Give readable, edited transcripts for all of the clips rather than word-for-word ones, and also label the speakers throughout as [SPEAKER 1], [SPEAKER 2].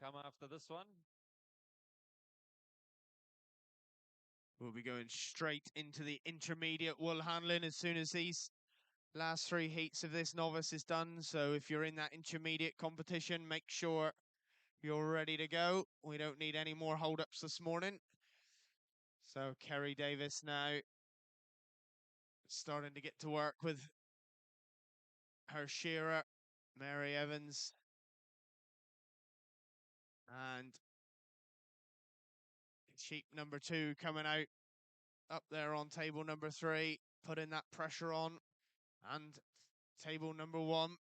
[SPEAKER 1] come after this one.
[SPEAKER 2] We'll be going straight into the intermediate wool handling as soon as these last 3 heats of this novice is done. So if you're in that intermediate competition, make sure you're ready to go. We don't need any more hold-ups this morning. So Kerry Davis now starting to get to work with her shearer, Mary Evans. And sheep number 2 coming out up there on table number 3, putting that pressure on. And table number 1.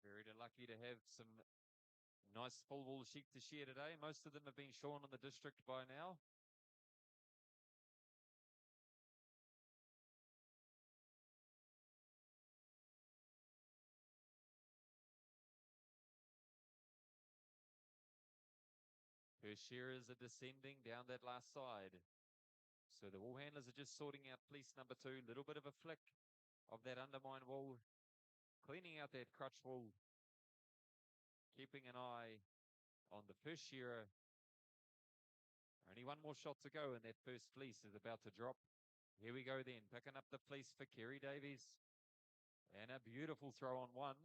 [SPEAKER 1] Very lucky to have some nice full wool sheep to shear today. Most of them have been shorn in the district by now. Her shearers are descending down that last side. So the wool handlers are just sorting out fleece number 2. Little bit of a flick of that undermine wool. Cleaning out that crutch wool. Keeping an eye on the first shearer. Only one more shot to go and that first fleece is about to drop. Here we go then. Picking up the fleece for Kerry Davies. And a beautiful throw on one.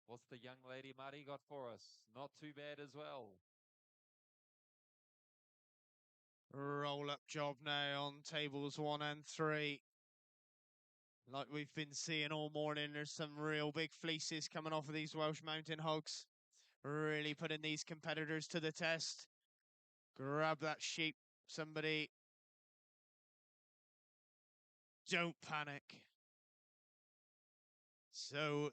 [SPEAKER 1] What's the young lady Marty got for us? Not too bad as well.
[SPEAKER 2] Roll-up job now on tables 1 and 3. Like we've been seeing all morning, there's some real big fleeces coming off of these Welsh Mountain Hogs. Really putting these competitors to the test. Grab that sheep, somebody. Don't panic. So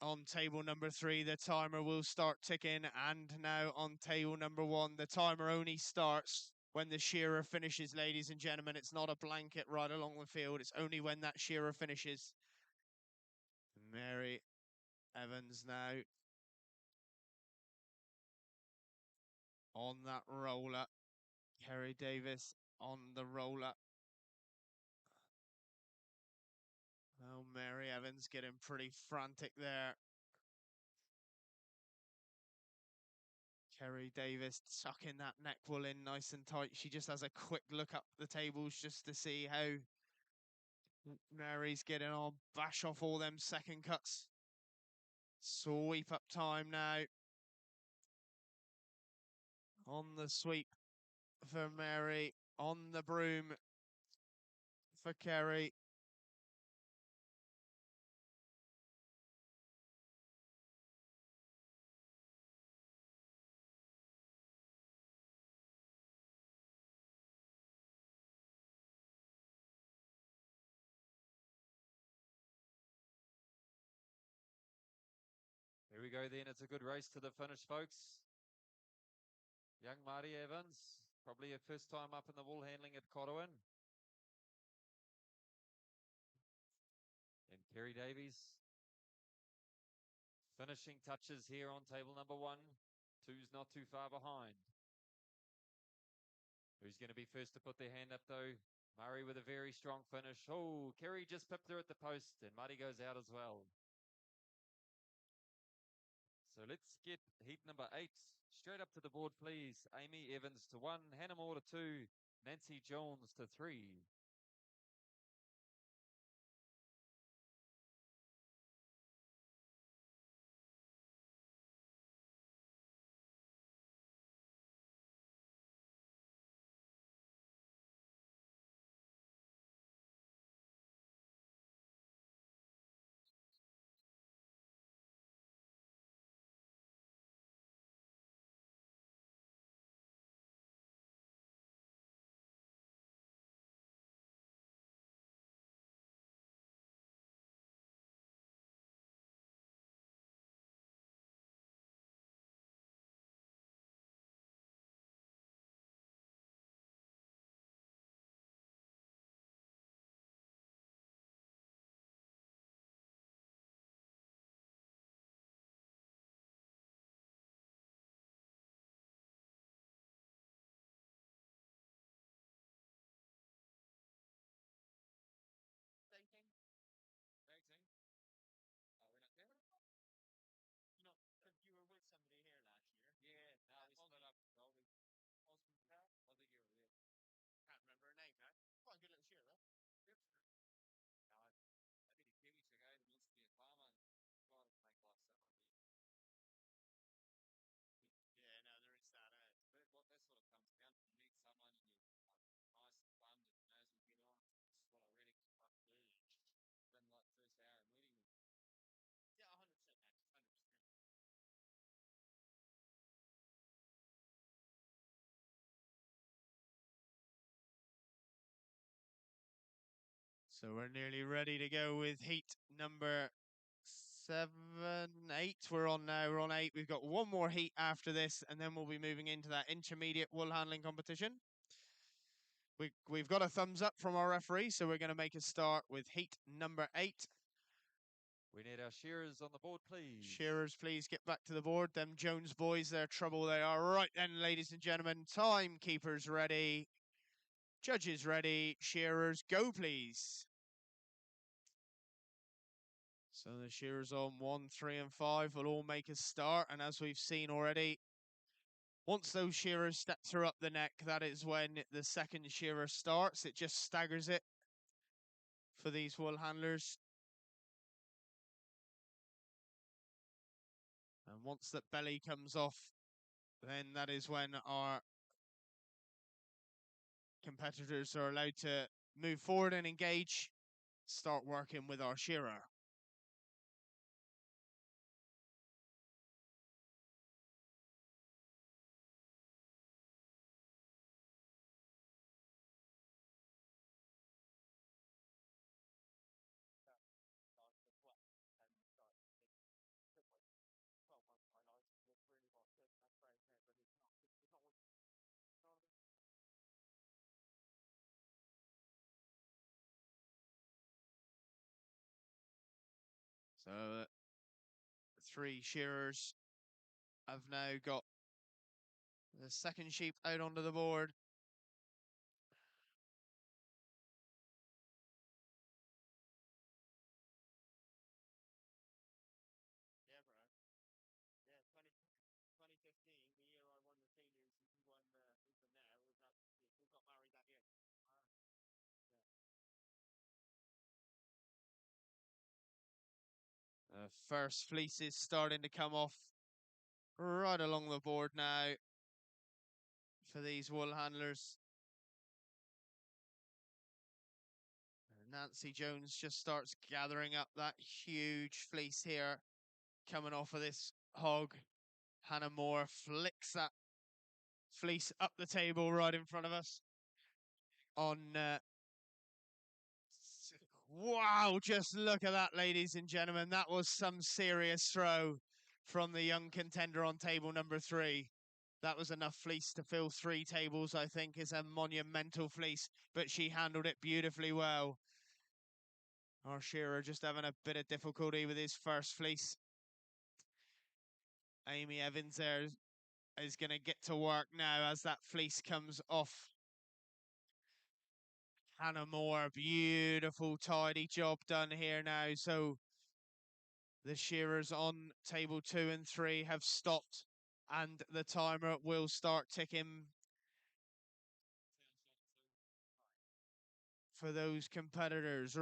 [SPEAKER 2] on table number 3, the timer will start ticking. And now on table number 1, the timer only starts when the shearer finishes, ladies and gentlemen. It's not a blanket right along the field. It's only when that shearer finishes. Mary Evans now on that roller. Kerry Davis on the roller. Oh, Mary Evans getting pretty frantic there. Kerry Davis tucking that neck wool in nice and tight. She just has a quick look up the tables just to see how Mary's getting on. Bash off all them second cuts. Sweep up time now. On the sweep for Mary. On the broom for Kerry.
[SPEAKER 1] Here we go then. It's a good race to the finish, folks. Young Marty Evans, probably her first time up in the wool handling at Corwen. And Kerry Davies. Finishing touches here on table number 1. 2's not too far behind. Who's going to be first to put their hand up though? Murray with a very strong finish. Oh, Kerry just pipped her at the post and Marty goes out as well. So let's get heat number 8 straight up to the board, please. Amy Evans to 1, Hannah Moore to 2, Nancy Jones to 3.
[SPEAKER 2] So we're nearly ready to go with heat number 7, 8. We're on now. We're on 8. We've got one more heat after this, and then we'll be moving into that intermediate wool handling competition. We've got a thumbs up from our referee, so we're going to make a start with heat number 8.
[SPEAKER 1] We need our shearers on the board, please.
[SPEAKER 2] Shearers, please get back to the board. Them Jones boys, they're trouble. They are right then, ladies and gentlemen. Timekeepers ready. Judges ready. Shearers, go, please. So the shearers on 1, 3, and 5 will all make a start. And as we've seen already, once those shearers step through up the neck, that is when the second shearer starts. It just staggers it for these wool handlers. And once that belly comes off, then that is when our competitors are allowed to move forward and engage, start working with our shearer. So 3 shearers have now got the second sheep out onto the board. Yeah, bro. Yeah, 2015, the year I won the seniors, you won from there. We got married that year. First fleece is starting to come off right along the board now for these wool handlers. Nancy Jones just starts gathering up that huge fleece here coming off of this hog. Hannah Moore flicks that fleece up the table right in front of us. Wow, just look at that, ladies and gentlemen. That was some serious throw from the young contender on table number 3. That was enough fleece to fill 3 tables, I think, is a monumental fleece, but she handled it beautifully well. Our shearer just having a bit of difficulty with his first fleece. Amy Evans there is going to get to work now as that fleece comes off. Hannah Moore, beautiful, tidy job done here now. So the shearers on table 2 and 3 have stopped, and the timer will start ticking for those competitors.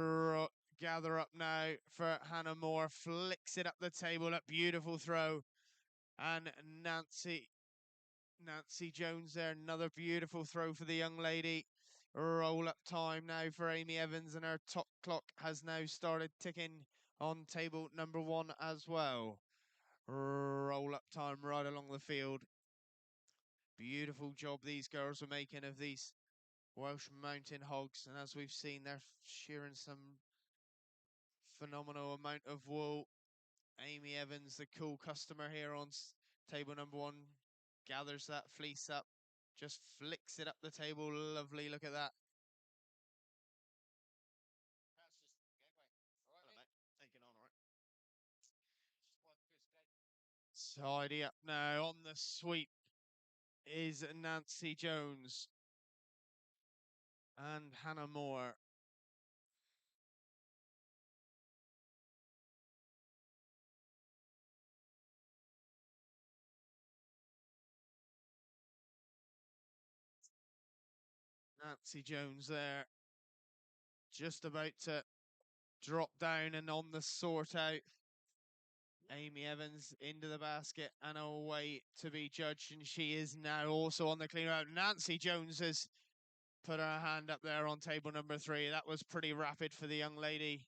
[SPEAKER 2] Gather up now for Hannah Moore, flicks it up the table, a beautiful throw. And Nancy Jones there, another beautiful throw for the young lady. Roll up time now for Amy Evans, and her top clock has now started ticking on table number 1 as well. Roll up time right along the field. Beautiful job these girls are making of these Welsh mountain hogs, and as we've seen, they're shearing some phenomenal amount of wool. Amy Evans, the cool customer here on table number 1, gathers that fleece up, just flicks it up the table. Lovely, look at that. Tidy up now on the sweep is Nancy Jones and Hannah Moore. Nancy Jones there, just about to drop down and on the sort out. Amy Evans into the basket and away to be judged, and she is now also on the clean out. Nancy Jones has put her hand up there on table number 3. That was pretty rapid for the young lady.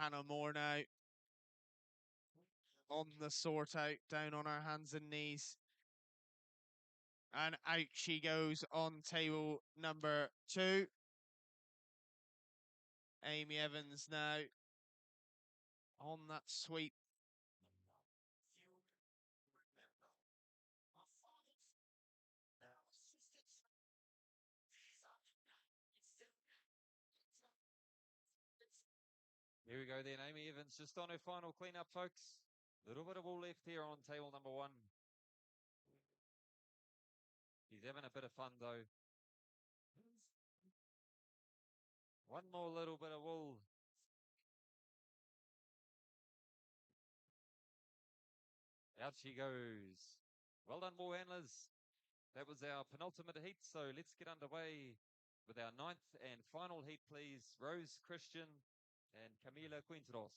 [SPEAKER 2] Hannah Moore now on the sort out, down on her hands and knees. And out she goes on table number 2. Amy Evans now on that sweep.
[SPEAKER 1] Here we go then, Amy Evans just on her final cleanup, folks. Little bit of wool left here on table number 1. He's having a bit of fun though. One more little bit of wool. Out she goes. Well done, ball handlers. That was our penultimate heat, so let's get underway with our 9th and final heat, please. Rose Christian and Camila Quintros.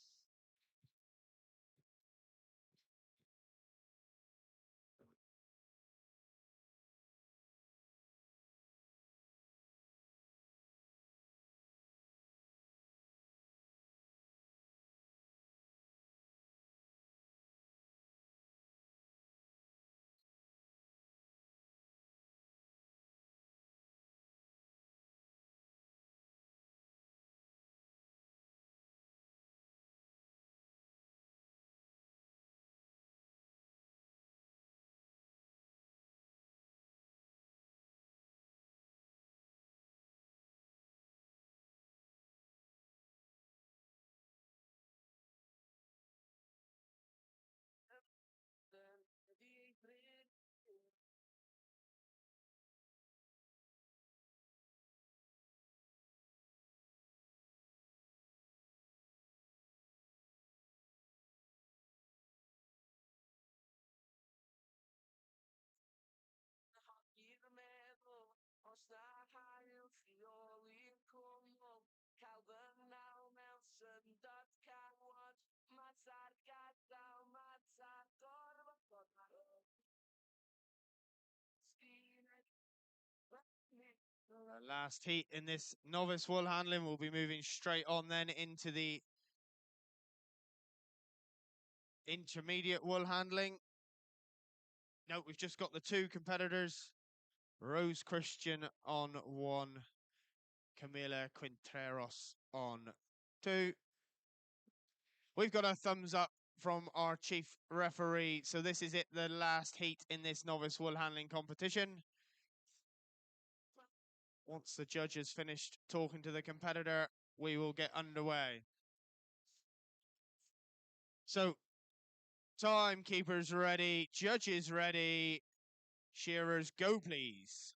[SPEAKER 2] Last heat in this novice wool handling. We'll be moving straight on then into the intermediate wool handling. No, we've just got the 2 competitors. Rose Christian on 1, Camila Quintreros on 2. We've got a thumbs up from our chief referee. So this is it, the last heat in this novice wool handling competition. Once the judge has finished talking to the competitor, we will get underway. So, timekeepers ready, judges ready, shearers go please.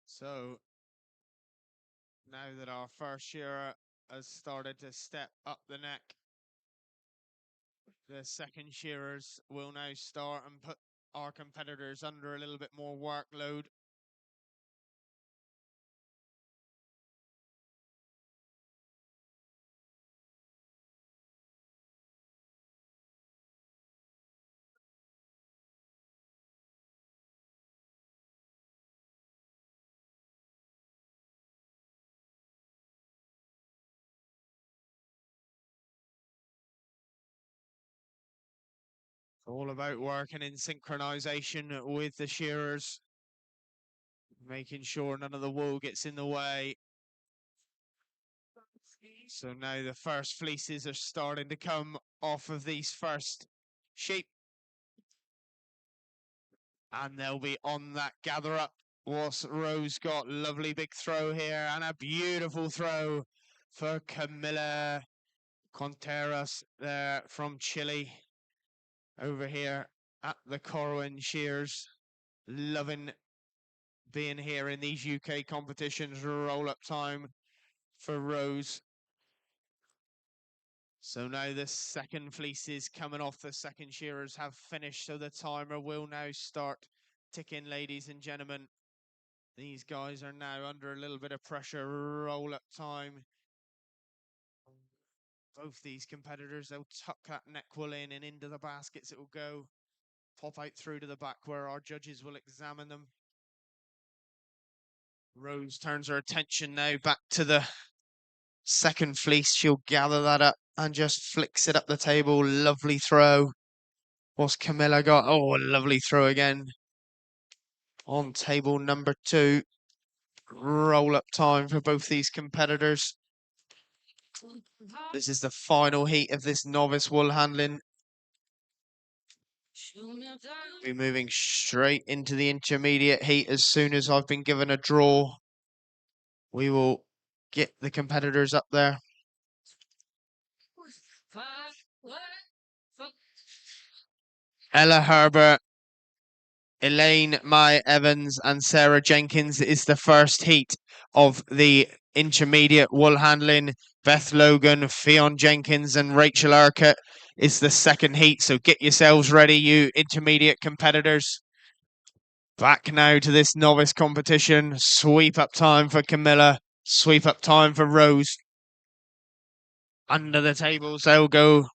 [SPEAKER 2] So, now that our first shearer has started to step up the neck, the second shearers will now start and put our competitors under a little bit more workload. It's all about working in synchronization with the shearers, making sure none of the wool gets in the way. So now the first fleeces are starting to come off of these first sheep. And they'll be on that gather up. What's Rose got? Lovely big throw here and a beautiful throw for Camila Contreras there from Chile over here at the Corwen Shears. Loving being here in these UK competitions. Roll up time for Rose. So now the second fleece is coming off. The second shearers have finished, so the timer will now start ticking, ladies and gentlemen. These guys are now under a little bit of pressure. Roll up time. Both these competitors, they'll tuck that neck wool in and into the baskets it will go. Pop out through to the back where our judges will examine them. Rose turns her attention now back to the second fleece. She'll gather that up and just flicks it up the table. Lovely throw. What's Camilla got? Oh, a lovely throw again. On table number 2. Roll up time for both these competitors. This is the final heat of this novice wool handling. We're moving straight into the intermediate heat as soon as I've been given a draw. We will get the competitors up there. Ella Herbert, Elaine Mai Evans and Sarah Jenkins is the first heat of the intermediate wool handling. Beth Logan, Fionn Jenkins and Rachel Urquhart is the second heat. So get yourselves ready, you intermediate competitors. Back now to this novice competition. Sweep up time for Camilla. Sweep up time for Rose. Under the tables, they'll go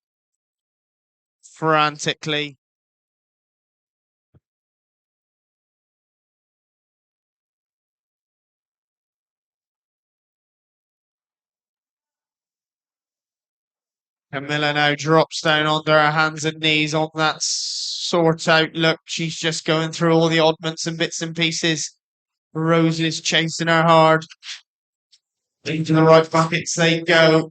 [SPEAKER 2] frantically. Camilla now drops down onto her hands and knees on that sort out look. She's just going through all the oddments and bits and pieces. Rose is chasing her hard. Into the right buckets they go.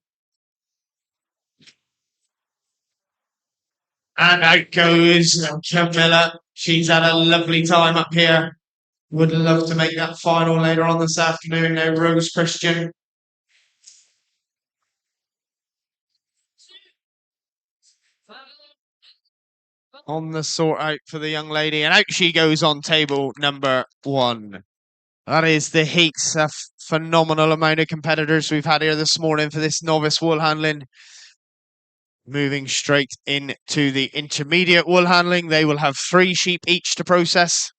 [SPEAKER 2] And out goes Camilla. She's had a lovely time up here. Would love to make that final later on this afternoon. Now Rose Christian. On the sort out for the young lady. And out she goes on table number 1. That is the heats. A phenomenal amount of competitors we've had here this morning for this novice wool handling. Moving straight into the intermediate wool handling. They will have 3 sheep each to process.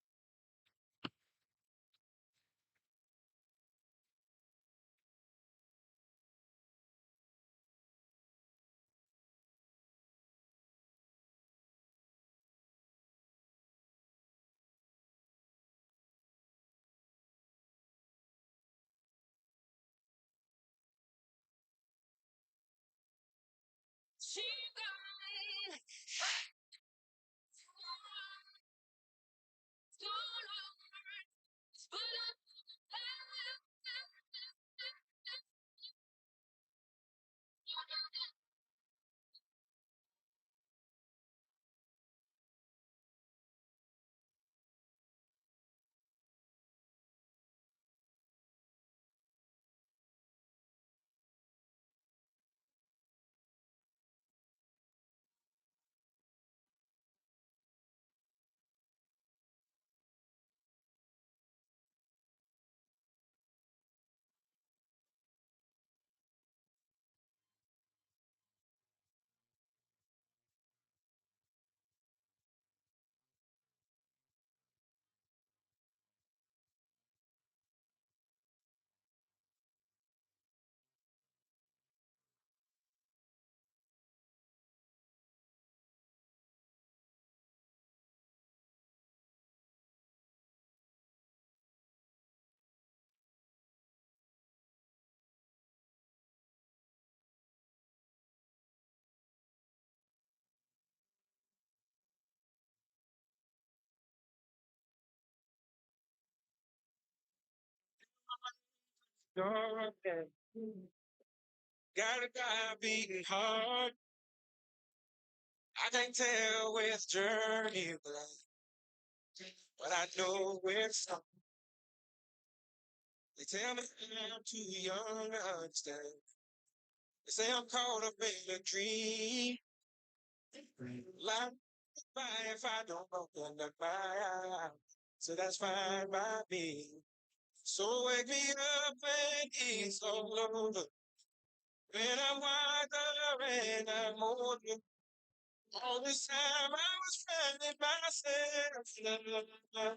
[SPEAKER 3] Got a guy beating hard. I can't tell where his journey was, but I know where it's from. They tell me I'm too young to understand. They say I'm caught up in a dream. Life by if I don't open up my eyes. So that's fine by me. So wake me up when it's all over. When I'm wiser and I'm older, all this time I was finding myself.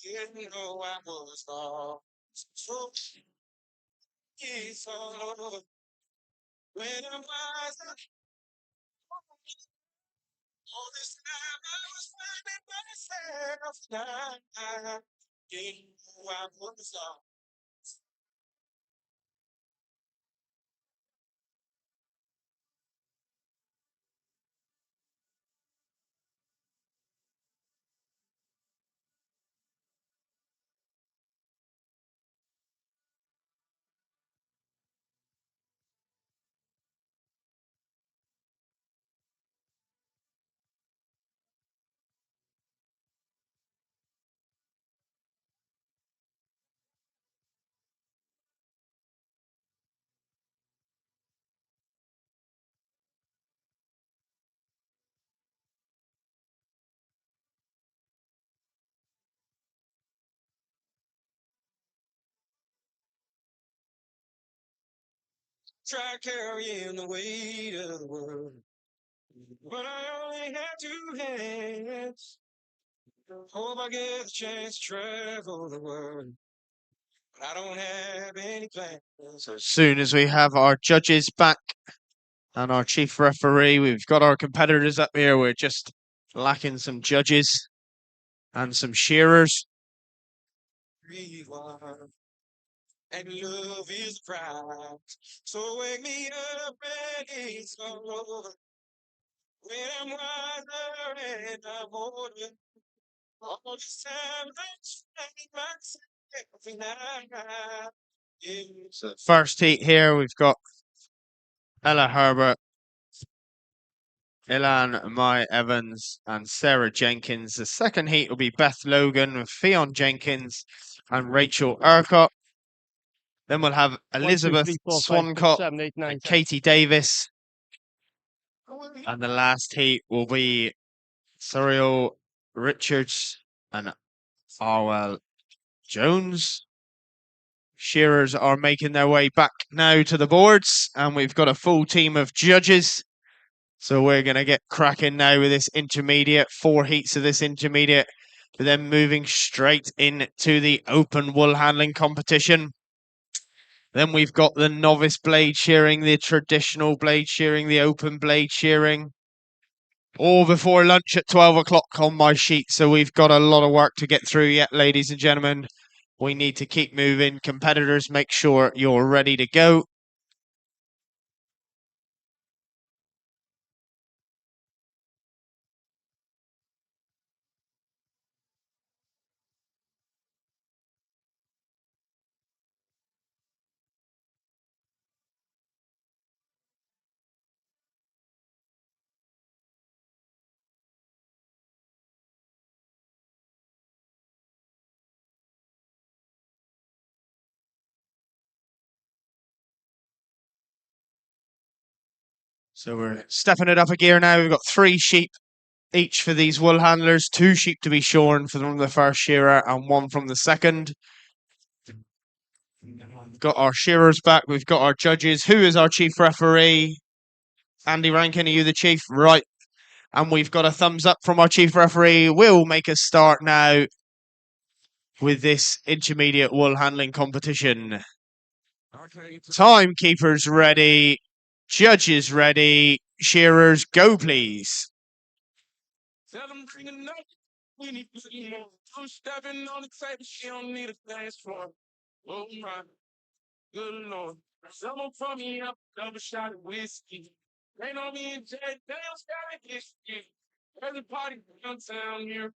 [SPEAKER 3] Didn't know I was lost. So it's all over. When I'm wiser, all this time I was finding myself. Now I didn't know I was lost. Try carrying the weight of the world, but I only have two hands. Hope I get a chance to travel the world, but I don't have any plans.
[SPEAKER 2] So as soon as we have our judges back and our chief referee, we've got our competitors up here. We're just lacking some judges and some shearers.
[SPEAKER 3] Rewind. And love is a crime. So wake me up when it's all over. When I'm wiser and I'm older. All this time I'm finding myself and I.
[SPEAKER 2] So first heat here, we've got Ella Herbert, Ilan Mai Evans, and Sarah Jenkins. The second heat will be Beth Logan with Fionn Jenkins and Rachel Urquhart. Then we'll have
[SPEAKER 4] 1, 2,
[SPEAKER 2] Elizabeth
[SPEAKER 4] 3, 4, 5, 6,
[SPEAKER 2] Swancott
[SPEAKER 4] 7, 8, 9,
[SPEAKER 2] and
[SPEAKER 4] 10.
[SPEAKER 2] Katie Davis. And the last heat will be Cyril Richards and Arwell Jones. Shearers are making their way back now to the boards, and we've got a full team of judges. So we're going to get cracking now with this intermediate, 4 heats of this intermediate, but then moving straight into the open wool handling competition. Then we've got the novice blade shearing, the traditional blade shearing, the open blade shearing. All before lunch at 12 o'clock on my sheet. So we've got a lot of work to get through yet, ladies and gentlemen. We need to keep moving. Competitors, make sure you're ready to go. So we're stepping it up a gear now. We've got 3 sheep each for these wool handlers, 2 sheep to be shorn from the first shearer and 1 from the second. We've got our shearers back. We've got our judges. Who is our chief referee? Andy Rankin, are you the chief? Right. And we've got a thumbs up from our chief referee. We'll make a start now with this intermediate wool handling competition. Timekeepers ready. Judges ready. Shearers, go please.
[SPEAKER 3] Tell them bring enough. We need to see more. Two stepping on the table. She don't need a dance floor. Oh my good Lord. Someone pour me up, double shot of whiskey. They know me and Jay, they don't got a history. Every party downtown here,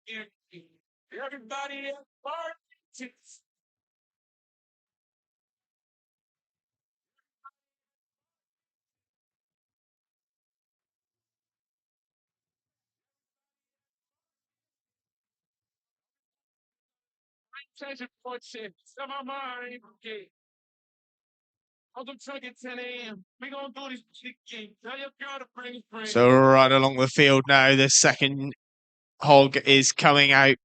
[SPEAKER 3] everybody at parties. Change it for shit. Set my mind, okay. I'm gonna truck at 10 a.m. We gonna do this chicken. Tell your girl to bring a friend.
[SPEAKER 2] So right along the field now, the second hog is coming out,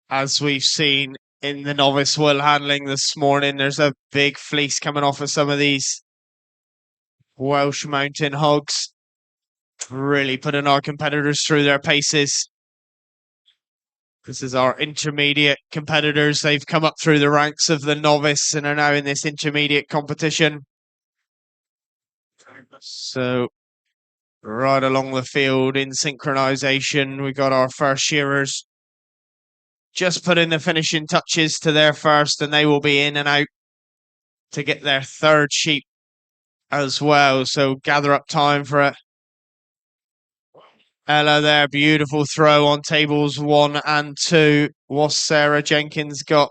[SPEAKER 2] as we've seen in the novice wool handling this morning. There's a big fleece coming off of some of these Welsh Mountain Hogs really putting our competitors through their paces. This is our intermediate competitors. They've come up through the ranks of the novice and are now in this intermediate competition. So right along the field in synchronization, we got our first shearers just put in the finishing touches to their first, and they will be in and out to get their third sheep as well. So gather up time for it. Ella there, beautiful throw on tables 1 and 2. What's Sarah Jenkins got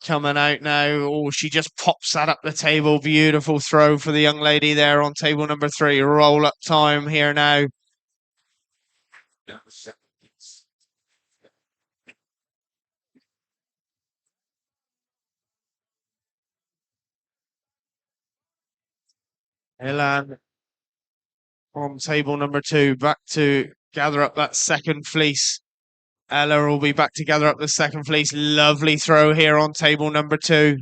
[SPEAKER 2] coming out now? Oh, she just pops that up the table. Beautiful throw for the young lady there on table number 3. Roll up time here now. Elan on table number 2, back to gather up that second fleece. Ella will be back to gather up the second fleece. Lovely throw here on table number 2.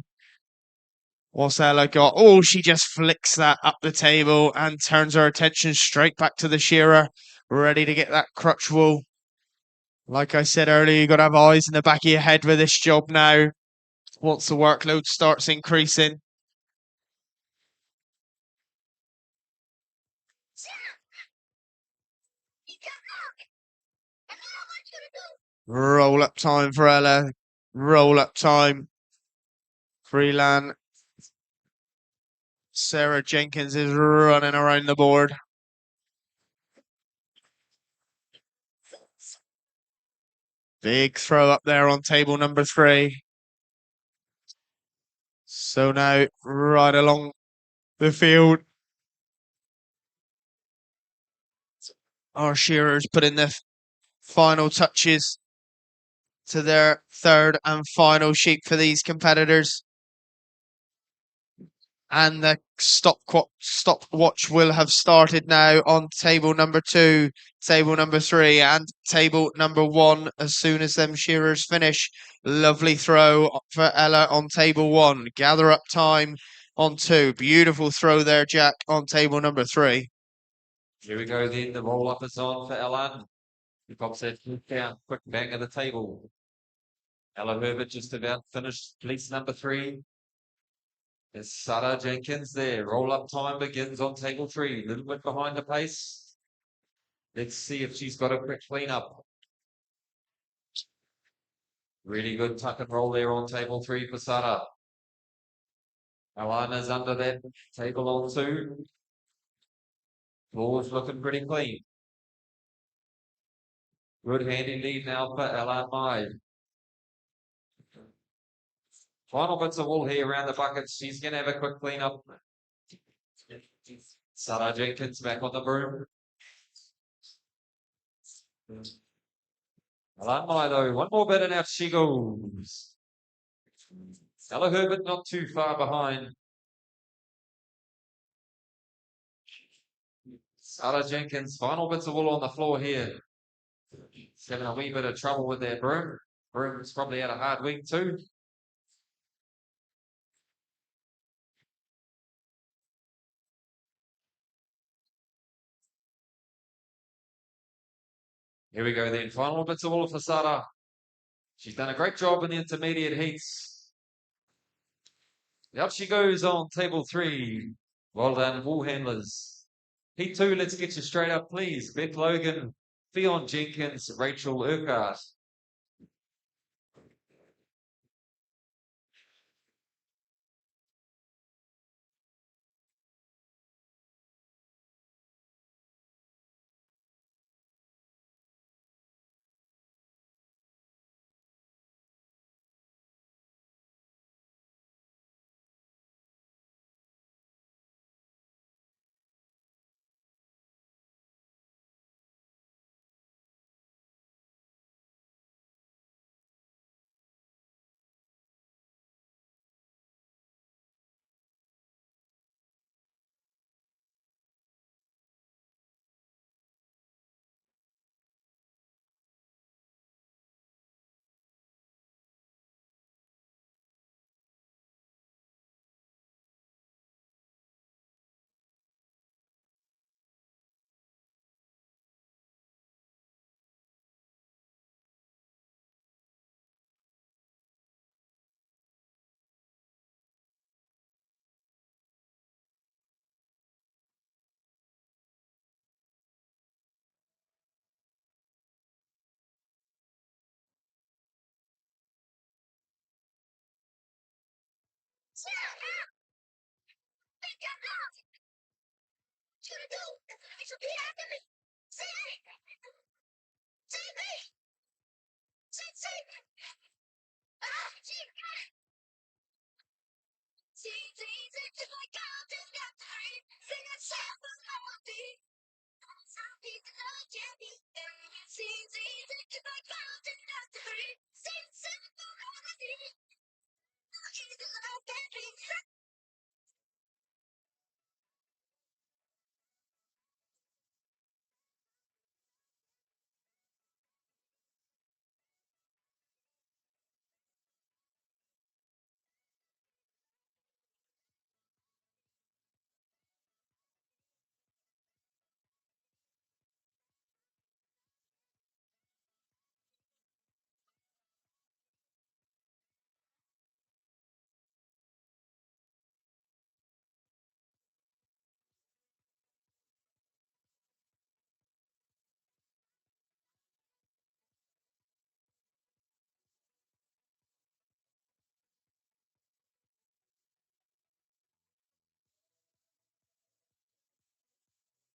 [SPEAKER 2] What's Ella got? Oh, she just flicks that up the table and turns her attention straight back to the shearer, ready to get that crutch wool. Like I said earlier, you've got to have eyes in the back of your head with this job now. Once the workload starts increasing. Roll up time for Ella. Roll up time. Freeland. Sarah Jenkins is running around the board. Big throw up there on table number 3. So now right along the field, our shearers put in the final touches to their third and final sheep for these competitors. And the stopwatch will have started now on table number 2, table number 3, and table number 1 as soon as them shearers finish. Lovely throw for Ella on table 1. Gather up time on 2. Beautiful throw there, Jack, on table number 3.
[SPEAKER 1] Here we go then. The roll up is on for Elan. He pops that down, quick bang of the table. Ella Herbert just about finished fleece number 3. There's Sarah Jenkins there. Roll up time begins on table 3. A little bit behind the pace. Let's see if she's got a quick cleanup. Really good tuck and roll there on table 3 for Sarah. Alana's under that table on 2. Floor's looking pretty clean. Good handy lead now for Alan Mai. Final bits of wool here around the buckets. She's going to have a quick clean up. Sarah Jenkins back on the broom. Alan Mai though, one more bit and out she goes. Ella Herbert not too far behind. Sarah Jenkins, final bits of wool on the floor here. She's having a wee bit of trouble with their broom. Broom's probably had a hard week too. Here we go then. Final bits of wool for Sarah. She's done a great job in the intermediate heats. Up she goes on table 3. Well done, wool handlers. Heat 2, let's get you straight up, please. Beth Logan, Fionn Jenkins, Rachel Urquhart.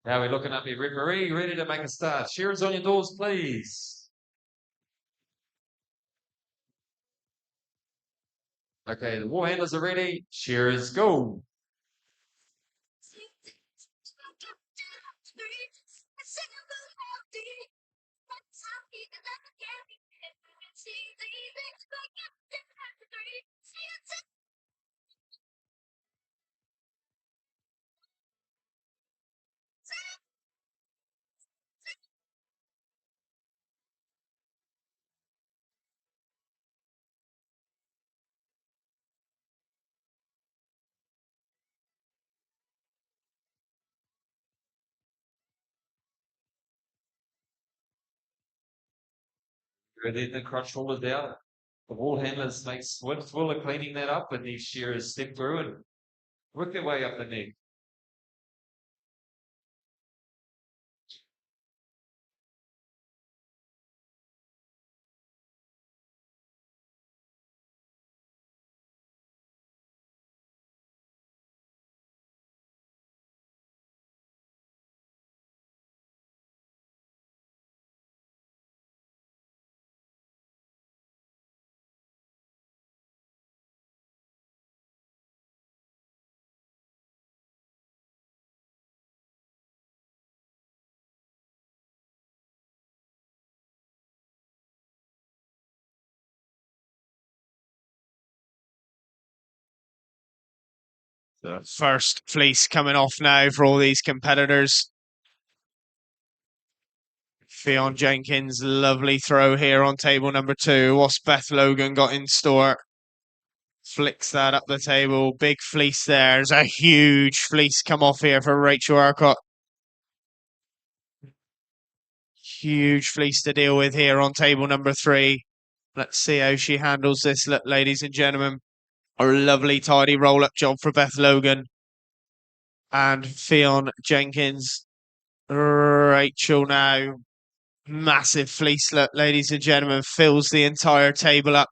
[SPEAKER 1] Now we're looking at the referee, ready to make a start. Shearers on your doors, please. Okay, the war handlers are ready. Shearers, go. Ready the crotch rollers down. The wall handlers make swift will of cleaning that up, and these shearers step through and work their way up the neck.
[SPEAKER 2] The first fleece coming off now for all these competitors. Fionn Jenkins, lovely throw here on table number 2. What's Beth Logan got in store? Flicks that up the table. Big fleece there. There's a huge fleece come off here for Rachel Arcott. Huge fleece to deal with here on table number 3. Let's see how she handles this, ladies and gentlemen. A lovely tidy roll-up job for Beth Logan and Fionn Jenkins. Rachel now. Massive fleecelet, ladies and gentlemen, fills the entire table up.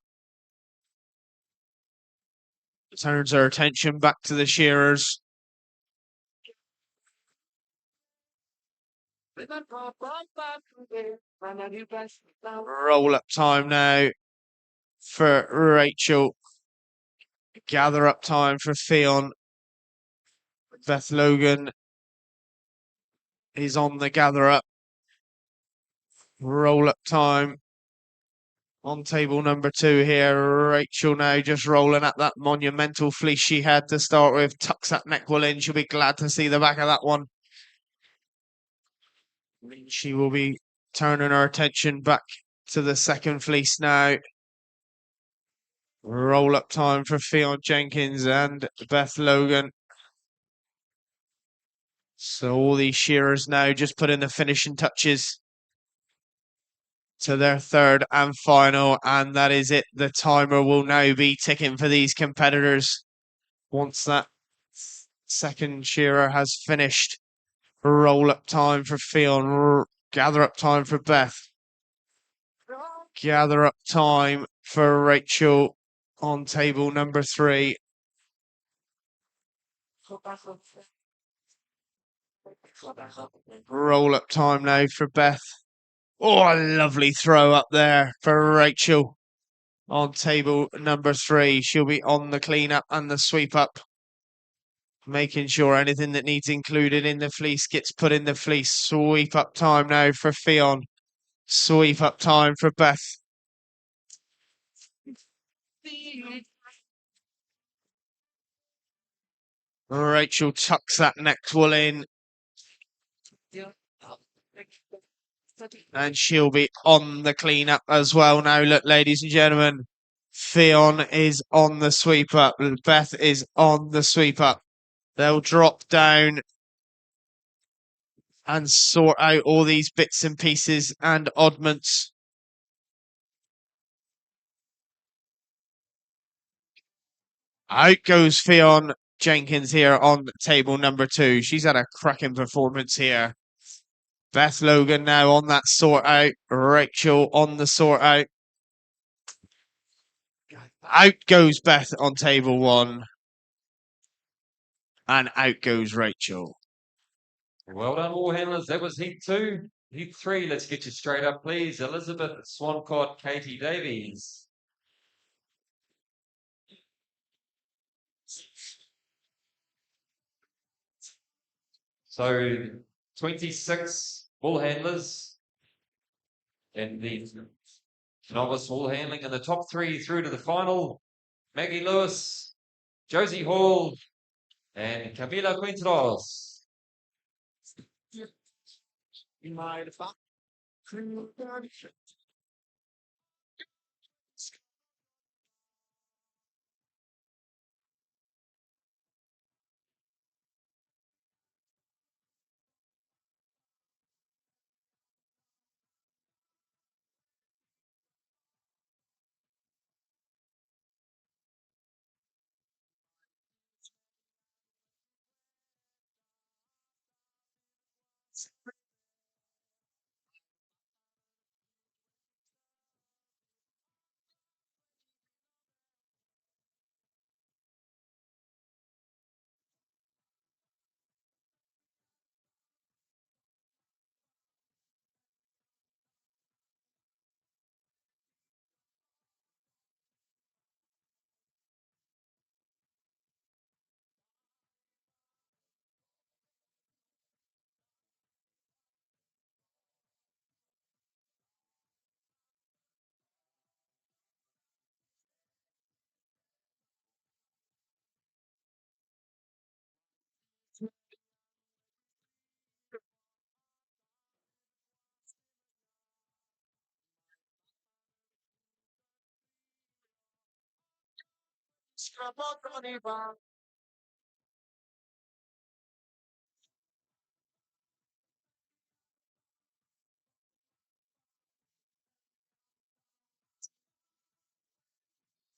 [SPEAKER 2] Turns her attention back to the shearers. Roll up time now for Rachel. Gather up time for Fionn. Beth Logan is on the gather up. Roll up time on table number 2 here. Rachel now just rolling at that monumental fleece she had to start with. Tucks that neck wool in. She'll be glad to see the back of that one. She will be turning her attention back to the second fleece now. Roll up time for Fionn Jenkins and Beth Logan. So all these shearers now just put in the finishing touches to their third and final, and that is it. The timer will now be ticking for these competitors once that second shearer has finished. Roll up time for Fionn. Gather up time for Beth. Gather up time for Rachel on table number 3. Roll up time now for Beth. Oh, a lovely throw up there for Rachel on table number 3. She'll be on the clean-up and the sweep-up, making sure anything that needs included in the fleece gets put in the fleece. Sweep-up time now for Fionn. Sweep-up time for Beth. Rachel tucks that next wool in. And she'll be on the clean-up as well now. Look, ladies and gentlemen, Fionn is on the sweep-up. Beth is on the sweep-up. They'll drop down and sort out all these bits and pieces and oddments. Out goes Fionn Jenkins here on table number 2. She's had a cracking performance here. Beth Logan now on that sort out. Rachel on the sort out. Out goes Beth on table 1. And out goes Rachel.
[SPEAKER 1] Well done, all handlers. That was heat 2. Heat 3, let's get you straight up, please. Elizabeth Swancott, Katie Davies. So 26 bull handlers in the novice bull handling, and the top 3 through to the final. Maggie Lewis, Josie Hall, and Camila Quinteros.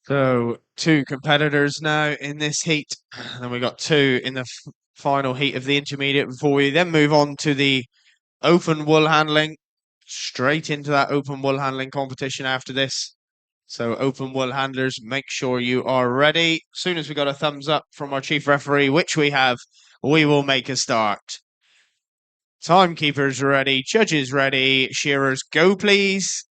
[SPEAKER 2] So 2 competitors now in this heat. And then we got 2 in the final heat of the intermediate before we then move on to the open wool handling. Straight into that open wool handling competition after this. So open wool handlers, make sure you are ready. As soon as we got a thumbs up from our chief referee, which we have, we will make a start. Timekeepers ready, judges ready, shearers go please.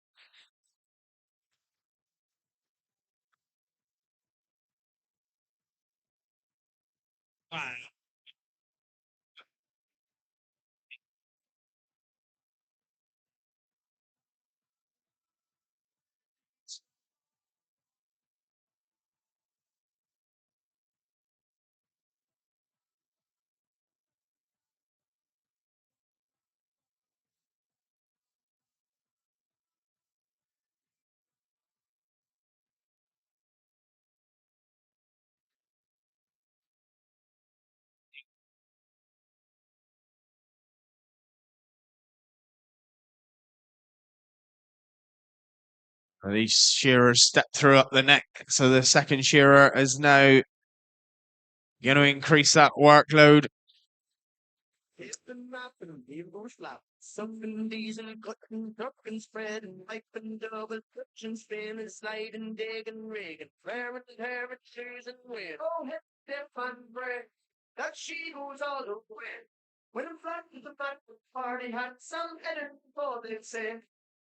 [SPEAKER 2] These shearers step through up the neck. So the second shearer is now going to increase that workload.
[SPEAKER 4] Something diesel, cutting, tucking, spreading, piping, double, touching, spinning, sliding, digging, rigging, flaring, tearing, shoes and wind. Oh, hit them fun break. that she goes all the way. When I'm flat to the back of the party, had some headed for they say.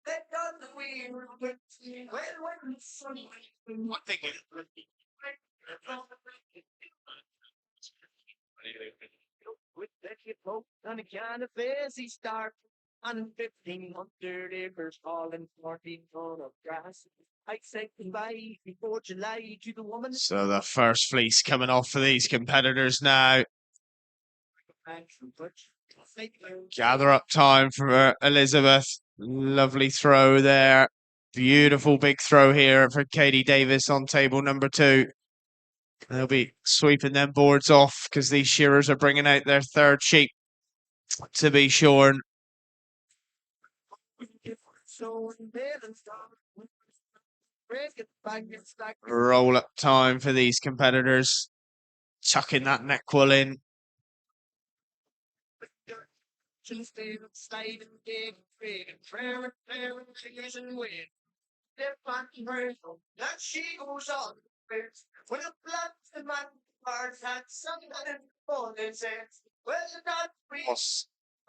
[SPEAKER 4] That got the way with when the sun
[SPEAKER 2] One thing.
[SPEAKER 4] with that hip hop on a kind of fancy start. On 1,500 acres, falling 14 ton of grass. I said goodbye before July to the woman.
[SPEAKER 2] So the first fleece coming off for these competitors now. Gather up time for Elizabeth. Lovely throw there. Beautiful big throw here for Katie Davis on table number 2. They'll be sweeping them boards off because these shearers are bringing out their third sheep to be shorn. Roll up time for these competitors. Chucking that neck wool in.
[SPEAKER 4] That she goes on. When a blood the man heart had some for they said, well, not free.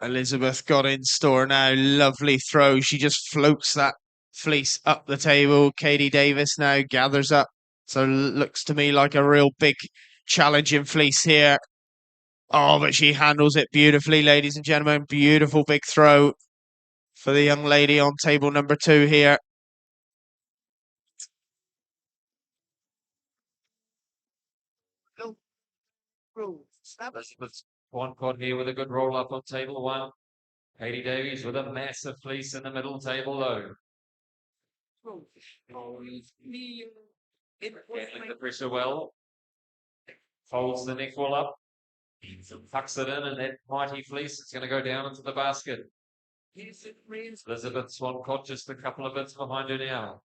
[SPEAKER 2] Elizabeth got in store now. Lovely throw. She just floats that fleece up the table. Katie Davis now gathers up. So looks to me like a real big challenging fleece here. Oh, but she handles it beautifully, ladies and gentlemen. Beautiful big throw for the young lady on table number 2 here.
[SPEAKER 1] Elizabeth's one caught here with a good roll up on table 1. Katie Davies with a massive fleece in the middle table though. Handling the pressure well. Folds the neck wall up. Tucks it in, and that mighty fleece is going to go down into the basket. Elizabeth Swancott just a couple of bits behind her now.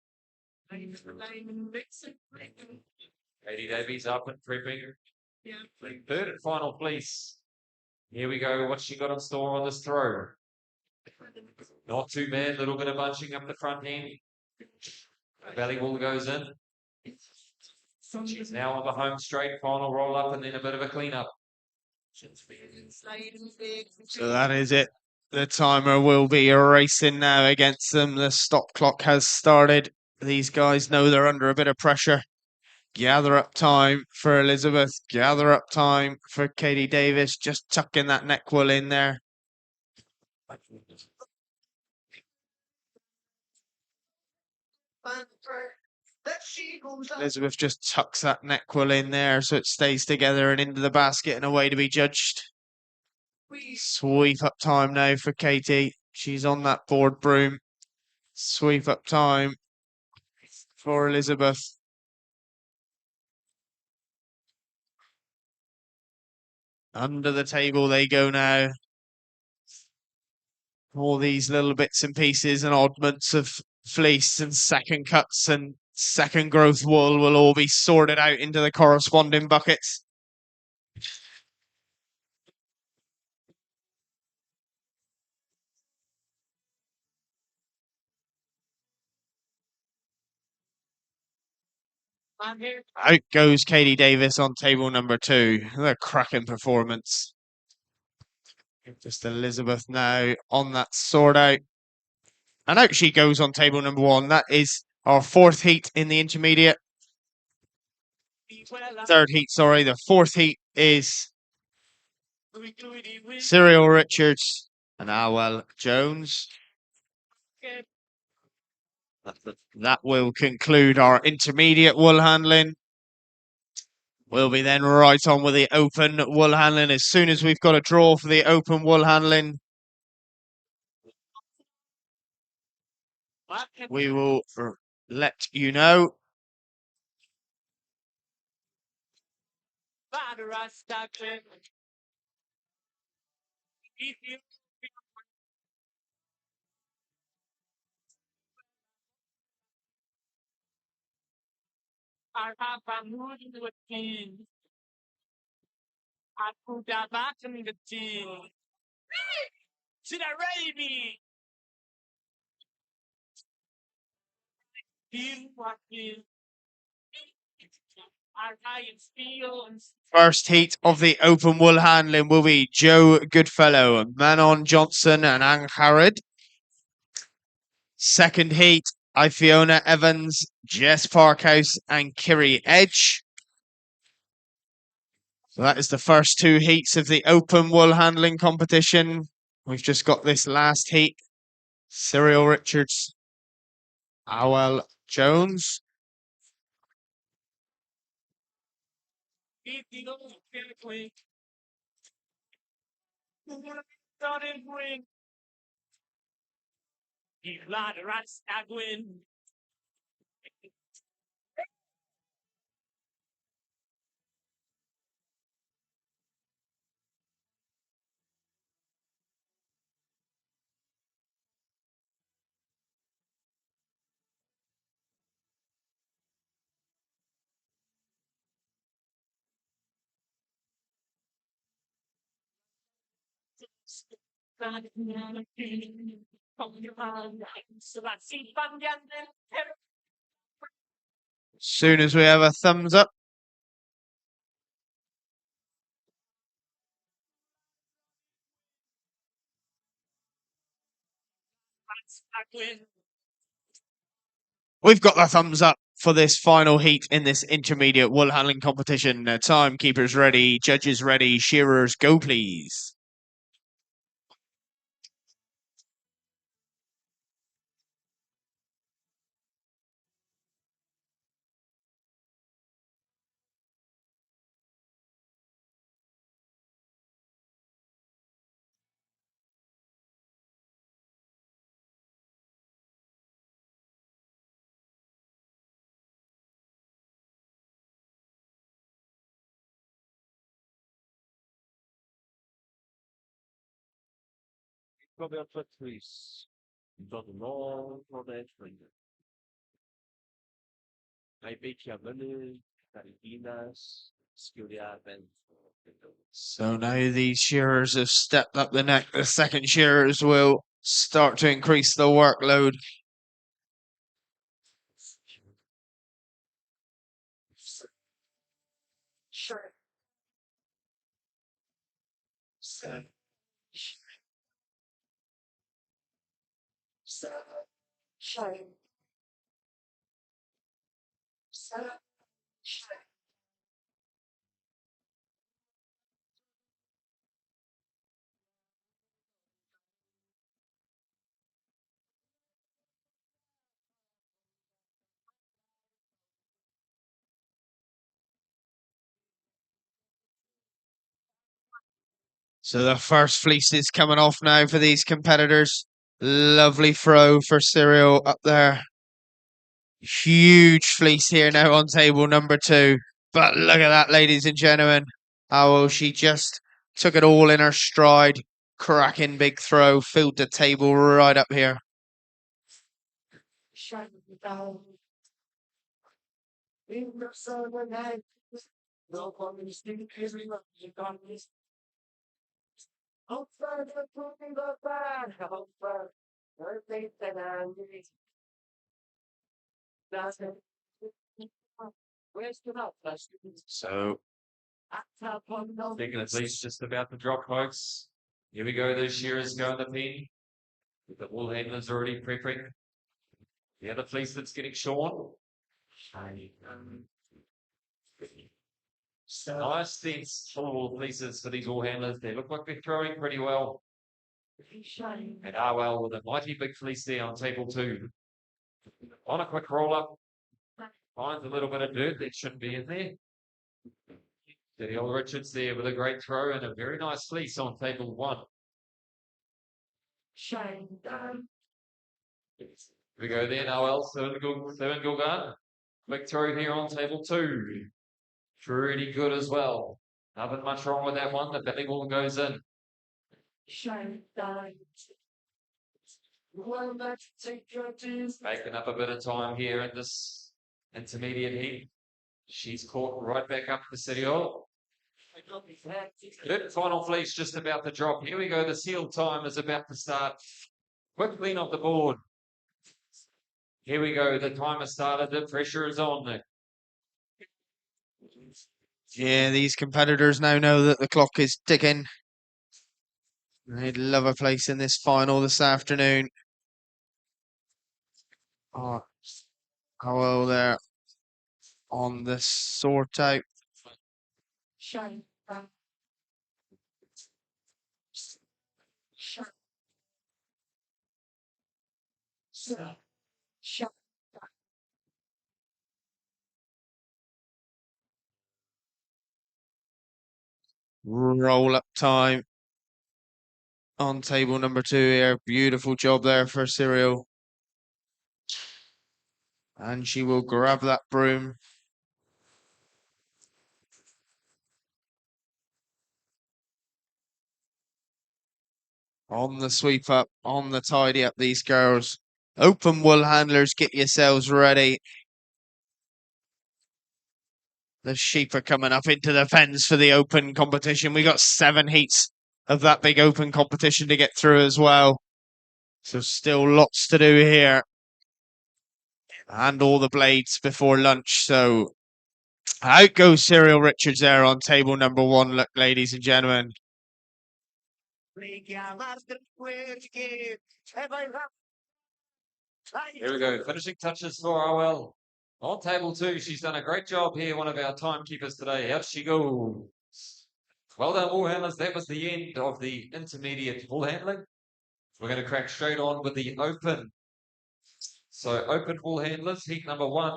[SPEAKER 1] Katie Davies up and prepping. Third and final fleece. Here we go. What's she got in store on this throw? Not too bad. Little bit of bunching up the front end. Belly wool goes in. She's now on the home straight. Final roll up and then a bit of a clean up.
[SPEAKER 2] So that is it. The timer will be racing now against them. The stop clock has started. These guys know they're under a bit of pressure. Gather up time for Elizabeth. Gather up time for Katie Davis. Just tucking that neck wool in there. Elizabeth just tucks that neck wool in there so it stays together and into the basket and away to be judged. Sweep up time now for Katie. She's on that board broom. Sweep up time for Elizabeth. Under the table they go now. All these little bits and pieces and oddments of fleece and second cuts and second growth wool will all be sorted out into the corresponding buckets. Out goes Katie Davis on table number 2. A cracking performance. Just Elizabeth now on that sort out. And out she goes on table number 1. That is our 4th heat in the intermediate. 3rd heat, sorry. The 4th heat is Cyril Richards and Alwell Jones. That will conclude our intermediate wool handling. We'll be then right on with the open wool handling as soon as we've got a draw for the open wool handling. We will let you know.
[SPEAKER 4] I put that back in the tea. Should I ready me? Feel what feel.
[SPEAKER 2] First heat of the open wool handling will be Joe Goodfellow, Manon Johnson, and Ang Harrod. Second heat, Fiona Evans, Jess Parkhouse, and Kiri Edge. So that is the first two heats of the open wool handling competition. We've just got this last heat. Cyril Richards, Awel Jones. Soon as we have a thumbs up. We've got the thumbs up for this final heat in this intermediate wool handling competition. Timekeepers ready, judges ready, shearers go please. So now these shearers have stepped up the neck. The second shearers will start to increase the workload. So the first fleece is coming off now for these competitors. Lovely throw for Cyril up there. Huge fleece here now on table number 2. But look at that, ladies and gentlemen. Oh, well, she just took it all in her stride. Cracking big throw, filled the table right up here. So,
[SPEAKER 1] thinking at least just about to drop, folks. Here we go. Those shearers go in the pen. The wool handlers already prepping. The other fleece that's getting shorn. Nice, dense, full fleeces for these wool handlers. They look like they're throwing pretty well. And well with a mighty big fleece there on table 2. On a quick roll up. Finds a little bit of dirt that shouldn't be in there. The old Richards there with a great throw and a very nice fleece on table 1. We go there, Noel, Seven Gilgan. Quick throw here on table 2. Pretty good as well. Nothing much wrong with that one. The belly ball goes in. Making up a bit of time here in this intermediate heat. She's caught right back up the city hall. Good final fleece just about to drop. Here we go. The seal time is about to start. Quick clean off the board. Here we go. The timer started. The pressure is on there.
[SPEAKER 2] Yeah, these competitors now know that the clock is ticking. They'd love a place in this final this afternoon. Oh, how well they're on the sort out. Roll up time on table number 2 here. Beautiful job there for Cyril. And she will grab that broom. On the sweep up, on the tidy up, these girls. Open wool handlers, get yourselves ready. The sheep are coming up into the fence for the open competition. We got 7 heats of that big open competition to get through as well. So still lots to do here. And all the blades before lunch. So out goes Cyril Richards there on table number 1, look, ladies and gentlemen.
[SPEAKER 1] Here we go. Finishing touches for Arwell. On table 2, she's done a great job here. One of our timekeepers today. Out she goes. Well done, ball handlers. That was the end of the intermediate ball handling. We're going to crack straight on with the open. So open ball handlers, heat number 1.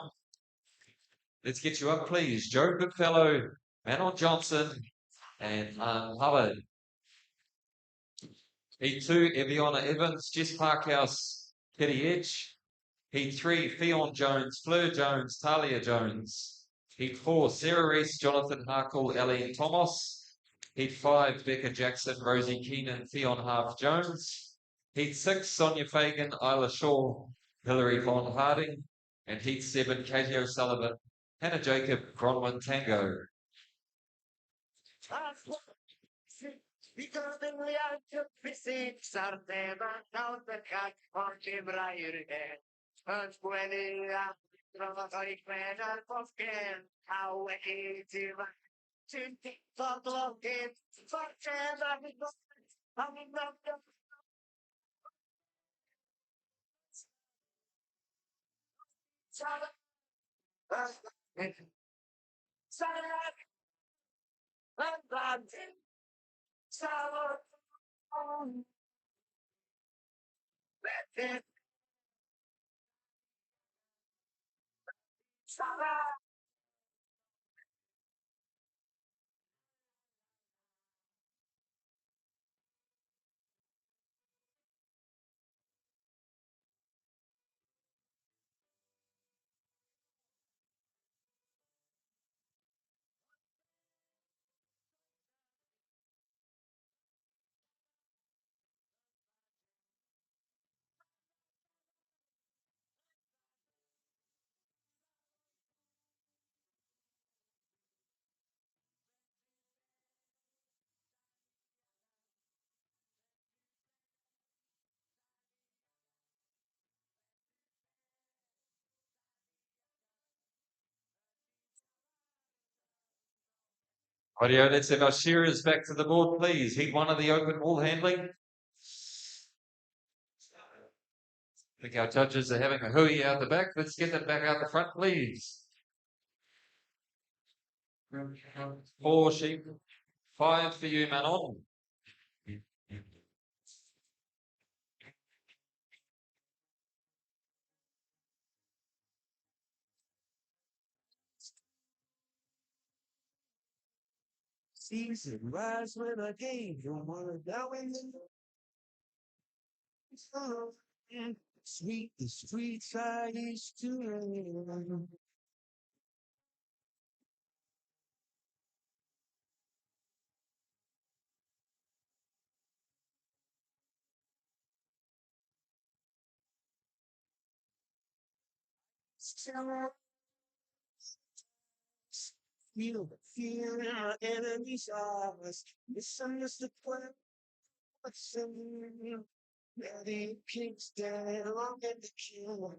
[SPEAKER 1] Let's get you up, please. Joe Goodfellow, Manon Johnson, and Hubbard. Heat 2, Eviona Evans, Jess Parkhouse, Kitty Edge. Heat 3, Fionn Jones, Fleur Jones, Talia Jones. Heat 4, Sarah Reese, Jonathan Harkle, Ellie Thomas. Heat 5, Becca Jackson, Rosie Keenan, Fionn Half Jones. Heat 6, Sonia Fagan, Isla Shaw, Hilary Von Harding. And Heat 7, Katie O'Sullivan, Hannah Jacob, Bronwyn Tango. Rightio, let's have our shearers back to the board, please. Heat 1 of the open ball handling. I think our judges are having a hooey out the back. Let's get them back out the front, please. 4 sheep, 5 for you, Manon.
[SPEAKER 3] Season rise when I gave your word. Now sweet the street side is to feel the fear in our enemies' eyes. Misunderstood plan. What's in the kicks down along at the kill.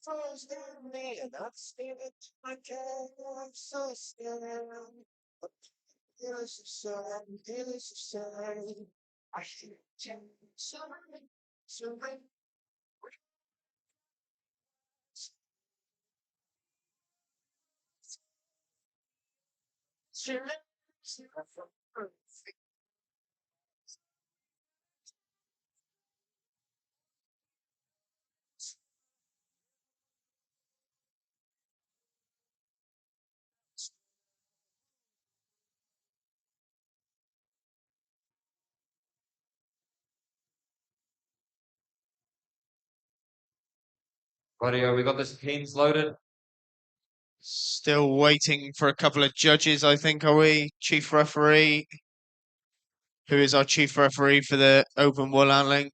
[SPEAKER 3] First in me, and I've seen it. I can't so scared. It's so sad. I should tell something.
[SPEAKER 1] Rightio, we got this pens loaded.
[SPEAKER 2] Still waiting for a couple of judges, I think, are we? Chief referee. Who is our chief referee for the open wool handling?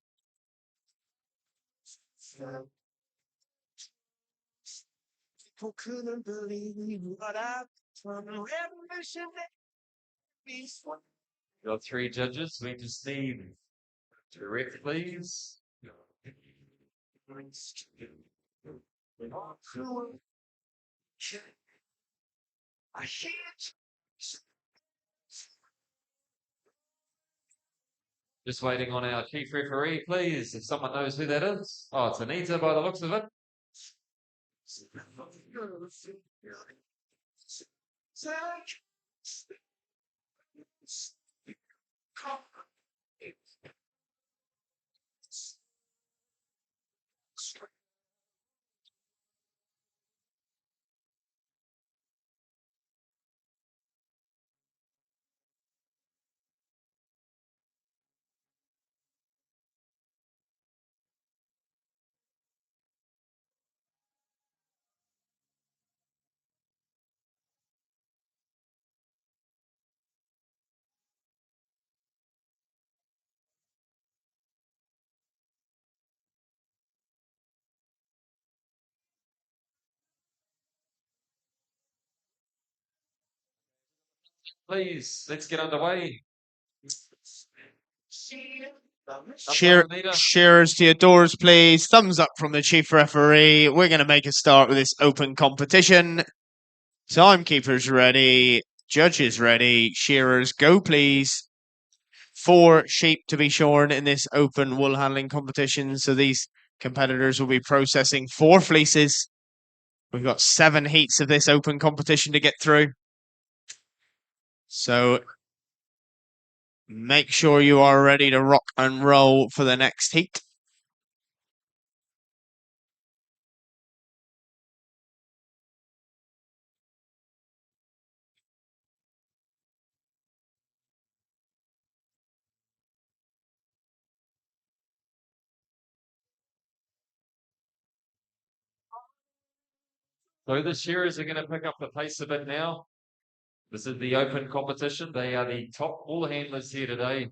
[SPEAKER 3] People couldn't believe what I've done. Revolution peace.
[SPEAKER 1] We got 3 judges. We just need 2 refs, please.
[SPEAKER 3] I can't.
[SPEAKER 1] Just waiting on our chief referee, please. If someone knows who that is. Oh, it's Anita by the looks of it. Please, let's get underway.
[SPEAKER 2] Shearers to your doors, please. Thumbs up from the chief referee. We're going to make a start with this open competition. Timekeepers ready. Judges ready. Shearers, go, please. 4 sheep to be shorn in this open wool handling competition. So these competitors will be processing 4 fleeces. We've got 7 heats of this open competition to get through. So make sure you are ready to rock and roll for the next heat.
[SPEAKER 1] So the shearers are going to pick up the pace a bit now. This is the open competition. They are the top wool handlers here today.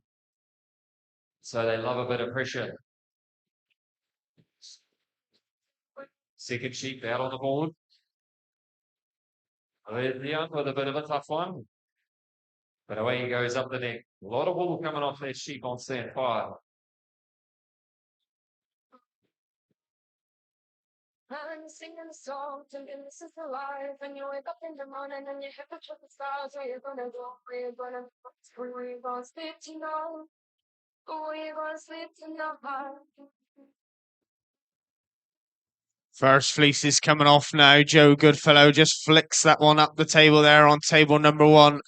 [SPEAKER 1] So they love a bit of pressure. Second sheep out on the board. Leon with a bit of a tough one. But away he goes up the neck. A lot of wool coming off that sheep on stand 5.
[SPEAKER 5] I'm singing a song, thinking this is the life. And you wake up in the morning and you have to check the stars. Where you gonna go? Where you gonna sleep tonight? Where you gonna sleep tonight?
[SPEAKER 2] First fleece is coming off now. Joe Goodfellow just flicks that one up the table there on table number 1.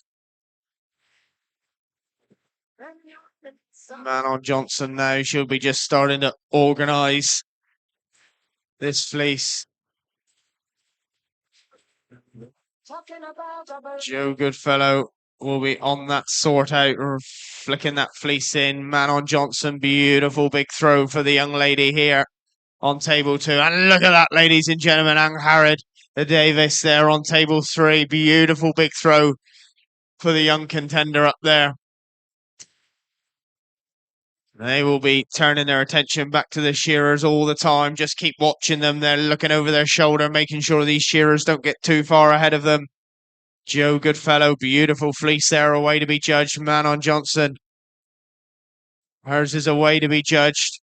[SPEAKER 2] Manon Johnson now. She'll be just starting to organise this fleece. Joe Goodfellow will be on that sort out, or flicking that fleece in. Manon Johnson, beautiful big throw for the young lady here on table 2. And look at that, ladies and gentlemen, Ang Harrod, the Davis there on table 3. Beautiful big throw for the young contender up there. They will be turning their attention back to the shearers all the time. Just keep watching them. They're looking over their shoulder, making sure these shearers don't get too far ahead of them. Joe Goodfellow, beautiful fleece there, away to be judged. Manon Johnson. Hers is away to be judged.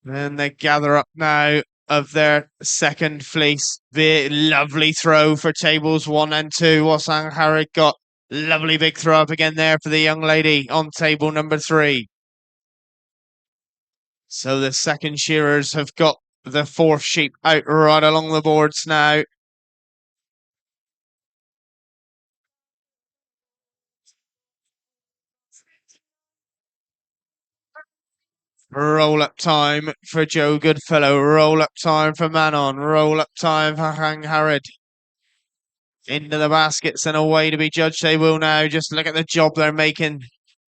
[SPEAKER 2] And they gather up now of their second fleece. Big, lovely throw for tables 1 and 2. Wasang Harrick got lovely big throw up again there for the young lady on table number 3. So the second shearers have got the 4th sheep out right along the boards now. Roll up time for Joe Goodfellow. Roll up time for Manon. Roll up time for Hang Harrod. Into the baskets and away to be judged they will now. Just look at the job they're making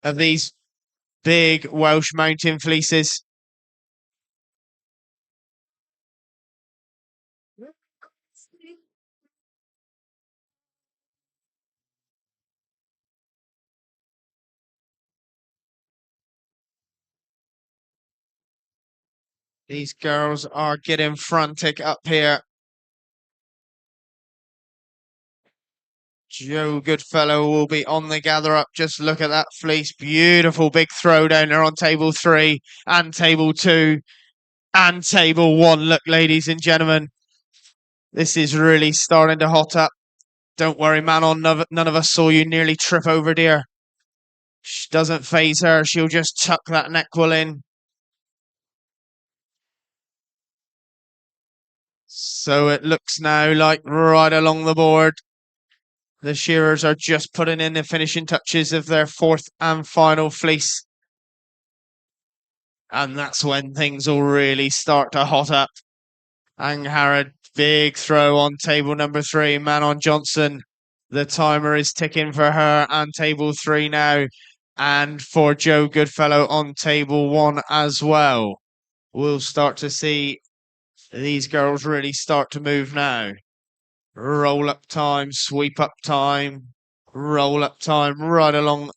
[SPEAKER 2] of these big Welsh mountain fleeces. These girls are getting frantic up here. Joe Goodfellow will be on the gather up. Just look at that fleece. Beautiful big throw down there on table 3 and table 2 and table 1. Look, ladies and gentlemen, this is really starting to hot up. Don't worry, Manon. None of us saw you nearly trip over, dear. Doesn't phase her. She'll just tuck that neckquill in. So it looks now like right along the board, the shearers are just putting in the finishing touches of their 4th and final fleece. And that's when things will really start to hot up. Angharad, big throw on table number 3. Manon Johnson. The timer is ticking for her and table 3 now. And for Joe Goodfellow on table 1 as well. We'll start to see these girls really start to move now. Roll up time, sweep up time, roll up time right along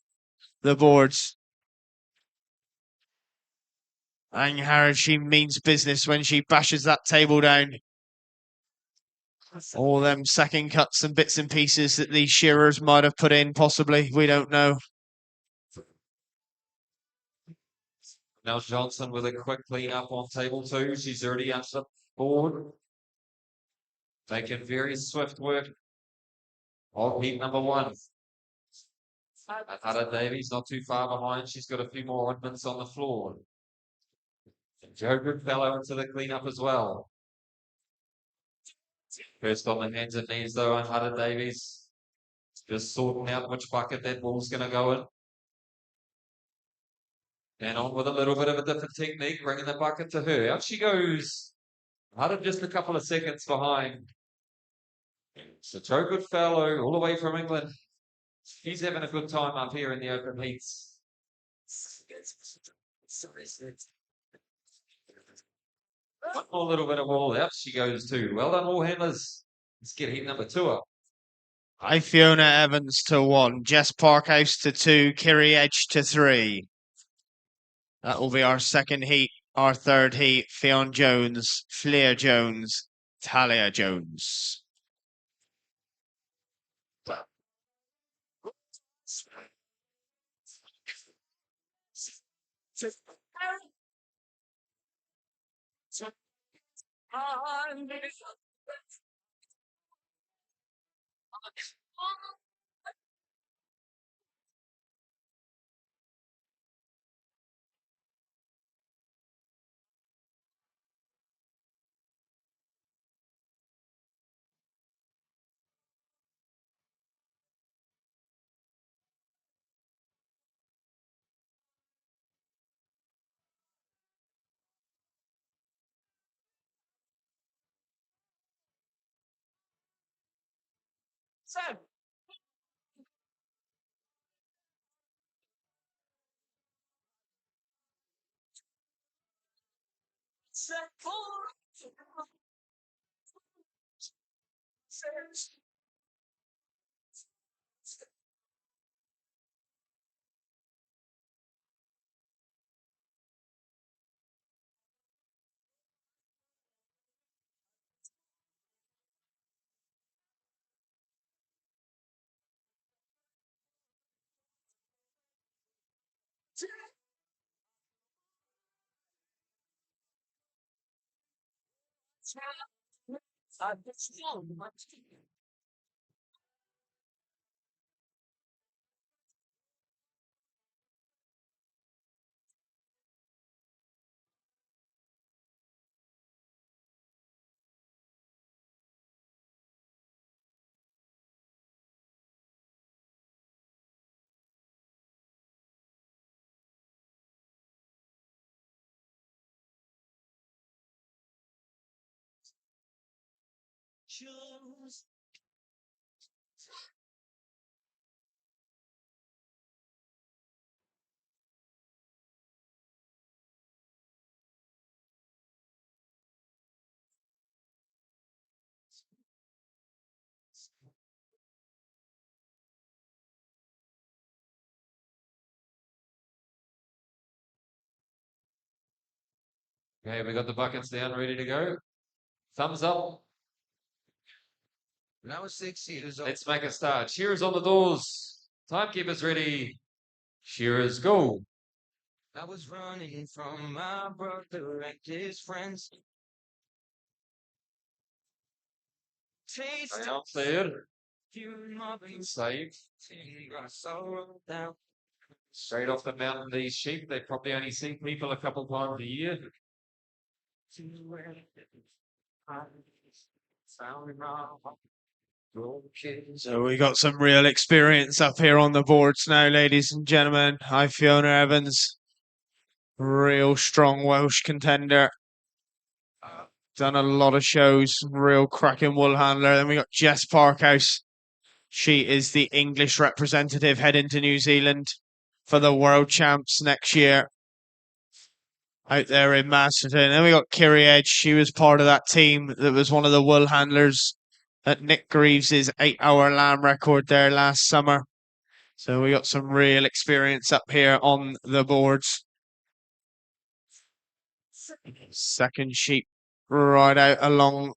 [SPEAKER 2] the boards. Angharad, she means business when she bashes that table down. All them second cuts and bits and pieces that these shearers might have put in, possibly. We don't know.
[SPEAKER 1] Now Johnson with a quick clean up on table 2. She's already up the board. Making very swift work of heat number 1. Hannah Davies not too far behind. She's got a few more ointments on the floor. And Joe Goodfellow into the cleanup as well. First on the hands and knees though, and Hannah Davies just sorting out which bucket that ball's going to go in. And on with a little bit of a different technique, bringing the bucket to her. Out she goes. Hannah just a couple of seconds behind. So Joe Goodfellow, all the way from England. He's having a good time up here in the open heats. One more little bit of wall out she goes too. Well done, all handlers. Let's get heat number 2 up.
[SPEAKER 2] Hi, Fiona Evans to 1, Jess Parkhouse to 2, Kiri Edge to 3. That will be our second heat. Our third heat, Fionn Jones, Flair Jones, Talia Jones.
[SPEAKER 1] Okay, we got the buckets down, ready to go. Thumbs up.
[SPEAKER 3] When I was 6 years old,
[SPEAKER 1] Let's make a start. Shearers on the doors. Timekeepers ready. Shearers go.
[SPEAKER 3] I was running from my brother and his friends. Taste
[SPEAKER 1] Down there.
[SPEAKER 3] you
[SPEAKER 1] Save.
[SPEAKER 3] sorrow down.
[SPEAKER 1] Straight off the mountain, these sheep, they probably only see people a couple times a year.
[SPEAKER 3] To where I found my broken.
[SPEAKER 2] So we got some real experience up here on the boards now, ladies and gentlemen. Hi, Fiona Evans. Real strong Welsh contender. Done a lot of shows. Real cracking wool handler. Then we got Jess Parkhouse. She is the English representative heading to New Zealand for the World Champs next year. Out there in Masterton. Then we got Kiri Edge. She was part of that team that was one of the wool handlers at Nick Greaves' 8-hour lamb record there last summer. So we got some real experience up here on the boards. Second sheep right out along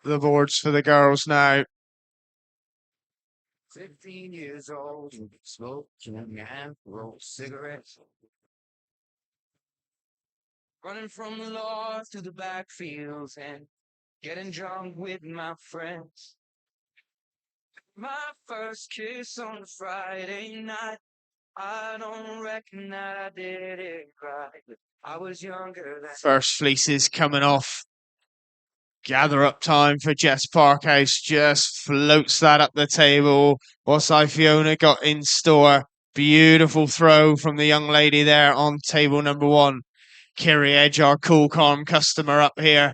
[SPEAKER 2] the boards for the girls now.
[SPEAKER 3] 15 years old, smoking and roll cigarettes. Running from the law through the backfields and getting drunk with my friends. My first kiss on a Friday night. I don't reckon that I did it right, but I was younger then.
[SPEAKER 2] First fleeces coming off. Gather up time for Jess Parkhouse. Just floats that up the table. What's Fiona got in store? Beautiful throw from the young lady there on table number 1. Kiri Edge, our cool, calm customer up here.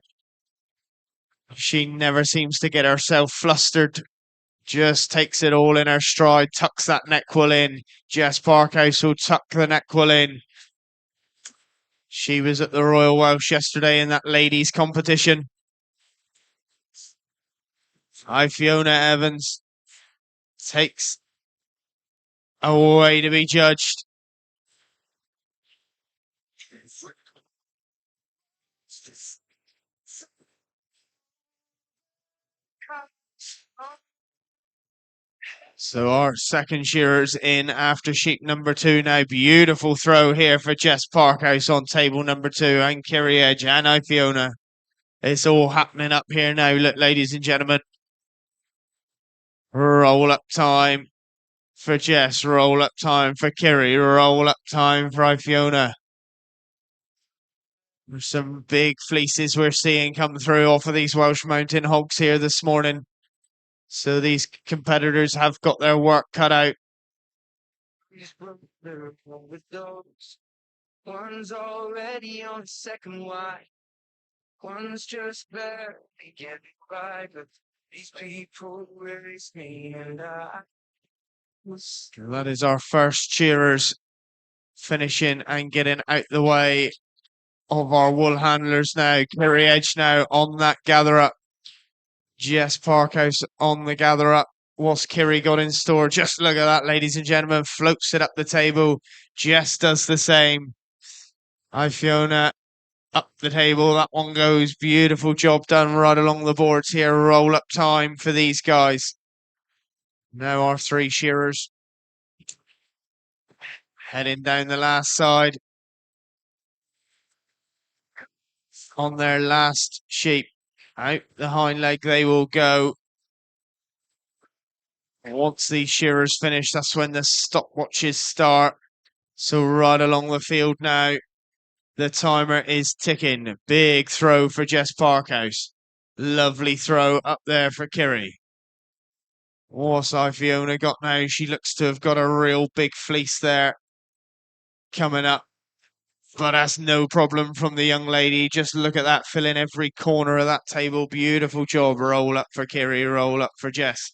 [SPEAKER 2] She never seems to get herself flustered. Just takes it all in her stride, tucks that neck wool in. Jess Parkhouse will tuck the neck wool in. She was at the Royal Welsh yesterday in that ladies' competition. Hi, Fiona Evans takes away to be judged. So our second shearers in after sheep number 2 now. Beautiful throw here for Jess Parkhouse on table number 2 and Kiri Edge and Fiona. It's all happening up here now, look, ladies and gentlemen. Roll up time for Jess, roll up time for Kiri, roll up time for Fiona. There's some big fleeces we're seeing come through off of these Welsh Mountain hogs here this morning. So these competitors have got their work cut out.
[SPEAKER 3] With those. One's already on second wide. One's just barely getting by, but these people raise me and I.
[SPEAKER 2] That is our first cheerers finishing and getting out the way of our wool handlers now. Kiri Edge now on that gather up. Jess Parkhouse on the gather up. What's Kiri got in store? Just look at that, ladies and gentlemen. Floats it up the table. Jess does the same. Hi, Fiona. Up the table. That one goes. Beautiful job done right along the boards here. Roll up time for these guys. Now our 3 shearers. Heading down the last side. on their last sheep. Out the hind leg they will go. Once the shearers finish, that's when the stopwatches start. So right along the field now, the timer is ticking. Big throw for Jess Parkhouse. Lovely throw up there for Kiri. What's Fiona got now? She looks to have got a real big fleece there coming up. But that's no problem from the young lady. Just look at that, filling every corner of that table. Beautiful job. Roll up for Kiri, roll up for Jess.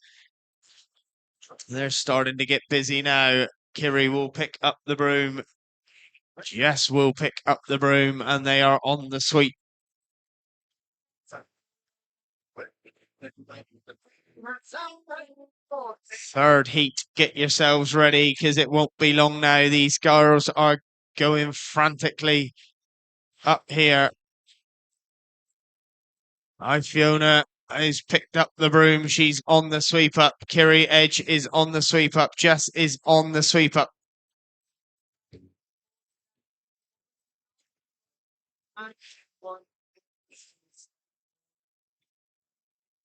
[SPEAKER 2] They're starting to get busy now. Kiri will pick up the broom. Jess will pick up the broom, and they are on the sweep. Third heat, get yourselves ready because it won't be long now. These girls are going frantically up here. Fiona has picked up the broom. She's on the sweep up. Kiri Edge is on the sweep up. Jess is on the sweep up.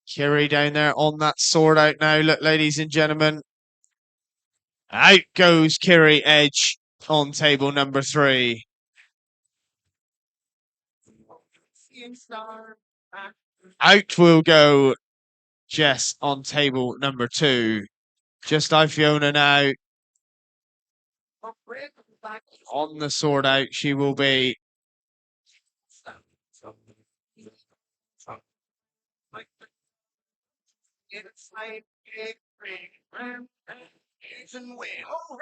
[SPEAKER 2] Kiri down there on that sword out now. Look, ladies and gentlemen. Out goes Kiri Edge on table number 3. Out will go Jess on table number 2. Just Fiona now. On the sword out, she will be.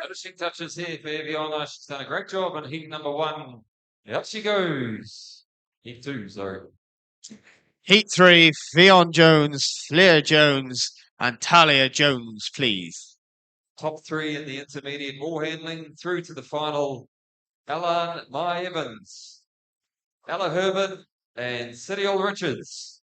[SPEAKER 1] Finishing touches here for Fiona. She's done a great job on heat number 1. Up she goes. Heat 2, sorry.
[SPEAKER 2] Heat 3, Fionn Jones, Leah Jones, and Talia Jones, please.
[SPEAKER 1] Top 3 in the intermediate ball handling through to the final. Ella Mai Evans, Ella Herbert, and Cyriel Richards.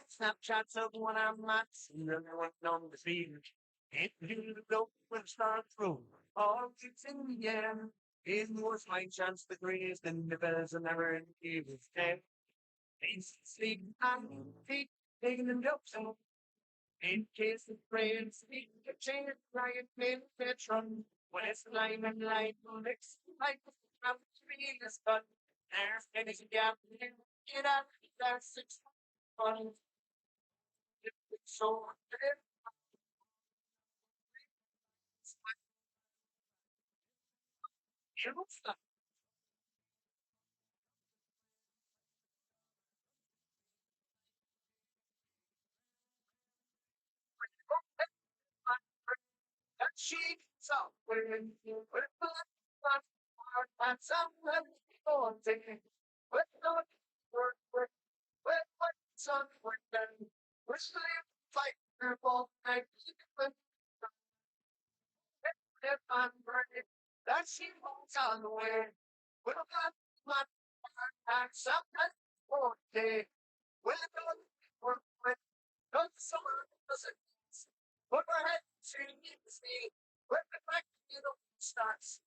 [SPEAKER 4] Snapshots of when I'm not seeing everyone on the field. Can't do the dope when start through. All it's in the air. It was my chance the greatest and the bells and never in the was dead. Ain't sleep on feet, taking them jokes on. In case the brain speak, the chain of riot made fetch run. West line and light, next light, I'm free the spot. There's anything gap, get out, that's 6 fun. So, she so when you put someone for taking but not work with some work then we're still fight purple and keep it if I'm burning that she won't on the way we'll got my and something for day we'll go work with not someone doesn't put her head to me with the fact you know starts.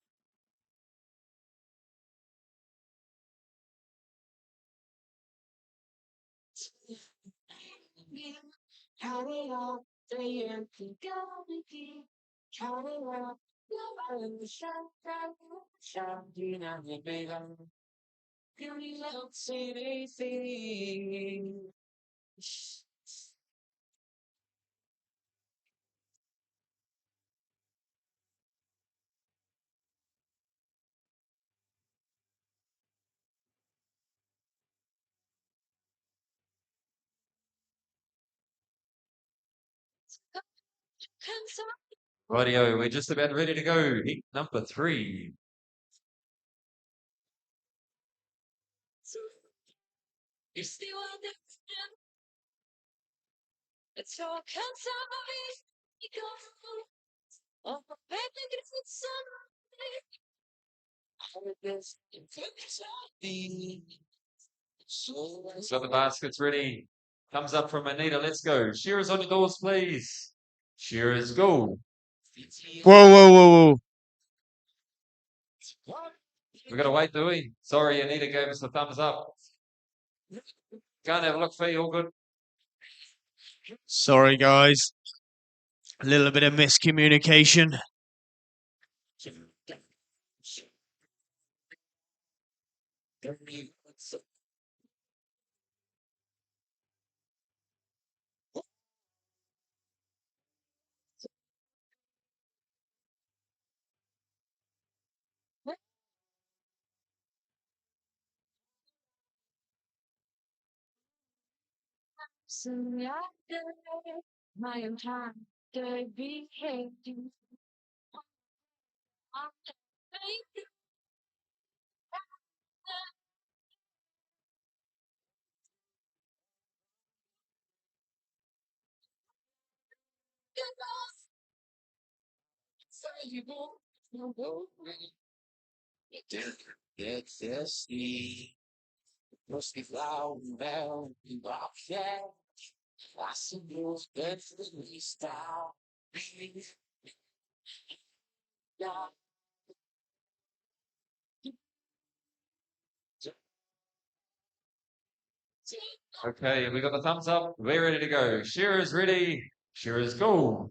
[SPEAKER 4] Count it all, day and go begin. Count it all, love in the shotgun, shouting at the baby. Beauty don't say anything.
[SPEAKER 1] Rightio, we're just about ready to go. Heat number 3.
[SPEAKER 5] It's all kinds of ways you go. Oh, baby, it's something.
[SPEAKER 4] This
[SPEAKER 1] Got the baskets ready. Thumbs up from Anita. Let's go. Shearers on your doors, please. Shearers, go.
[SPEAKER 2] Whoa, whoa, whoa, whoa.
[SPEAKER 1] We got to wait, do we? Sorry, Anita gave us the thumbs up. Can't have a look for you. All good.
[SPEAKER 2] Sorry, guys. A little bit of miscommunication.
[SPEAKER 5] Soon after my entire day became you.
[SPEAKER 3] It's me. Mostly flower bell, you rock that. I see yours, but the style.
[SPEAKER 1] Okay, we got the thumbs up. We're ready to go. Shearers ready. Shearers, go.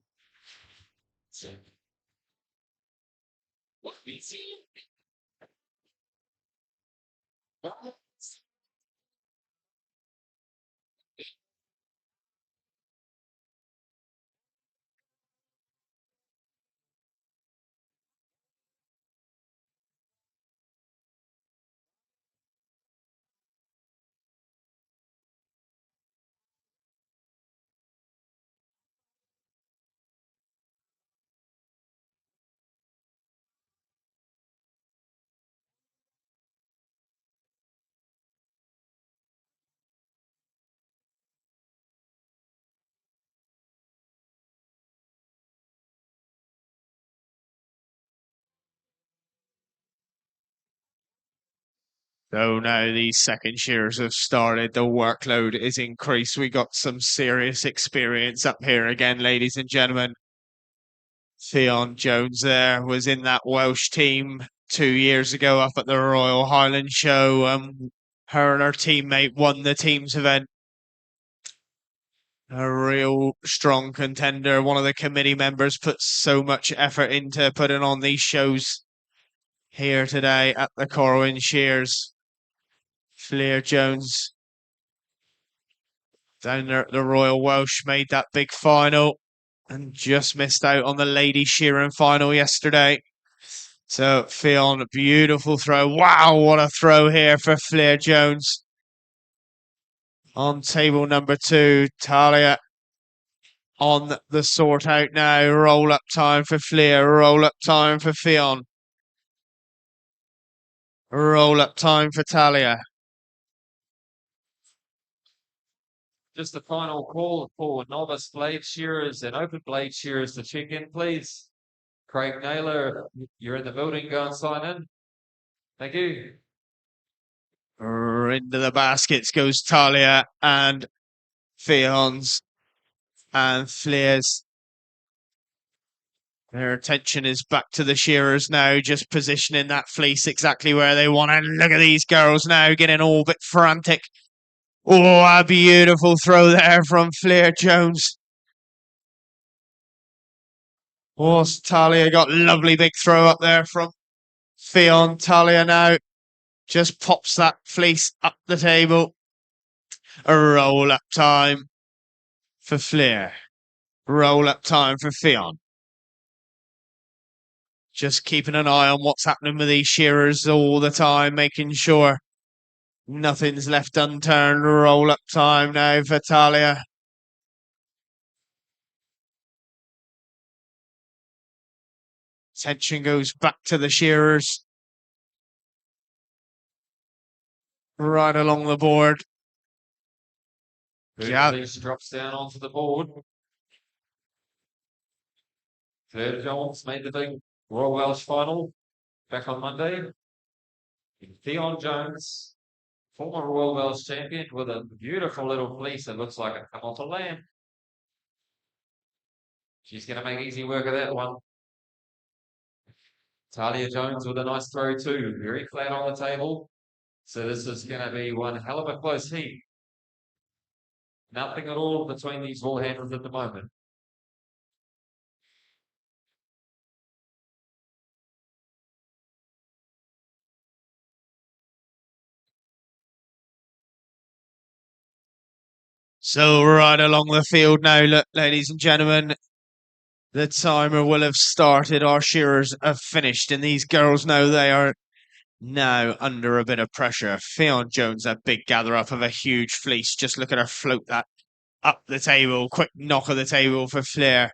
[SPEAKER 2] So now these second shearers have started. The workload is increased. We got some serious experience up here again, ladies and gentlemen. Theon Jones there was in that Welsh team 2 years ago up at the Royal Highland Show. Her and her teammate won the teams event. A real strong contender. One of the committee members put so much effort into putting on these shows here today at the Corwen Shears. Fleer Jones down there at the Royal Welsh made that big final and just missed out on the lady shearing final yesterday. So Fionn, beautiful throw. Wow, what a throw here for Fleer Jones. On table number 2, Talia on the sort out now. Roll up time for Fleer. Roll up time for Fionn. Roll up time for Talia.
[SPEAKER 1] Just the final call for novice blade shearers and open blade shearers to check in, please. Craig Naylor, you're in the building. Go and sign in. Thank you.
[SPEAKER 2] Into the baskets goes Talia and Fionn's and Fleer's. Their attention is back to the shearers now, just positioning that fleece exactly where they want it. Look at these girls now getting all bit frantic. Oh, a beautiful throw there from Fleer Jones. Oh, Talia got lovely big throw up there from Fionn. Talia now just pops that fleece up the table. A roll up time for Fleer. Roll up time for Fionn. Just keeping an eye on what's happening with these shearers all the time, making sure nothing's left unturned. Roll up time now for Talia. Attention goes back to the shearers. Right along the board. Yeah.
[SPEAKER 1] Fleece drops down onto the board. Third Jones made the big Royal Welsh final back on Monday. Theon Jones Former Royal Welsh champion with a beautiful little fleece that looks like it come off a lamb. She's going to make easy work of that one. Talia Jones with a nice throw too. Very flat on the table. So this is going to be one hell of a close heat. Nothing at all between these ball handlers at the moment.
[SPEAKER 2] So right along the field now, look, ladies and gentlemen, the timer will have started. Our shearers have finished, and these girls know they are now under a bit of pressure. Fionn Jones, a big gather up of a huge fleece. Just look at her float that up the table. Quick knock of the table for Flair.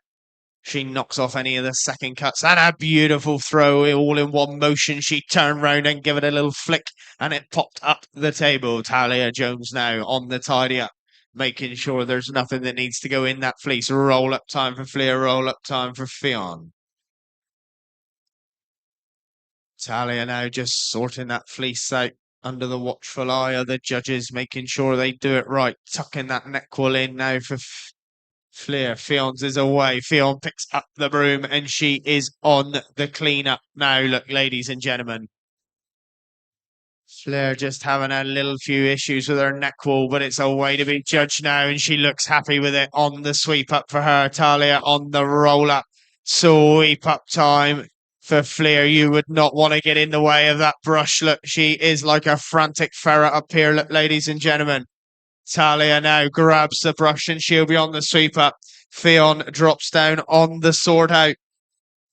[SPEAKER 2] She knocks off any of the second cuts. And a beautiful throw all in one motion. She turned round and gave it a little flick, and it popped up the table. Talia Jones now on the tidy up, making sure there's nothing that needs to go in that fleece. Roll up time for Flair, roll up time for Fionn. Talia now just sorting that fleece out under the watchful eye of the judges, making sure they do it right. Tucking that neck wool in now for Flair. Fionn's is away. Fionn picks up the broom and she is on the clean-up now. Look, ladies and gentlemen. Flair just having a little few issues with her neck wall, but it's a way to be judged now, and she looks happy with it. On the sweep up for her. Talia on the roll up. Sweep up time for Flair. You would not want to get in the way of that brush. Look, she is like a frantic ferret up here, look, ladies and gentlemen. Talia now grabs the brush and she'll be on the sweep up. Fionn drops down on the sort out.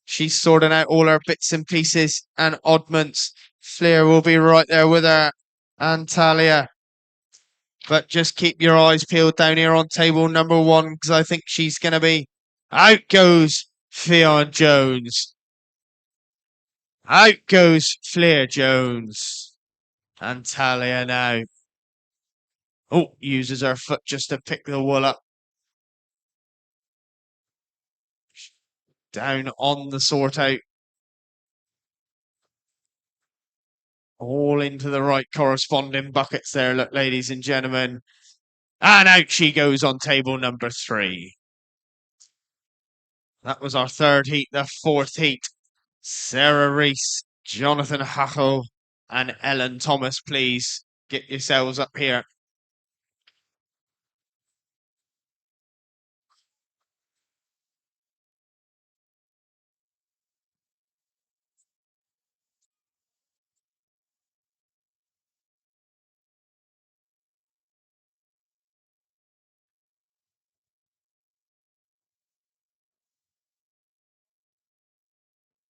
[SPEAKER 2] She's sorting out all her bits and pieces and oddments. Flair will be right there with her and Talia. But just keep your eyes peeled down here on table number one, because I think she's going to be... Out goes Fionn Jones. Out goes Flair Jones. And Talia now. Oh, uses her foot just to pick the wool up. Down on the sort out. All into the right corresponding buckets there, look, ladies and gentlemen. And out she goes on table number 3. That was our third heat. The fourth heat. Sarah Reese, Jonathan Hachel, and Ellen Thomas, please get yourselves up here.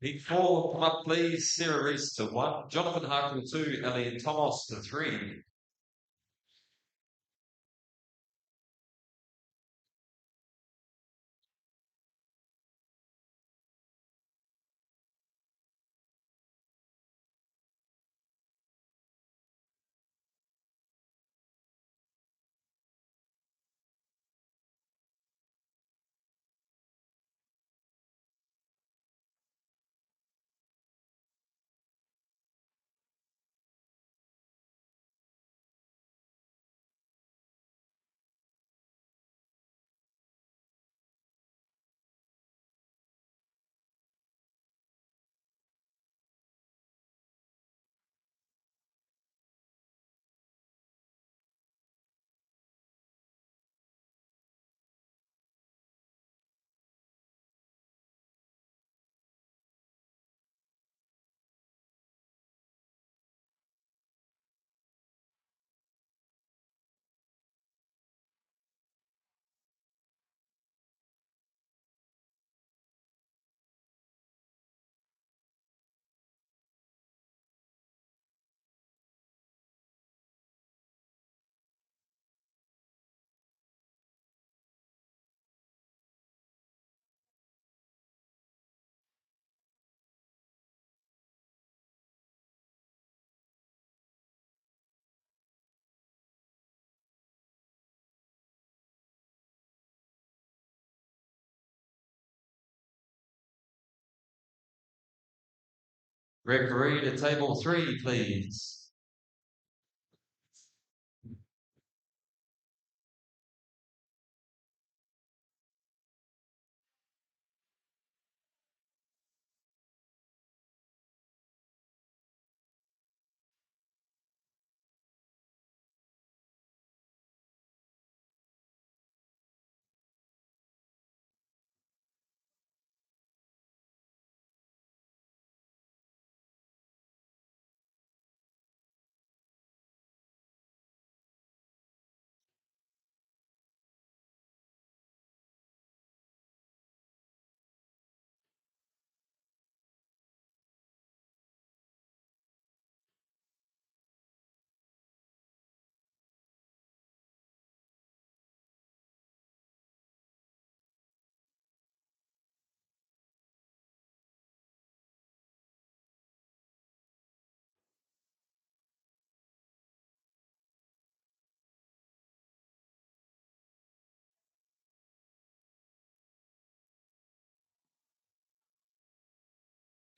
[SPEAKER 1] Heat 4, come up please. Sarah Reese to 1, Jonathan Harkle 2, Elliot Thomas to 3. Referee to table 3, please.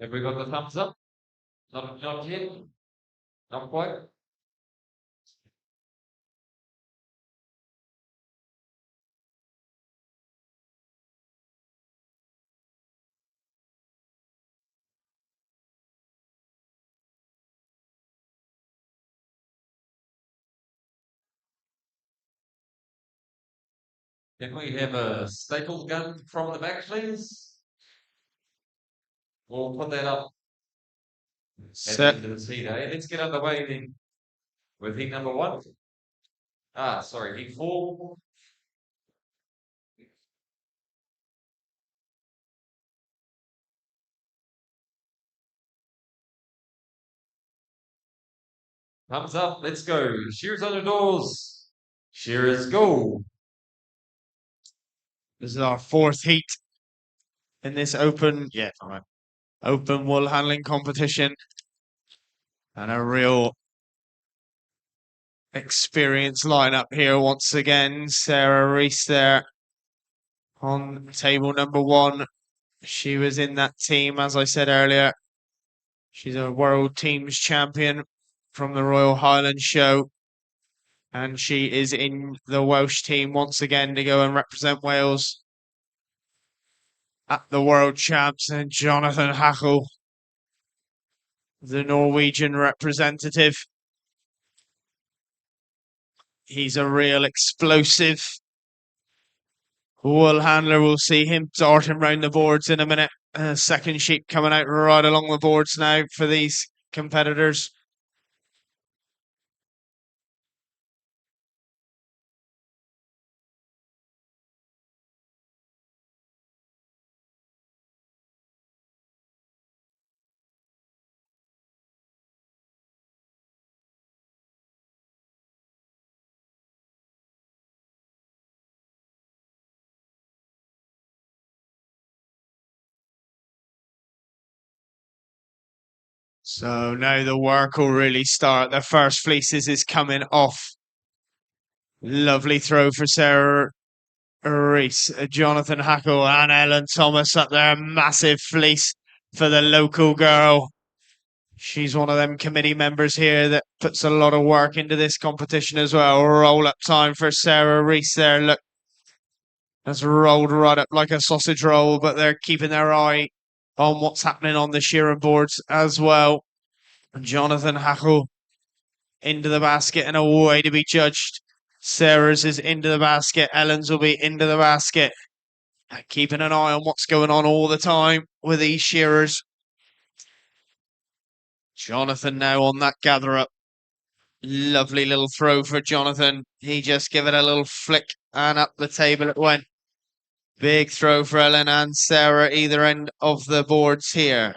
[SPEAKER 1] Have we got the thumbs up? Not yet. Not quite. Can we have a staple gun from the back, please? We'll put that up at the
[SPEAKER 2] Set.
[SPEAKER 1] end of this heat, eh? Let's get underway then with heat number 1. Sorry, heat 4. Thumbs up, let's go. Shears on the doors. Shears, go.
[SPEAKER 2] This is our 4th heat in this open wool handling competition. And a real experienced lineup here once again. Sarah Reese there on table number 1. She was in that team, as I said earlier. She's a World Teams champion from the Royal Highland Show. And she is in the Welsh team once again to go and represent Wales at the World Champs. And Jonathan Hackel, the Norwegian representative. He's a real explosive wool handler. We'll see him darting round the boards in a minute. Second sheep coming out right along the boards now for these competitors. So now the work will really start. The first fleeces is coming off. Lovely throw for Sarah Reese, Jonathan Hackel and Ellen Thomas up there. Massive fleece for the local girl. She's one of them committee members here that puts a lot of work into this competition as well. Roll up time for Sarah Reese there. Look, that's rolled right up like a sausage roll, but they're keeping their eye on what's happening on the shearing boards as well. Jonathan Hackel into the basket and away to be judged. Sarah's is into the basket. Ellen's will be into the basket. Keeping an eye on what's going on all the time with these shearers. Jonathan now on that gather up. Lovely little throw for Jonathan. He just gave it a little flick and up the table it went. Big throw for Ellen and Sarah either end of the boards here.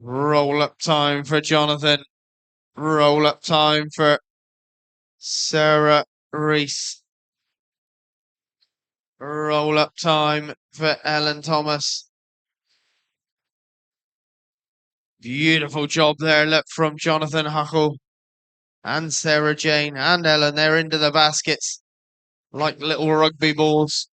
[SPEAKER 2] Roll up time for Jonathan. Roll up time for Sarah Reese. Roll up time for Ellen Thomas. Beautiful job there, look, from Jonathan Hackel and Sarah Jane and Ellen. They're into the baskets like little rugby balls.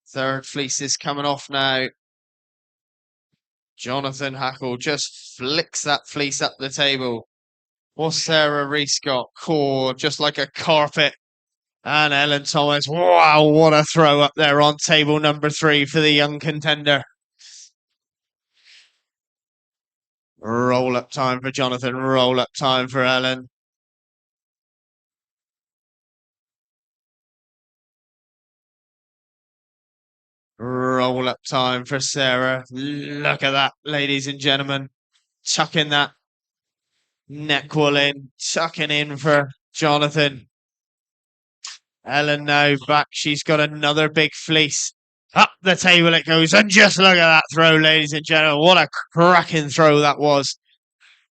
[SPEAKER 2] Third fleece is coming off now. Jonathan Hackel just flicks that fleece up the table. What's Sarah Reese got? Core, just like a carpet. And Ellen Thomas, wow, what a throw up there on table number 3 for the young contender. Roll up time for Jonathan, roll up time for Ellen. Roll up time for Sarah. Look at that, ladies and gentlemen. Chucking that neck wool in, tucking in for Jonathan. Ellen now back. She's got another big fleece. Up the table it goes. And just look at that throw, ladies and gentlemen. What a cracking throw that was.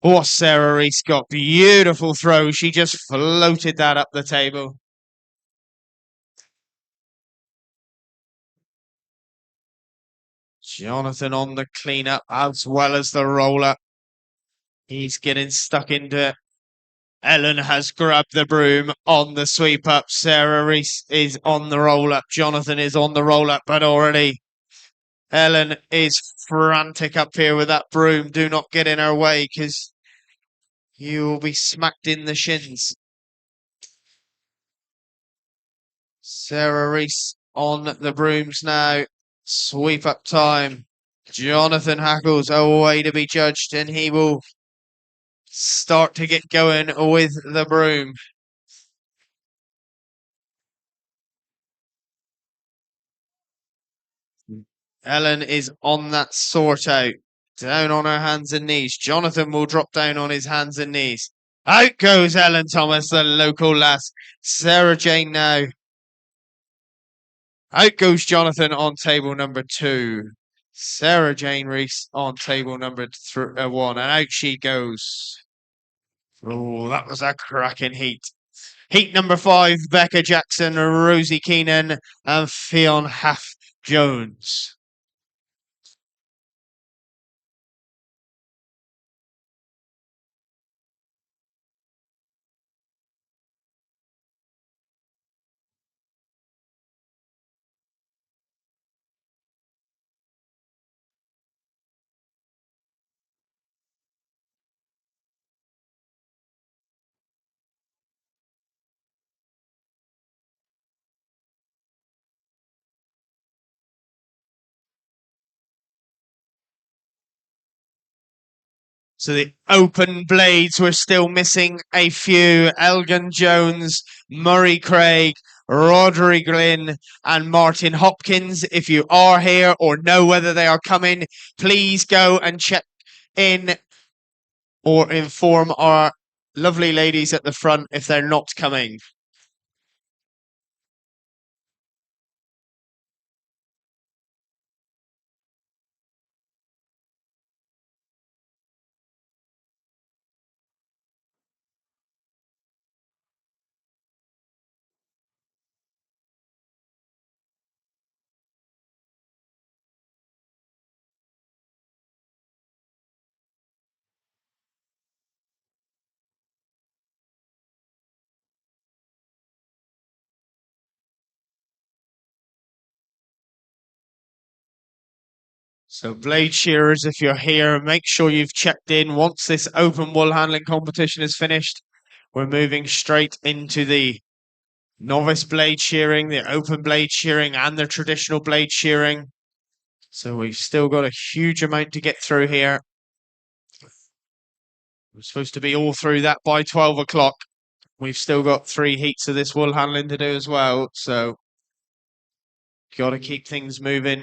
[SPEAKER 2] What Sarah Reese got. Beautiful throw. She just floated that up the table. Jonathan on the cleanup as well as the roller. He's getting stuck into it. Ellen has grabbed the broom on the sweep up. Sarah Reese is on the roll up. Jonathan is on the roll up, but already Ellen is frantic up here with that broom. Do not get in her way because you will be smacked in the shins. Sarah Reese on the brooms now. Sweep up time. Jonathan Hackles away to be judged, and he will start to get going with the broom. Ellen is on that sort out. Down on her hands and knees. Jonathan will drop down on his hands and knees. Out goes Ellen Thomas, the local lass. Sarah Jane now. Out goes Jonathan on table number 2. Sarah Jane Reese on table number 1. And out she goes. Oh, that was a cracking heat. Heat number 5, Becca Jackson, Rosie Keenan, and Fionn Half Jones. So the open blades were still missing a few. Elgin Jones, Murray Craig, Rodri Glynn, and Martin Hopkins. If you are here or know whether they are coming, please go and check in or inform our lovely ladies at the front if they're not coming. So blade shearers, if you're here, make sure you've checked in. Once this open wool handling competition is finished, we're moving straight into the novice blade shearing, the open blade shearing, and the traditional blade shearing. So we've still got a huge amount to get through here. We're supposed to be all through that by 12 o'clock. We've still got 3 heats of this wool handling to do as well. So got to keep things moving.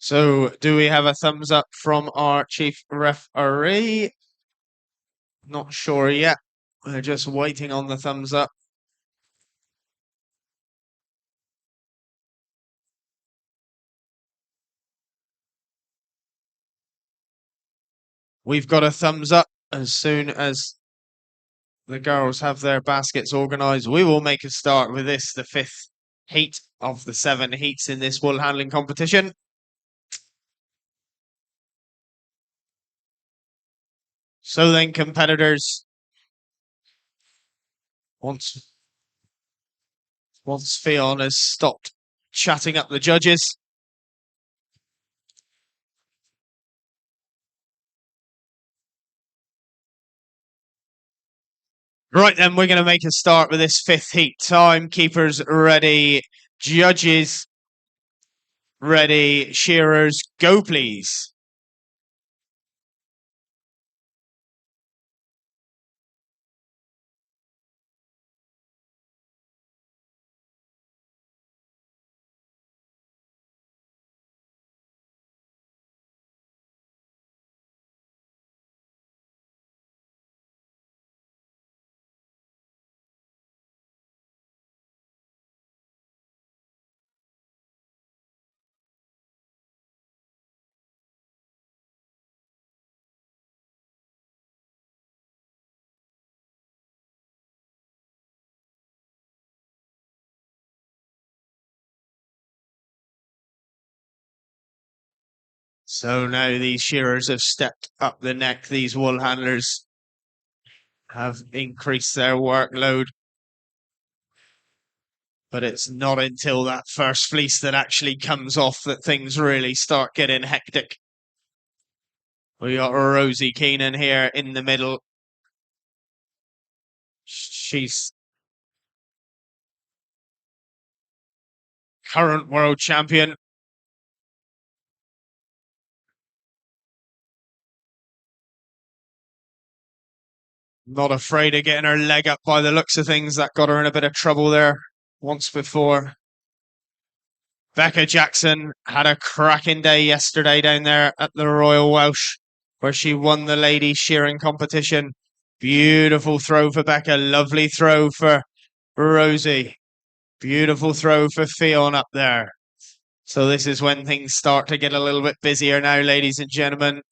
[SPEAKER 2] So do we have a thumbs up from our chief referee? Not sure yet. We're just waiting on the thumbs up. We've got a thumbs up. As soon as the girls have their baskets organised, we will make a start with this, the 5th heat of the 7 heats in this wool handling competition. So then, competitors, once Fionn has stopped chatting up the judges, right then, we're going to make a start with this 5th heat. Timekeepers ready. Judges, ready, shearers, go please. So now these shearers have stepped up the neck. These wool handlers have increased their workload. But it's not until that first fleece that actually comes off that things really start getting hectic. We got Rosie Keenan here in the middle. She's current world champion. Not afraid of getting her leg up by the looks of things. That got her in a bit of trouble there once before. Becca Jackson had a cracking day yesterday down there at the Royal Welsh, where she won the ladies shearing competition. Beautiful throw for Becca. Lovely throw for Rosie. Beautiful throw for Fionn up there. So this is when things start to get a little bit busier now, ladies and gentlemen.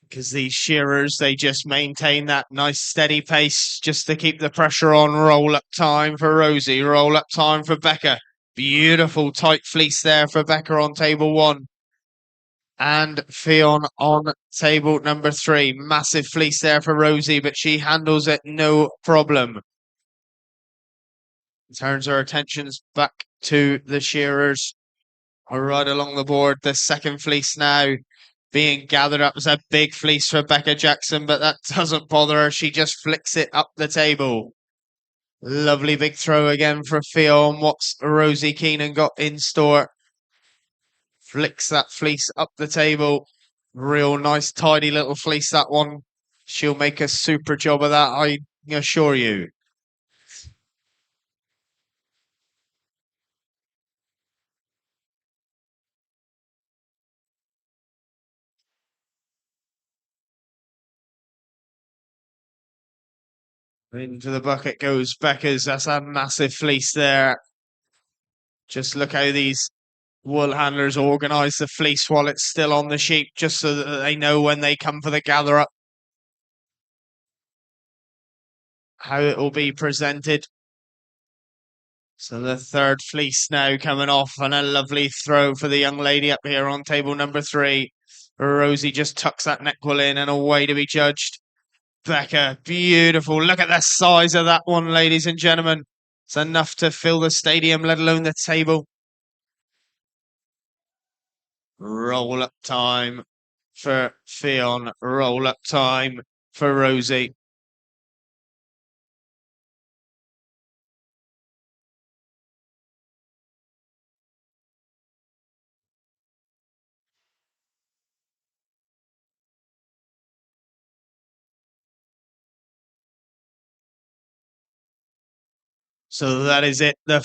[SPEAKER 2] Because these shearers, they just maintain that nice steady pace just to keep the pressure on. Roll up time for Rosie. Roll up time for Becca. Beautiful tight fleece there for Becca on table 1. And Fionn on table number 3. Massive fleece there for Rosie, but she handles it no problem. Turns her attentions back to the shearers. Right along the board, the second fleece now being gathered up as a big fleece for Becca Jackson, but that doesn't bother her. She just flicks it up the table. Lovely big throw again for Fionn. What's Rosie Keenan got in store? Flicks that fleece up the table. Real nice, tidy little fleece, that one. She'll make a super job of that, I assure you. Into the bucket goes Becca's. That's a massive fleece there. Just look how these wool handlers organise the fleece while it's still on the sheep, just so that they know when they come for the gather up how it will be presented. So the third fleece now coming off, and a lovely throw for the young lady up here on table number 3. Rosie just tucks that neck wool in and away to be judged. Becca, beautiful. Look at the size of that one, ladies and gentlemen. It's enough to fill the stadium, let alone the table. Roll up time for Fionn. Roll up time for Rosie. So that is it. The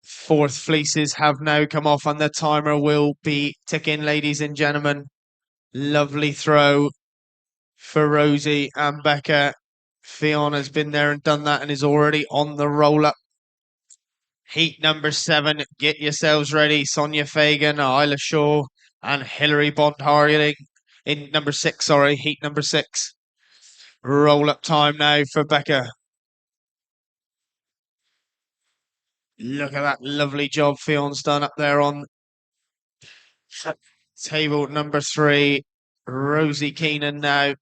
[SPEAKER 2] fourth fleeces have now come off and the timer will be ticking, ladies and gentlemen. Lovely throw for Rosie and Becca. Fionn has been there and done that and is already on the roll-up. Heat number 7, get yourselves ready. Sonia Fagan, Isla Shaw and Hilary Bond-Harding in number 6, sorry, heat number 6. Roll-up time now for Becca. Look at that lovely job Fionn's done up there on table number 3. Rosie Keenan now.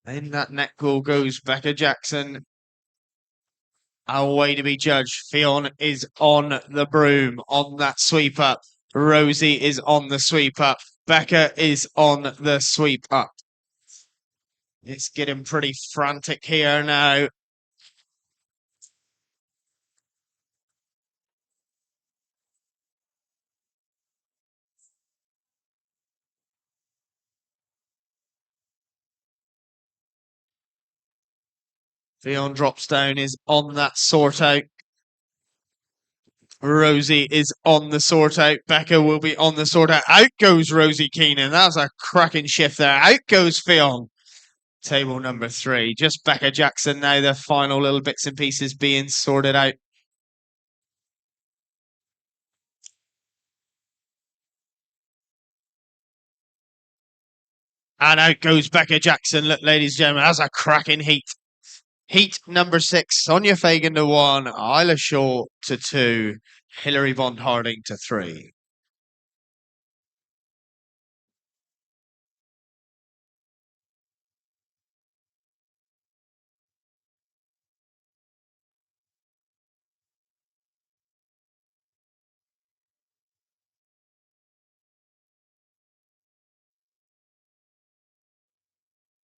[SPEAKER 2] In that neck wool goes Becca Jackson. Away to be judged. Fionn is on the broom on that sweep up. Rosie is on the sweep up. Becca is on the sweep up. It's getting pretty frantic here now. Theon drops down, is on that sort out. Rosie is on the sort out. Becca will be on the sort out. Out goes Rosie Keenan. That's a cracking shift there. Out goes Theon. Table number 3. Just Becca Jackson now. The final little bits and pieces being sorted out. And out goes Becca Jackson. Look, ladies and gentlemen, that's a cracking heat. Heat number 6. Sonia Fagan to 1. Isla Shaw to 2. Hilary Bond Harding to 3.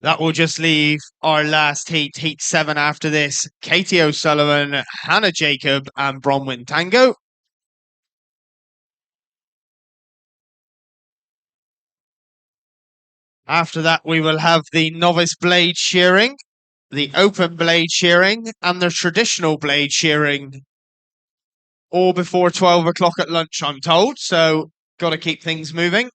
[SPEAKER 2] That will just leave our last heat, Heat 7 after this. Katie O'Sullivan, Hannah Jacob, and Bronwyn Tango. After that, we will have the novice blade shearing, the open blade shearing, and the traditional blade shearing. All before 12 o'clock at lunch, I'm told. So, got to keep things moving.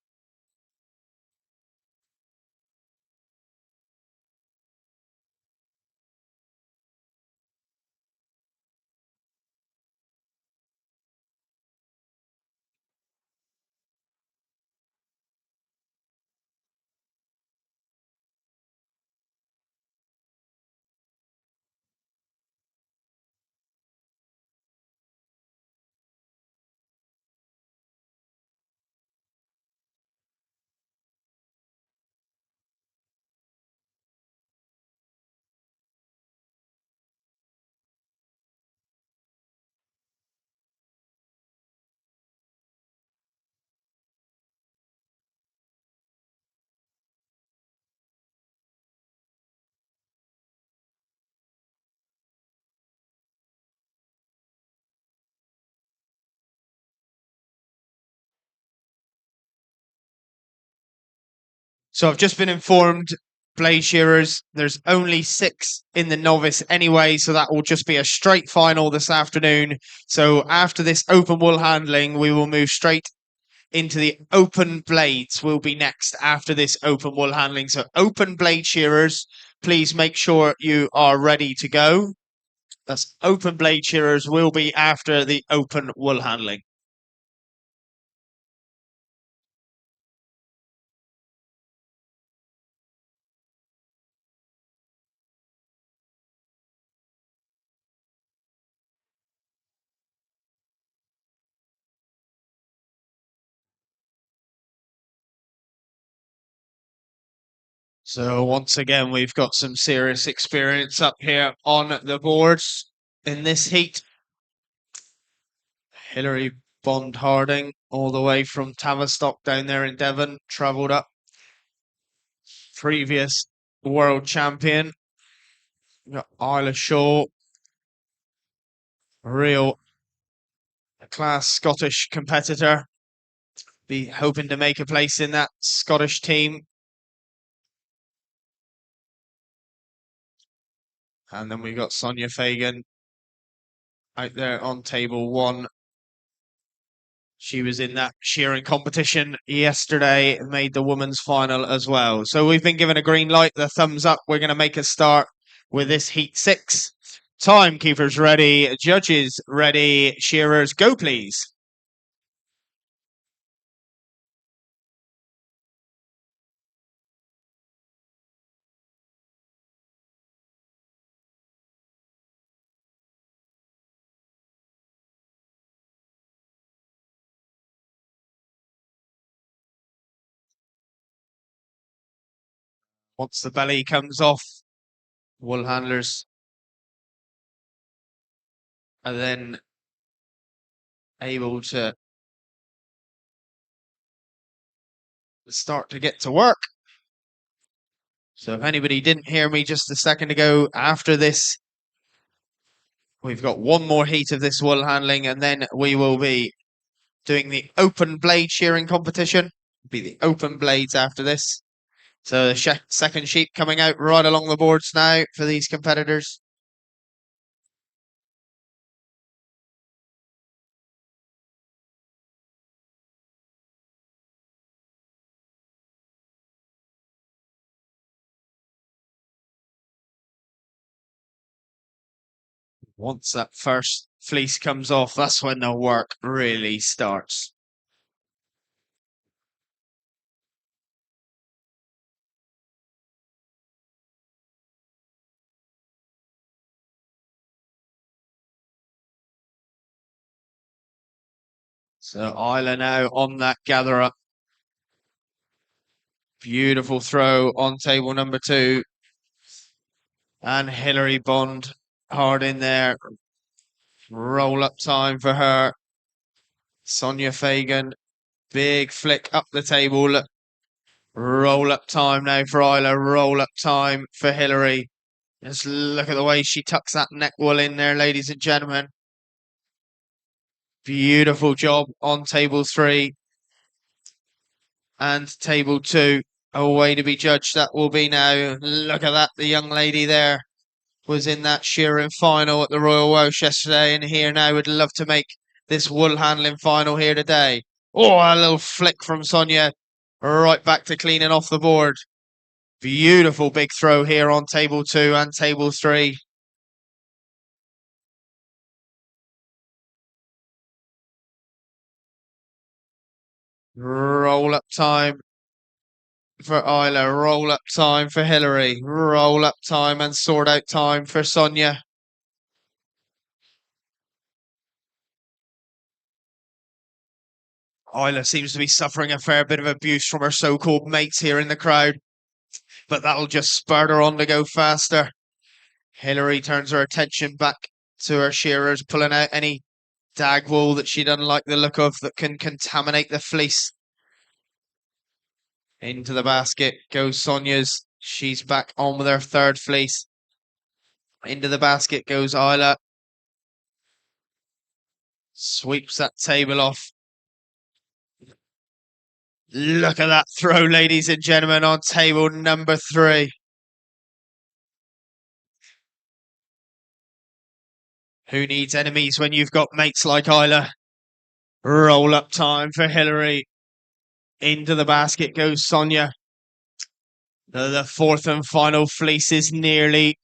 [SPEAKER 2] So I've just been informed, blade shearers, there's only 6 in the novice anyway, so that will just be a straight final this afternoon. So after this open wool handling, we will move straight into the open blades will be next after this open wool handling. So open blade shearers, please make sure you are ready to go. That's open blade shearers will be after the open wool handling. So once again, we've got some serious experience up here on the boards in this heat. Hilary Bond Harding, all the way from Tavistock down there in Devon, travelled up. Previous world champion. We've got Isla Shaw, a real class Scottish competitor. Be hoping to make a place in that Scottish team. And then we've got Sonia Fagan out there on table 1. She was in that shearing competition yesterday, made the women's final as well. So we've been given a green light, the thumbs up. We're going to make a start with this heat 6. Timekeepers ready, judges ready, shearers go please. Once the belly comes off, wool handlers are then able to start to get to work. So if anybody didn't hear me just a second ago, after this, we've got one more heat of this wool handling, and then we will be doing the open blade shearing competition. Be the open blades after this. So the second sheep coming out right along the boards now for these competitors. Once that first fleece comes off, that's when the work really starts. So Isla now on that gatherer. Beautiful throw on table number 2. And Hillary Bond hard in there. Roll up time for her. Sonia Fagan. Big flick up the table. Roll up time now for Isla. Roll up time for Hillary. Just look at the way she tucks that neck wool in there, ladies and gentlemen. Beautiful job on table 3 and table 2. Away to be judged that will be now. Look at that. The young lady there was in that shearing final at the Royal Welsh yesterday, and here now would love to make this wool handling final here today. Oh, a little flick from Sonia. Right back to cleaning off the board. Beautiful big throw here on table 2 and table 3. Roll up time for Isla. Roll up time for Hillary. Roll up time and sort out time for Sonia. Isla seems to be suffering a fair bit of abuse from her so-called mates here in the crowd, but that'll just spur her on to go faster. Hillary turns her attention back to her shearers, pulling out any dag wool that she doesn't like the look of that can contaminate the fleece. Into the basket goes Sonia's. She's back on with her 3rd fleece. Into the basket goes Isla. Sweeps that table off. Look at that throw, ladies and gentlemen, on table number 3. Who needs enemies when you've got mates like Isla? Roll up time for Hillary. Into the basket goes Sonia. The 4th and final fleece is nearly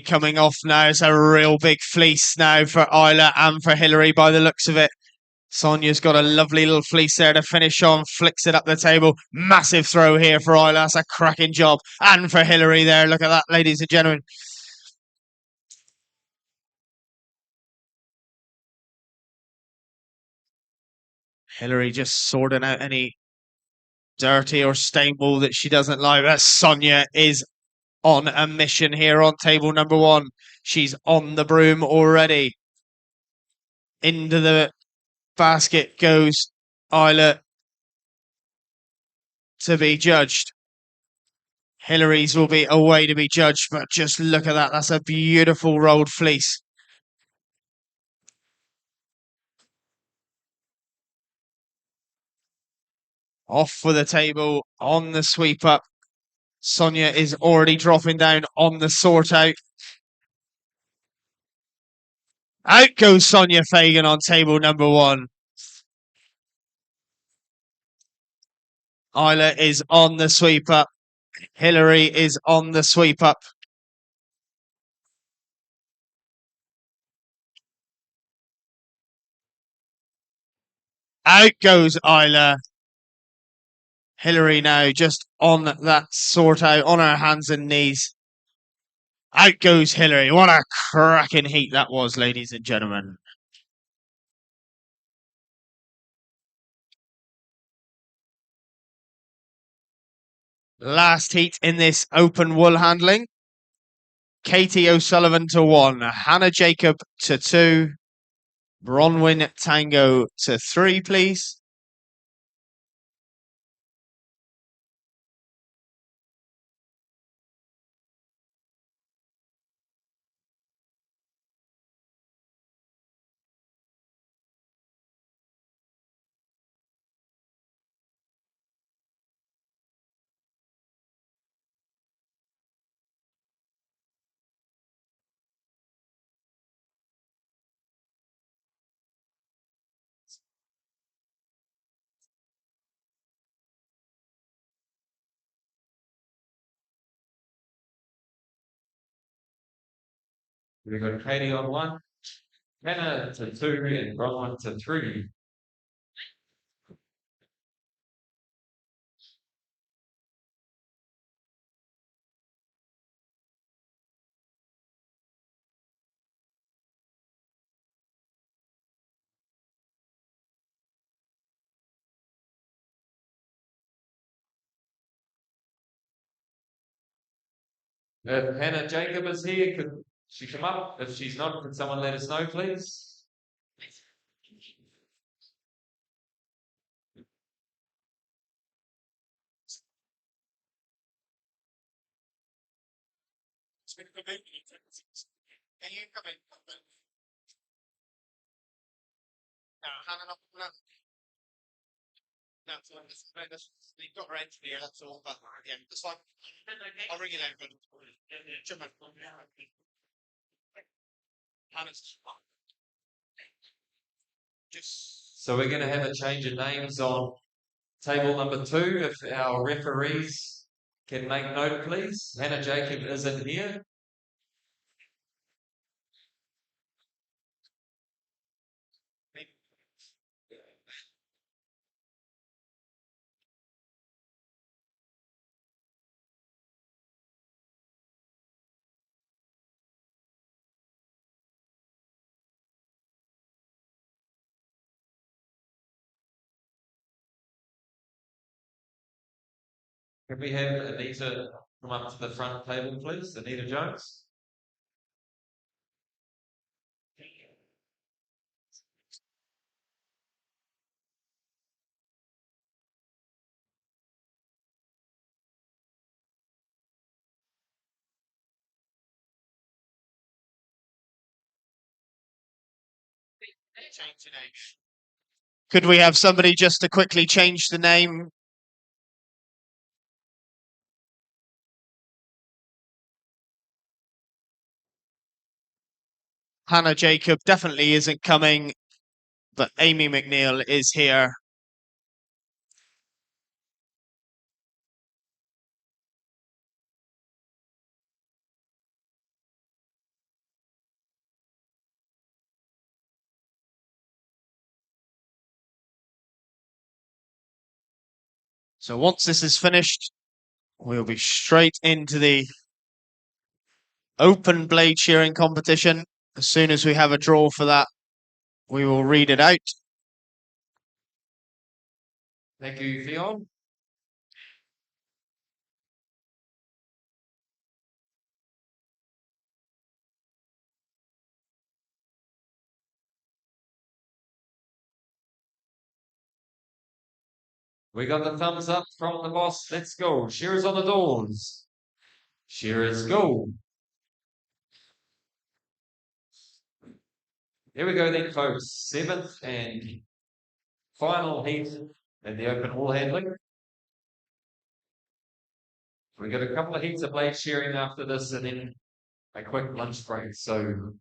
[SPEAKER 2] coming off now. It's a real big fleece now for Isla and for Hillary by the looks of it. Sonia's got a lovely little fleece there to finish on. Flicks it up the table. Massive throw here for Isla. That's a cracking job. And for Hillary there. Look at that, ladies and gentlemen. Hillary just sorting out any dirty or stain wool that she doesn't like. But Sonia is on a mission here on table number 1. She's on the broom already. Into the basket goes Isla to be judged. Hillary's will be away to be judged, but just look at that. That's a beautiful rolled fleece. Off for the table on the sweep up. Sonia is already dropping down on the sort out. Out goes Sonia Fagan on table number 1. Isla is on the sweep up. Hillary is on the sweep up. Out goes Isla. Hillary now just on that sort out, on her hands and knees. Out goes Hillary. What a cracking heat that was, ladies and gentlemen. Last heat in this open wool handling. Katie O'Sullivan to 1. Hannah Jacob to 2. Bronwyn Tango to 3, please.
[SPEAKER 1] We've got Katie on 1, Hannah to 2, and Bronwyn to 3. If Hannah Jacob is here, could she come up? If she's not, could someone let us know, please?
[SPEAKER 2] Can you come in? No, Hannah, not. That's all. You've got her entry here, that's all. But yeah, that's fine. I'll ring you later. Hannah's just.
[SPEAKER 1] So we're going to have a change of names on table number 2. If our referees can make note, please. Hannah Jacob isn't here. Can we have Anita come up to the front table, please? Anita Jones.
[SPEAKER 2] Change the name. Could we have somebody just to quickly change the name? Hannah Jacob definitely isn't coming, but Amy McNeil is here. So once this is finished, we'll be straight into the open blade shearing competition. As soon as we have a draw for that, we will read it out.
[SPEAKER 1] Thank you, Fionn. We got the thumbs up from the boss. Let's go. Shearers on the doors. Shearers go. Here we go then, folks. 7th and final heat in the open wool handling. We got a couple of heats of blade shearing after this and then a quick lunch break. So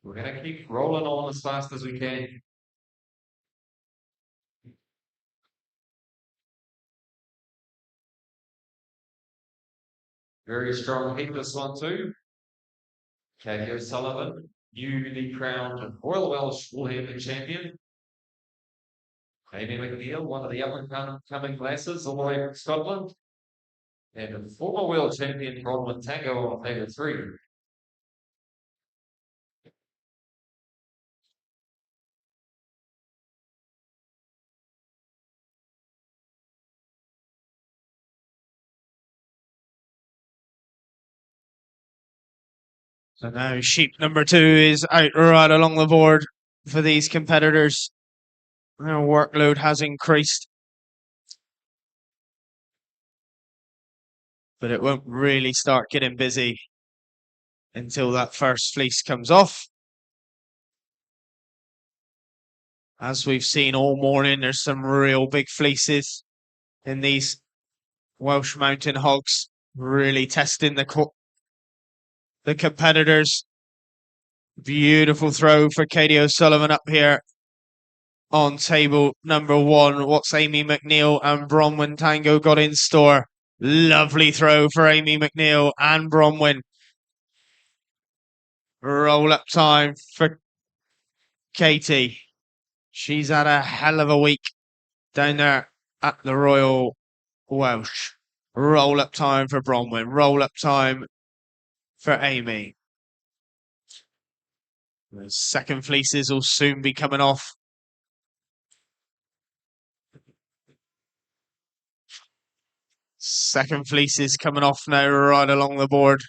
[SPEAKER 1] we're going to keep rolling on as fast as we can. Very strong heat this one too. Cneifio Sullivan, newly crowned Royal Welsh wool handling champion. Amy McNeil, one of the up-and-coming classes all the way from Scotland. And a former world champion Bronwyn Tango on table 3.
[SPEAKER 2] So now sheep number 2 is out right along the board for these competitors. Their workload has increased, but it won't really start getting busy until that first fleece comes off. As we've seen all morning, there's some real big fleeces in these Welsh Mountain hogs, really testing the competitors. Beautiful throw for Katie O'Sullivan up here on table number 1. What's Amy McNeil and Bronwyn Tango got in store? Lovely throw for Amy McNeil and Bronwyn. Roll up time for Katie. She's had a hell of a week down there at the Royal Welsh. Roll up time for Bronwyn. Roll up time for Amy. The second fleeces will soon be coming off. Second fleeces coming off now right along the board.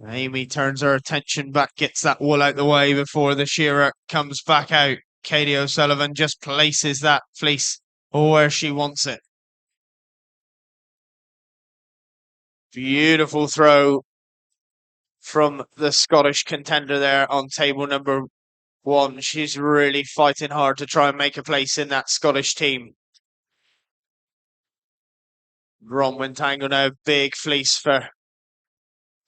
[SPEAKER 2] Amy turns her attention back, gets that wool out the way before the shearer comes back out. Katie O'Sullivan just places that fleece where she wants it. Beautiful throw from the Scottish contender there on table number 1. She's really fighting hard to try and make a place in that Scottish team. Bronwyn Tango now, big fleece for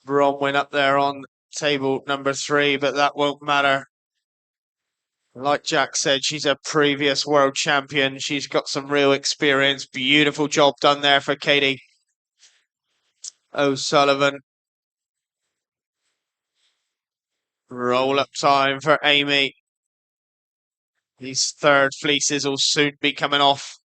[SPEAKER 2] Bronwyn up there on table number 3, but that won't matter. Like Jack said, she's a previous world champion. She's got some real experience. Beautiful job done there for Katie O'Sullivan. Roll up time for Amy. These third fleeces will soon be coming off.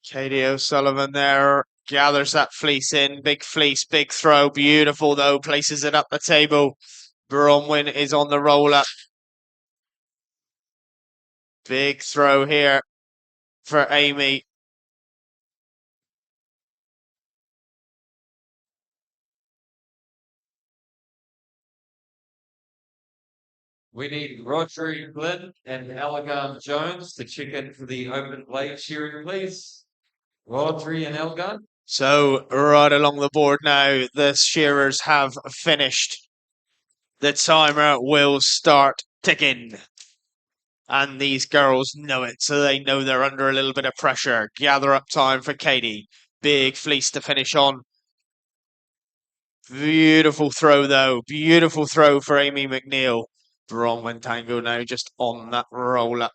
[SPEAKER 2] Katie O'Sullivan there gathers that fleece in. Big fleece, big throw. Beautiful though. Places it up the table. Bronwyn is on the roll up. Big throw here for Amy.
[SPEAKER 1] We need Rodri Glynn and Elgan Jones to check in for the open blade shearing, please. Rodri and Elgan.
[SPEAKER 2] So right along the board now, the shearers have finished. The timer will start ticking. And these girls know it, so they know they're under a little bit of pressure. Gather up time for Katie. Big fleece to finish on. Beautiful throw, though. Beautiful throw for Amy McNeil. Bronwyn Tango now just on that roll up.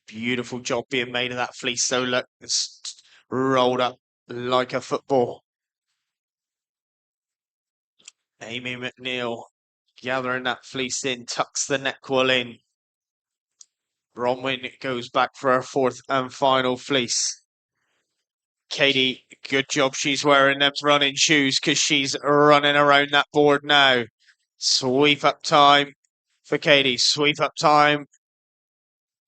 [SPEAKER 2] Beautiful job being made of that fleece. So look, it's rolled up like a football. Amy McNeil gathering that fleece in, tucks the neck wool in. Bronwyn goes back for her fourth and final fleece. Katie, good job she's wearing them running shoes because she's running around that board now. Sweep up time for Katie. Sweep up time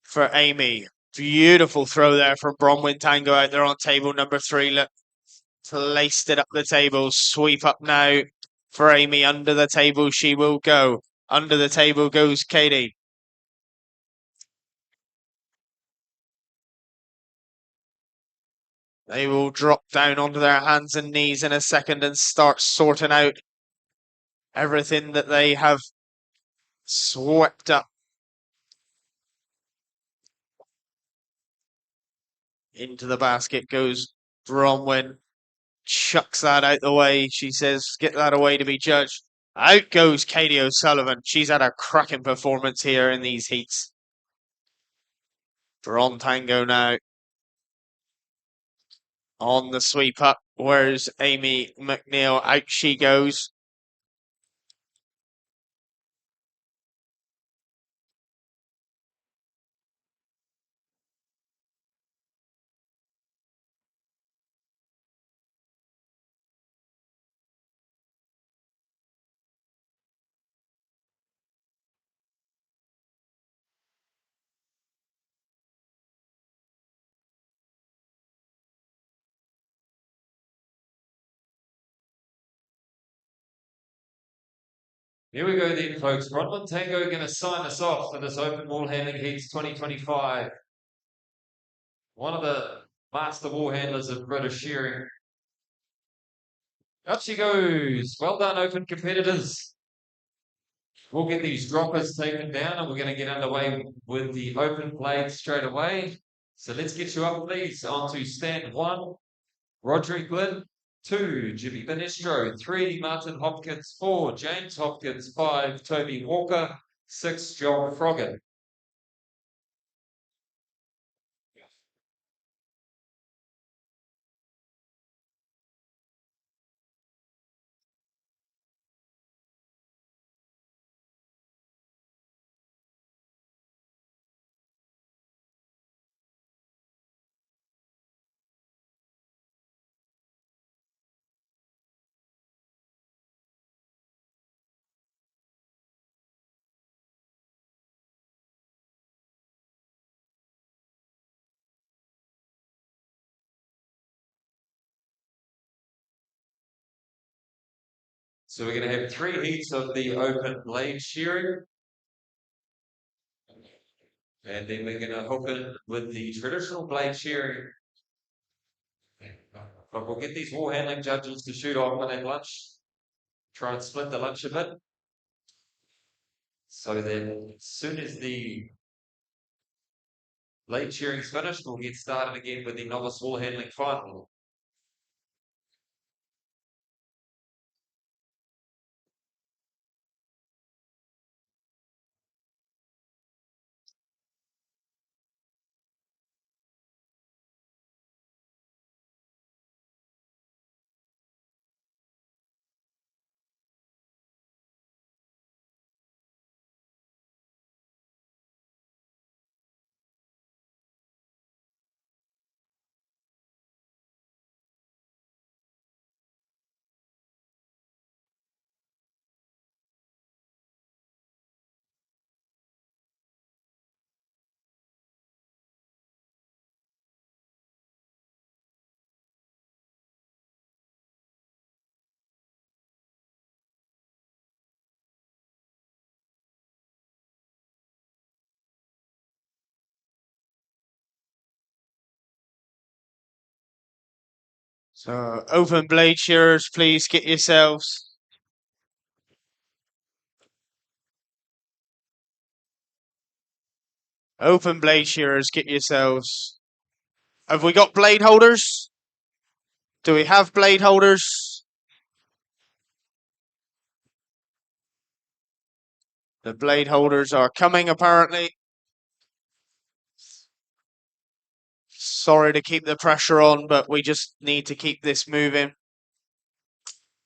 [SPEAKER 2] for Amy. Beautiful throw there from Bronwyn Tango out there on table number 3. Look, placed it up the table. Sweep up now for Amy. Under the table she will go. Under the table goes Katie. They will drop down onto their hands and knees in a second and start sorting out everything that they have swept up. Into the basket goes Bronwyn. Chucks that out the way. She says, get that away to be judged. Out goes Katie O'Sullivan. She's had a cracking performance here in these heats. Bron Tango now on the sweep up. Where's Amy McNeil? Out she goes.
[SPEAKER 1] Here we go then, folks. Bronwyn Tango going to sign us off for this Open Wall Handling Heats 2025. One of the master wall handlers of British shearing. Up she goes. Well done, Open competitors. We'll get these droppers taken down and we're going to get underway with the open blade straight away. So let's get you up, please, onto stand 1, Rodri Glynn. 2, Jimmy Benestro. 3, Martin Hopkins. 4, James Hopkins. 5, Toby Walker. 6, John Froggatt. So we're going to have 3 heats of the open blade shearing. And then we're going to hook in with the traditional blade shearing. But we'll get these war handling judges to shoot off when they lunch. Try and split the lunch a bit. So then as soon as the blade shearing is finished, we'll get started again with the novice war handling final.
[SPEAKER 2] So, open blade shearers, please get yourselves. Open blade shearers, get yourselves. Have we got blade holders? Do we have blade holders? The blade holders are coming, apparently. Sorry to keep the pressure on, but we just need to keep this moving.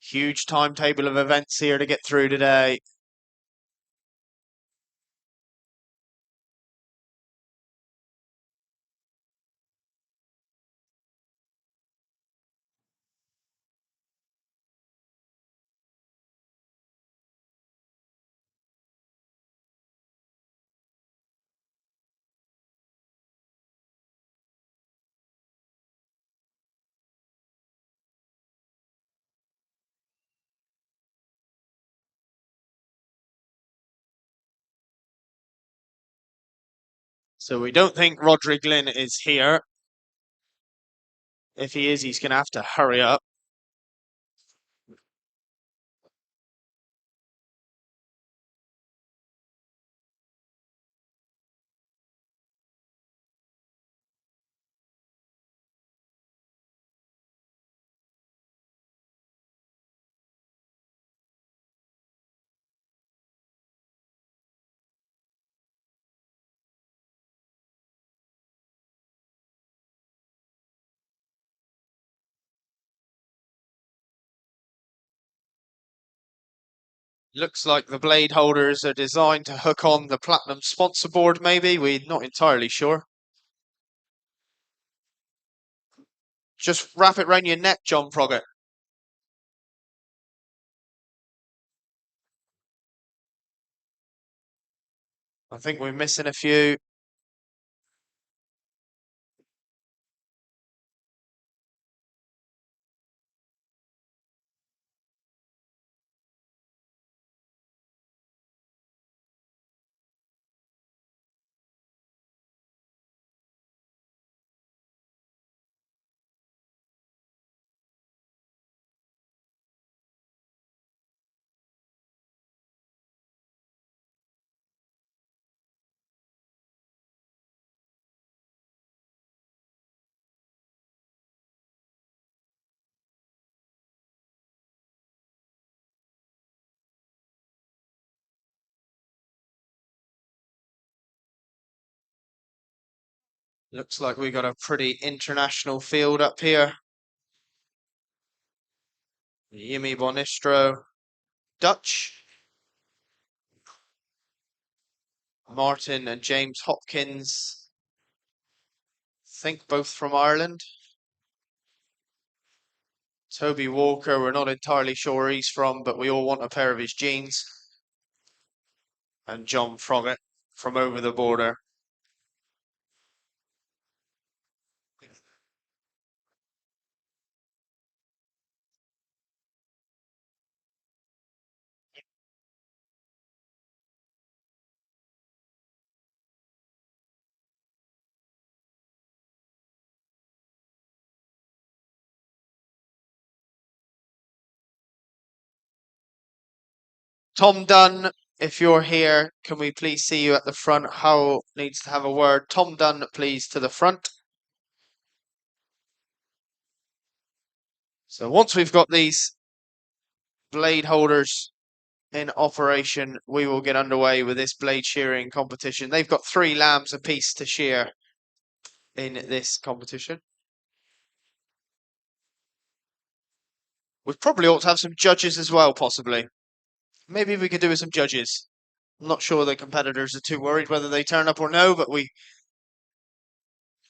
[SPEAKER 2] Huge timetable of events here to get through today. So we don't think Roderick Glynn is here. If he is, he's going to have to hurry up. Looks like the blade holders are designed to hook on the platinum sponsor board, maybe. We're not entirely sure. Just wrap it round your neck, John Froggatt. I think we're missing a few. Looks like we got a pretty international field up here. Yimi Bonistro, Dutch. Martin and James Hopkins, think both from Ireland. Toby Walker, we're not entirely sure where he's from, but we all want a pair of his jeans. And John Froggatt from over the border. Tom Dunn, if you're here, can we please see you at the front? Howell needs to have a word. Tom Dunn, please, to the front. So once we've got these blade holders in operation, we will get underway with this blade shearing competition. They've got 3 lambs apiece to shear in this competition. We probably ought to have some judges as well, possibly. Maybe we could do with some judges. I'm not sure the competitors are too worried whether they turn up or no, but we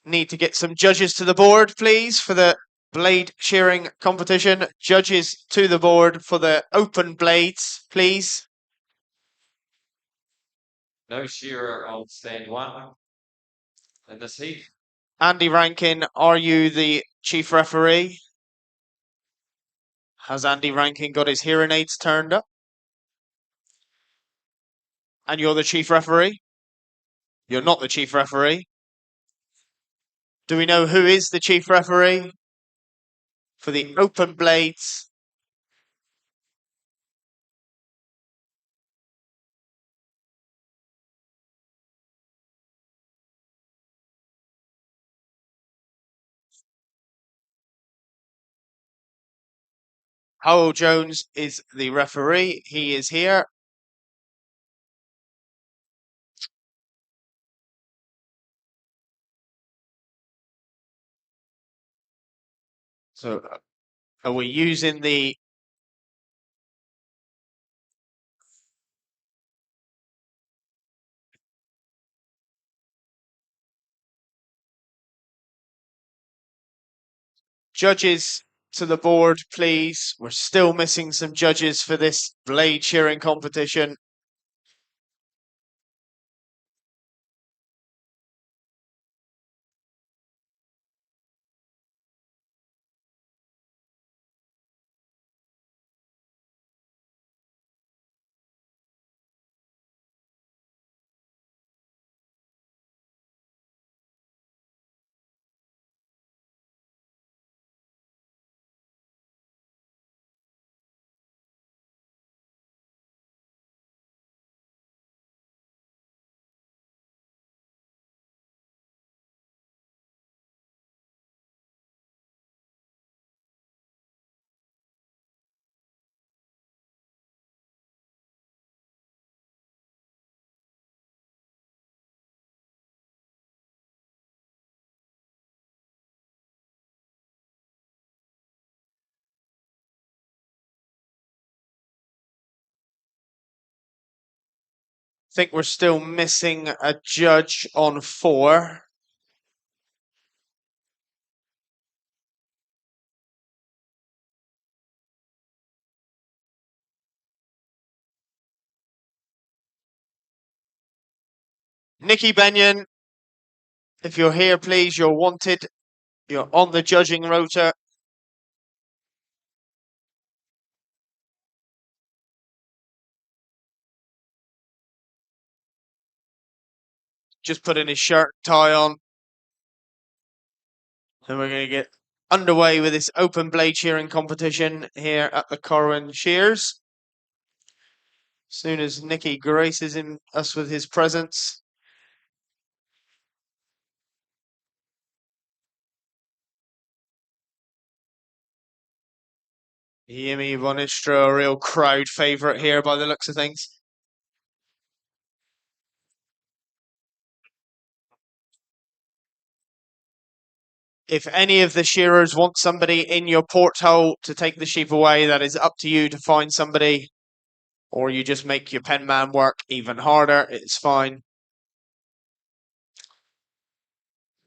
[SPEAKER 2] need to get some judges to the board, please, for the blade shearing competition. Judges to the board for the open blades, please.
[SPEAKER 1] No shearer on stand 1 in this heat.
[SPEAKER 2] Andy Rankin, are you the chief referee? Has Andy Rankin got his hearing aids turned up? And you're the chief referee? You're not the chief referee. Do we know who is the chief referee for the open blades? Howell Jones is the referee. He is here. So are we using the judges to the board, please? We're still missing some judges for this blade shearing competition. I think we're still missing a judge on 4. Nikki Benyon, if you're here, please, you're wanted. You're on the judging rota. Just putting his shirt and tie on. And we're going to get underway with this open blade shearing competition here at the Corwen Shears. As soon as Nicky graces us with his presence. Yemi Bonistra, a real crowd favourite here by the looks of things. If any of the shearers want somebody in your porthole to take the sheep away, that is up to you to find somebody. Or you just make your pen man work even harder, it's fine.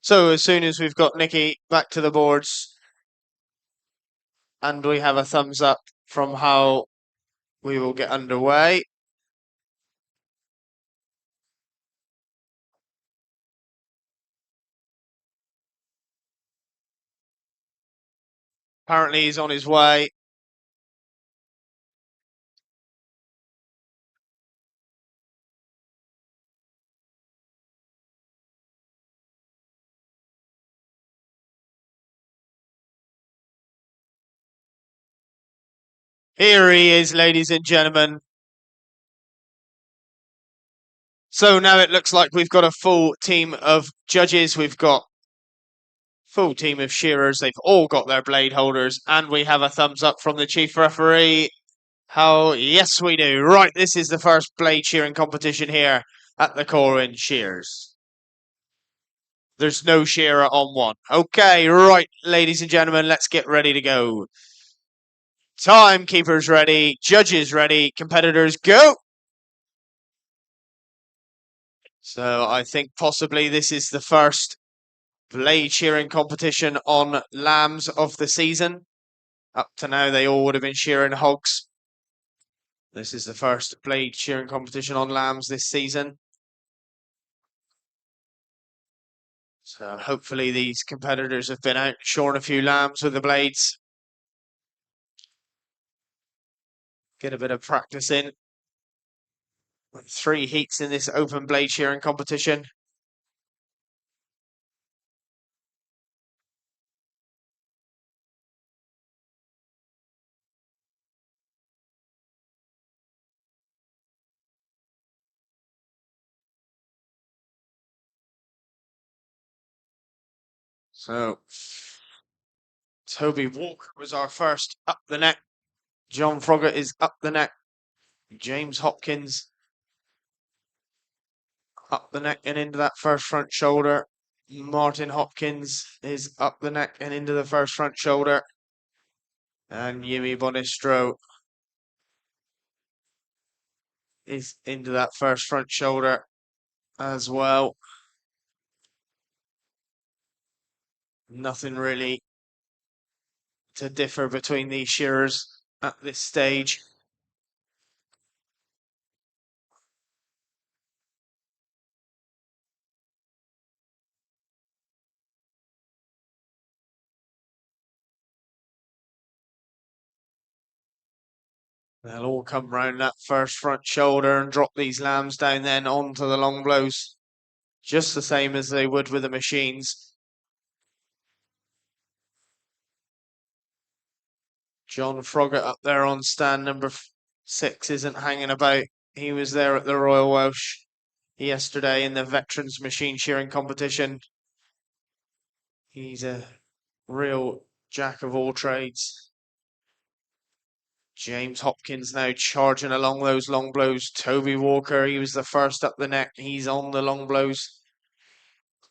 [SPEAKER 2] So as soon as we've got Nicky back to the boards, and we have a thumbs up from how we will get underway. Apparently he's on his way. Here he is, ladies and gentlemen. So now it looks like we've got a full team of judges. We've got full team of shearers. They've all got their blade holders, and we have a thumbs up from the chief referee. How yes, we do. Right, this is the first blade shearing competition here at the Corwen Shears. There's no shearer on one. Okay, right, ladies and gentlemen, let's get ready to go. Timekeepers ready, judges ready, competitors go. So I think possibly this is the first blade shearing competition on lambs of the season. Up to now, they all would have been shearing hogs. This is the first blade shearing competition on lambs this season. So hopefully these competitors have been out shorn a few lambs with the blades. Get a bit of practice in. 3 heats in this open blade shearing competition. So Toby Walker was our first up the neck. John Froggatt is up the neck. James Hopkins up the neck and into that first front shoulder. Martin Hopkins is up the neck and into the first front shoulder. And Yumi Bonistro is into that first front shoulder as well. Nothing really to differ between these shearers at this stage. They'll all come round that first front shoulder and drop these lambs down then onto the long blows, just the same as they would with the machines. John Froggatt up there on stand number 6 isn't hanging about. He was there at the Royal Welsh yesterday in the Veterans Machine Shearing competition. He's a real jack of all trades. James Hopkins now charging along those long blows. Toby Walker, he was the first up the neck. He's on the long blows.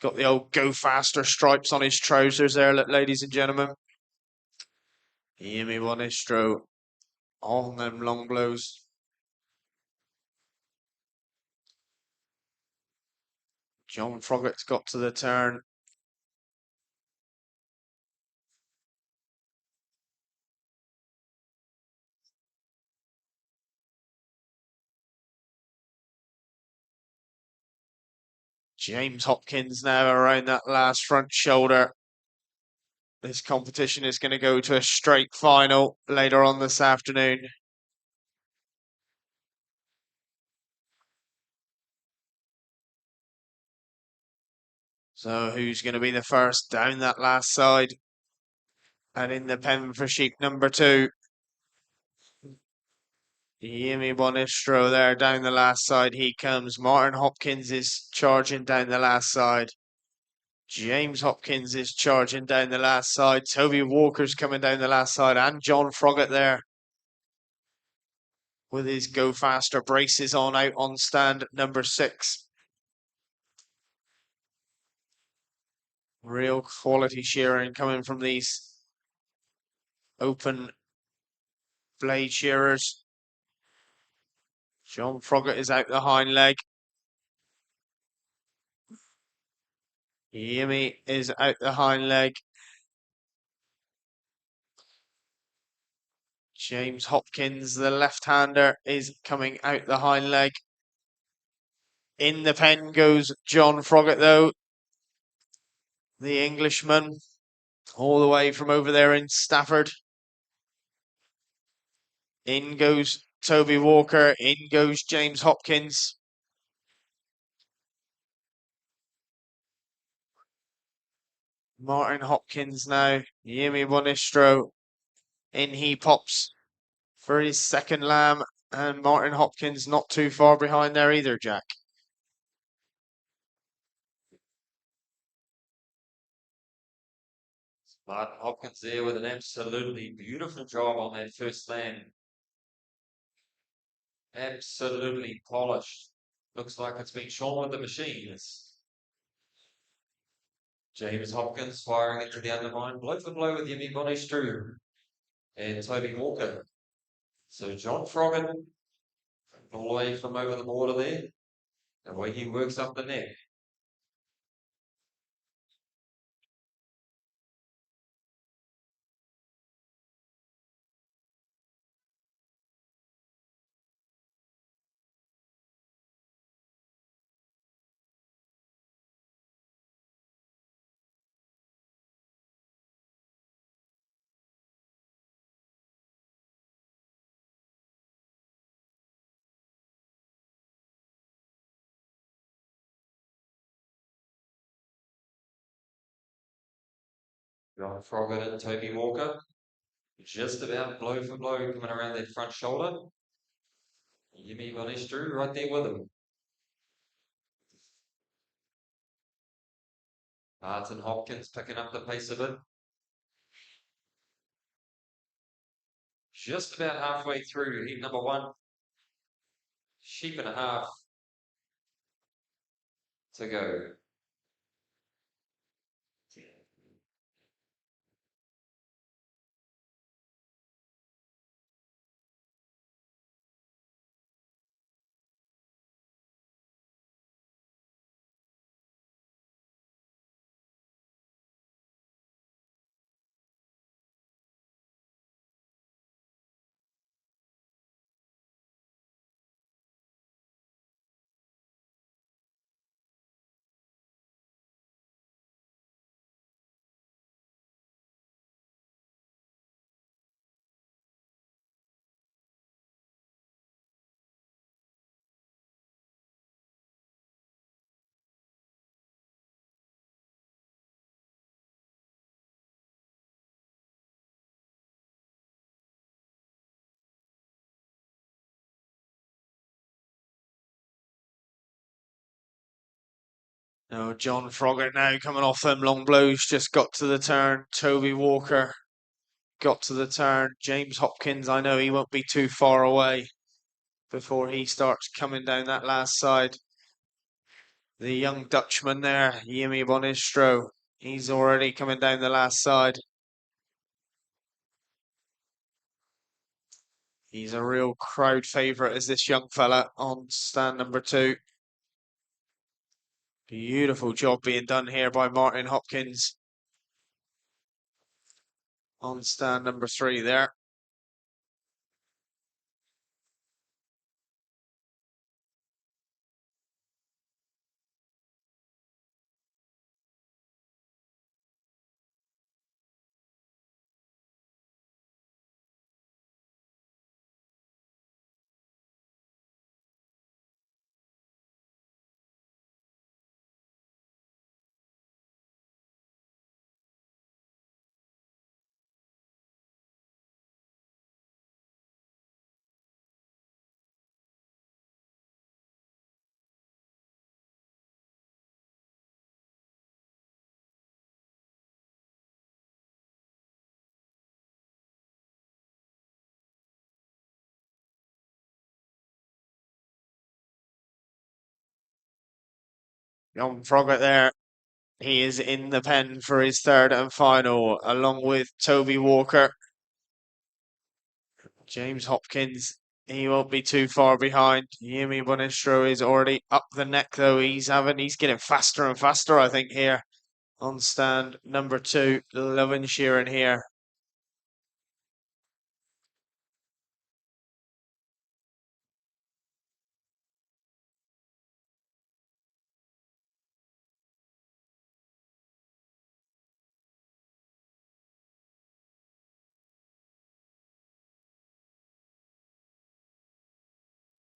[SPEAKER 2] Got the old go faster stripes on his trousers there, ladies and gentlemen. Yumi Bonistro on them long blows. John Froggatt's got to the turn. James Hopkins now around that last front shoulder. This competition is going to go to a straight final later on this afternoon. So who's going to be the first down that last side? And in the pen for sheep number 2. Yumi Bonistro there down the last side. He comes. Martin Hopkins is charging down the last side. James Hopkins is charging down the last side. Toby Walker's coming down the last side. And John Froggatt there with his go faster braces on out on stand number 6. Real quality shearing coming from these open blade shearers. John Froggatt is out the hind leg. Yumi is out the hind leg. James Hopkins, the left-hander, is coming out the hind leg. In the pen goes John Froggatt, though. The Englishman, all the way from over there in Stafford. In goes Toby Walker. In goes James Hopkins. Martin Hopkins now. Yumi Bonistro. In he pops for his second lamb. And Martin Hopkins not too far behind there either, Jack.
[SPEAKER 1] Martin Hopkins there with an absolutely beautiful job on that first land. Absolutely polished. Looks like it's been shone with the machines. James Hopkins firing into the undermine, blow for blow with Yemi Bonestru and Toby Walker. So John Froggatt, all the way from over the border there, the way he works up the neck. John Froggatt and Toby Walker, just about blow for blow coming around that front shoulder. Yemi Bonestru right there with him. Martin Hopkins picking up the pace of it. Just about halfway through heat number 1. Sheep and a half to go.
[SPEAKER 2] No, John Froggatt now coming off them long blows, just got to the turn. Toby Walker got to the turn. James Hopkins, I know he won't be too far away before he starts coming down that last side. The young Dutchman there, Yemi Bonestro, he's already coming down the last side. He's a real crowd favourite as this young fella on stand number 2. Beautiful job being done here by Martin Hopkins on stand number 3 there. Young Froggatt there. He is in the pen for his 3rd and final, along with Toby Walker. James Hopkins, he won't be too far behind. Yemi Bonestro is already up the neck, though. He's getting faster and faster, I think, here on stand number 2. Loving shearing here.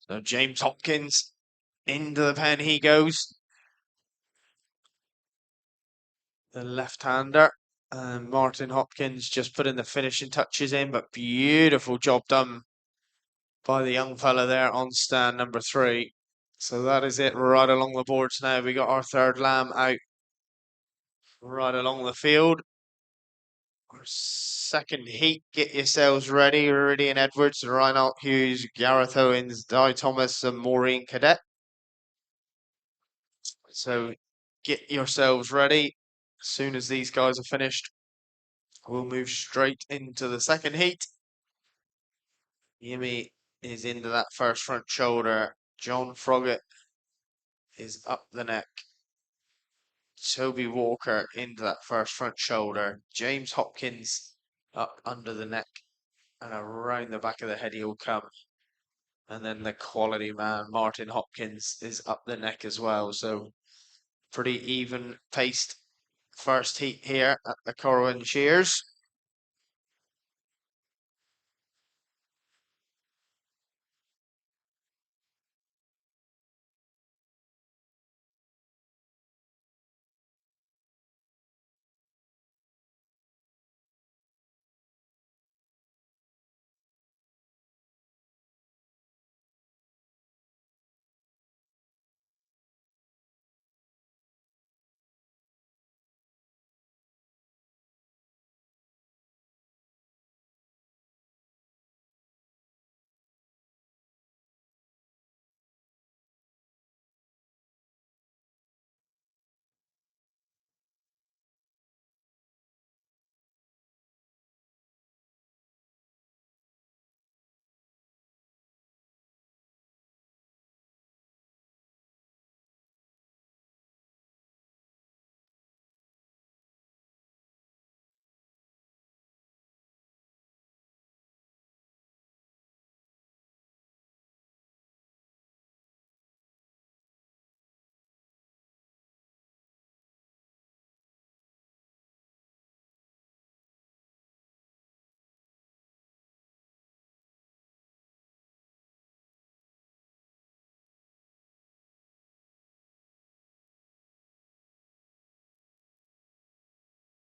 [SPEAKER 2] So James Hopkins into the pen he goes. The left-hander. And Martin Hopkins just putting the finishing touches in, but beautiful job done by the young fella there on stand number 3. So that is it right along the boards now. We got our 3rd lamb out right along the field. Our second heat, get yourselves ready. Iridian Edwards, Reinhold Hughes, Gareth Owens, Di Thomas, and Maureen Cadet. So get yourselves ready. As soon as these guys are finished, we'll move straight into the second heat. Yimi is into that first front shoulder. John Froggatt is up the neck. Toby Walker into that first front shoulder. James Hopkins up under the neck and around the back of the head he'll come. And then the quality man, Martin Hopkins, is up the neck as well. So pretty even paced first heat here at the Corwen Shears.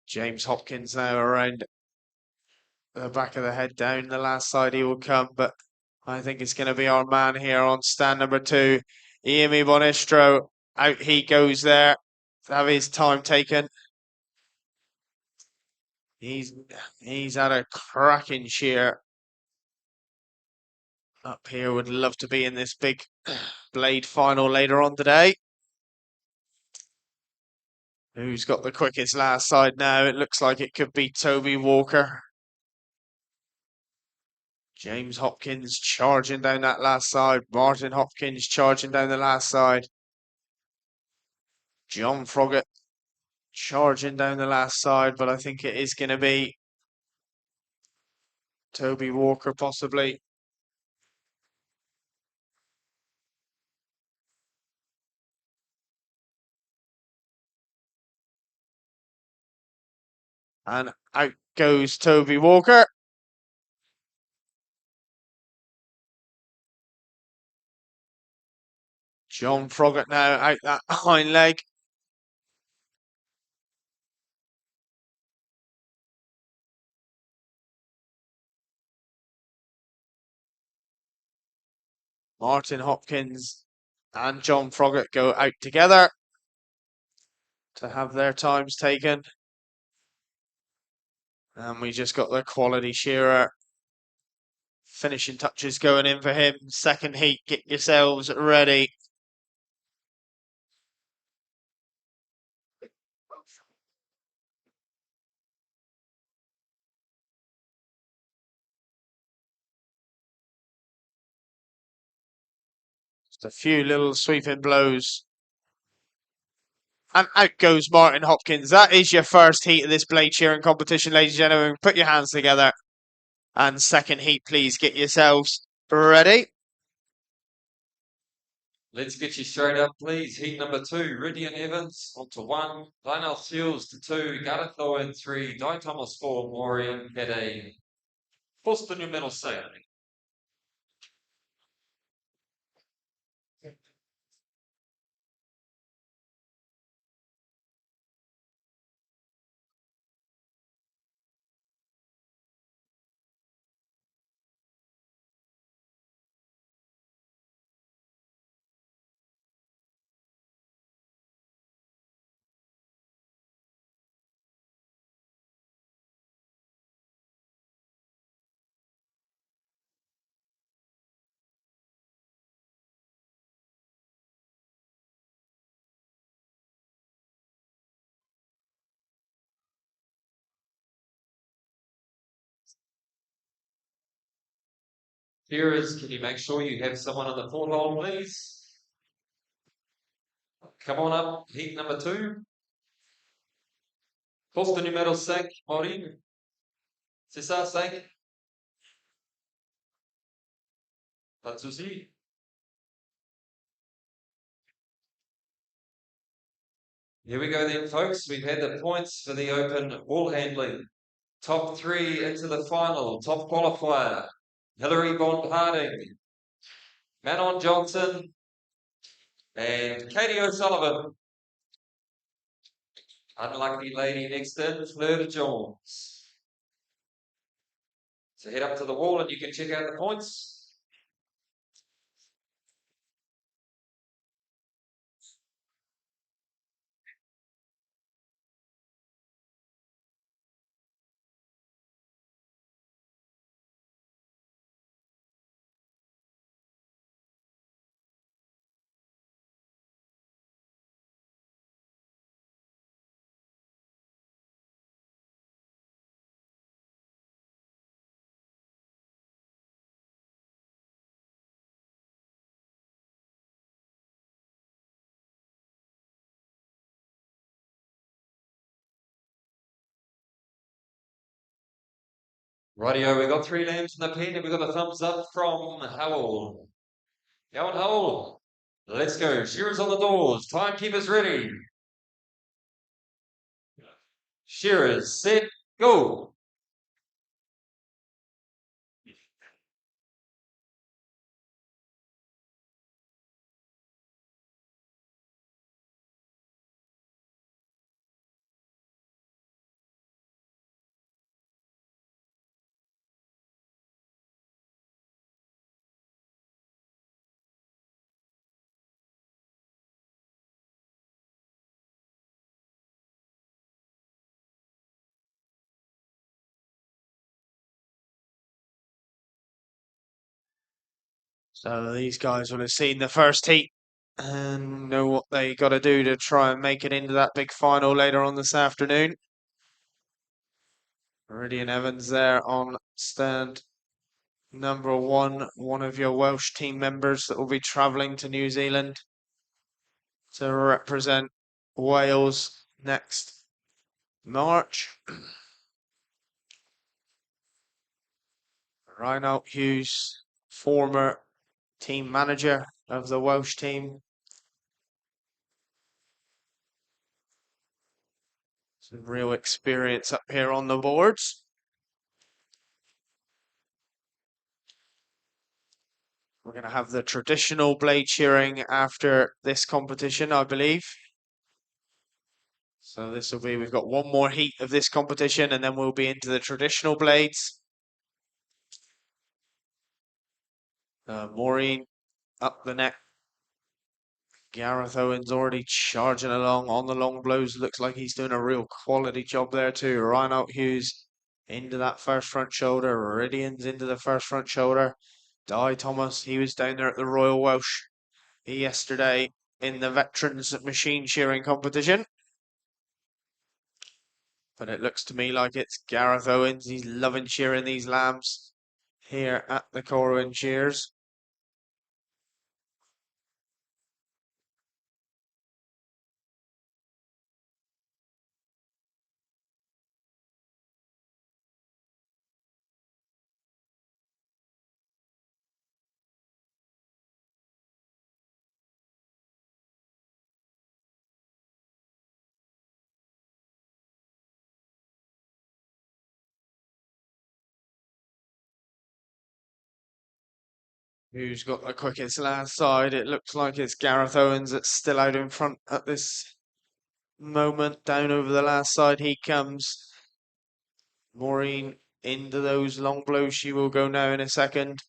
[SPEAKER 2] James Hopkins now around the back of the head down the last side he will come, but I think it's going to be our man here on stand number 2, Iemi Bonestro. Out he goes there to have his time taken. He's had a cracking shear up here. Would love to be in this big blade final later on today. Who's got the quickest last side now? It looks like it could be Toby Walker. James Hopkins charging down that last side. Martin Hopkins charging down the last side. John Froggatt charging down the last side, but I think it is going to be Toby Walker possibly. And out goes Toby Walker. John Froggatt now out that hind leg. Martin Hopkins and John Froggatt go out together to have their times taken. And we just got the quality shearer. Finishing touches going in for him. Second heat, get yourselves ready. Just a few little sweeping blows. And out goes Martin Hopkins. That is your first heat of this blade shearing competition, ladies and gentlemen. Put your hands together. And second heat, please get yourselves ready.
[SPEAKER 1] Let's get you straight up, please. Heat number 2, Ridian Evans onto 1, Lionel Seals to 2, Gareth Owen 3, Di Thomas 4, Maureen Cadet. Posto número 6. Shearers, can you make sure you have someone on the port hole, please? Come on up, heat number 2. Posto número 5, Maureen. C'est ça, 5? Pas de souci. Here we go then, folks. We've had the points for the open wall handling. Top 3 into the final. Top qualifier. Hillary Bond Harding, Manon Johnson, and Katie O'Sullivan. Unlucky lady next in, Fleur Jones. So head up to the wall and you can check out the points. Rightio, we got 3 lambs in the pen and we got a thumbs up from Howell. Go on, Howell. Let's go. Shearers on the doors. Timekeepers ready. Shearers, set, go.
[SPEAKER 2] So these guys will have seen the first heat and know what they got to do to try and make it into that big final later on this afternoon. Meridian Evans there on stand number 1, one of your Welsh team members that will be travelling to New Zealand to represent Wales next March. Reinald Hughes, former team manager of the Welsh team. Some real experience up here on the boards. We're going to have the traditional blade shearing after this competition, I believe. So this will be, we've got one more heat of this competition and then we'll be into the traditional blades. Maureen up the neck. Gareth Owens already charging along on the long blows. Looks like he's doing a real quality job there too. Reinald Hughes into that first front shoulder. Meridian's into the first front shoulder. Di Thomas, he was down there at the Royal Welsh yesterday in the Veterans Machine Shearing competition. But it looks to me like it's Gareth Owens. He's loving shearing these lambs here at the Corwen Shears. Who's got the quickest last side? It looks like it's Gareth Owens that's still out in front at this moment. Down over the last side he comes. Maureen into those long blows. She will go now in a second.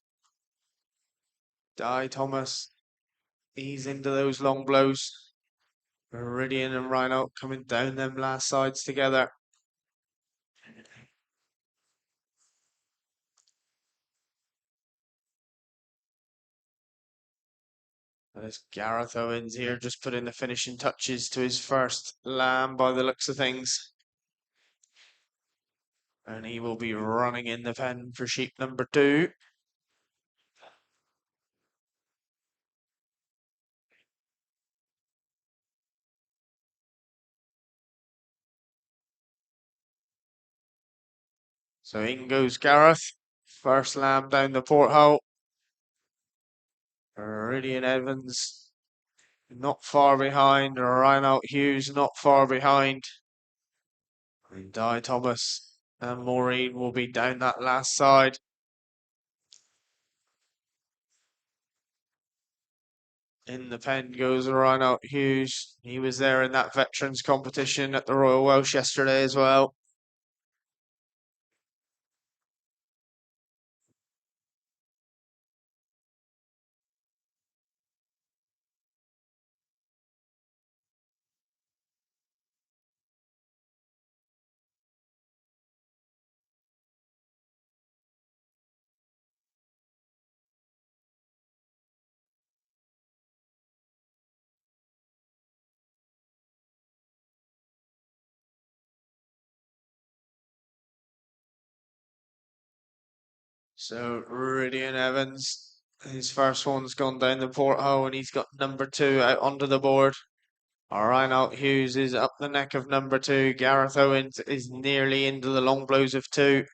[SPEAKER 2] Di Thomas, he's into those long blows. Meridian and Rhino coming down them last sides together. There's Gareth Owens here, just putting the finishing touches to his first lamb by the looks of things. And he will be running in the pen for sheep number 2. So in goes Gareth. First lamb down the porthole. Iridian Evans not far behind. Reinald Hughes not far behind. And Di Thomas and Maureen will be down that last side. In the pen goes Reinald Hughes. He was there in that veterans competition at the Royal Welsh yesterday as well. So Iridian Evans, his first one's gone down the porthole and he's got number 2 out onto the board. Reinald Hughes is up the neck of number 2. Gareth Owens is nearly into the long blows of 2.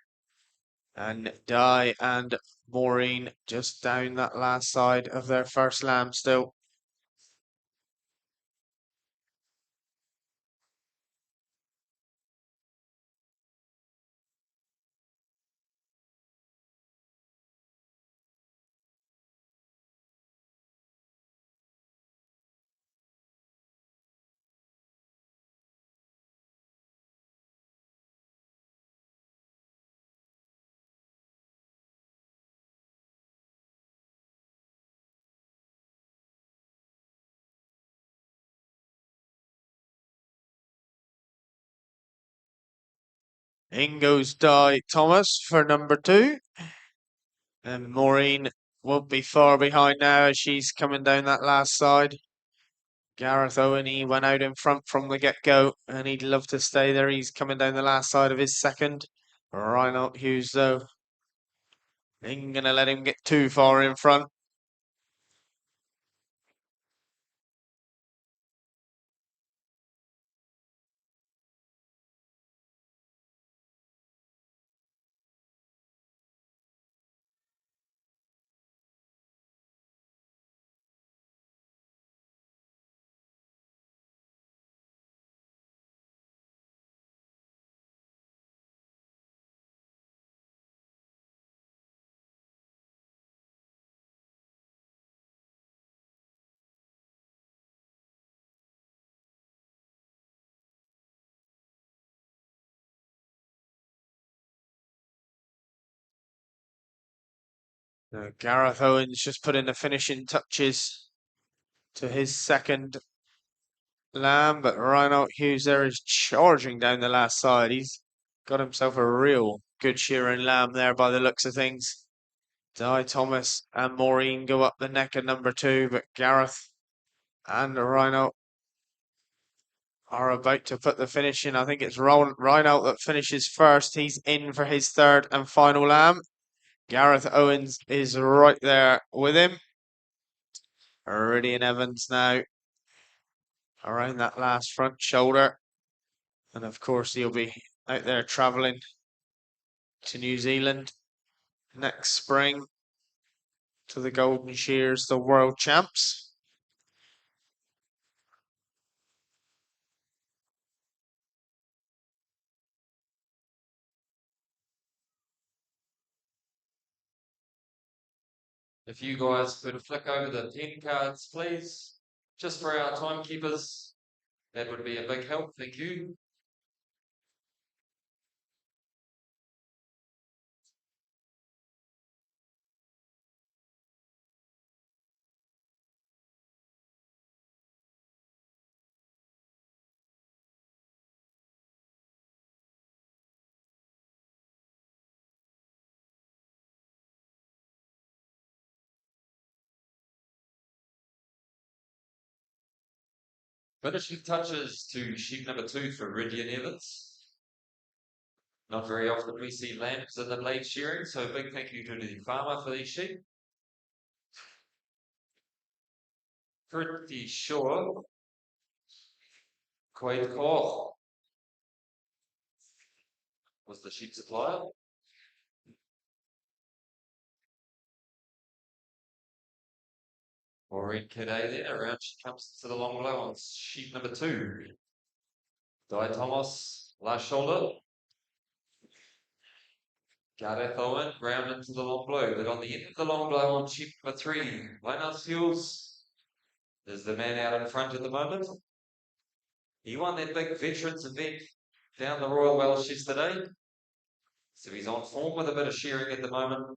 [SPEAKER 2] And Di and Maureen just down that last side of their first lamb still. In goes Di Thomas for number 2. And Maureen won't be far behind now as she's coming down that last side. Gareth Owen, he went out in front from the get-go, and he'd love to stay there. He's coming down the last side of his second. Reinald Hughes, though, ain't going to let him get too far in front. Gareth Owens just put in the finishing touches to his second lamb, but Reinald Hughes there is charging down the last side. He's got himself a real good shearing lamb there by the looks of things. Di Thomas and Maureen go up the neck of number 2, but Gareth and Reinald are about to put the finish in. I think it's Reinald that finishes first. He's in for his third and final lamb. Gareth Owens is right there with him. Iridian Evans now around that last front shoulder. And of course, he'll be out there travelling to New Zealand next spring to the Golden Shears, the world champs.
[SPEAKER 1] If you guys could flick over the pen cards, please, just for our timekeepers, that would be a big help. Thank you. Finishing touches to sheep number 2 for Iridian Evans. Not very often we see lambs in the blade shearing, so a big thank you to the farmer for these sheep. Pretty sure Quaid Koch was the sheep supplier. Maureen Cadet then, around she comes to the long blow on sheet number 2. Di Thomas, last shoulder. Gareth Owen, ground into the long blow, but on the end of the long blow on sheet number 3, Linehouse Fuels is the man out in front at the moment. He won that big veterans event down the Royal Welsh yesterday, so he's on form with a bit of shearing at the moment.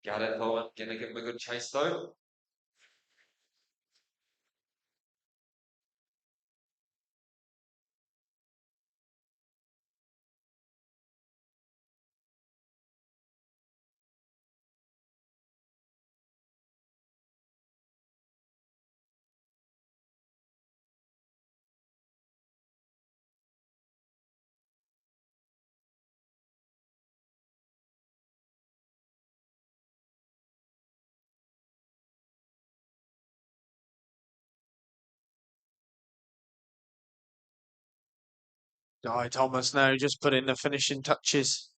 [SPEAKER 1] Gareth Owen going to give him a good chase though.
[SPEAKER 2] Di Thomas now just putting the finishing touches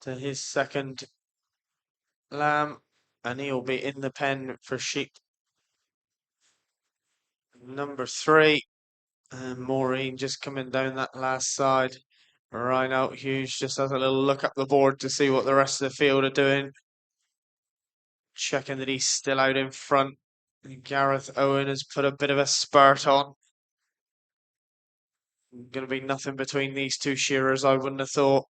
[SPEAKER 2] to his second lamb, and he'll be in the pen for sheep number 3. And Maureen just coming down that last side. Rhino Hughes just has a little look up the board to see what the rest of the field are doing. Checking that he's still out in front. And Gareth Owen has put a bit of a spurt on. Going to be nothing between these two shearers, I wouldn't have thought.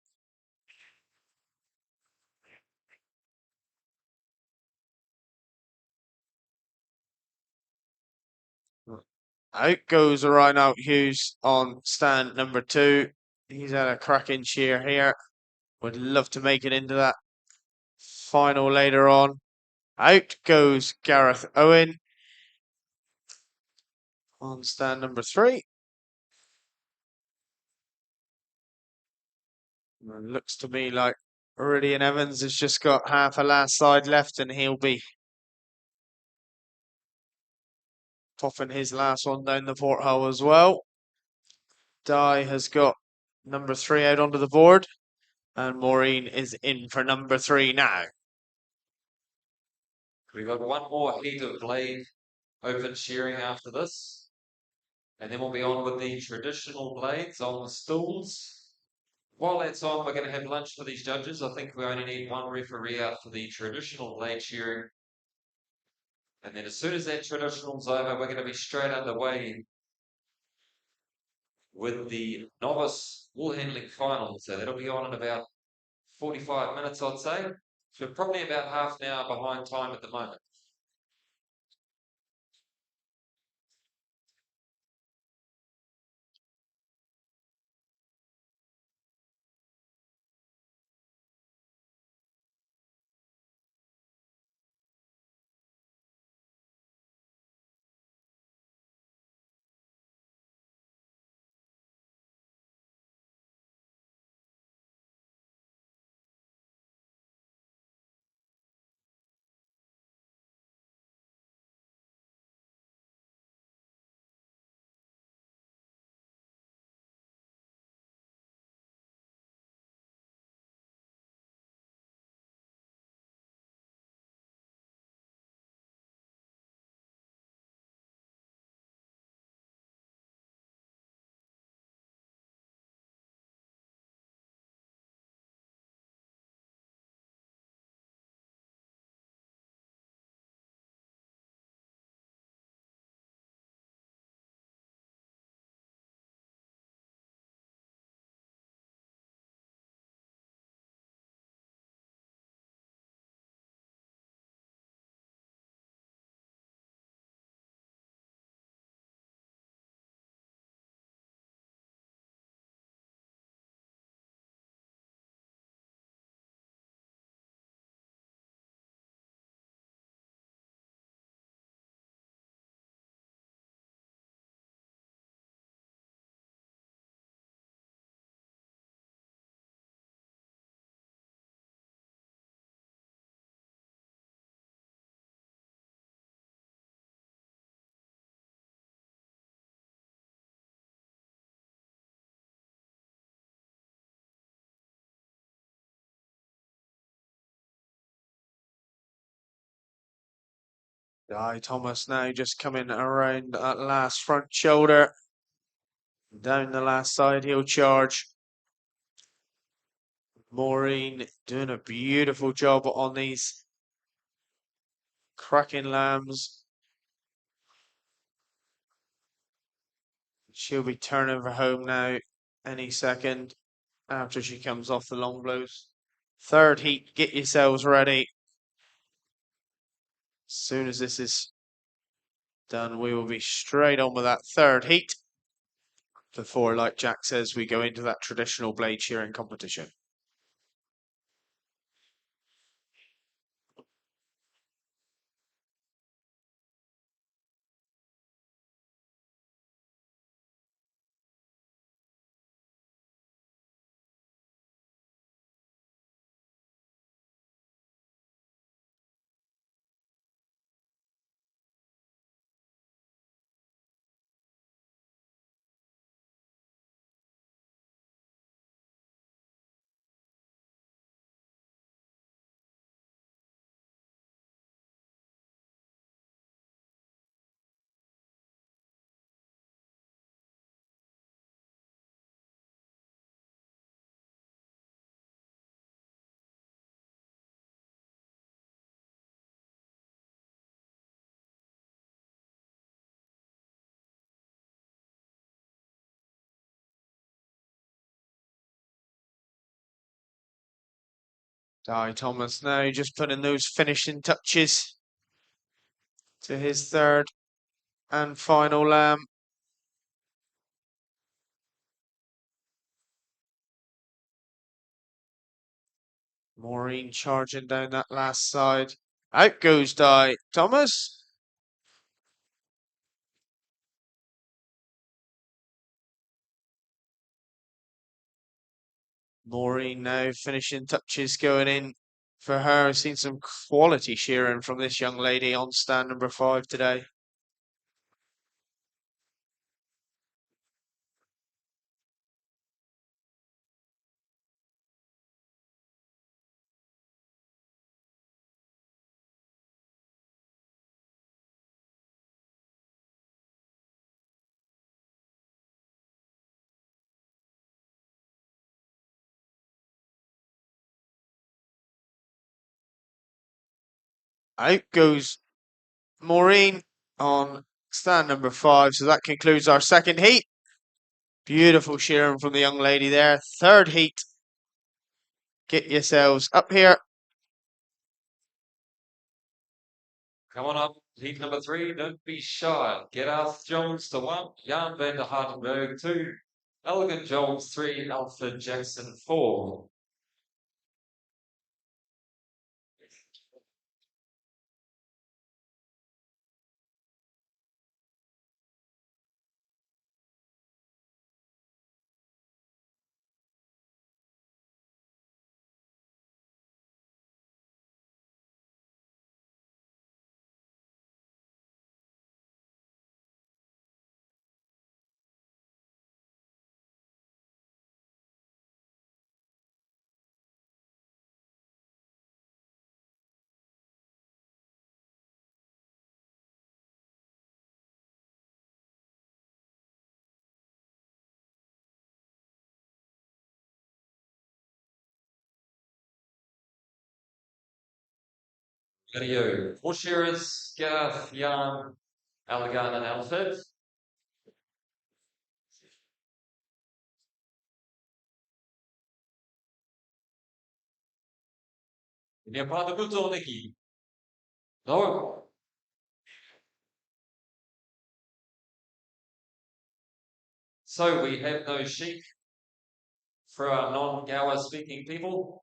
[SPEAKER 2] Out goes Rhino Hughes on stand number 2. He's had a cracking shear here. Would love to make it into that final later on. Out goes Gareth Owen on stand number 3. It looks to me like Iridian Evans has just got half a last side left, and he'll be popping his last one down the porthole as well. Di has got number 3 out onto the board, and Maureen is in for number 3 now.
[SPEAKER 1] We've got one more heat of blade open shearing after this, and then we'll be on with the traditional blades on the stools. While that's on, we're going to have lunch for these judges. I think we only need one referee out for the traditional blade shearing. And then as soon as that traditional's over, we're going to be straight underway with the novice wool handling final. So that'll be on in about 45 minutes, I'd say. So probably about half an hour behind time at the moment.
[SPEAKER 2] Thomas now just coming around that last front shoulder. Down the last side, he'll charge. Maureen doing a beautiful job on these cracking lambs. She'll be turning for home now any second after she comes off the long blows. Third heat, get yourselves ready. As soon as this is done, we will be straight on with that third heat before, like Jack says, we go into that traditional blade shearing competition. Thomas now just putting those finishing touches to his third and final lamb. Maureen charging down that last side. Out goes Thomas. Maureen now finishing touches going in for her. I've seen some quality shearing from this young lady on stand number 5 today. Out goes Maureen on stand number 5. So that concludes our second heat. Beautiful shearing from the young lady there. Third heat. Get yourselves up here.
[SPEAKER 1] Come on up, heat number 3. Don't be shy. Gerard Jones to 1, Jan van der Hartenberg 2, Elgin Jones 3, Alfred Jackson 4. Video. 4 shearers, Gareth, Jan, Algan and Alfred. Il n'y a pas de bouton d'équipe. No. So we have no sheep for our non-Gower speaking people.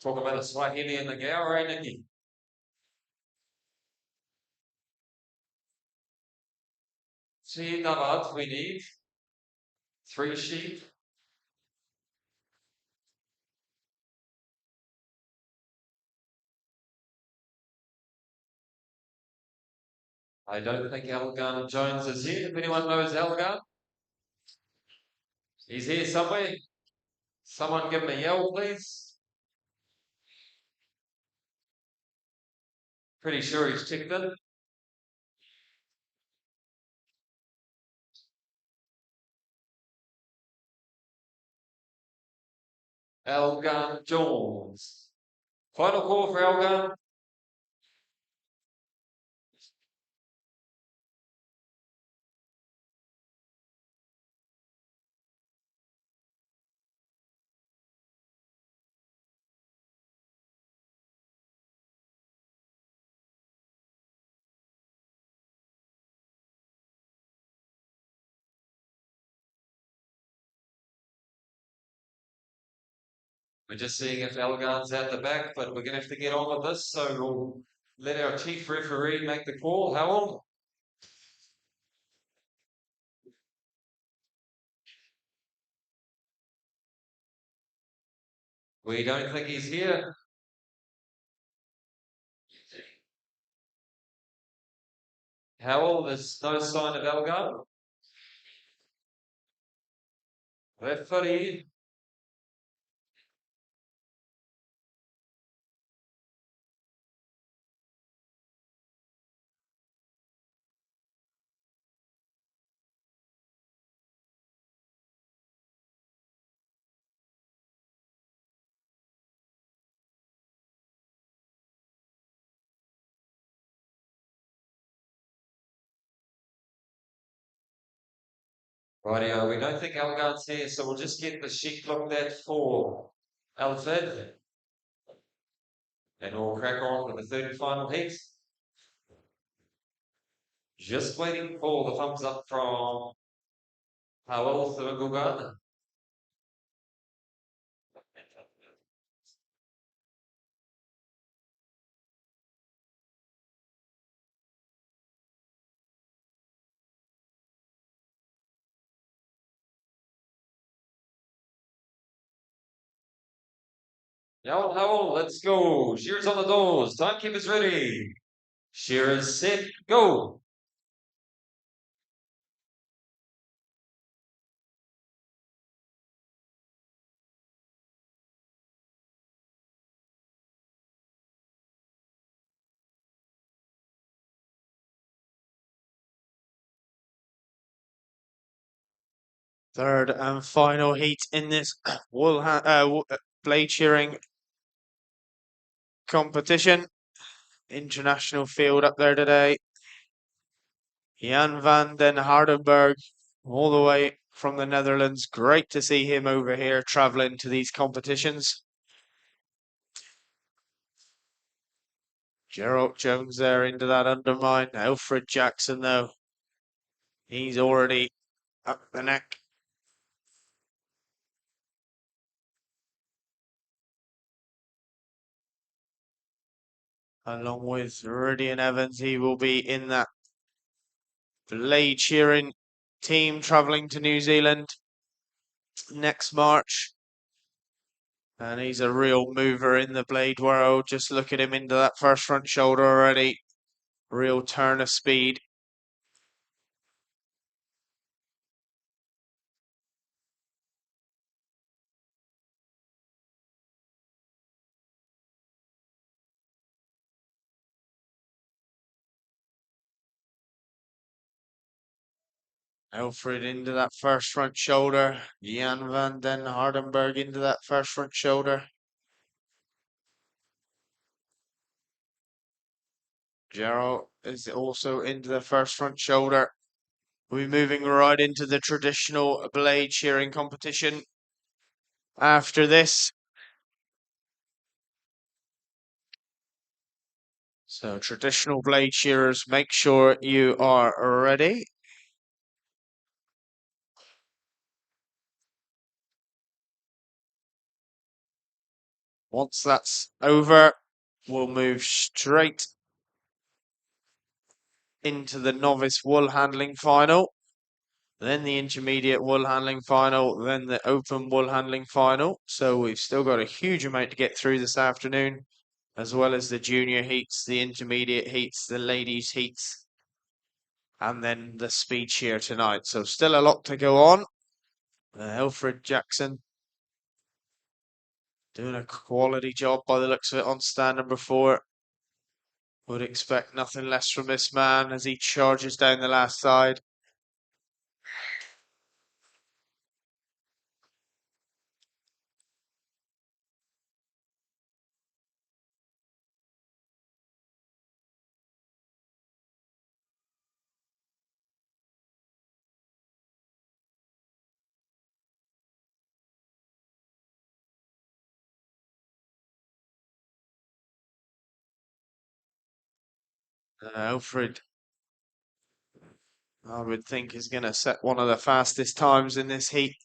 [SPEAKER 1] Talk about the Swahili and the Gower, eh, Nikki? See, Nabat, we need 3 sheep. I don't think Algan Jones is here. If anyone knows Algan, he's here somewhere. Someone give him a yell, please. Pretty sure he's checked in. Elgan Jones. Final call for Elgan. We're just seeing if Elgan's at the back, but we're going to have to get on with this. So we'll let our chief referee make the call. Howell? We don't think he's here. Howell, there's no sign of Elgan. Referee. Rightio, we don't think Elgan's here, so we'll just get the sheet looked at for Alfred. And we'll crack on with the third and final heat. Just waiting for the thumbs up from Howell Thurgogan. Howell, let's go. Shears on the doors. Timekeeper's ready. Shears set, go.
[SPEAKER 2] Third and final heat in this blade shearing competition. International field up there today. Jan van den Hardenberg, all the way from the Netherlands. Great to see him over here traveling to these competitions. Gerald Jones there into that undermine. Alfred Jackson, though, he's already up the neck. Along with Rudian Evans, he will be in that blade shearing team traveling to New Zealand next March. And he's a real mover in the blade world. Just look at him into that first front shoulder already. Real turn of speed. Alfred into that first front shoulder. Jan van den Hardenberg into that first front shoulder. Gerald is also into the first front shoulder. We're moving right into the traditional blade shearing competition after this. So traditional blade shearers, make sure you are ready. Once that's over, we'll move straight into the novice wool handling final, then the intermediate wool handling final, then the open wool handling final. So we've still got a huge amount to get through this afternoon, as well as the junior heats, the intermediate heats, the ladies heats, and then the speed shear tonight. So still a lot to go on. Alfred Jackson doing a quality job by the looks of it on stand number 4. Would expect nothing less from this man as he charges down the last side. Alfred, I would think, is going to set one of the fastest times in this heat.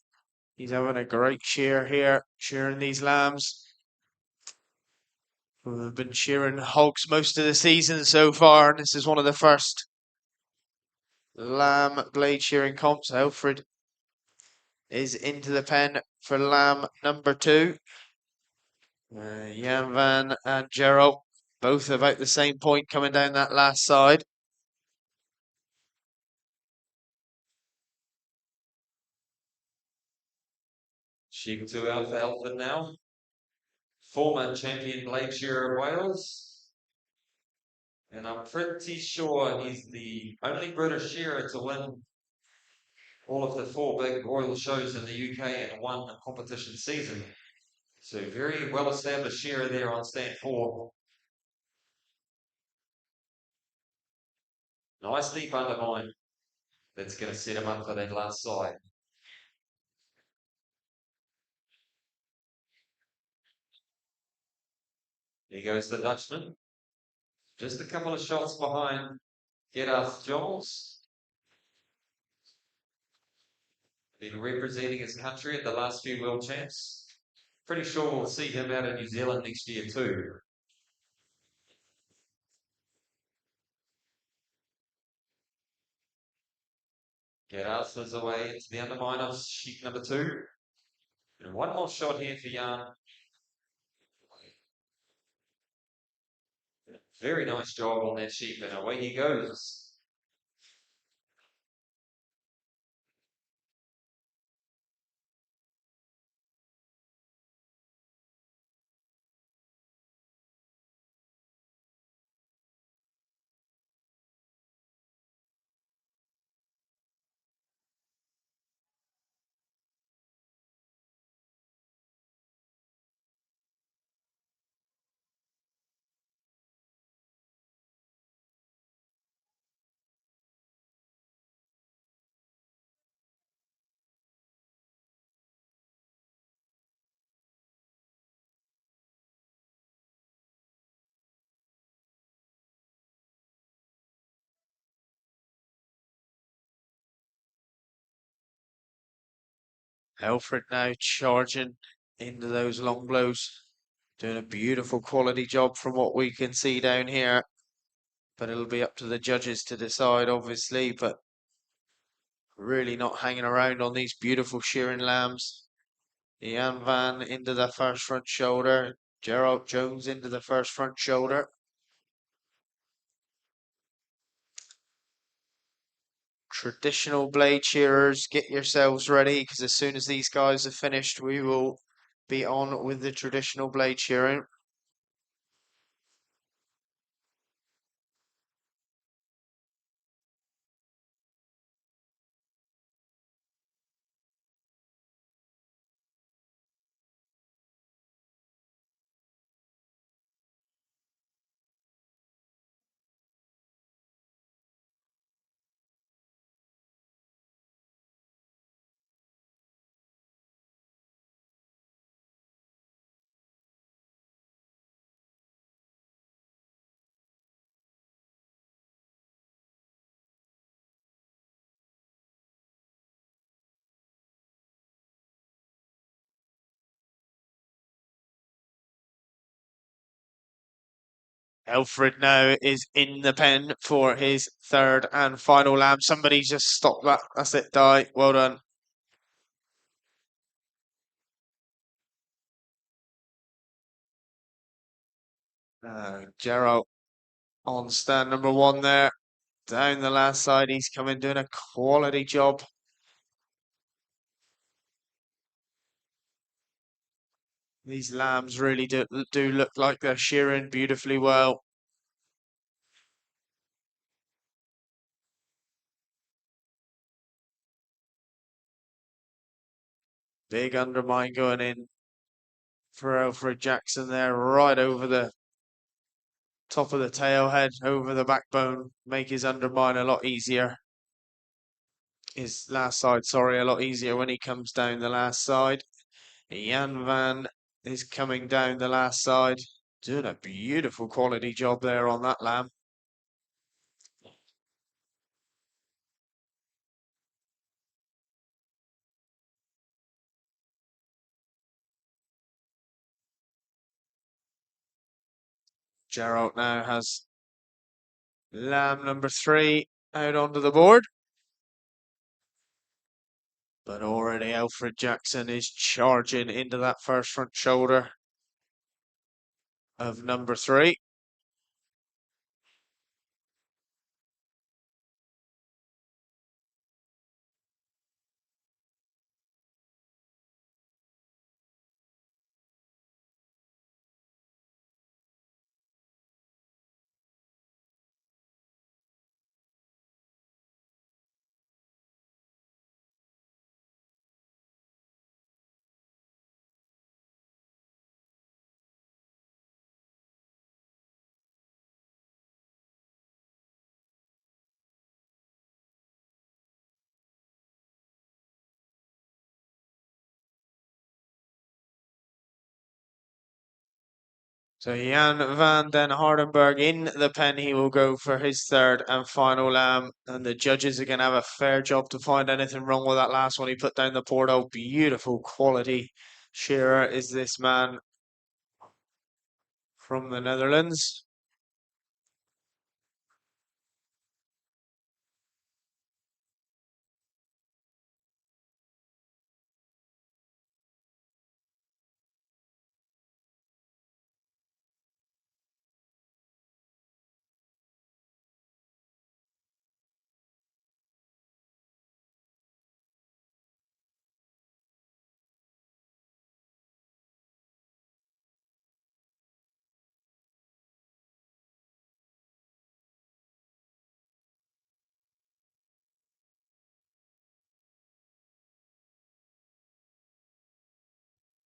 [SPEAKER 2] He's having a great shear here, shearing these lambs. We've been shearing hogs most of the season so far, and this is one of the first lamb blade shearing comps. Alfred is into the pen for lamb number 2. Jan van and Gerald, both about the same point coming down that last side.
[SPEAKER 1] Sheep 2 out for Alfred now. Former champion blade shearer of Wales. And I'm pretty sure he's the only British shearer to win all of the 4 big royal shows in the UK in one competition season. So very well established shearer there on stand 4. Nice deep undermine. That's going to set him up for that last side. Here goes the Dutchman. Just a couple of shots behind Gerard Jones. Been representing his country at the last few World Champs. Pretty sure we'll see him out in New Zealand next year too. Gerard slips away into the undermine of sheep number 2. And one more shot here for Jan. Very nice job on that sheep, and away he goes.
[SPEAKER 2] Alfred now charging into those long blows. Doing a beautiful quality job from what we can see down here. But it'll be up to the judges to decide, obviously. But really not hanging around on these beautiful shearing lambs. Jan van into the first front shoulder. Gerald Jones into the first front shoulder. Traditional blade shearers, get yourselves ready, because as soon as these guys have finished, we will be on with the traditional blade shearing. Alfred now is in the pen for his third and final lamb. Somebody just stop that. That's it, Die. Well done. Gerald on stand number 1 there. Down the last side, he's coming doing a quality job. These lambs really do look like they're shearing beautifully well. Big undermine going in for Alfred Jackson there, right over the top of the tail head, over the backbone, make his undermine a lot easier. His last side, sorry, a lot easier when he comes down the last side. Jan van is coming down the last side, doing a beautiful quality job there on that lamb. Gerald now has lamb number 3 out onto the board. But already Alfred Jackson is charging into that first front shoulder of number 3. So Jan van den Hardenberg in the pen. He will go for his third and final lamb. And the judges are going to have a fair job to find anything wrong with that last one. He put down the Porto. Beautiful quality shearer is this man from the Netherlands.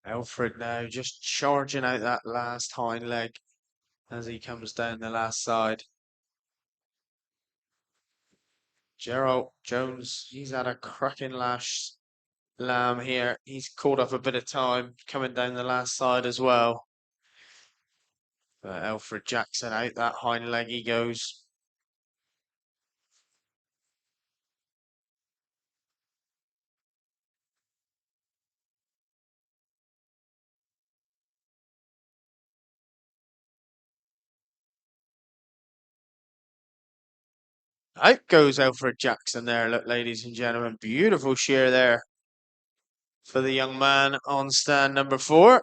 [SPEAKER 2] Alfred now just charging out that last hind leg as he comes down the last side. Gerald Jones, he's had a cracking last lamb here. He's caught up a bit of time coming down the last side as well. But Alfred Jackson out that hind leg he goes. Out goes Alfred Jackson there, look, ladies and gentlemen. Beautiful shear there for the young man on stand number 4.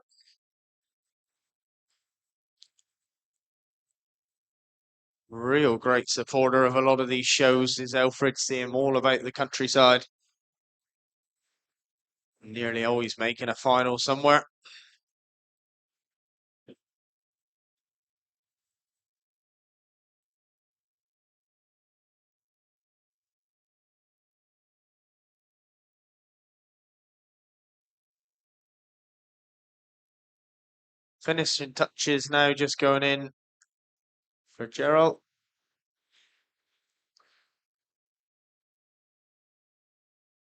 [SPEAKER 2] Real great supporter of a lot of these shows is Alfred. See him all about the countryside. Nearly always making a final somewhere. Finishing touches now just going in for Gerald.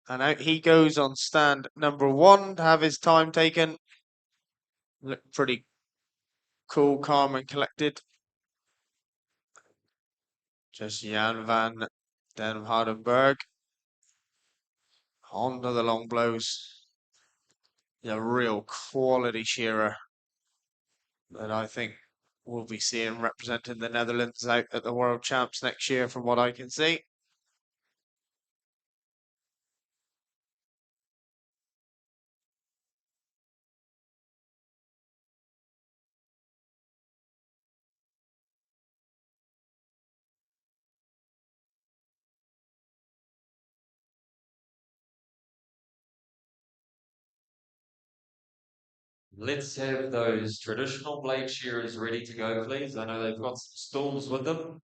[SPEAKER 2] And out he goes on stand number 1 to have his time taken. Look pretty cool, calm and collected. Just Jan van den Hardenberg. Onto the long blows. A real quality shearer that I think we'll be seeing representing the Netherlands out at the World Champs next year from what I can see.
[SPEAKER 1] Let's have those traditional blade shearers ready to go, please. I know they've got some stools with them.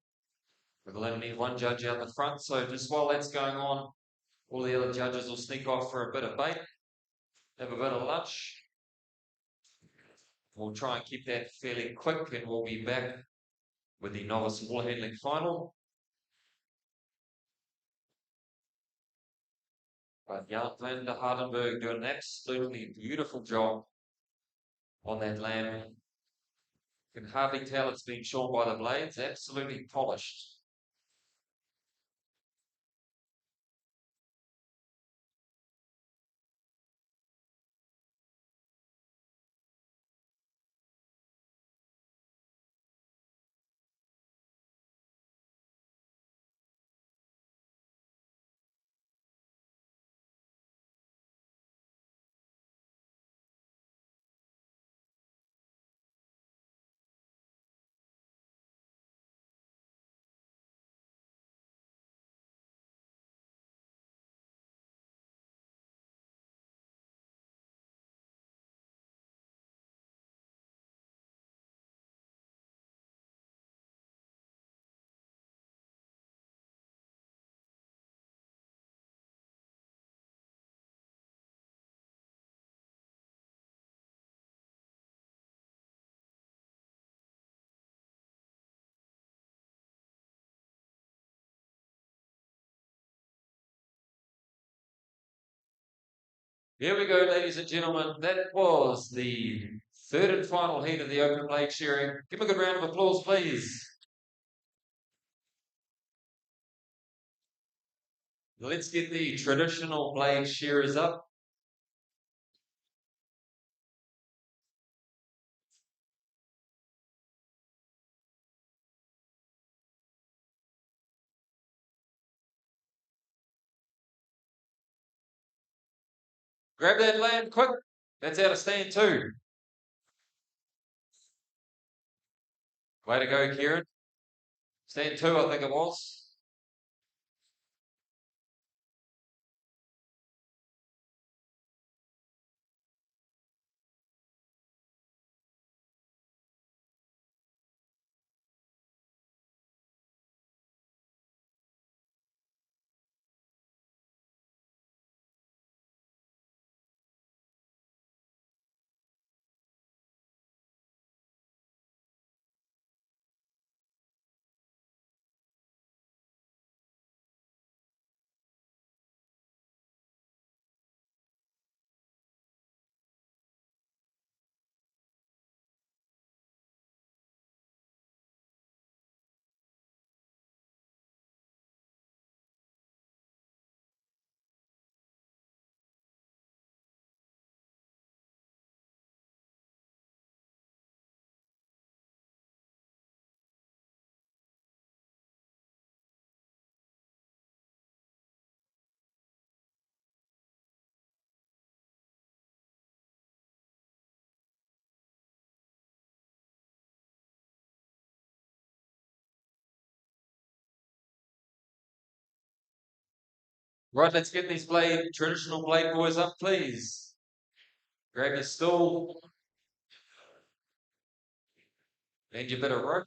[SPEAKER 1] We'll only need one judge out the front, so just while that's going on, all the other judges will sneak off for a bit of bait. have a bit of lunch. We'll try and keep that fairly quick, and we'll be back with the novice ball handling final. But Jan van der Hardenberg doing an absolutely beautiful job on that lamb. You can hardly tell it's been shorn by the blades. Absolutely polished. Here we go, ladies and gentlemen. That was the third and final heat of the open blade shearing. Give them a good round of applause, please. Let's get the traditional blade shearers up. Grab that lamb quick. That's out of stand 2. Way to go, Kieran. Stand 2, I think it was. Right, let's get these traditional blade boys up, please. Grab your stool. And your bit of rope.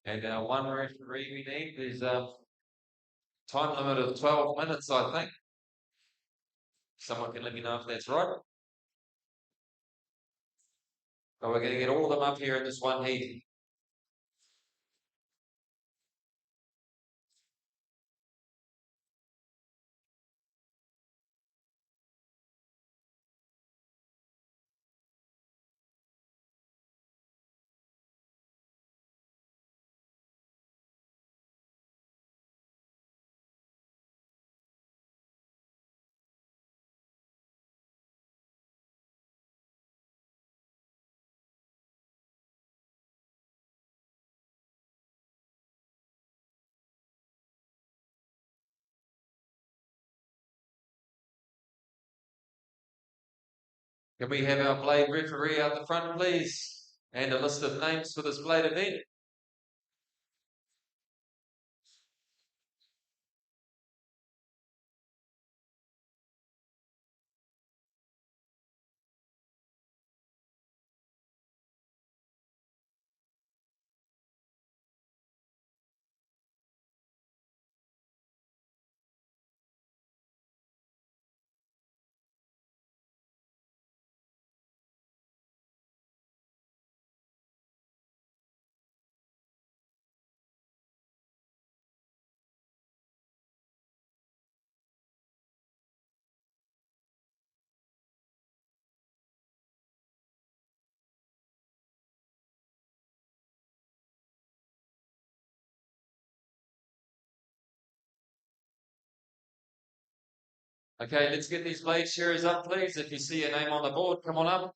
[SPEAKER 1] And one referee we need. There's a time limit of 12 minutes, I think. Someone can let me know if that's right. But we're going to get all of them up here in this one heat. Can we have our blade referee out the front, please? And a list of names for this blade event. Okay, let's get these blade shearers up, please. If you see your name on the board, come on up.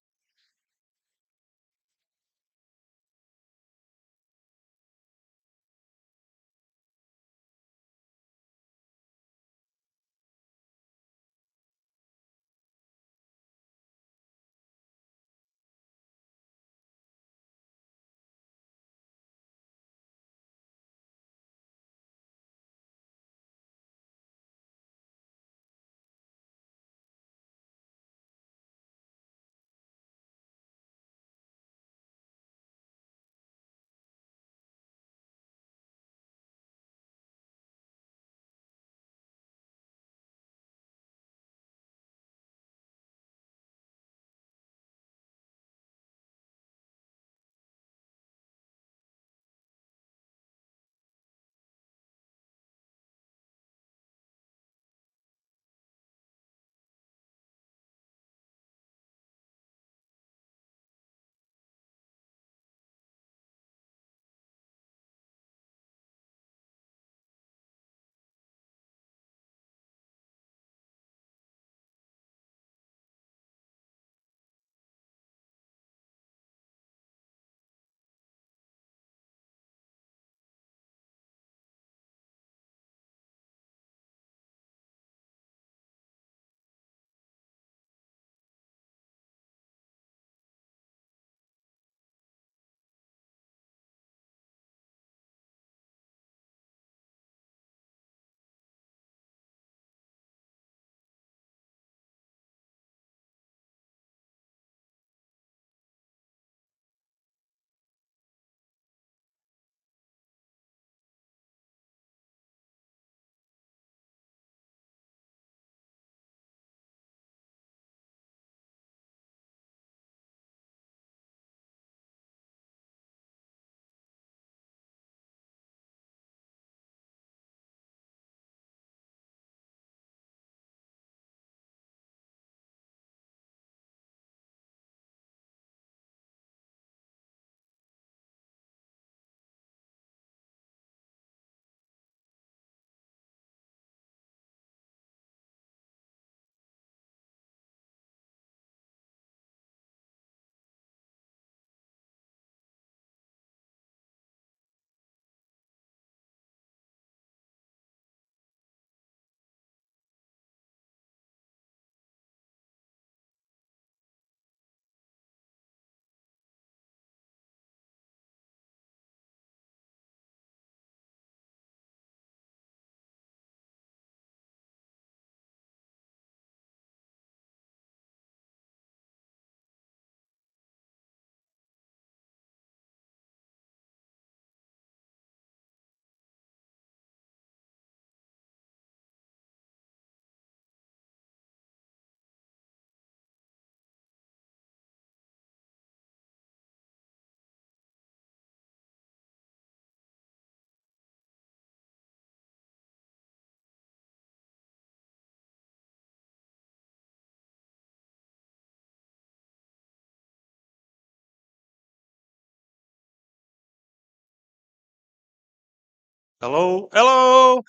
[SPEAKER 3] Hello, hello.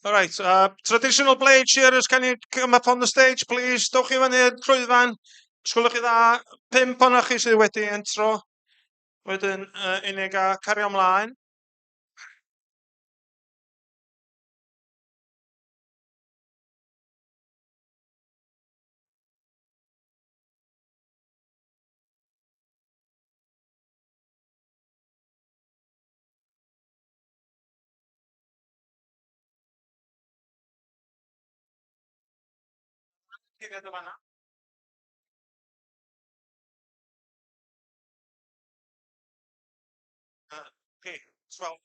[SPEAKER 3] All right, traditional blade shearers, can you come up on the stage, please? Dowch chi fyny i'r llwyfan. Sgwylwch chi dda, 5 ohonoch chi sydd wedi entro. Wedyn, unig a cario ymlaen. Curiad o fanna. Chi, 12.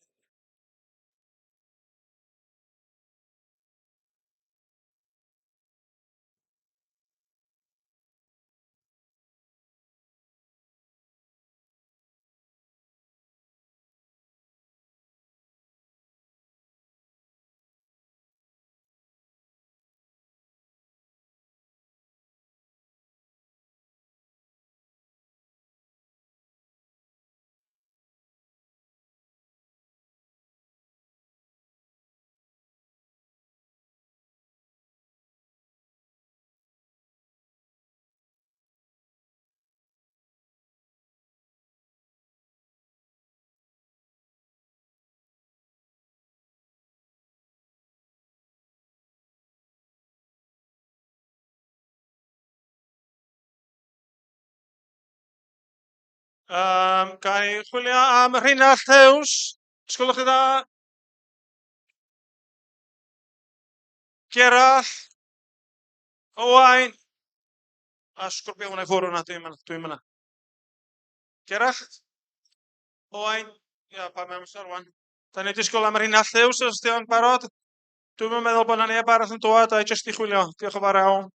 [SPEAKER 3] Ga i chwilio am Rheinald Hughes. Sgwylwch chi dda. Gerall. Owain. A sgrwbio hwnna i ffwrdd hwnna, dwi'n myna. Gerall. Owain. Ia, pa mewn amser rwan. Da ni disgwyl am Rheinald Hughes, os di o'n barod. Dwi'n meddwl bod na neb arall yn dod, a i jyst i chwilio. Diolch yn fawr iawn.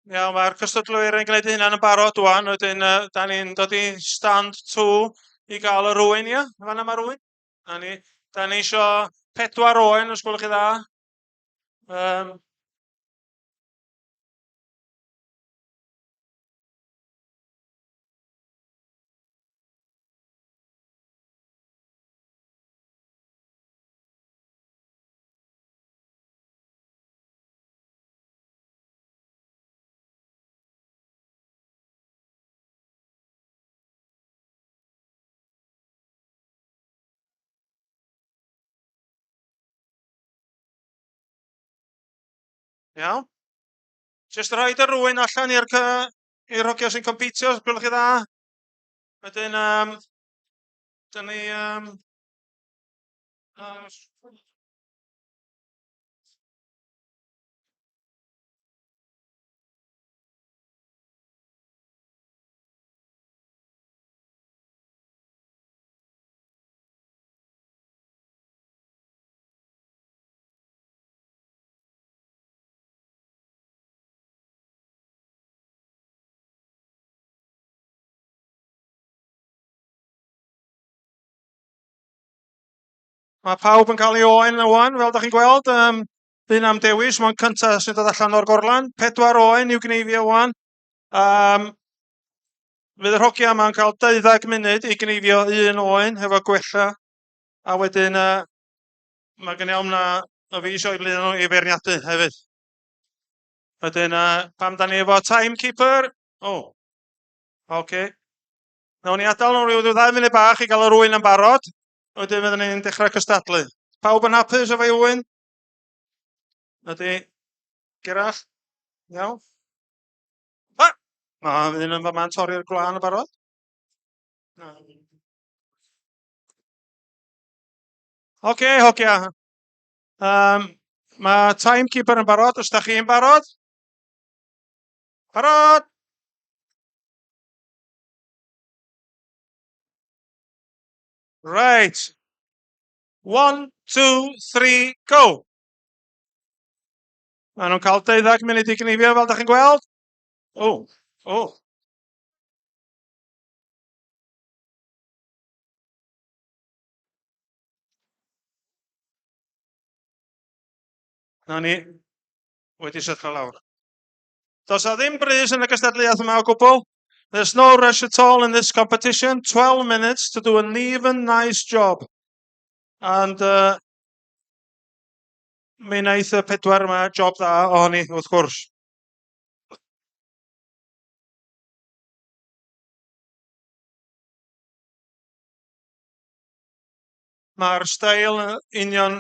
[SPEAKER 3] Iawn, mae'r cystadlwyr yn gwneud hynna'n barod wan. Wedyn, da ni'n dod i stand 2 i gael y rwyn, ia? Fanna mae rwyn. Da ni isio 4 oen, os gwelwch chi dda. Iawn. Jyst rhoid y rwyn allan i'r hogiau sy'n compitio, os gwelwch chi dda. Wedyn, da ni... Mae pawb yn cael ei oen wan, fel da chi'n gweld. Dyn am dewis, mae'n cyntaf sy'n dod allan o'r gorlan. 4 oen i'w gneifio wan. Fydd yr hogia yma'n cael 12 munud i gneifio 1 oen efo gwella. A wedyn mae gen i ofn y fi eisiau blin nhw i feirniadu hefyd. Wedyn, pam da ni efo timekeeper? Oce. Nawn ni adael nhw rhyw 2 munud bach i gael yr rwyn yn barod. Wedyn fyddwn ni'n dechrau cystadlu. Pawb yn hapus efo ei wyn? Ydy. Gerall? Iawn. Fydd yn ma'n torri'r gwlan yn barod. Oce, hogia. Mae timekeeper yn barod. Os da chi'n barod? Barod! Right. 1, 2, 3, go! Maen nhw'n cael 12 munud i gneifio fel da chi'n gweld. Na ni wedi sythio lawr. Does a ddim brys yn y gystadleuaeth yma o gwbl. There's no rush at all in this competition. 12 minutes to do an even nice job. And mi wnaeth y 4 yma job dda ohoni, wrth gwrs. Mae'r steil union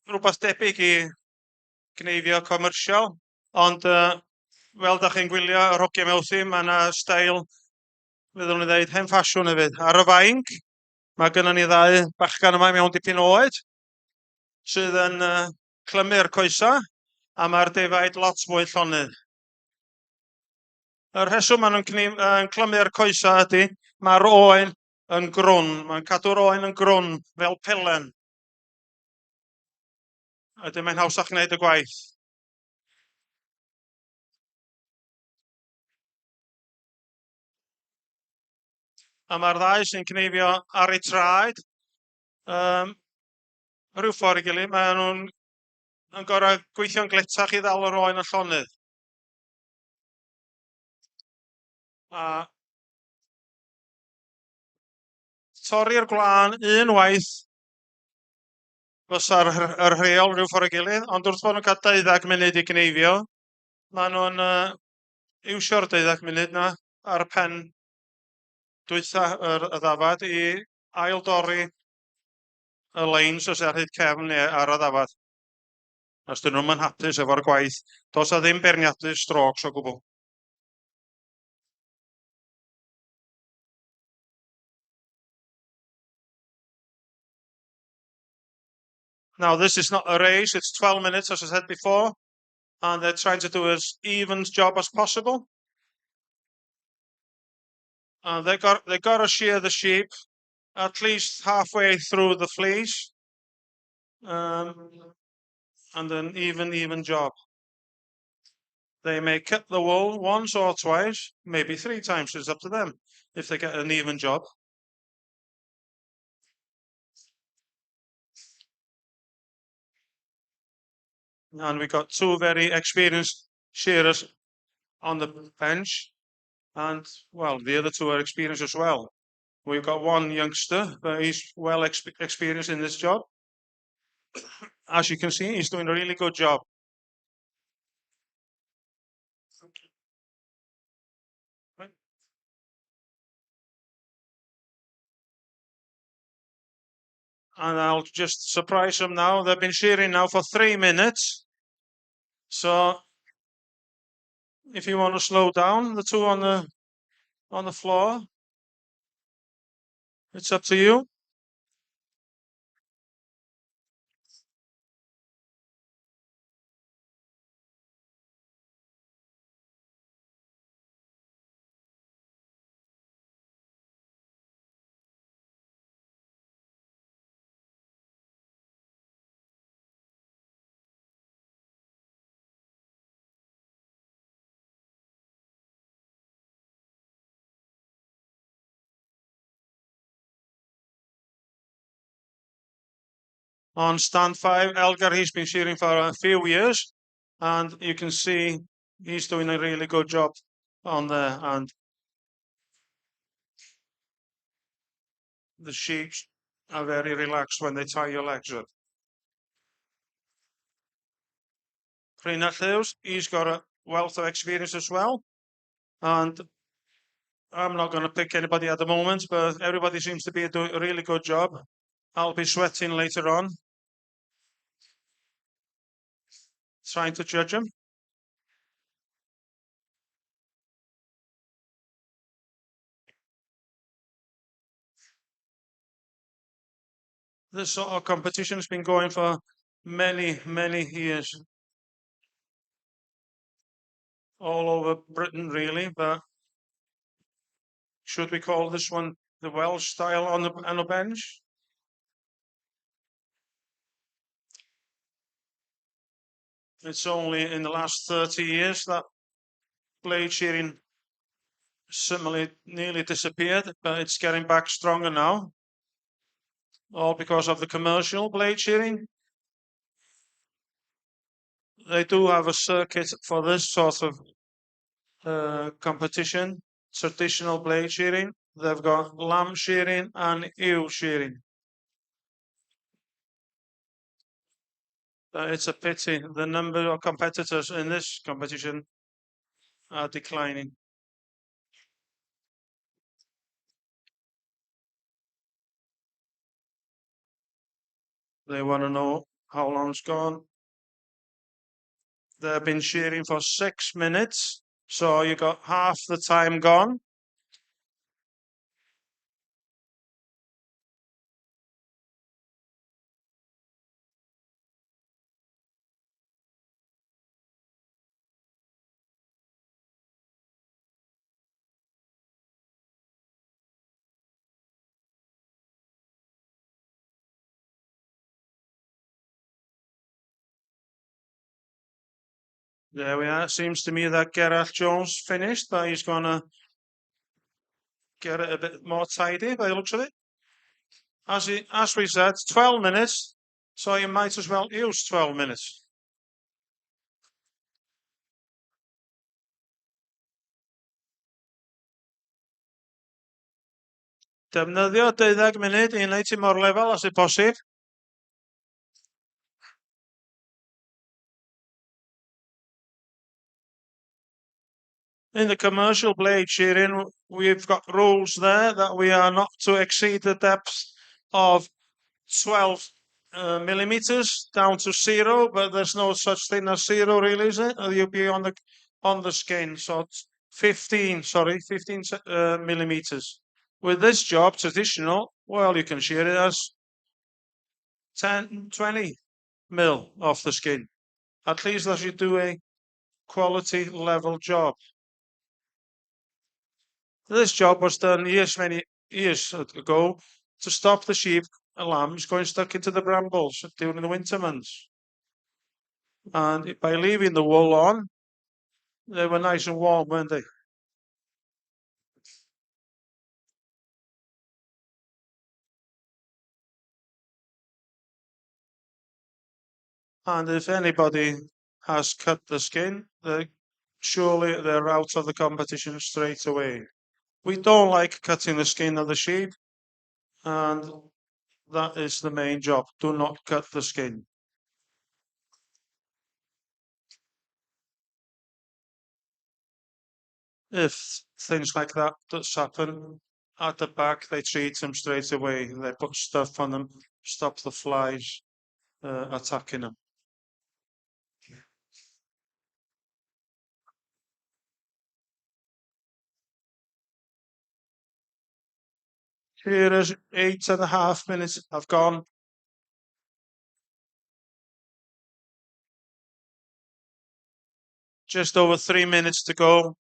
[SPEAKER 3] rhywbeth debyg i gneifio commercial, ond fel da chi'n gwylio yr hogiau melsi, mae yna steil Fyddwn ni ddeud hen ffasiwn hefyd. Ar y fainc, mae gennym ni ddau bachgan yma mewn dipyn o oed sydd yn clymu'r coesa a mae'r defaid lot mwy llonydd. Y rheswm maen nhw'n clymu'r coesa ydy mae'r oen yn grwn. Mae'n cadw'r oen yn grwn fel pelen. Ydyn mae'n hawsach gwneud y gwaith. A mae'r ddau sy'n cneifio ar eu traed rhyw ffordd I gilydd. Maen nhw'n gorau gweithio'n gletach I ddal yr oen yn llonydd. A torri'r gwlân unwaith fysa'r rheol rhyw ffordd I gilydd, ond wrth bod nhw'n cael 12 munud I gneifio, maen nhw'n iwsio'r 12 munud na ar pen dwytha y ddafad I ail dorri y leins os ar hyd cefn neu ar y ddafad. Os dyn nhw'n hapus efo'r gwaith, does a ddim berniadu strokes o gwbl. Now, this is not a race, it's 12 minutes, as I said before, and they're trying to do as even job as possible. And they got to shear the sheep at least halfway through the fleece, and an even job. They may cut the wool once or twice, maybe 3 times, it's up to them, if they get an even job. And we got 2 very experienced shearers on the bench, and, well, the other 2 are experienced as well. We've got one youngster, but he's well experienced in this job. As you can see, he's doing a really good job. And I'll just surprise them now. They've been shearing now for 3 minutes. So if you want to slow down, the 2 on the floor, it's up to you. On stand 5, Elgar, he's been shearing for a few years, and you can see he's doing a really good job on there, and the sheep are very relaxed when they tie your legs up. Rheinald Lewis, he's got a wealth of experience as well, and I'm not going to pick anybody at the moment, but everybody seems to be doing a really good job. I'll be sweating later on, trying to judge them. This sort of competition has been going for many, many years. All over Britain, really, but should we call this one the Welsh style on the bench? It's only in the last 30 years that blade shearing similarly nearly disappeared, but it's getting back stronger now. All because of the commercial blade shearing. They do have a circuit for this sort of competition, traditional blade shearing. They've got lamb shearing and ewe shearing. It's a pity. The number of competitors in this competition are declining. They want to know how long it's gone. They've been shearing for 6 minutes, so you got half the time gone. There we are. It seems to me that Gerard Jones finished, but he's going to get it a bit more tidy by the looks of it. As we said, 12 minutes, so you might as well use 12 minutes. Defnyddio 12 munud i wneud tymor lefel os yw posib. In the commercial blade shearing, we've got rules there that we are not to exceed the depth of 12 millimeters down to 0, but there's no such thing as 0, really, is it? You'll be on the skin, so 15 millimeters. With this job, traditional, well, you can shear it as 10, 20 mil off the skin. At least as you do a quality level job. This job was done many years ago to stop the sheep and lambs going stuck into the brambles during the winter months. And by leaving the wool on, they were nice and warm, weren't they? And if anybody has cut the skin, surely they're out of the competition straight away. We don't like cutting the skin of the sheep, and that is the main job. Do not cut the skin. If things like that does happen at the back, they treat them straight away. They put stuff on them, stop the flies attacking them. Here is 8.5 minutes have gone. Just over 3 minutes to go.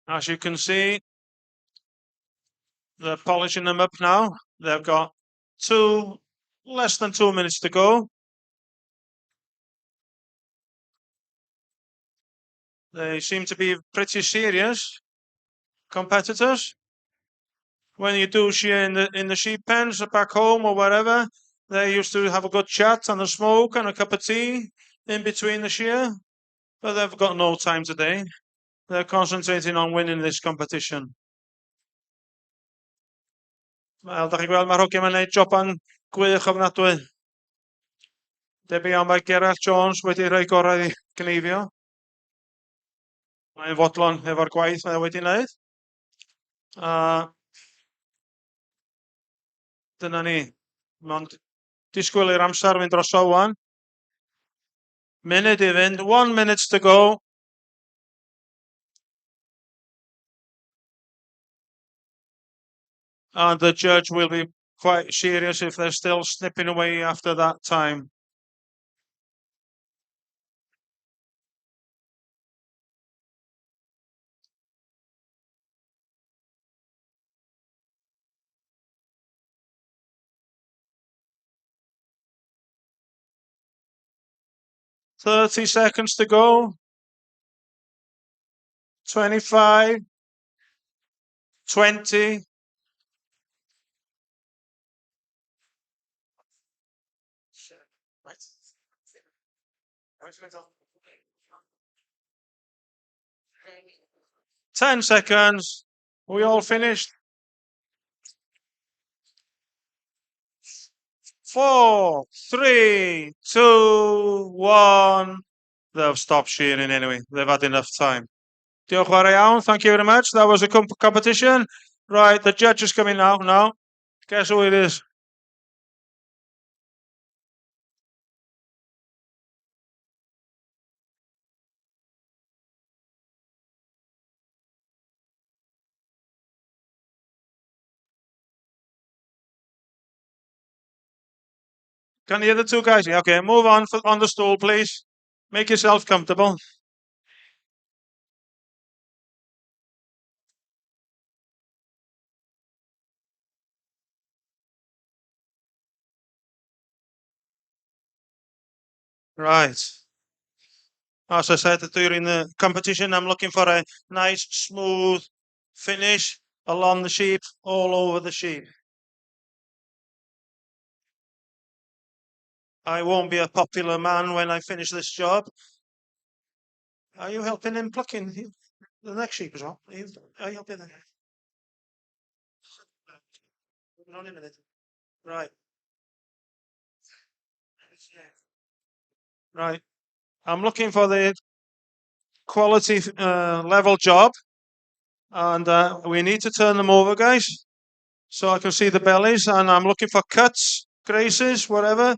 [SPEAKER 3] As you can see, they're polishing them up now. They've got less than 2 minutes to go. They seem to be pretty serious competitors. When you do shear in the sheep pens back home or wherever, they used to have a good chat and a smoke and a cup of tea in between the shear. But they've got no time today. They're concentrating on winning this competition. Wel, da chi'n gweld mae'r hogyn yn gwneud joban gwych ofnadwy. Debyg iawn mae Gerard Jones wedi rhoi gorau i Cneifio. Mae'n fodlon efo'r gwaith mae wedi wneud. A dyna ni. Mond disgwyl i'r amser fynd dros o wan. Munud i fynd. 1 minute to go. And the judge will be quite serious if they're still snipping away after that time. 30 seconds to go. 25. 20. Ten seconds. We all finished? 4, 3, 2, 1. They've stopped shearing anyway. They've had enough time. Diolch yn fawr iawn. Thank you very much. That was a competition. Right, the judge is coming out now. Guess who it is? Can the other two guys? Okay, move on on the stool, please. Make yourself comfortable. Right. As I said during the competition, I'm looking for a nice, smooth finish along the sheep, all over the sheep. I won't be a popular man when I finish this job. Are you helping him plucking the next sheep as well? Are you helping him? Hold on a minute. Right. Right. I'm looking for the quality level job, and we need to turn them over, guys, so I can see the bellies, and I'm looking for cuts, graces, whatever.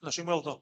[SPEAKER 3] Nothing well done.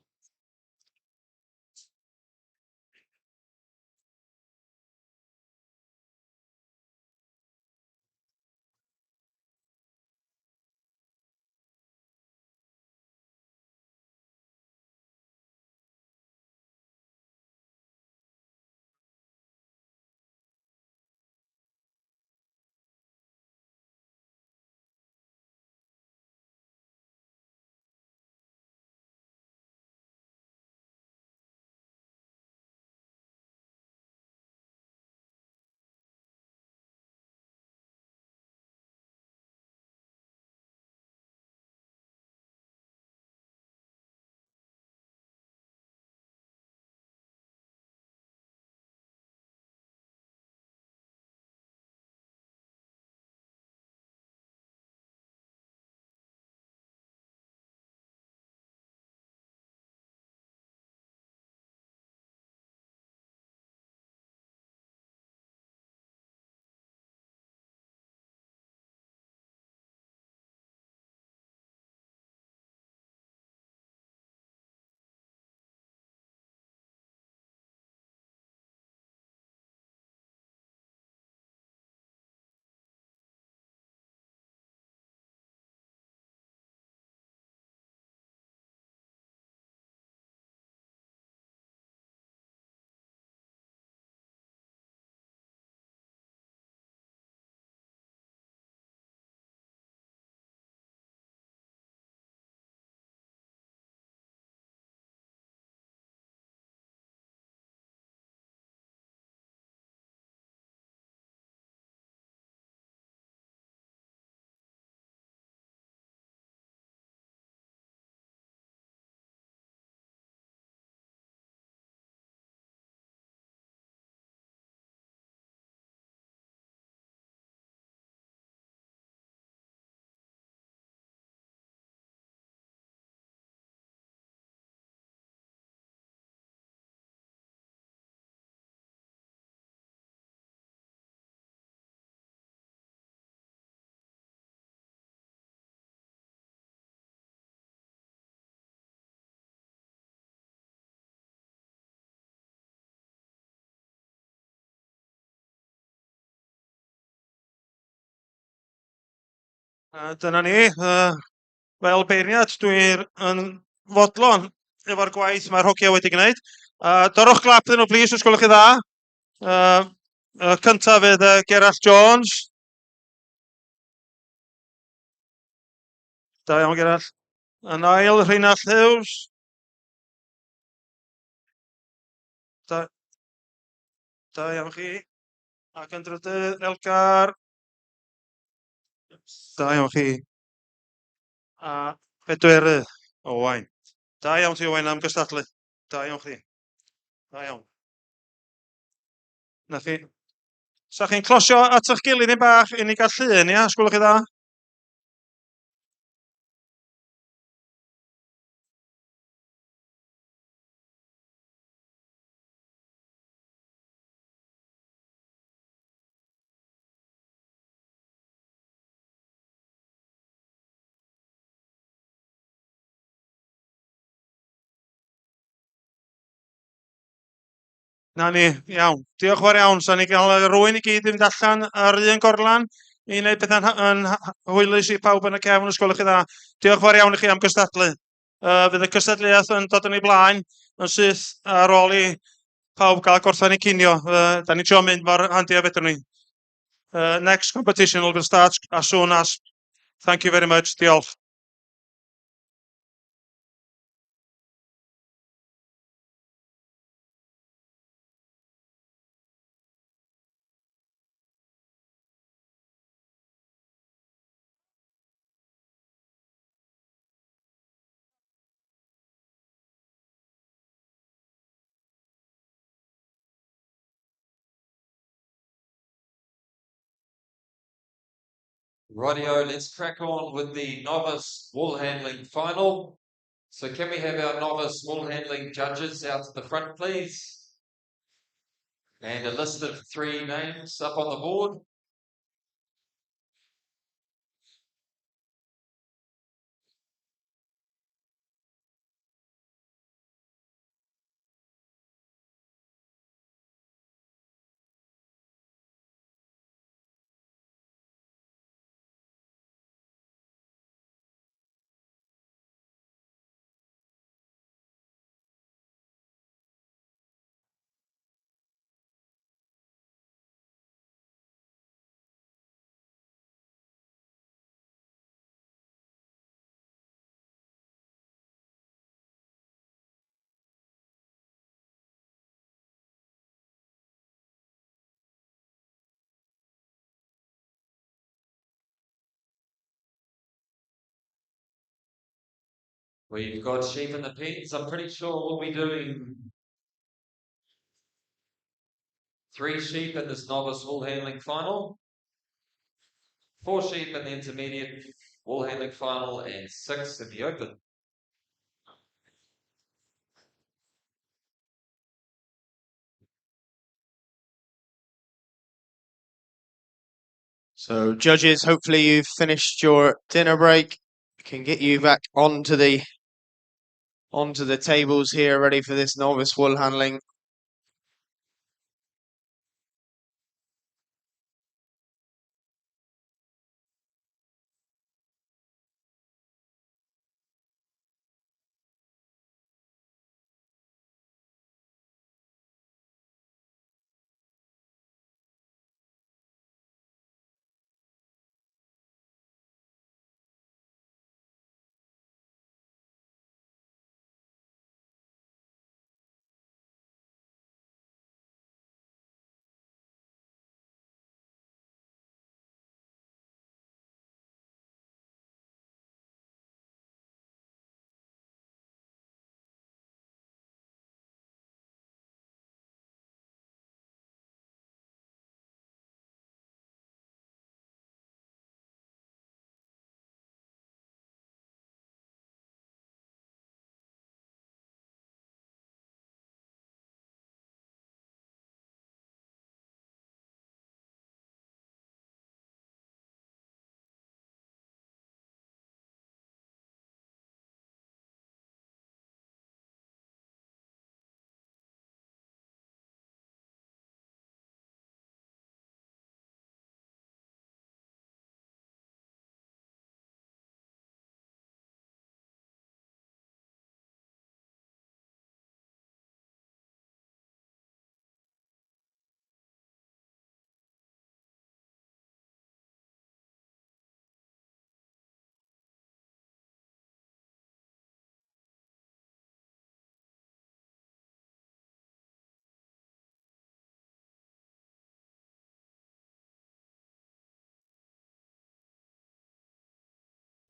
[SPEAKER 3] Dyna ni. Fel beirniad, dwi'n fodlon efo'r gwaith mae'r hogia wedi gwneud. Dorwch glap ddyn nhw, plis, os gwelwch chi dda. Cyntaf fydd Gerallt Jones. Da iawn, Gerallt. Yn ail, Rheinald Hughes. Da, da iawn chi. Ac yn drydydd, Elgar. Da iawn chi. A bedwerydd, Owain. Da iawn ti, Owain, am gystadlu. Da iawn chi. Da iawn. Na chi. Sa chi'n closio at eich gilydd ni bach i ni gael llun, ia? Sgwylwch chi dda? Na ni, iawn. Diolch yn fawr iawn. Sa ni gael rwy'n i gyd i fynd allan ar un gorlan i wneud pethau'n hwylus i pawb yn y cefn, os gwelwch chi dda. Diolch yn fawr iawn i chi am gystadlu. Fydd y cystadleuaeth yn dod yn ei blaen yn syth ar ôl i pawb gael gorffan i cinio. Da ni trio mynd mor handi a fedrwn ni. Next competition will start as soon as. Thank you very much. Diolch.
[SPEAKER 1] Rightio, let's crack on with the novice wool handling final. So can we have our novice wool handling judges out to the front, please? And a list of 3 names up on the board. We've got sheep in the pens. I'm pretty sure we'll be doing 3 sheep in this novice wool handling final, 4 sheep in the intermediate wool handling final, and 6 in the open.
[SPEAKER 2] So, judges, hopefully you've finished your dinner break. We can get you back onto the tables here, ready for this novice wool handling.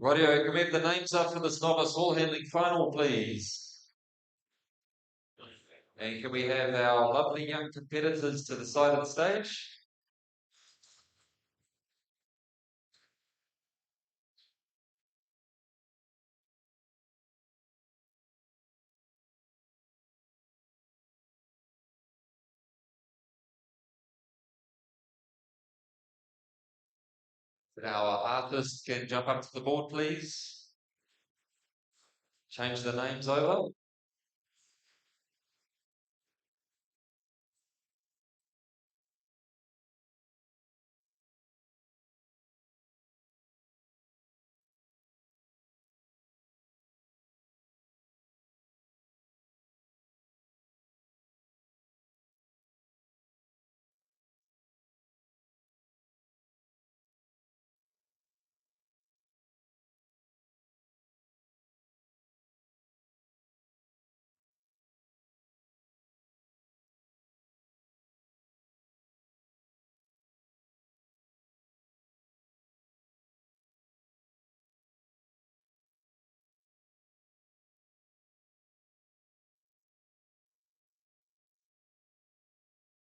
[SPEAKER 1] Rightio, can we have the names up for this novice ball handling final, please? And can we have our lovely young competitors to the side of the stage? Our artists can jump up to the board, please. Change the names over.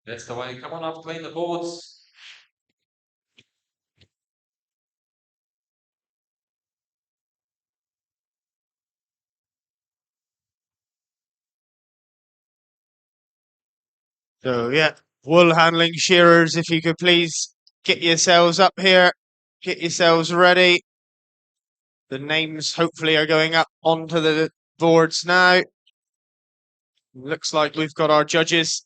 [SPEAKER 1] That's the way. Come on up, clean the boards.
[SPEAKER 2] So yeah, wool handling shearers, if you could please get yourselves up here, get yourselves ready. The names hopefully are going up onto the boards now. Looks like we've got our judges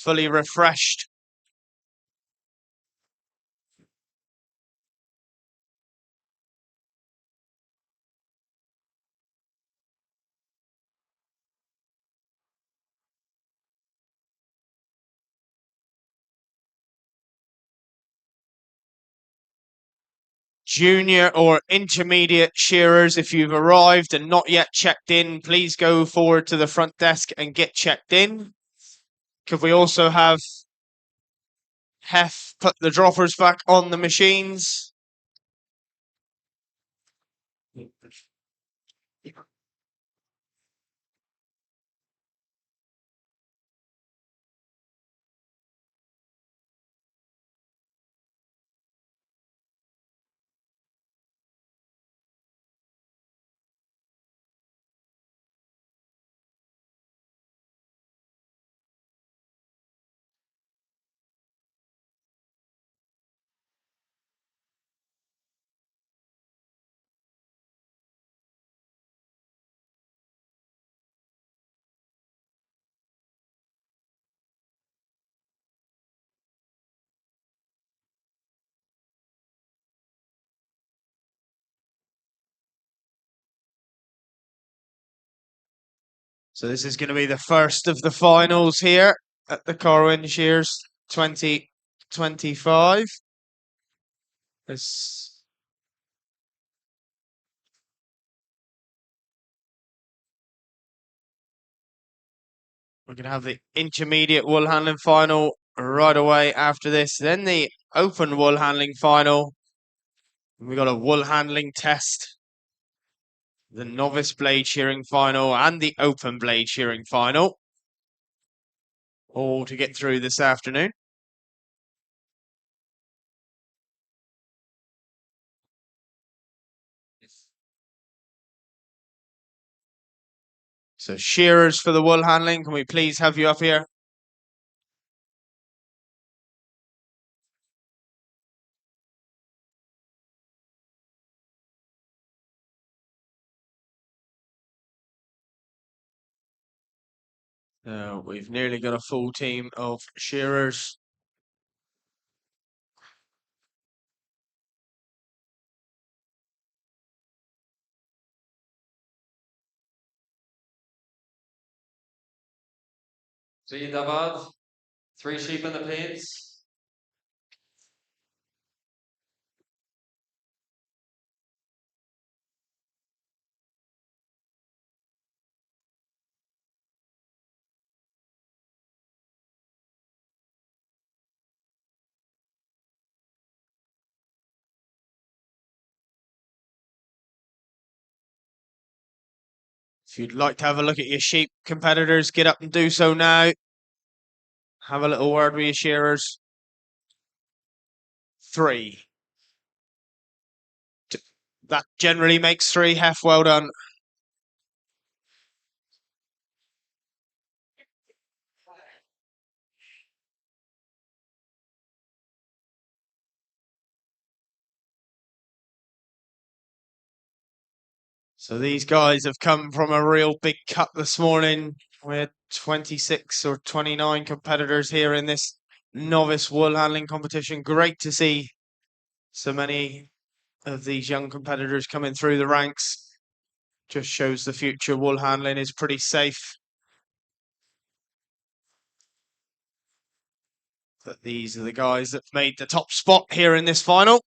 [SPEAKER 2] fully refreshed. Junior or intermediate shearers, if you've arrived and not yet checked in, please go forward to the front desk and get checked in. Could we also have Hef put the droppers back on the machines? So this is going to be the first of the finals here at the Corwen Shears 2025. This We're going to have the intermediate wool handling final right away after this. Then the open wool handling final. We've got a wool handling test, the novice blade shearing final, and the open blade shearing final. All to get through this afternoon. So shearers for the wool handling, can we please have you up here? We've nearly got a full team of shearers.
[SPEAKER 1] See you, Davad. 3 sheep in the pens.
[SPEAKER 2] If you'd like to have a look at your sheep competitors, get up and do so now. Have a little word with your shearers. 3. That generally makes 3. Hef, well done. So these guys have come from a real big cut this morning. We had 26 or 29 competitors here in this novice wool handling competition. Great to see so many of these young competitors coming through the ranks. Just shows the future wool handling is pretty safe. But these are the guys that made the top spot here in this final.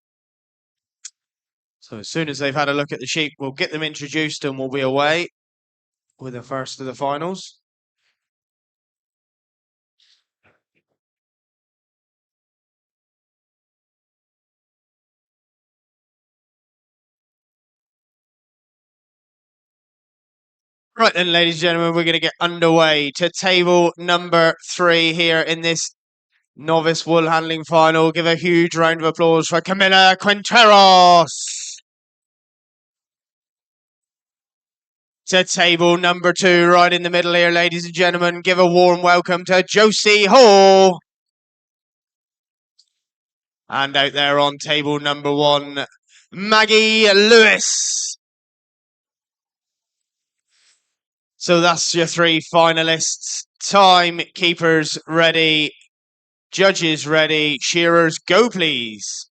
[SPEAKER 2] So as soon as they've had a look at the sheep, we'll get them introduced and we'll be away with the first of the finals. Right then, ladies and gentlemen, we're going to get underway to table number 3 here in this novice wool handling final. Give a huge round of applause for Camila Quinteros. To table number 2, right in the middle here, ladies and gentlemen. Give a warm welcome to Josie Hall. And out there on table number 1, Maggie Lewis. So that's your 3 finalists. Timekeepers ready. Judges ready. Shearers, go please.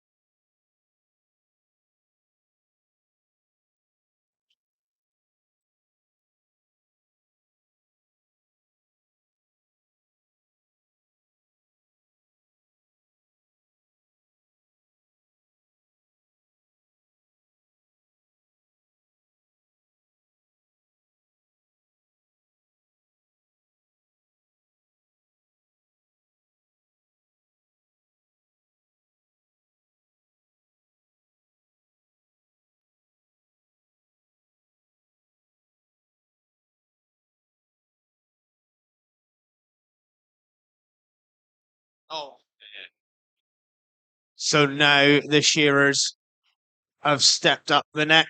[SPEAKER 2] So now the shearers have stepped up the neck.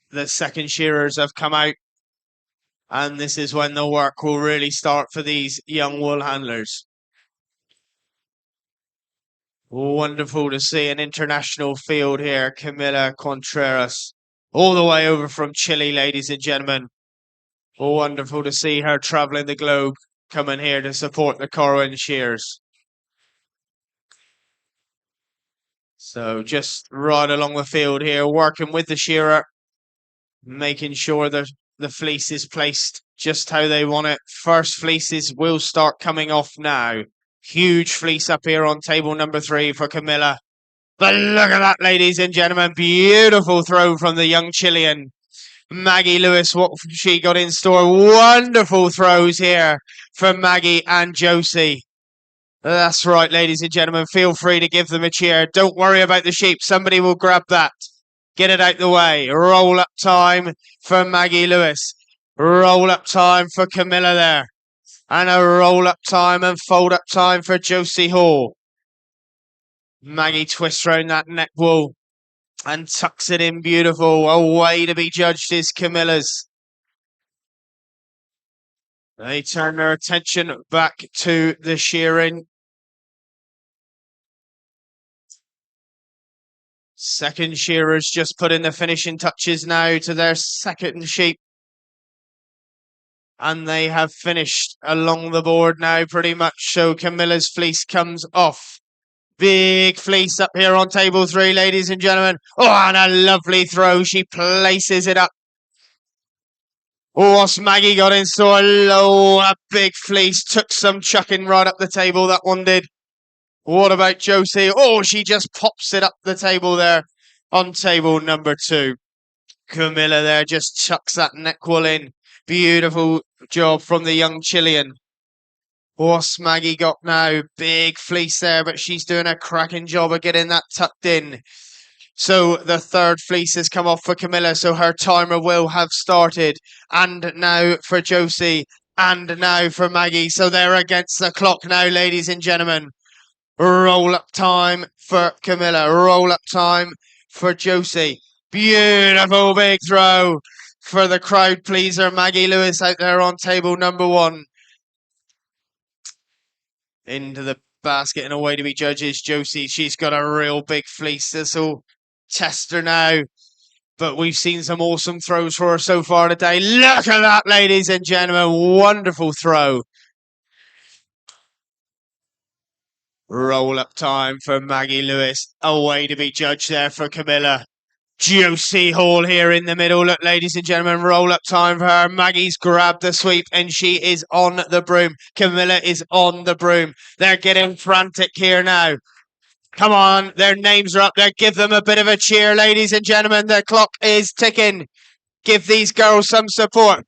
[SPEAKER 2] The second shearers have come out. And this is when the work will really start for these young wool handlers. Wonderful to see an international field here. Camila Contreras, all the way over from Chile, ladies and gentlemen. Wonderful to see her traveling the globe, coming here to support the Corwen Shears. So just right along the field here, working with the shearer, making sure that the fleece is placed just how they want it. First fleeces will start coming off now. Huge fleece up here on table number 3 for Camila. But look at that, ladies and gentlemen. Beautiful throw from the young Chilean. Maggie Lewis, what she got in store. Wonderful throws here from Maggie and Josie. That's right, ladies and gentlemen. Feel free to give them a cheer. Don't worry about the sheep. Somebody will grab that. Get it out the way. Roll up time for Maggie Lewis. Roll up time for Camila there. And a roll up time and fold up time for Josie Hall. Maggie twists round that neck wool and tucks it in beautiful. Away to be judged is Camila's. They turn their attention back to the shearing. Second shearers just put in the finishing touches now to their second sheep. And they have finished along the board now pretty much. So Camila's fleece comes off. Big fleece up here on table 3, ladies and gentlemen. Oh, and a lovely throw. She places it up. Oh, what's Maggie got in store? Low, a big fleece. Took some chucking right up the table, that one did. What about Josie? Oh, she just pops it up the table there on table number 2. Camila there just chucks that neck wool in. Beautiful job from the young Chilean. What's Maggie got now? Big fleece there, but she's doing a cracking job of getting that tucked in. So the third fleece has come off for Camilla, so her timer will have started. And now for Josie, and now for Maggie. So they're against the clock now, ladies and gentlemen. Roll up time for Camilla. Roll up time for Josie. Beautiful big throw for the crowd pleaser, Maggie Lewis out there on table number 1. Into the basket and away to be judges. Josie, she's got a real big fleece. This will test her now. But we've seen some awesome throws for her so far today. Look at that, ladies and gentlemen. Wonderful throw. Roll up time for Maggie Lewis. Away to be judged there for Camilla. Josie Hall here in the middle. Look, ladies and gentlemen, roll up time for her. Maggie's grabbed the sweep and she is on the broom. Camilla is on the broom. They're getting frantic here now. Come on, their names are up there. Give them a bit of a cheer, ladies and gentlemen. The clock is ticking. Give these girls some support.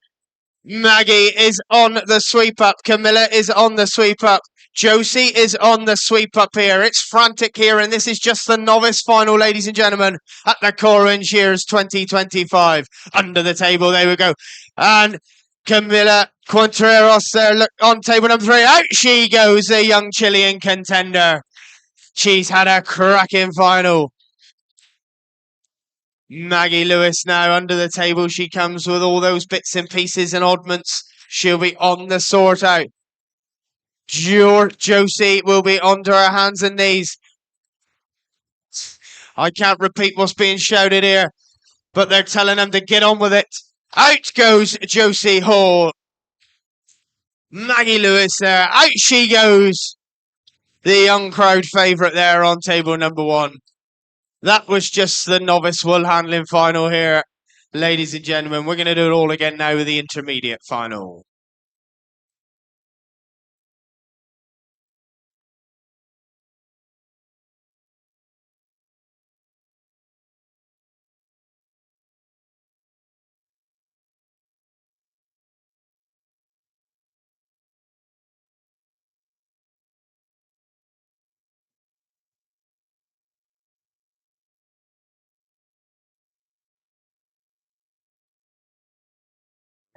[SPEAKER 2] Maggie is on the sweep up. Camilla is on the sweep up. Josie is on the sweep up here. It's frantic here, and this is just the novice final, ladies and gentlemen, at the Corwen Shears 2025. Under the table, there we go. And Camilla Contreras there, look, on table number 3. Out she goes, the young Chilean contender. She's had a cracking final. Maggie Lewis now under the table. She comes with all those bits and pieces and oddments. She'll be on the sort out. Josie will be onto her hands and knees. I can't repeat what's being shouted here, but they're telling them to get on with it. Out goes Josie Hall. Maggie Lewis there. Out she goes. The young crowd favourite there on table number 1. That was just the novice wool handling final here, ladies and gentlemen. We're going to do it all again now with the intermediate final.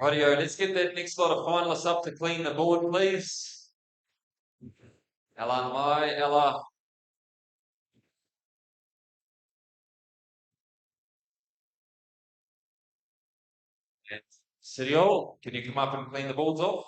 [SPEAKER 1] Rightio, let's get that next lot of finalists up to clean the board, please. Ella, my Ella. And City Hall, can you come up and clean the boards off?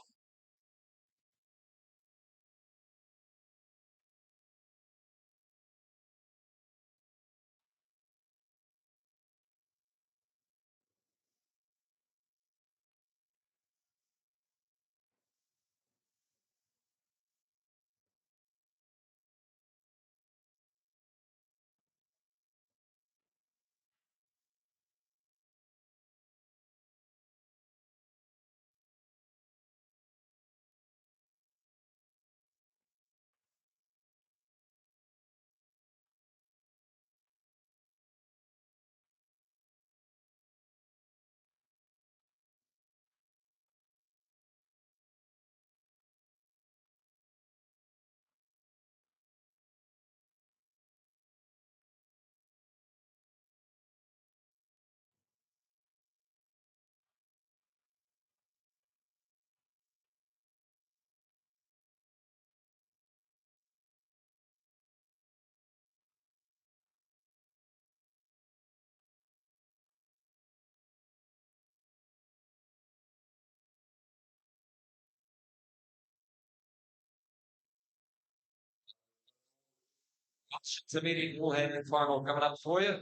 [SPEAKER 1] Intermediate ball handling final coming up for you.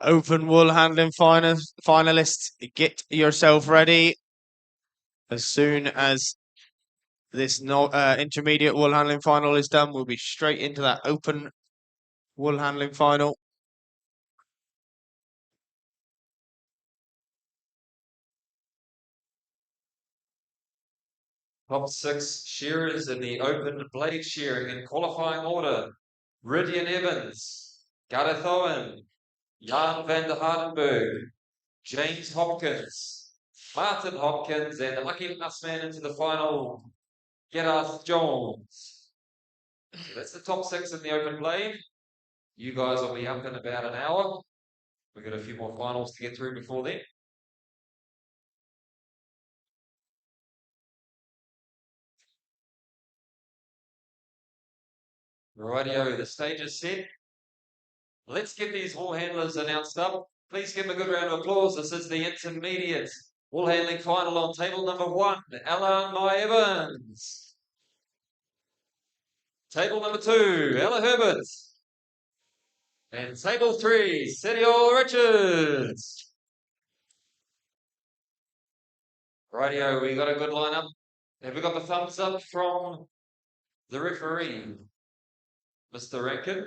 [SPEAKER 2] Open wool handling finalists, get yourself ready. As soon as this intermediate wool handling final is done, we'll be straight into that open wool handling final.
[SPEAKER 1] Top 6 shearers in the open blade shearing in qualifying order. Rydian Evans, Gareth Owen, Jan van der Hardenberg, James Hopkins, Martin Hopkins, and the lucky last man into the final, Gareth Jones. So that's the top 6 in the open blade. You guys will be up in about an hour. We've got a few more finals to get through before then. Rightio, the stage is set. Let's get these wool handlers announced up. Please give them a good round of applause. This is the intermediate wool handling final on table number 1, Alan Nye Evans. Table number 2, Ella Herbert. And table 3, Sergio Richards. Rightio, we got a good lineup. Have we got the thumbs up from the referee, Mr. Rankin?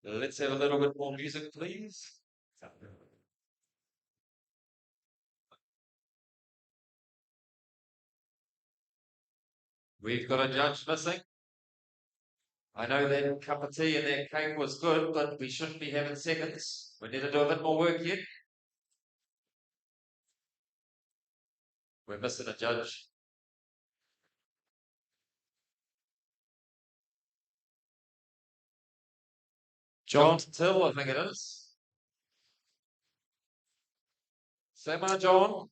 [SPEAKER 1] Let's have a little bit more music, please. We've got a judge missing. I know that cup of tea and that cake was good, but we shouldn't be having seconds. We need to do a bit more work yet. We're missing a judge. John Till, I think it is. Say my John.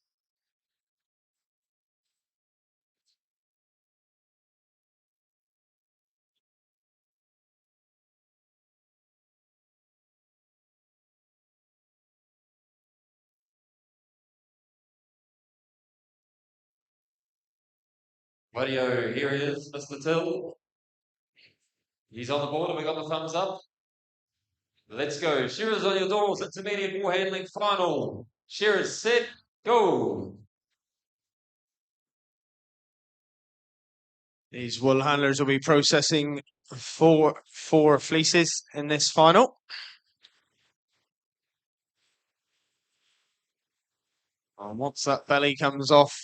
[SPEAKER 1] Radio, here he is, Mr. Till. He's on the board and we got the thumbs up. Let's go. Shearers on your doors, intermediate wool handling final. Shearers set, go.
[SPEAKER 2] These wool handlers will be processing four fleeces in this final. And once that belly comes off,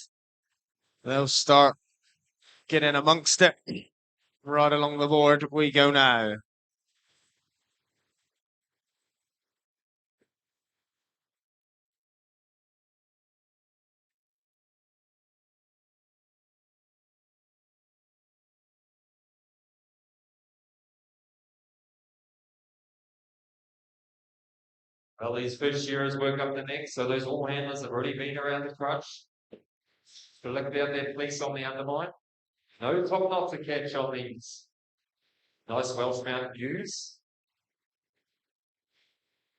[SPEAKER 2] they'll start getting amongst it. Right along the board we go now.
[SPEAKER 1] Well, these first shearers work up the neck, so those wool handlers have already been around the crutch. Flicked out that fleece on the undermine. No top knot to catch on these. Nice Welsh mounted views.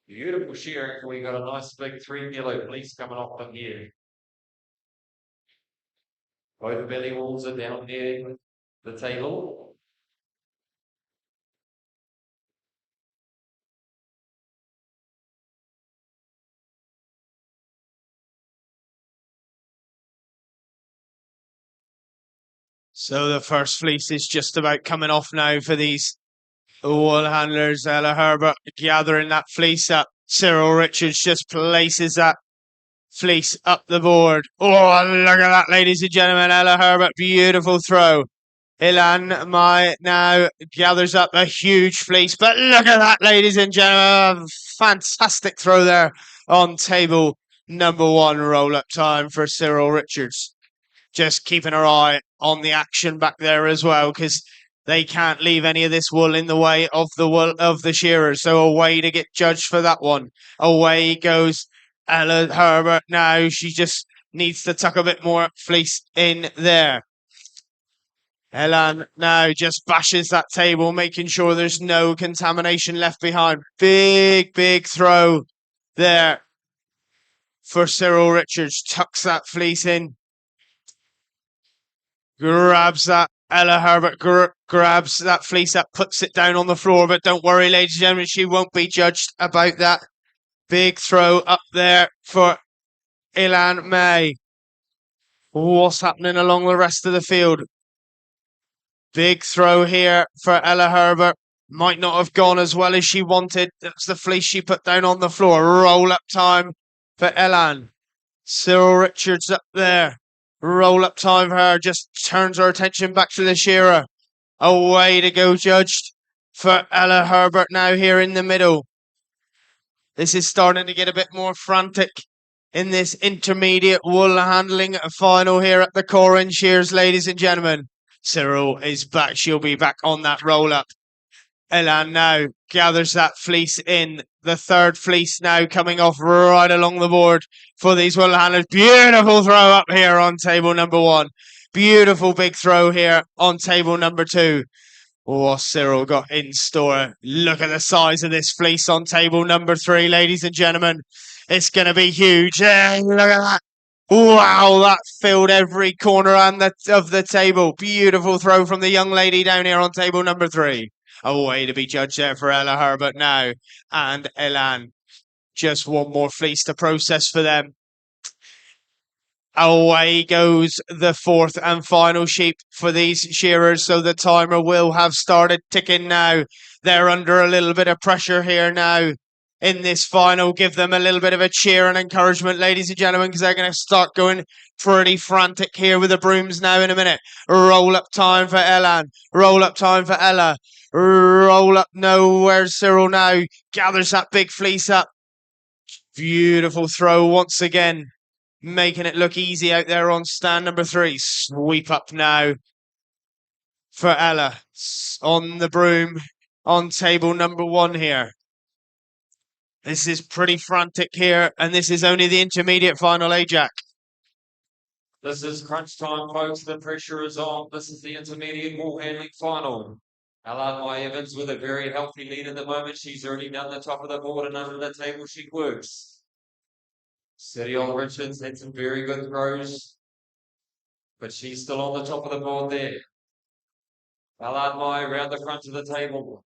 [SPEAKER 1] Beautiful shearing. We got a nice big 3 kilo fleece coming off them here. Both belly walls are down near the table.
[SPEAKER 2] So the first fleece is just about coming off now for these wool handlers. Ella Herbert gathering that fleece up. Cyril Richards just places that fleece up the board. Oh, look at that, ladies and gentlemen. Ella Herbert, beautiful throw. Ilan Mai now gathers up a huge fleece. But look at that, ladies and gentlemen. Fantastic throw there on table number 1. Roll-up time for Cyril Richards. Just keeping her eye on the action back there as well, because they can't leave any of this wool in the way of the wool of the shearers. So away to get judged for that one. Away goes Ella Herbert now. She just needs to tuck a bit more fleece in there. Elan now just bashes that table, making sure there's no contamination left behind. Big throw there for Cyril Richards. Tucks that fleece in. Grabs that. Ella Herbert grabs that fleece up, puts it down on the floor. But don't worry, ladies and gentlemen, she won't be judged about that. Big throw up there for Ilan May. What's happening along the rest of the field? Big throw here for Ella Herbert. Might not have gone as well as she wanted. That's the fleece she put down on the floor. Roll up time for Elan. Cyril Richards up there. Roll up time for her. Just turns her attention back to the shearer. Away to go, judged for Ella Herbert now here in the middle. This is starting to get a bit more frantic in this intermediate wool handling final here at the Corwen Shears, ladies and gentlemen. Cyril is back. She'll be back on that roll up. Elan now gathers that fleece in. The third fleece now coming off right along the board for these wool handlers. Beautiful throw up here on table number 1. Beautiful big throw here on table number 2. What Cyril got in store. Look at the size of this fleece on table number 3, ladies and gentlemen. It's going to be huge. Look at that. Wow, that filled every corner of the table. Beautiful throw from the young lady down here on table number 3. Away to be judged there for Ella Herbert now. And Elan. Just one more fleece to process for them. Away goes the fourth and final sheep for these shearers. So the timer will have started ticking now. They're under a little bit of pressure here now in this final. Give them a little bit of a cheer and encouragement, ladies and gentlemen, because they're going to start going pretty frantic here with the brooms now in a minute. Roll up time for Elan. Roll up time for Ella. Roll up. No, where's Cyril now? Gathers that big fleece up. Beautiful throw once again. Making it look easy out there on stand number 3. Sweep up now for Ella on the broom on table number 1 here. This is pretty frantic here, and this is only the intermediate final, Jack?
[SPEAKER 1] This is crunch time, folks. The pressure is on. This is the intermediate ball handling final. Alan Evans with a very healthy lead at the moment. She's already done the top of the board, and under the table she works. Cyril Richards had some very good throws, but she's still on the top of the board there. Alan Mai around the front of the table.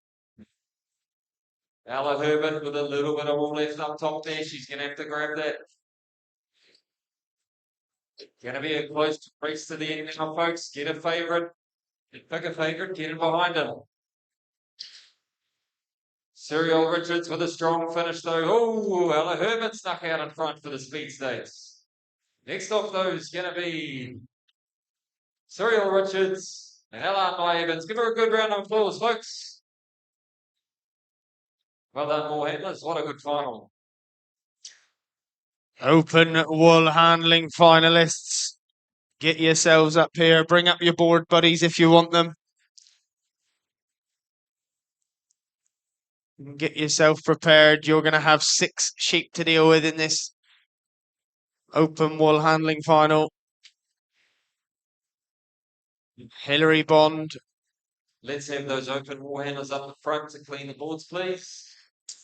[SPEAKER 1] Ella Herbert with a little bit of all left up top there. She's going to have to grab that. Going to be a close race to the end now, folks. Get a favourite. Pick a favourite. Get it behind him. Cyril Richards with a strong finish though. Oh, Ella Herbert snuck out in front for the speed stakes. Next off though is going to be Cyril Richards and Ella Evans. Give her a good round of applause, folks. Well done, more handlers. What a good final.
[SPEAKER 2] Open wool handling finalists. Get yourselves up here. Bring up your board buddies if you want them. Get yourself prepared. You're going to have 6 sheep to deal with in this open wool handling final. Hillary Bond.
[SPEAKER 1] Let's have those open war handlers up the front to clean the boards, please.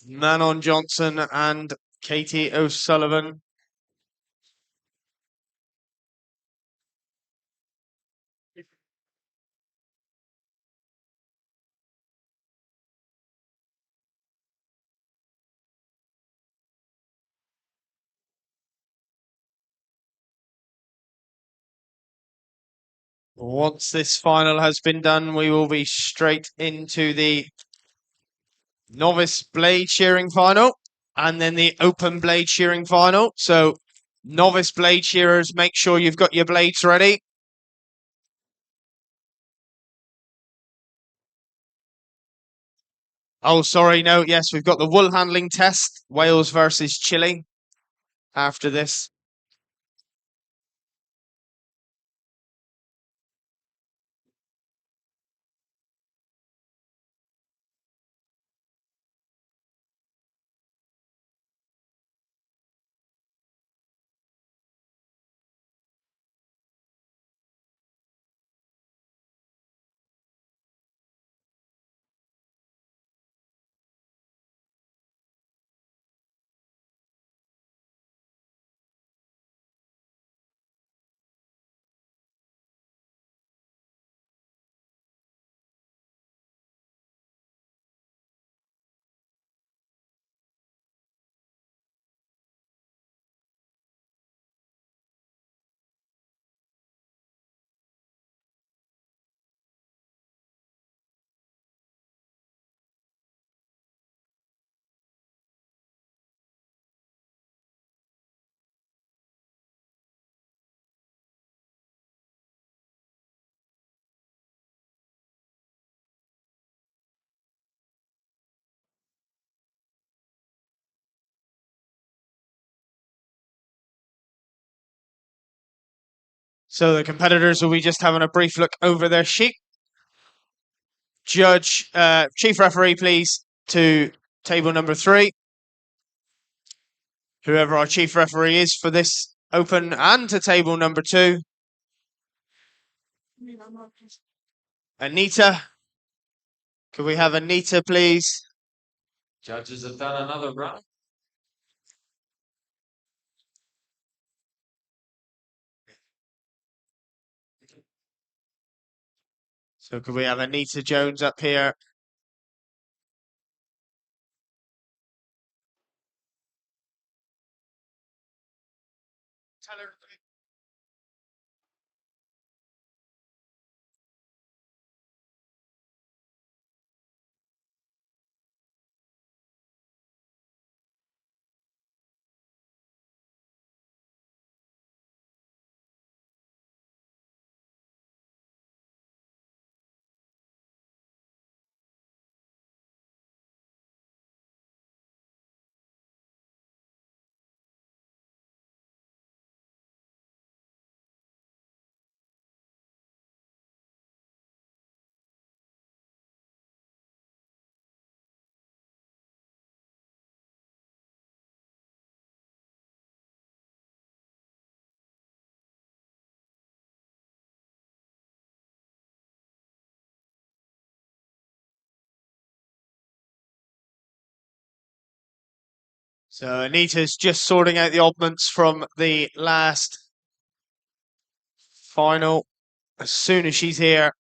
[SPEAKER 2] Manon Johnson and Katie O'Sullivan. Once this final has been done, we will be straight into the novice blade shearing final and then the open blade shearing final. So novice blade shearers, make sure you've got your blades ready. Oh, sorry, no, yes, we've got the wool handling test, Wales versus Chile after this. So the competitors will be just having a brief look over their sheet. Judge, chief referee, please, to table number 3. Whoever our chief referee is for this open, and to table number 2. Anita. Could we have Anita, please?
[SPEAKER 1] Judges have done another run.
[SPEAKER 2] So could we have Anita Jones up here? So Anita's just sorting out the oddments from the last final. As soon as she's here,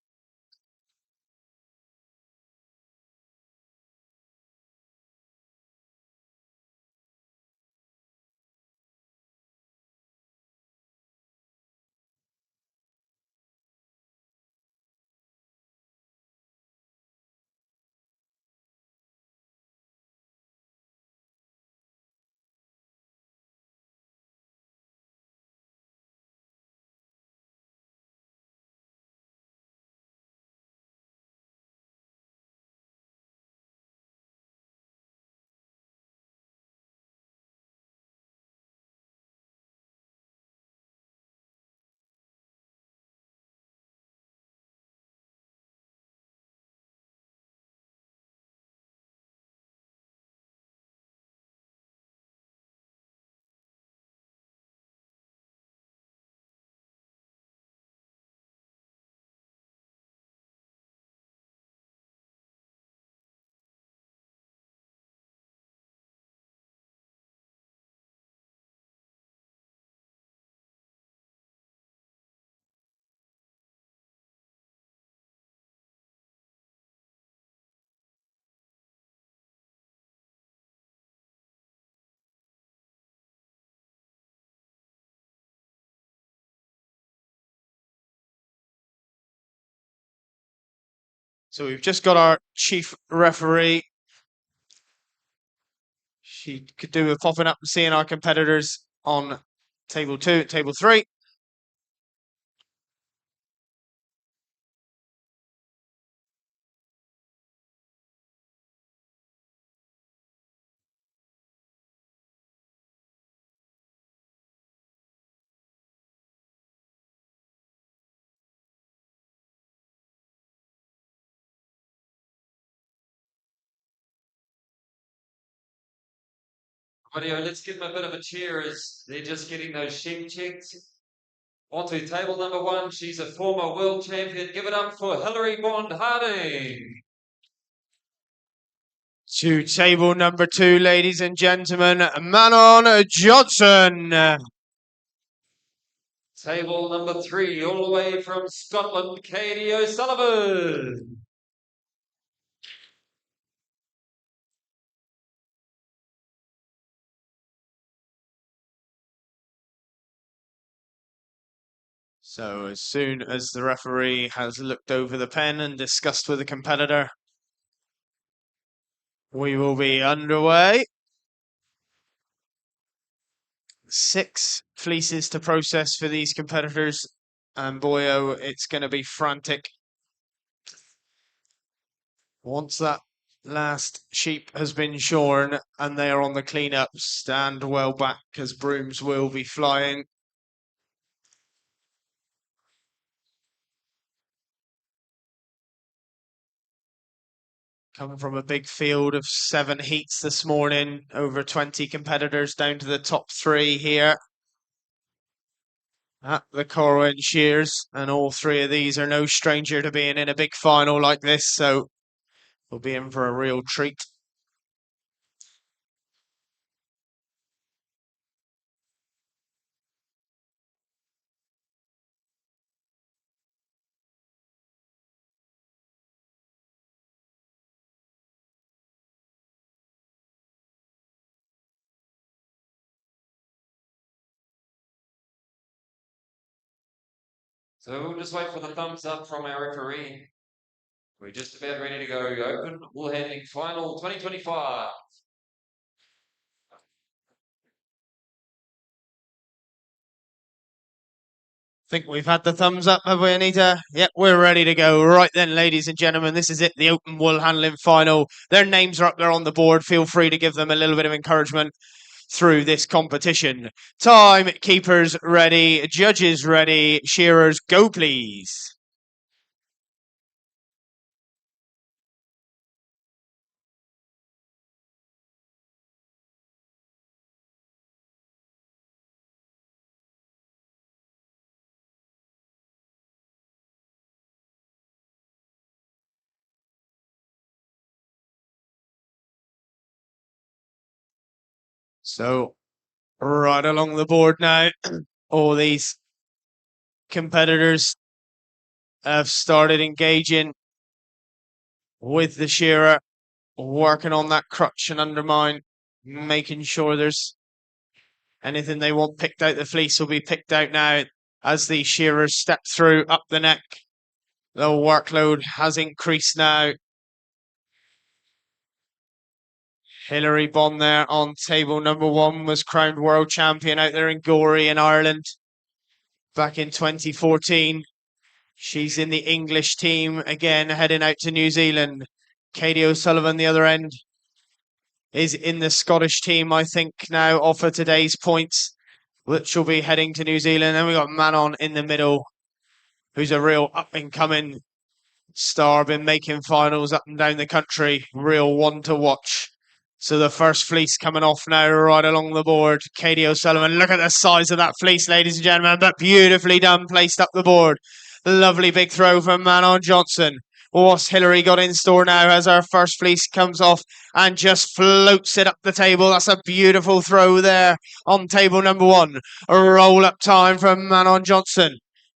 [SPEAKER 2] so we've just got our chief referee. She could do with popping up and seeing our competitors on table 2, table 3.
[SPEAKER 1] Video, let's give them a bit of a cheer as they're just getting those sheep checked. On to table number 1. She's a former world champion. Give it up for Hilary Bond Harding.
[SPEAKER 2] To table number 2, ladies and gentlemen, Manon Johnson.
[SPEAKER 1] Table number 3, all the way from Scotland, Katie O'Sullivan.
[SPEAKER 2] So as soon as the referee has looked over the pen and discussed with the competitor, we will be underway. 6 fleeces to process for these competitors, and boy, oh, it's going to be frantic. Once that last sheep has been shorn and they are on the cleanup, stand well back because brooms will be flying. Come from a big field of 7 heats this morning, over 20 competitors down to the top 3 here at the Corwen Shears, and all 3 of these are no stranger to being in a big final like this, so we'll be in for a real treat.
[SPEAKER 1] So we'll just wait for the thumbs up from our referee. We're just about ready to go. Open bull handling final 2025.
[SPEAKER 2] Think we've had the thumbs up, have we, Anita? Yep, we're ready to go. Right then, ladies and gentlemen, this is it, the Open Wool Handling Final. Their names are up there on the board. Feel free to give them a little bit of encouragement through this competition. Timekeepers ready, judges ready, shearers go please. So, right along the board now, all these competitors have started engaging with the shearer, working on that crutch and undermine, making sure there's anything they want picked out. The fleece will be picked out now as the shearers step through up the neck. The workload has increased now. Hilary Bond there on table number 1 was crowned world champion out there in Gorey in Ireland back in 2014. She's in the English team again, heading out to New Zealand. Katie O'Sullivan, the other end, is in the Scottish team, I think, now, off of today's points, which will be heading to New Zealand. Then we got Manon in the middle, who's a real up-and-coming star, been making finals up and down the country. Real one to watch. So the first fleece coming off now, right along the board. Katie O'Sullivan, look at the size of that fleece, ladies and gentlemen. But beautifully done, placed up the board. Lovely big throw from Manon Johnson. What's Hilary got in store now as our first fleece comes off and just floats it up the table? That's a beautiful throw there on table number 1. A roll-up time from Manon Johnson.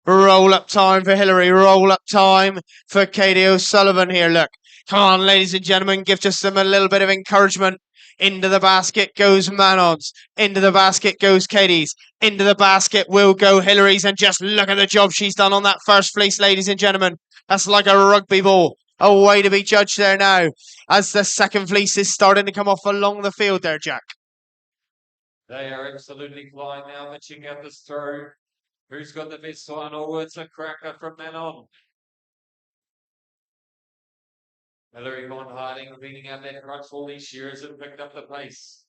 [SPEAKER 2] Roll up time for Hilary. Roll up time for Katie O'Sullivan here. Look. Come on, ladies and gentlemen. Give just them a little bit of encouragement. Into the basket goes Manon's. Into the basket goes Katie's. Into the basket will go Hilary's. And just look at the job she's done on that first fleece, ladies and gentlemen. That's like a rugby ball. A way to be judged there now. As the second fleece is starting to come off along the field there, Jack.
[SPEAKER 1] They are absolutely flying now, matching out this throw. Who's got the best one? Oh, it's a cracker from Manon. Hilary Bond Harding leading out that crutch. All these shearers have picked up the pace.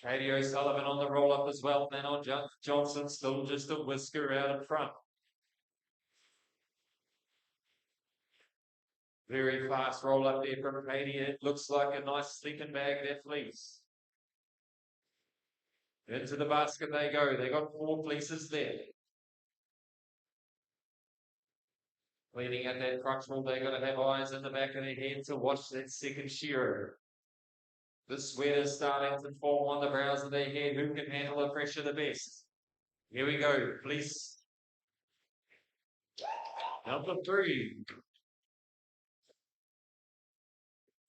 [SPEAKER 1] Katie O'Sullivan on the roll-up as well. Manon Johnson still just a whisker out in front. Very fast roll-up there from Katie. It looks like a nice sleeping bag, that fleece. Into the basket they go. They got 4 fleeces there. Cleaning at that crutch roll, they got to have eyes in the back of their head to watch that second shearer. The sweat is starting to form on the brows of their head. Who can handle the pressure the best? Here we go. Fleece number 3.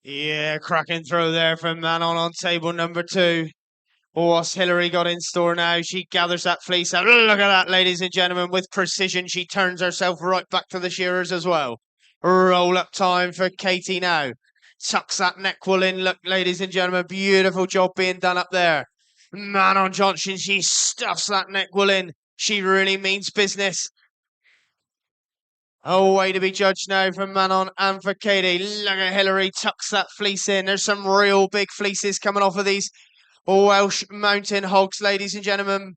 [SPEAKER 2] Yeah, cracking throw there from Manon on table number 2. What's Hilary got in store now? She gathers that fleece out. Look at that, ladies and gentlemen. With precision, she turns herself right back to the shearers as well. Roll up time for Katie now. Tucks that neck wool in. Look, ladies and gentlemen, beautiful job being done up there. Manon Johnson, she stuffs that neck wool in. She really means business. Oh, way to be judged now from Manon and for Katie. Look at Hilary, tucks that fleece in. There's some real big fleeces coming off of these Welsh mountain hogs, ladies and gentlemen.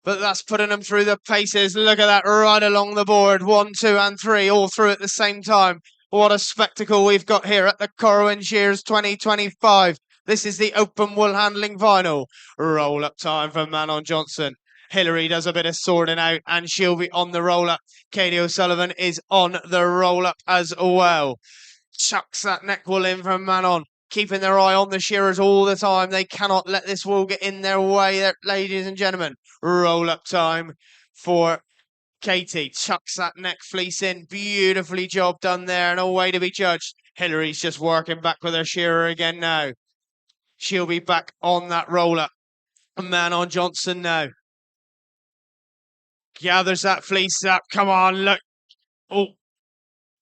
[SPEAKER 2] But that's putting them through the paces. Look at that, right along the board. 1, 2, and 3, all through at the same time. What a spectacle we've got here at the Corwen Shears 2025. This is the open wool handling final. Roll up time for Manon Johnson. Hillary does a bit of sorting out and she'll be on the roll up. Katie O'Sullivan is on the roll up as well. Chucks that neck wool in from Manon, keeping their eye on the shearers all the time. They cannot let this wool get in their way, ladies and gentlemen. Roll up time for Katie. Chucks that neck fleece in. Beautifully job done there and a way to be judged. Hillary's just working back with her shearer again now. She'll be back on that roll up. Manon Johnson now. Gathers that fleece up. Come on, look. Oh,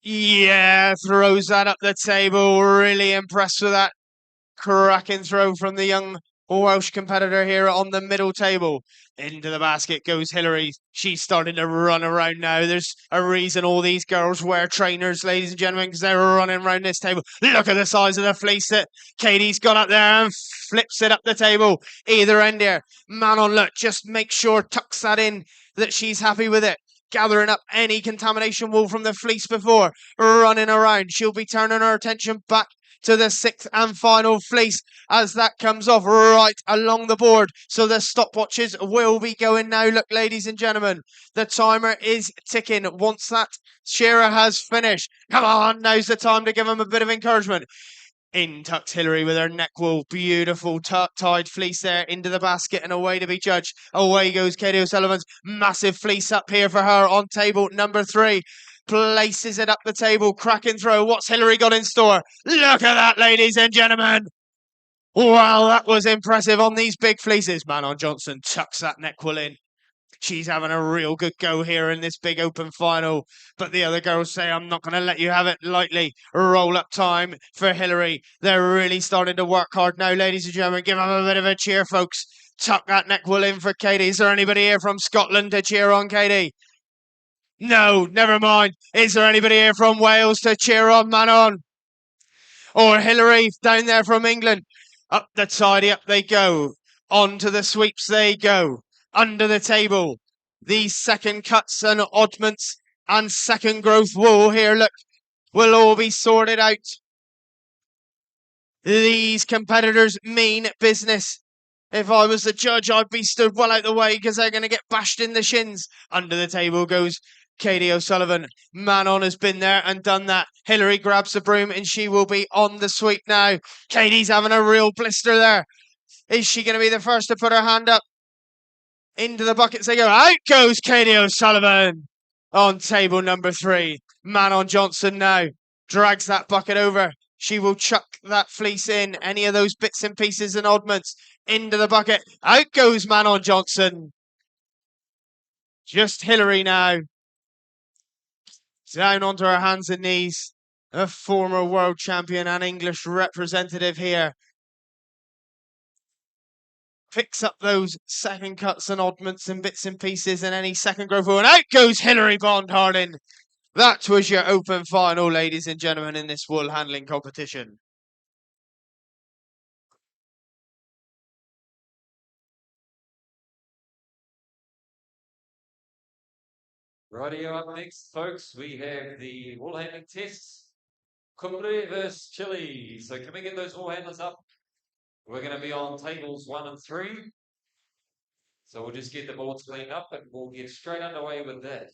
[SPEAKER 2] yeah, throws that up the table. Really impressed with that cracking throw from the young Welsh competitor here on the middle table. Into the basket goes Hillary. She's starting to run around now. There's a reason all these girls wear trainers, ladies and gentlemen, because they're running around this table. Look at the size of the fleece that Katie's got up there and flips it up the table. Either end here. Manon, look, just make sure, tucks that in, that she's happy with it. Gathering up any contamination wool from the fleece before. Running around. She'll be turning her attention back to the sixth and final fleece as that comes off right along the board. So the stopwatches will be going now. Look, ladies and gentlemen, the timer is ticking. Once that shearer has finished, come on, now's the time to give him a bit of encouragement. In tucks Hillary with her neck wool. Beautiful tied fleece there into the basket and away to be judged. Away goes Katie O'Sullivan's massive fleece up here for her on table number 3. Places it up the table, cracking throw. What's Hillary got in store? Look at that, ladies and gentlemen. Wow, that was impressive on these big fleeces. Manon Johnson tucks that neck wool in. She's having a real good go here in this big open final. But the other girls say, I'm not going to let you have it lightly. Roll up time for Hillary. They're really starting to work hard now, ladies and gentlemen. Give them a bit of a cheer, folks. Tuck that neck wool in for Katie. Is there anybody here from Scotland to cheer on Katie? No, never mind. Is there anybody here from Wales to cheer on Manon? Or Hillary down there from England? Up the tidy up they go. On to the sweeps they go. Under the table. These second cuts and oddments and second growth wool here, look, will all be sorted out. These competitors mean business. If I was the judge, I'd be stood well out the way because they're going to get bashed in the shins. Under the table goes Katie O'Sullivan. Manon has been there and done that. Hillary grabs the broom and she will be on the sweep now. Katie's having a real blister there. Is she going to be the first to put her hand up? Into the buckets they go. Out goes Katie O'Sullivan on table number 3. Manon Johnson now drags that bucket over. She will chuck that fleece in. Any of those bits and pieces and oddments into the bucket. Out goes Manon Johnson. Just Hillary now. Down onto her hands and knees. A former world champion and English representative here. Picks up those second cuts and oddments and bits and pieces and any second growth. And out goes Hillary Bond Harding. That was your open final, ladies and gentlemen, in this wool handling competition.
[SPEAKER 1] Rightio, up next, folks, we have the wool handling tests. Cumbre versus Chile. So can we get those wool handlers up? We're going to be on tables 1 and 3. So we'll just get the boards cleaned up and we'll get straight underway with that.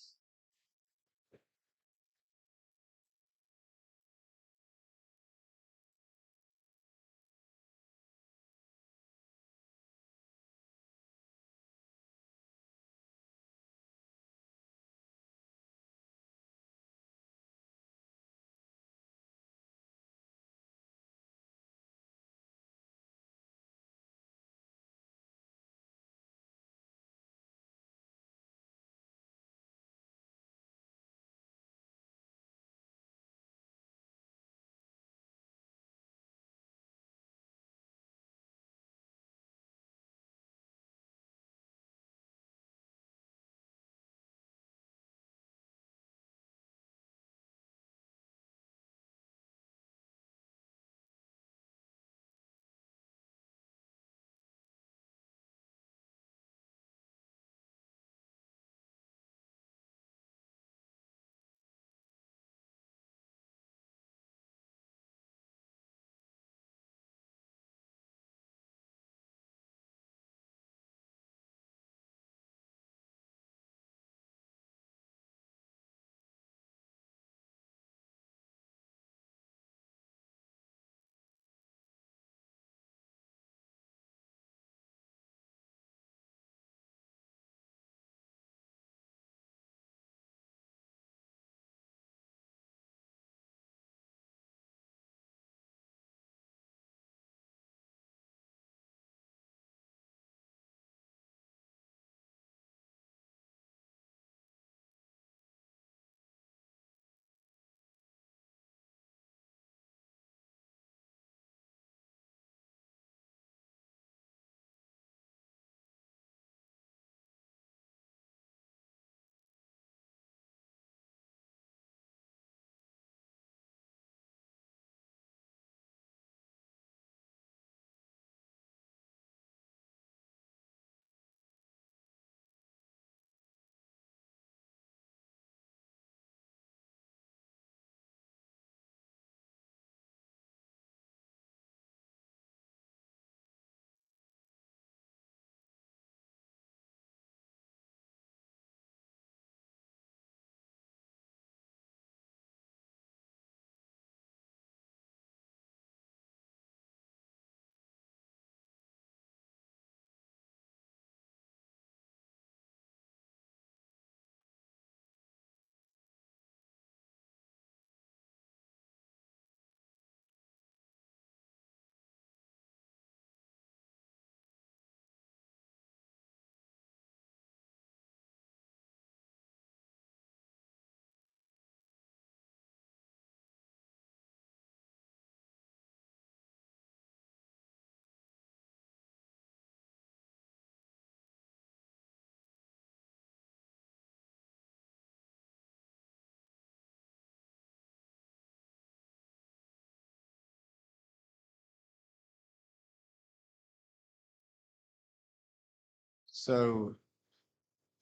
[SPEAKER 2] So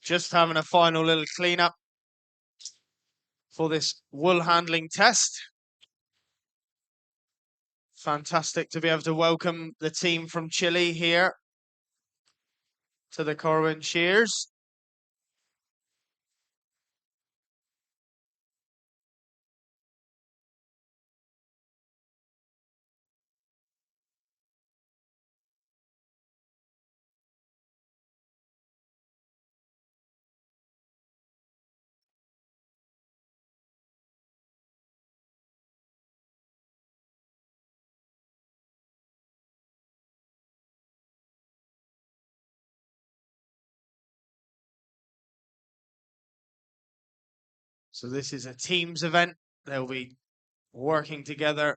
[SPEAKER 2] just having a final little cleanup for this wool handling test. Fantastic to be able to welcome the team from Chile here to the Corwen Shears. So this is a teams event. They'll be working together.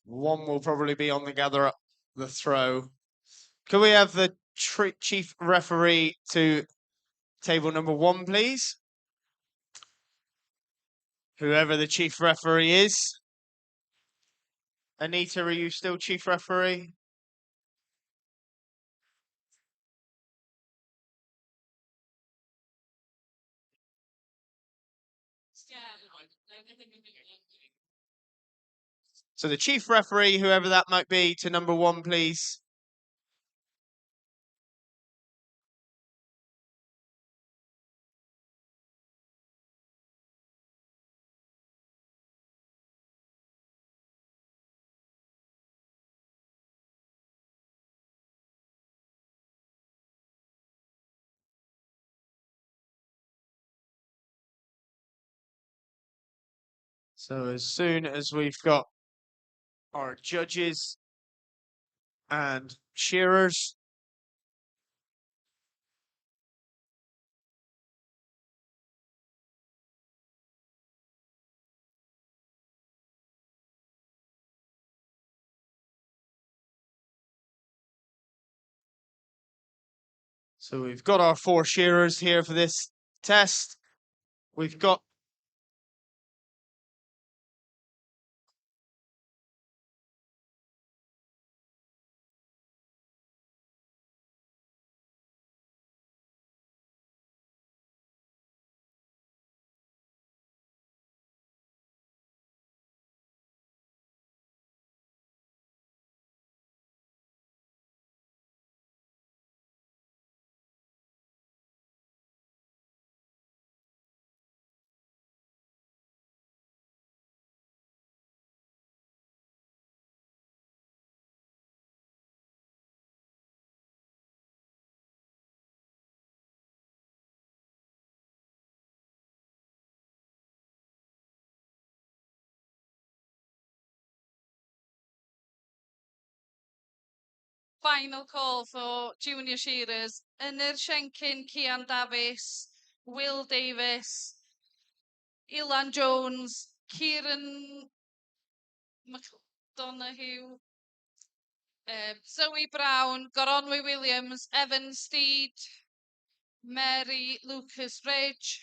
[SPEAKER 2] One will probably be on the gather up the throw. Could we have the chief referee to table number 1, please? Whoever the chief referee is. Anita, are you still chief referee? So the chief referee, whoever that might be, to number 1, please. So as soon as we've got our judges and shearers, so we've got our 4 shearers here for this test. We've got
[SPEAKER 6] final call for junior shearers. Ynir Shenkin, Cian Davies, Will Davis, Ilan Jones, Kieran McDonough, Zoe Brown, Goronwy Williams, Evan Steed, Mary Lucas Ridge,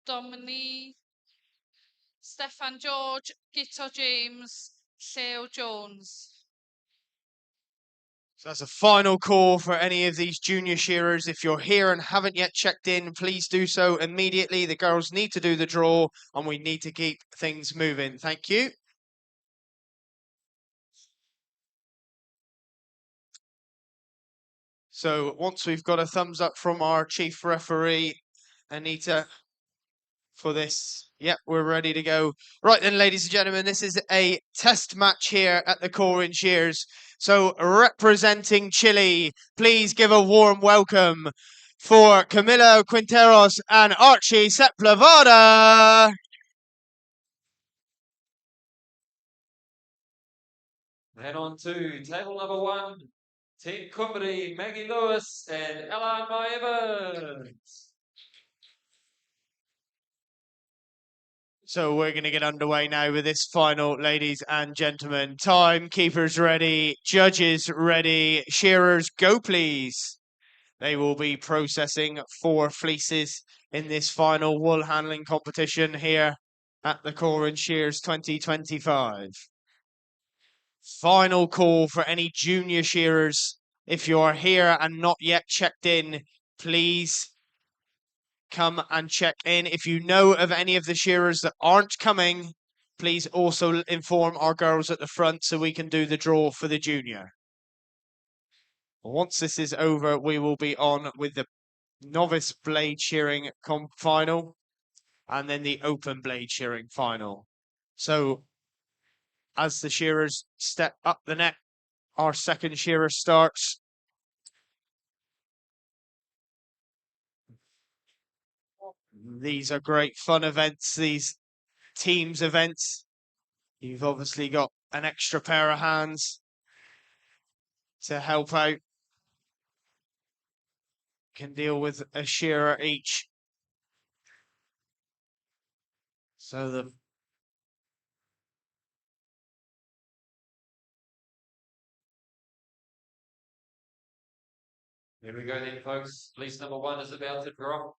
[SPEAKER 6] Dominique, Stefan George, Gito James, Leo Jones.
[SPEAKER 2] So that's a final call for any of these junior shearers. If you're here and haven't yet checked in, please do so immediately. The girls need to do the draw and we need to keep things moving. Thank you. So once we've got a thumbs up from our chief referee, Anita, for this. Yep, we're ready to go. Right then, ladies and gentlemen, this is a test match here at the Corwen Shears. So representing Chile, please give a warm welcome for Camilo Quinteros and Archie Sepulveda.
[SPEAKER 1] Then on to table number 1, Team Company, Maggie Lewis and Ella Evans.
[SPEAKER 2] So we're going to get underway now with this final, ladies and gentlemen. Timekeepers ready, judges ready, shearers go please. They will be processing 4 fleeces in this final wool handling competition here at the Corwen Shears 2025. Final call for any junior shearers. If you are here and not yet checked in, please come and check in. If you know of any of the shearers that aren't coming, please also inform our girls at the front so we can do the draw for the junior. Once this is over, we will be on with the novice blade shearing final and then the open blade shearing final. So as the shearers step up the net, our second shearer starts. These are great fun events, these teams events. You've obviously got an extra pair of hands to help out. Can deal with a shearer each. So
[SPEAKER 1] Here we go then, folks. Fleece number 1 is about to drop.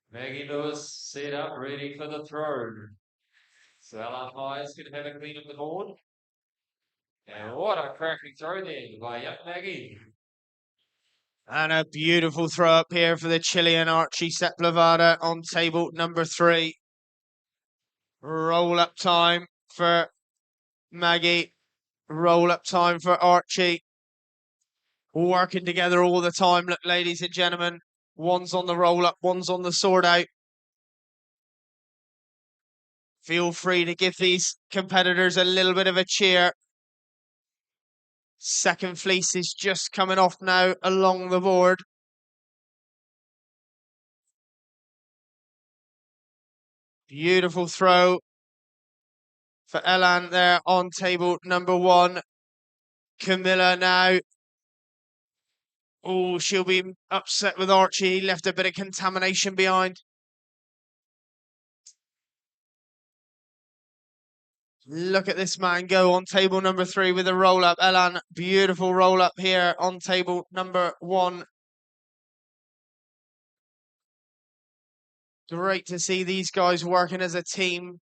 [SPEAKER 1] Maggie Lewis set up, ready for the throw. So Alan Myers can have a clean of the board. And what a cracking throw there by young Maggie.
[SPEAKER 2] And a beautiful throw up here for the Chilean Archie Sepulveda on table number 3. Roll up time for Maggie. Roll up time for Archie. Working together all the time, look, ladies and gentlemen. One's on the roll up, one's on the sword out. Feel free to give these competitors a little bit of a cheer. Second fleece is just coming off now along the board. Beautiful throw for Elan there on table number 1. Camilla now. Oh, she'll be upset with Archie. He left a bit of contamination behind. Look at this man go on table number 3 with a roll up. Elan, beautiful roll up here on table number 1. Great to see these guys working as a team,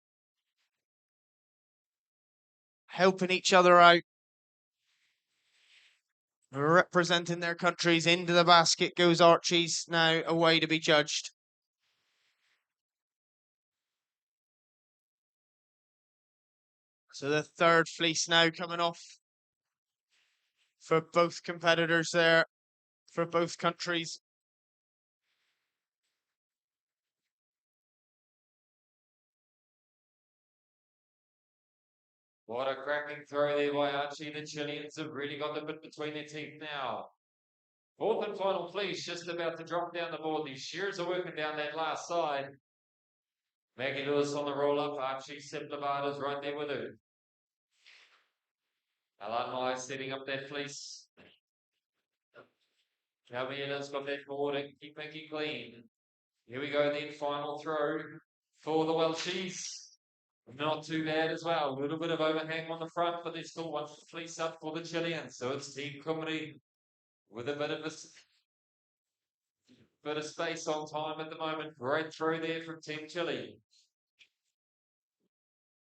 [SPEAKER 2] helping each other out, representing their countries. Into the basket goes Archie's now away to be judged. So the third fleece now coming off for both competitors there, for both countries.
[SPEAKER 1] What a cracking throw there by Archie. The Chileans have really got the bit between their teeth now. Fourth and final fleece just about to drop down the board. These shears are working down that last side. Maggie Lewis on the roll up. Archie Sepulveda's right there with her. Alan Myers setting up that fleece. Calviana's got that board and keep making clean. Here we go then, final throw for the Welshies. Not too bad as well. A little bit of overhang on the front, but there's still one fleece up for the Chileans. So it's Team Kumari with a bit of space on time at the moment. Great throw there from Team Chile.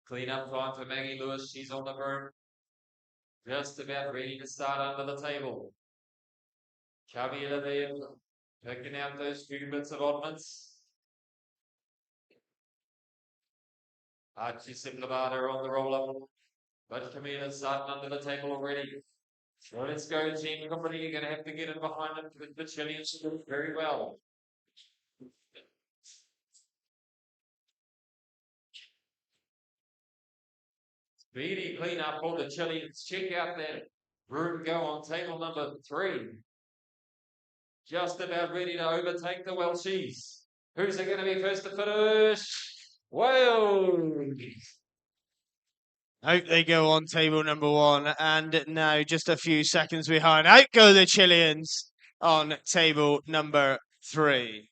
[SPEAKER 1] Clean up time for Maggie Lewis. She's on the broom. Just about ready to start under the table. Caviela there, picking out those few bits of oddments. Archie Sepulveda on the roll-up. But Camila's starting under the table already. So let's go, Team Company. You're going to have to get in behind them with the Chileans do very well. Speedy clean up for the Chileans. Check out that broom go on table number 3. Just about ready to overtake the Welshies. Who's it going to be first to finish? Wales!
[SPEAKER 2] Out they go on table number 1, and now just a few seconds behind. Out go the Chileans on table number 3.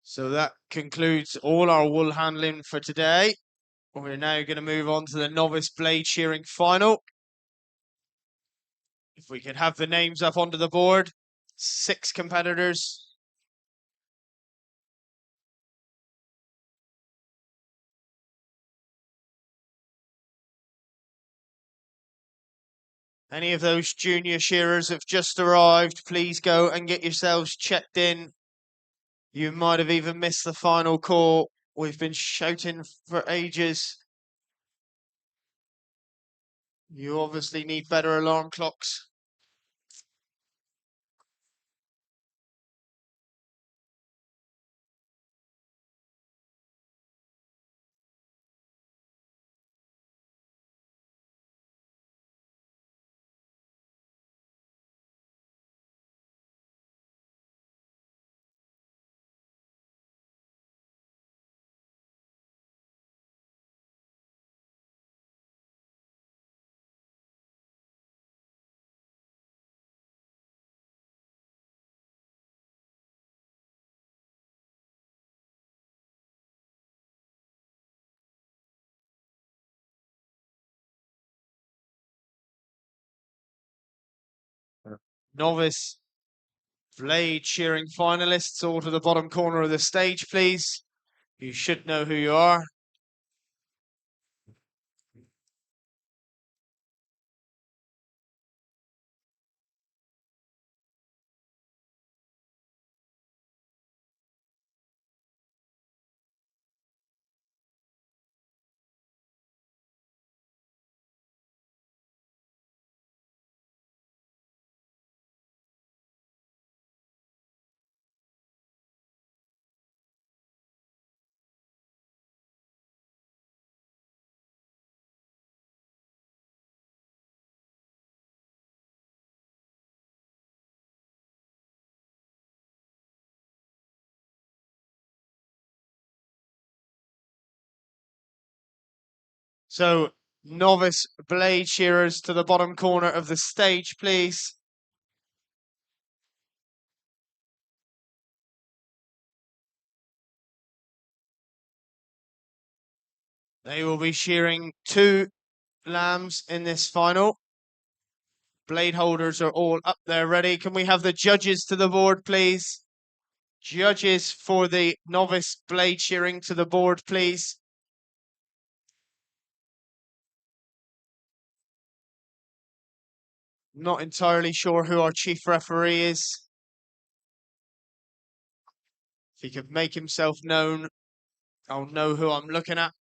[SPEAKER 2] So that concludes all our wool handling for today. We're now going to move on to the novice blade shearing final. If we could have the names up onto the board. 6 competitors. Any of those junior shearers have just arrived, please go and get yourselves checked in. You might have even missed the final call. We've been shouting for ages. You obviously need better alarm clocks. Novice blade shearing finalists, all to the bottom corner of the stage, please. You should know who you are. So, novice blade shearers to the bottom corner of the stage, please. They will be shearing 2 lambs in this final. Blade holders are all up there ready. Can we have the judges to the board, please? Judges for the novice blade shearing to the board, please. Not entirely sure who our chief referee is. If he could make himself known, I'll know who I'm looking at.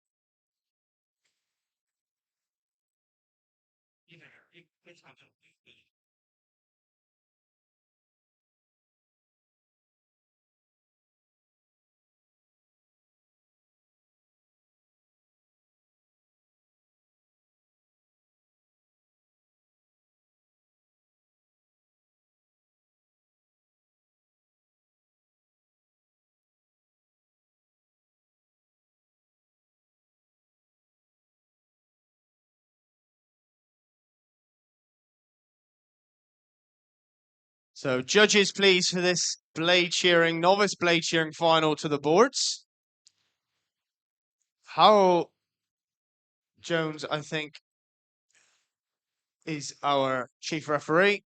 [SPEAKER 2] So judges, please, for this blade shearing, novice blade shearing final to the boards. Howell Jones, I think, is our chief referee.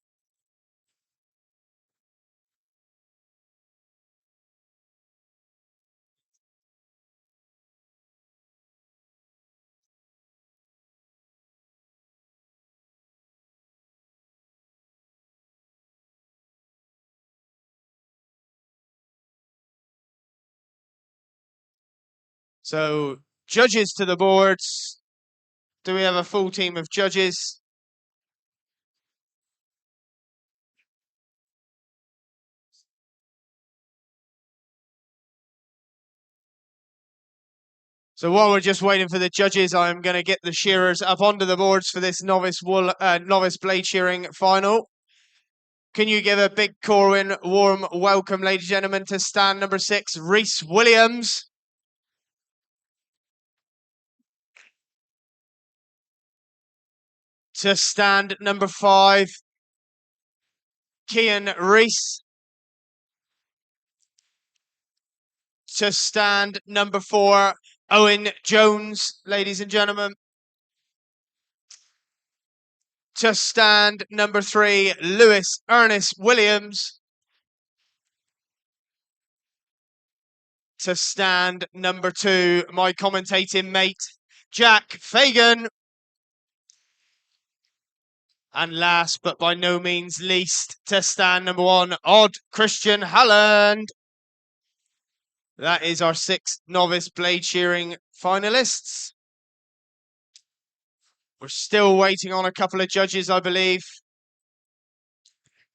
[SPEAKER 2] So judges to the boards. Do we have a full team of judges? So while we're just waiting for the judges, I'm going to get the shearers up onto the boards for this novice blade shearing final. Can you give a big Corwen warm welcome, ladies and gentlemen, to stand number 6, Rhys Williams. To stand number 5, Cian Rees. To stand number 4, Owen Jones, ladies and gentlemen. To stand number 3, Lewis Ernest Williams. To stand number 2, my commentating mate, Jack Fagan. And last, but by no means least, to stand number 1, Odd Christian Halland. That is our 6th novice blade shearing finalists. We're still waiting on a couple of judges, I believe.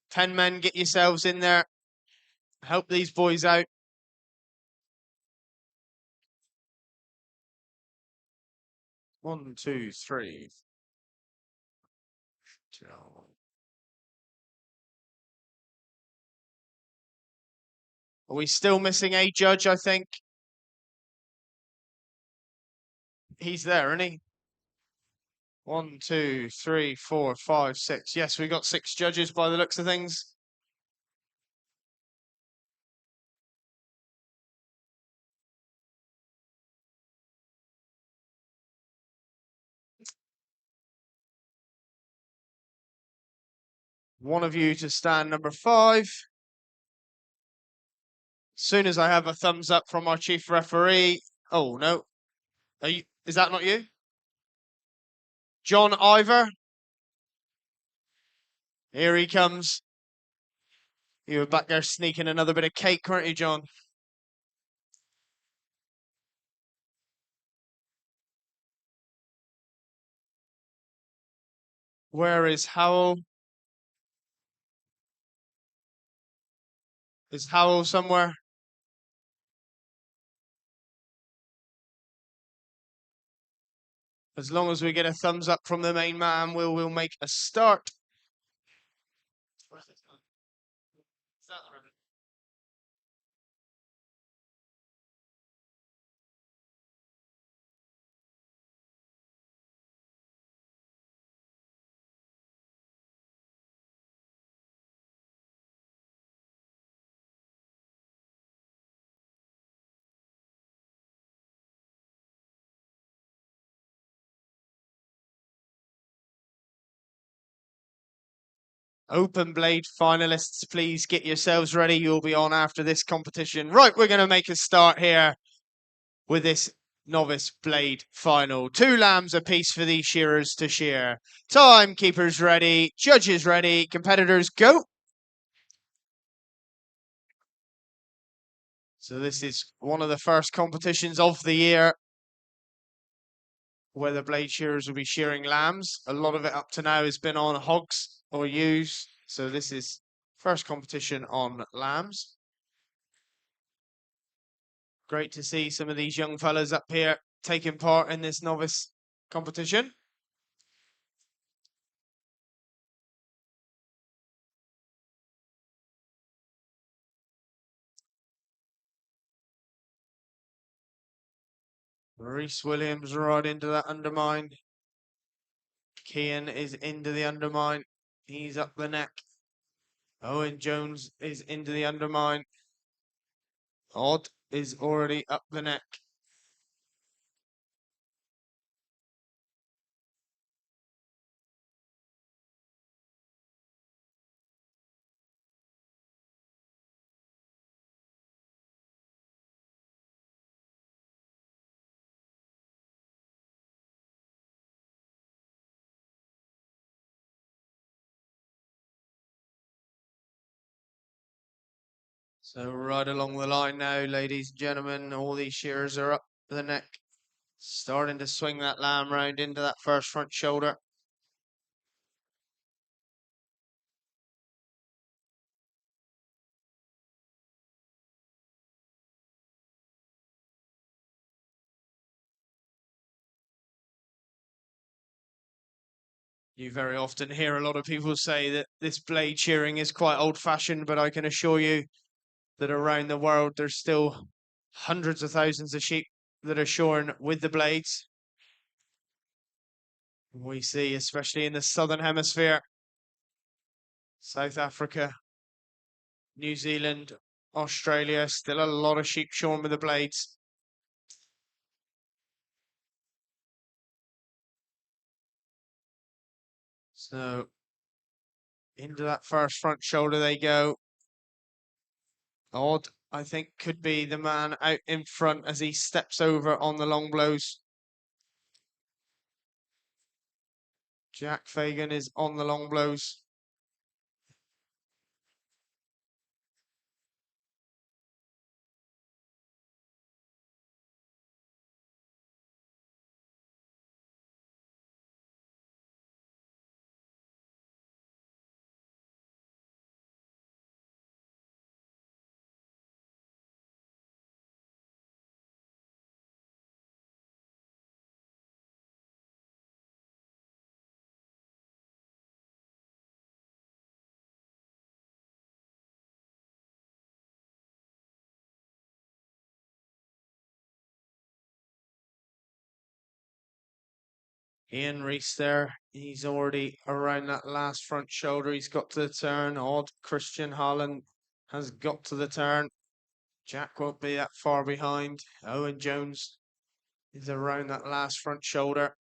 [SPEAKER 2] 10 men, get yourselves in there. Help these boys out. One, two, three. Are we still missing a judge, I think? He's there, isn't he? 1, 2, 3, 4, 5, 6. Yes, we got 6 judges by the looks of things. One of you to stand number 5. As soon as I have a thumbs up from our chief referee. Oh, no. Is that not you? John Ivor. Here he comes. You were back there sneaking another bit of cake, weren't you, John? Where is Howell? Is Howell somewhere? As long as we get a thumbs up from the main man, we'll make a start. Open blade finalists, please get yourselves ready. You'll be on after this competition. Right, we're going to make a start here with this novice blade final. 2 lambs apiece for these shearers to shear. Timekeepers ready, judges ready, competitors go. So this is one of the first competitions of the year where the blade shearers will be shearing lambs. A lot of it up to now has been on hogs or ewes. So this is first competition on lambs. Great to see some of these young fellas up here taking part in this novice competition. Reese Williams right into that undermine. Kean is into the undermine. He's up the neck. Owen Jones is into the undermine. Odd is already up the neck. So right along the line now, ladies and gentlemen, all these shearers are up the neck. Starting to swing that lamb round into that first front shoulder. You very often hear a lot of people say that this blade shearing is quite old-fashioned, but I can assure you that around the world there's still hundreds of thousands of sheep that are shorn with the blades. We see, especially in the southern hemisphere, South Africa, New Zealand, Australia, still a lot of sheep shorn with the blades. So into that first front shoulder they go. Odd, I think, could be the man out in front as he steps over on the long blows. Jack Fagan is on the long blows. Ian Reese there. He's already around that last front shoulder. He's got to the turn. Odd Christian Holland has got to the turn. Jack won't be that far behind. Owen Jones is around that last front shoulder.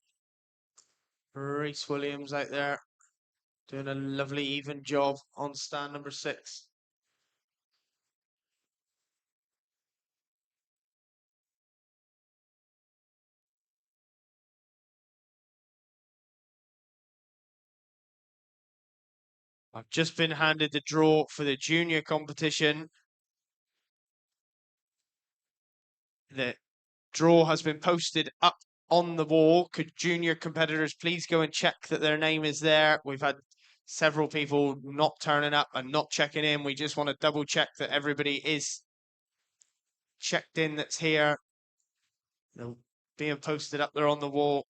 [SPEAKER 2] Reese Williams out there doing a lovely even job on stand number 6. I've just been handed the draw for the junior competition. The draw has been posted up on the wall. Could junior competitors please go and check that their name is there? We've had several people not turning up and not checking in. We just want to double check that everybody is checked in that's here. They're being posted up there on the wall.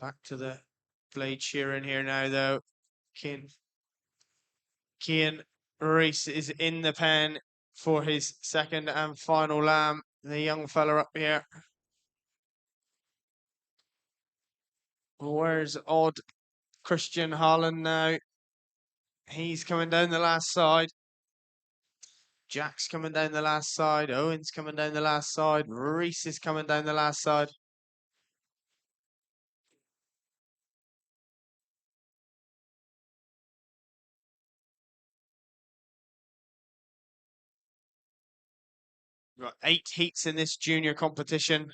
[SPEAKER 2] Back to the blade shearing here now, though. Cian Reese is in the pen for his second and final lamb. The young fella up here. Where's odd Christian Holland now? He's coming down the last side. Jack's coming down the last side. Owen's coming down the last side. Reese is coming down the last side. We've got 8 heats in this junior competition.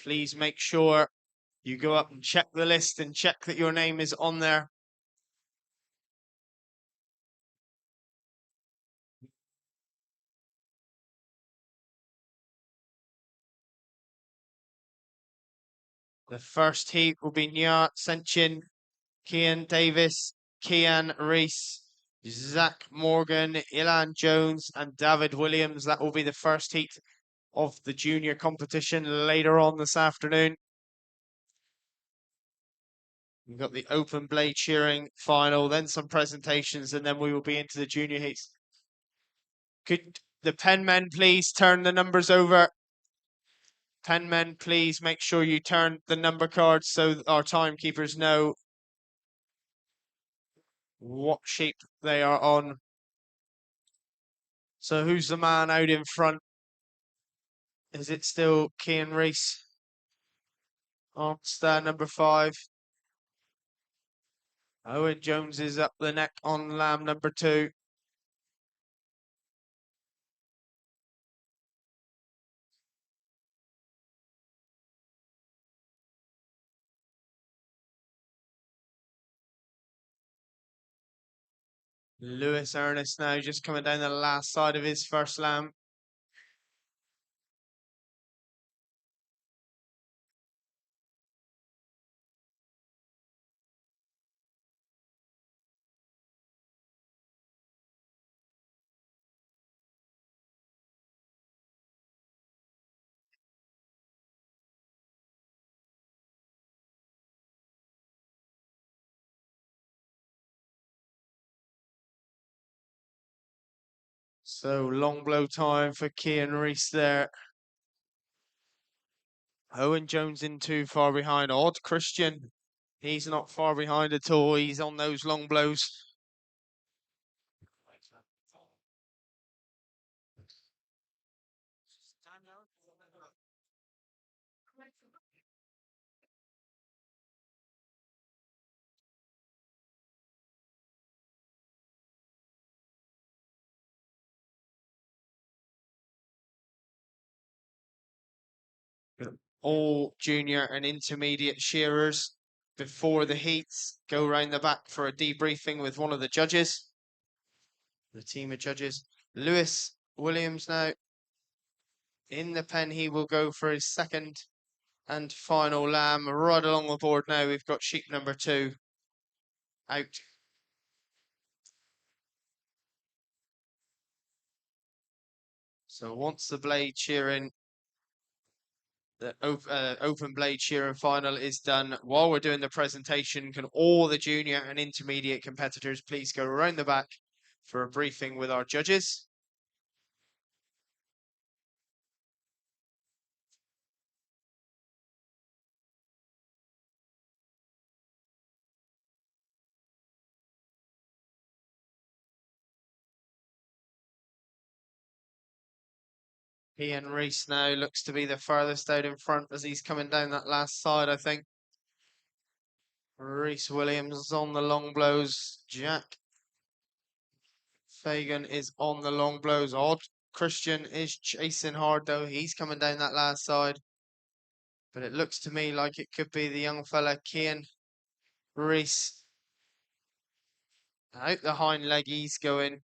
[SPEAKER 2] Please make sure you go up and check the list and check that your name is on there. The first heat will be Nya Senchin, Kian Davis, Kian Reese, Zach Morgan, Ilan Jones, and David Williams. That will be the first heat of the junior competition later on this afternoon. We've got the open blade shearing final, then some presentations, and then we will be into the junior heats. Could the pen men please turn the numbers over? Pen men, please make sure you turn the number cards so our timekeepers know what sheet they are on. So who's the man out in front? Is it still Cian Reese on stand number 5? Owen Jones is up the neck on lamb number 2. Lewis Ernest now just coming down the last side of his first lamb. So long blow time for Cian Reese there. Owen Jones in too far behind. Odd Christian. He's not far behind at all. He's on those long blows. All junior and intermediate shearers before the heats go round the back for a debriefing with one of the judges. The team of judges. Lewis Williams now in the pen. He will go for his second and final lamb. Right along the board now, we've got sheep number 2 out. So once the blade shearing, the open blade shearing final is done, while we're doing the presentation, can all the junior and intermediate competitors please go around the back for a briefing with our judges? Ian Reese now looks to be the furthest out in front as he's coming down that last side, I think. Reese Williams on the long blows. Jack Fagan is on the long blows. Odd Christian is chasing hard though. He's coming down that last side. But it looks to me like it could be the young fella, Cian Reese. Out the hind leg he's going.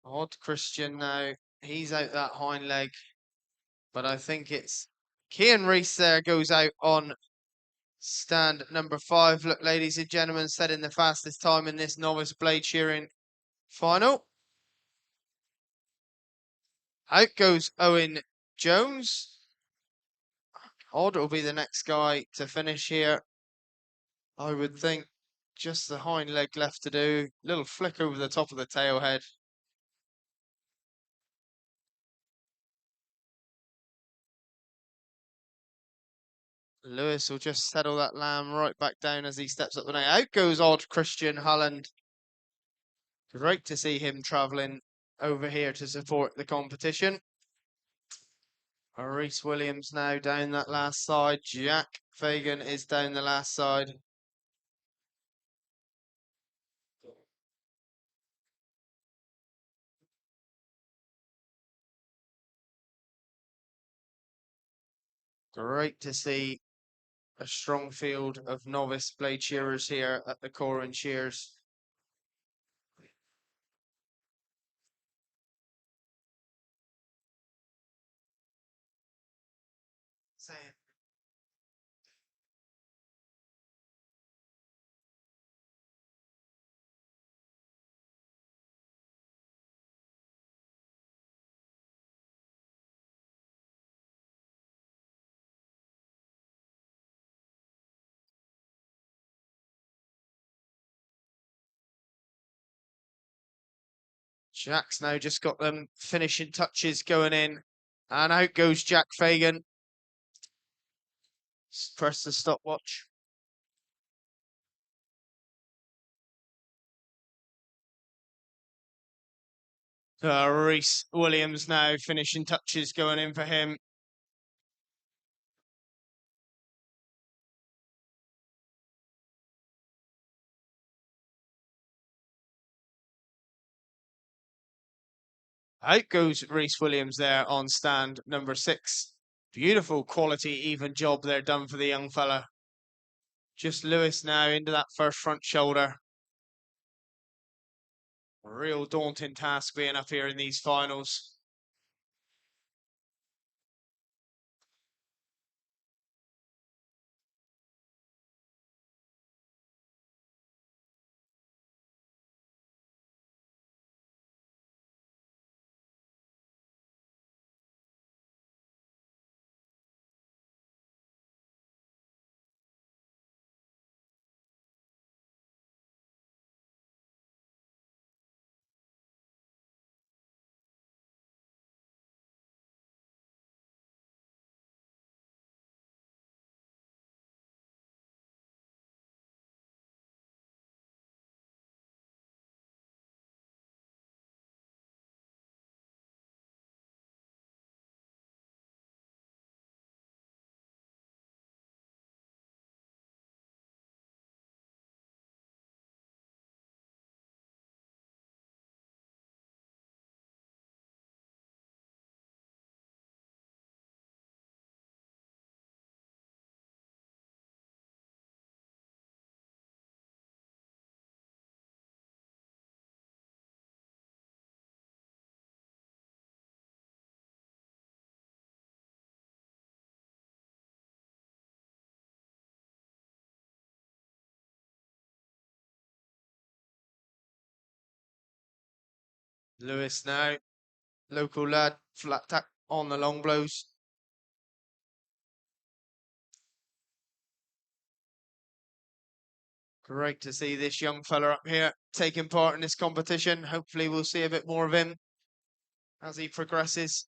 [SPEAKER 2] Odd Christian now. He's out that hind leg. But I think it's Cian Reese there goes out on stand number 5. Look, ladies and gentlemen, setting the fastest time in this novice blade shearing final. Out goes Owen Jones. Odd will be the next guy to finish here. I would think just the hind leg left to do. Little flick over the top of the tail head. Lewis will just settle that lamb right back down as he steps up the neck. Out goes Odd Christian Holland. Great to see him travelling over here to support the competition. Reese Williams now down that last side. Jack Fagan is down the last side. Great to see a strong field of novice blade shearers here at the Corwen Shears. Jack's now just got them finishing touches going in. And out goes Jack Fagan. Press the stopwatch. Reese Williams now finishing touches going in for him. Out goes Reese Williams there on stand number 6. Beautiful quality, even job there done for the young fella. Just Lewis now into that first front shoulder. A real daunting task being up here in these finals. Lewis now, local lad, flat tack on the long blows. Great to see this young fella up here taking part in this competition. Hopefully we'll see a bit more of him as he progresses.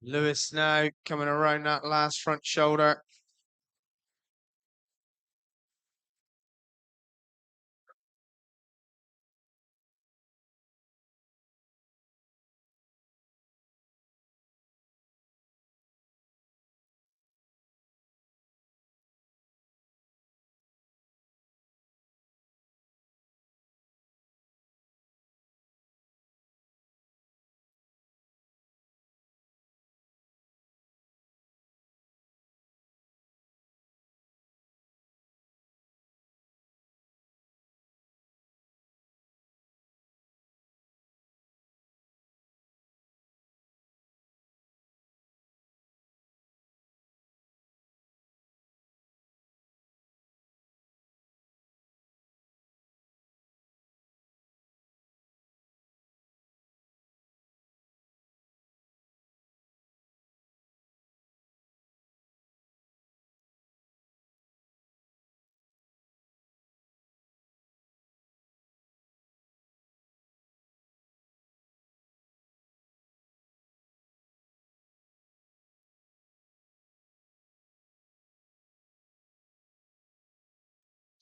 [SPEAKER 2] Lewis now coming around that last front shoulder.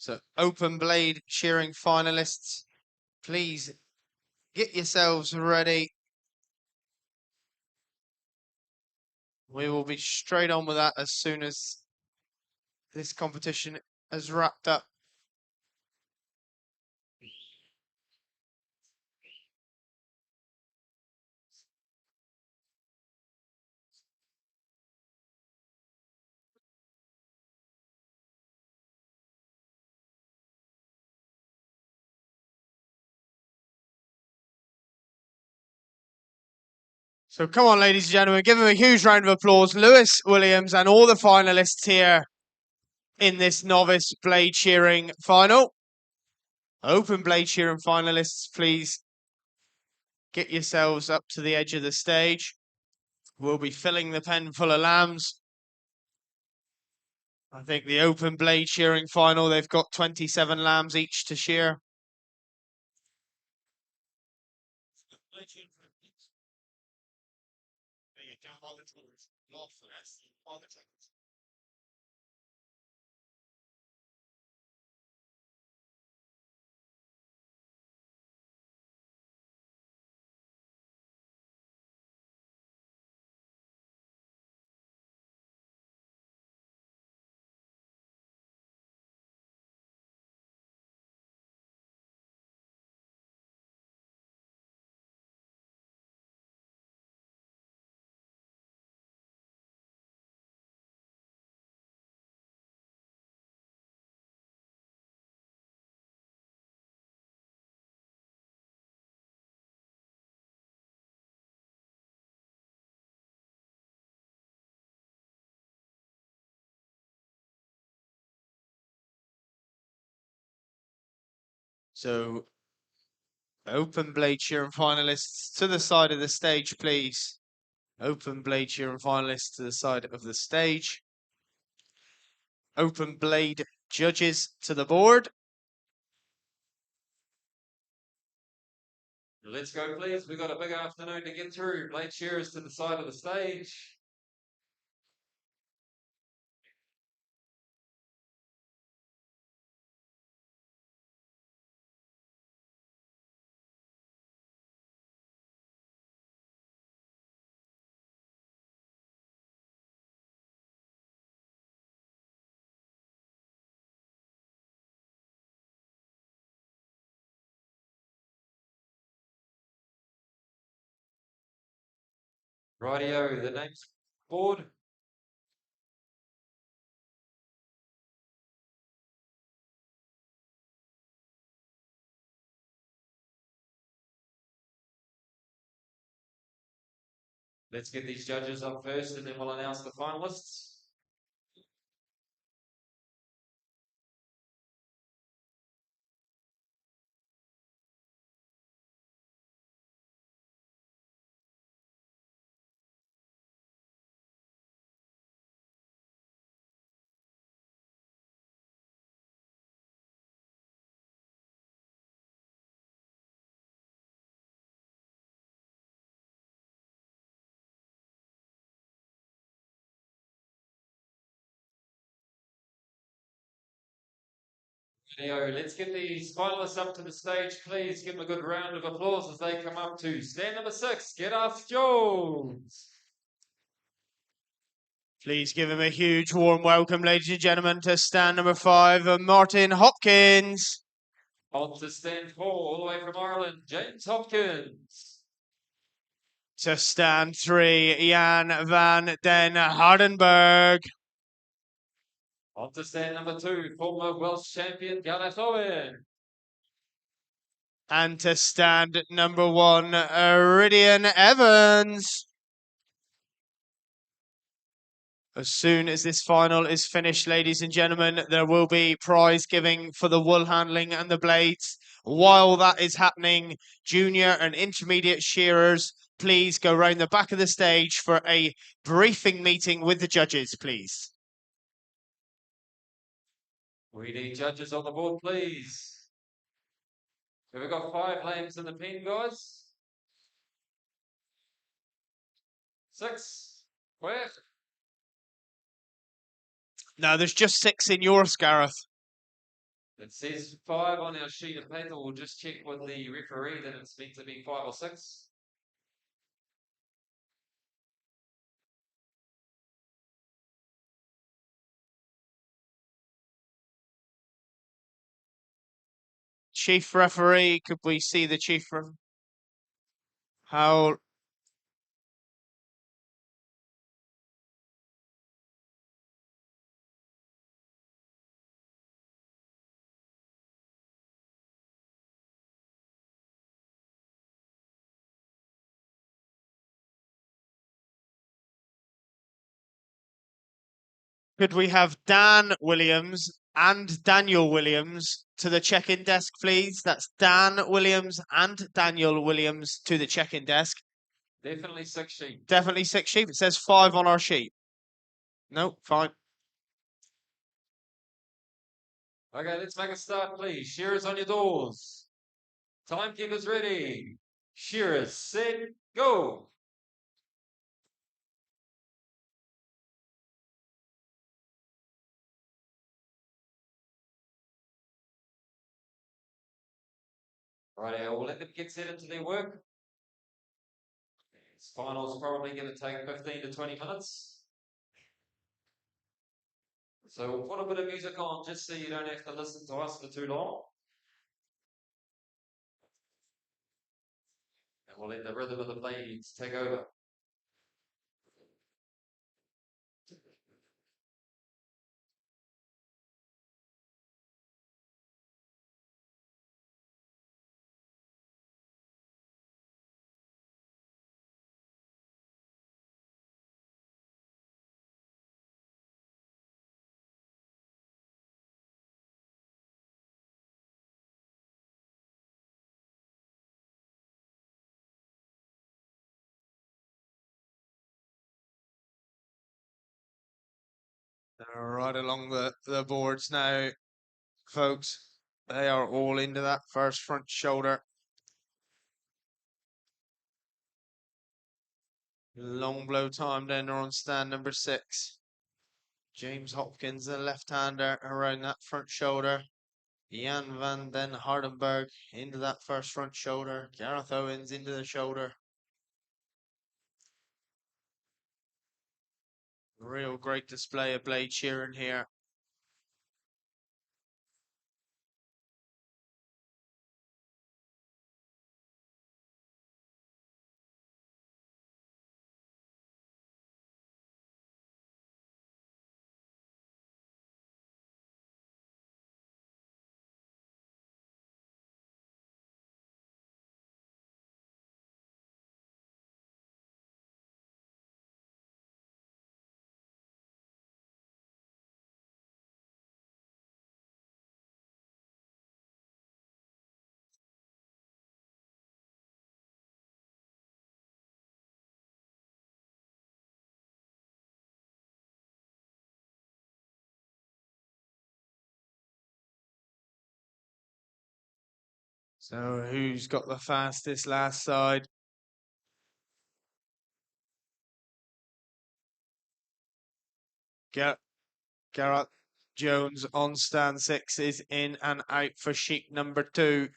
[SPEAKER 2] So open blade shearing finalists, please get yourselves ready. We will be straight on with that as soon as this competition has wrapped up. So come on, ladies and gentlemen, give him a huge round of applause. Lewis Williams and all the finalists here in this novice blade shearing final. Open blade shearing finalists, please get yourselves up to the edge of the stage. We'll be filling the pen full of lambs. I think the open blade shearing final, they've got 27 lambs each to shear. So open blade shearing finalists to the side of the stage, please. Open blade shearing finalists to the side of the stage. Open blade judges to the board.
[SPEAKER 1] Let's go, please. We've got a big afternoon to get through. Blade shearers to the side of the stage. Rightio, the name's board. Let's get these judges up first and then we'll announce the finalists. Let's get these finalists up to the stage, please. Give them a good round of applause as they come up to stand number 6, Gareth Jones.
[SPEAKER 2] Please give him a huge warm welcome, ladies and gentlemen, to stand number 5, Martin Hopkins.
[SPEAKER 1] On to stand 4, all the way from Ireland, James Hopkins.
[SPEAKER 2] To stand 3, Jan van den Hardenberg.
[SPEAKER 1] On to stand number 2, former Welsh champion, Gareth Owen.
[SPEAKER 2] And to stand number 1, Iridian Evans. As soon as this final is finished, ladies and gentlemen, there will be prize giving for the wool handling and the blades. While that is happening, junior and intermediate shearers, please go round the back of the stage for a briefing meeting with the judges, please.
[SPEAKER 1] We need judges on the board, please. Have we got 5 lambs in the pen, guys? 6. Where?
[SPEAKER 2] No, there's just 6 in yours, Gareth.
[SPEAKER 1] It says 5 on our sheet of paper. We'll just check with the referee that it's meant to be 5 or 6.
[SPEAKER 2] Chief referee, could we see the chief referee? How? Could we have Dan Williams and Daniel Williams to the check-in desk, please? That's Dan Williams and Daniel Williams to the check-in desk.
[SPEAKER 1] Definitely 6 sheep.
[SPEAKER 2] Definitely 6 sheep. It says 5 on our sheet. No, fine.
[SPEAKER 1] Okay, let's make a start, please. Shearers on your doors. Timekeepers ready. Shearers set, go. Right, we'll let them get set into their work. This final's probably going to take 15 to 20 minutes. So we'll put a bit of music on just so you don't have to listen to us for too long. And we'll let the rhythm of the blades take over.
[SPEAKER 2] Right along the boards now, folks. They are all into that first front shoulder. Long blow time then on stand number 6. James Hopkins, the left-hander, around that front shoulder. Jan van den Hardenberg into that first front shoulder. Gareth Owens into the shoulder. Real great display of blade shearing here. So who's got the fastest last side? Garrett Jones on stand 6 is in and out for sheep number 2.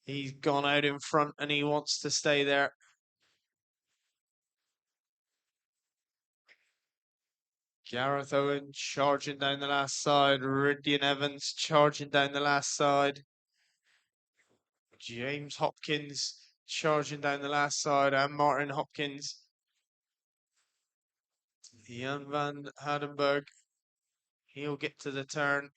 [SPEAKER 2] He's gone out in front and he wants to stay there. Gareth Owen charging down the last side. Ridian Evans charging down the last side. James Hopkins charging down the last side, and Martin Hopkins. Jan van Hardenberg, he'll get to the turn.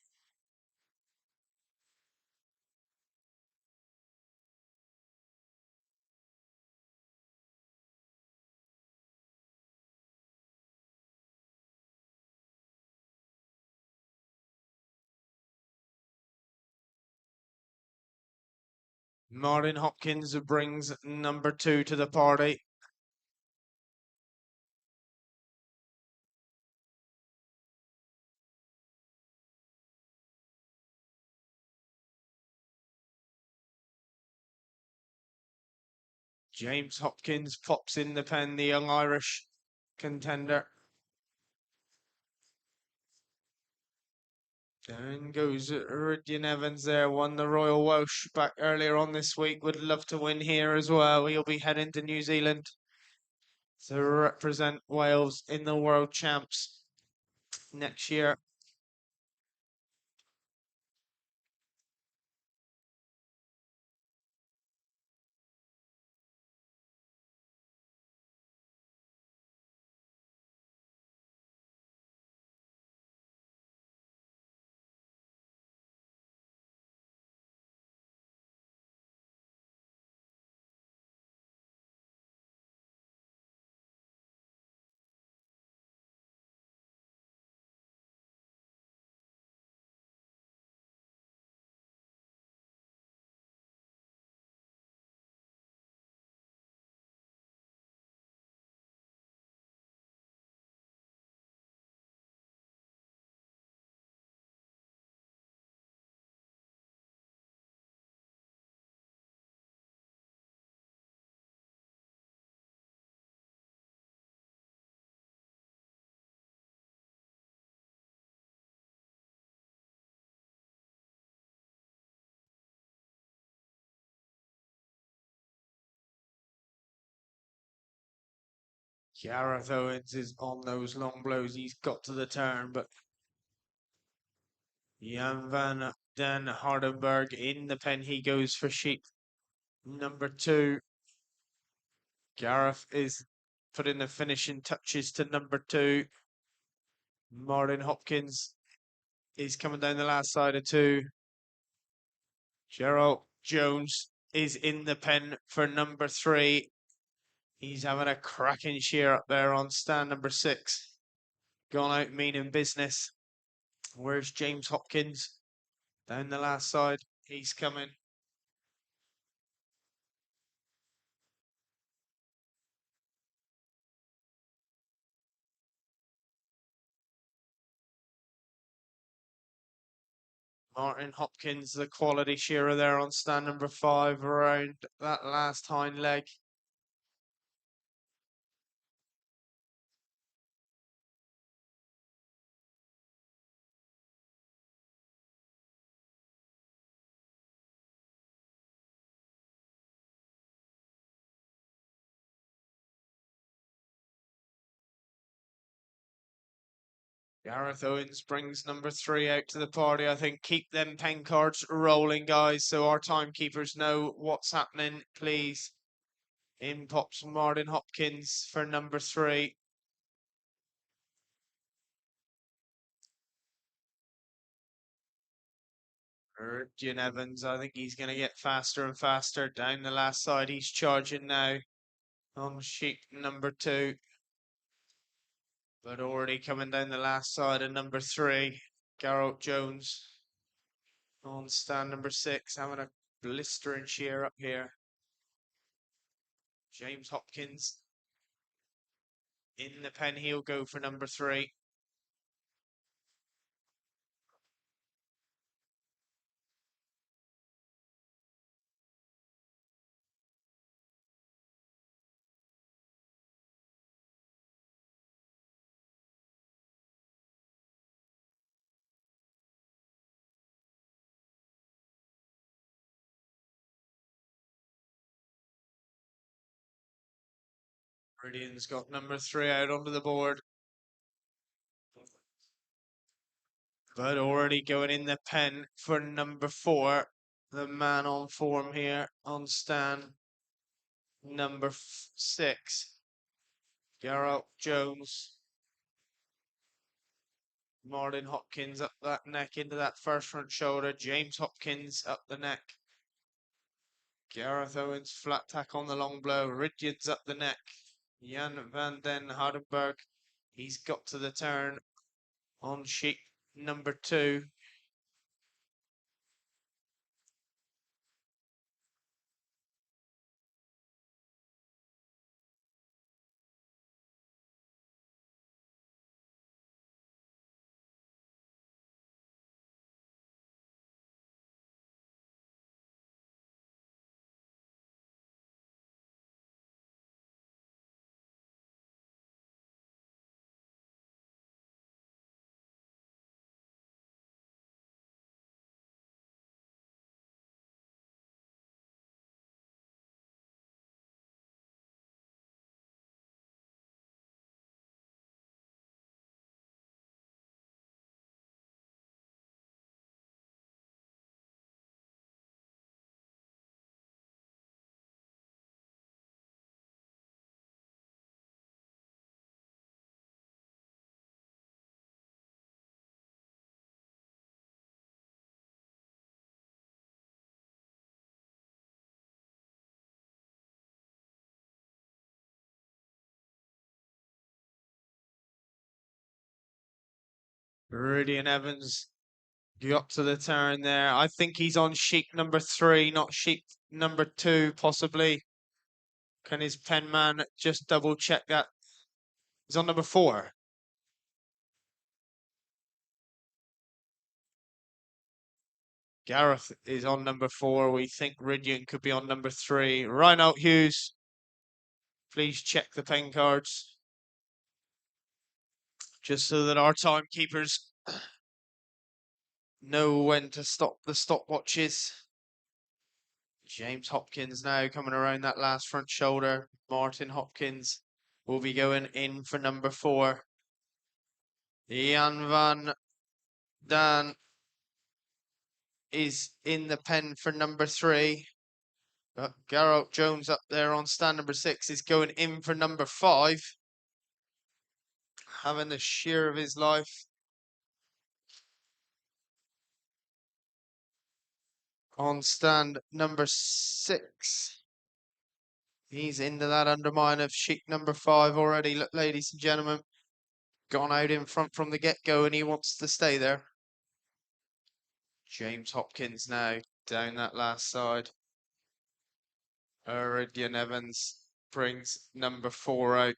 [SPEAKER 2] Martin Hopkins brings number 2 to the party. James Hopkins pops in the pen, the young Irish contender. Down goes Ridian Evans there, won the Royal Welsh back earlier on this week. Would love to win here as well. He'll be heading to New Zealand to represent Wales in the World Champs next year. Gareth Owens is on those long blows. He's got to the turn, but Jan van den Hardenberg in the pen. He goes for sheep number 2. Gareth is putting the finishing touches to number 2. Martin Hopkins is coming down the last side of 2. Gerald Jones is in the pen for number 3. He's having a cracking shear up there on stand number 6. Gone out meaning business. Where's James Hopkins? Down the last side. He's coming. Martin Hopkins, the quality shearer there on stand number 5 around that last hind leg. Gareth Owens brings number 3 out to the party. I think keep them pen cards rolling, guys, so our timekeepers know what's happening, please. In pops Martin Hopkins for number 3. Ridian Evans, I think he's going to get faster and faster down the last side. He's charging now on sheep number 2. But already coming down the last side of number 3, Garrett Jones on stand number 6, having a blistering shear up here. James Hopkins in the pen, he'll go for number 3. Meridian's got number 3 out onto the board. But already going in the pen for number 4. The man on form here on stand number 6. Garrett Jones. Martin Hopkins up that neck into that first front shoulder. James Hopkins up the neck. Gareth Owens flat tack on the long blow. Ridgeons up the neck. Jan van den Hardenberg. He's got to the turn on sheet number 2. Meridian Evans got to the turn there. I think he's on sheet number 3, not sheet number 2, possibly. Can his pen man just double check that? He's on number 4. Gareth is on number 4. We think Ridian could be on number 3. Reinhold Hughes, please check the pen cards. Just so that our timekeepers know when to stop the stopwatches. James Hopkins now coming around that last front shoulder. Martin Hopkins will be going in for number 4. Jan van Dan is in the pen for number 3. But Garrett Jones up there on stand number 6 is going in for number 5. Having the shear of his life. On stand number 6. He's into that undermine of sheet number 5 already, look, ladies and gentlemen. Gone out in front from the get-go and he wants to stay there. James Hopkins now down that last side. Iridian Evans brings number 4 out.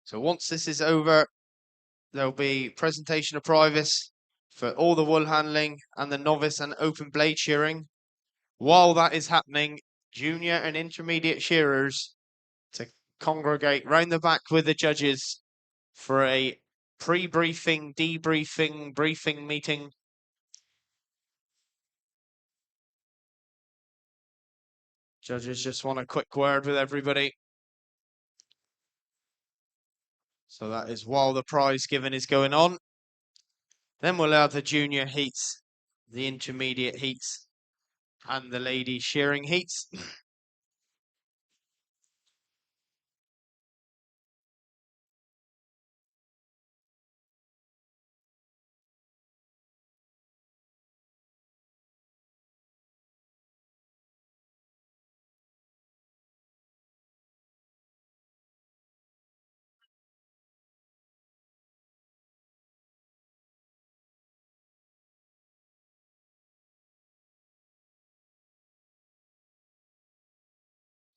[SPEAKER 2] So once this is over, there'll be presentation of privates for all the wool handling and the novice and open blade shearing. While that is happening, junior and intermediate shearers to congregate round the back with the judges for a pre-briefing, debriefing, briefing meeting. Judges just want a quick word with everybody. So that is while the prize giving is going on. Then we'll have the junior heats, the intermediate heats, and the lady shearing heats.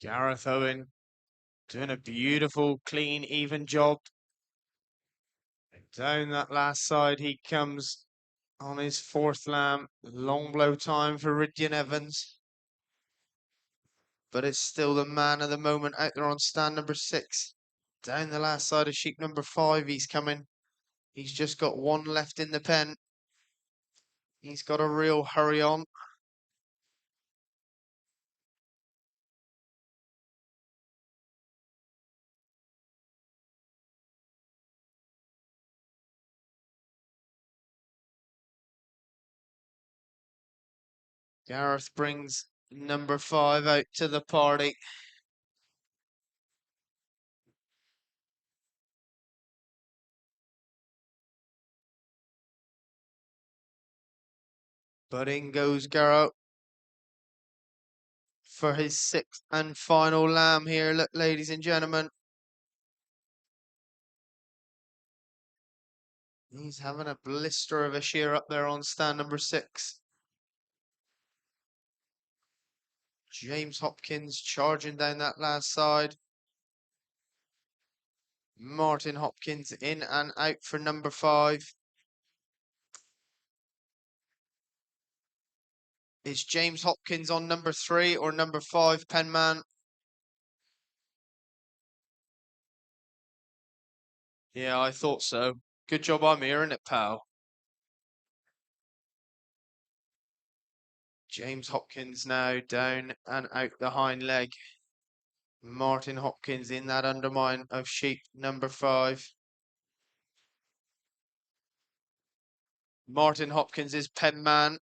[SPEAKER 2] Gareth Owen doing a beautiful, clean, even job. Down that last side he comes on his 4th lamb. Long blow time for Ridian Evans. But it's still the man of the moment out there on stand number 6. Down the last side of sheep number 5, he's coming. He's just got one left in the pen. He's got a real hurry on. Gareth brings number 5 out to the party. But in goes Gareth for his 6th and final lamb here, look, ladies and gentlemen. He's having a blister of a shear up there on stand number 6. James Hopkins charging down that last side. Martin Hopkins in and out for number 5. Is James Hopkins on number 3 or number 5, Penman? Yeah, I thought so. Good job I'm hearing it, pal. James Hopkins now down and out the hind leg. Martin Hopkins in that undermine of sheep number 5. Martin Hopkins is Penman.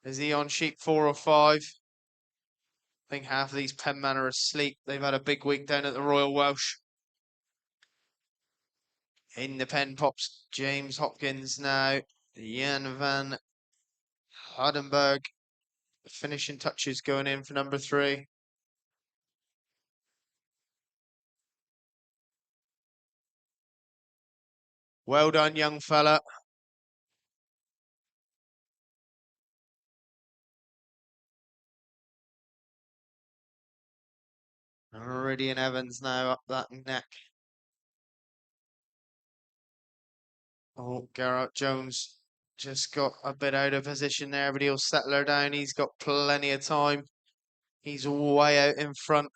[SPEAKER 2] Is he on sheep 4 or 5? I think half of these Penman are asleep. They've had a big week down at the Royal Welsh. In the pen pops James Hopkins now. Jan van Hardenberg. The finishing touches going in for number 3. Well done, young fella. Meridian Evans now up that neck. Oh, Garrett Jones just got a bit out of position there, but he'll settle her down. He's got plenty of time. He's way out in front.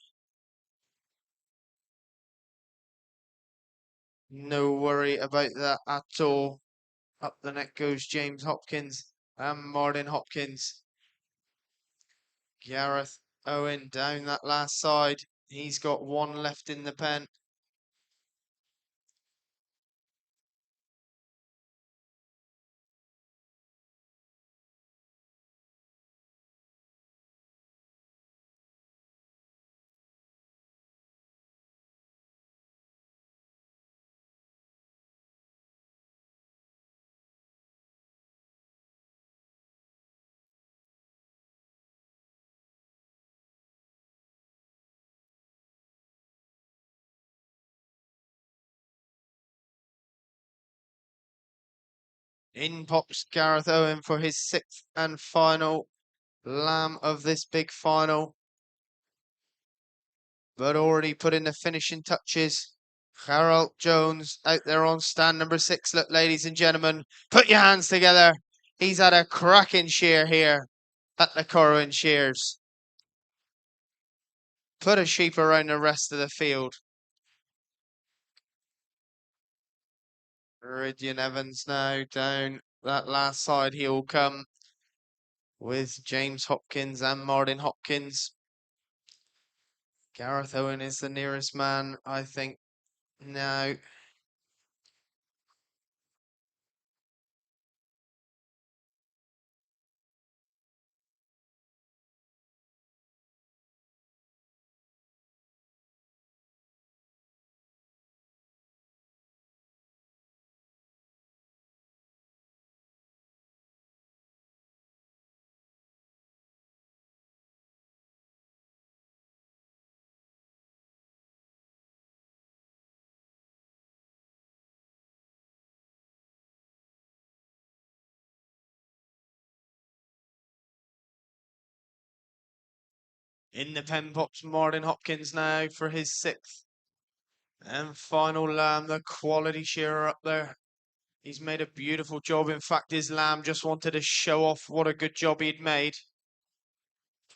[SPEAKER 2] No worry about that at all. Up the neck goes James Hopkins and Martin Hopkins. Gareth Owen down that last side. He's got one left in the pen. In pops Gareth Owen for his 6th and final lamb of this big final. But already put in the finishing touches. Harold Jones out there on stand number 6. Look, ladies and gentlemen, put your hands together. He's had a cracking shear here at the Corwen Shears. Put a sheep around the rest of the field. Meridian Evans now down that last side. He'll come with James Hopkins and Martin Hopkins. Gareth Owen is the nearest man, I think, now. In the pen pops Martin Hopkins now for his 6th and final lamb, the quality shearer up there. He's made a beautiful job. In fact, his lamb just wanted to show off what a good job he'd made.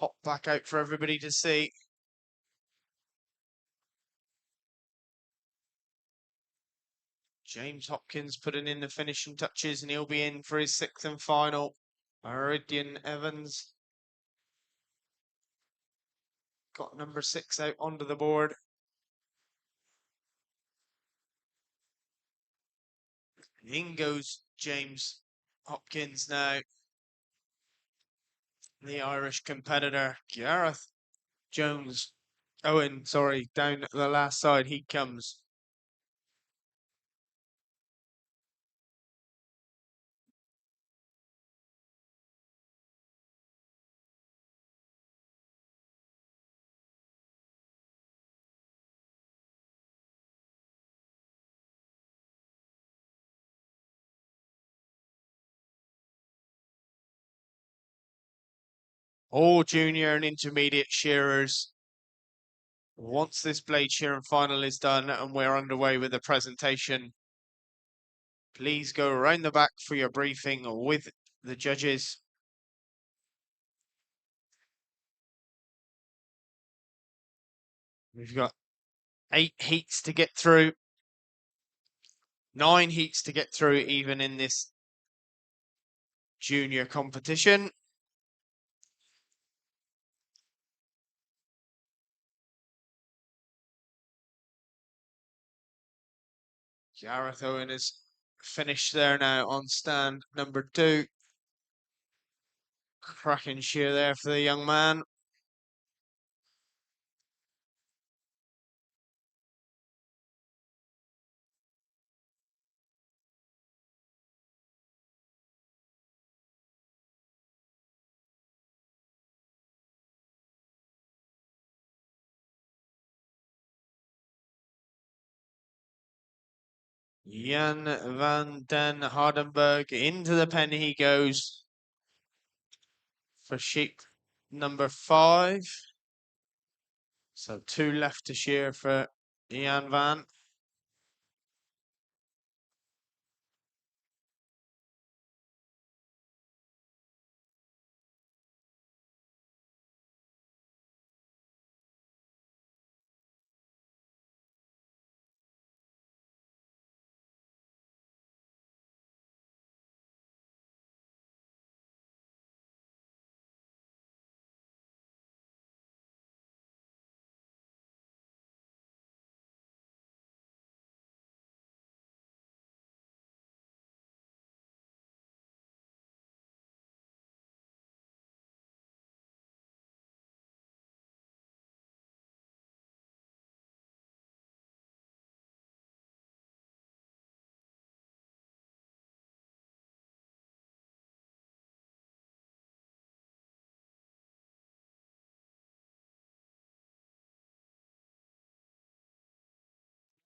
[SPEAKER 2] Pop back out for everybody to see. James Hopkins putting in the finishing touches, and he'll be in for his 6th and final. Iridian Evans got number 6 out onto the board. In goes James Hopkins now. The Irish competitor, Gareth Jones. Owen, sorry, down at the last side, he comes. All junior and intermediate shearers. Once this blade shearing final is done and we're underway with the presentation, please go around the back for your briefing with the judges. We've got 8 heats to get through. 9 heats to get through even in this junior competition. Gareth Owen is finished there now on stand number 2. Cracking shear there for the young man. Jan van den Hardenberg into the pen he goes for sheep number 5. So 2 left to shear for Jan van.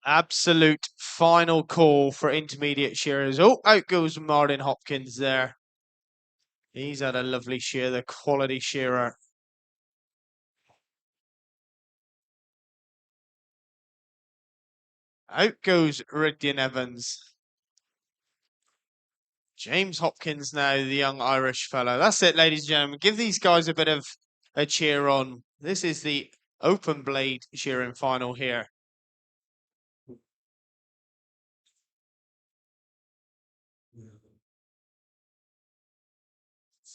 [SPEAKER 2] Absolute final call for intermediate shearers. Oh, out goes Martin Hopkins there. He's had a lovely shear, the quality shearer. Out goes Iridian Evans. James Hopkins now, the young Irish fellow. That's it, ladies and gentlemen. Give these guys a bit of a cheer on. This is the open blade shearing final here.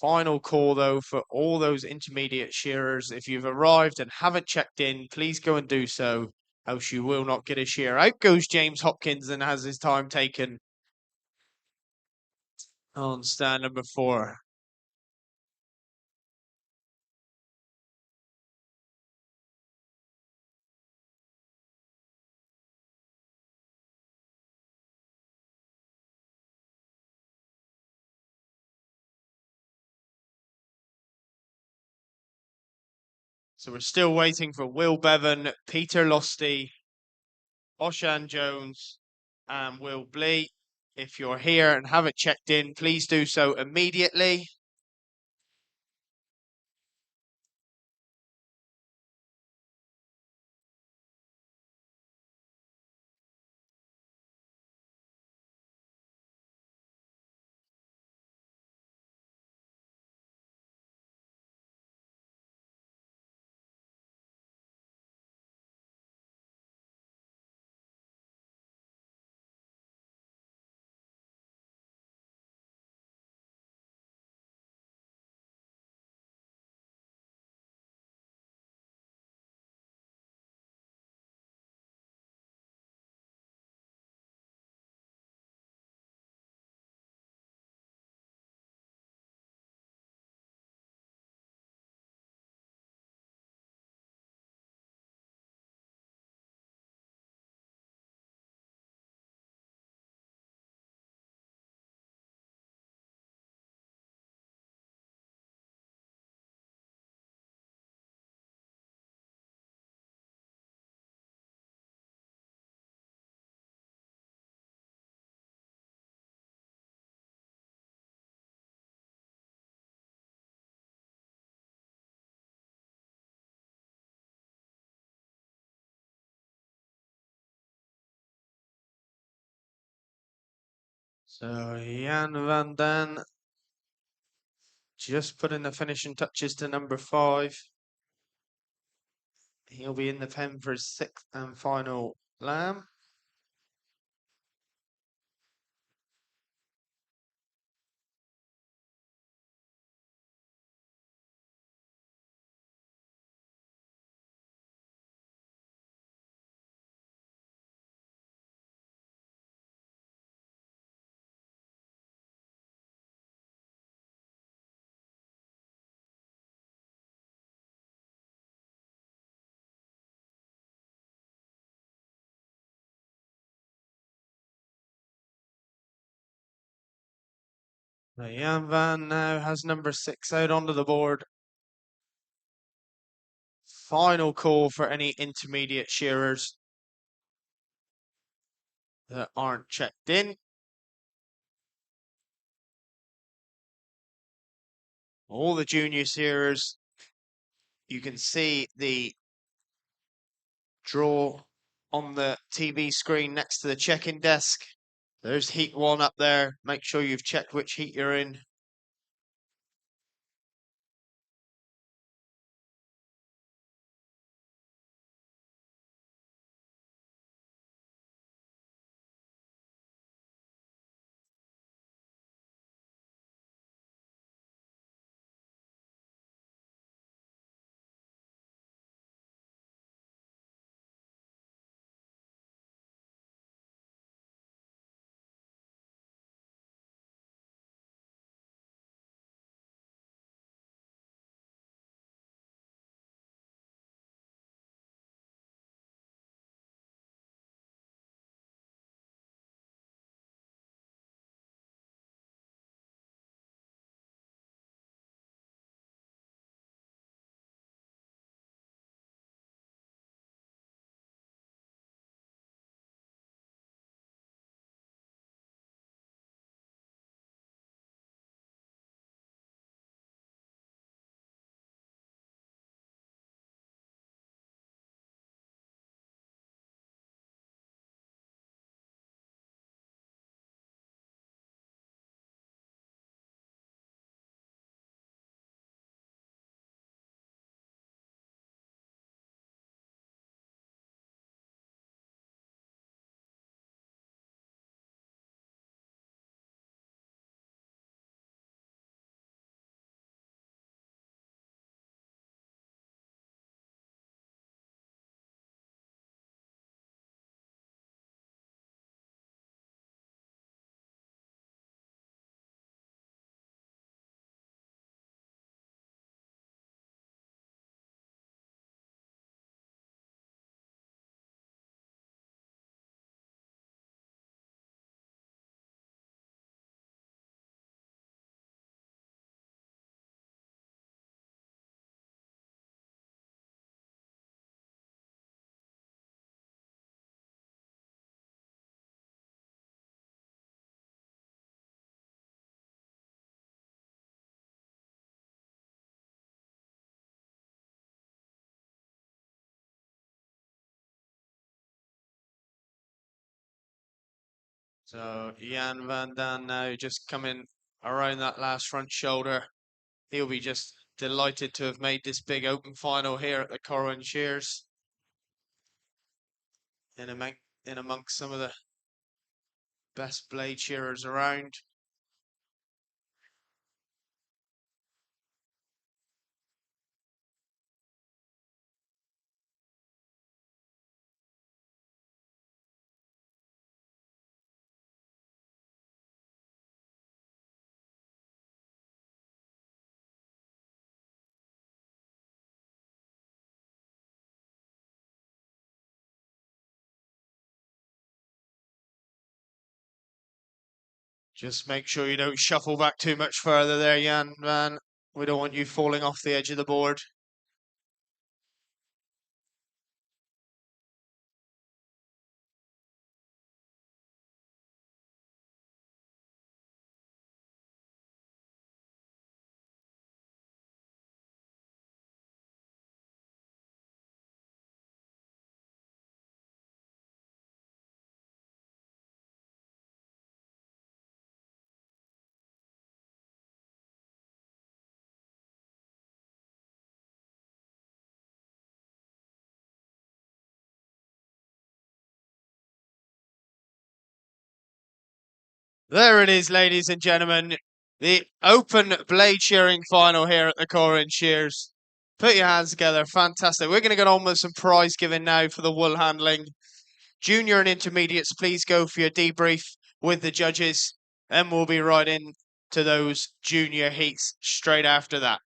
[SPEAKER 2] Final call, though, for all those intermediate shearers. If you've arrived and haven't checked in, please go and do so, else you will not get a shear. Out goes James Hopkins and has his time taken on stand number 4. So we're still waiting for Will Bevan, Peter Losty, Oshan Jones, and Will Blee. If you're here and haven't checked in, please do so immediately. So Jan van Den just putting the finishing touches to number 5. He'll be in the pen for his 6th and final lamb. Now, Jan van now has number 6 out onto the board. Final call for any intermediate shearers that aren't checked in. All the junior shearers, you can see the draw on the TV screen next to the check-in desk. There's heat 1 up there. Make sure you've checked which heat you're in. So Jan van Den now just coming around that last front shoulder. He'll be just delighted to have made this big open final here at the Corwen Shears. In amongst some of the best blade shearers around. Just make sure you don't shuffle back too much further there, Jan van. We don't want you falling off the edge of the board. There it is, ladies and gentlemen. The open blade shearing final here at the Corwen Shears. Put your hands together. Fantastic. We're going to get on with some prize giving now for the wool handling. Junior and intermediates, please go for your debrief with the judges. Then we'll be right in to those junior heats straight after that.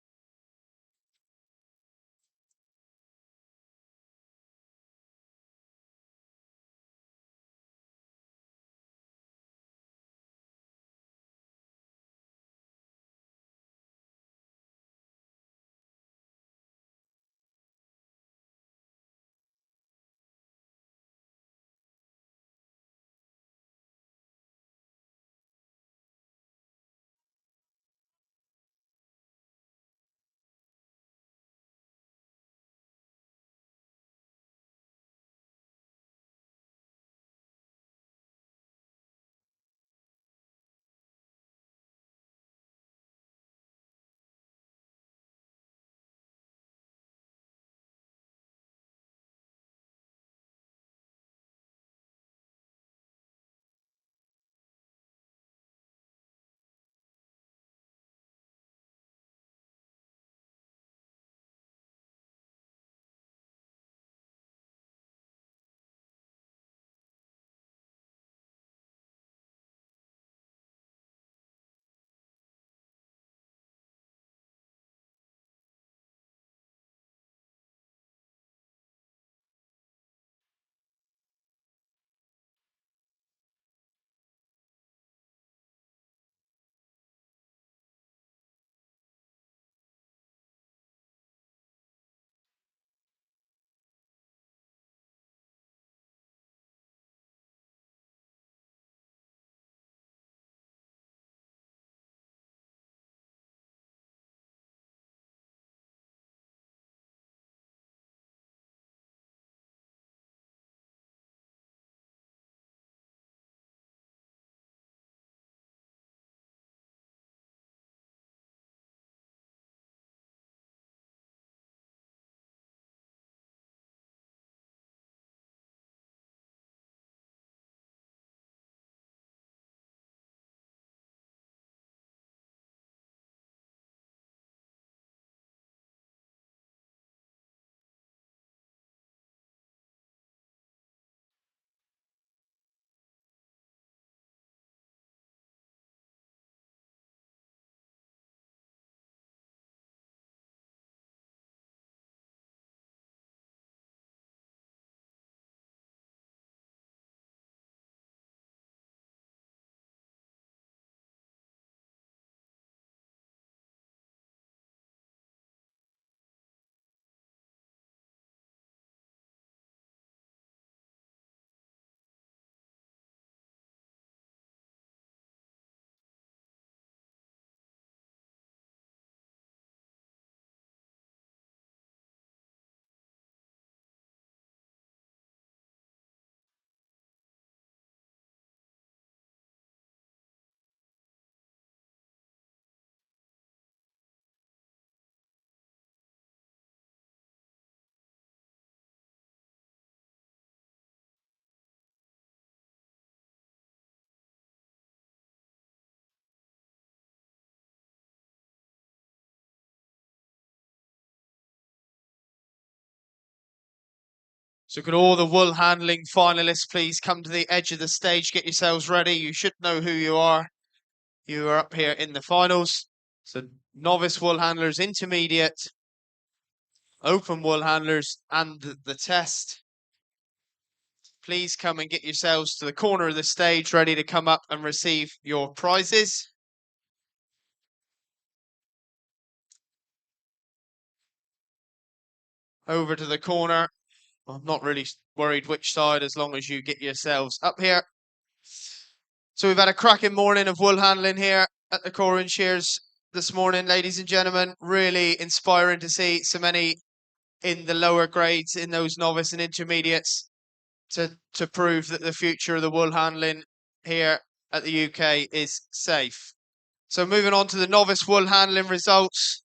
[SPEAKER 2] So could all the wool handling finalists please come to the edge of the stage, get yourselves ready. You should know who you are. You are up here in the finals. So novice wool handlers, intermediate, open wool handlers, and the test. Please come and get yourselves to the corner of the stage, ready to come up and receive your prizes. Over to the corner. I'm not really worried which side as long as you get yourselves up here. So we've had a cracking morning of wool handling here at the Corwen Shears this morning, ladies and gentlemen. Really inspiring to see so many in the lower grades, in those novice and intermediates, to prove that the future of the wool handling here at the UK is safe. So moving on to the novice wool handling results.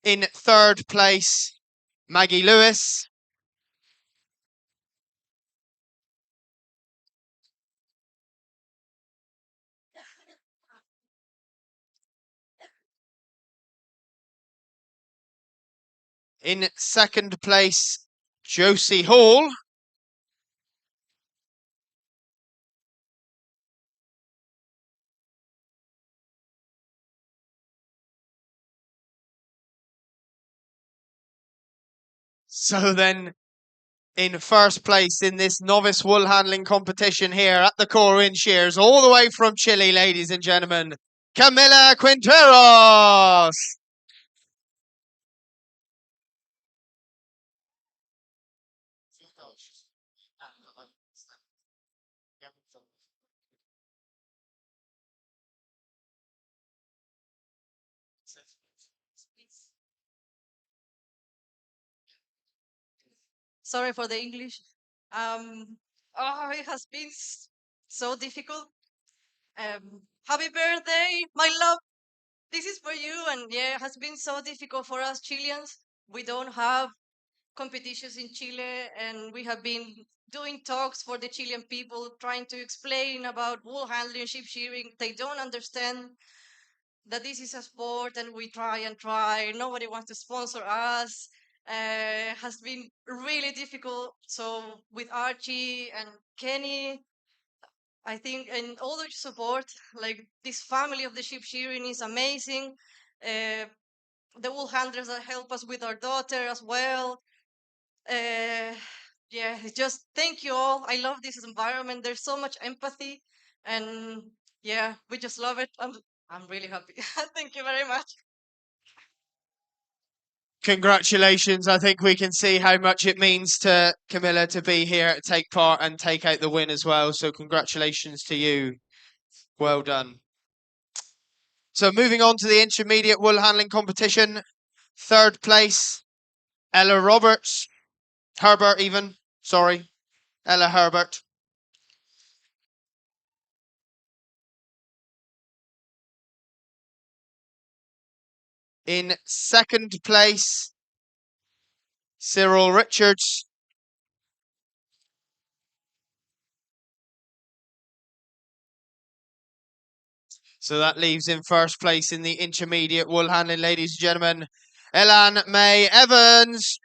[SPEAKER 2] In third place, Maggie Lewis. In second place, Josie Hall. So then, in first place in this novice wool handling competition here at the Corwen Shears, all the way from Chile, ladies and gentlemen, Camila Quinteros.
[SPEAKER 7] Sorry for the English. It has been so difficult. Happy birthday, my love. This is for you. And yeah, it has been so difficult for us Chileans. We don't have competitions in Chile, and we have been doing talks for the Chilean people, trying to explain about wool handling, sheep shearing. They don't understand that this is a sport, and we try and try. Nobody wants to sponsor us. Has been really difficult. So with Archie and Kenny, I think, and all the support, like this family of the sheep shearing is amazing. The wool handlers that help us with our daughter as well. Yeah, just thank you all. I love this environment. There's so much empathy, and yeah, we just love it. I'm really happy. Thank you very much.
[SPEAKER 2] Congratulations. I think we can see how much it means to Camilla to be here, to take part and take out the win as well. So congratulations to you. Well done. So moving on to the intermediate wool handling competition. Third place, Ella Roberts. Herbert even. Sorry. Ella Herbert. In second place, Cyril Richards. So that leaves in first place in the intermediate wool handling, ladies and gentlemen, Elan May Evans.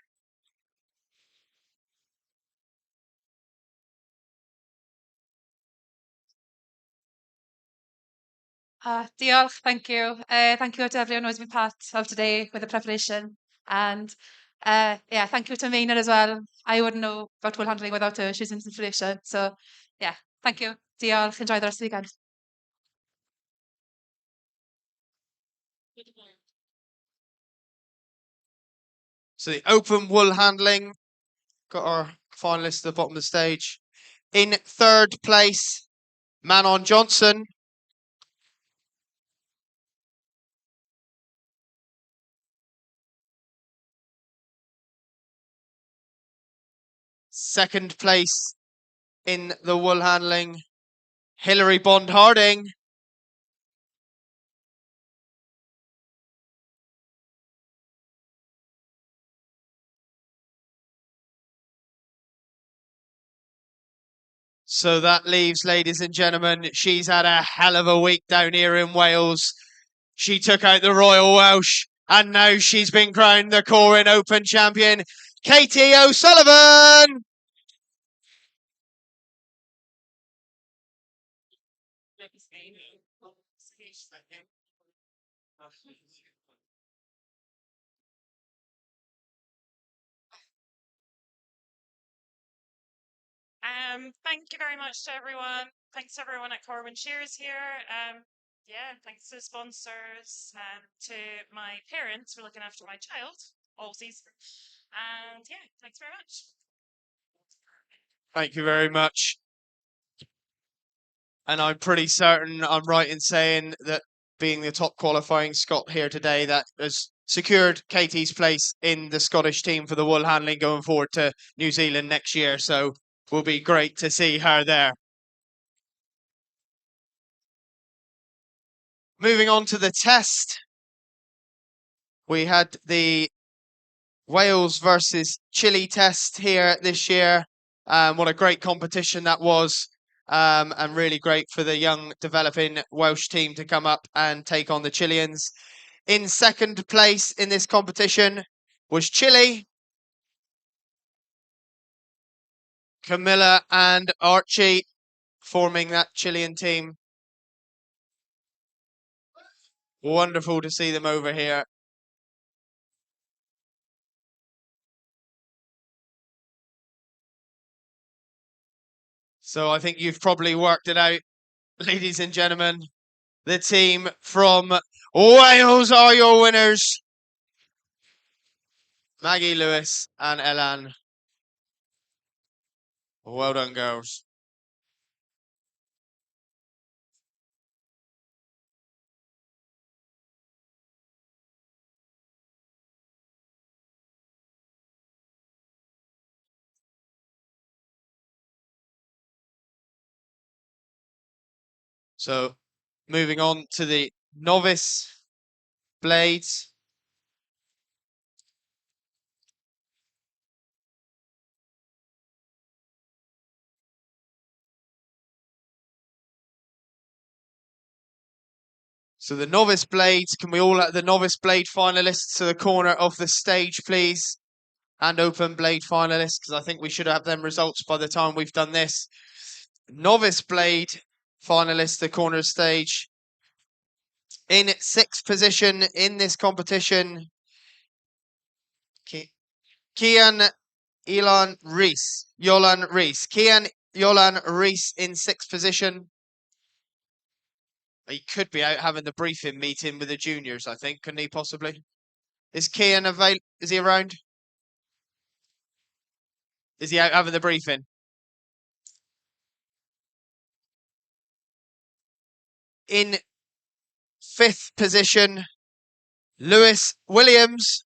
[SPEAKER 6] Diolch, thank you. Thank you to everyone who's been part of today with the preparation. And yeah, thank you to Maynard as well. I wouldn't know about wool handling without her. She's an inspiration. So yeah, thank you. Diolch. Enjoy the rest of the weekend.
[SPEAKER 2] So the open wool handling, got our finalists at the bottom of the stage. In third place, Manon Johnson. Second place in the wool handling, Hilary Bond Harding. So that leaves, ladies and gentlemen, she's had a hell of a week down here in Wales. She took out the Royal Welsh, and now she's been crowned the Corwen Open champion, Katie O'Sullivan.
[SPEAKER 8] Thank you very much to everyone. Thanks to everyone at Corwen Shears here. Yeah, thanks to the sponsors, to my parents for looking after my child all season. And yeah, thanks very much.
[SPEAKER 2] Thank you very much. And I'm pretty certain I'm right in saying that being the top qualifying Scot here today, that has secured Katie's place in the Scottish team for the wool handling going forward to New Zealand next year. So will be great to see her there. Moving on to the test. We had the Wales versus Chile test here this year. What a great competition that was. And really great for the young developing Welsh team to come up and take on the Chileans. In second place in this competition, was Chile. Camilla and Archie forming that Chilean team. Wonderful to see them over here. So I think you've probably worked it out, ladies and gentlemen. The team from Wales are your winners. Maggie Lewis and Elan. Well done, girls. So moving on to the novice blades. So the novice blades, can we all let the novice blade finalists to the corner of the stage, please? And open blade finalists, because I think we should have them results by the time we've done this. Novice blade finalists, the corner stage. In 6th position in this competition, Kian Yolan Reese. Kian Yolan Reese in 6th position. He could be out having the briefing meeting with the juniors, I think, couldn't he possibly? Is Kian available? Is he around? Is he out having the briefing? In 5th position, Lewis Williams.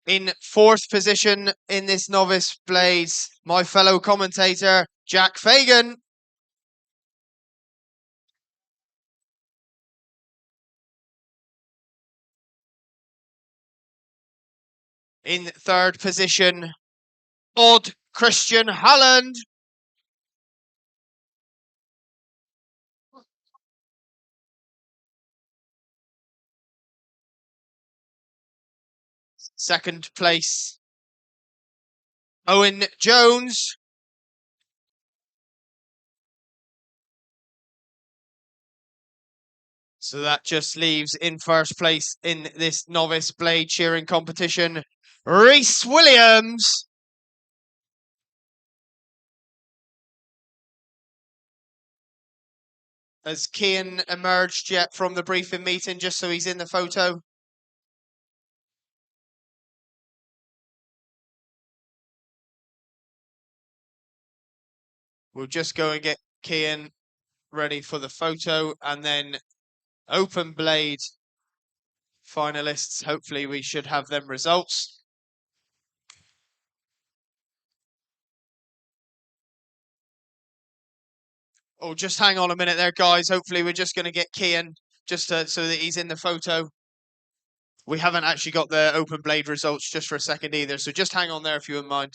[SPEAKER 2] In 4th position in this novice blades, my fellow commentator, Jack Fagan. In 3rd position, Odd Christian Halland. Second place, Owen Jones. So that just leaves in 1st place in this novice blade shearing competition, Reese Williams. Has Kian emerged yet from the briefing meeting, just so he's in the photo? We'll just go and get Kian ready for the photo, and then open blade finalists. Hopefully we should have them results. Oh, just hang on a minute there, guys. Hopefully we're just going to get Kian just so that he's in the photo. We haven't actually got the open blade results just for a second either, so just hang on there if you wouldn't mind.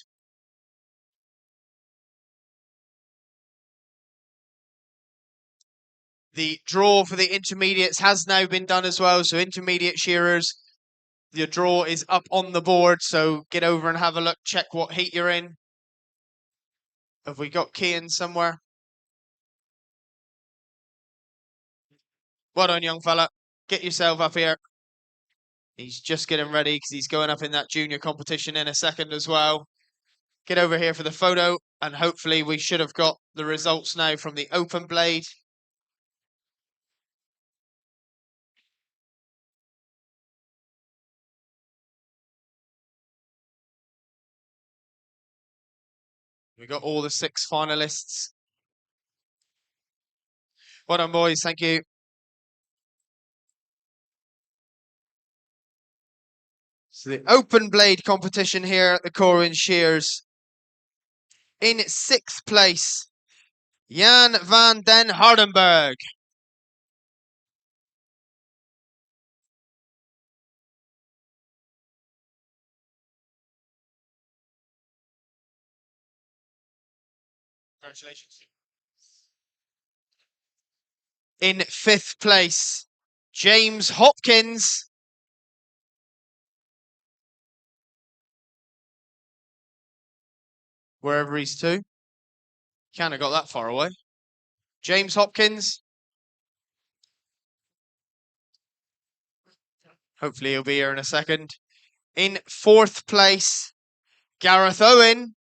[SPEAKER 2] The draw for the intermediates has now been done as well, so intermediate shearers, your draw is up on the board, so get over and have a look, check what heat you're in. Have we got Kian somewhere? Well done, young fella. Get yourself up here. He's just getting ready because he's going up in that junior competition in a second as well. Get over here for the photo, and hopefully we should have got the results now from the open blade. We got all the 6 finalists. Well done, boys. Thank you. So the open blade competition here at the Corwen Shears. In 6th place, Jan van den Hardenberg.
[SPEAKER 3] Congratulations.
[SPEAKER 2] In 5th place, James Hopkins. Wherever he's to. Can't have got that far away. James Hopkins. Hopefully he'll be here in a second. In 4th place, Gareth Owen.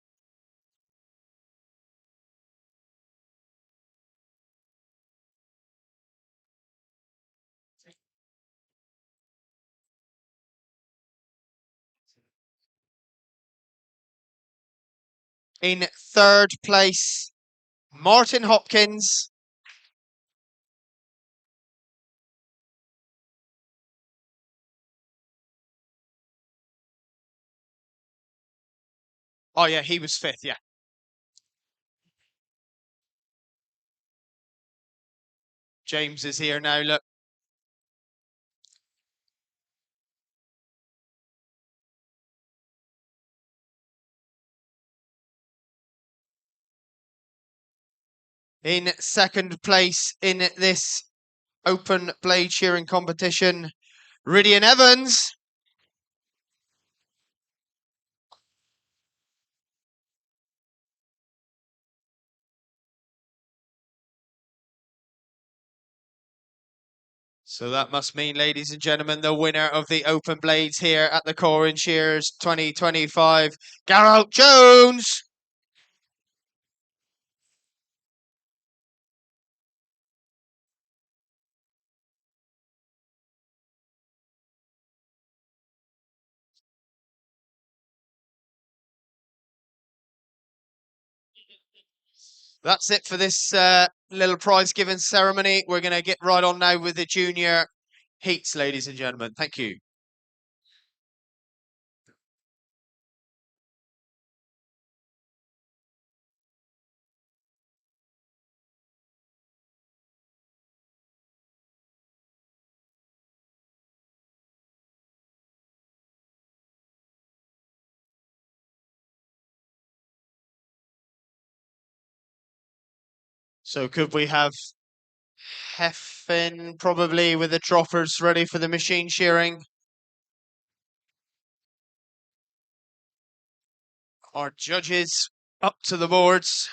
[SPEAKER 2] In 3rd place, Martin Hopkins. Oh yeah, he was 5th, yeah. James is here now, look. In 2nd place in this open blade shearing competition, Rydian Evans. So that must mean, ladies and gentlemen, the winner of the open blades here at the Corwen Shears 2025, Gareth Jones. That's it for this little prize giving ceremony. We're going to get right on now with the junior heats, ladies and gentlemen. Thank you. So could we have Heffin probably with the droppers ready for the machine shearing? Our judges up to the boards.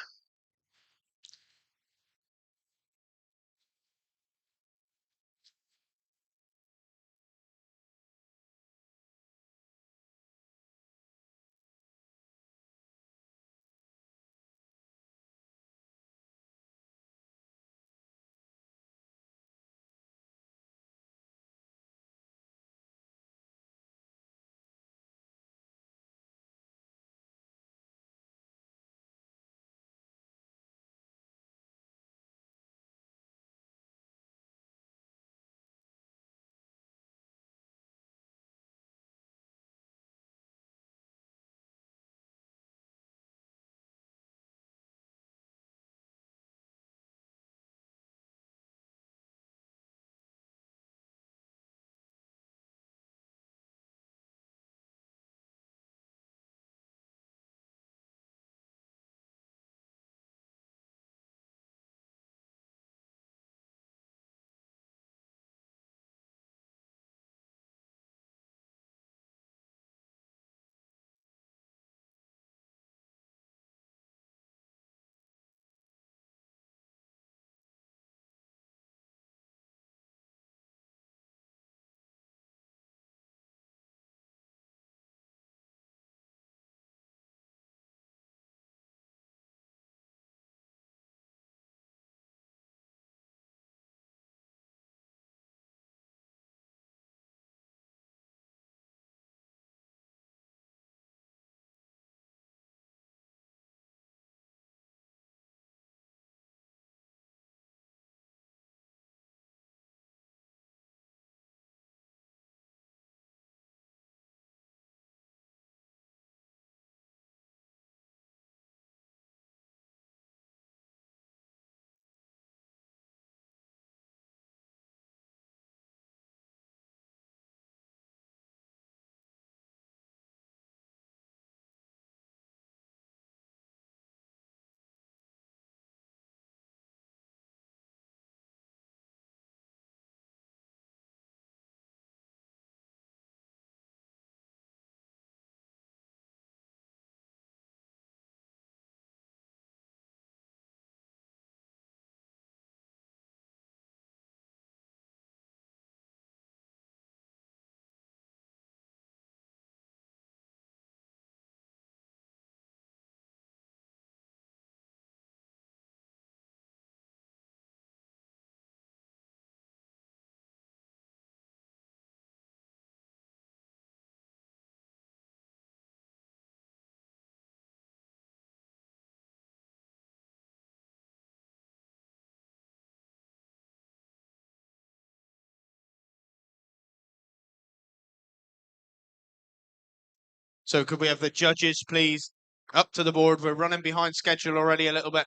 [SPEAKER 2] So could we have the judges, please, up to the board? We're running behind schedule already a little bit.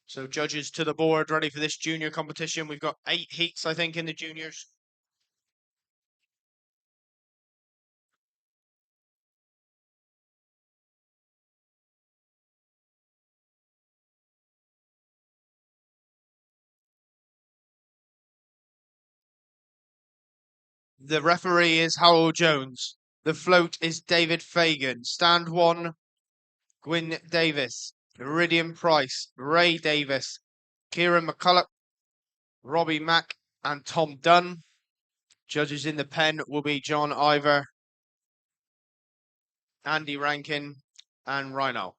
[SPEAKER 2] So judges to the board, ready for this junior competition. We've got 8 heats, I think, in the juniors. The referee is Harold Jones. The float is David Fagan. Stand 1, Gwyn Davis, Iridium Price, Ray Davis, Kieran McCulloch, Robbie Mack, and Tom Dunn. Judges in the pen will be John Ivor, Andy Rankin, and Rhino.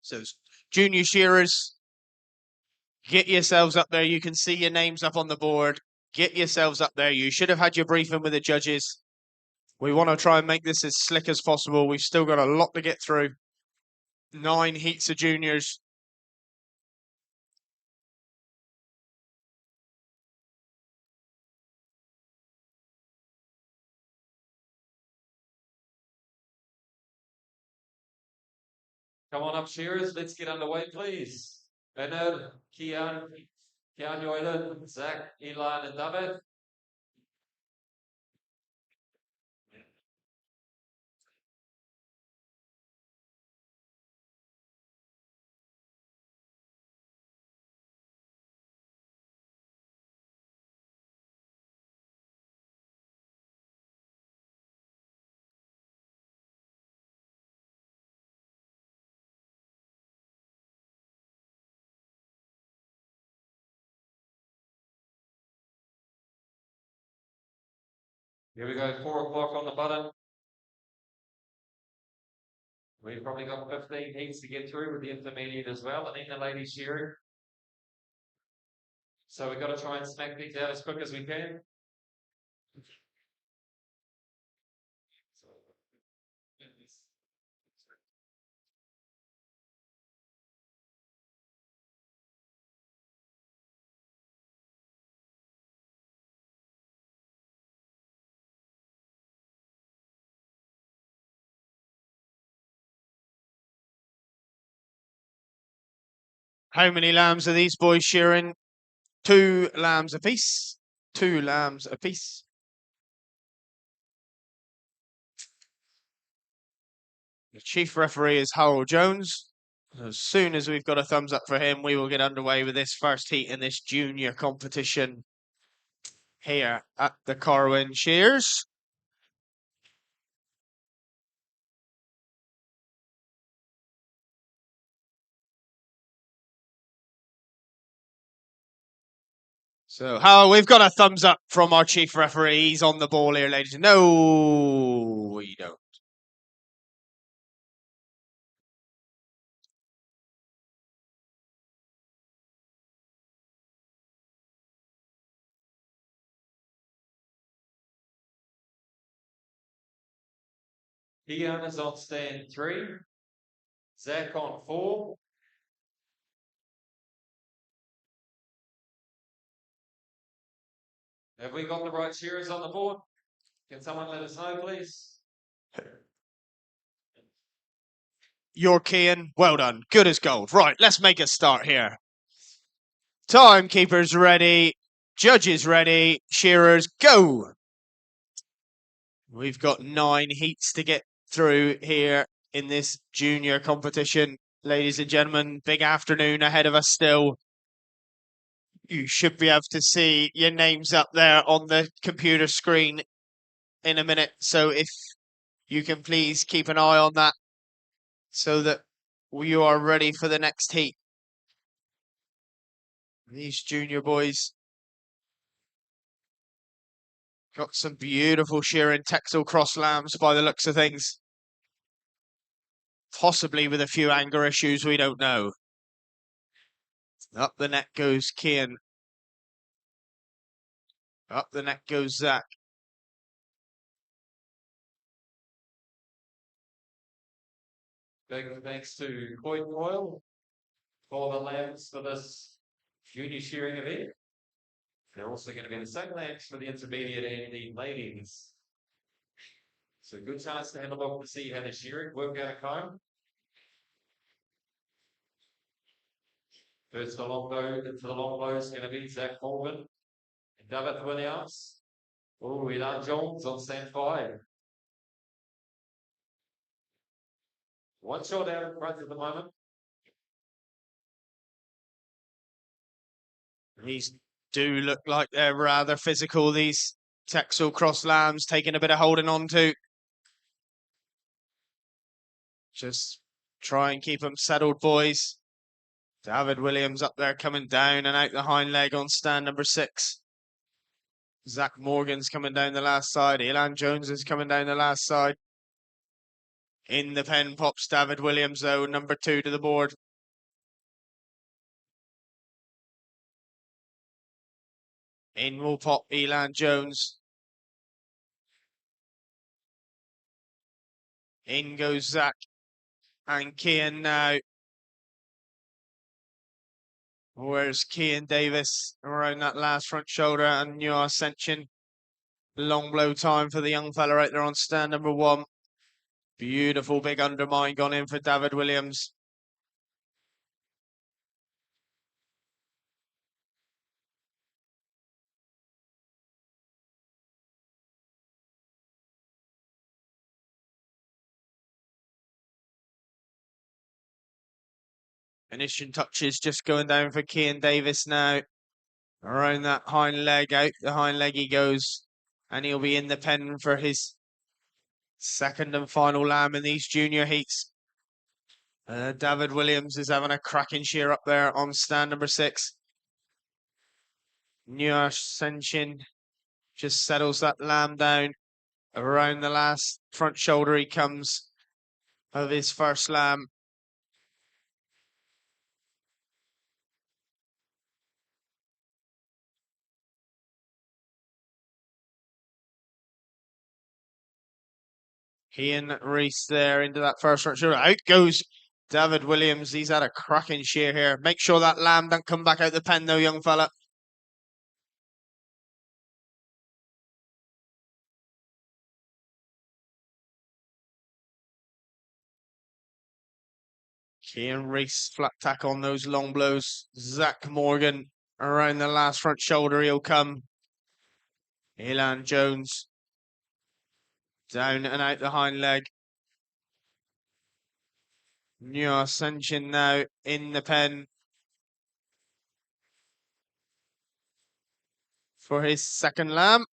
[SPEAKER 2] So, junior shearers, get yourselves up there. You can see your names up on the board. Get yourselves up there. You should have had your briefing with the judges. We want to try and make this as slick as possible. We've still got a lot to get through. 9 heats of juniors.
[SPEAKER 1] Come on up, shearers. Let's get underway, please. Bernard, Kian Joylan, Zach, Elon, and David. Here we go, 4 o'clock on the button. We've probably got 15 heats to get through with the intermediate as well, and then the ladies shearing. So we've got to try and smack things out as quick as we can.
[SPEAKER 2] How many lambs are these boys shearing? 2 lambs apiece. 2 lambs apiece. The chief referee is Harold Jones. As soon as we've got a thumbs up for him, we will get underway with this first heat in this junior competition here at the Corwen Shears. So, Hal, we've got a thumbs up from our chief referee. He's on the ball here, ladies. No, we don't.
[SPEAKER 1] Kian is on stand 3. Zach on 4. Have we got the right shearers on the board? Can someone let us know, please?
[SPEAKER 2] You're Kian. Well done. Good as gold. Right, let's make a start here. Timekeepers ready. Judges ready. Shearers, go. We've got 9 heats to get through here in this junior competition. Ladies and gentlemen, big afternoon ahead of us still. You should be able to see your names up there on the computer screen in a minute. So if you can please keep an eye on that so that you are ready for the next heat. These junior boys got some beautiful shearing Texel cross lambs by the looks of things. possibly with a few anger issues, we don't know. Up the net goes Kian. Up the net goes Zach.
[SPEAKER 1] Big thanks to Coit Coil for the lambs for this junior shearing event. They're also going to be the same lambs for the intermediate and the ladies. So good chance to have a look to see how the shearing work out at home. First to the long bow is going to be Zach Corwen and David Williams. Oh, Elan Jones on stand 5. One shot out in front at the moment.
[SPEAKER 2] These do look like they're rather physical, these Texel cross lambs, taking a bit of holding on to. Just try and keep them settled, boys. David Williams up there coming down and out the hind leg on stand number 6. Zach Morgan's coming down the last side. Elan Jones is coming down the last side. In the pen pops David Williams, though, number 2 to the board. In will pop Elan Jones. In goes Zach and Kian now. Where's Kian Davis around that last front shoulder and New Ascension. Long blow time for the young fella right there on stand number 1. Beautiful big undermine gone in for David Williams. Finishing touches just going down for Kian Davis now. Around that hind leg, out the hind leg he goes. And he'll be in the pen for his second and final lamb in these junior heats. David Williams is having a cracking shear up there on stand number 6. New Ascension just settles that lamb down. Around the last front shoulder he comes of his first lamb. Ian Reese there into that first front shoulder. Out goes David Williams. He's had a cracking shear here. Make sure that lamb don't come back out the pen though, young fella. Ian Reese flat tack on those long blows. Zach Morgan around the last front shoulder. He'll come. Elan Jones down and out the hind leg. New Ascension now in the pen for his second lamb.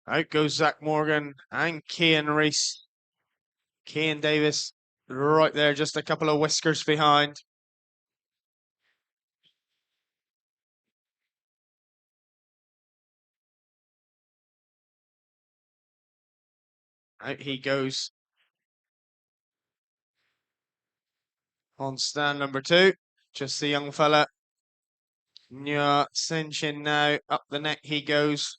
[SPEAKER 2] Out goes Zach Morgan and Cian Reese. Cian Davis right there, just a couple of whiskers behind. Out he goes on stand number 2. Just the young fella. Nya Senshin now up the neck he goes.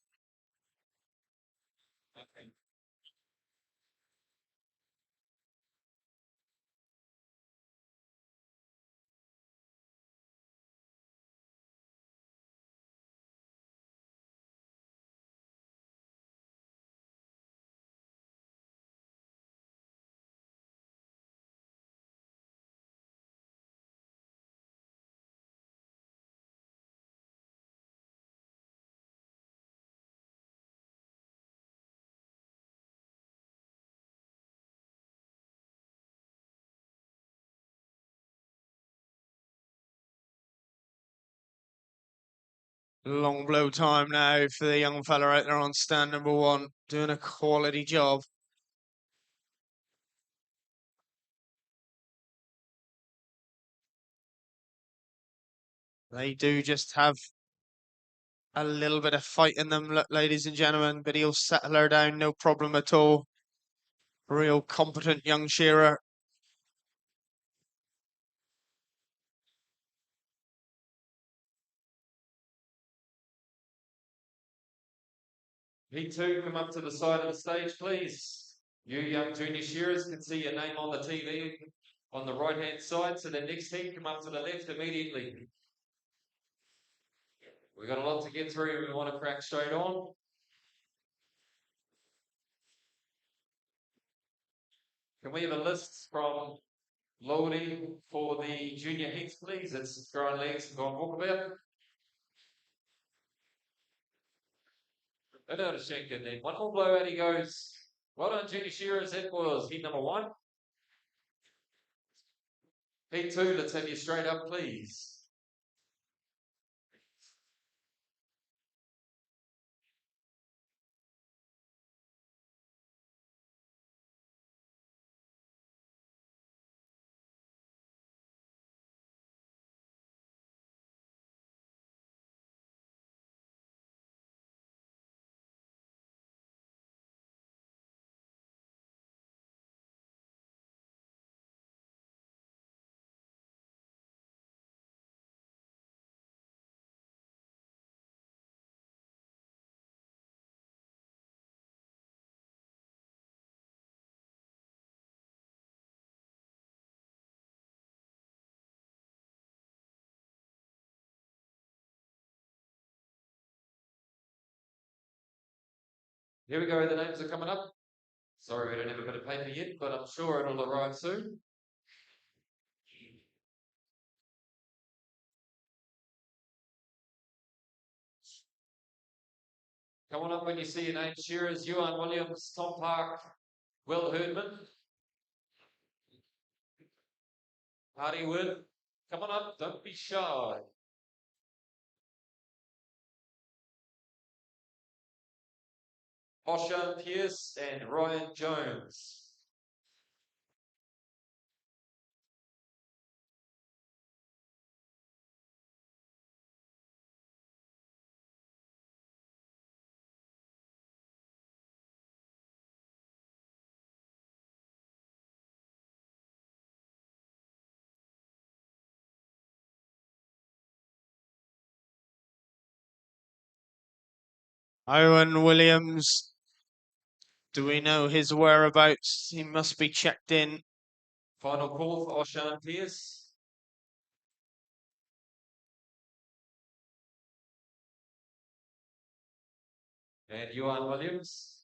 [SPEAKER 2] Long blow time now for the young fella out there on stand number 1, doing a quality job. They do just have a little bit of fight in them, ladies and gentlemen, but he'll settle her down, no problem at all. Real competent young shearer.
[SPEAKER 1] Heat 2, come up to the side of the stage, please. You young junior shearers can see your name on the TV on the right-hand side. So the next heat, come up to the left immediately. We've got a lot to get through. We want to crack straight on. Can we have a list from loading for the junior heats, please? It's throwing legs and going walkabout. I know to shake it then. One more blow out he goes. Well done, junior shearers. That was heat number 1. Heat 2, let's have you straight up, please. Here we go, the names are coming up. Sorry, we don't have a bit of paper yet, but I'm sure it'll arrive soon. Come on up when you see your name, shearers. Ewan Williams, Tom Park, Will Herdman, Hardy Wood. Come on up, don't be shy. Oshan Pierce and Ryan Jones.
[SPEAKER 2] Owen Williams. Do we know his whereabouts? He must be checked in.
[SPEAKER 1] Final call for Oshan Pierce. And Ewan Williams.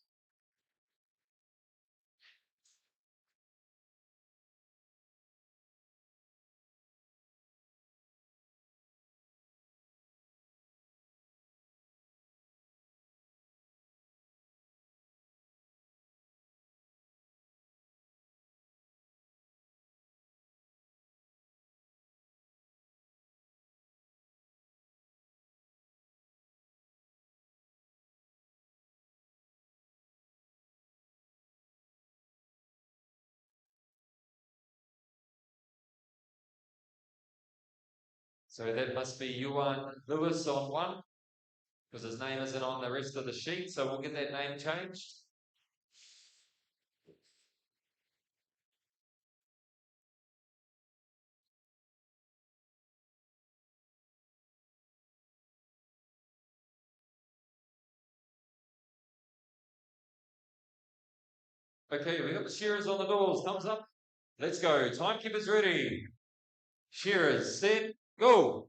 [SPEAKER 1] So that must be Ewan Lewis on 1, because his name isn't on the rest of the sheet, so we'll get that name changed. Okay, we got the shearers on the doors. Thumbs up. Let's go. Timekeepers ready. Shearers, set, go.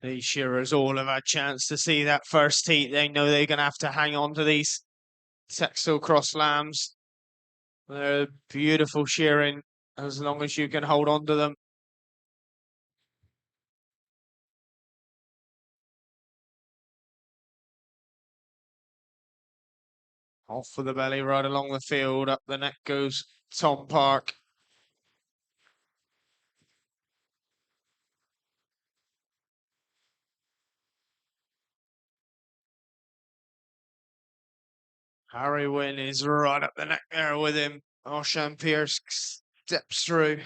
[SPEAKER 2] These shearers all have had a chance to see that first heat. They know they're going to have to hang on to these Texel Cross lambs. They're beautiful shearing as long as you can hold on to them. Off for the belly, right along the field. Up the neck goes Tom Park. Harry Wynn is right up the neck there with him. Oshan Pierce steps through.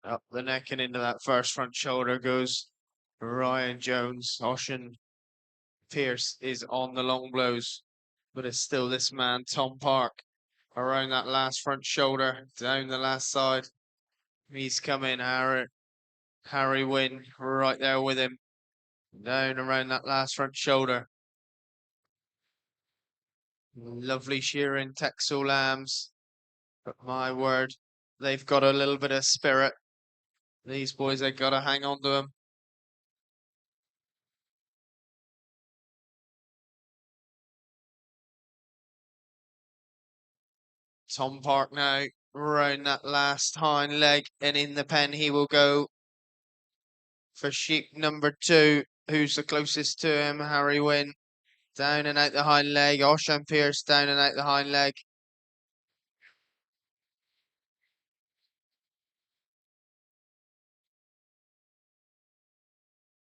[SPEAKER 2] Up the neck and into that first front shoulder goes Ryan Jones. Oshan Pierce is on the long blows, but it's still this man, Tom Park, around that last front shoulder, down the last side. He's coming, Harry Wynn, right there with him, down around that last front shoulder. Lovely shearing Texel lambs, but my word, they've got a little bit of spirit. These boys, they've got to hang on to them. Tom Park now, round that last hind leg, and in the pen he will go for sheep number 2, who's the closest to him, Harry Wynn. Down and out the hind leg, Oshan Pierce down and out the hind leg.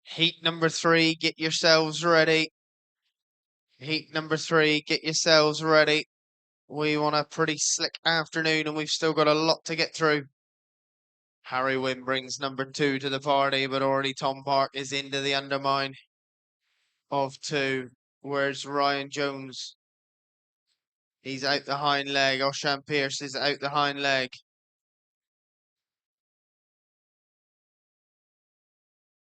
[SPEAKER 2] Heat number 3, get yourselves ready. Heat number 3, get yourselves ready. We want a pretty slick afternoon and we've still got a lot to get through. Harry Wynn brings number 2 to the party, but already Tom Park is into the undermine of 2. Where's Ryan Jones? He's out the hind leg. Oshan Pierce is out the hind leg.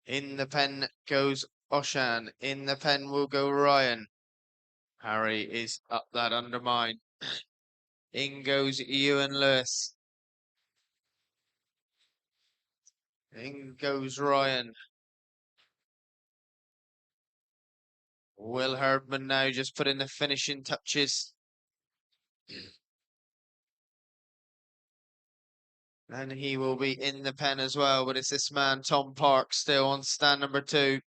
[SPEAKER 2] In the pen goes Oshan. In the pen will go Ryan. Harry is up that undermine. In goes Ewan Lewis. In goes Ryan. Will Herdman now just put in the finishing touches. And he will be in the pen as well, but it's this man, Tom Park, still on stand number 2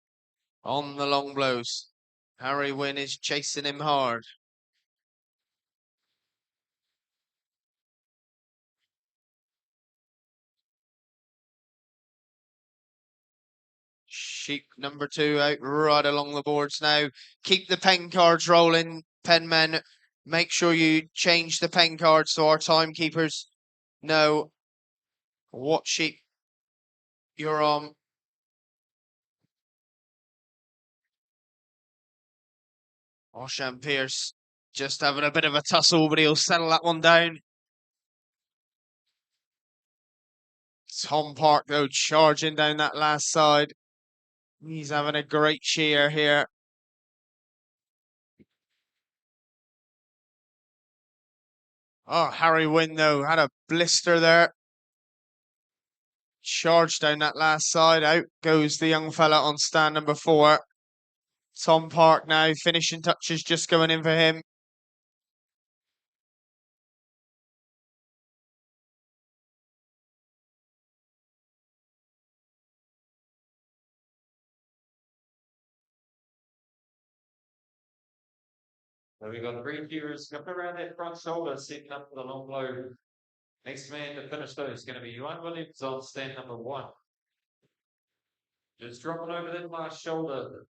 [SPEAKER 2] on the long blows. Harry Wynn is chasing him hard. Sheep number 2 out right along the boards now. Keep the pen cards rolling, pen men. Make sure you change the pen cards so our timekeepers know what sheep you're on. Oshan Pierce just having a bit of a tussle, but he'll settle that one down. Tom Park, though, charging down that last side. He's having a great shear here. Oh, Harry Wynn, though, had a blister there. Charged down that last side. Out goes the young fella on stand number 4. Tom Park now, finishing touches just going in for him.
[SPEAKER 1] So we've got 3 shearers coming around that front shoulder, setting up for the long blow. Next man to finish those is going to be Yuan Williams on stand number 1. Just dropping over that last shoulder.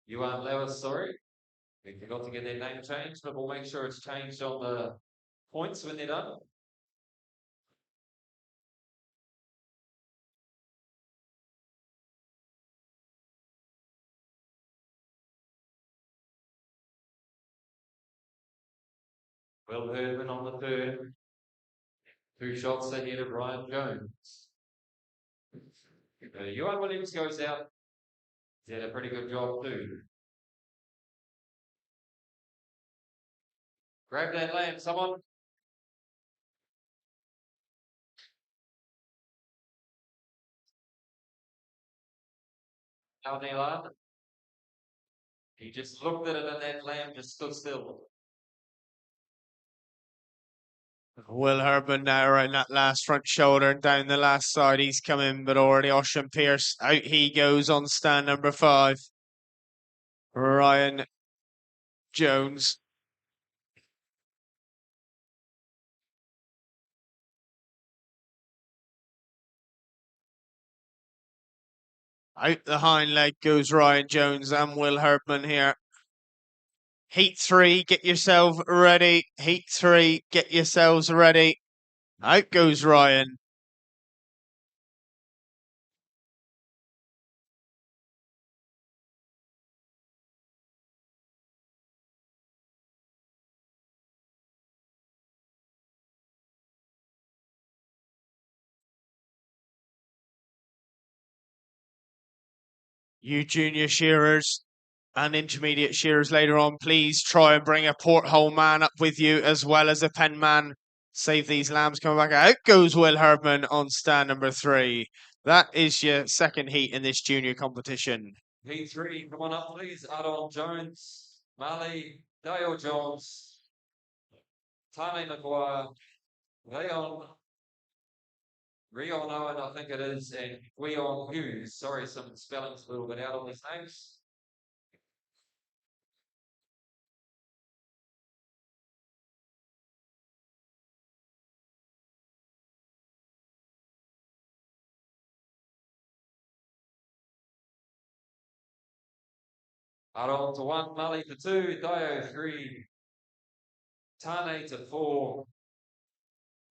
[SPEAKER 1] Yuan Lewis, sorry. We forgot to get their name changed, but we'll make sure it's changed on the points when they're done. Will Herdman on the 3rd. 2 shots ahead of Ryan Jones. Yuan Williams goes out. He's had a pretty good job too. Grab that lamb, someone. Now, Neil, he just looked at it and that lamb just stood still.
[SPEAKER 2] Will Herdman now around that last front shoulder and down the last side. He's coming, but already Ocean Pierce. Out he goes on stand number 5. Ryan Jones. Out the hind leg goes Ryan Jones and Will Herdman here. Heat 3, get yourself ready. Heat 3, get yourselves ready. Out goes Ryan. You junior shearers and intermediate shearers later on, please try and bring a porthole man up with you as well as a pen man. Save these lambs coming back. Out goes Will Herdman on stand number 3. That is your second heat in this junior competition.
[SPEAKER 1] Heat 3, come on up, please. Adon Jones, Mali, Dale Jones, Tane Maguire, Rion Owen, I think it is, and Guion Hughes. Sorry, some spelling's a little bit out on these names. Adon to 1, Mali to 2, Dio 3, Tane to 4,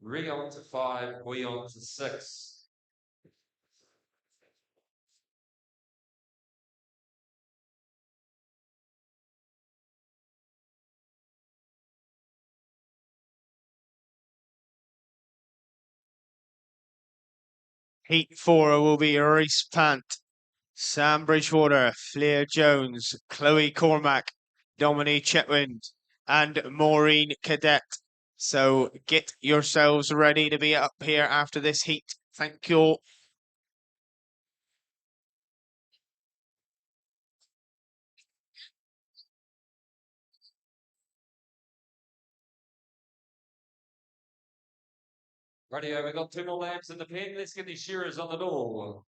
[SPEAKER 1] Rion to 5, Guion to 6.
[SPEAKER 2] Heat 4 will be Reese Pant, Sam Bridgewater, Flair Jones, Chloe Cormack, Dominique Chetwynd, and Maureen Cadet. So get yourselves ready to be up here after this heat. Thank you all.
[SPEAKER 1] Rightio, we've got 2 more lambs in the pen. Let's get these shearers on the door.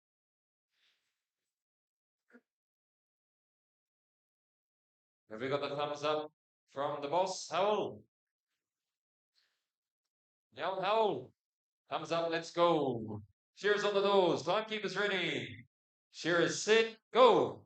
[SPEAKER 1] Have we got the thumbs up from the boss? Howell? Young Howell. Thumbs up, let's go. Shearers on the doors. Timekeepers ready. Shearers set, go.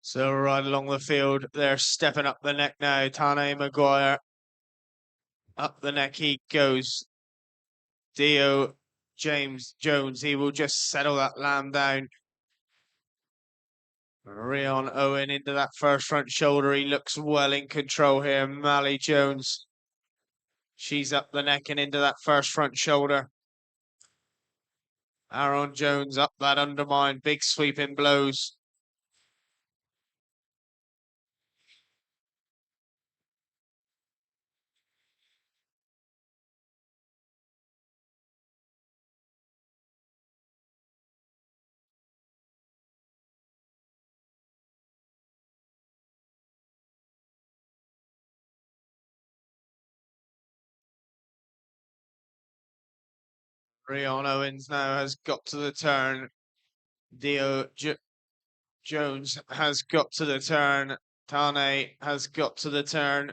[SPEAKER 2] So right along the field, they're stepping up the neck now. Tane Maguire. Up the neck he goes. Dio James Jones, he will just settle that lamb down. Rion Owen into that first front shoulder. He looks well in control here. Mally Jones. She's up the neck and into that first front shoulder. Aaron Jones up that undermine. Big sweeping blows. Rion Owens now has got to the turn. Dio Jones has got to the turn. Tane has got to the turn.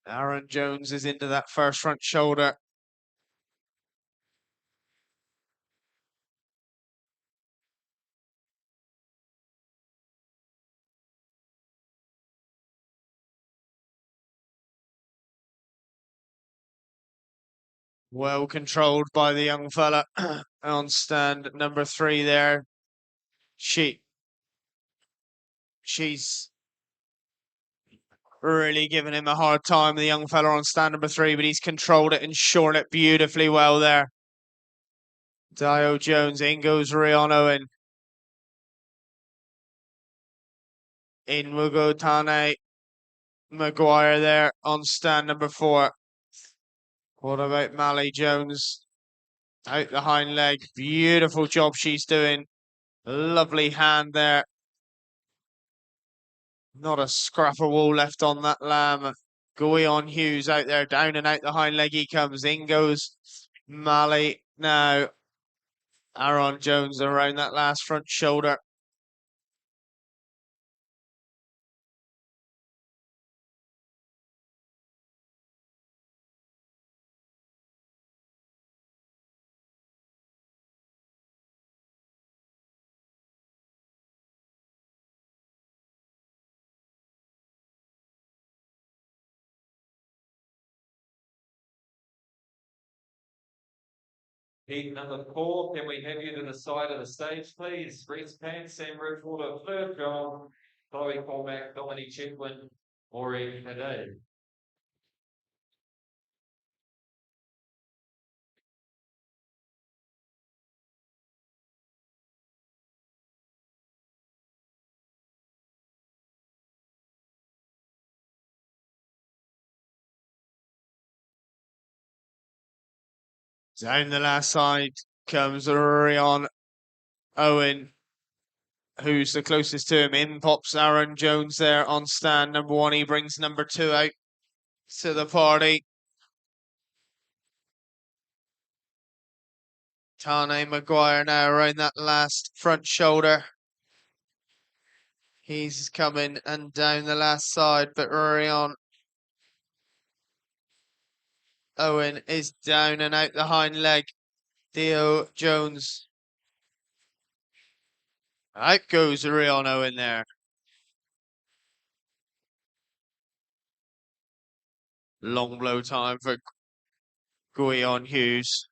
[SPEAKER 2] Aaron Jones is into that first front shoulder. Well controlled by the young fella on stand number 3 there. She's really giving him a hard time, the young fella on stand number 3, but he's controlled it and shorn it beautifully well there. Dio Jones, in goes Rion Owen. In will go Tane Maguire there on stand number 4. What about Mally Jones? Out the hind leg. Beautiful job she's doing. Lovely hand there. Not a scrap of wool left on that lamb. Guion Hughes out there, down and out the hind leg he comes. In goes Mally. Now, Aaron Jones around that last front shoulder.
[SPEAKER 1] Heat number 4, can we have you to the side of the stage, please? Reese Pants, Sam Bridgewater, third goal. Chloe Cormac, Dominique Chetwin, Maureen Haday.
[SPEAKER 2] Down the last side comes Rion Owen, who's the closest to him. In pops Aaron Jones there on stand number 1. He brings number 2 out to the party. Tane Maguire now around that last front shoulder. He's coming and down the last side, but Rion Owen is down and out the hind leg. Theo Jones. Out goes Rion Owen there. Long blow time for Guion Hughes.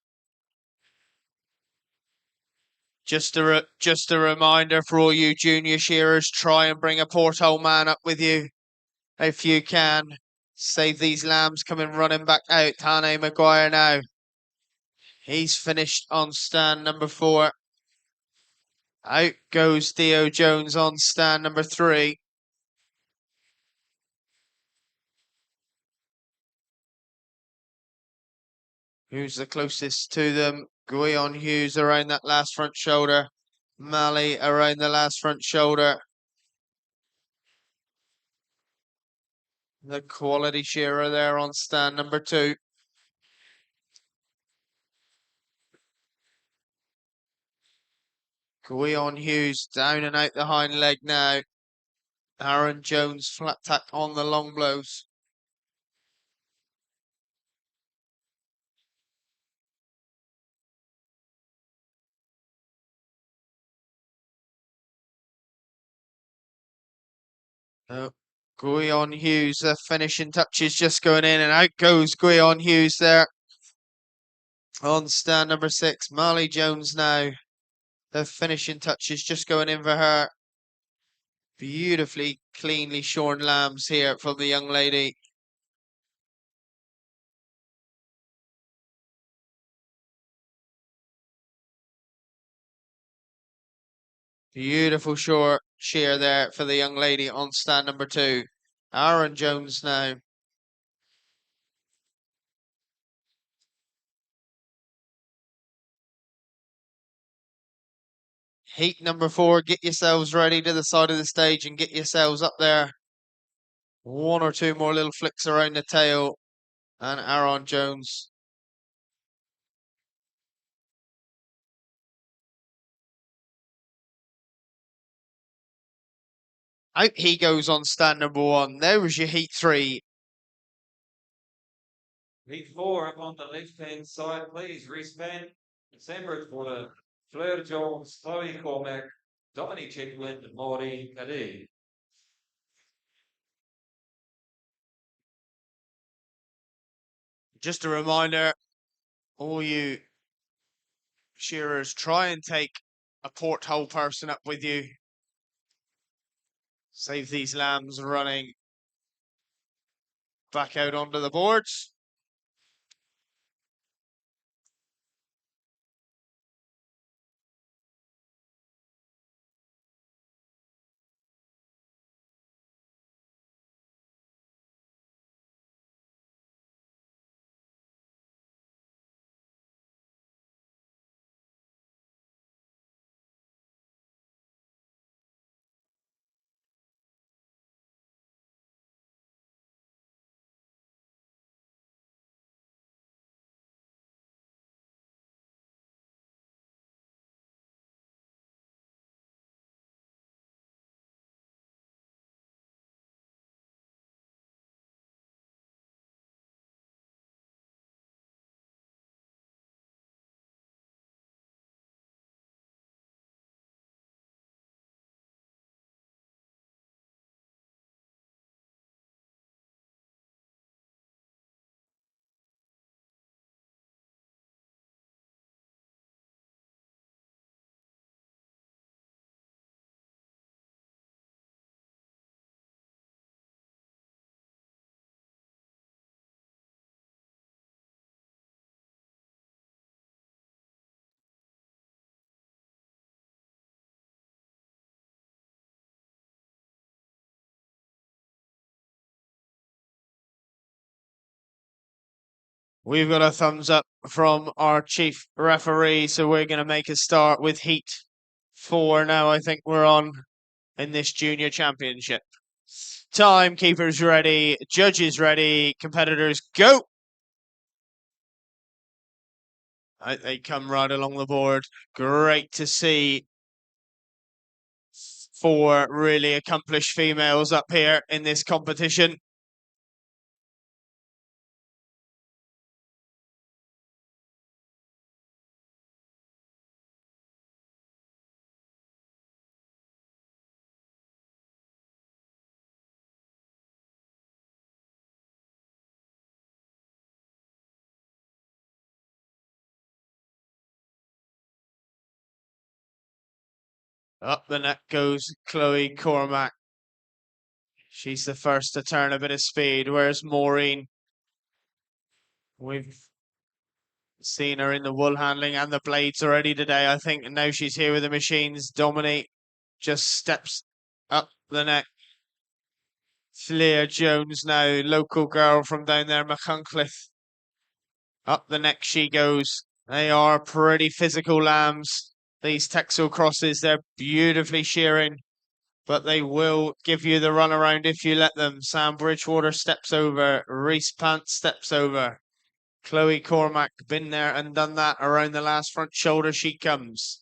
[SPEAKER 2] Just a reminder for all you junior shearers, try and bring a porthole man up with you if you can. Save these lambs coming running back out. Tane Maguire now. He's finished on stand number 4. Out goes Theo Jones on stand number 3. Who's the closest to them? Guion Hughes around that last front shoulder. Mally around the last front shoulder. The quality shearer there on stand number 2. Guion Hughes down and out the hind leg now. Aaron Jones flat tack on the long blows. Guion Hughes, the finishing touches just going in, and out goes Guion Hughes there. On stand number 6, Marley Jones now. The finishing touches just going in for her. Beautifully, cleanly shorn lambs here from the young lady. Beautiful short shear there for the young lady on stand number 2. Aaron Jones now. Heat number 4, get yourselves ready to the side of the stage and get yourselves up there. 1 or 2 more little flicks around the tail. And Aaron Jones. Out he goes on stand number 1. There was your heat 3.
[SPEAKER 1] Heat 4 up on the left-hand side, please. Reese Pants, Sam Bridgewater, Fleur Jones, Chloe Cormac, Dominique Chetwin, Maureen Haday.
[SPEAKER 2] Just a reminder, all you shearers, try and take a porthole person up with you. Save these lambs running back out onto the boards. We've got a thumbs up from our chief referee, so we're going to make a start with Heat 4 now. I think we're on in this junior championship. Timekeepers ready, judges ready, competitors go! They come right along the board. Great to see 4 really accomplished females up here in this competition. Up the net goes Chloe Cormack. She's the first to turn a bit of speed. Where's Maureen? We've seen her in the wool handling and the blades already today, I think. And now she's here with the machines. Dominique just steps up the neck. Fleer Jones now, local girl from down there, Machynlleth. Up the neck she goes. They are pretty physical lambs. These Texel crosses, they're beautifully shearing, but they will give you the runaround if you let them. Sam Bridgewater steps over. Reese Pant steps over. Chloe Cormack, been there and done that. Around the last front shoulder she comes.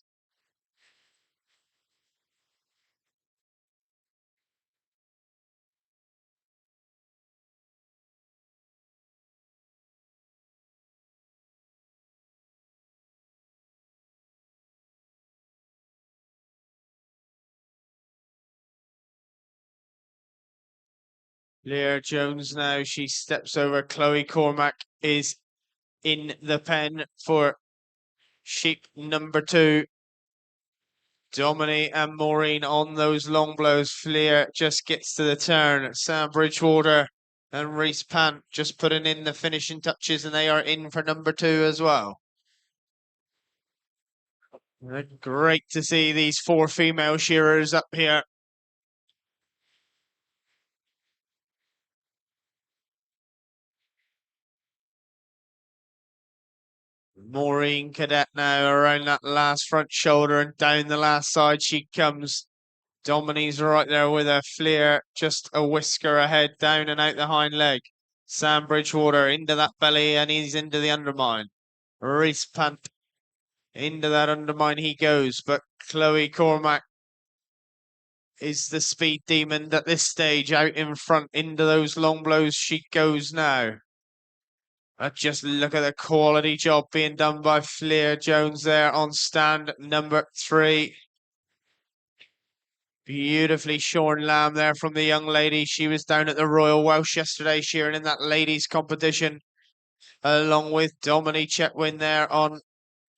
[SPEAKER 2] Leah Jones now, she steps over. Chloe Cormack is in the pen for sheep number 2. Dominique and Maureen on those long blows. Fleer just gets to the turn. Sam Bridgewater and Reese Pant just putting in the finishing touches, and they are in for number 2 as well. Great to see these 4 female shearers up here. Maureen Cadet now around that last front shoulder and down the last side she comes. Dominique's right there with her. Fleer just a whisker ahead, down and out the hind leg. Sam Bridgewater into that belly and he's into the undermine. Reese Pant into that undermine he goes, but Chloe Cormack is the speed demon at this stage, out in front into those long blows she goes now. Just look at the quality job being done by Fleer Jones there on stand number 3. Beautifully shorn lamb there from the young lady. She was down at the Royal Welsh yesterday, shearing in that ladies competition. along with Dominique Chetwin there on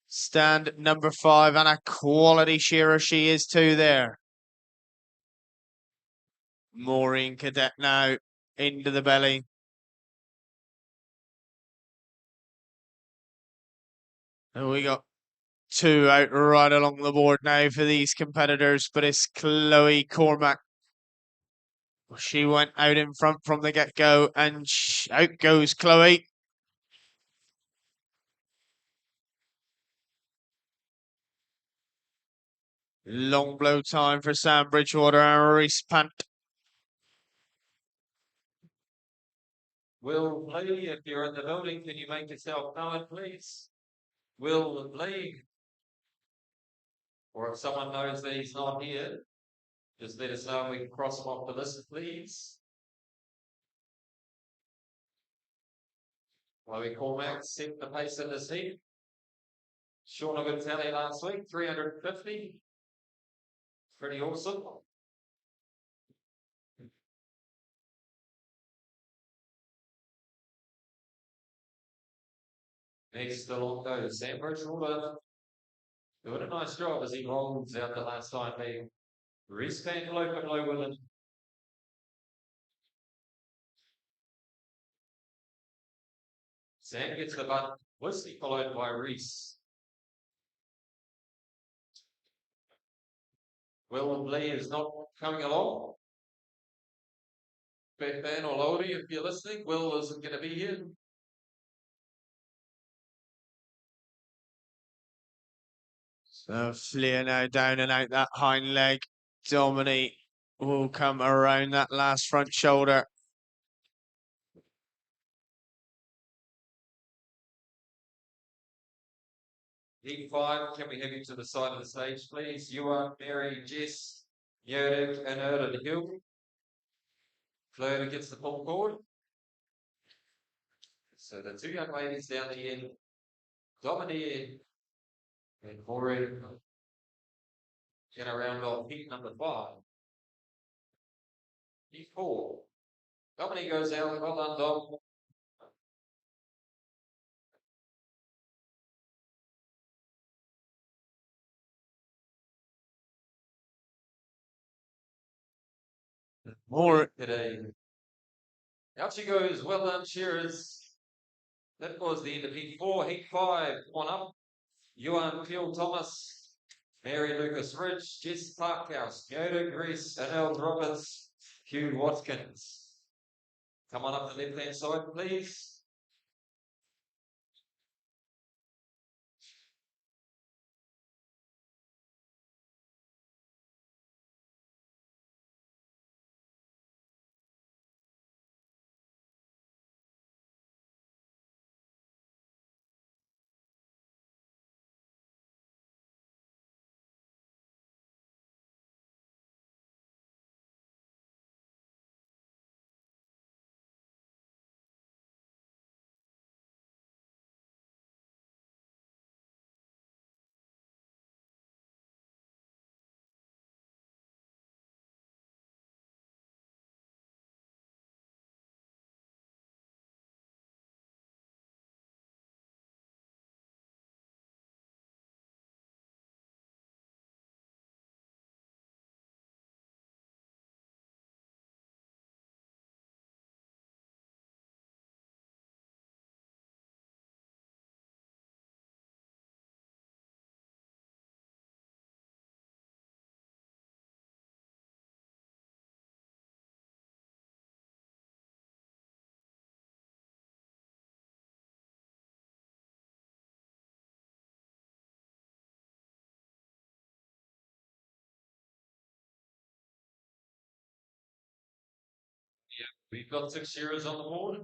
[SPEAKER 2] stand number 5, and a quality shearer she is too there. Maureen Cadet now into the belly. And we got 2 out right along the board now for these competitors, but it's Chloe Cormack. She went out in front from the get-go, and out goes Chloe. Long blow time for Sam Bridgewater and Reese Pant.
[SPEAKER 1] Will Lee, if you're in the building, can you make yourself known, please? Will Lee, or if someone knows that he's not here, just let us know and we can cross him off the list, please. Chloe Cormack set the pace in this heat. Shorn a good tally last week, 350. Pretty awesome. Next along goes Sam Bridgewater. Doing a nice job as he rolls out the last time. They respan low and low with him. Sam gets the butt, closely followed by Reese. Will Lee is not coming along. Batman or Lodi, if you're listening, Will isn't going to be here.
[SPEAKER 2] So Fleer now down and out that hind leg. Dominique will come around that last front shoulder.
[SPEAKER 1] Heat 5, can we have you to the side of the stage, please? You are Mary, Jess, Yodik, and Erda the Hill. Fleur gets the pull cord. So the 2 young ladies down the end, Dominique and Maureen, get around off heat number 5. Heat 4. Dominique goes out, well done, Dom.
[SPEAKER 2] More
[SPEAKER 1] today. Out she goes, well done, Shearers. That was the end of Heat 4. Heat 5, come on up. Johan Peel Thomas, Mary Lucas Ridge, Jess Parkhouse, Yoda Grease, Anel Roberts, Hugh Watkins. Come on up the left-hand side, please. Yeah, we've got 6 shearers on the board.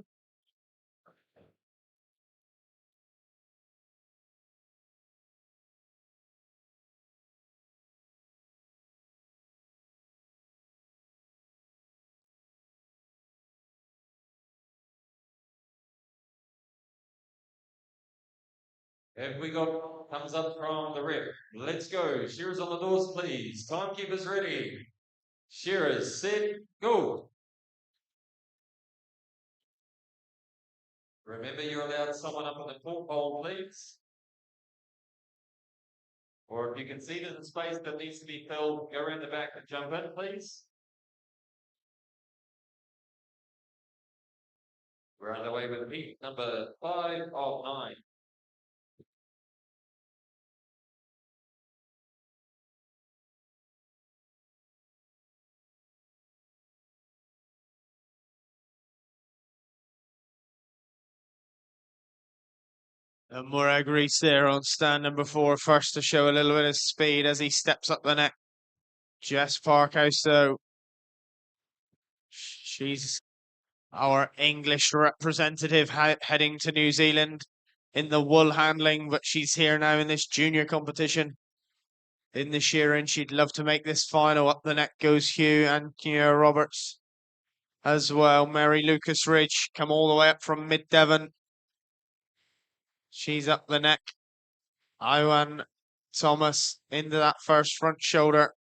[SPEAKER 1] Have we got thumbs up from the rep? Let's go. Shearers on the doors, please. Timekeepers ready. Shearers, set, go. Remember, you're allowed someone up in the port hole, please. Or if you can see there's a space that needs to be filled, go around the back and jump in, please. We're underway with heat number 5 of 9.
[SPEAKER 2] And Murray Grease there on stand number 4, first to show a little bit of speed as he steps up the neck. Jess Parkhouse, though, she's our English representative heading to New Zealand in the wool handling, but she's here now in this junior competition. In the shearing, she'd love to make this final. Up the neck goes Hugh and Kia Roberts as well. Mary Lucas Ridge come all the way up from mid-Devon. She's up the neck. Iwan Thomas into that first front shoulder.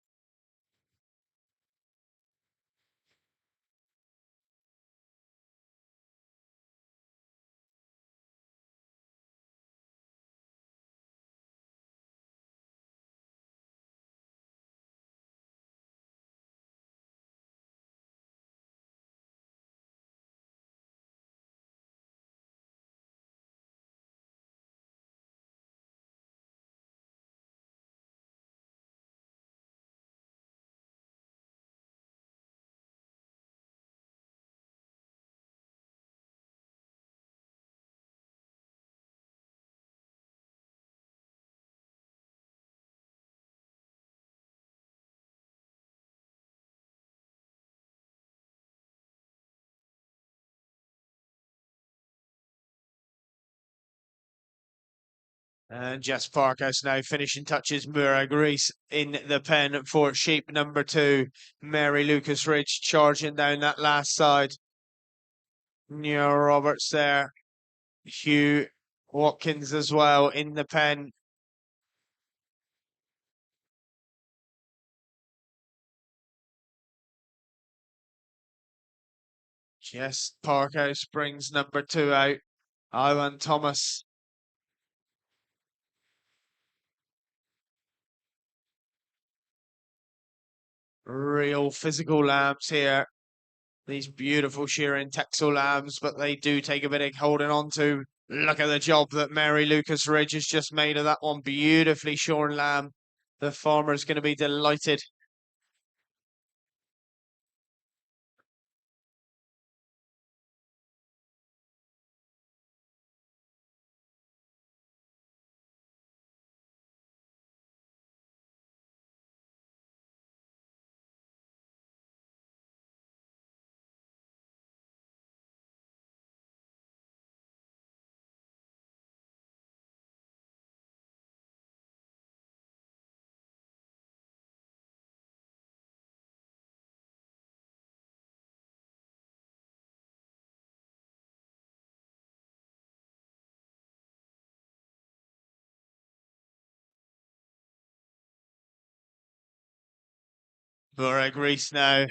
[SPEAKER 2] And Jess Parkhouse now finishing touches. Mura Grease in the pen for sheep number 2. Mary Lucas Ridge charging down that last side. Neo Roberts there. Hugh Watkins as well in the pen. Jess Parkhouse brings number 2 out. Iwan Thomas. Real physical lambs here. These beautiful shearing Texel lambs, but they do take a bit of holding on to. Look at the job that Mary Lucas Ridge has just made of that one. Beautifully shorn lamb. The farmer's going to be delighted. Murray Grease now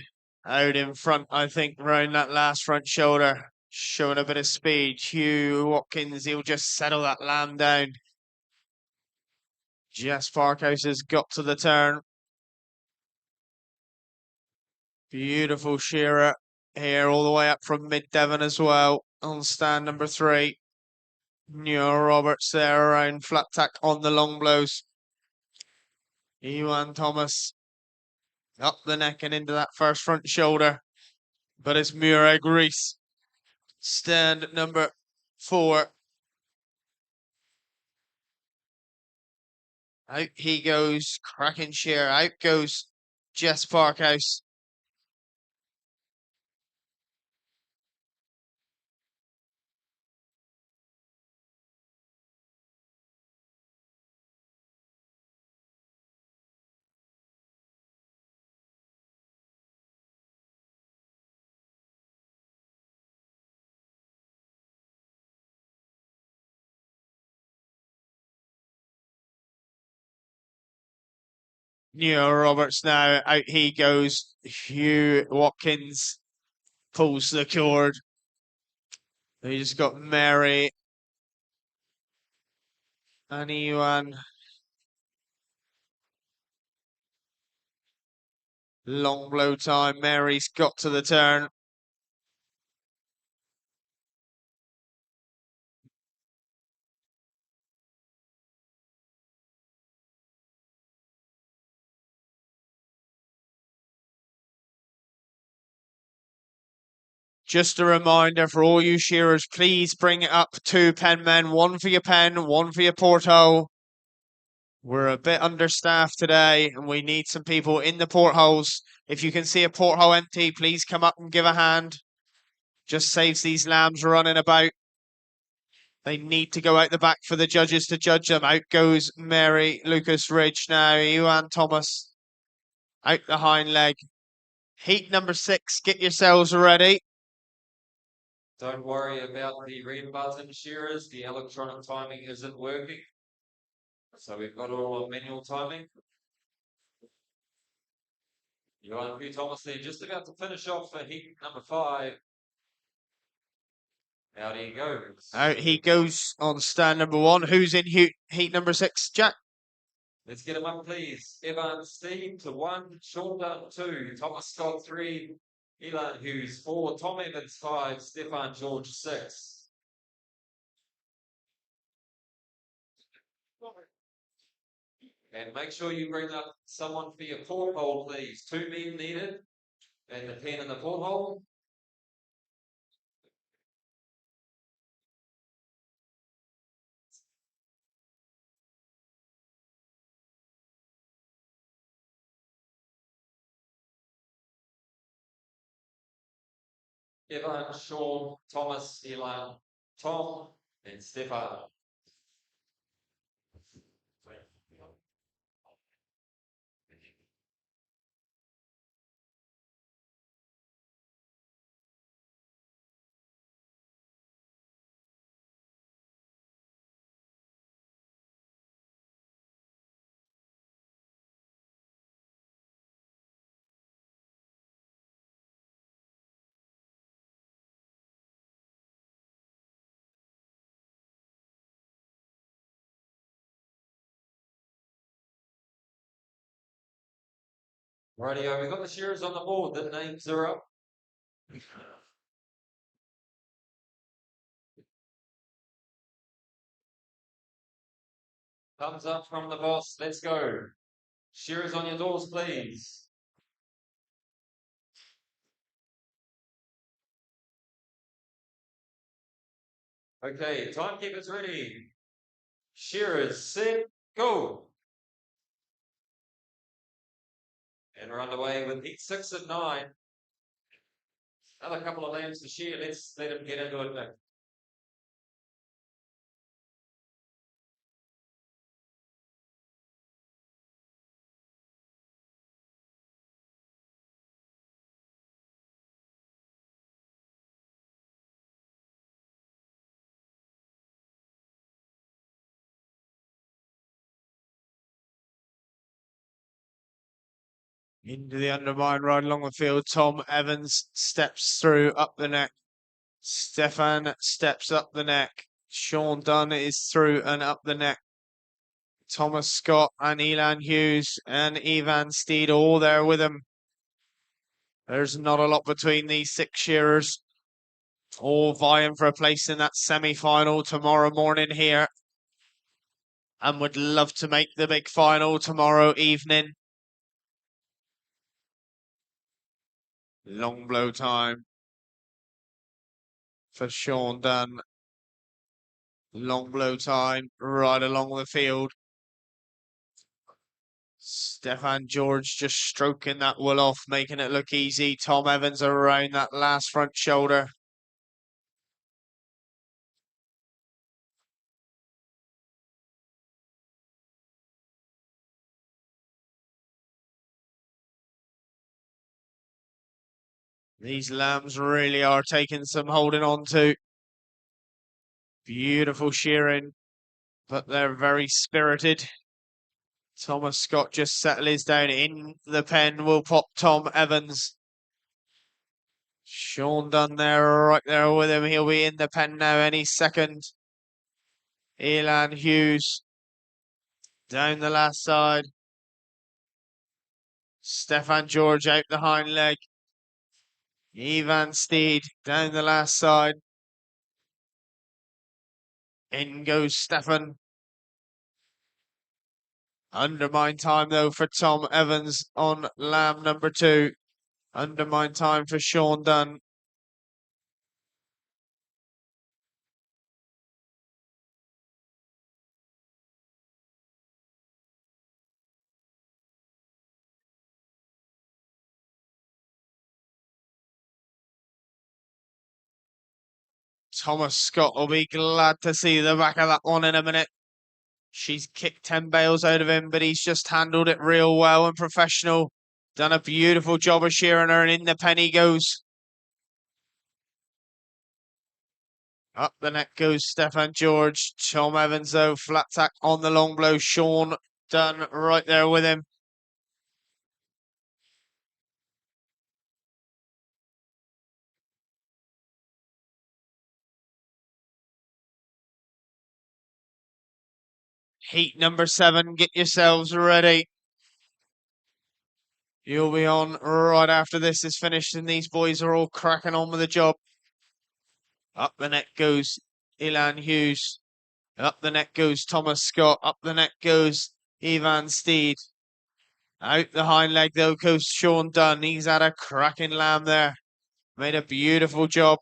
[SPEAKER 2] out in front, I think, round that last front shoulder. Showing a bit of speed. Hugh Watkins, he'll just settle that lamb down. Jess Parkhouse has got to the turn. Beautiful shearer here all the way up from mid-Devon as well on stand number 3. Neo Roberts there around flat tack on the long blows. Ewan Thomas up the neck and into that first front shoulder. But it's Murray Grease. Stand number 4. Out he goes, cracking shear. Out goes Jess Parkhouse. Neo Roberts now, out he goes. Hugh Watkins pulls the cord. We just got Mary and Iwan. Long blow time. Mary's got to the turn. Just a reminder for all you shearers, please bring it up 2 penmen. 1 for your pen, 1 for your porthole. We're a bit understaffed today and we need some people in the portholes. If you can see a porthole empty, please come up and give a hand. Just saves these lambs running about. They need to go out the back for the judges to judge them. Out goes Mary Lucas Ridge now. Ewan Thomas out the hind leg. Heat number 6, get yourselves ready.
[SPEAKER 1] Don't worry about the red button, shearers. The electronic timing isn't working. So we've got all of manual timing. Cneifio Thomas there, just about to finish off for heat number 5. Out he goes.
[SPEAKER 2] Out he goes on stand number 1. Who's in heat number 6, Jack?
[SPEAKER 1] Let's get him up, please. Evan Steve to 1, Sean Dunn 2, Thomas Scott 3, Elan Hughes 4, Tom Evans 5, Stefan George 6. And make sure you bring up someone for your porthole, please. 2 men needed. And the pen in the porthole. Evan, Sean, Thomas, Elan, Tom, and Stefan. Rightio, we've got the shearers on the board. The names are up. Thumbs up from the boss. Let's go. Shearers on your doors, please. Okay, timekeepers ready. Shearers, set, go. And we're underway with heat 6 of 9. Another couple of lambs to shear. Let's let them get into it now.
[SPEAKER 2] Into the undermine, right along the field. Tom Evans steps through up the neck. Stefan steps up the neck. Sean Dunn is through and up the neck. Thomas Scott and Elan Hughes and Evan Steed all there with him. There's not a lot between these 6 shearers. All vying for a place in that semi-final tomorrow morning here. And would love to make the big final tomorrow evening. Long blow time for Sean Dunn. Long blow time right along the field. Stefan George just stroking that wool off, making it look easy. Tom Evans around that last front shoulder. These lambs really are taking some holding on to. Beautiful shearing, but they're very spirited. Thomas Scott just settled his down in the pen. Will pop Tom Evans. Sean Dunn there, right there with him. He'll be in the pen now any second. Elan Hughes down the last side. Stefan George out the hind leg. Ivan Steed down the last side. In goes Stefan. Undermine time though for Tom Evans on lamb number 2. Undermine time for Sean Dunn. Thomas Scott will be glad to see the back of that one in a minute. She's kicked 10 bales out of him, but he's just handled it real well and professional. Done a beautiful job of shearing her, and in the pen he goes. Up the neck goes Stefan George. Tom Evans, though, flat tack on the long blow. Sean Dunn right there with him. Heat number 7, get yourselves ready. You'll be on right after this is finished, and these boys are all cracking on with the job. Up the neck goes Elan Hughes. Up the neck goes Thomas Scott. Up the neck goes Ivan Steed. Out the hind leg, though, goes Sean Dunn. He's had a cracking lamb there. Made a beautiful job.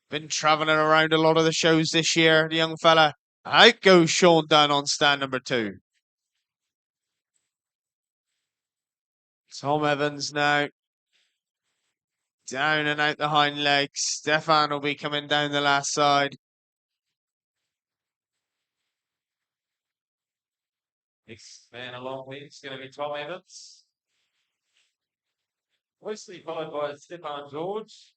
[SPEAKER 2] Been travelling around a lot of the shows this year, the young fella. Out goes Sean Dunn on stand number 2. Tom Evans now. Down and out the hind leg. Stefan will be coming down the last side.
[SPEAKER 1] Next man along with it's going to be Tom Evans. Closely followed by Stefan George.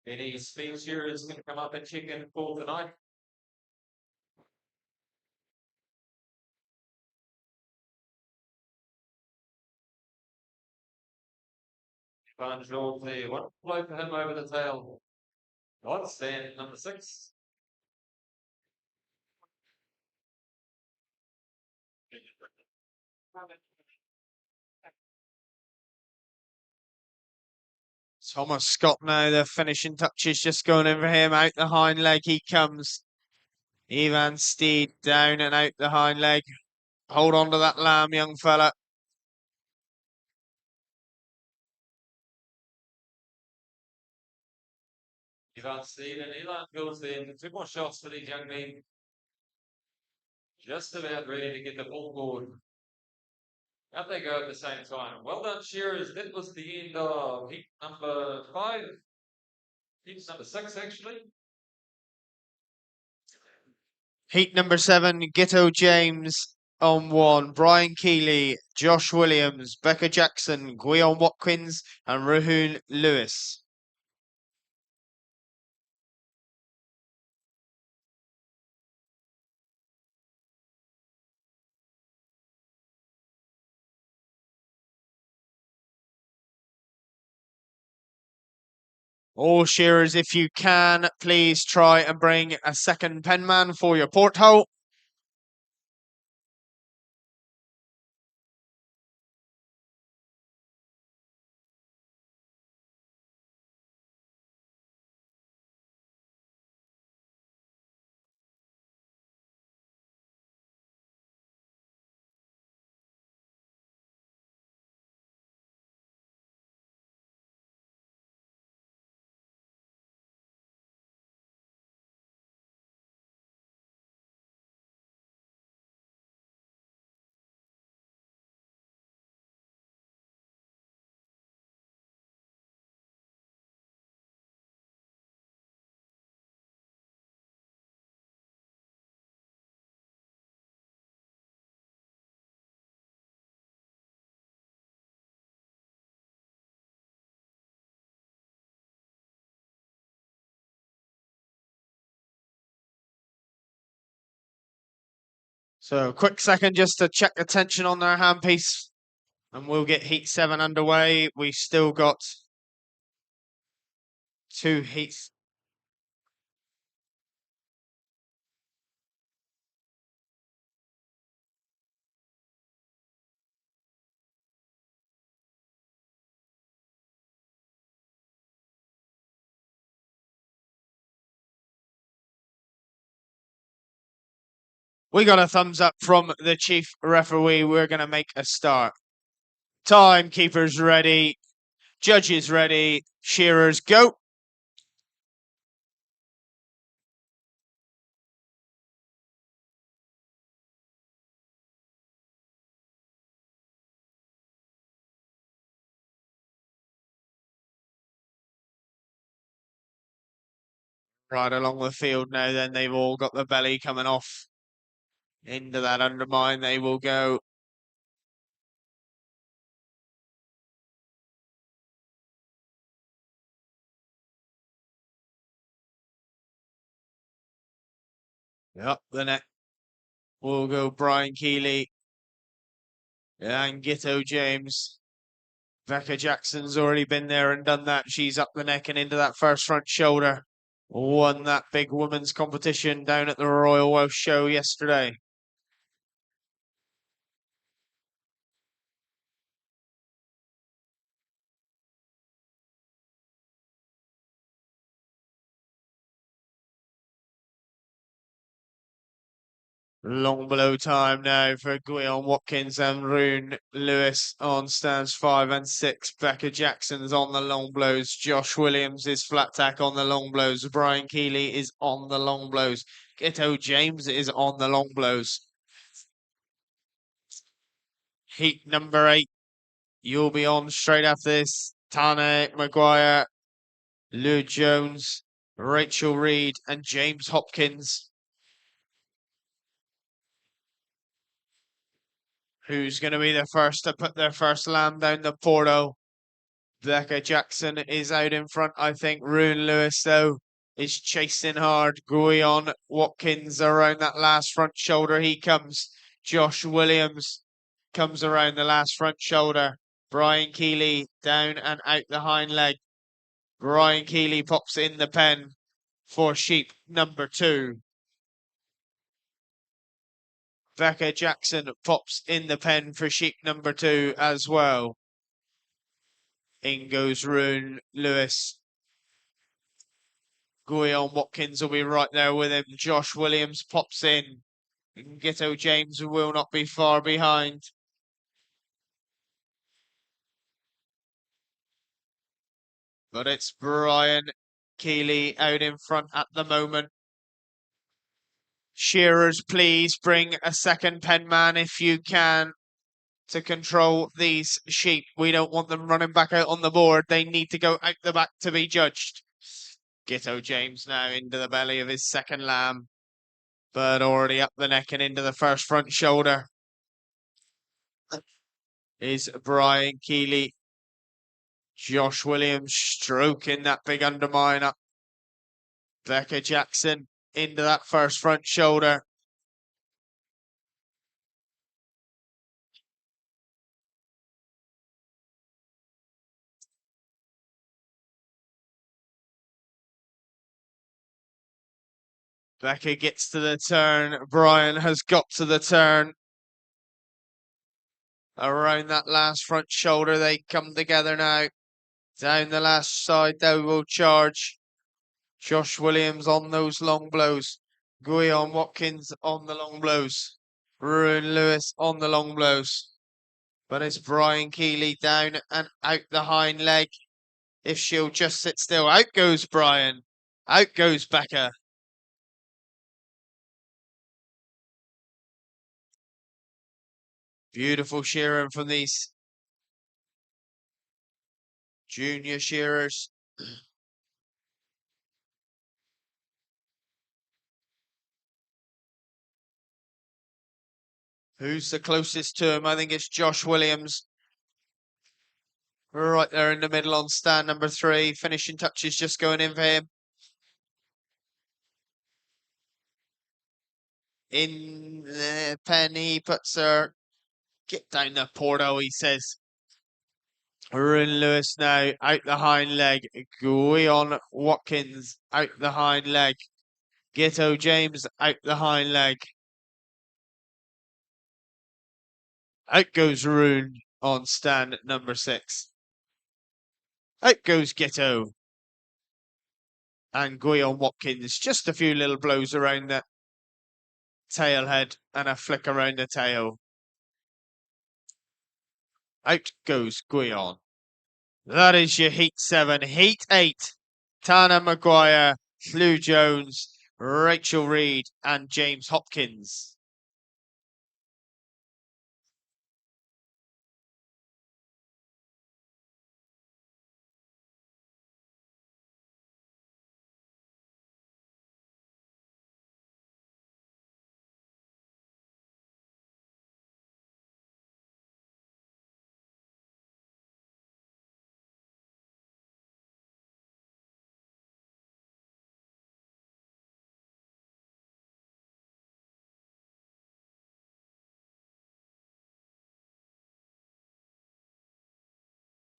[SPEAKER 1] Any speed shearers going to come up and check in for tonight? Stefan George there. One blow for him over the tail. On stand number 6.
[SPEAKER 2] Thomas Scott now, the finishing touches just going in for him. Out the hind leg he comes. Ivan Steed down and out the hind leg. Hold on to that lamb, young fella.
[SPEAKER 1] Ivan Steed and Elan goes there. 2 more shots for these young men. Just about ready to get the full board. Out they go at the same time. Well done, shearers. That was the end of heat number 5. Heat number 6, actually.
[SPEAKER 2] Heat number 7, Ghetto James on 1. Brian Keeley, Josh Williams, Becca Jackson, Guillaume Watkins, and Rahul Lewis. All shearers, if you can, please try and bring a second penman for your porthole. So quick second just to check the tension on their handpiece. And we'll get heat 7 underway. We've still got 2 heats. We got a thumbs up from the chief referee. We're going to make a start. Timekeepers ready. Judges ready. Shearers go. Right along the field now, then they've all got the belly coming off. Into that undermine they will go. Up the neck will go Brian Keeley and Gitto James. Becca Jackson's already been there and done that. She's up the neck and into that first front shoulder. Won that big women's competition down at the Royal Welsh Show yesterday. Long below time now for Guion Watkins and Rune Lewis on stands 5 and 6. Becca Jackson's on the long blows. Josh Williams is flat tack on the long blows. Brian Keeley is on the long blows. Gitto James is on the long blows. Heat number 8. You'll be on straight after this. Tane Maguire, Lou Jones, Rachel Reed, and James Hopkins. Who's going to be the first to put their first lamb down the portal? Becca Jackson is out in front, I think. Rune Lewis, though, is chasing hard. Guion Watkins around that last front shoulder. He comes. Josh Williams comes around the last front shoulder. Brian Keeley down and out the hind leg. Brian Keeley pops in the pen for sheep number 2. Becca Jackson pops in the pen for sheep number 2 as well. In goes Rune Lewis. Guion Watkins will be right there with him. Josh Williams pops in. Gitto James will not be far behind. But it's Brian Keeley out in front at the moment. Shearers, please bring a second pen man if you can to control these sheep. We don't want them running back out on the board. They need to go out the back to be judged. Gitto James now into the belly of his second lamb, but already up the neck and into the first front shoulder is Brian Keeley. Josh Williams stroking that big undermine up. Becca Jackson into that first front shoulder. Becca gets to the turn. Brian has got to the turn. Around that last front shoulder, they come together now. Down the last side, they will charge. Josh Williams on those long blows. Guion Watkins on the long blows. Rune Lewis on the long blows. But it's Brian Keeley down and out the hind leg. If she'll just sit still. Out goes Brian. Out goes Becca. Beautiful shearing from these junior shearers. Who's the closest to him? I think it's Josh Williams. Right there in the middle on stand number 3. Finishing touches just going in for him. in the penny, puts her. Get down the Porto, he says. Rune Lewis now out the hind leg. Guion Watkins out the hind leg. Ghetto James out the hind leg. Out goes Rune on stand at number 6. Out goes Ghetto. And Guion Watkins. Just a few little blows around the tail head and a flick around the tail. Out goes Guion. That is your Heat 7. Heat 8. Tana Maguire, Lou Jones, Rachel Reed, and James Hopkins.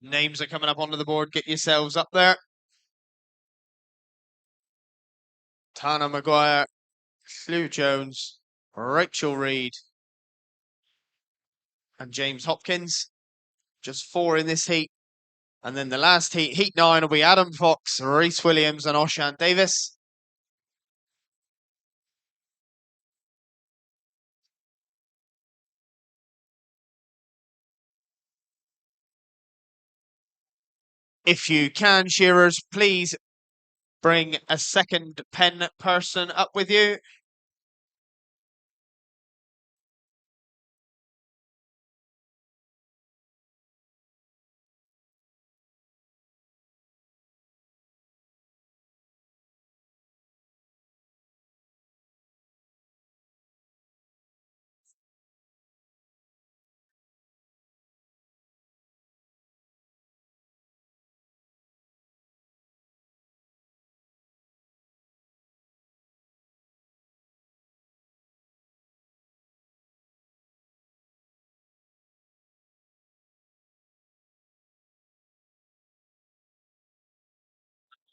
[SPEAKER 2] Names are coming up onto the board. Get yourselves up there. Tana Maguire, Lou Jones, Rachel Reed, and James Hopkins. Just 4 in this heat. And then the last heat, Heat 9, will be Adam Fox, Reese Williams, and Oshan Davis. If you can, shearers, please bring a second pen person up with you.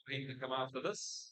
[SPEAKER 1] Waiting to come after this.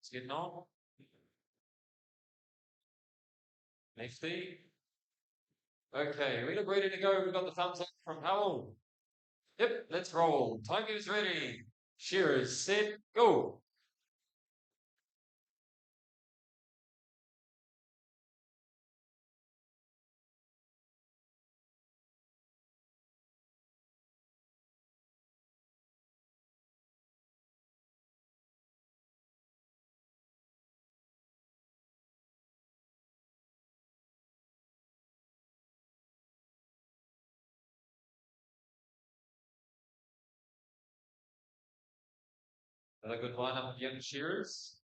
[SPEAKER 1] It's getting on. Nifty. Okay, we look ready to go. We've got the thumbs up from Howell. Yep, let's roll. Time is ready. Shearers, set, go. A good lineup of young shearers.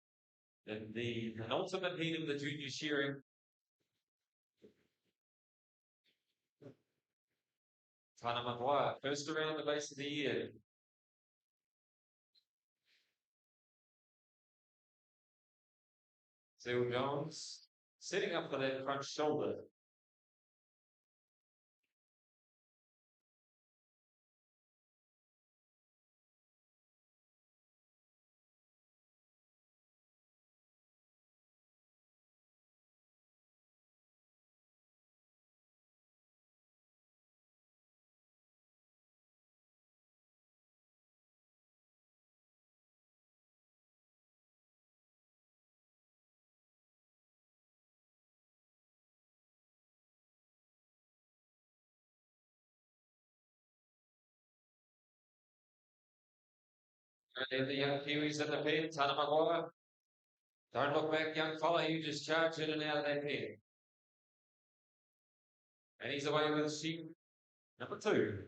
[SPEAKER 1] In the penultimate heat of the junior shearing. Tana Maguire, first around the base of the year. Phil Jones, setting up for that front shoulder. And then the young Kiwis in the pen, Tana Maguire. Don't look back, young fella. You just charge in and out of that pen. And he's away with sheep number 2.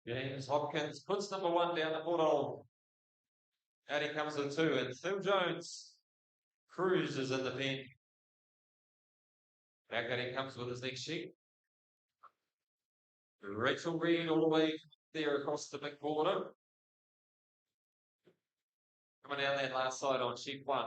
[SPEAKER 1] James Hopkins puts number 1 down the middle. Out he comes with 2. And Phil Jones cruises in the pen. Back out he comes with his next sheep. Rachel Reed all the way there across the big border. Coming down that last side on sheep 1.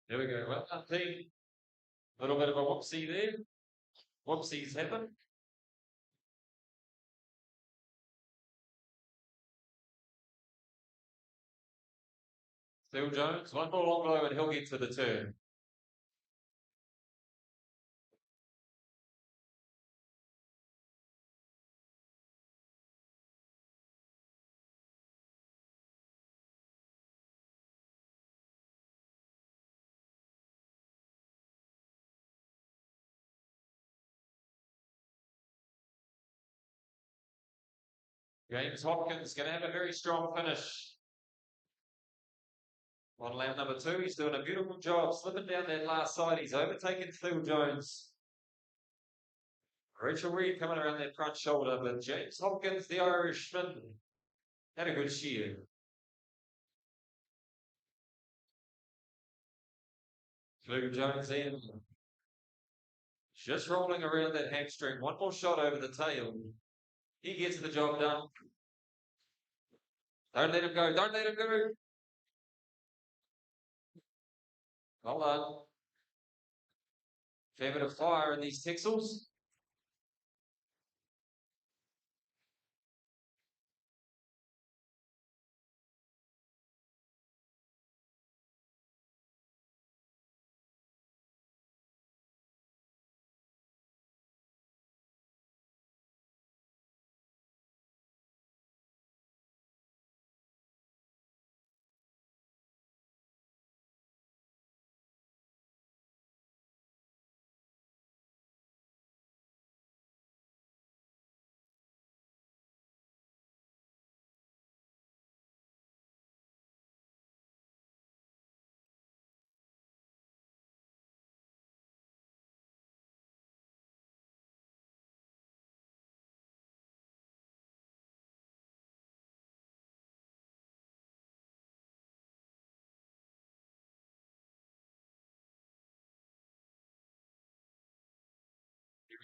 [SPEAKER 1] There we go. Well done, team. A little bit of a whoopsie there. Whoopsies happen. Phil Jones, 1 more long blow and he'll get to the turn. James Hopkins going to have a very strong finish. On lap number 2, he's doing a beautiful job slipping down that last side. He's overtaken Phil Jones. Rachel Reed coming around that front shoulder, but James Hopkins, the Irishman, had a good shear. Phil Jones in. Just rolling around that hamstring. 1 more shot over the tail. He gets the job done. Don't let him go. Don't let him go. Well done. Fair bit of fire in these Texels.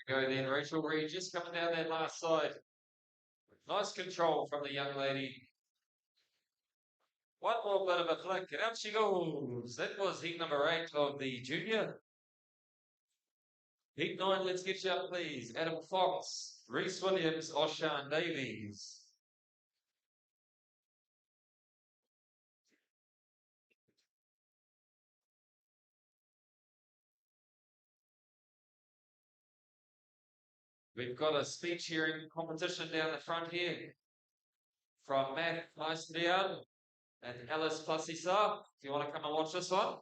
[SPEAKER 1] Here we go then. Rachel Reed just coming down that last side. Nice control from the young lady. 1 more bit of a flick, and out she goes. That was heat number 8 of the junior. Heat 9, let's get you up, please. Adam Fox, Reese Williams, Oshan Davies. We've got a speech hearing competition down the front here from Matt Meisterdian and Alice Plasisa. Do you want to come and watch this one?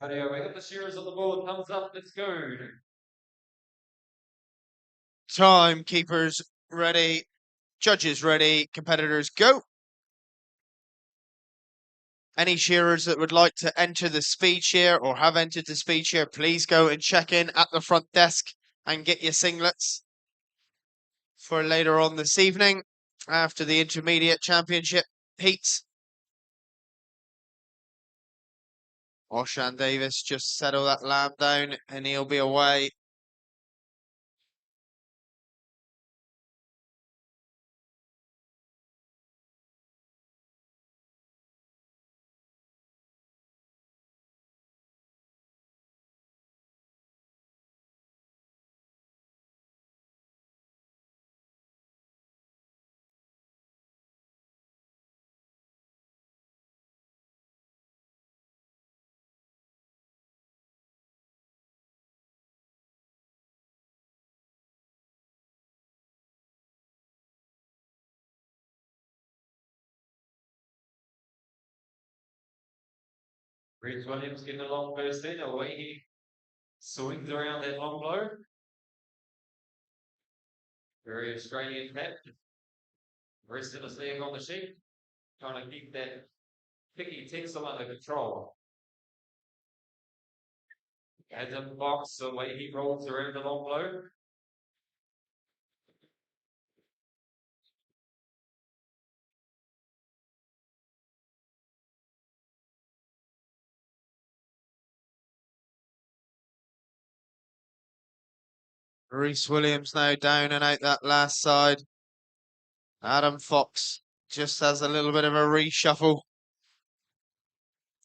[SPEAKER 1] Anyway, we got the shearers on the board. Thumbs up. Let's go.
[SPEAKER 2] Timekeepers ready. Judges ready. Competitors go. Any shearers that would like to enter the speed share or have entered the speed share, please go and check in at the front desk and get your singlets for later on this evening after the intermediate championship heats. Oshan Davis just settle that lamb down and he'll be away.
[SPEAKER 1] Reece Williams getting a long first in. Away he swings around that long blow. Very Australian hat. Rest of his leg on the sheet. Trying to keep that picky tinsel under control. Adam Fox, the way he rolls around the long blow.
[SPEAKER 2] Reece Williams now down and out that last side. Adam Fox just has a little bit of a reshuffle.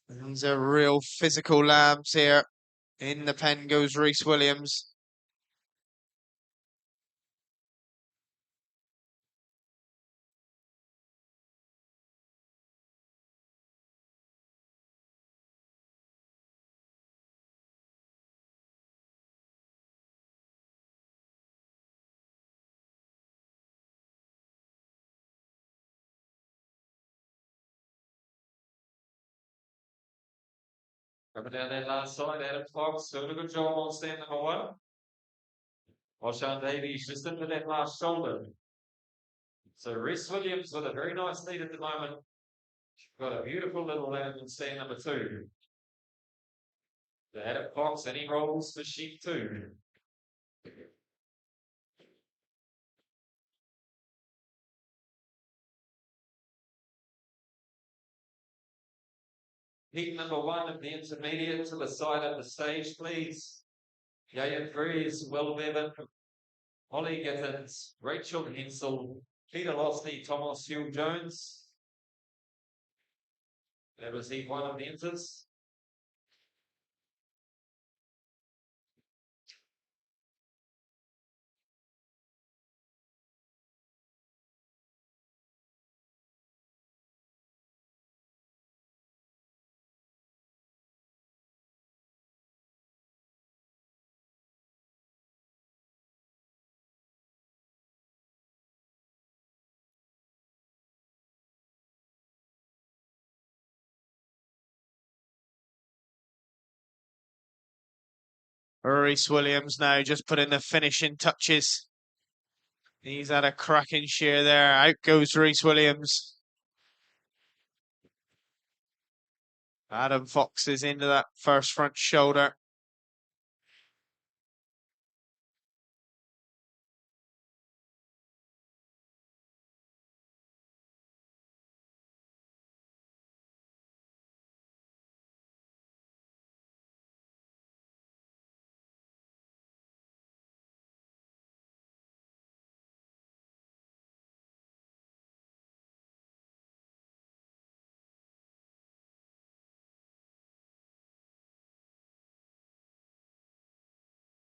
[SPEAKER 2] These are real physical lambs here. In the pen goes Reece Williams.
[SPEAKER 1] Coming down that last side, Adam Fox doing a good job on stand number one. Oshan Davies just into that last shoulder. So Reece Williams with a very nice lead at the moment. Got a beautiful little lamb in stand number two. The Adam Fox, and he rolls for sheep two. Heat number one of the intermediate to the side of the stage, please. Yayan Freeze, Will Bevan, Holly Gittins, Rachel Hensel, Peter Losney, Thomas Hugh Jones. That was heat one of the enters.
[SPEAKER 2] Reece Williams now just putting the finishing touches. He's had a cracking shear there. Out goes Reece Williams. Adam Fox is into that first front shoulder.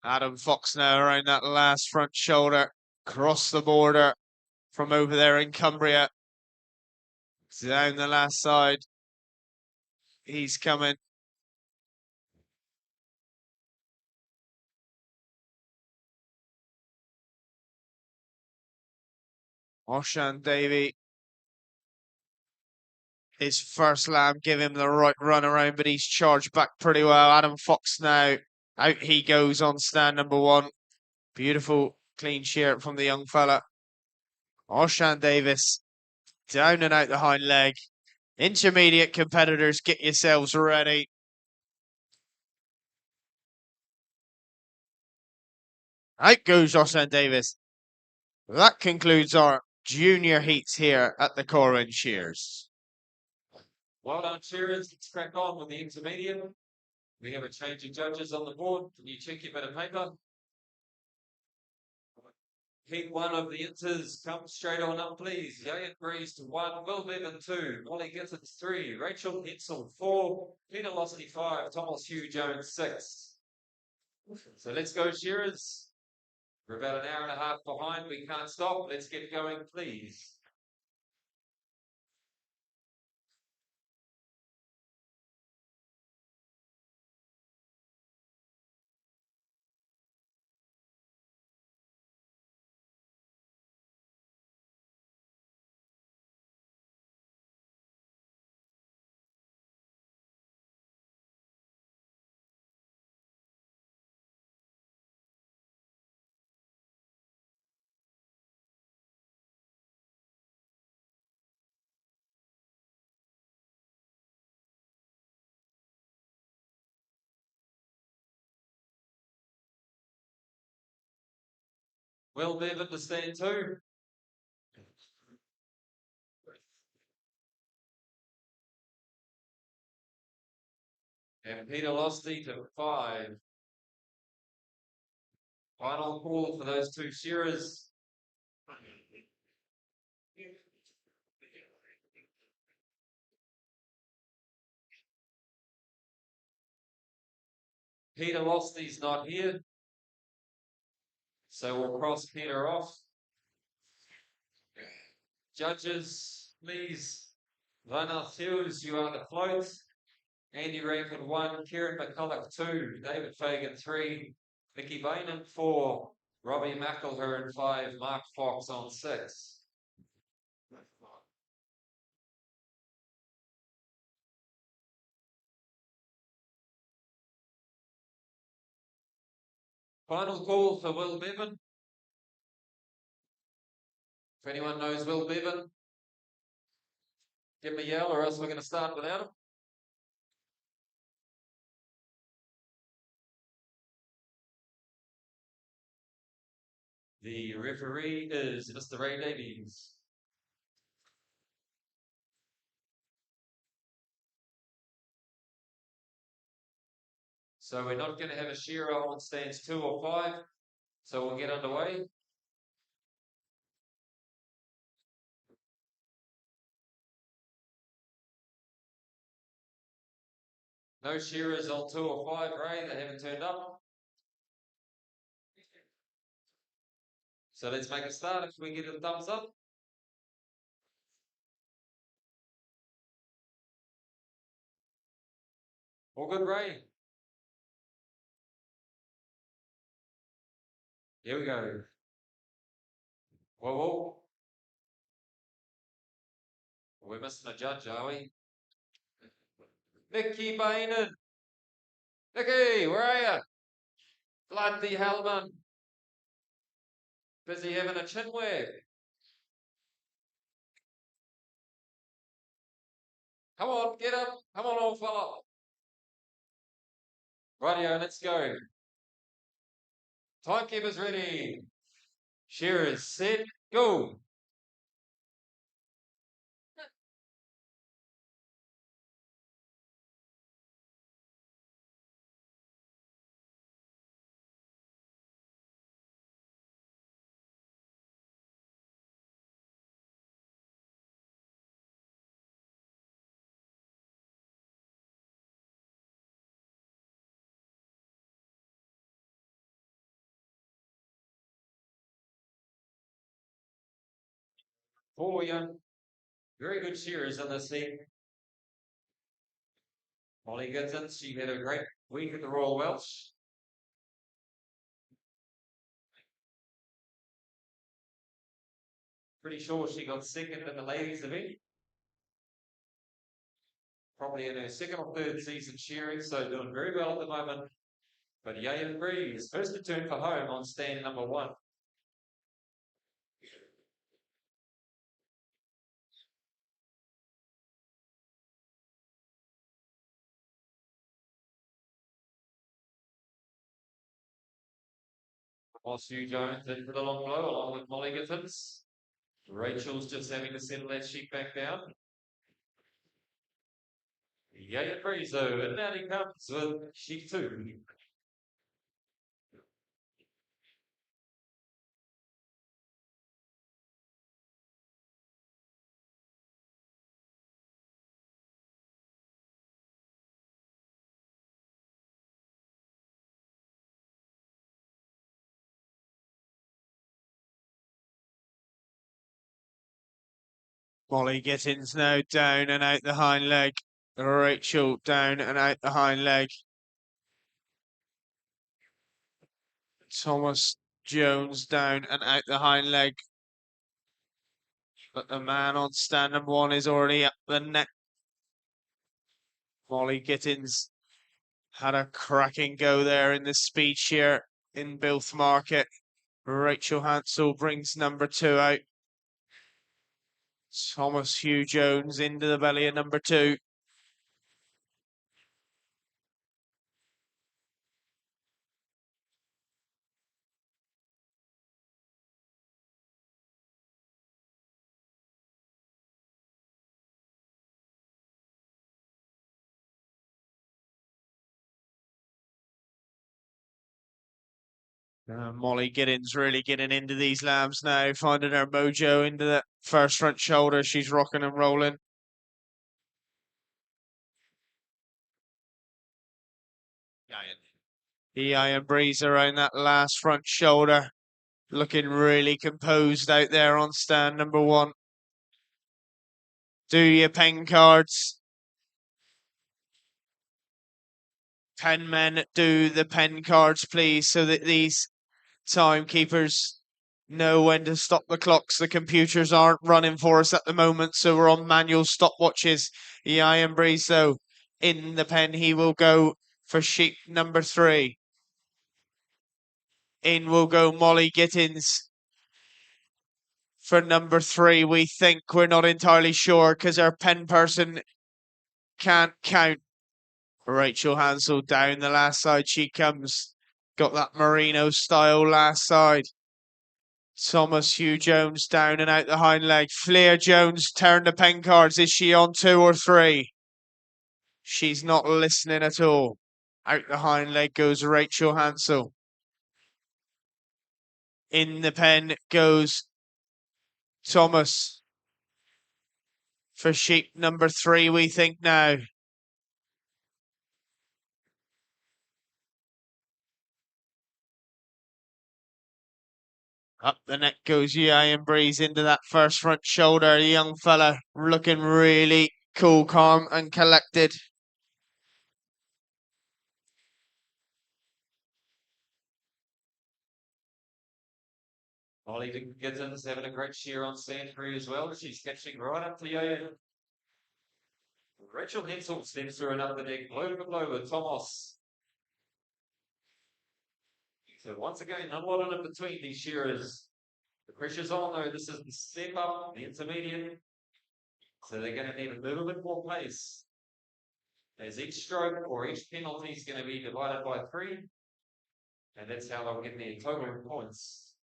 [SPEAKER 2] Adam Fox now around that last front shoulder, across the border from over there in Cumbria. Down the last side. He's coming. Oshan Davey. His first lamb, give him the right run around, but he's charged back pretty well. Adam Fox now. Out he goes on stand number 1. Beautiful clean shear from the young fella. Oshan Davis. Down and out the hind leg. Intermediate competitors, get yourselves ready. Out goes Oshan Davis. That concludes our junior heats here at the Corwen Shears.
[SPEAKER 1] Well done, Shearers. Let's crack on with the intermediate. We have a change of judges on the board. Can you check your bit of paper? Heat 1 of the inters, come straight on up, please. Yayan Breeze to 1, Will Bevan 2, Molly Gittins 3, Rachel Hetzel 4, Peter Losty 5, Thomas Hugh Jones 6. So let's go, Shearers. We're about an hour and a half behind. We can't stop. Let's get going, please. Will Bevan to stand 2. And Peter Losty to 5. Final call for those 2 shearers. Peter Losty's not here, so we'll cross Peter off. Judges, please. Lana Hughes, you are the float. Andy Rankin 1, Kieran McCulloch 2, David Fagan 3, Vicky Bainan 4, Robbie McElhern 5, Mark Fox on 6. Final call for Will Bevan. If anyone knows Will Bevan, give me a yell or else we're going to start without him. The referee is Mr. Ray Davies. So we're not going to have a shearer on stands 2 or 5. So we'll get underway. No shearers on 2 or 5, Ray. They haven't turned up. So let's make a start if we get a thumbs up. All good, Ray? Here we go. Whoa, whoa. We're missing a judge, are we? Nicky Bainan. Nicky, where are you? Bloody hell, man. Busy having a chin wag. Come on, get up. Come on, old fella. Rightio, let's go. Timekeepers ready. Shearers set, go. Four young, very good shearers in this heat. Molly Gittins, she had a great week at the Royal Welsh. Pretty sure she got second in the ladies' event. Probably in her second or third season shearing, so doing very well at the moment. But Yayan Breeze, first return for home on stand number 1. Sue Jones in for the long blow along with Molly Gittins. Rachel's just having to settle that sheep back down. Yayan Breeze though, and out he comes with sheep 2.
[SPEAKER 2] Molly Gittins now down and out the hind leg. Rachel down and out the hind leg. Thomas Jones down and out the hind leg. But the man on stand number 1 is already up the neck. Molly Gittins had a cracking go there in the speed shear in Bilth Market. Rachel Hansel brings number 2 out. Thomas Hugh Jones into the belly of number 2. Molly Giddens really getting into these lambs now, finding her mojo into the first front shoulder. She's rocking and rolling. Ian Breeze around that last front shoulder. Looking really composed out there on stand number 1. Do your pen cards. Pen men, do the pen cards, please, so that these timekeepers know when to stop the clocks. The computers aren't running for us at the moment, so we're on manual stopwatches. Ian Breeze, though, in the pen, he will go for sheep number 3. In will go Molly Gittins for number 3. We think, we're not entirely sure because our pen person can't count. Rachel Hansel down the last side she comes. Got that Merino style last side. Thomas Hugh Jones down and out the hind leg. Flair Jones turned the pen cards. Is she on 2 or 3? She's not listening at all. Out the hind leg goes Rachel Hansel. In the pen goes Thomas. For sheep number 3, we think now. Up the neck goes Ian Breeze into that first front shoulder. The young fella looking really cool, calm and collected.
[SPEAKER 1] Molly Gittins having a great shear on stand 3 as well. She's catching right up to Yayan. Rachel Hensel steps through another neck, blow for blow with Thomas. So once again, not a lot in between these shearers. The pressure's on though. This is the step up, the intermediate. So they're going to need a little bit more pace. As each stroke or each penalty is going to be divided by 3. And that's how they'll get their total points.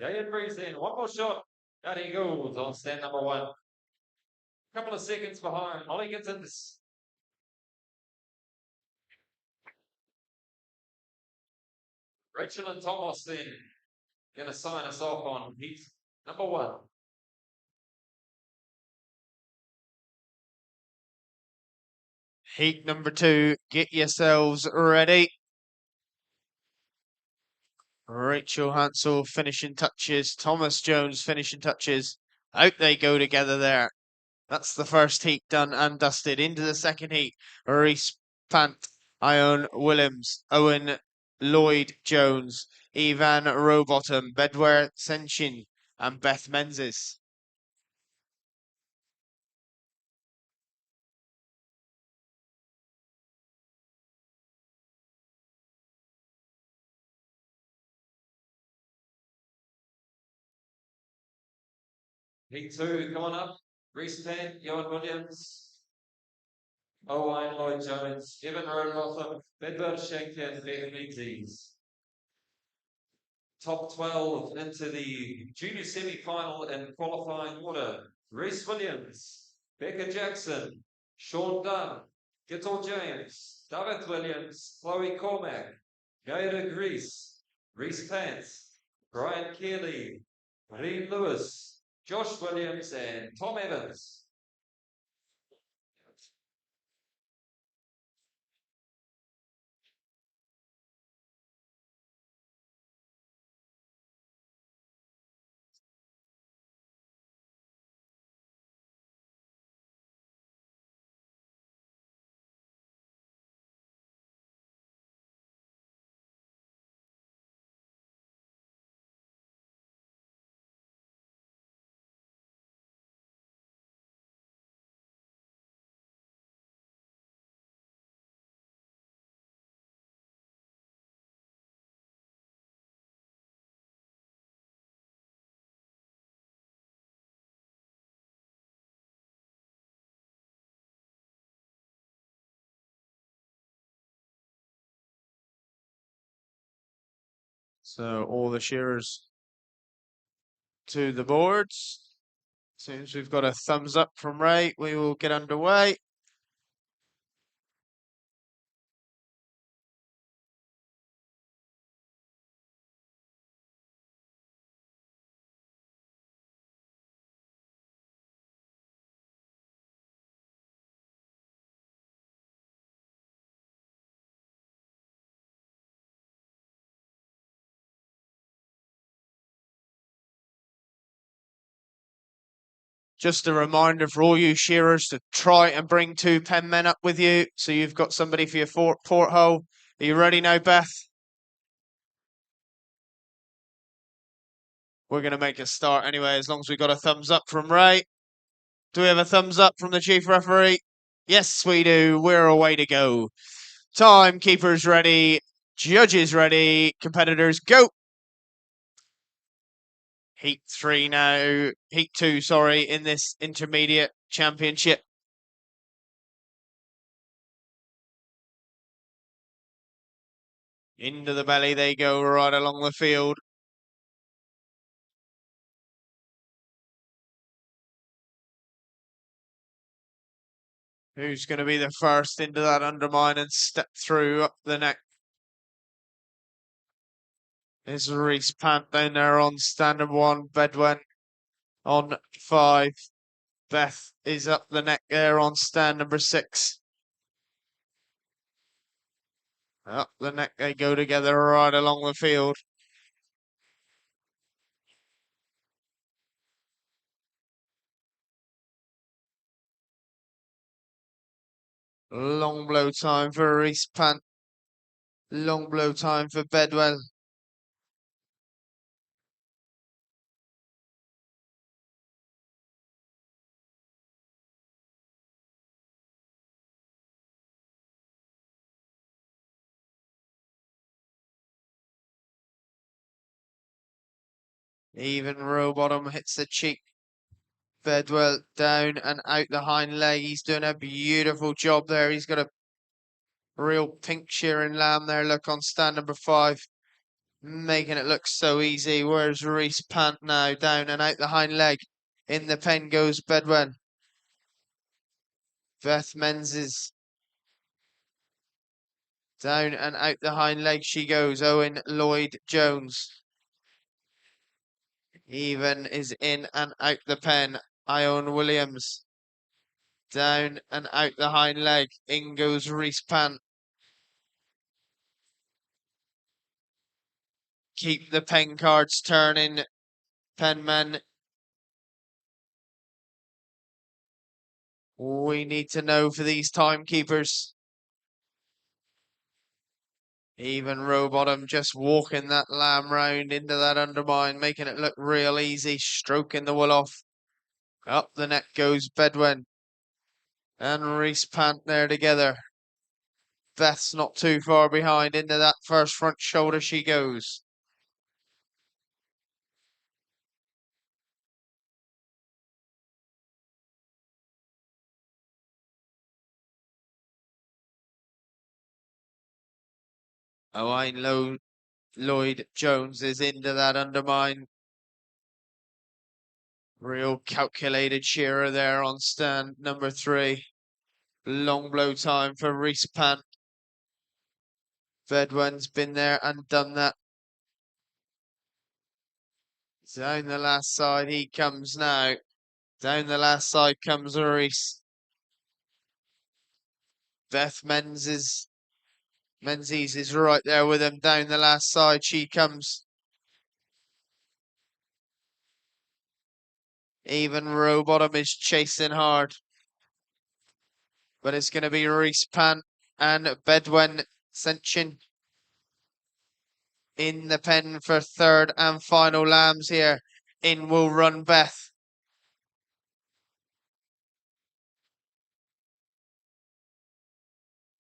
[SPEAKER 1] Yayan Breeze in. One more shot. Out he goes on stand number 1. Couple of seconds behind. Molly gets in this. Rachel and Thomas then going to sign us off on heat number 1.
[SPEAKER 2] Heat number 2, get yourselves ready. Rachel Hansel finishing touches. Thomas Jones finishing touches. Out they go together there. That's the first heat done and dusted. Into the second heat, Reese Pant, Ione Williams, Owen Lloyd Jones, Ivan Rowbottom, Bedware Senshin, and Beth Menzies.
[SPEAKER 1] Heat 2 coming up. Reese Pant, Ewan Williams, Owen Lloyd Jones, Evan Rowbotham, Bedwell Shank, and Beth Menzies. Top 12 into the junior semi-final in qualifying order. Reese Williams, Becca Jackson, Sean Dunn, Gittel James, David Williams, Chloe Cormack, Gaida Grease, Reese Pants, Brian Keeley, Reen Lewis, Josh Williams, and Tom Evans.
[SPEAKER 2] So all the shearers to the boards. As soon as we've got a thumbs up from Ray, we will get underway. Just a reminder for all you shearers to try and bring 2 pen men up with you, so you've got somebody for your porthole. Are you ready now, Beth? We're going to make a start anyway, as long as we got a thumbs up from Ray. Do we have a thumbs up from the chief referee? Yes, we do. We're away to go. Timekeepers ready. Judges ready. Competitors go. Heat 3 now. Heat 2, sorry, in this intermediate championship. Into the belly they go right along the field. Who's going to be the first into that undermine and step through up the neck? Is Reese Pant down there on standard 1. Bedwen on 5. Beth is up the neck there on stand number 6. Up the neck they go together right along the field. Long blow time for Reese Pant. Long blow time for Bedwell. Even Rowbottom hits the cheek. Bedwell down and out the hind leg. He's doing a beautiful job there. He's got a real pink shearing lamb there. Look on stand number 5. Making it look so easy. Where's Reese Pant now? Down and out the hind leg. In the pen goes Bedwen. Beth Menzies. Down and out the hind leg she goes. Owen Lloyd Jones. Even is in and out the pen. Ione Williams. Down and out the hind leg. In goes Reese Pant. Keep the pen cards turning, penman. We need to know for these timekeepers. Even Rowbottom just walking that lamb round into that undermine, making it look real easy, stroking the wool off. Up the neck goes Bedwen and Reese Pant there together. Beth's not too far behind. Into that first front shoulder she goes. Owain Lloyd Jones is into that undermine. Real calculated shearer there on stand number 3. Long blow time for Reese Pant. Bedwen's been there and done that. Down the last side he comes now. Down the last side comes Reese. Beth Menzies is right there with him. Down the last side she comes. Even Rowbottom is chasing hard. But it's going to be Reese Pant and Bedwen Senchin in the pen for third and final lambs here. In will run Beth.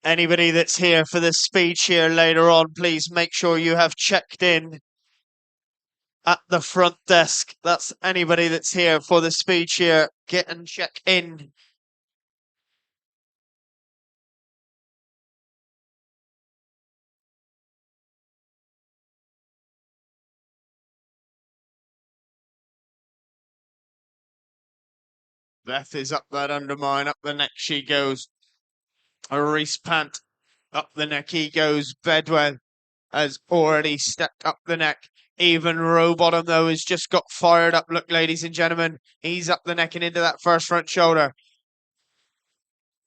[SPEAKER 2] Anybody that's here for the speed shear later on, please make sure you have checked in at the front desk. That's anybody that's here for the speed shear. Get and check in. Beth is up that undermine, up the neck she goes. A Reese Pant, up the neck he goes. Bedwen has already stepped up the neck. Even Rowbottom, though, has just got fired up. Look, ladies and gentlemen, he's up the neck and into that first front shoulder.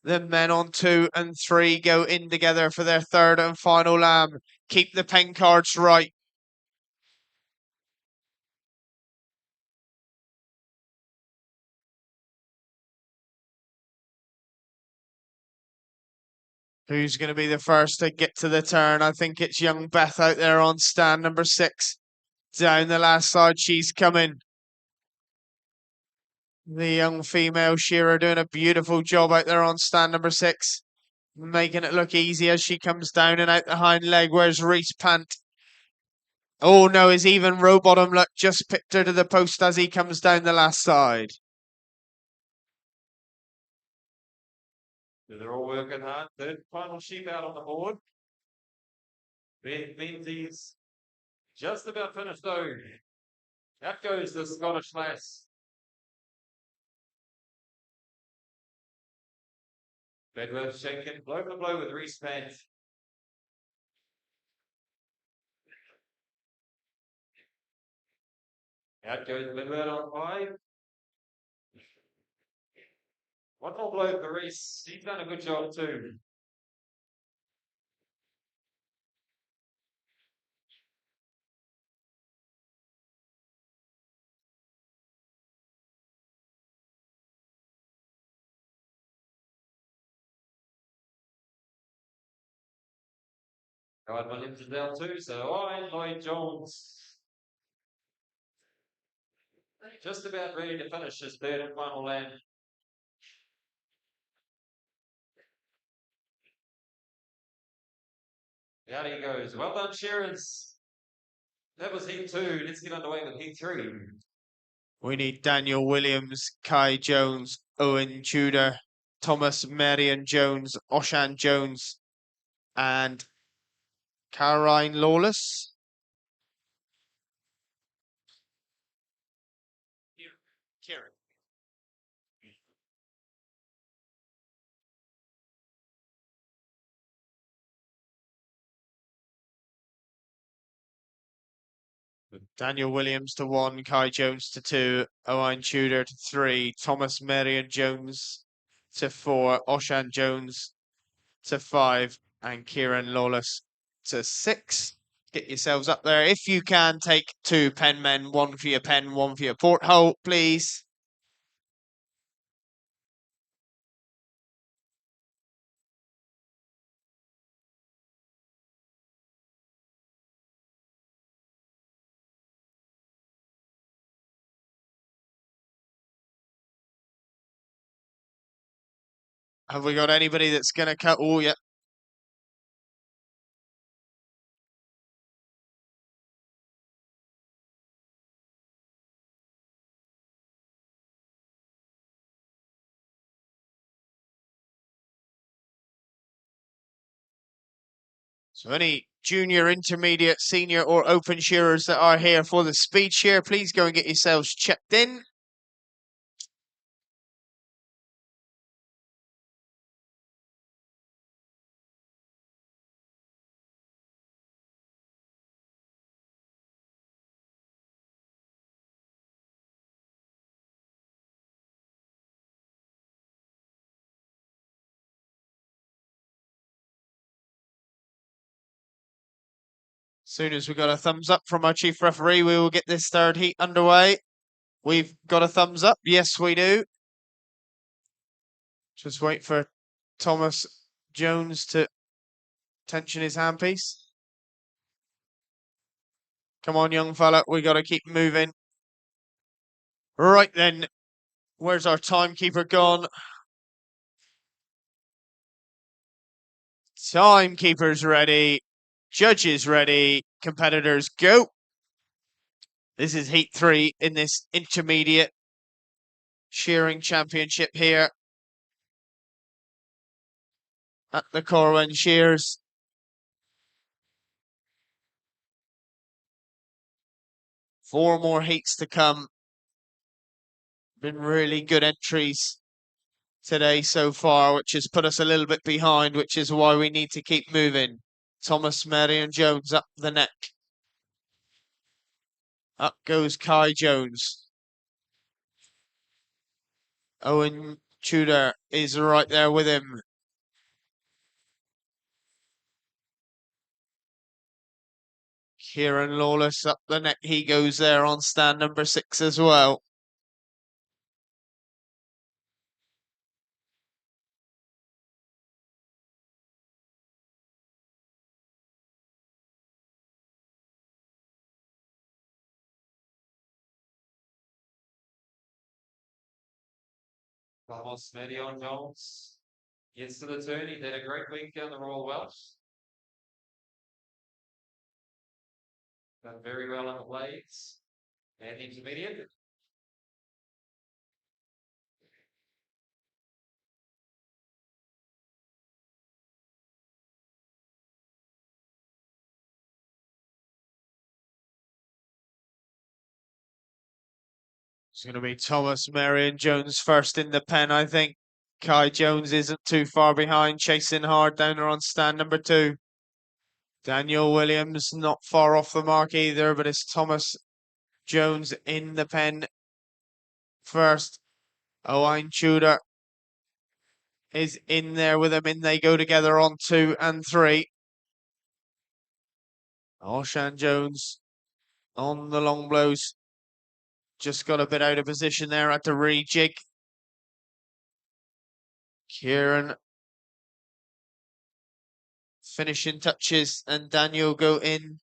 [SPEAKER 2] The men on 2 and 3 go in together for their third and final lamb. Keep the pen cards right. Who's going to be the first to get to the turn? I think it's young Beth out there on stand number 6. Down the last side, she's coming. The young female shearer doing a beautiful job out there on stand number 6. Making it look easy as she comes down and out the hind leg. Where's Reese Pant? Oh no, is even Rowbottom look just picked her to the post as he comes down the last side.
[SPEAKER 1] They're all working hard. Third final sheep out on the board. Menzies just about finished though. Out goes the Scottish lass. Bedworth shaking, blow for blow with Reese Pant. Out goes Bedworth on 5. One more blow for Reese. He's done a good job too. Guide Williams is down too, so Lloyd Jones. Just about ready to finish his third and final land. Out he goes. Well done, Shearers. That was heat 2. Let's get underway with heat 3.
[SPEAKER 2] We need Daniel Williams, Kai Jones, Owen Tudor, Thomas Marion Jones, Oshan Jones, and Caroline Lawless. Kieran. Daniel Williams to 1, Kai Jones to 2, Owen Tudor to 3, Thomas Marion Jones to 4, Oshan Jones to 5, and Kieran Lawless to 6. Get yourselves up there. If you can, take 2 penmen, 1 for your pen, 1 for your porthole, please. Have we got anybody that's going to cut? Oh, yeah. So any junior, intermediate, senior or open shearers that are here for the speed shear, please go and get yourselves checked in. Soon as we got a thumbs up from our chief referee, we will get this third heat underway. We've got a thumbs up. Yes, we do. Just wait for Thomas Jones to tension his handpiece. Come on, young fella. We got to keep moving. Right then. Where's our timekeeper gone? Timekeeper's ready. Judges ready. Competitors go. This is heat 3 in this intermediate shearing championship here at the Corwen Shears. Four more heats to come. Been really good entries today so far, which has put us a little bit behind, which is why we need to keep moving. Thomas Marion Jones up the neck. Up goes Kai Jones. Owen Tudor is right there with him. Kieran Lawless up the neck. He goes there on stand number 6 as well.
[SPEAKER 1] Thomas Marion Jones gets to the turn. He did a great week on the Royal Welsh. Done very well on the blades and intermediate.
[SPEAKER 2] It's going to be Thomas Marion Jones first in the pen, I think. Kai Jones isn't too far behind, chasing hard down there on stand number 2. Daniel Williams not far off the mark either, but it's Thomas Jones in the pen first. Owen Tudor is in there with him. In they go together on 2 and 3. Oshan Jones on the long blows. Just got a bit out of position there at the rejig. Kieran finishing touches and Daniel go in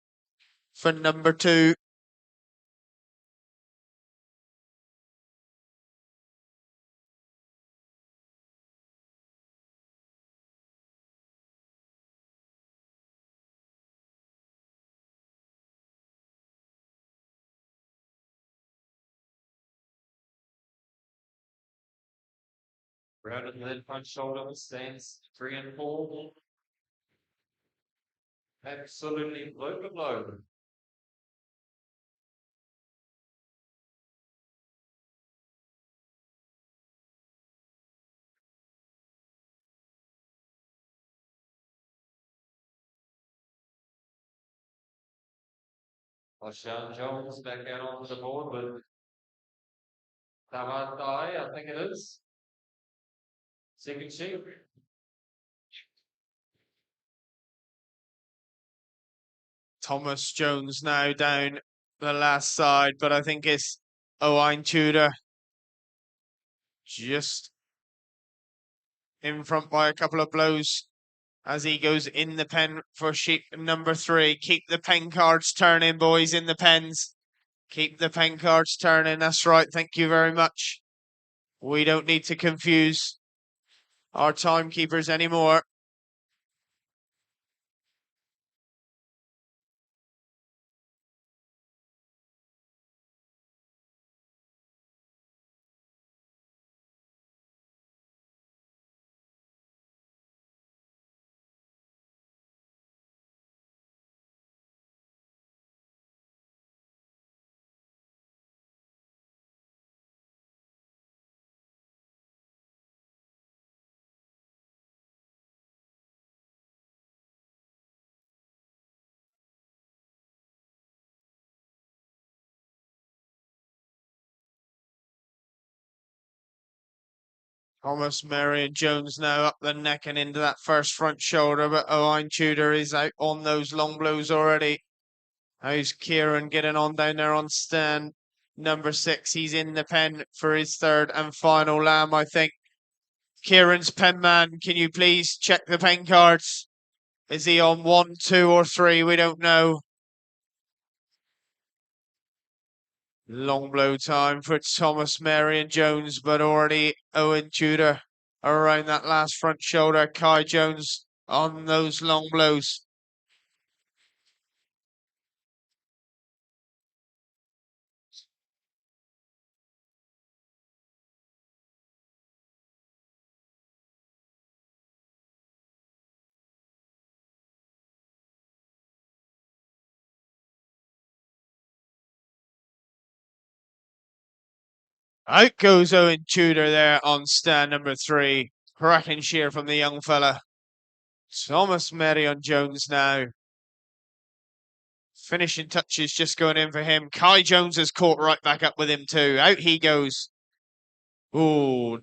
[SPEAKER 2] for number 2.
[SPEAKER 1] Rounded lead front shoulder stands 3 and 4. Absolutely blow to blow. Sean Jones back out onto the board with Tavatai, I think it is. Second sheet. Right.
[SPEAKER 2] Thomas Jones now down the last side, but I think it's Owain Tudor just in front by a couple of blows as he goes in the pen for sheep number 3. Keep the pen cards turning, boys, in the pens. Keep the pen cards turning. That's right. Thank you very much. We don't need to confuse our timekeepers anymore. Thomas Marion Jones now up the neck and into that first front shoulder, but Owain Tudor is out on those long blows already. How's Kieran getting on down there on stand number 6? He's in the pen for his third and final lamb, I think. Kieran's pen man, can you please check the pen cards? Is he on 1, 2, or 3? We don't know. Long blow time for Thomas Marion Jones, but already Owen Tudor around that last front shoulder. Kai Jones on those long blows. Out goes Owen Tudor there on stand number 3. Cracking shear from the young fella. Thomas Marion Jones now. Finishing touches just going in for him. Kai Jones has caught right back up with him too. Out he goes. Ooh.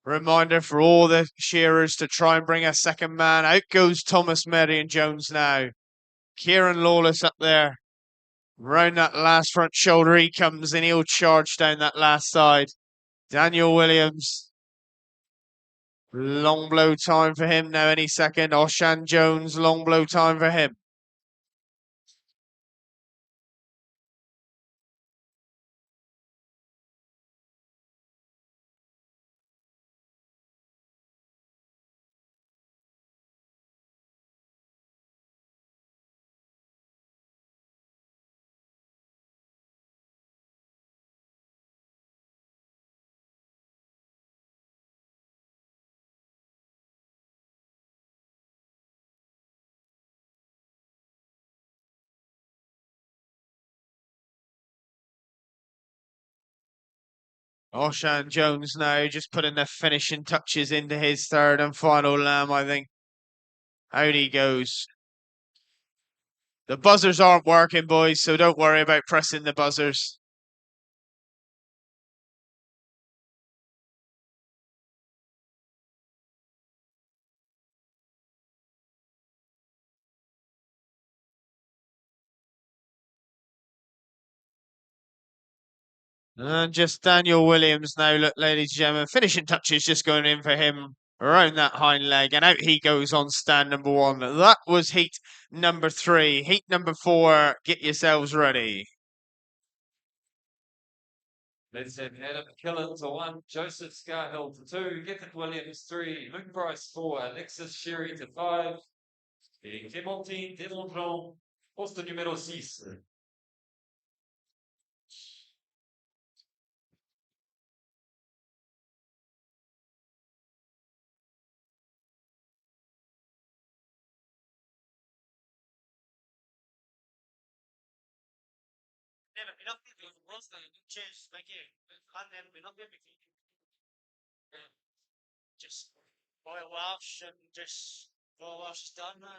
[SPEAKER 2] Reminder for all the shearers to try and bring a second man. Out goes Thomas Marion Jones now. Kieran Lawless up there. Round that last front shoulder he comes and he'll charge down that last side. Daniel Williams. Long blow time for him now any second. Oshan Jones, long blow time for him. Oshan Jones now just putting the finishing touches into his third and final lamb, I think. Out he goes. The buzzers aren't working, boys, so don't worry about pressing the buzzers. And just Daniel Williams now, look, ladies and gentlemen. Finishing touches just going in for him around that hind leg. And out he goes on stand number 1. That was heat number 3. Heat number 4, get yourselves ready.
[SPEAKER 1] Let's have Adam Killen to 1, Joseph Scarhill to 2, Giffen Williams 3, Luke Price 4, Alexis Sherry to 5, et Clémentine Desmondron, poste numéro 6.
[SPEAKER 4] Cheers, thank you. Just boil wash and just boil wash is done, man.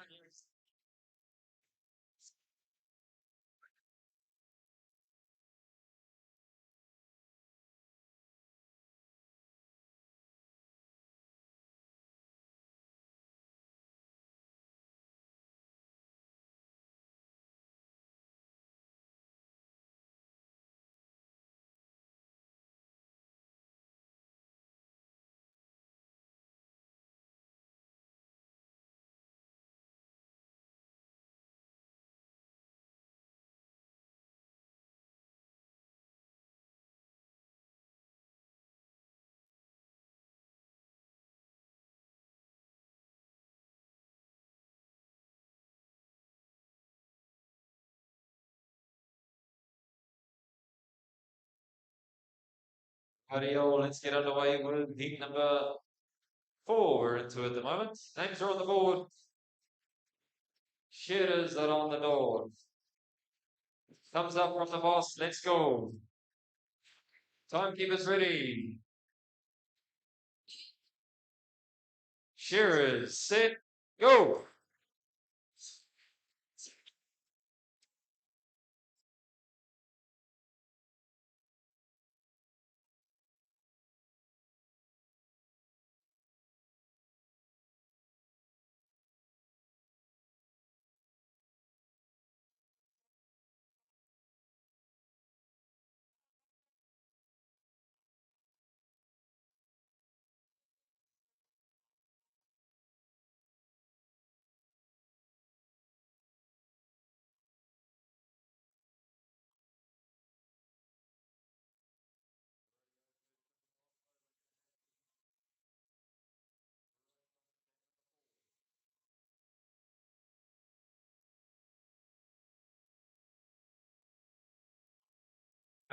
[SPEAKER 1] Howdy-o, let's get underway with heat number 4. We're into at the moment. Names are on the board. Shearers are on the door. Thumbs up from the boss. Let's go. Timekeepers ready. Shearers, set, go.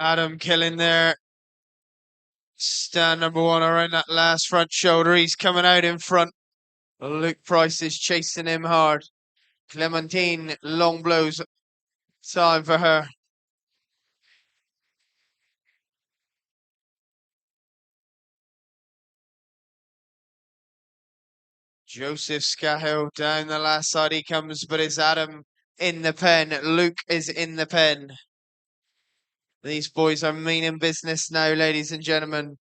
[SPEAKER 2] Adam Killen there. Stand number 1 around that last front shoulder. He's coming out in front. Luke Price is chasing him hard. Clementine, long blows. Time for her. Joseph Scahill down the last side he comes, but it's Adam in the pen. Luke is in the pen. These boys are meaning business now, ladies and gentlemen.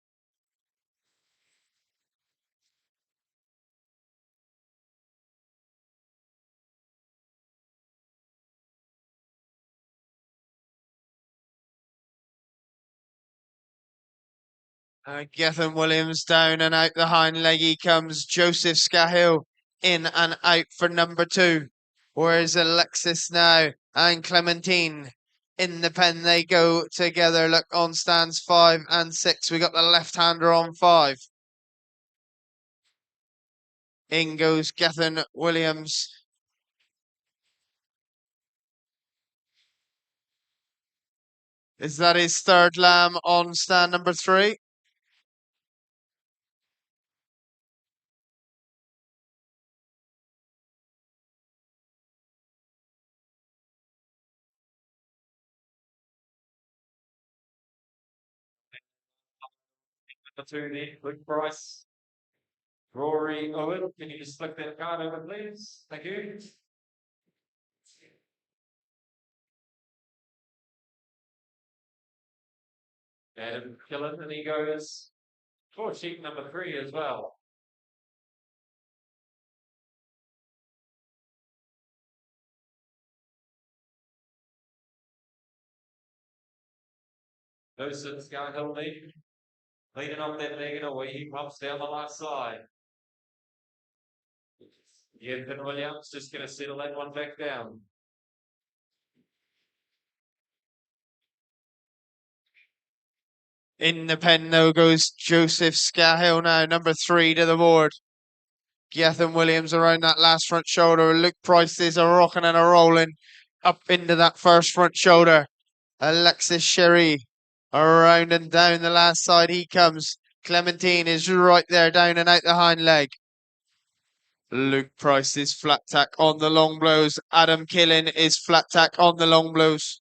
[SPEAKER 2] Gethin Williams down and out the hind leg he comes. Joseph Scahill in and out for number 2. Where's Alexis now? And Clementine in the pen they go together. Look on stands 5 and 6. We got the left-hander on 5. In goes Gethin Williams. Is that his third lamb on stand number 3?
[SPEAKER 1] Number 2 then, Luke Price. Rory Owen, can you just flick that card over, please? Thank you. Adam Killen, and he goes for sheep number 3 as well. Joseph Scahill leading off that leg away. He pops down the last side. Ethan Williams just going to settle that one back down.
[SPEAKER 2] In the pen, though, goes Joseph Scahill now, number 3 to the board. Gethin Williams around that last front shoulder. Luke Price is a rocking and a rolling up into that first front shoulder. Alexis Sherry around and down the last side he comes. Clementine is right there down and out the hind leg. Luke Price is flat tack on the long blows. Adam Killen is flat tack on the long blows.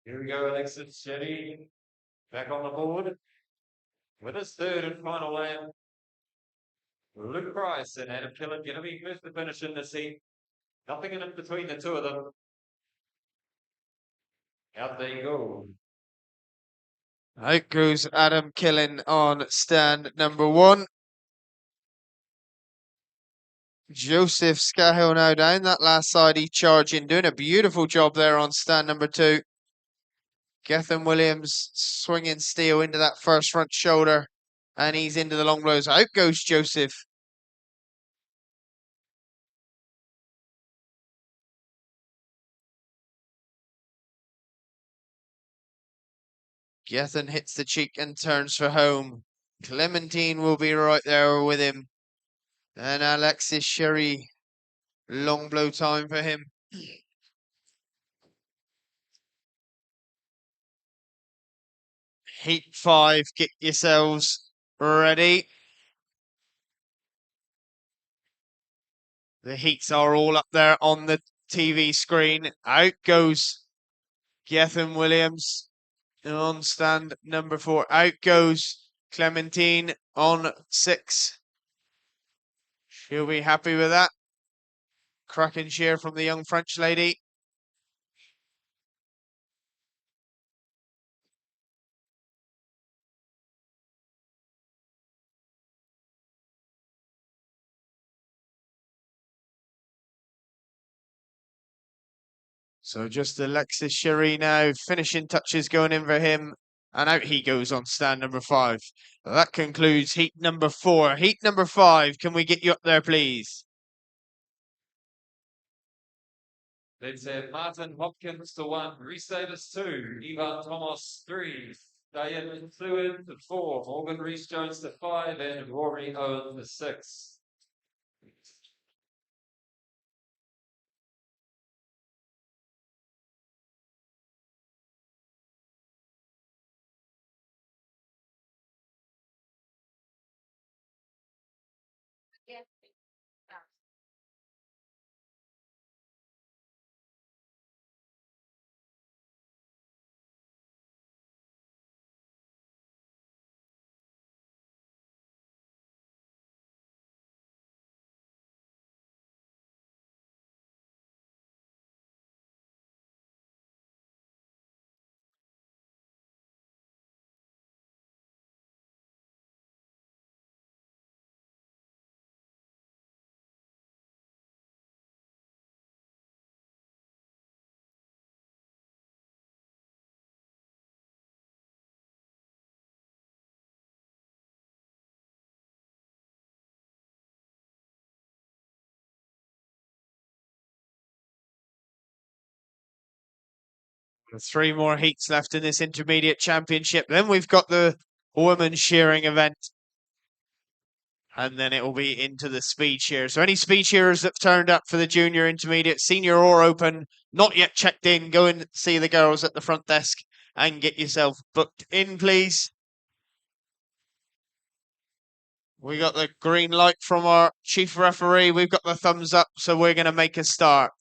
[SPEAKER 1] Here we go, Alexis Shetty back on the board with his third and final lamb. Luke Price and Adam Killen going to be first to finish in the seat. Nothing in between the two of them. Out they go.
[SPEAKER 2] Out goes Adam Killen on stand number 1. Joseph Scahill now down that last side. He charging, doing a beautiful job there on stand number 2. Gethin Williams swinging steel into that first front shoulder. And he's into the long blows. Out goes Joseph. Gethin hits the cheek and turns for home. Clementine will be right there with him. And Alexis Sherry, long blow time for him. Heat 5, get yourselves ready. The heats are all up there on the TV screen. Out goes Gethin Williams on stand number 4. Out goes Clementine on 6. She'll be happy with that. Cracking shear from the young French lady. So just Alexis Sherry now, finishing touches going in for him. And out he goes on stand number 5. That concludes heat number 4. Heat number 5, can we get you up there, please?
[SPEAKER 1] Let's have Martin Hopkins to 1, Rhys Davis 2, Ivan Thomas 3, Diane Fluid to 4, Morgan Rhys Jones to 5, and Rory Owen to 6.
[SPEAKER 2] There's 3 more heats left in this intermediate championship. Then we've got the women's shearing event. And then it will be into the speed shear. So any speed shearers that turned up for the junior, intermediate, senior or open, not yet checked in, go and see the girls at the front desk and get yourself booked in, please. We got the green light from our chief referee. We've got the thumbs up, so we're going to make a start.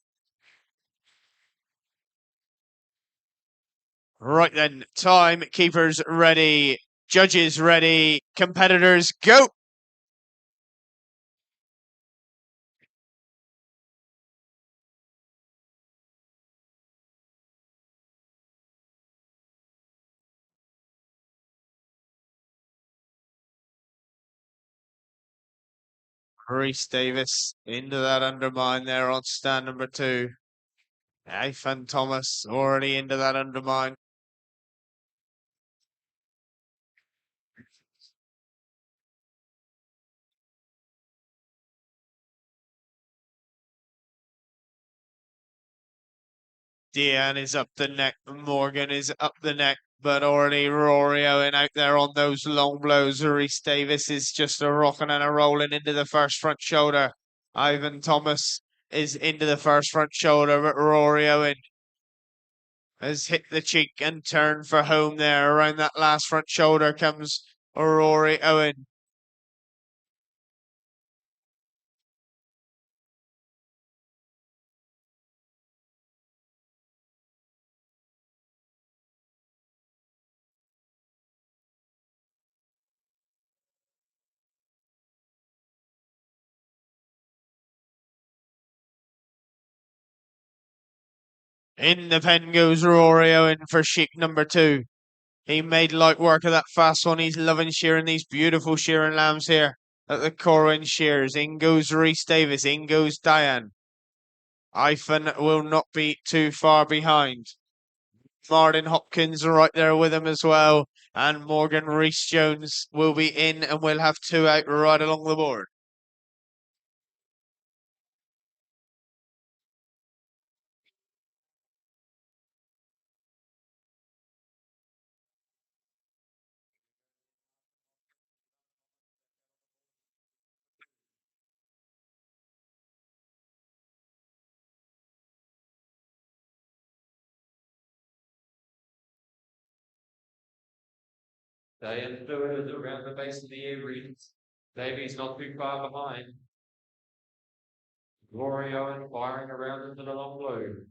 [SPEAKER 2] Right then, time keepers ready, judges ready, competitors go. Reese Davis into that undermine there on stand number 2. Nathan Thomas already into that undermine. Deanne is up the neck. Morgan is up the neck. But already Rory Owen out there on those long blows. Reese Davis is just a rocking and a rolling into the first front shoulder. Ivan Thomas is into the first front shoulder, but Rory Owen has hit the cheek and turned for home there. Around that last front shoulder comes Rory Owen. In the pen goes Rory Owen for sheep number 2. He made light work of that fast one. He's loving shearing these beautiful shearing lambs here at the Corwen Shears. In goes Reese Davis. In goes Diane. Ivan will not be too far behind. Martin Hopkins right there with him as well. And Morgan Reese Jones will be in, and we'll have 2 out right along the board.
[SPEAKER 1] They and fluid around the base of the air reeds. Davy's not too far behind. Rory Owen firing around into the long blue.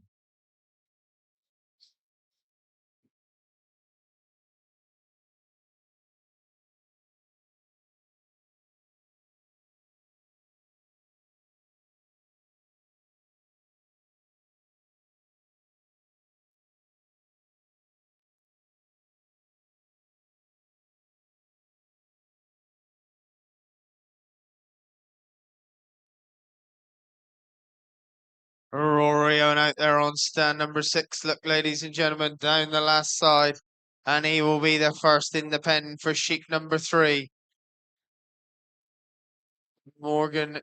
[SPEAKER 2] Rory Owen out there on stand number 6. Look, ladies and gentlemen, down the last side. And he will be the first in the pen for sheep number 3. Morgan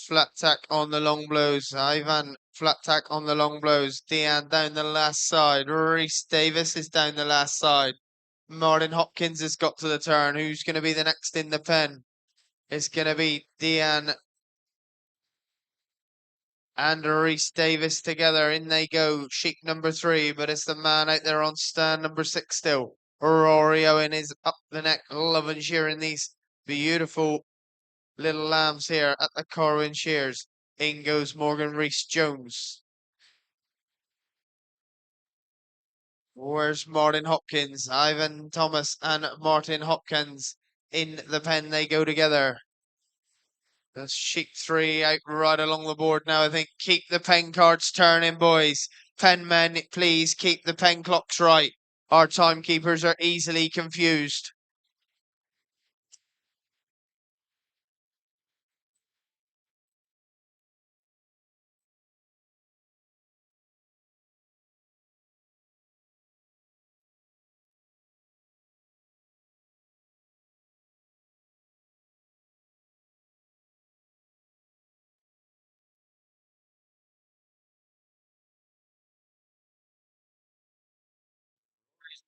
[SPEAKER 2] flat tack on the long blows. Ivan flat tack on the long blows. Deanne down the last side. Reese Davis is down the last side. Martin Hopkins has got to the turn. Who's going to be the next in the pen? It's going to be Deanne and Reese Davis together. In they go. Sheep number 3, but it's the man out there on stand number 6 still. Rory Owen is up the neck, loving shearing these beautiful little lambs here at the Corwen Shears. In goes Morgan Reese Jones. Where's Martin Hopkins? Ivan Thomas and Martin Hopkins in the pen. They go together. That's sheep 3 out right along the board now, I think. Keep the pen cards turning, boys. Pen men, please keep the pen clocks right. Our timekeepers are easily confused.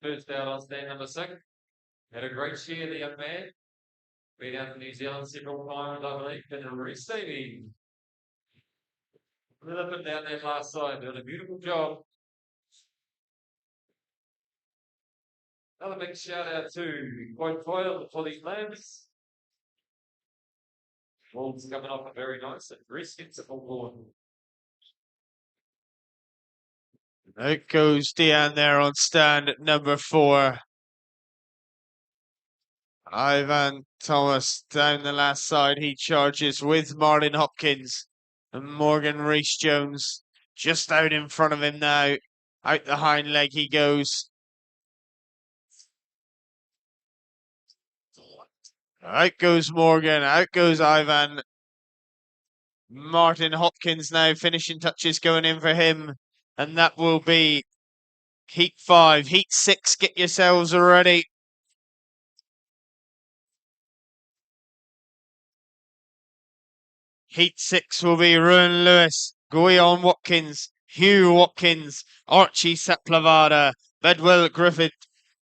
[SPEAKER 1] First out on stand number 6. Had a great share, the young man. Been out to New Zealand several times, I believe. And Reese Davies. A little bit down that last side, doing a beautiful job. Another big shout out to Quote Foil for these lambs. Wolves coming off a very nice and Reese gets it all board.
[SPEAKER 2] Out goes Deanne there on stand at number 4. Ivan Thomas down the last side. He charges with Martin Hopkins. And Morgan Reese Jones just out in front of him now. Out the hind leg he goes. Out goes Morgan. Out goes Ivan. Martin Hopkins now finishing touches going in for him. And that will be Heat 5. Heat 6, get yourselves ready. Heat 6 will be Ruan Lewis, Guion Watkins, Hugh Watkins, Archie Seplavada, Bedwell Griffith,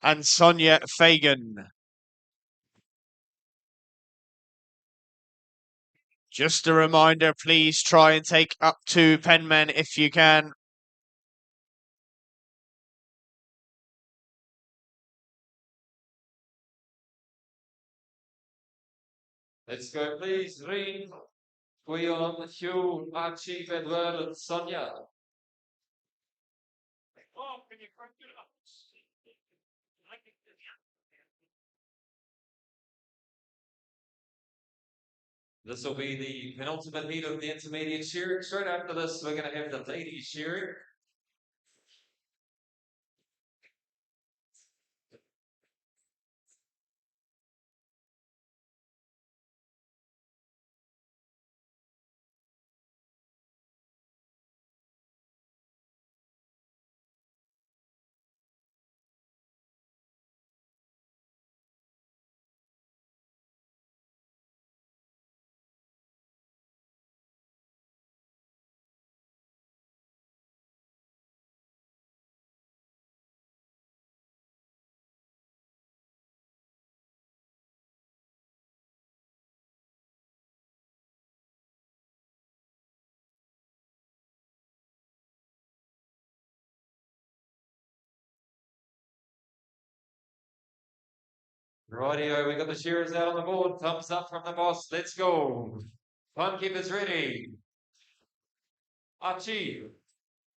[SPEAKER 2] and Sonia Fagan. Just a reminder, please try and take up 2 penmen if you can.
[SPEAKER 1] Let's go, please. Reen, Guion, Hugh, Archie, Bedwell, and Sonia. Oh, can you crank it up? This will be the penultimate heat of the intermediate shearing. Straight after this, we're going to have the ladies shearing. Rightio, we got the shearers out on the board. Thumbs up from the boss. Let's go. Timekeepers ready. Archie.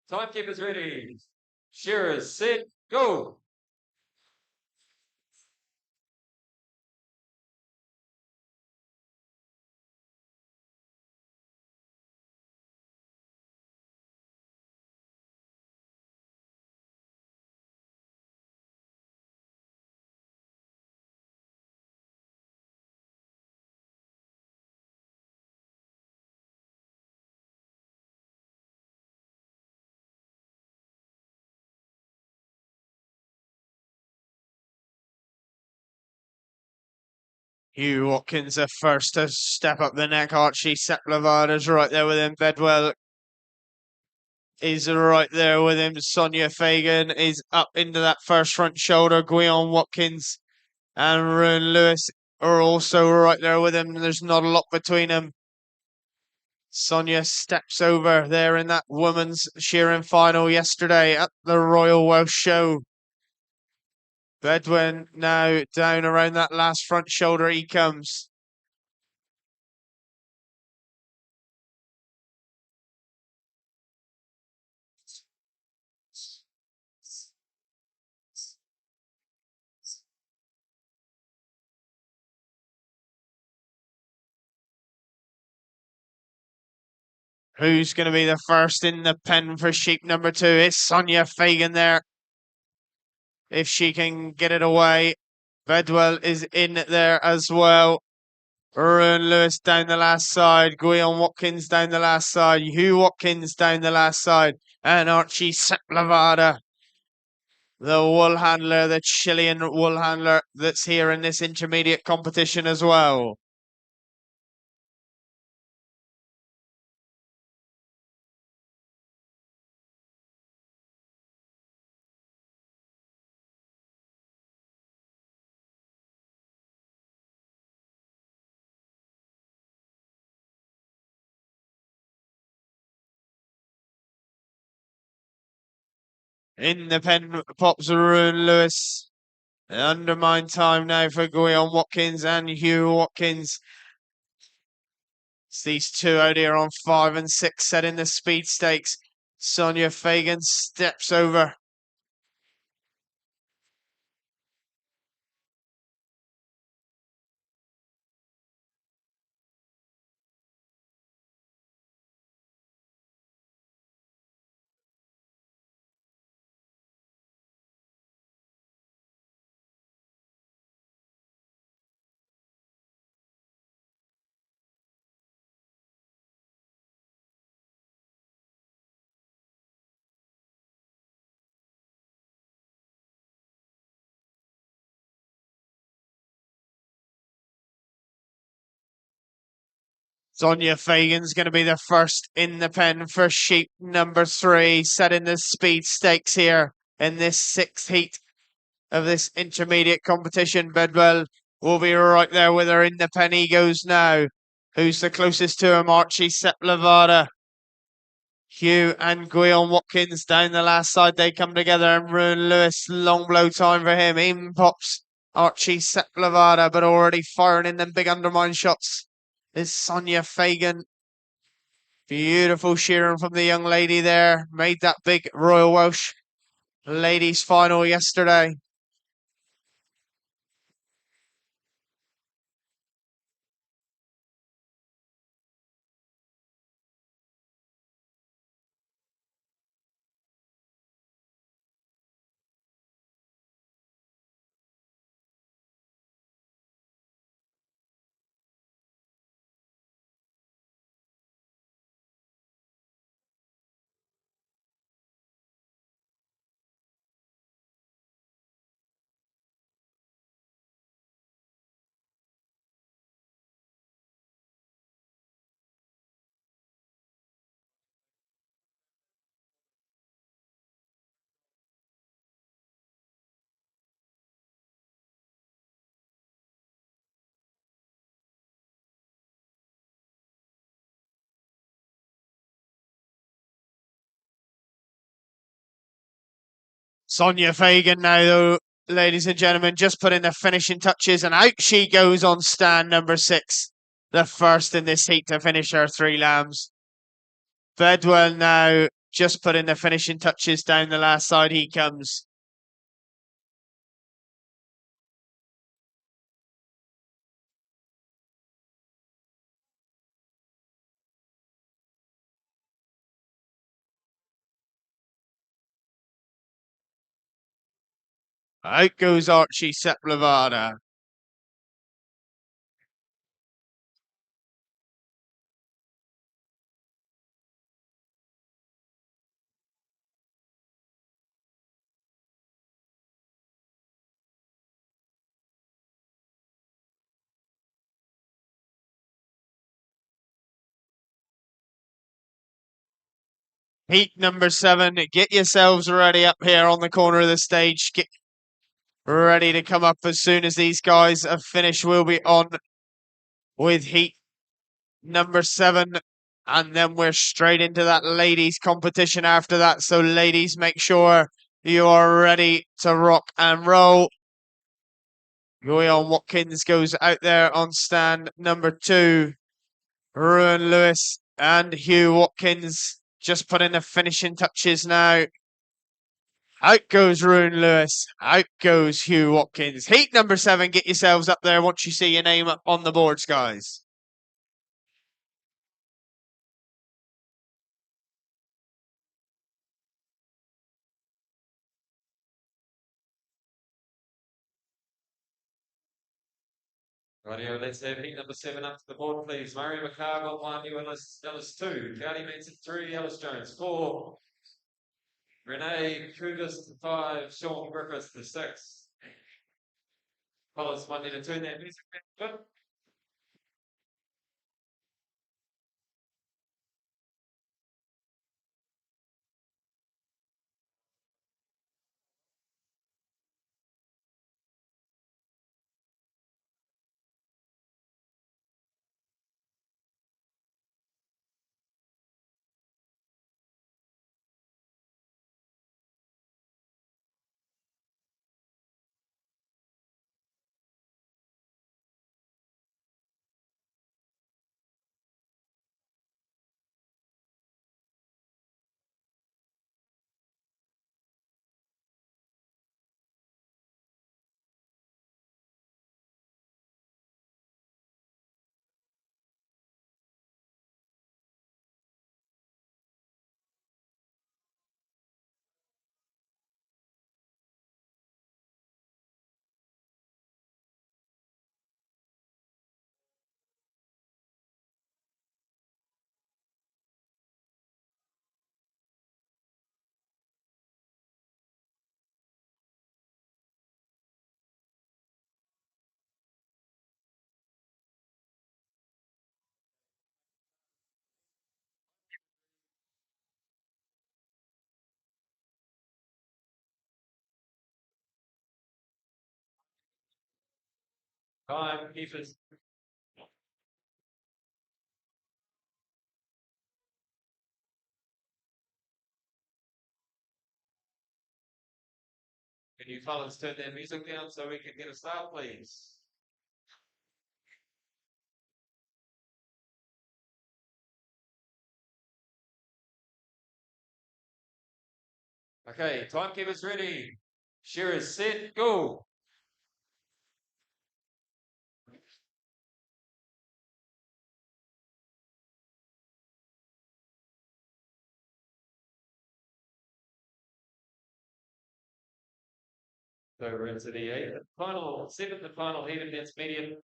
[SPEAKER 1] Timekeepers ready. Shearers set, go.
[SPEAKER 2] Hugh Watkins, the first to step up the neck. Archie Sepulveda's right there with him. Bedwell is right there with him. Sonia Fagan is up into that first front shoulder. Guion Watkins and Ruan Lewis are also right there with him. There's not a lot between them. Sonia steps over there in that women's shearing final yesterday at the Royal Welsh Show. Bedwin now down around that last front shoulder. He comes. Who's going to be the first in the pen for sheep number 2? It's Sonia Fagan there. If she can get it away. Bedwell is in there as well. Ruan Lewis down the last side. Guion Watkins down the last side. Hugh Watkins down the last side. And Archie Sepulveda, the wool handler, the Chilean wool handler that's here in this intermediate competition as well. In the pen pops Ruan Lewis. Undermine time now for Guion Watkins and Hugh Watkins. It's these two out here on 5 and 6 setting the speed stakes. Sonia Fagan steps over. Sonia Fagan's going to be the first in the pen for sheep number 3, setting the speed stakes here in this 6th heat of this intermediate competition. Bedwell will be right there with her in the pen. He goes now. Who's the closest to him? Archie Sepulveda. Hugh and Guion Watkins down the last side. They come together, and Ruan Lewis, long blow time for him. In pops Archie Sepulveda, but already firing in them big undermine shots is Sonia Fagan. Beautiful shearing from the young lady there. Made that big Royal Welsh ladies final yesterday. Sonia Fagan now, though, ladies and gentlemen, just put in the finishing touches, and out she goes on stand number 6. The first in this heat to finish her 3 lambs. Bedwell now just put in the finishing touches down the last side. He comes. Out goes Archie Sepulveda. Heat number 7. Get yourselves ready up here on the corner of the stage. Get ready to come up as soon as these guys have finished. We'll be on with heat number 7. And then we're straight into that ladies competition after that. So ladies, make sure you are ready to rock and roll. Goyon Watkins goes out there on stand number 2. Ruan Lewis and Hugh Watkins just put in the finishing touches now. Out goes Ruan Lewis. Out goes Hugh Watkins. Heat number 7. Get yourselves up there once you see your name up on the boards, guys.
[SPEAKER 1] Rightio, let's have heat number 7 up to the board, please. Murray McCarville, 1, New Ellis 2, Cowdy Manson 3, Ellis Jones 4, Renee Kudis 5, Sean Griffiths 6. Fellas, might need to turn that music back a bit. Time, keepers. Can you fellas turn that music down so we can get a start, please? Okay, timekeepers ready. Shearers set, go. So we're into the final, 7th and final heat of men's medium.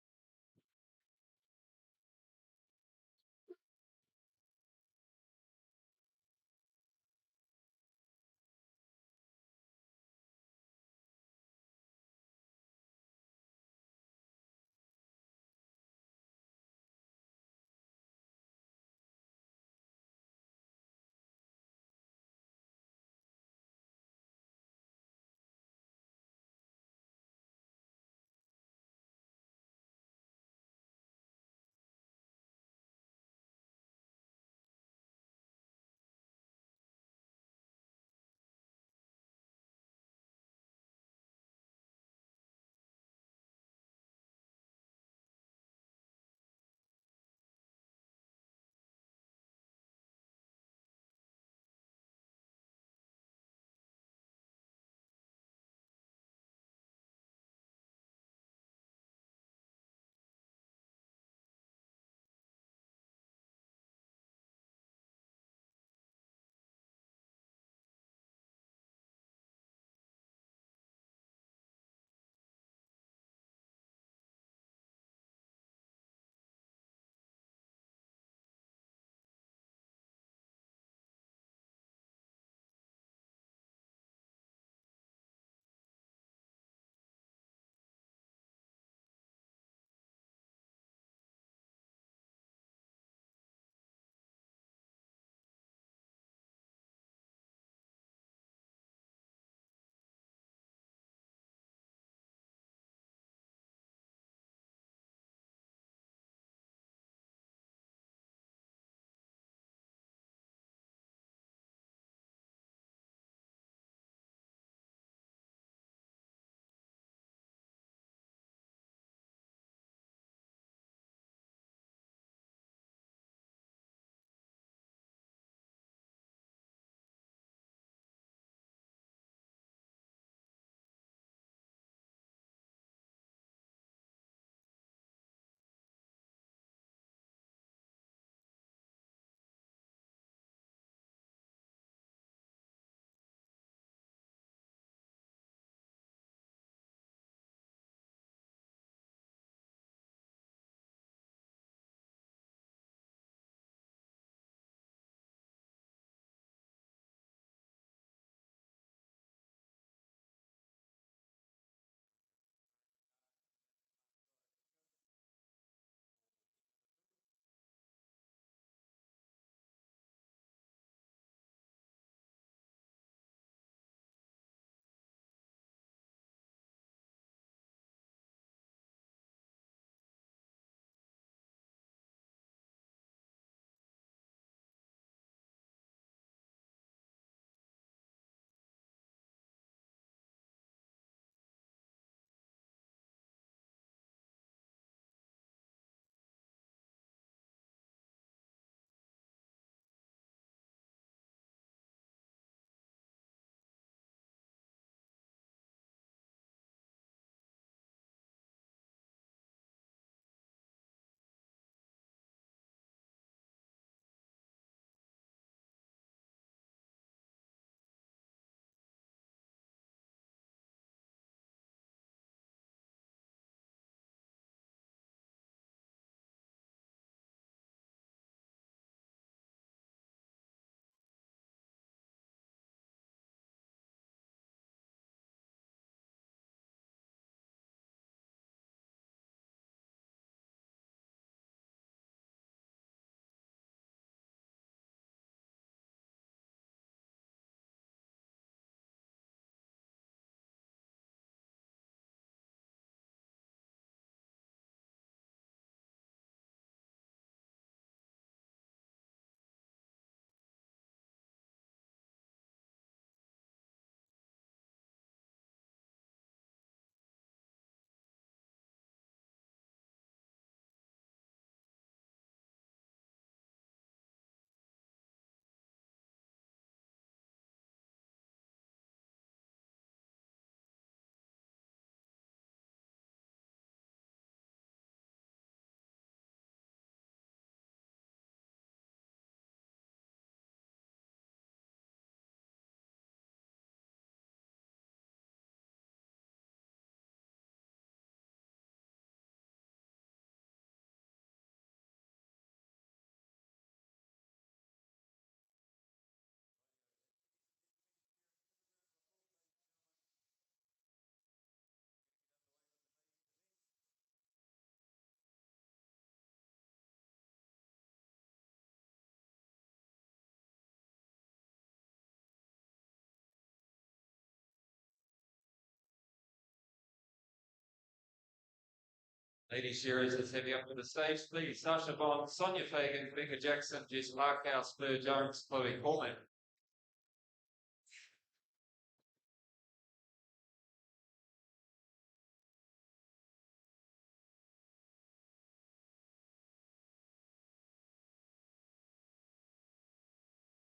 [SPEAKER 1] Lady Shearers, let's have you up to the stage, please. Sasha Bond, Sonia Fagan, Becca Jackson, Jess Larkhouse, Fleur Jones, Chloe Corwen.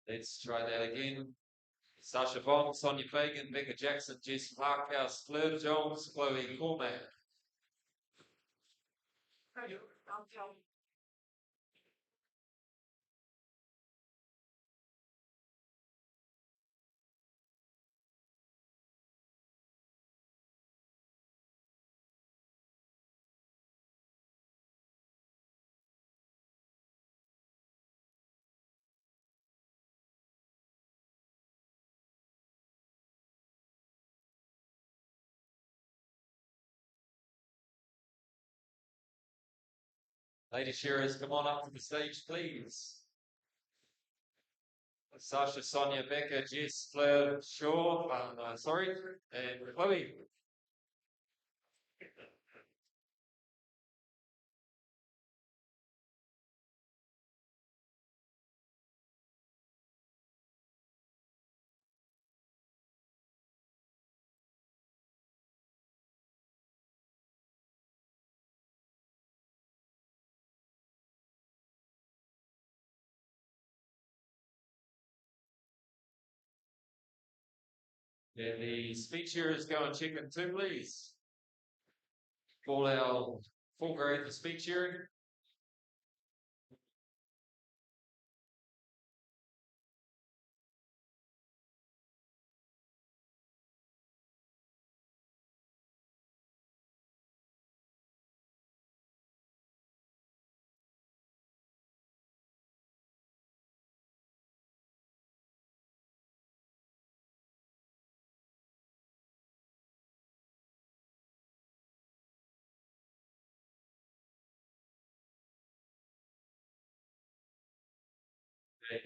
[SPEAKER 1] Let's try that again. Sasha Bond, Sonia Fagan, Becca Jackson, Jess Larkhouse, Fleur Jones, Chloe Corman. Lady Shearers, come on up to the stage, please. Sasha, Sonia, Becca, Jess, Fleur, Shaw, and Chloe. Then the speech here is go and check in too, please. Call our full grade for speech hearing.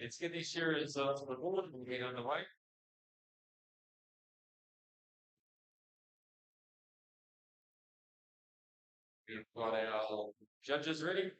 [SPEAKER 1] Let's get these shearers to the board and we'll get underway. We've got our judges ready.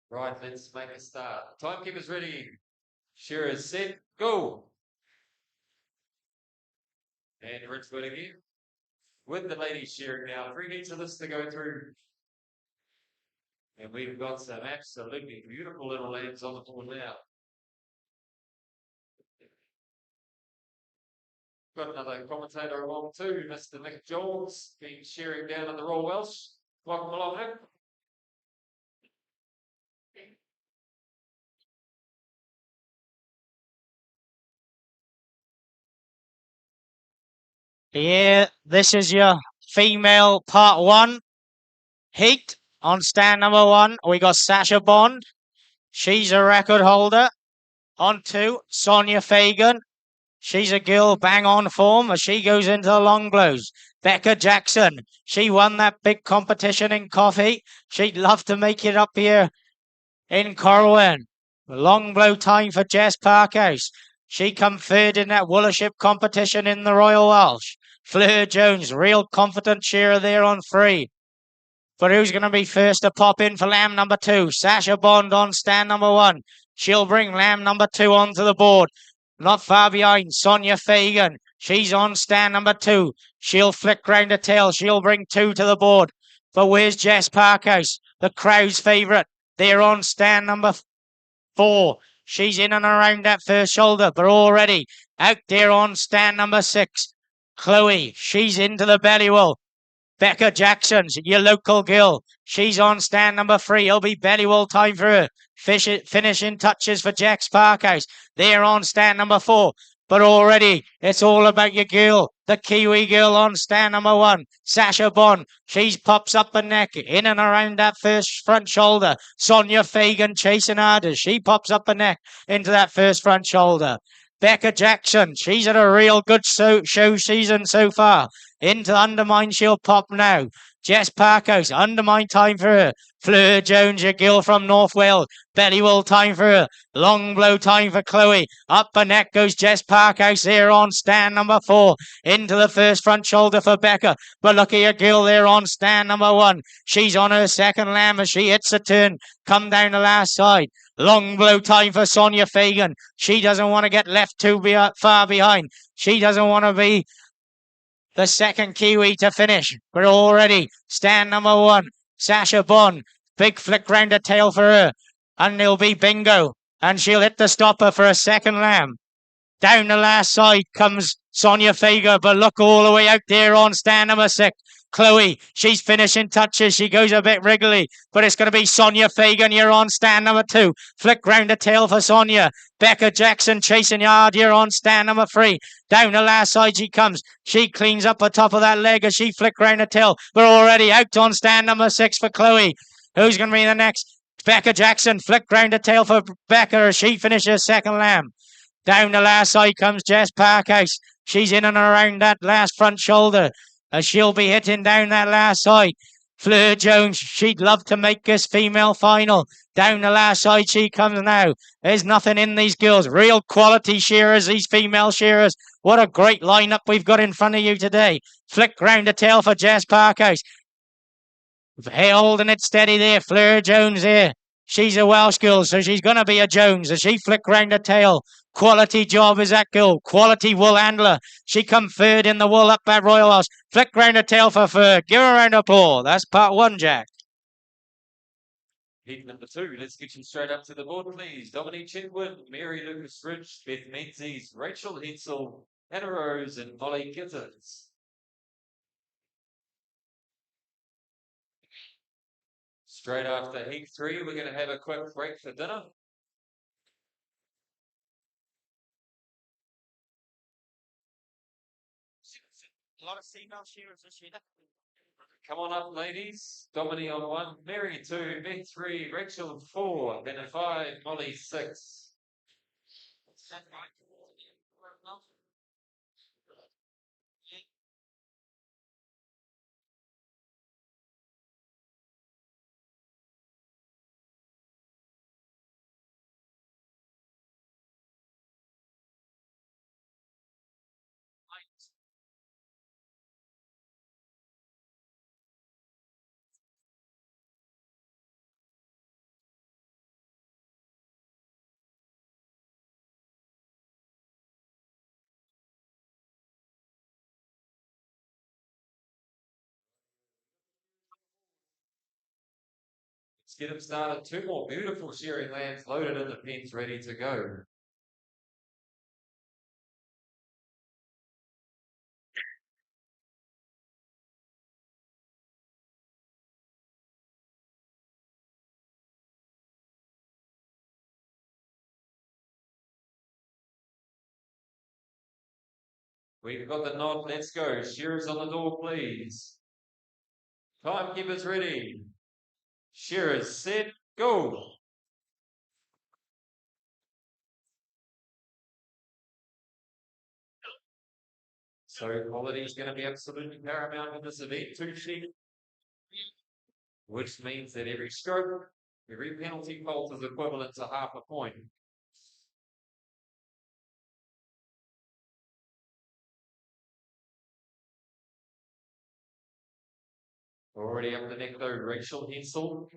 [SPEAKER 1] Right, let's make a start. Timekeeper's ready. Shearers set, go. And Rich again. With the ladies shearing now, 3 heats of this to go through. And we've got some absolutely beautiful little lambs on the board now. Got another commentator along too, Mr. Nick Jones, been shearing down in the Royal Welsh. Welcome along, Nick.
[SPEAKER 9] Yeah, this is your female part 1 heat. On stand number 1, we got Sasha Bond. She's a record holder. On 2, Sonia Fagan. She's a girl bang on form as she goes into the long blows. Becca Jackson. She won that big competition in Coffee. She'd love to make it up here in Corwen. Long blow time for Jess Parkhouse. She come third in that Woolership competition in the Royal Welsh. Fleur Jones, real confident shearer there on 3. But who's going to be first to pop in for lamb number 2? Sasha Bond on stand number 1. She'll bring lamb number 2 onto the board. Not far behind, Sonia Fagan. She's on stand number 2. She'll flick round the tail. She'll bring 2 to the board. But where's Jess Parkhouse, the crowd's favourite? They're on stand number 4. She's in and around that first shoulder, but already out there on stand number 6. Chloe, she's into the belly roll. Becca Jackson's your local girl. She's on stand number 3. It'll be belly wool time for her. Finishing touches for Jax Parkhouse. They're on stand number 4. But already, it's all about your girl, the Kiwi girl on stand number 1, Sasha Bond. She pops up the neck, in and around that first front shoulder. Sonia Fagan chasing hard as she pops up the neck into that first front shoulder. Becca Jackson, she's had a real good show season so far. Into Undermine, she'll pop now. Jess Parkhouse, Undermine time for her. Fleur Jones, your girl from North Wales. Belly wool time for her. Long blow time for Chloe. Up her neck goes Jess Parkhouse there on stand number 4. Into the first front shoulder for Becca. But look at your girl there on stand number 1. She's on her second lamb as she hits a turn. Come down the last side. Long blow time for Sonia Fagan. She doesn't want to get left too far behind. She doesn't want to be the second Kiwi to finish. But already, stand number 1, Sasha Bond. Big flick round the tail for her. And it'll be bingo. And she'll hit the stopper for a second lamb. Down the last side comes Sonia Fagan. But look all the way out there on stand number 6. Chloe, she's finishing touches. She goes a bit wriggly, but it's going to be Sonia Fagan. You're on stand number 2. Flick round the tail for Sonia. Becca Jackson chasing yard. You're on stand number 3. Down the last side she comes. She cleans up the top of that leg as she flick round the tail. But already out on stand number 6 for Chloe. Who's going to be the next? Becca Jackson. Flick round the tail for Becca as she finishes second lamb. Down the last side comes Jess Parkhouse. She's in and around that last front shoulder as she'll be hitting down that last side. Fleur Jones, she'd love to make this female final. Down the last side she comes now. There's nothing in these girls. Real quality shearers, these female shearers. What a great lineup we've got in front of you today. Flick round the tail for Jess Parkhouse. Holding it steady there. Fleur Jones here. She's a Welsh girl, so she's going to be a Jones as she flick round the tail. Quality job is that girl. Quality wool handler. She come third in the wool up at Royal House. Flick round the tail for Fur. Give her a round of applause. That's part 1, Jack.
[SPEAKER 1] Heat number 2. Let's get you straight up to the board, please. Dominique Chetwood, Mary Lucas Rich, Beth Menzies, Rachel Hetzel, Anna Rose, and Molly Gittins. Straight after Heat 3, we're going to have a quick break for dinner.
[SPEAKER 9] A lot of female shearers this year.
[SPEAKER 1] Come on up, ladies. Dominique on 1, Mary 2, Beth 3, Rachel 4, then a 5, Molly 6. Let's get them started. 2 more beautiful shearing lambs loaded in the pens, ready to go. We've got the nod. Let's go. Shearers on the door, please. Timekeepers ready. Shearers set, go. So quality is going to be absolutely paramount in this event, 2 sheep, which means that every stroke, every penalty fault is equivalent to half a point. Already up the neck though, Rachel Hensel.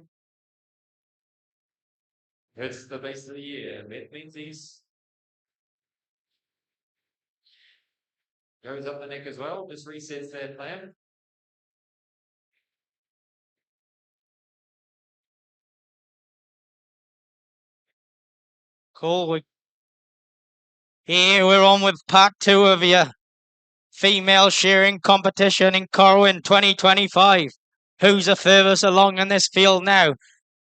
[SPEAKER 1] Hits the base of the year. That means he's goes up the neck as well. Just resets that plan.
[SPEAKER 9] Cool. Here we're on with part 2 of your female shearing competition in Corwen 2025. Who's the furthest along in this field now?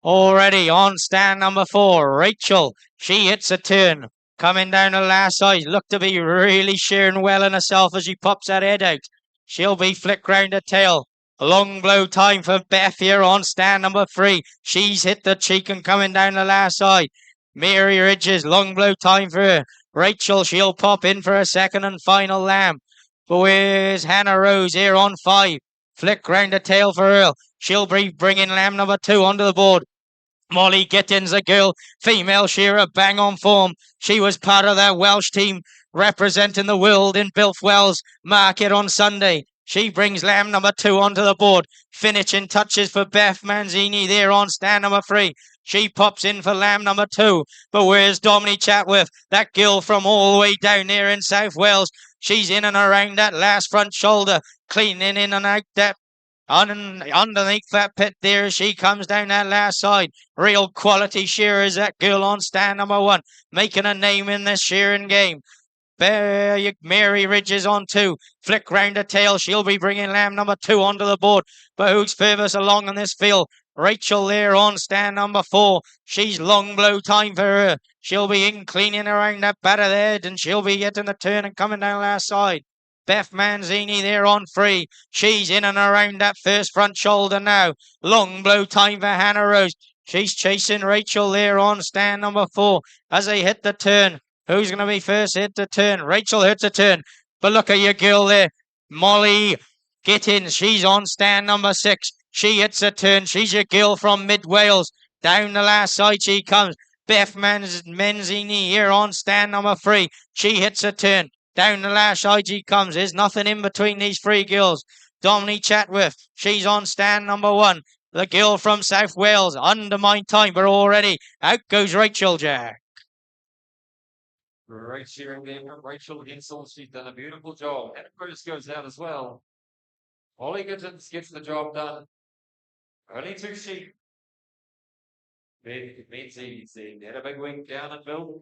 [SPEAKER 9] Already on stand number 4, Rachel. She hits a turn. Coming down the last side. Look to be really shearing well in herself as she pops that head out. She'll be flick round the tail. Long blow time for Beth here on stand number 3. She's hit the cheek and coming down the last side. Mary Ridges, long blow time for her. Rachel, she'll pop in for a second and final lamb. But where's Hannah Rose here on 5? Flick round the tail for Earl. She'll be bringing lamb number 2 onto the board. Molly Gittins, a girl, female shearer, bang on form. She was part of that Welsh team representing the world in Bilfwell's market on Sunday. She brings lamb number 2 onto the board. Finishing touches for Beth Manzini there on stand number 3. She pops in for lamb number 2. But where's Dominique Chatworth? That girl from all the way down there in South Wales. She's in and around that last front shoulder, cleaning in and out that underneath that pit there. She comes down that last side. Real quality shearers, that girl on stand number 1, making a name in this shearing game. Mary Ridges on 2. Flick round the tail. She'll be bringing lamb number 2 onto the board. But who's furthest along in this field? Rachel there on stand number 4. She's long blow time for her. She'll be in cleaning around that back of the head, and she'll be getting the turn and coming down last side. Beth Manzini there on 3. She's in and around that first front shoulder now. Long blow time for Hannah Rose. She's chasing Rachel there on stand number 4 as they hit the turn. Who's going to be first hit the turn? Rachel hits the turn. But look at your girl there. Molly Gittins. She's on stand number 6. She hits the turn. She's your girl from Mid Wales. Down the last side she comes. Beth Manzini here on stand number 3. She hits a turn. Down the last side she comes. There's nothing in between these 3 girls. Dominique Chatworth. She's on stand number 1. The girl from South Wales. Undermined time, but already out goes Rachel Jack.
[SPEAKER 1] Great shearing there from Rachel Hensel. She's done a beautiful job. And Bruce goes out as well. Holly Gittins gets the job done. Only 2 sheep. Menzies had a big wing down and Bill.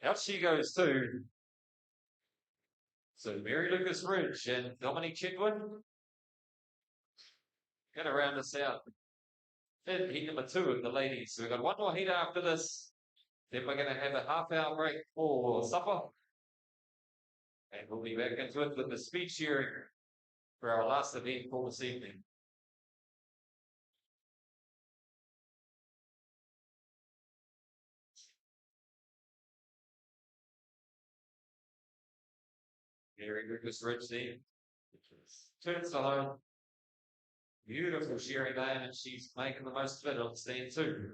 [SPEAKER 1] Out she goes too. So Mary Lucas Ridge and Dominique Chetwood get around us out. Then heat number 2 of the ladies. So we've got one more heat after this. Then we're going to have a half-hour break for supper. And we'll be back into it with the speed shearing for our last event for this evening. Mary Lucas Ridge there. Turns to home. Beautiful shearing day, and she's making the most of it on stand 2.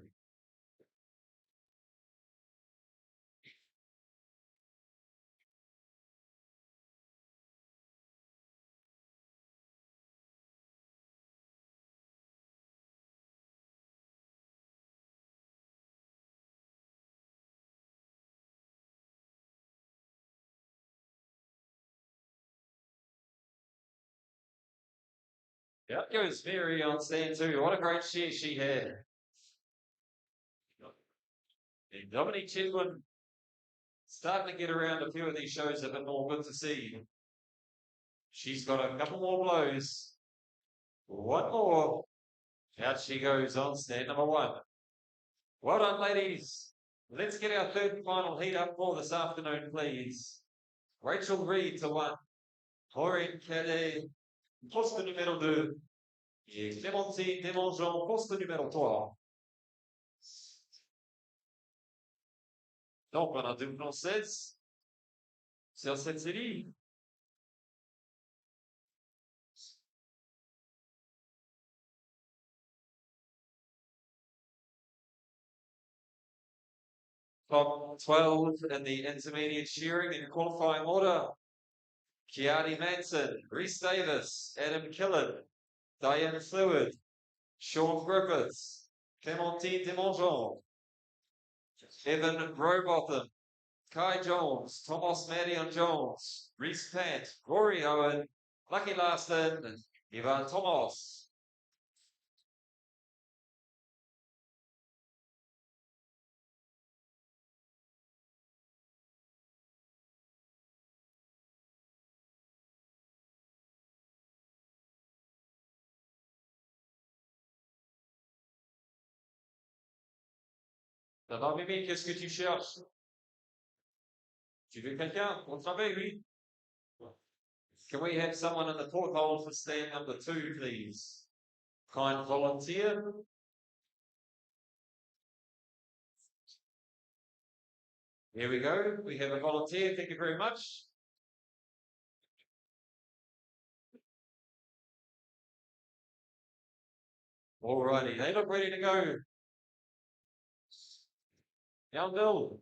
[SPEAKER 1] Out goes Mary on stand 2. What a great shear she had. And Dominique Chetwood starting to get around a few of these shows a bit more good to see. She's got a couple more blows. One more. Out she goes on stand number 1. Well done, ladies. Let's get our third and final heat up for this afternoon, please. Rachel Reed to 1. Maureen Cadet, poste numéro 2. Et Clémentine Desmangeons, poste numéro 3. Donc, on a 2 Françaises sur cette série. Top 12 in the intermediate shearing in qualifying order. Kiani Manson, Rhys Davis, Adam Killen, Diane Fluid, Sean Griffiths, Clémentine Desmangeons, Evan Rowbotham, Kai Jones, Thomas Marion Jones, Rhys Pant, Rory Owen, Lucky Larston, and Ivan Thomas. Ça va, Mimi? Qu'est-ce que tu cherches? Tu veux quelqu'un pour travailler, oui? Can we have someone in the porthole for stand number 2, please? Kind volunteer. Here we go. We have a volunteer. Thank you very much. Alrighty, they look ready to go. Now, Bill.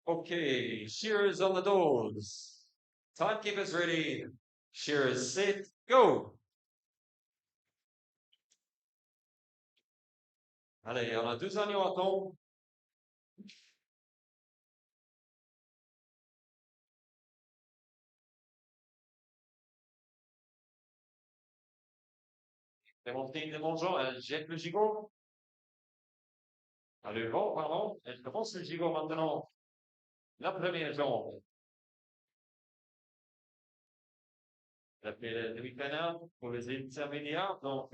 [SPEAKER 1] Okay, shearers on the doors. Timekeepers ready. Shearers set, go. Allez, on a 2 agneaux à tombe. Clémentine de Mongeon, elle jette le gigot. Le vent, pardon. Elle commence le gigot maintenant. La première jambe. Elle fait le demi-canard pour les intermédiaires. Donc,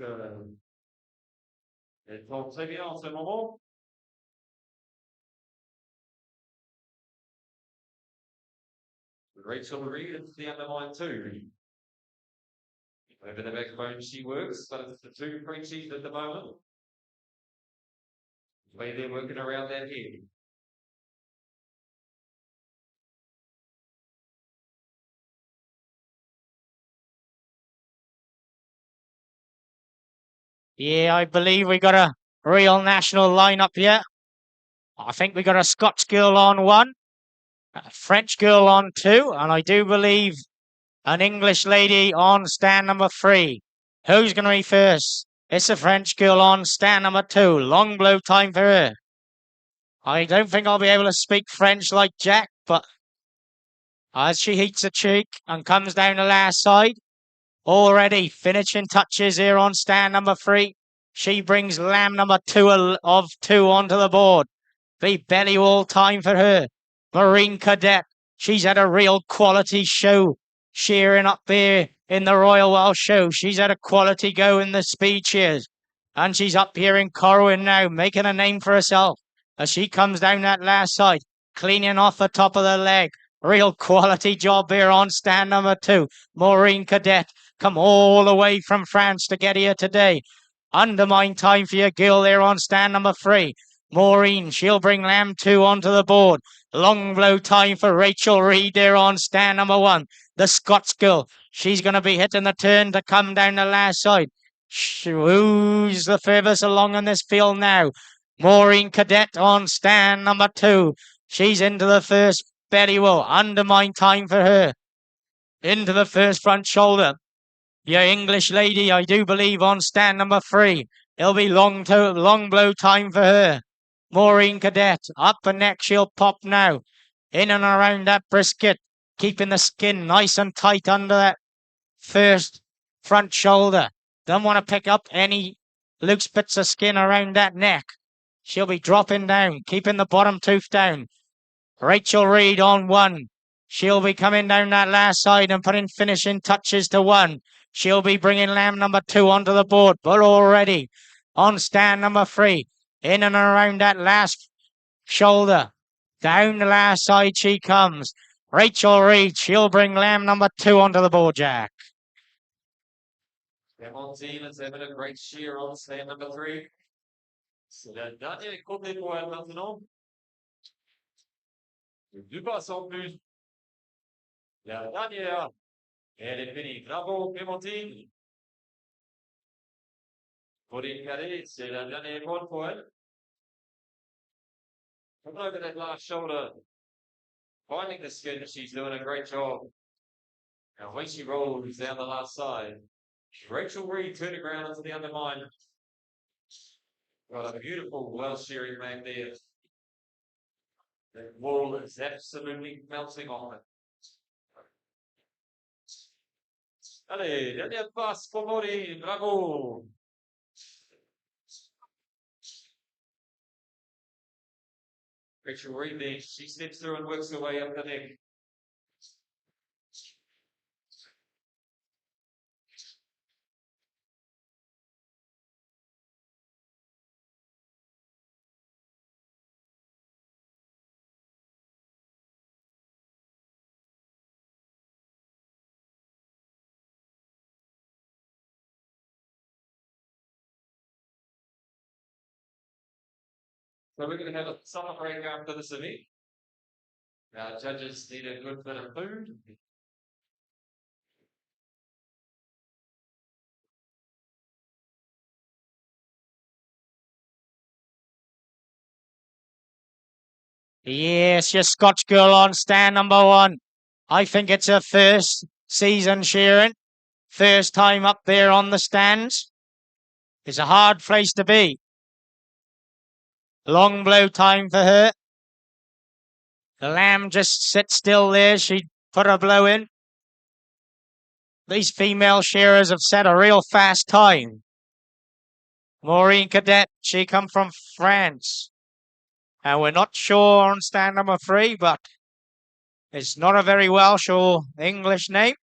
[SPEAKER 1] elle tombe très bien en ce moment. Rachel Reed is the underline 2. Over the backbone she works, but it's the 2 Frenchies at the moment. The way they're working around that head.
[SPEAKER 9] Yeah, I believe we got a real national lineup here. I think we got a Scots girl on 1, a French girl on 2, and I do believe an English lady on stand number 3. Who's going to be first? It's a French girl on stand number 2. Long blow time for her. I don't think I'll be able to speak French like Jack, but as she heats a cheek and comes down the last side, already finishing touches here on stand number 3. She brings lamb number 2 of 2 onto the board. The belly wall time for her. Marine Cadet. She's had a real quality show. Shearing up there in the Royal Welsh Show. She's had a quality go in the speed shears. And she's up here in Corwen now, making a name for herself. As she comes down that last side, cleaning off the top of the leg. Real quality job here on stand number 2. Maureen Cadet come all the way from France to get here today. Undermine time for your girl there on stand number 3. Maureen, she'll bring lamb 2 onto the board. Long blow time for Rachel Reed there on stand number 1. The Scots girl, she's going to be hitting the turn to come down the last side. Who's the furthest along in this field now? Maureen Cadet on stand number 2. She's into the first belly roll. Undermine time for her. Into the first front shoulder. Your English lady, I do believe, on stand number 3. It'll be long blow time for her. Maureen Cadet, up and neck, she'll pop now. In and around that brisket, keeping the skin nice and tight under that first front shoulder. Don't want to pick up any loose bits of skin around that neck. She'll be dropping down, keeping the bottom tooth down. Rachel Reed on 1. She'll be coming down that last side and putting finishing touches to 1. She'll be bringing lamb number 2 onto the board, but already on stand number 3. In and around that last shoulder. Down the last side she comes. Rachel Reed, she'll bring lamb number 2 onto the board, Jack.
[SPEAKER 1] Clémentine is having a great shear on stand number 3. C'est la dernière côté pour elle maintenant. 2 passes en plus. La dernière. Elle est finie. Bravo, Clémentine. Pauline Cadet, c'est la dernière bonne pour elle. Come over that last shoulder. Finding the skin, she's doing a great job. And when she rolls down the last side, Rachel Reed turning around into the undermine. Got a beautiful Welsh shearing back there. The wall is absolutely melting on it. Allez, dernière passe pour Maureen, bravo! Rachel Reed there, she steps through and works her way up the neck. So we're going to have a summer break after this event. Our judges need a good bit of food.
[SPEAKER 9] Yes, your Scotch girl on stand number 1. I think it's her first season shearing. First time up there on the stands. It's a hard place to be. Long blow time for her. The lamb just sits still there. She put her blow in. These female shearers have set a real fast time. Maureen Cadet, she come from France. And we're not sure on stand number 3, but it's not a very Welsh or English name.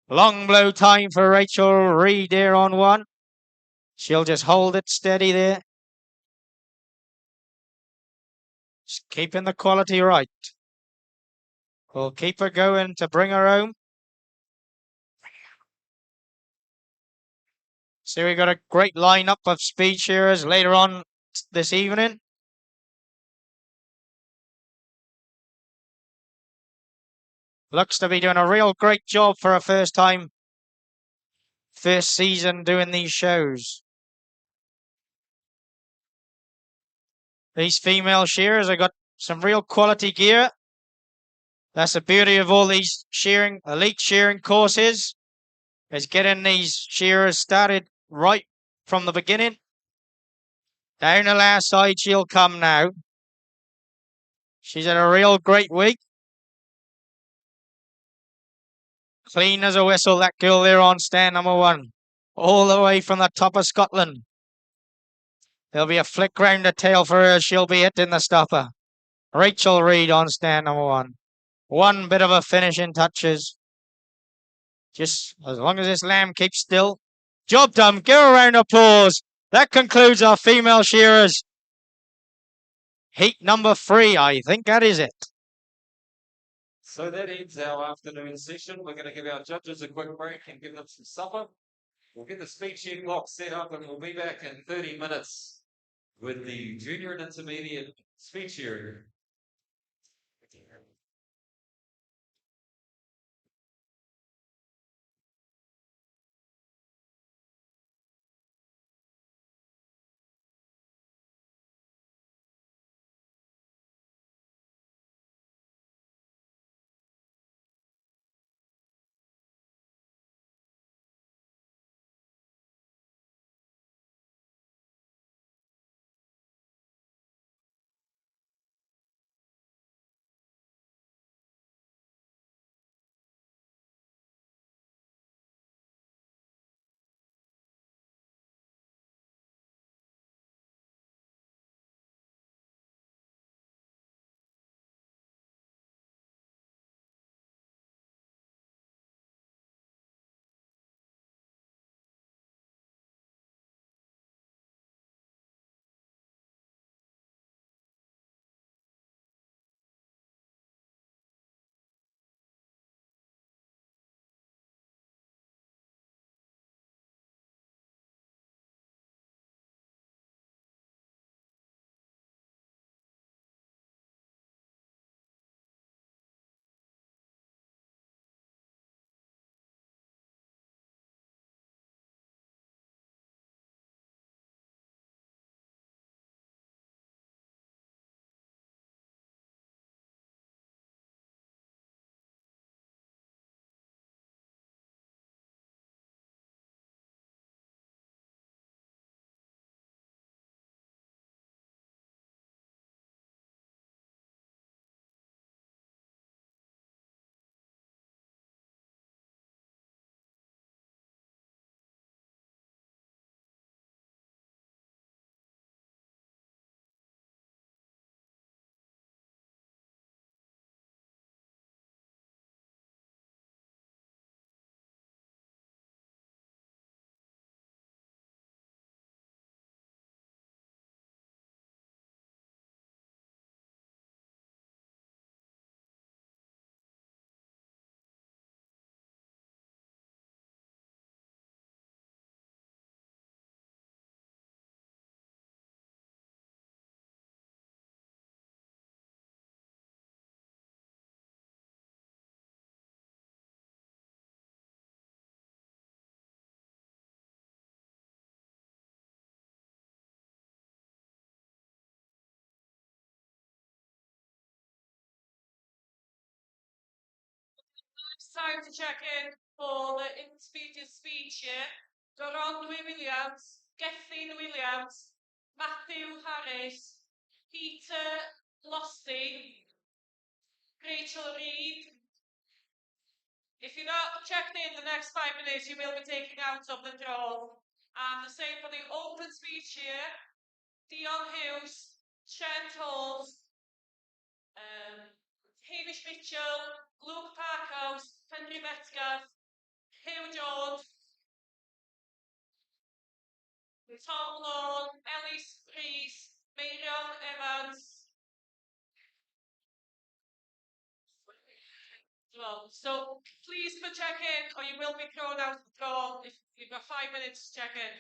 [SPEAKER 9] Long blow time for Rachel Reed here on 1. She'll just hold it steady there. Just keeping the quality right. We'll keep her going to bring her home. So we got a great lineup of speed shearers later on this evening. Looks to be doing a real great job for a first season doing these shows. These female shearers have got some real quality gear. That's the beauty of all these elite shearing courses, is getting these shearers started right from the beginning. Down the last side she'll come now. She's had a real great week. Clean as a whistle, that girl there on stand number 1. All the way from the top of Scotland. There'll be a flick round the tail for her. She'll be hitting the stopper. Rachel Reed on stand number 1. One bit of a finishing touches. Just as long as this lamb keeps still. Job done. Give her a round of applause. That concludes our female shearers. Heat number 3, I think that is it.
[SPEAKER 1] So that ends our afternoon session. We're going to give our judges a quick break and give them some supper. We'll get the speed sheet clock set up and we'll be back in 30 minutes with the junior and intermediate speed shearing.
[SPEAKER 8] time to check in for the in-speeches speech here. Goronwy Williams, Gethin Williams, Matthew Harris, Peter Losty, Rachel Reed. If you're not checked in the next 5 minutes, you will be taken out of the draw. And the same for the open speech here. Dion Hughes, Trent Hall, Hamish Mitchell, Luke Parkhouse, Henry Metcalf, Hugh George, Tom Lawn, Ellis Rees, Marion Evans. Well, so please for check in or you will be thrown out of the draw if you've got 5 minutes to check in.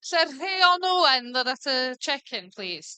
[SPEAKER 6] Sir rhei o nhw yn ddod at y check-in, please?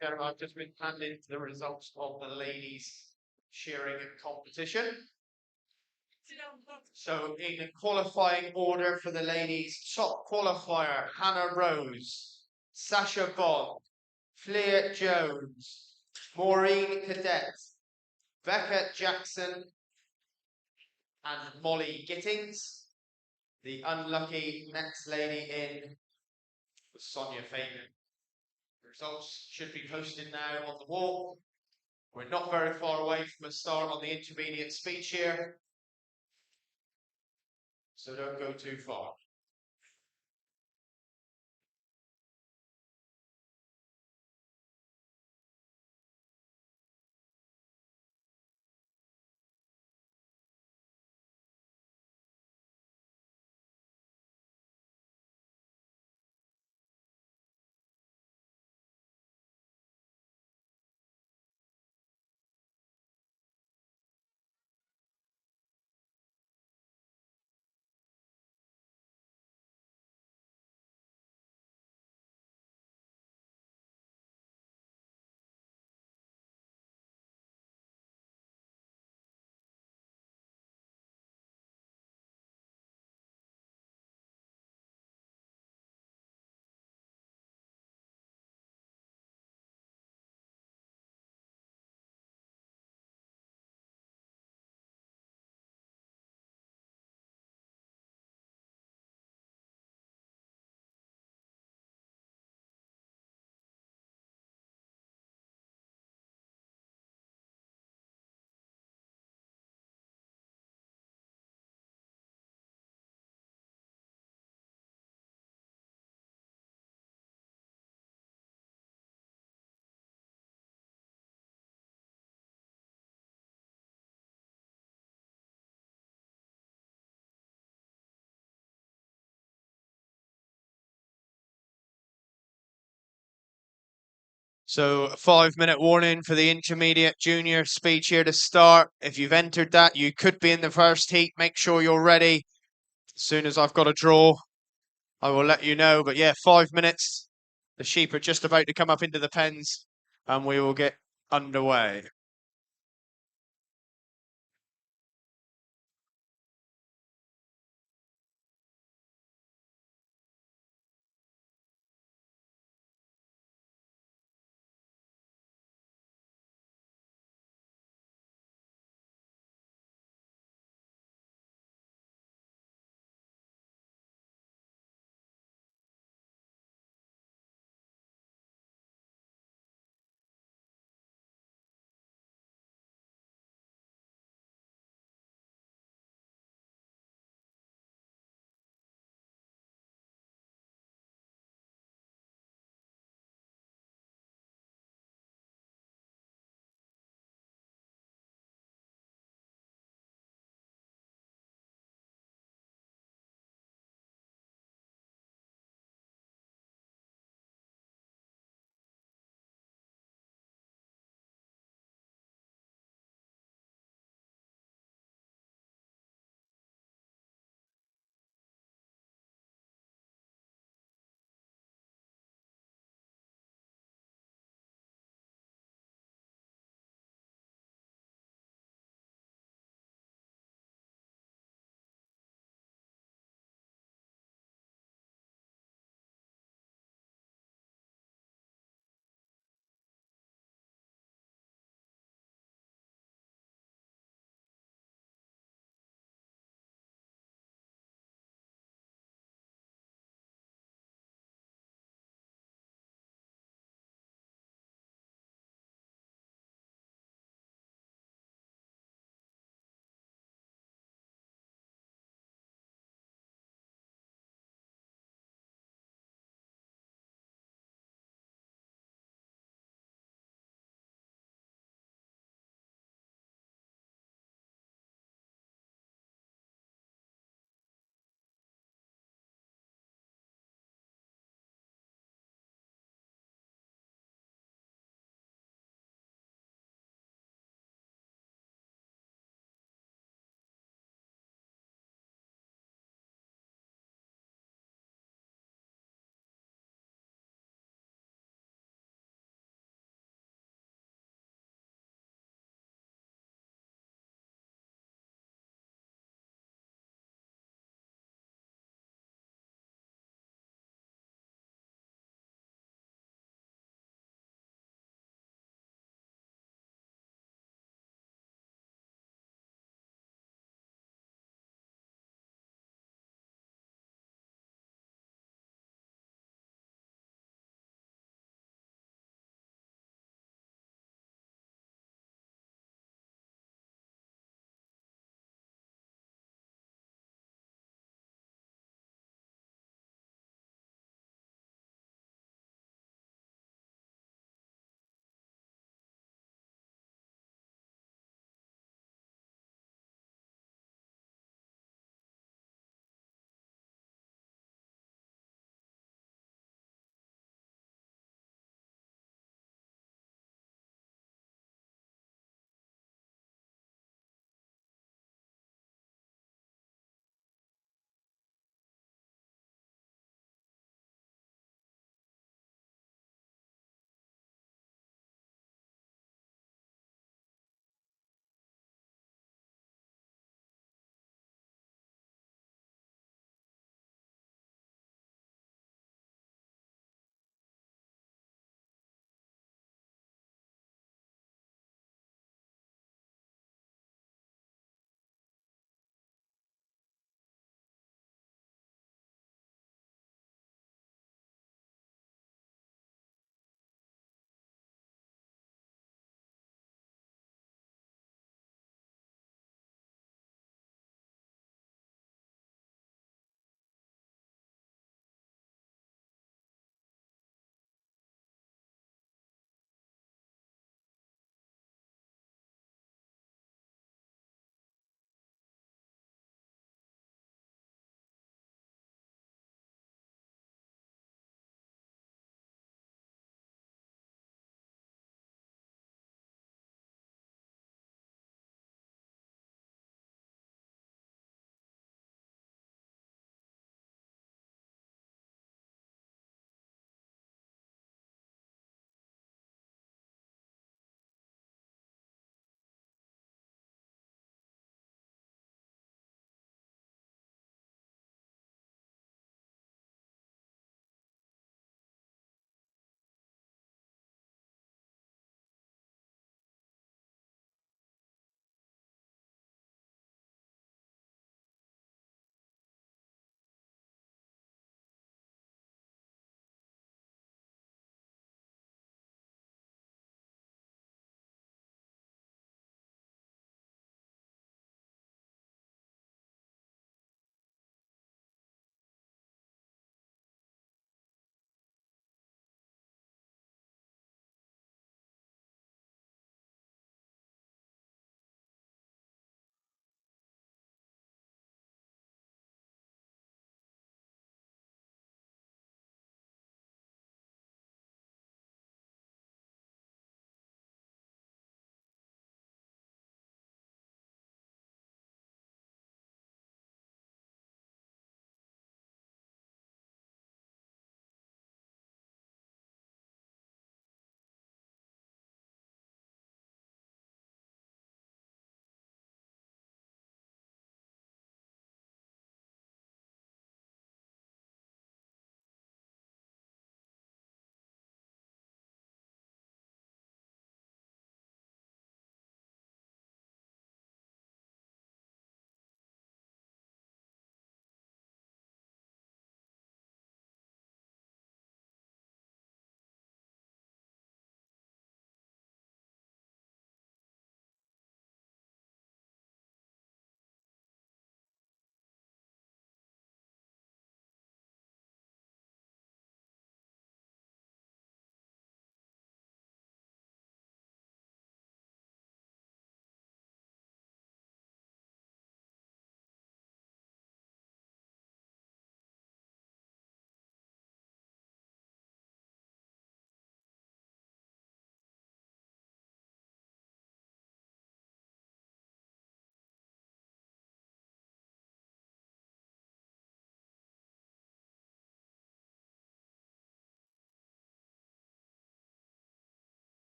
[SPEAKER 2] There, I've just been handed the results of the ladies' shearing competition. So in qualifying order for the ladies, top qualifier, Hannah Rose, Sasha Bond, Flea Jones, Maureen Cadet, Becca Jackson, and Molly Gittings. The unlucky next lady in was Sonia Fagan. The results should be posted now on the wall. We're not very far away from a start on the intermediate speech here, so don't go too far. So a 5-minute warning for the intermediate junior speech here to start. If you've entered that, you could be in the first heat. Make sure you're ready. As soon as I've got a draw, I will let you know. But yeah, 5 minutes. The sheep are just about to come up into the pens and we will get underway.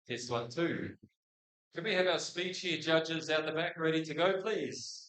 [SPEAKER 1] Test 1, 2. Can we have our speed shear judges out the back ready to go, please?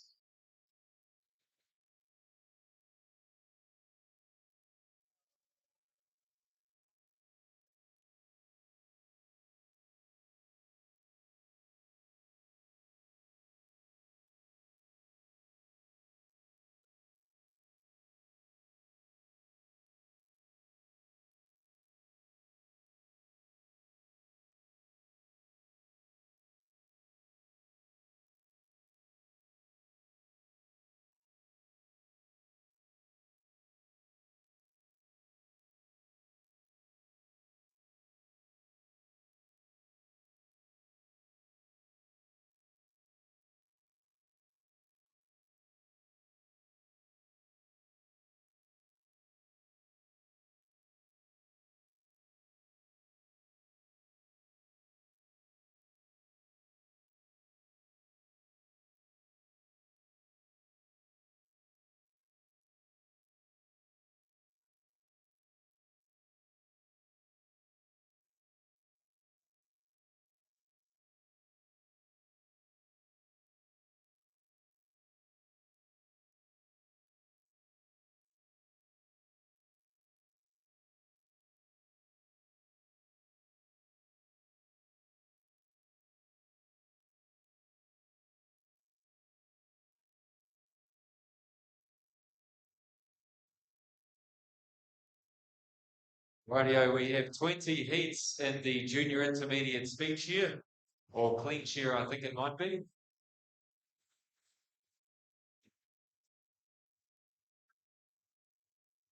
[SPEAKER 1] Rightio, we have 20 heats in the junior intermediate speed shear, or clean shear, I think it might be.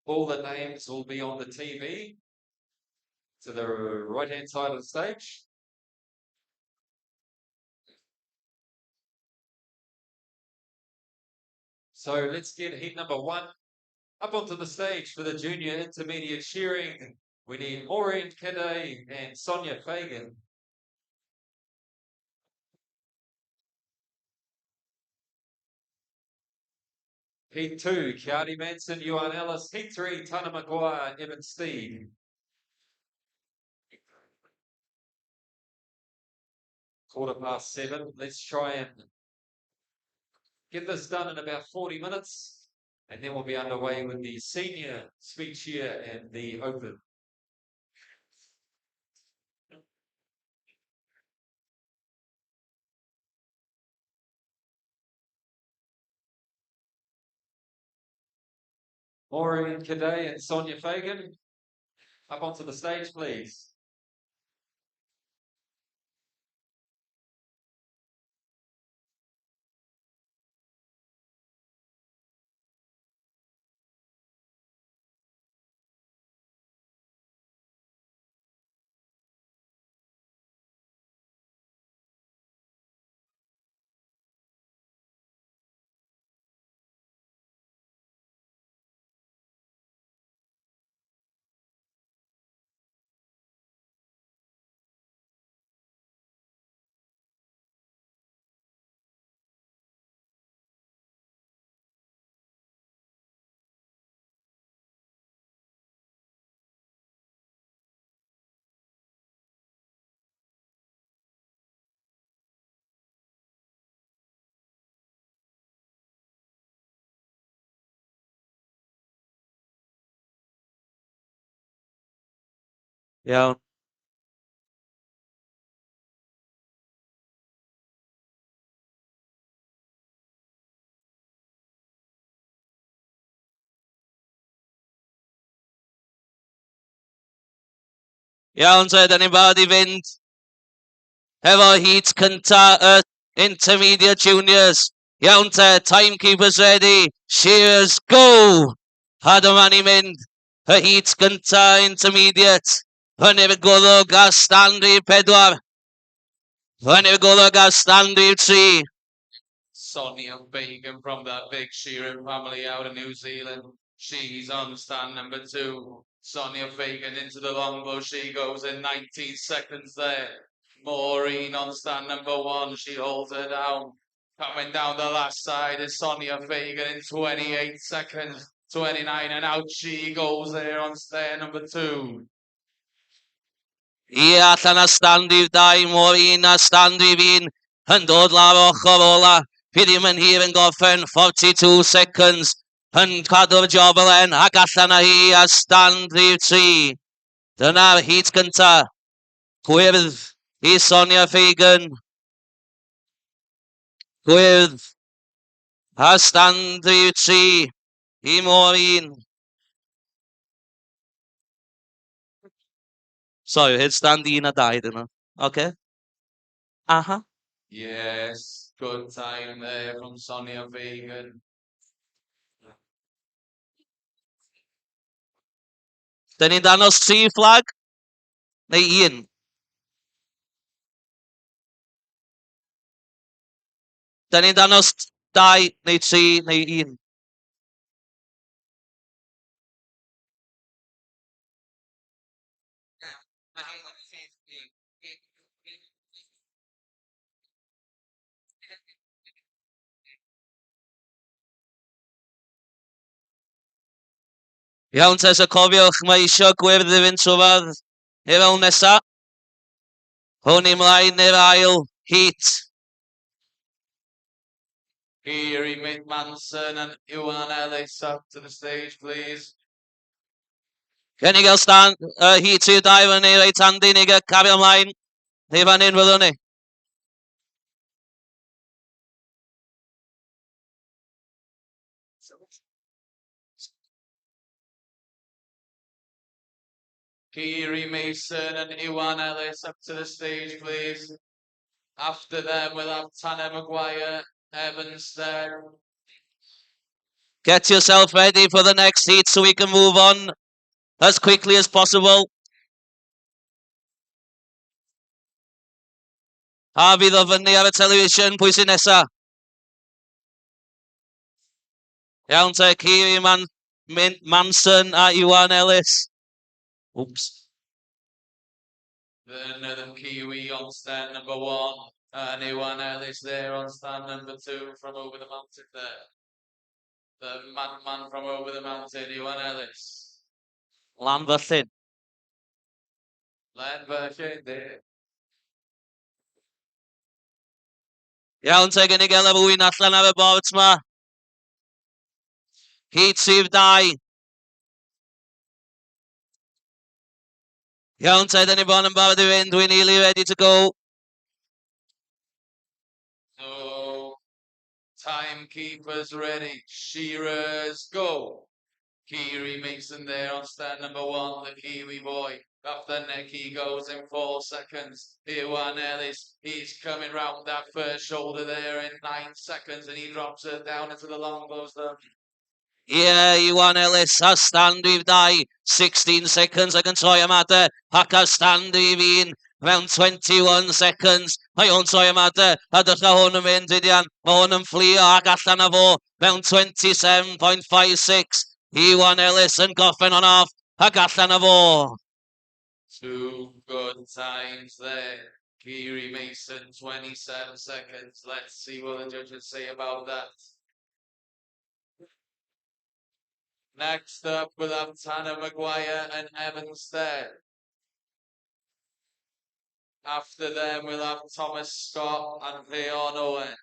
[SPEAKER 1] All the names will be on the TV to the right-hand side of the stage. So let's get heat number 1 up onto the stage for the junior intermediate shearing. We need Maureen Kidday and Sonia Fagan. Heat 2, Kiardi Manson, Yuan Ellis. Heat 3, Tana Maguire, Evan Steed. (7:15). Let's try and get this done in about 40 minutes, and then we'll be underway with the senior speed shear and the open. Maureen Kidday and Sonia Fagan, up onto the stage, please.
[SPEAKER 10] Iawn. Iawn te, da ni'n barod i fynd efo heat cynta y intermediate juniors. Iawn te, timekeepers ready. Shears, go! A dyma ni mynd y heat cynta intermediate. Fyny'r golwg a stand rhif 4. Fyny'r golwg a stand rhif 3.
[SPEAKER 11] Sonia Fagan from that big shearing family out of New Zealand. She's on stand number 2. Sonia Fagan into the longbow. She goes in 19 seconds there. Maureen on stand number 1. She holds her down. Coming down the last side is Sonia Fagan in 28 seconds. 29 and out she goes there on stand number 2.
[SPEAKER 10] I allan a stand i'w dau, mor un a stand i'w un, yn dod lawr ochr ola. Fi ddim yn hir yn gorffen, 42 seconds, yn cadw'r job ylen, ac allan a hi a stand i'w 3. Dyna'r heat gynta. Gwyrdd I Sonia Fagan. Gwyrdd a stand i'w 3. I mor un. Sorry, hyd stand 1 a 2 dyn nhw. Okay. Aha.
[SPEAKER 11] Yes, good time there from Sonia Fagan.
[SPEAKER 10] Dyn ni'n danos 3 flag? Neu 1? Dyn ni'n danos 2 neu 3 neu 1? Iawn, te, so cofiwch, mae eisiau gwyrdd i fynd trwy'r i'r awl nesa. Hwn I mlaen i'r ail heat.
[SPEAKER 11] Kiri Manson and Iwan Ellis up to the stage, please.
[SPEAKER 10] Gen I gael stand, heat i'r 2 fyny, reit handi, ni gael cario ymlaen. Neu fan hyn fyddwn ni.
[SPEAKER 11] Kiri Mason and Iwan Ellis up to the stage, please. After them, we'll have Tanner Maguire, Evans there.
[SPEAKER 10] Get yourself ready for the next heat so we can move on as quickly as possible. A fydd o fyny ar y television, pwy sy'n nesa? Iawn te, Kiri Manson a Iwan Ellis. Oops.
[SPEAKER 11] Then the Kiwi on stand number 1, and Iwan Ellis there on stand number 2 from over the mountain there. The madman from over the mountain, Iwan Ellis.
[SPEAKER 10] Llanfyllin.
[SPEAKER 11] Len version there.
[SPEAKER 10] Iawn te, gen I gael y fwyn allan ar y bord ma. Heat sydd 2. Iawn te, dyn ni bon yn barod I fynd. Dwi'n nearly ready to go.
[SPEAKER 11] So, timekeepers ready. Shearers go. Kiri Mason there on stand number 1, the Kiwi boy. Off the neck he goes in 4 seconds. Iwan Ellis, he's coming round that first shoulder there in 9 seconds and he drops it down into the long blows there.
[SPEAKER 10] Yeah, Iwan Ellis a stand i'w 2. 16 seconds ac yn troi am adau. Ac a stand i'w 1. Mewn 21 seconds. Mae hwn troi am adau. A dycha hwn yn mynd, Idian. Mae hwn yn fflio ac allan a fo. Mewn 27.56. Iwan Ellis yn goffen on off. Ac allan a fo.
[SPEAKER 11] 2 good times there. Kiri Mason, 27 seconds. Let's see what the judges say about that. Next up, we'll have Tanner Maguire and Evans there. After them, we'll have Thomas Scott and Leon Owen.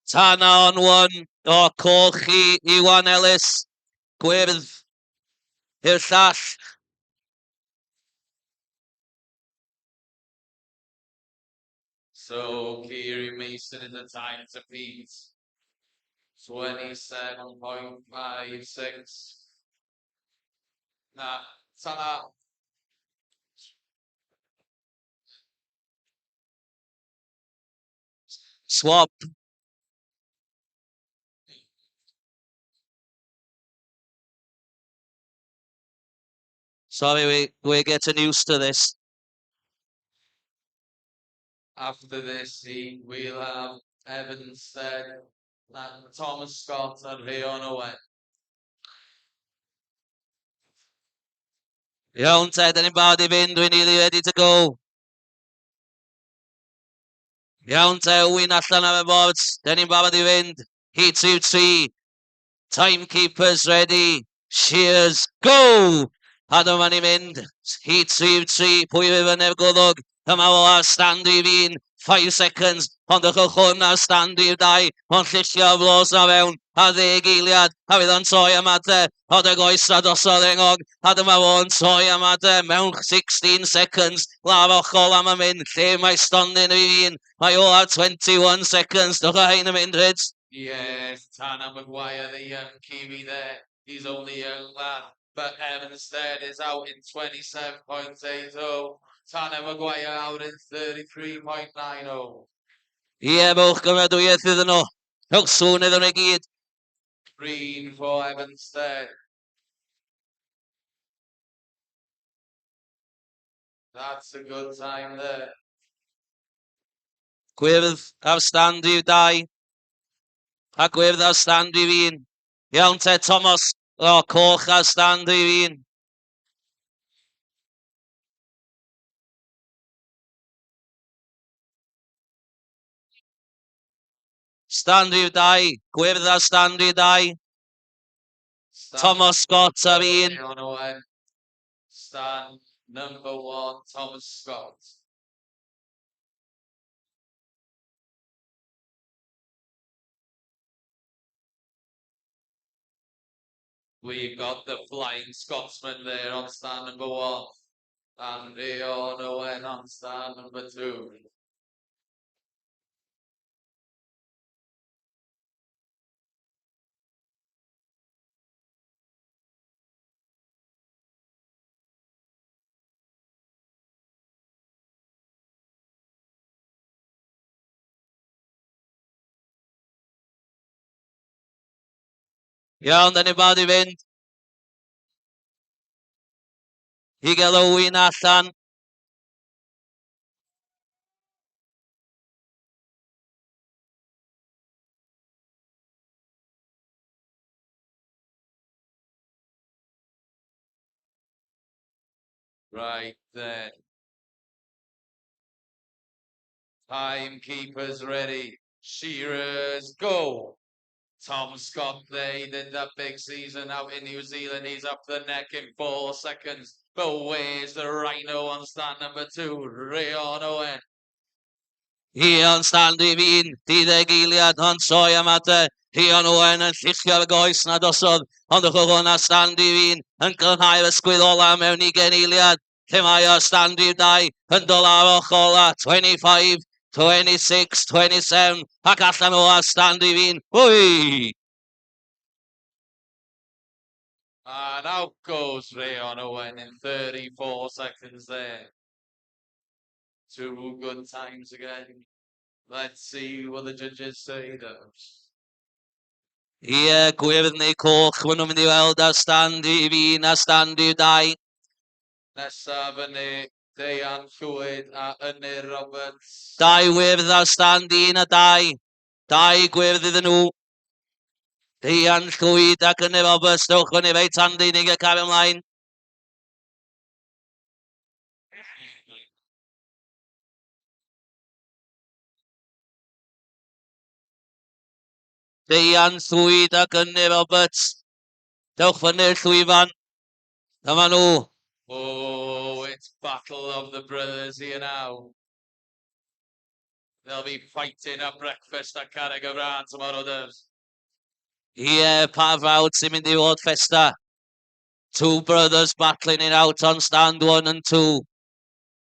[SPEAKER 10] Tanner on 1. O, coch I Iwan Ellis. Gwyrdd. I'r llall.
[SPEAKER 11] So Kiri Mason in the time to beat 27.56. Nah, Tanner.
[SPEAKER 10] Swap. Sorry, we're getting used to this.
[SPEAKER 11] After this heat, we'll have Evans there, Thomas Scott and Leon Owen.
[SPEAKER 10] Iawn te, dyn ni'n barod I fynd, dwi'n nearly ready to go. Iawn te, wyn allan ar y boards, dyn ni'n barod I fynd. Heat 2-3. Timekeepers ready. Shears, go! Adam yn ei mynd. Heat 3, pwy fydd yn efgoddog. Yma o ar stand i fi'n. 5 seconds, ond ych hwn ar stand i'r 2, ond llusio flos na fewn, a 10 eiliad, a fydd o'n troi am ade, ond y goes na dosodd engog, a dyma fo'n troi am ade, mewn 16 seconds, laf ochol am y mynd, lle mae stondin i fi'n, mae o ar 21 seconds, dwch o hein yn mynd, Ryds.
[SPEAKER 11] Yes, Tanner Maguire, the young Kiwi there. He's only a young lad, but Evanstead is out in 27.80. Tanner Maguire out in 33.90.
[SPEAKER 10] Ie, bwch gymrydwyeth iddyn nhw. Ywch sŵn iddyn nhw i gyd.
[SPEAKER 11] Green for Evanstead. That's a good time there.
[SPEAKER 10] Gwyrdd ar stand i'w 2. A gwyrdd ar stand i fi'n. Iawn te, Thomas. O, coch ar stand i fi'n. Stand i'w 2. Gwyrdd ar stand i'w 2. Thomas Scott ar fi'n.
[SPEAKER 11] Stand number 1, Thomas Scott. We've got the Flying Scotsman there on stand number 1. And Leon Owen on stand number 2.
[SPEAKER 10] Iawn, da ni'n barod i fynd. I gael Owen allan.
[SPEAKER 11] Right then. Timekeepers ready. Shearers, go. Tom Scott there, he did that big season out in New Zealand. He's up the neck in 4 seconds. But where's the Rhino on stand number 2? Rheon Owen.
[SPEAKER 10] Hi on stand i fi'n. 12 eiliad, ond troi am ade. Hi on Owen yn lluchio'r goes na dosodd. Ond ych hwn ar stand i fi'n. Yn glanhau'r ysgwydd ola mewn 20 eiliad. Lle mae o stand i'w 2. Yn dol ar ochl a 25. 26, 27, ac allan o ar stand i fi'n. Hwy!
[SPEAKER 11] And out goes Rheon Owen in 34 seconds there. 2 good times again. Let's see what the judges say though.
[SPEAKER 10] Ie, gwyrdd neu coch, maen nhw'n mynd i weld ar stand i fi'n a stand i'w 2.
[SPEAKER 11] Nesaf fyny, Deian Llwyd a Ynir Roberts.
[SPEAKER 10] 2 wyrdd ar stand 1 a 2. 2 gwyrdd iddyn nhw. Deian Llwyd ac Ynir Roberts, dewch fyny fe tan deunig y cario ymlaen. Deian Llwyd ac Ynir Roberts. Dewch fyny'r llwyfan. Dyma nhw.
[SPEAKER 11] Oh, it's Battle of the Brothers here now. They'll be fighting at breakfast at Carreg y Bran tomorrow, does.
[SPEAKER 10] Ie, pa fawd sy'n mynd i fod festa. 2 brothers battling it out on stand 1 and 2.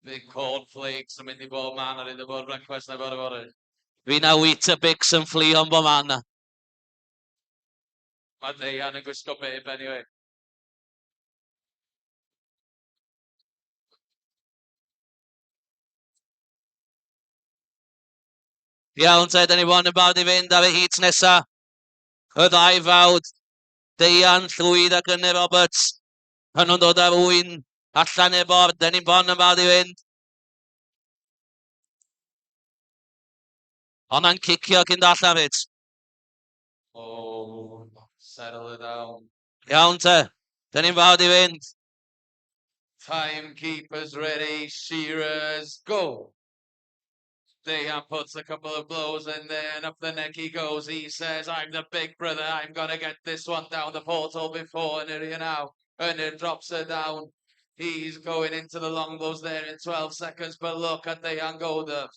[SPEAKER 11] Big cornflakes yn mynd i bob man ar hyn o bod breakfast na bod o bore.
[SPEAKER 10] Fi na Weetabix yn fflio yn bob man.
[SPEAKER 11] Mae Deian yn gwisgo bib anyway.
[SPEAKER 10] Iawn te, da ni fod yn barod i fynd ar y hit nesa. Y 2 fawd. Deian Llwyd ac Ynir Roberts. Yn nhw'n dod ar wyn. Allan i'r bord. Da ni'n bod yn barod i fynd. Honna'ng cicio cyn allan fyd.
[SPEAKER 11] Oh, settle it down.
[SPEAKER 10] Iawn te, da ni'n barod i fynd.
[SPEAKER 11] Timekeepers ready, shearers, go. Dayan puts a couple of blows and then up the neck he goes. He says, I'm the big brother. I'm going to get this one down the portal before Niria now. And it drops her down. He's going into the long blows there in 12 seconds. But look at Dayan go there.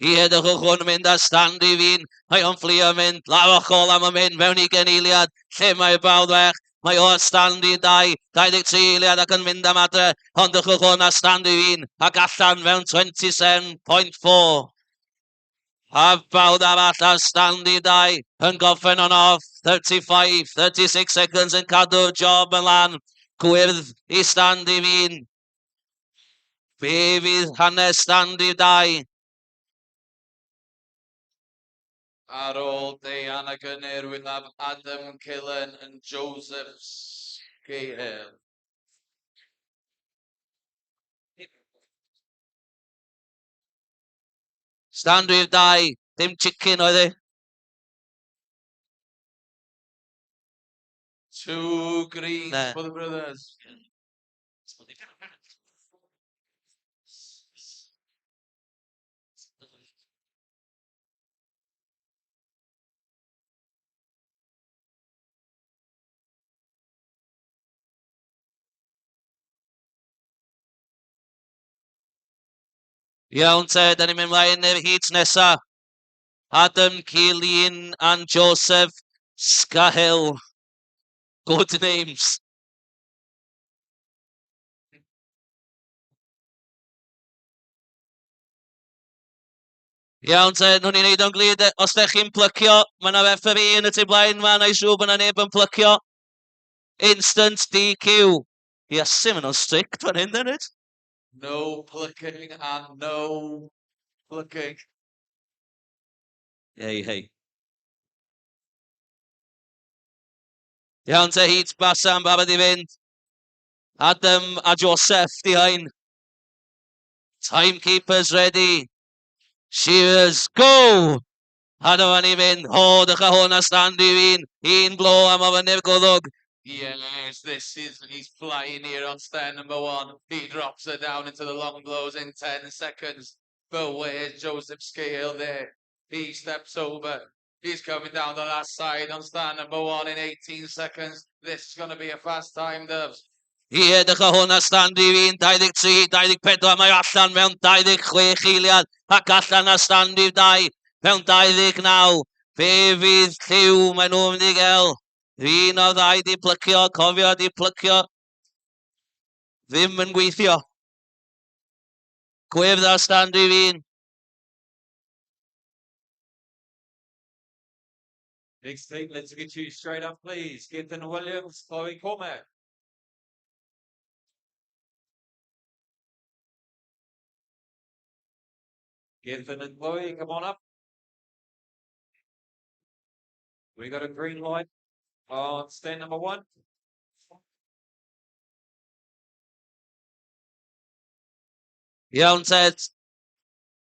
[SPEAKER 10] Ie, dych o'n mynd a stand I fi'n. Mae o'n fflio mynd. Lawch ôl am y mynd mewn I geneiliad. Lle mae bawddech. Mae o stand I 2. 23 eiliad ac yn mynd am adre. Ond dych o'n a stand I fi'n. Ac allan mewn 27.4. A bawd arall ar stand I 2. Yn goffen on off. 35, 36 seconds yn cadw'r job yn lan. Gwyrdd I stand I fi'n. Be fydd hanes stand I 2?
[SPEAKER 11] Ar ôl Dayan ac yn Erwin am Adam Killen and Joseph Scahill.
[SPEAKER 10] Stand with 2. Dim chicken oedd e.
[SPEAKER 11] 2 greens
[SPEAKER 10] Nah.
[SPEAKER 11] for the brothers.
[SPEAKER 10] Iawn te, da ni'n mynd mlaen i'r heat nesa. Adam Keelan and Joseph Scahill. Good names. Iawn te, nhw'n ni'n neud o'n glid. Os da chi'n plycio, mae yna referee yn y tu blaen ma, neu siw bod yna neb yn plycio. Instant DQ. Yes, sim yn o'n strict fan hyn, dyn it?
[SPEAKER 11] No plucking and no plucking.
[SPEAKER 10] Hei, hei. Iawn te, heat Basan, barod I fynd. Adam a Joseph di hain. Timekeepers ready. Shears, go! Adam yn I fynd. O, dych a hwn a stand I fi'n. Un blow am o fyny'r goddwg.
[SPEAKER 11] Yes, he's flying here on stand number 1. He drops her down into the long blows in 10 seconds. But where's Joseph Scale there? He steps over. He's coming down the last side on stand number 1 in 18 seconds. This is going to be a fast time, Dubs.
[SPEAKER 10] Ie, dych a hwn a stand I fi'n. 23, 24, mae allan mewn 26 eiliad. Ac allan a stand I 2. Mewn 29. Fe fydd lliw maen nhw'n mynd I gael. Un o 2 di plycio, cofio di plycio. Ddim yn gweithio. Gwyrdd a stand I fi'n.
[SPEAKER 1] Next team, let's get you straight up, please. Gethin Williams, Chloe Cormac. Gethin and Chloe, come on up. We got a green light on stand number 1.
[SPEAKER 10] Iawn Ted.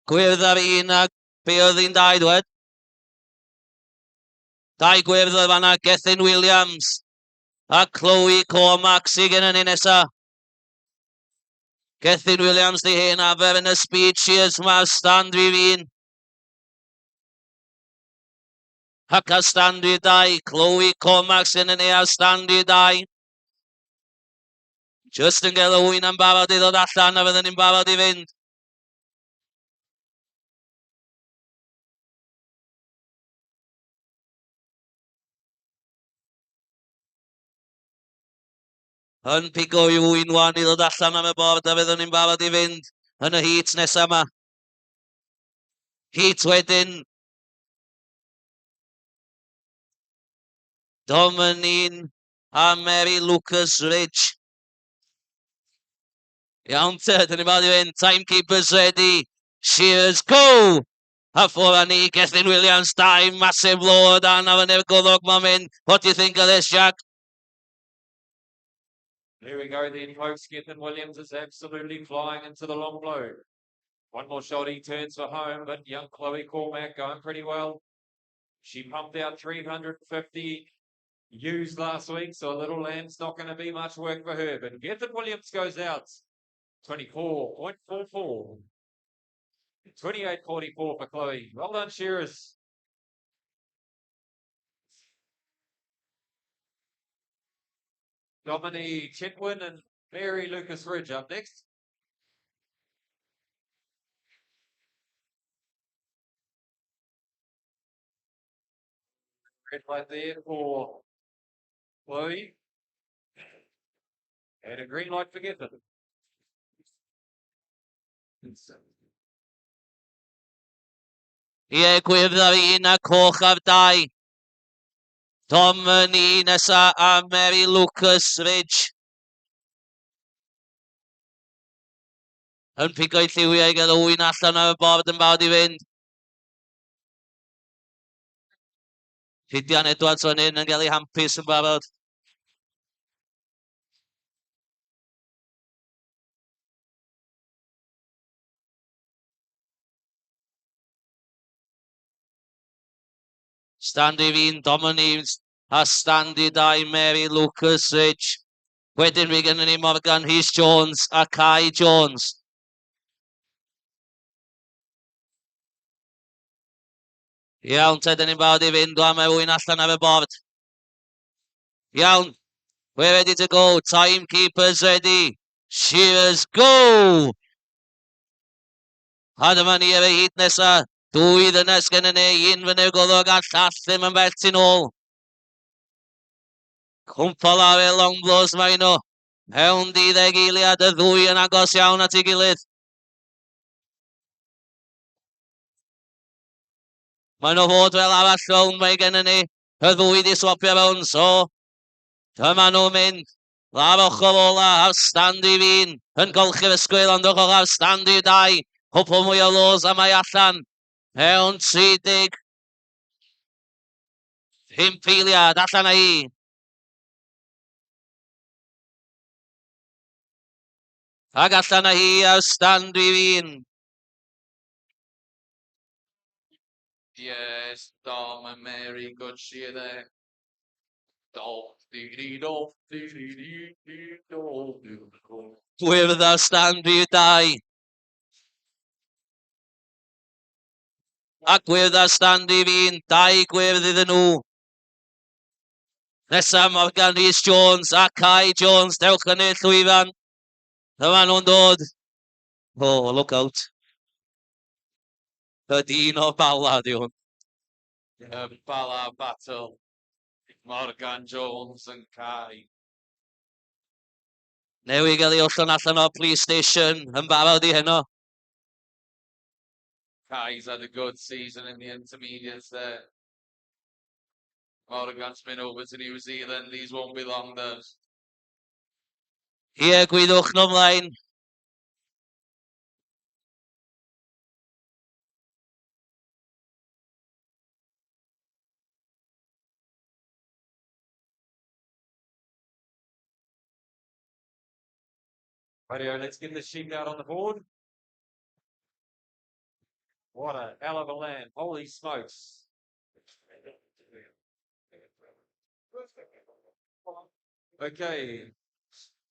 [SPEAKER 10] Gwyrdd ar un a be oedd hi'n 2 dwed? 2 gwyrdd oedd fanna Gethin Williams a Chloe Cormac sy'n gen yn un nesa. Gethin Williams di hen afer yn y speed shears mae'r stand fi fi'n. Ac a stand fi 2. Chloe Cormac sy'n yn ei a stand fi 2. Just yn gael y wyn am barod I ddod allan a fydden ni'n barod I fynd. Yn pigo I wyn wan I ddod allan am y bord a fydden ni'n barod I fynd yn y heat nesaf yma. Heat wedyn. Domini'n a Mary Lucas Ridge. Iawn te, dyn ni'n barod I fynd. Timekeepers ready. Shears, go! A ffwr a ni, Gethin Williams, 2 massive blow dan a fyny'r goddwg ma'n mynd. What do you think of this, Jack?
[SPEAKER 1] There we go then, folks. Gethin Williams is absolutely flying into the long blow. One more shot, he turns for home, but young Chloe Cormac going pretty well. She pumped out 350 U's last week, so a little land's not going to be much work for her. But Gethin Williams goes out 24.44. 28-44 for Chloe. Well done, Shearers. Dominique Chetwin and Mary Lucas Ridge up next. Red light there for Chloe. And a green light for Giffen.
[SPEAKER 10] Ie, gwyrdd un a coch ar dau. Domini nesa a Mary Lucas Ridge. Yn pigo'i lliwiau gael y wyn allan o'r bord yn bawd i fynd. Fidian Edwards o'n hyn yn cael ei hampus yn barod. Stand i fi'n Domini's a stand i dau Mary Lucas Ridge. Wedyn fi gynnu ni Morgan Rhys Jones a Kai Jones. Iawn, te dyn ni'n barod i fynd am y wyn allan ar y bord. Iawn, we're ready to go. Timekeepers ready. Shearers, go! A dyma ni ar y hyd nesa. Dwy ddynes gen ni, un fyny goddog a llall ddim yn bell tu nôl. Cwmpo lawr e long blows mae nhw. Mewn 12 eiliad, y ddwy yn agos iawn at ei gilydd. Mae nhw fod fel arall rown mae gen ni. Y ddwy di swapio rown, so dyma nhw'n mynd. Lawr ochr ola ar stand i fi'n. Yn golchi'r ysgwyl ond ochr ar stand i dau. Cwpl mwy o los a mae allan. Mewn 30. 5 eiliad, allan a hi. Ac allan a hi ar stand i fi'n.
[SPEAKER 11] Yes, Dom and Mary, good cheer there. Dolph, dee-dee-dolph, dee-dee-dee-dee-dolph, dee-dee-dolph.
[SPEAKER 10] Gwyrdd ar stand i dau. A gwyrdd ar stand i fi'n. 2 gwyrdd iddyn nhw. Nesa Morgan Rhys Jones a Kai Jones. Dewch yn ei llwyfan. Dyma nhw'n dod. Oh, look out. Y dyn o bala di hwn.
[SPEAKER 11] Bala battle. Morgan Jones and Kai.
[SPEAKER 10] Newi gael ei ollon allan o'r police station yn barod i heno.
[SPEAKER 11] Kai's had a good season in the intermediates there. Morgan's been over to New Zealand. These won't be long though.
[SPEAKER 10] Ie, gwyddwch nhw ymlaen.
[SPEAKER 1] Radio, let's get the sheep out on the board. What a hell of a land. Holy smokes. Okay.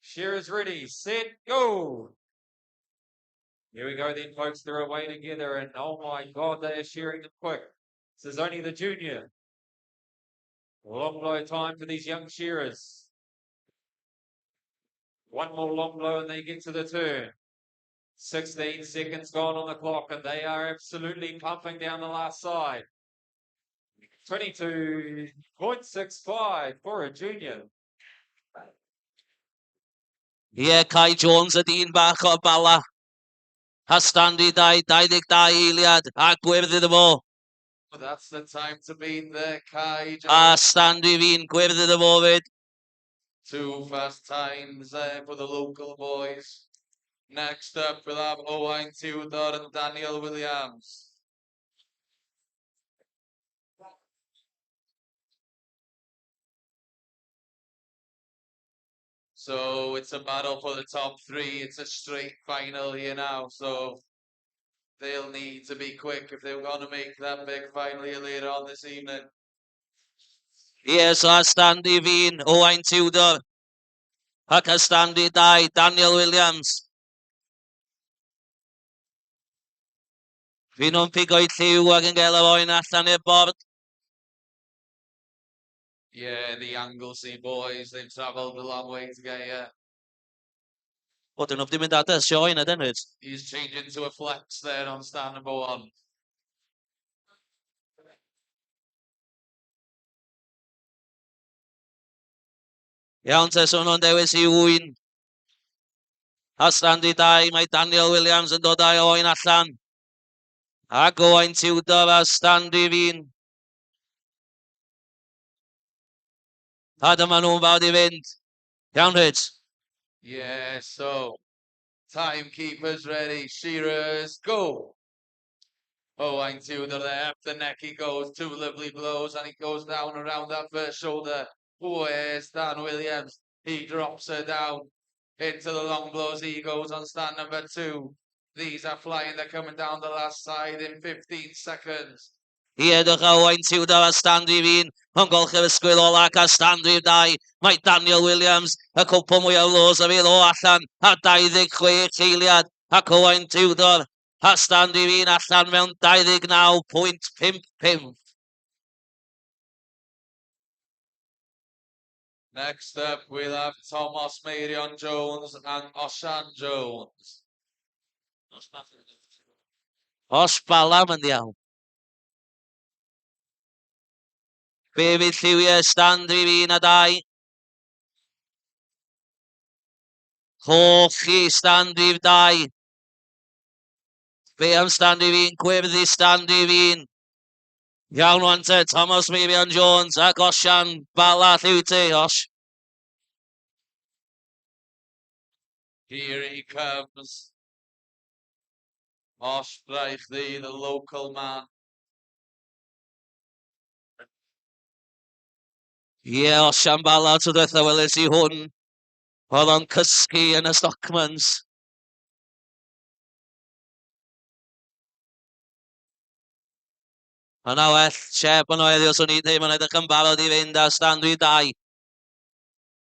[SPEAKER 1] Shearers ready, set, go. Here we go then, folks. They're away together, and oh my God, they are shearing them quick. This is only the junior. Long blow time for these young shearers. One more long blow and they get to the turn. 16 seconds gone on the clock, and they are absolutely pumping down the last side. 22.65 for a junior.
[SPEAKER 10] Ie, Kai Jones y dyn bach o bala. A stand i dau, 22 eiliad, a gwyrdd iddo fo.
[SPEAKER 11] But that's the time to beat there, Kai.
[SPEAKER 10] A stand i fi'n gwyrdd iddo fo fyd.
[SPEAKER 11] 2 fast times there for the local boys. Next up, we'll have Owain Tudor and Daniel Williams. So it's a battle for the top 3. It's a straight final here now. So they'll need to be quick if they're going to make that big final here later on this evening.
[SPEAKER 10] Ie, so a stand i fi'n Owain Tudor. Ac a stand i dau, Daniel Williams. Fi nhw'n pigo'i lliw ac yn gael y foen allan i'r bord.
[SPEAKER 11] Yeah, the Anglesey boys, they've travelled a long way to get here.
[SPEAKER 10] O, dyn nhw wedi mynd at y sioe na, dyn nhw?
[SPEAKER 11] He's changing to a flex there on stand number 1.
[SPEAKER 10] Iawn te, so nhw'n dewis i wyn. A standi 2, mae Daniel Williams yn dod â'i oen allan. A Owain Tudor a standi fi'n. A dyma nhw'n fawr i fynd. Iawn, Rhys.
[SPEAKER 11] Yeah, so timekeepers ready. Shearers, go. Oh, I'm Tudor there. Up the neck he goes. 2 lovely blows, and he goes down around that first shoulder. Where's Dan Williams? He drops her down into the long blows. He goes on stand number 2. These are flying. They're coming down the last side in 15 seconds.
[SPEAKER 10] I edrych a Owain Tudor a standi fi'n. Yn golchi'r ysgwyl ola ac a standi 2. Mae Daniel Williams y cwpl mwy o los a fydd o allan a 26 eiliad. Ac Owain Tudor a standi fi'n allan mewn 29.55.
[SPEAKER 11] Next up, we'll have Thomas Marion Jones and Oshan Jones.
[SPEAKER 10] Os Balam yn iawn. Be fydd lliwiau standi fi'n a 2. Hochi standi 2. Be am standi fi'n, gwyrdd standi fi'n. Iawn wan te, Thomas Marion Jones ac Osian Bala lliw te, Os.
[SPEAKER 11] Here he comes. Osh Braichdi, the local man.
[SPEAKER 10] Ie, Osian Bala to dweud weles i hwn. Oedd o'n cysgu yn y Stockmans. Yna well, Shep yn oeddi os o'n i ddim yn edrych yn barod i fynd a standi 2.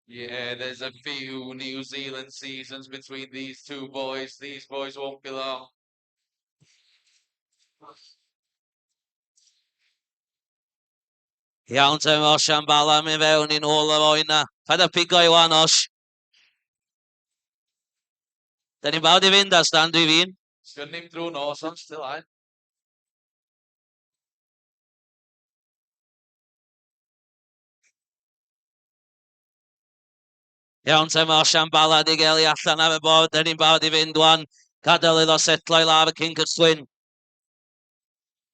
[SPEAKER 11] Yeah, there's a few New Zealand seasons between these two boys. These boys won't be long.
[SPEAKER 10] Iawn te, mae Osian Bala mynd fewn i'n ôl yr oen na. Paid a pigo i wan, Os. Da ni'n barod i fynd a standi fi'n.
[SPEAKER 11] Sgyn ni'n drwy nos, ond still ein.
[SPEAKER 10] Iawn te, mae Osian Bala di gael i allan ar y bord. Da ni'n barod i fynd wan. Gadael iddo setlo i laf y cyn cychwyn.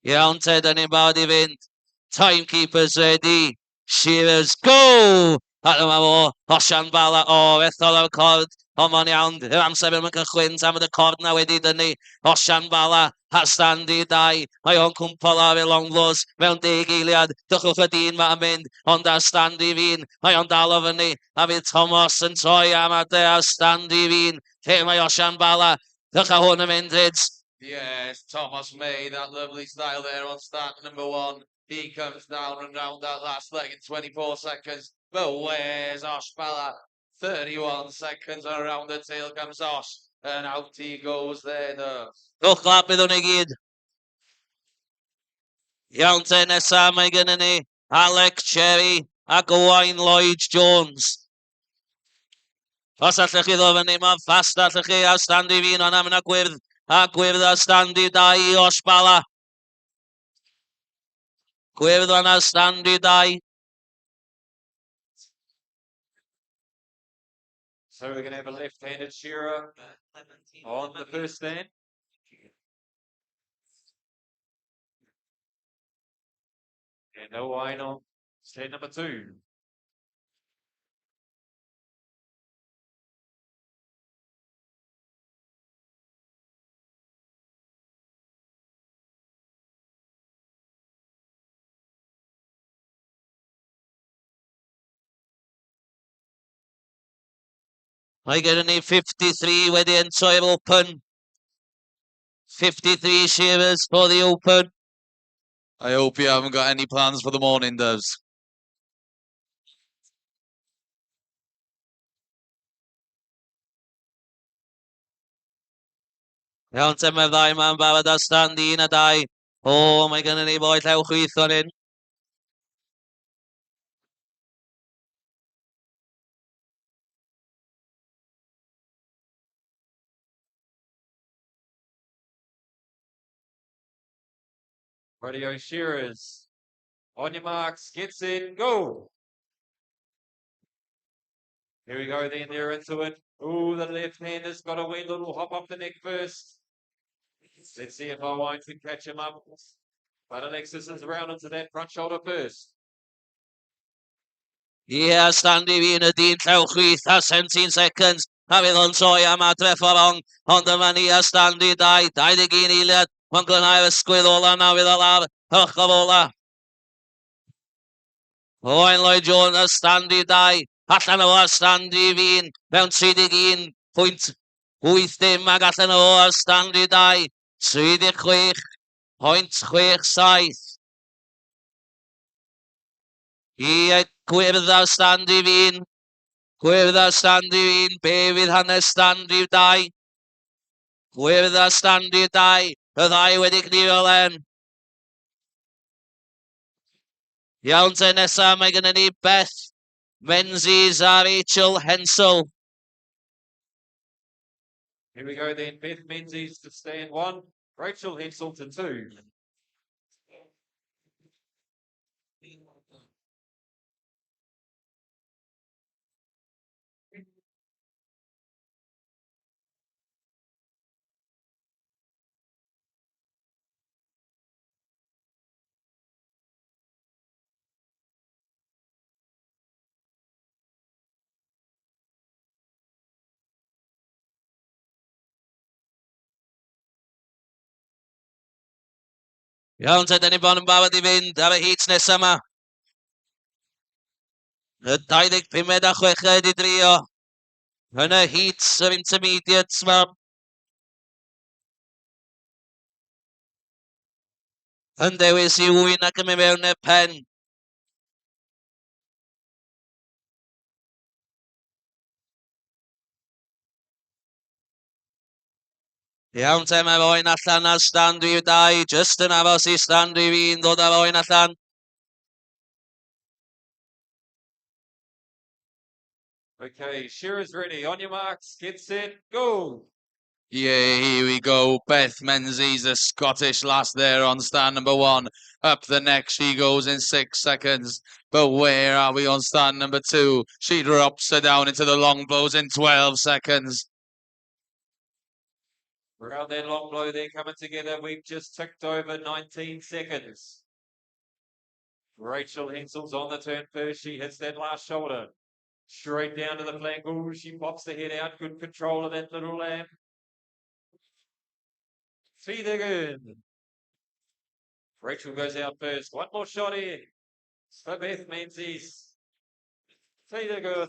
[SPEAKER 10] Iawn te, da ni'n barod i fynd. Timekeepers ready. Shearers, go! A dyma fo, Osian Bala, ethol o'r cord. Ond ma'n iawn, yr amser yn cychwyn, tam y cord na wedi dynnu. Osian Bala, a standi 2. Mae o'n cwmpol ar y longlos mewn 10 eiliad. Dychwch y dyn ma'n mynd, ond a standi fi'n. Mae o'n dal o fyny, a fydd Thomas yn troi am ade a standi fi'n. Lle mae Osian Bala, dycha hwn yn mynd, Ryds.
[SPEAKER 11] Yes, Thomas May, that lovely style there on stand number 1. He comes down and round that last leg in 24 seconds. But where's Osh Bala? 31 seconds and around the tail comes Osh. And out he goes there, though.
[SPEAKER 10] Rwch glap iddwn ni gyd. Iawn te, nesa mae gynnu ni Alec Cherry ac Owain Lloyd Jones. Os allwch chi ddod fyny mor fast allwch chi a standi fi'n o'n am yna gwyrdd. A gwyrdd a standi 2 i Osh Bala. Gwyrdd o'n a standi 2.
[SPEAKER 1] So we're going to have a left-handed shearer on the first stand. And no wine on stand number 2.
[SPEAKER 10] Mae gen ni 53 wedi entoi'r Open. 53 shearers for the Open.
[SPEAKER 11] I hope you haven't got any plans for the morning, Doves.
[SPEAKER 10] Iawn te mae'r ddau ma'n barod a stand un a dau. O, mae gennym ni boi llew chwith o'n un.
[SPEAKER 1] Radio Shearers. On your marks, get set, go. Here we go then, they're into it. Oh, the left-hander's got a wee little hop up the neck first. Let's see if Owen can catch him up. But Alexis is round into that front shoulder first.
[SPEAKER 10] Ie, standi fi yn y dyn llew chwith a 17 seconds. A fydd o'n troi am adref o rong. Ond yma ni a standi 21 eiliad. Mae'n glynhau'r ysgwydd ola na fydd o lawr. Ochr ola. Owen Lloyd Jones a standi 2. Allan o a standi fi'n mewn 31.8 ag allan o a standi 2. 36.67. Ie, gwyrdd ar standi fi'n. Gwyrdd ar standi fi'n. Be fydd hanes standi 2? Gwyrdd ar standi 2. Y ddau wedi cnifio len. Iawn te nesa, mae gennym ni Beth Menzies a Rachel Hensel.
[SPEAKER 1] Here we go then, Beth Menzies to stand 1, Rachel Hensel to 2.
[SPEAKER 10] Iawn te, dyn ni bod yn barod i fynd ar y heats nesaf yma. Y 25 a 6 wedi drio. Yn y heats yr intermediates yma. Yn dewis i wyn ac yn mynd mewn y pen. Iawn te, mae'r oen allan ar stand rhyw 2. Just yn aros i stand rhyw 1 ddod ar oen allan.
[SPEAKER 1] Okay, Shearers ready, on your marks, get set, go.
[SPEAKER 11] Yeah, here we go. Beth Menzies, the Scottish lass there on stand number 1. Up the neck she goes in 6 seconds. But where are we on stand number 2? She drops her down into the long blows in 12 seconds.
[SPEAKER 1] Around that long blow there coming together, we've just ticked over 19 seconds. Rachel Hensel's on the turn first, she hits that last shoulder. Straight down to the flank, ooh, she pops the head out, good control of that little lamb. Feed again. Rachel goes out first, one more shot here. For Beth Menzies. Feed again.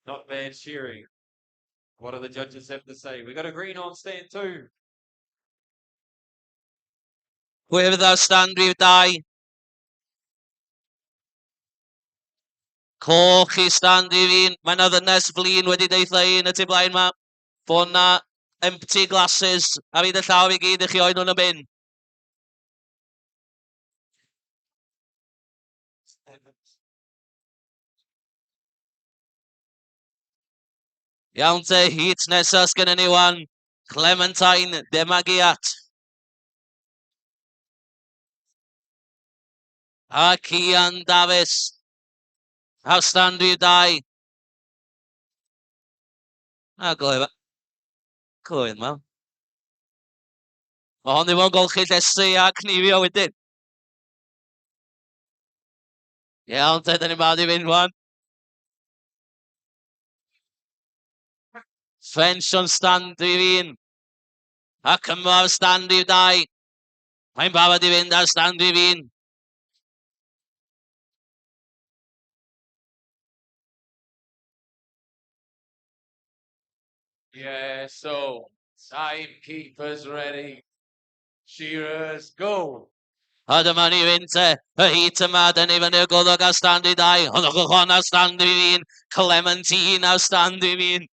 [SPEAKER 1] Not bad shearing. What do the judges have to say? We got a green on stand 2.
[SPEAKER 10] Gwyrdd ar stand rhyw 2. Coch i stand i fi'n. Mae'n o ddynes flin wedi deitha un y tu blaen ma. Bod na empty glasses a fydd y llaw i gyd i chi oed nhw'n y bin. Iawn te, heat nesaf sgynny ni wan. Clementine Demagiat. A Cian Davies. Ar stand rhyw 2. A glwyf. Glwyf ma. Mae hon i fod yn golchi llesu a Cneifio wedyn. Iawn te, dyn ni'n barod i fynd wan. French on stand rhyw 1. A Cymru ar stand rhyw 2. Mae'n barod i fynd ar stand rhyw 1.
[SPEAKER 11] Yeah, so timekeepers ready. Shearers, go.
[SPEAKER 10] A dyma ni fynd te, y heat yma, dyn ni fyny o goddog ar stand rhyw 2. Ond o'ch hon ar stand rhyw 1. Clementine ar stand rhyw 1.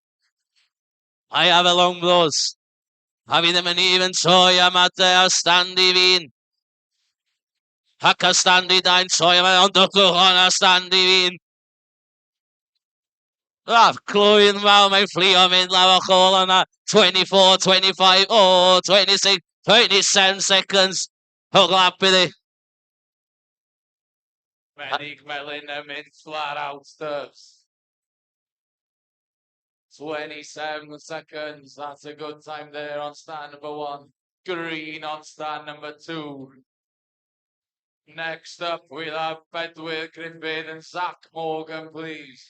[SPEAKER 10] Mae ar y long blows. A fi ddim yn even troi am adael standi fi'n. Ac a standi da'n troi am ond dwgwch hon a standi fi'n. Clwydd mawr, mae'n fflio mynd lawr chol yna. 24, 25, 26, 27 seconds. Hwg lap iddi.
[SPEAKER 11] Menig Melin yn mynd flat out stuffs. 27 seconds. That's a good time there on stand number 1. Green on stand number 2. Next up, we'll have Bedwyr Griffith and Zach Morgan, please.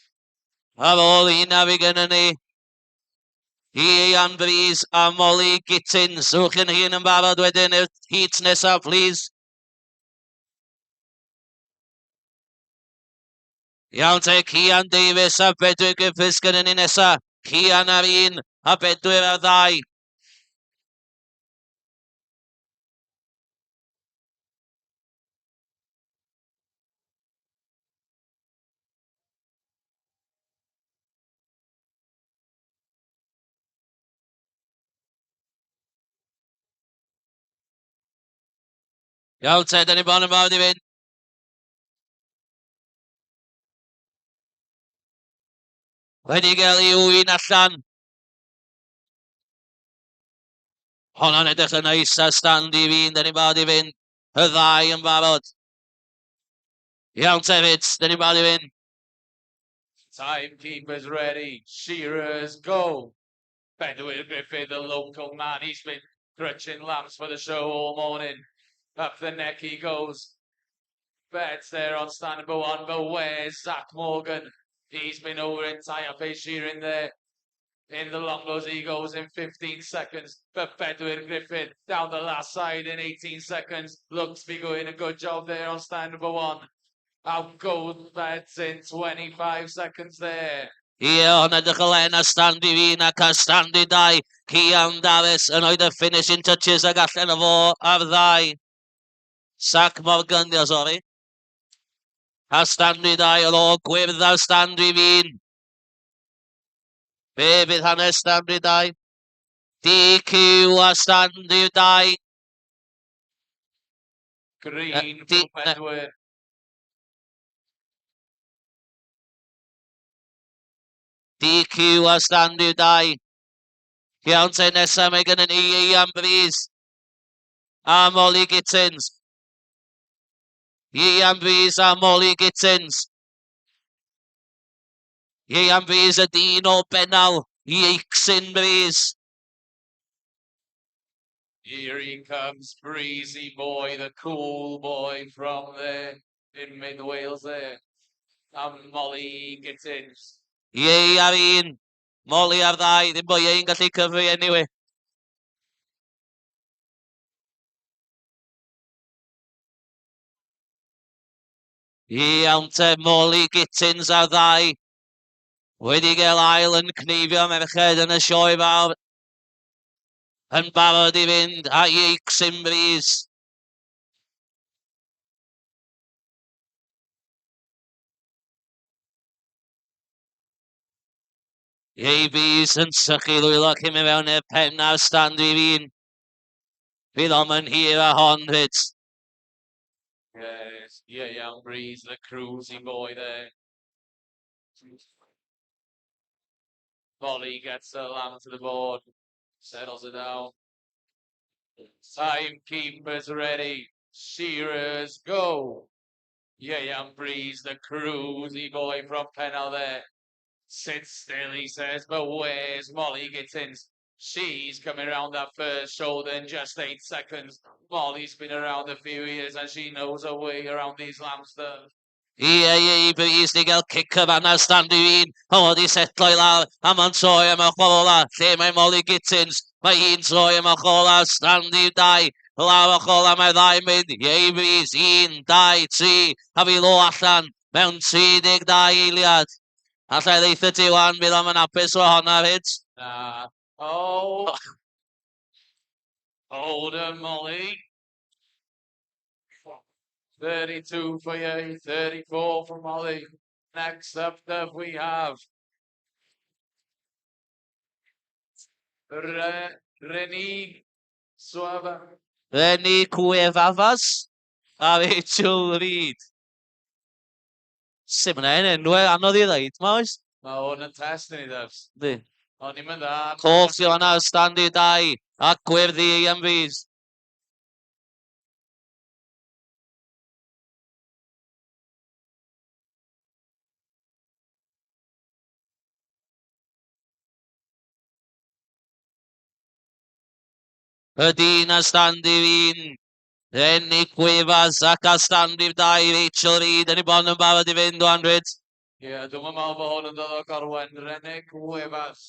[SPEAKER 10] Ar ôl un a fi gynnu ni. Ian Breeze a Molly Gittins. Rwch yn hun yn barod wedyn i'r heat nesaf, please. Iawn te, Cian Davies a Bedwyr Griffiths gynnu ni nesa. Cian ar un a Bedwyr ar 2. Iawn te, da ni bon yn barod i fynd. Wedi gael ei wyn allan. Honna'n edrych yn neis a stand i fi'n, da ni'n barod i fynd. Y 2 yn barod. Iawn te fyd, da ni'n barod i fynd.
[SPEAKER 11] Timekeepers ready. Shearers, go. Bedwyr Griffith, the local man. He's been crutching lamps for the show all morning. Up the neck he goes. Beds there on stand number 1, but where's Zach Morgan? He's been over in tyre face shearing there. In the longbows he goes in 15 seconds. But Bedwyr Griffith down the last side in 18 seconds. Looks to be doing a good job there on stand number 1. Out goes Beds in 25 seconds there.
[SPEAKER 10] Ie, hwn edrych y len a stand i fi'n ac a stand i 2. Cian Davies yn oed y finishing touches ag allan o fo ar 2. Zach Morgan, diolch sori. A stand i 2, oedd o gwyrdd ar stand i fi'n. Be bydd hanes stand i 2? DQ a stand i 2.
[SPEAKER 11] Green for Bedwyr.
[SPEAKER 10] DQ a stand i 2. Iawn te nesaf mae gen ni Ian Breeze a Molly Gittins. Ian Breeze a Molly Gittins. Ian Breeze y dyn o bennal. Ieixin Breeze.
[SPEAKER 11] Here he comes, Breezy Boy, the cool boy from there in mid Wales there. And Molly Gittins.
[SPEAKER 10] Ie ar 1. Molly ar 2. Ddim bo ie'n gallu cyfri anyway. Iawn te, Molly Gittins ar 2. Wedi gael ail yn Cneifio merched yn y sioe fawr. Yn barod i fynd a Ieixin Breeze. Breeze yn sychu lwylo cyn mynd mewn i'r pen ar stand i fi'n. Fydd om yn hir a hon fyd.
[SPEAKER 11] Yes, yeah, young Breeze, the cruisy boy there. Molly gets the lamb to the board, settles it down. Timekeepers ready. Shearers, go. Yeah, young Breeze, the cruisy boy from Pennell there. Sits still, he says, but where's Molly Gittins? She's coming around that first shoulder in just 8 seconds. Molly's been around a few years and she knows her way around these lamstones.
[SPEAKER 10] Ie, Breeze di gael cic y fan ar stand i fi'n. O, di setlo i lawr. A ma'n troi am y chwal ola. Lle mae Molly Gittins. Mae hi'n troi am y chwal ola. Stand i 2. Lawr y chwal am y 2 mynd. Ie, Breeze. 1, 2, 3. A fi lo allan. Mewn 32 eiliad. Allai ddeitha ti wan, bydd am yn apus o honna fyd.
[SPEAKER 11] Nah. Oh. Hold her, Molly. 32 for you, 34 for Molly. Next up, we have Reni Suava.
[SPEAKER 10] Reni Cuevas a Rachel Reid. Sim na enw anodd i ddeud, Moes.
[SPEAKER 11] Mae hwn yn test i ni ddefs.
[SPEAKER 10] Di.
[SPEAKER 11] O'n i'n mynd dda.
[SPEAKER 10] Coch yw hwnna, standi dau, a gwyrdd i am fys. Y dyn a standi fi'n. Reni Cuevas ac a standi dau, Rachel Reid yn ei bon yn barod i fynd 200.
[SPEAKER 11] Ie, dwi'n meddwl bod hwn yn dod o Corwen. Rene Cuevas.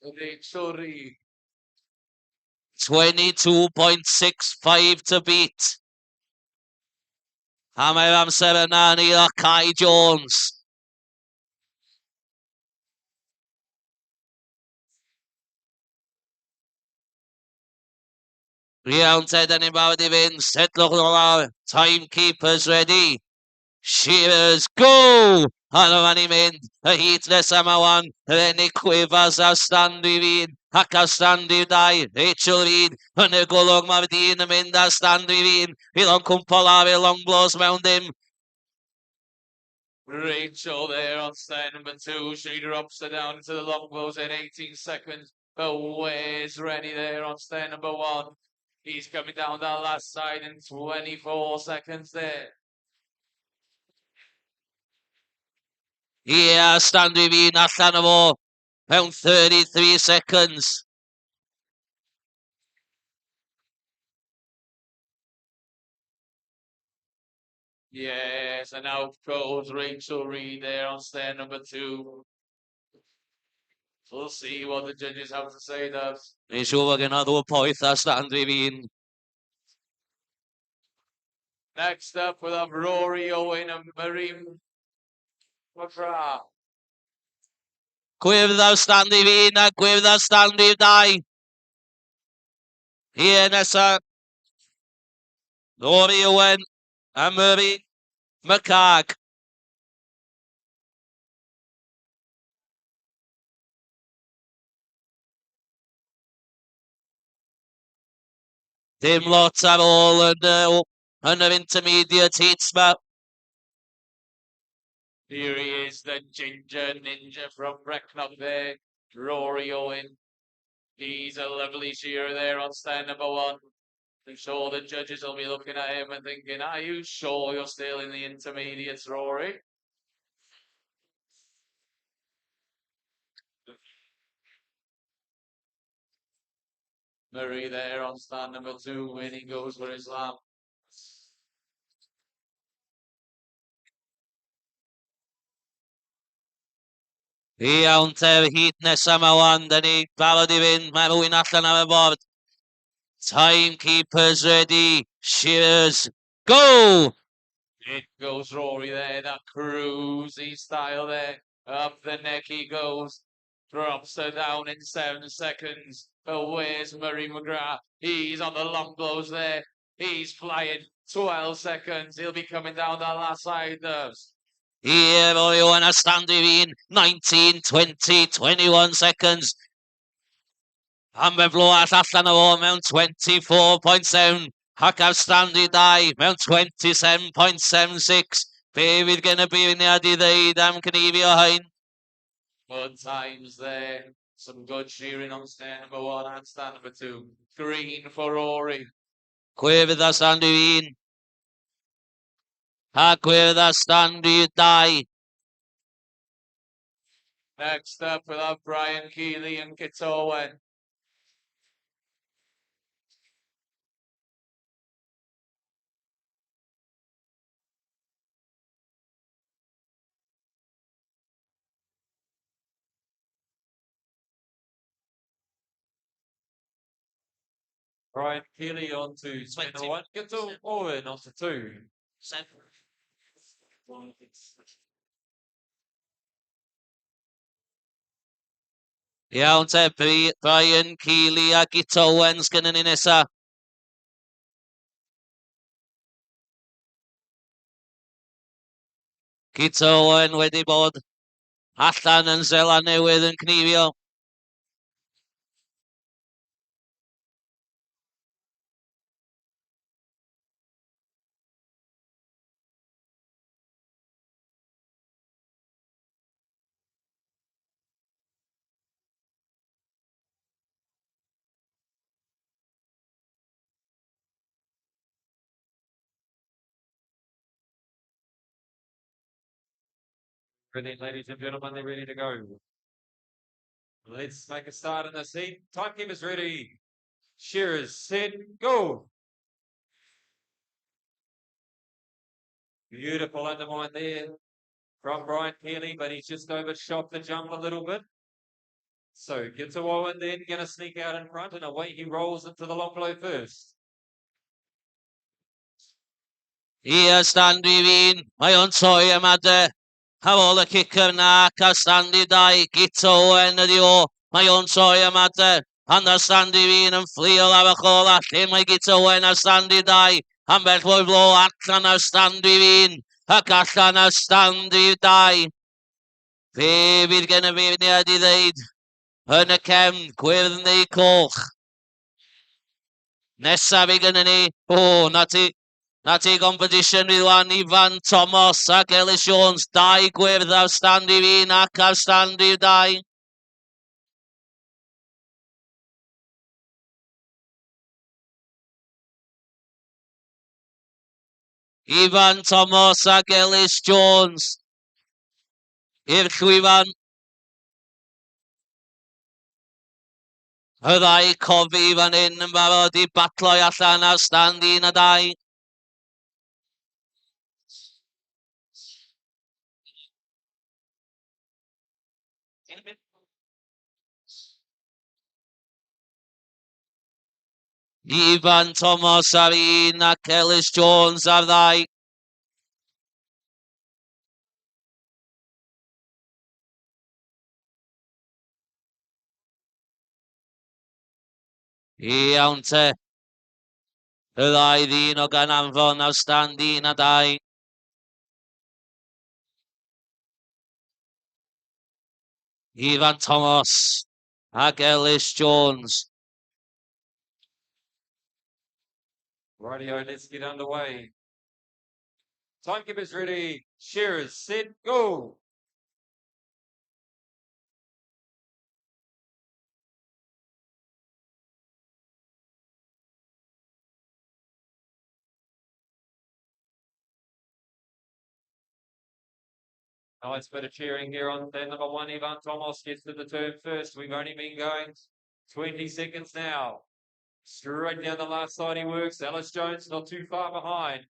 [SPEAKER 11] Rachel Reid.
[SPEAKER 10] 22.65 to beat. A mae'r amser yna ni o Kai Jones. Iawn te, da ni'n barod i fynd. Setlwch nhw lawr. Timekeepers ready. Shearers, go! A dyma ni'n mynd. Y heat nesa yma wan. Reni Cuevas a standi fi'n. Ac a standi dau. Rachel Reid. Yn y gwlwg mae'r dyn yn mynd a standi fi'n. Fydd o'n cwmpo lawr i long blows mewn dim.
[SPEAKER 11] Rachel there on stand number 2. She drops her down into the long blows in 18 seconds. But where's Rennie there on stand number 1? He's coming down that last side in 24 seconds there.
[SPEAKER 10] Yeah, standi fi'n allan o fo. Mewn 33 seconds.
[SPEAKER 11] Yes, and out goes Rachel Reid there on stand number 2. We'll see what the judges have to say, Dubs.
[SPEAKER 10] Ni'n siŵr bod gen o ddwy poeth a standi fi'n.
[SPEAKER 11] Next up, we'll have Rory Owen and Marim McGrath.
[SPEAKER 10] Gwyrdd ar standi fi'n a gwyrdd ar standi dau. Ie, nesa. Rory Owen a Murray McCarg. Dim lot ar ôl yn yr intermediate heats ma.
[SPEAKER 11] Here he is, the ginger ninja from Brecknock there, Rory Owen. He's a lovely shearer there on stand number 1. I'm sure the judges will be looking at him and thinking, are you sure you're still in the intermediates, Rory? Murray there on stand number 2, when he goes for his lap.
[SPEAKER 10] Iawn te'r heat nesa ma wan, da ni barod i fynd, mae rhywun allan ar y bord. Timekeepers ready, Shears, go!
[SPEAKER 11] It goes Rory there, that cruisy style there. Up the neck he goes. Drops her down in 7 seconds. But where's Murray McGrath? He's on the long blows there. He's flying 12 seconds. He'll be coming down that last side, Dubs.
[SPEAKER 10] Here Rory Owen a standi fi'n, 19, 20, 21 seconds. Am fe flwall allan o fo mewn 24.7. Ac ar standi dau mewn 27.76. Be fydd gen y beirniad i ddeud am Cneifio hyn?
[SPEAKER 11] Good times there. Some good shearing on stand number 1 and stand number 2. Green for Rory.
[SPEAKER 10] Gwyrdd a standi fi'n. A gwyrdd a standi dau.
[SPEAKER 11] Next up, we'll have Brian Keeley and Kit Owen. Brian Keeley on to 21. Kit Owen on to 2.
[SPEAKER 10] Iawn te, Brian Keeley a Git Owens gynnu ni nesa. Git Owen wedi bod allan yn Zela Newydd yn Cneifio.
[SPEAKER 1] Brilliant, ladies and gentlemen, they're ready to go. Let's make a start in this heat. Timekeepers ready. Shearers, set, go. Beautiful undermine there from Brian Keeley, but he's just overshot the jump a little bit. So gets a Owen then, going to sneak out in front, and away he rolls into the long blow first.
[SPEAKER 10] Here stand Vivien, my own toy amade. Have all the kicker na standy die, gito and the my own toy amade. Understand Vivien and fleal have a call at him, my gito and a standy die. And bet will blow at and stand Vivien. A cash and a standy die. Baby's gonna be near the lead. And a cam, gwyrdd neu coch. Nesa fi gynnu ni. O, na ti competition with one Ivan Thomas ac Ellis Jones. Dau gwyrdd ar stand I fi ac ar stand I dau. Ivan Thomas ac Ellis Jones. I'r llwyfan. Y ddau cofi fan hyn yn barod I batloi allan ar stand 1 a 2. Ivan Thomas ar 1 ac Ellis Jones ar 2. Iawn te. Y ddau ddyn o gan anfon ar stand 1 a 2. Ivan Thomas ac Ellis Jones.
[SPEAKER 1] Rightio, let's get underway. Timekeepers ready. Shearers, set, go. Nice bit of cheering here on stand number 1. Ivan Thomas gets to the turn first. We've only been going 20 seconds now. Straight down the last side he works. Ellis Jones not too far behind.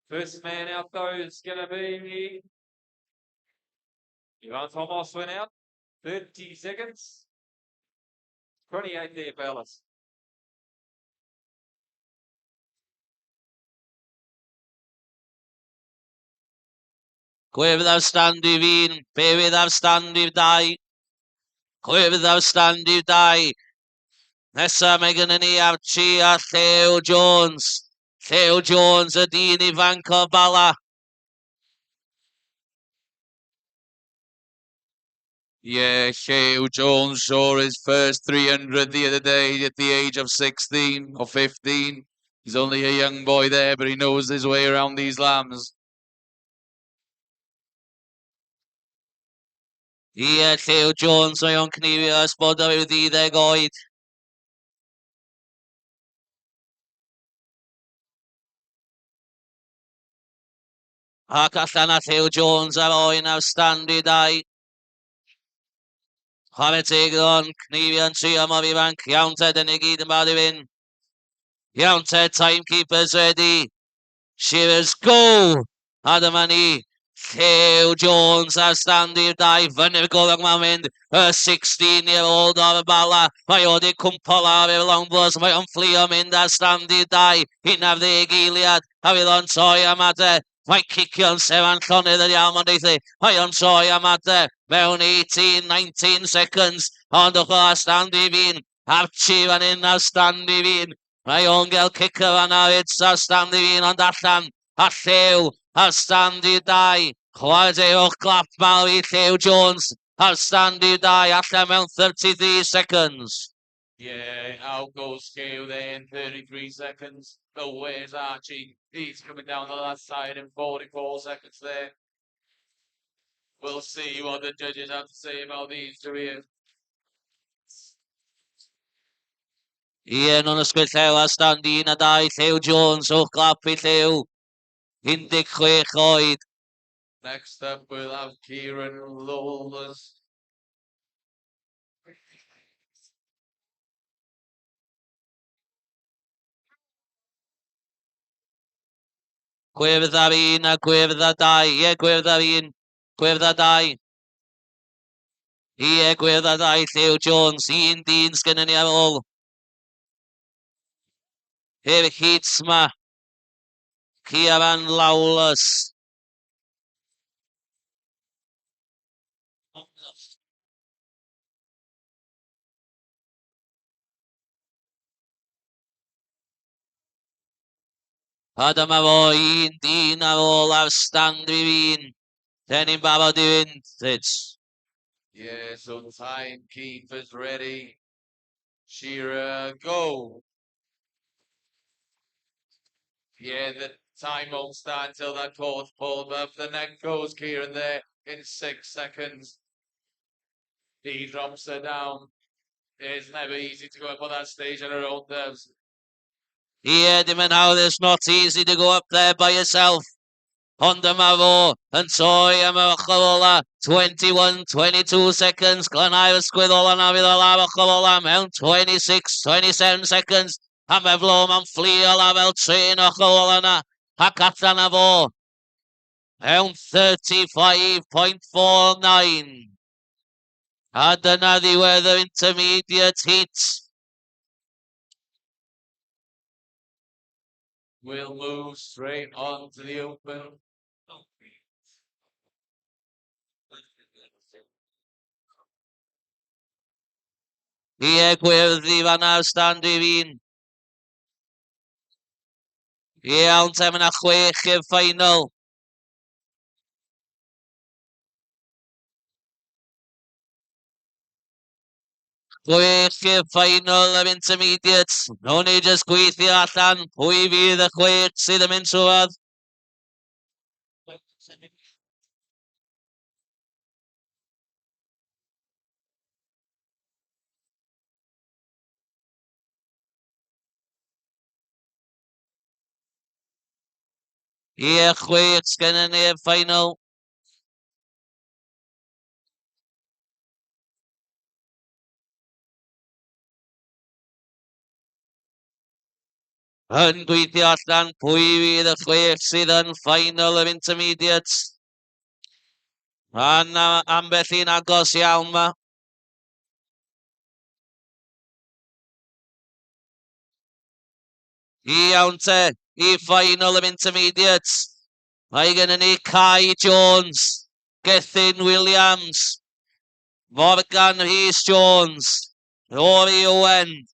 [SPEAKER 1] First man out though is going to be Ivan Thomas went out. 30 seconds. 28 there for Ellis.
[SPEAKER 10] Gwyrdd ar stand I fi'n, Bewydd ar stand I 2. Gwyrdd ar stand I 2. Nesa mae gynnu ni Archie a Llew Jones. Llew Jones y dyn ifanc o Bala.
[SPEAKER 11] Yeah, Llew Jones saw his first 300 the other day at the age of 16 or 15. He's only a young boy there, but he knows his way around these lambs.
[SPEAKER 10] Ie, Llew Jones mae o'n Cneifio ysbod o i'w 12 oed. Ac allan a Llew Jones ar oen ar stand I 2. Chwarae teg o'n Cneifio yn trio mor ifanc. Iawn te, dyn ni gyd yn barod I fynd. Iawn te, timekeepers ready. Shearers, go! A dyma ni. Llew Jones ar stand i'r 2. Fyny'r golwg ma'n mynd. Y 16-year-old o'r Bala. Mae o di cwmpo lawr i'r longblos. Mae o'n fflio mynd ar stand i'r 2. 11 eiliad. A fydd o'n troi am ade. Mae'n cicio'n sefan llonydd yn iawn ond eithi. Mae o'n troi am ade. Mewn 18-19 seconds. Ond o'ch ar stand I fi'n. Archie fan hyn ar stand I fi'n. Mae o'n gael cicio fan Arits ar stand I fi'n ond allan. A Llew ar stand I 2. Chwarae o'ch glap mawr I Llew Jones ar stand I 2 allan mewn 33 seconds.
[SPEAKER 11] Yeah, out goes Llew there in 33 seconds. No, where's Archie? He's coming down the last side in 44 seconds there. We'll see what the judges have to say about these two here.
[SPEAKER 10] Ie, nhw'n ysgwyll Llew ar stand 1 a 2. Llew Jones o'ch glap I Llew. 16 oed.
[SPEAKER 11] Next up, we'll have Kieran Lawless.
[SPEAKER 10] Gwyrdd ar un a gwyrdd a dau. Ie, gwyrdd ar un. Gwyrdd a dau. Ie, gwyrdd a dau. Llew Jones. Un dyn sgynnon ni ar ôl. I'r heats ma. Kieran Lawless. A dyma fo, un dyn ar ôl ar stand i un. Then ni'n barod i fynd.
[SPEAKER 11] Yeah, so timekeeper's ready. Shearer, go. Yeah, the time won't start until that cord's pulled up. The neck goes Kieran there in 6 seconds. He drops her down. It's never easy to go up on that stage on her own terms.
[SPEAKER 10] Yeah, dim yn hawdd, it's not easy to go up there by yourself. Ond dyma fo yn troi am y ochr ola. 21-22 seconds. Glenhau'r sgwyddol yna fydd o lawr ochr ola mewn 26-27 seconds. A mae flo ma'n fflio la fel trin ochr ola yna. Ac allan na fo. Mewn 35.49. A dyna ddiwedd yr intermediate heat.
[SPEAKER 11] We'll move straight on to the open.
[SPEAKER 10] Ie, gwyrdd i fanna ar stand i fi'n. Ie, ond te yna 6 i'r final. Chwech i'r final of intermediates. Nown ni just gweithio allan pwy fydd y 6 sydd yn mynd trwad. Ie, 6 sgynnon ni'r final. Yn gweithio allan pwy fydd y 6 sydd yn final of intermediates. Ambell un agos iawn ma. Iawn te, i final of intermediates. Mae gennym ni Kai Jones, Gethin Williams, Morgan Rhys Jones, Rory Owen,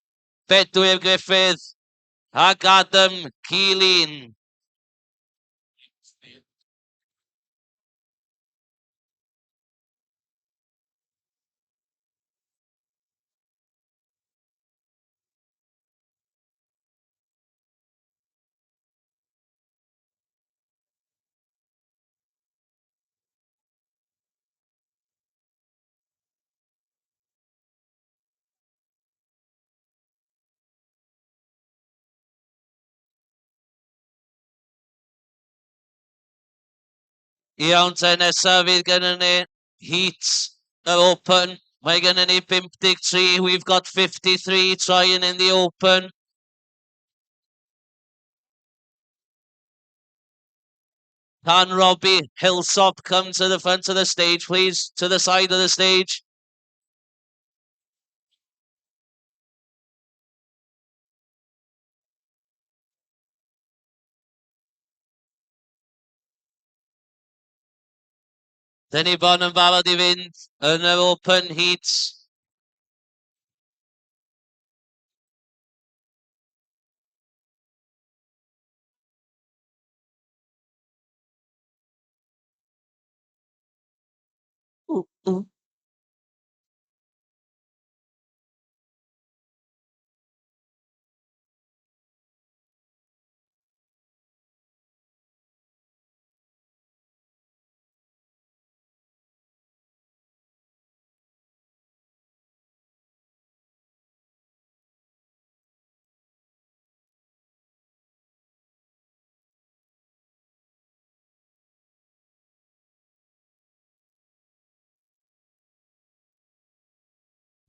[SPEAKER 10] Bedwyr Griffith, ac Adam Keeling. Iawn te, nesaf fydd gennym ni heat yr open. Mae gennym ni 53, we've got 53 trying in the open. Can Robbie Hillsop come to the front of the stage, please? To the side of the stage. Dyn ni bon yn barod i fynd yn yr open heats.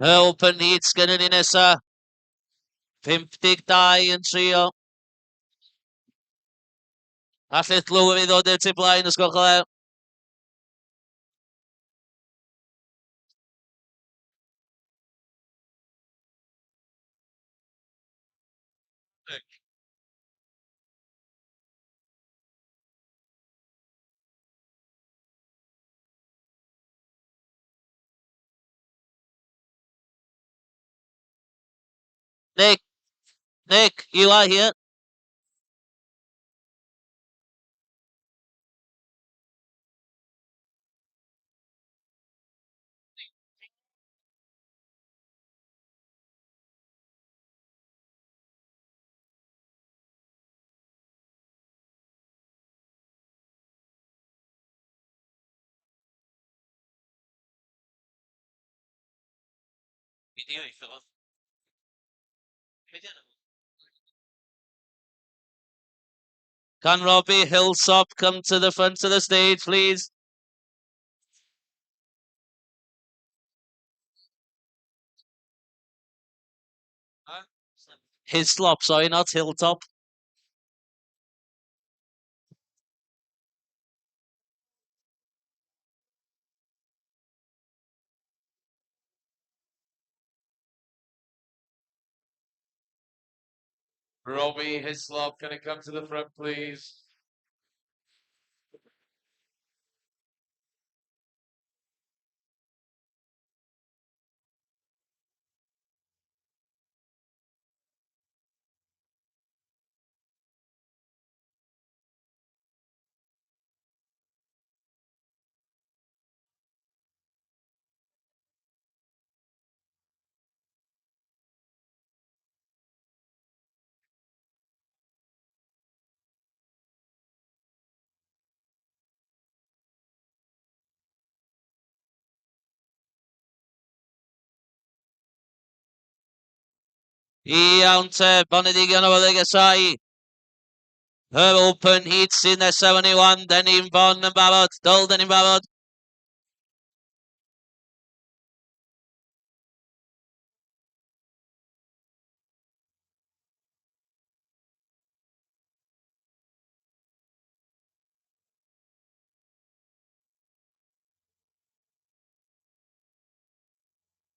[SPEAKER 10] Open heats gynnu ni nesa. 52 yn trio. Allith glwyd i ddod i'r tu blaen, os gwelwch yn dda. Nick, you are here. Can Robbie Hillsop come to the front of the stage, please? Hislop, sorry, not Hilltop.
[SPEAKER 11] Robbie Hislop, can you come to the front, please?
[SPEAKER 10] Iawn te, Bonedigion o Ddigasau. Yr open heat sy'n nesaf yn ei wan, Denny'n Bon yn barod, Dol Denny'n barod.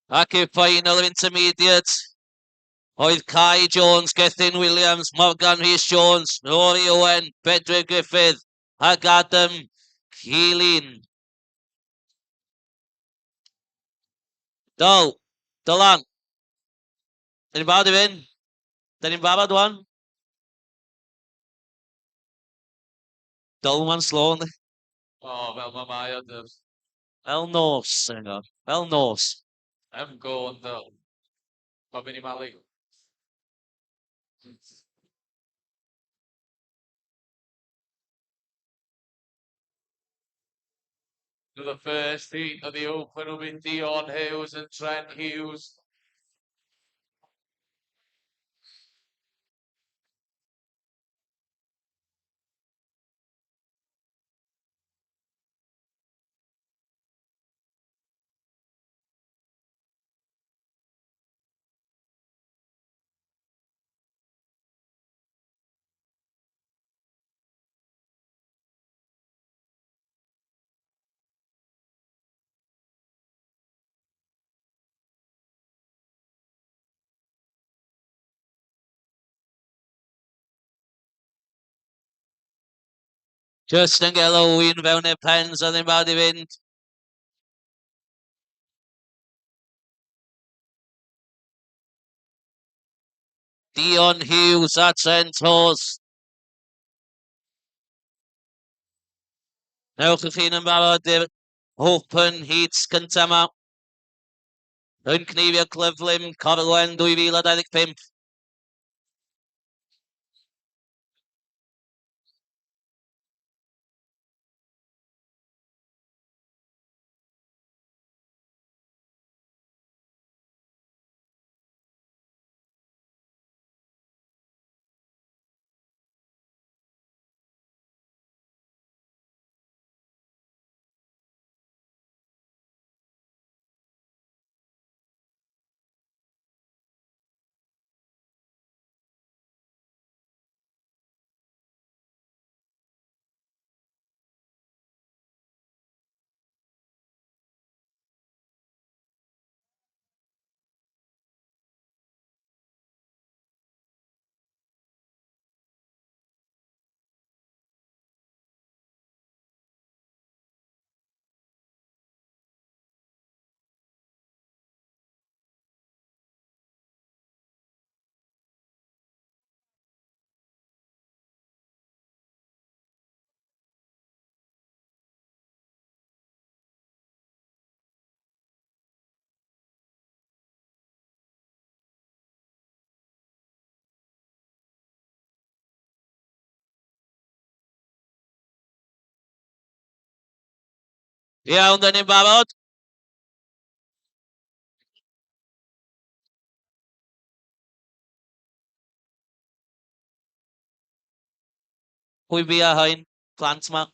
[SPEAKER 10] Ac i'r final of intermediate, oedd Kai Jones, Gethin Williams, Morgan Rhys Jones, Rory Owen, Bedwyr Griffith ac Adam Keeling. Dolan. Dyn ni'n barod i fynd? Dyn ni'n barod wan? Dolman slow, ynddi?
[SPEAKER 11] Oh, fel mae mae o dyf.
[SPEAKER 10] Fel nos, fel nos.
[SPEAKER 11] I'm going though. Mae mynd i malu. To the first heat of the Open will be Dion Hughes and Trent Hughes.
[SPEAKER 10] Just yn gael o wyn fewn i'r pens a ddim barod i fynd. Dion Hughes a Trent Hughes. Newch eich hun yn barod i'r Open Heats cyntaf yma. Yn Cneifio Corwen Corwen 2025. Iawn, dyn ni'n barod. Pwy fi a hyn? Plant ma.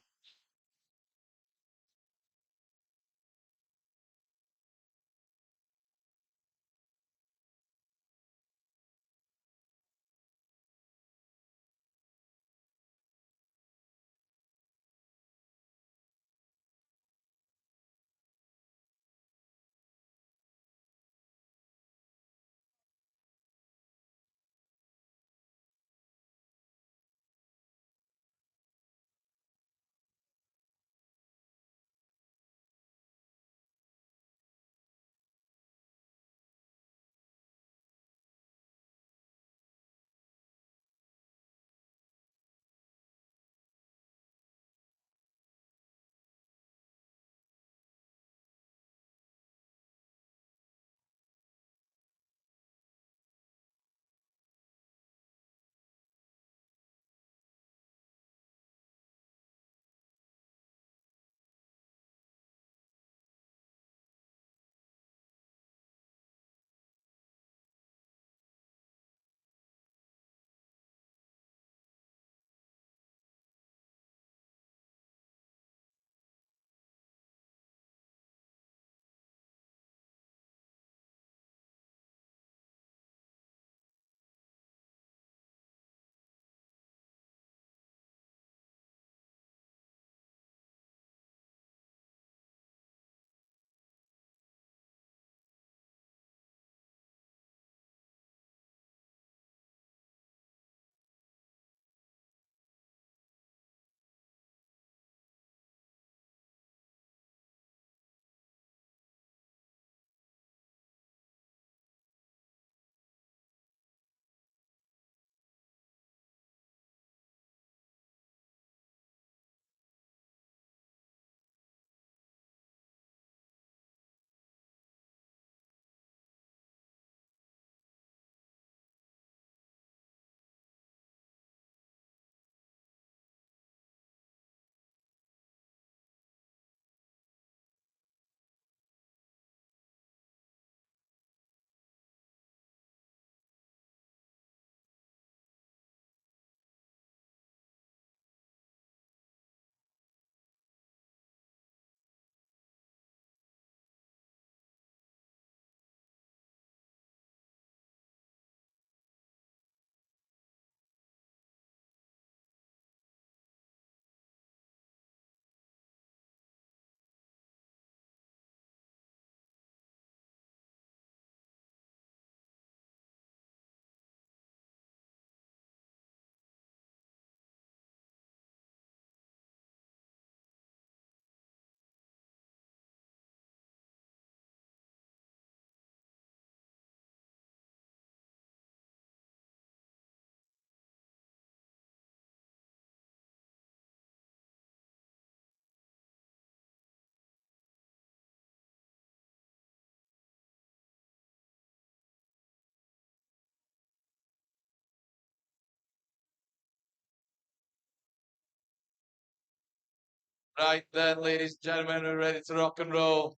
[SPEAKER 11] Right then, ladies and gentlemen, we're ready to rock and roll.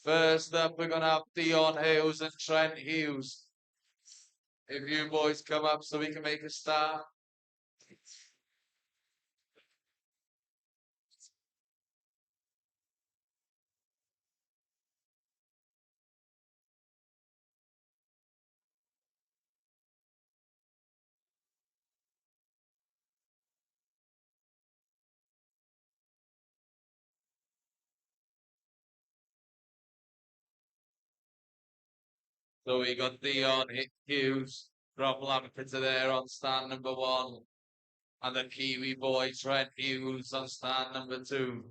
[SPEAKER 11] First up, we're going to have Dion Hughes and Trent Hughes. If you boys come up so we can make a start. So we got Dion Hughes from Lampeter there on stand number 1. And the Kiwi boy Trent Hughes on stand number 2.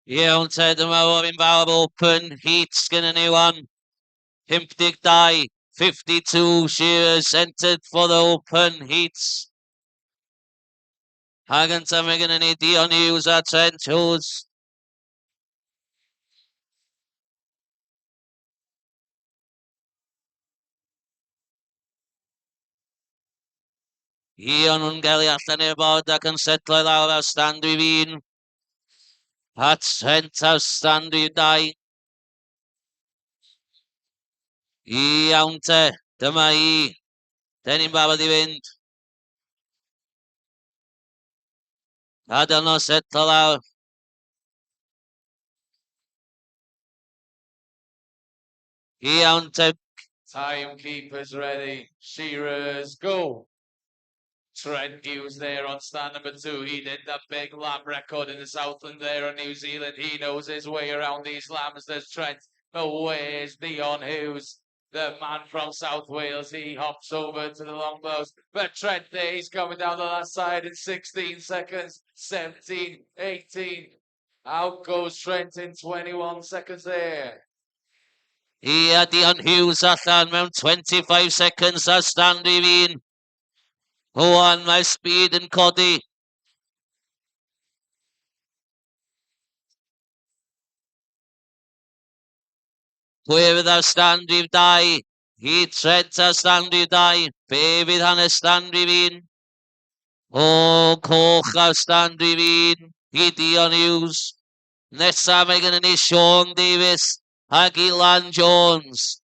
[SPEAKER 10] Iawn te, dyma o'r invalid open. Heat skin a new one. Himpdig die. 52 Shears entered for the open heats. Hagan Tamigan and Dion Hughes at Trent Hughes. Ian nhw'n gael ei allan i'r bod ac yn setlo i lawr ar stand i fi'n. At Trent ar stand i 2. Iawn te, dyma i. Den ni'n barod i fynd. A dyna setlo lawr. Iawn te.
[SPEAKER 11] Timekeepers ready. Shearers, go. Trent Hughes there on stand number 2. He did that big lap record in the Southland there on New Zealand. He knows his way around these lambs. There's Trent. But where's Dion Hughes? The man from South Wales. He hops over to the long blows. But Trent there, he's coming down the last side in 16 seconds. 17, 18. Out goes Trent in 21 seconds there.
[SPEAKER 10] Ia Dion Hughes allan mewn 25 seconds ar stand i fi'n. Hwan mae speed yn codi. Gwyrdd ar stand rhif 2. Hi Trent ar stand rhif 2. Be fydd hanes stand rhif 1? O, coch ar stand rhif 1. Hi Dion Hughes. Nesa mae gen ni Sean Davies ac Ilan Jones.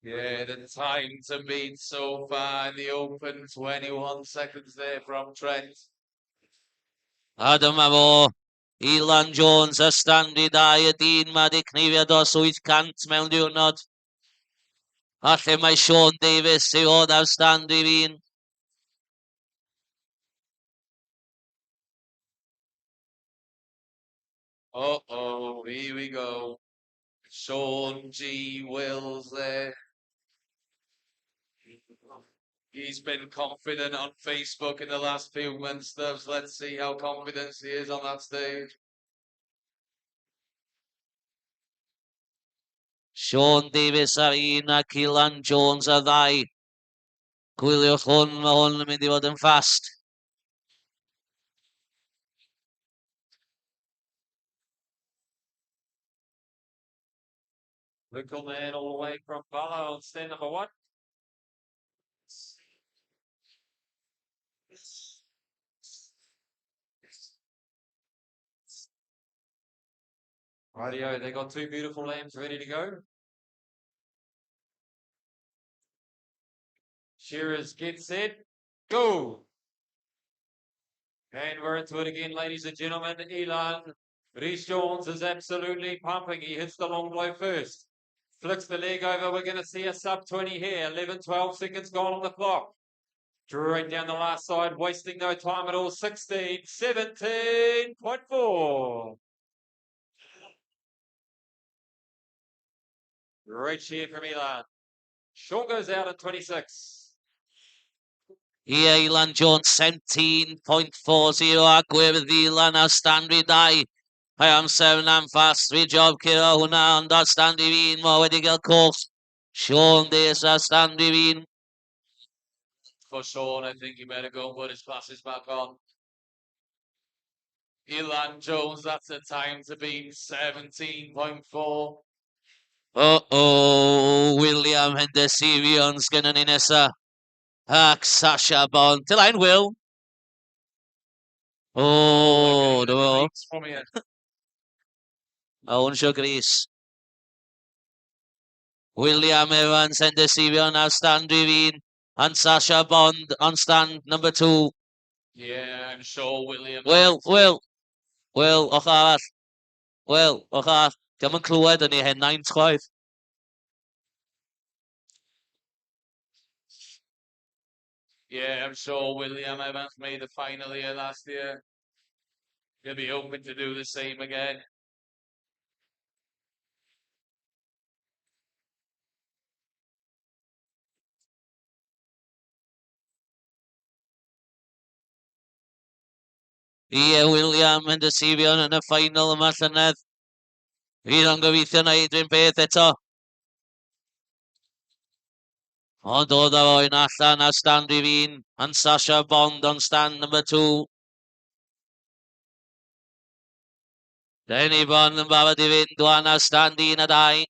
[SPEAKER 11] Yeah, the time to beat so far in the open, 21 seconds there from Trent.
[SPEAKER 10] A dyma fo. Ilan Jones ar stand rhif 2. Y dyn mae di cneifio dros 800 mewn diwrnod. A lle mae Sean Davies i fod ar stand rhif 1.
[SPEAKER 11] Uh-oh, here we go. Sean G. Wills there. He's been confident on Facebook in the last few months, Stubbs. Let's see how confident he is on that stage.
[SPEAKER 10] Sean Davies ar 1 ac Ilan Jones ar 2. Gwyliwch hwn, mae hwn yn mynd i fod yn fast.
[SPEAKER 1] Little man all the way from Bala on stand number 1. Rightio, they got 2 beautiful lambs ready to go. Shearers, get set, go! And we're into it again, ladies and gentlemen. Elan Rhys Jones is absolutely pumping. He hits the long blow first. Flicks the leg over. We're going to see a sub 20 here. 11, 12 seconds gone on the clock. Straight down the last side, wasting no time at all. 16, 17.4. Great shear from Elan. Sean goes out at 26.
[SPEAKER 10] Ie, Ilan Jones 17.40 a gwyrdd Ilan ar stand rhif 2. Hai amser yna'n fast, fi job curo hwnna, ond ar stand rhif 1, mae wedi cael coch. Sean Davies ar stand rhif 1.
[SPEAKER 11] For Sean, I think he better go and put his glasses back on. Ilan Jones, that's the time to beat 17.4.
[SPEAKER 10] William Henderson gynnon ni nesa. Ac Sasha Bond. Dylaen, Will. Do. A hwn sio gris. William Evans Henderson ar stand rhif 1. And Sasha Bond on stand number 2.
[SPEAKER 11] Yeah, I'm sure William.
[SPEAKER 10] Will, och arall. Will, och arall. Diolch yn clywed yn ei henna'n chwaith.
[SPEAKER 11] Yeah, I'm sure William Evans made the final here last year. He'll be hoping to do the same again.
[SPEAKER 10] Ie, William Henderson yn y final yma llynedd. Fydd o'n gobeithio wneud rhywun beth eto. Ond dod â fo'n allan ar stand rhif 1. And Sasha Bond on stand number 2. Denny Bond yn barod i fynd dwan ar stand 1 a 2.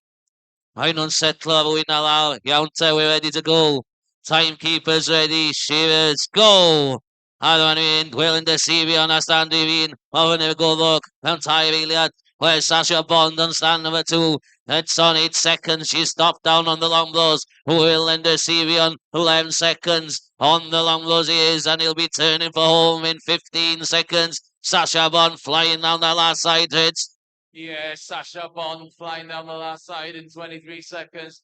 [SPEAKER 10] Mae nhw'n setlo ar wy'n a lawr. Iawn te, we're ready to go. Timekeepers ready. Shearers, go. Other one in. Gwilyn Deceivi on a stand in. Over never go look. And Tyrelia. Where's Sasha Bond on stand number 2? It's on 8 seconds. She stopped down on the long blows. Gwilyn Deceivi on 11 seconds. On the long blows he is. And he'll be turning for home in 15 seconds. Sasha Bond flying down the last side. It's
[SPEAKER 11] Yeah, Sasha Bond flying down the last side in 23 seconds.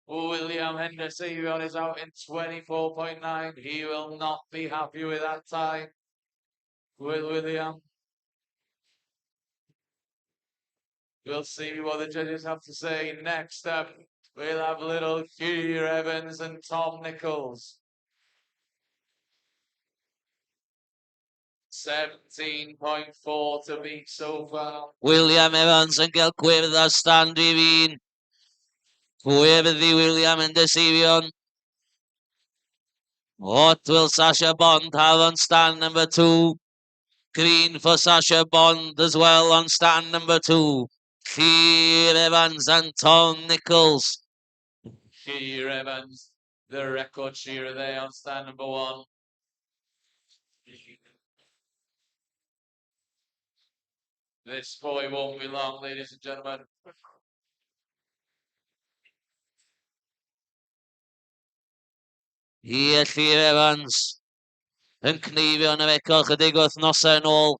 [SPEAKER 11] William Henderson is out in 24.9. He will not be happy with that time. Will William? We'll see what the judges have to say. Next up, we'll have little Keir Evans and Tom Nichols. 17.4 to beat so far.
[SPEAKER 10] William Evans and Gil Cuerda stand divine. Whoever the William and Decivion. What will Sasha Bond have on stand number 2? Green for Sasha Bond as well on stand number 2. Keir Evans and Tom Nichols.
[SPEAKER 11] Keir Evans, the record shearer there on stand number 1. This boy won't be long, ladies and gentlemen.
[SPEAKER 10] Here Keir Evans yn Cneifio yn y beco chydig wythnosau yn ôl.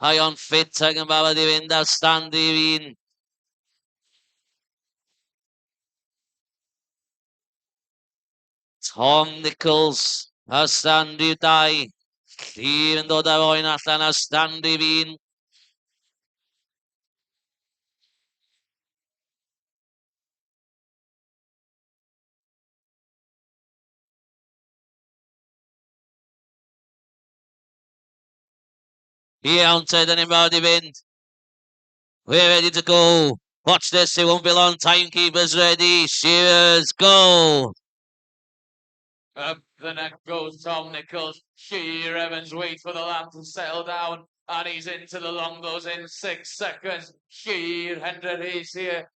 [SPEAKER 10] Hai o'n ffit ac yn barod i fynd ar stand i fin. Tom Nichols ar stand i 2. Keir yn dod ar oen allan ar stand i fin. Iawn te, dyn ni'n barod i fynd. We're ready to go. Watch this, it won't be long. Timekeepers ready. Shearers, go.
[SPEAKER 11] Up the neck goes Tom Nichols. Keir Evans waits for the lamp to settle down. And he's into the longbows in 6 seconds. Keir Hendry is here.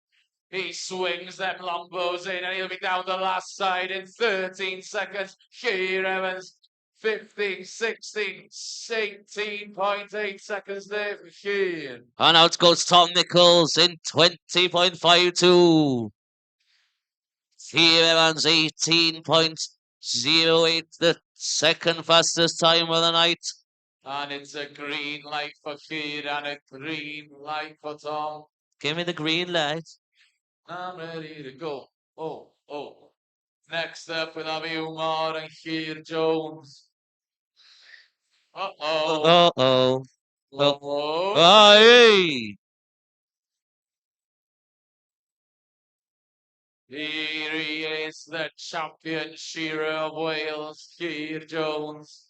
[SPEAKER 11] He swings them longbows in and he'll be down the last side in 13 seconds. Keir Evans, 15, 16, 18.8 seconds there for Keir.
[SPEAKER 10] And out goes Tom Nichols in 20.52. Keir Evans, 18.08, the second fastest time of the night.
[SPEAKER 11] And it's a green light for Keir and a green light for Tom.
[SPEAKER 10] Give me the green light.
[SPEAKER 11] I'm ready to go. Oh. Next up, we'll have Umar and Keir Jones. Uh-oh.
[SPEAKER 10] Uh-oh.
[SPEAKER 11] Uh-oh.
[SPEAKER 10] Aye.
[SPEAKER 11] Here he is, the champion shearer of Wales, Keir Jones.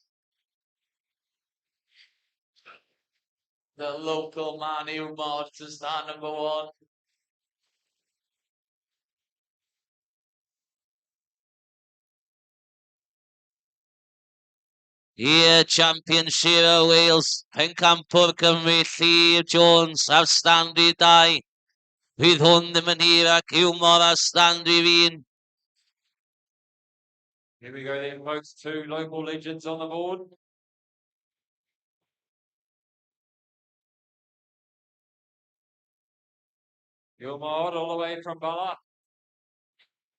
[SPEAKER 11] The local man who marched to stand number 1.
[SPEAKER 10] Here, champion shearer Wales, Pencampwr Cymru, Keir Jones, ar stand i 2. Bydd hwn ddim yn hir ac Umar ar stand i fin.
[SPEAKER 1] Here we go then, folks. 2 local legends on the board. Gilmore all the way from Bala.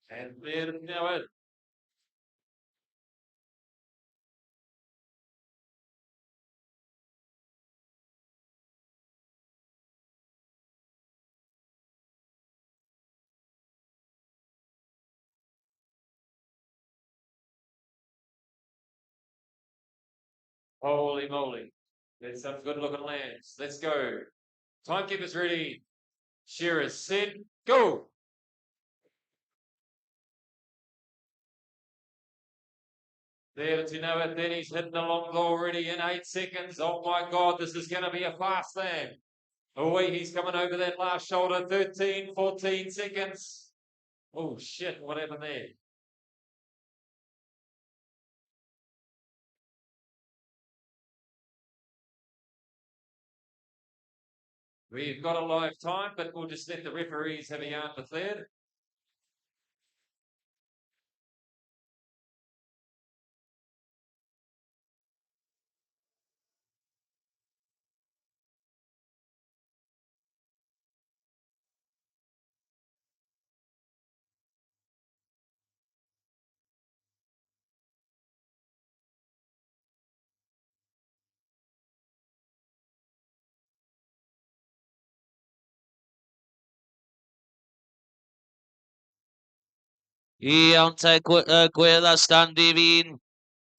[SPEAKER 1] And there to know it. Holy moly. There's some good looking lands. Let's go. Timekeepers ready. Shearers set, go. There to know it. Then he's hitting along already in 8 seconds. Oh my God, this is going to be a fast thing. Away, he's coming over that last shoulder. 13, 14 seconds. Oh shit, what happened there? We've got a live time, but we'll just let the referees have a yarn with that.
[SPEAKER 10] Iawn te Gwyl a Stanley Fi'n.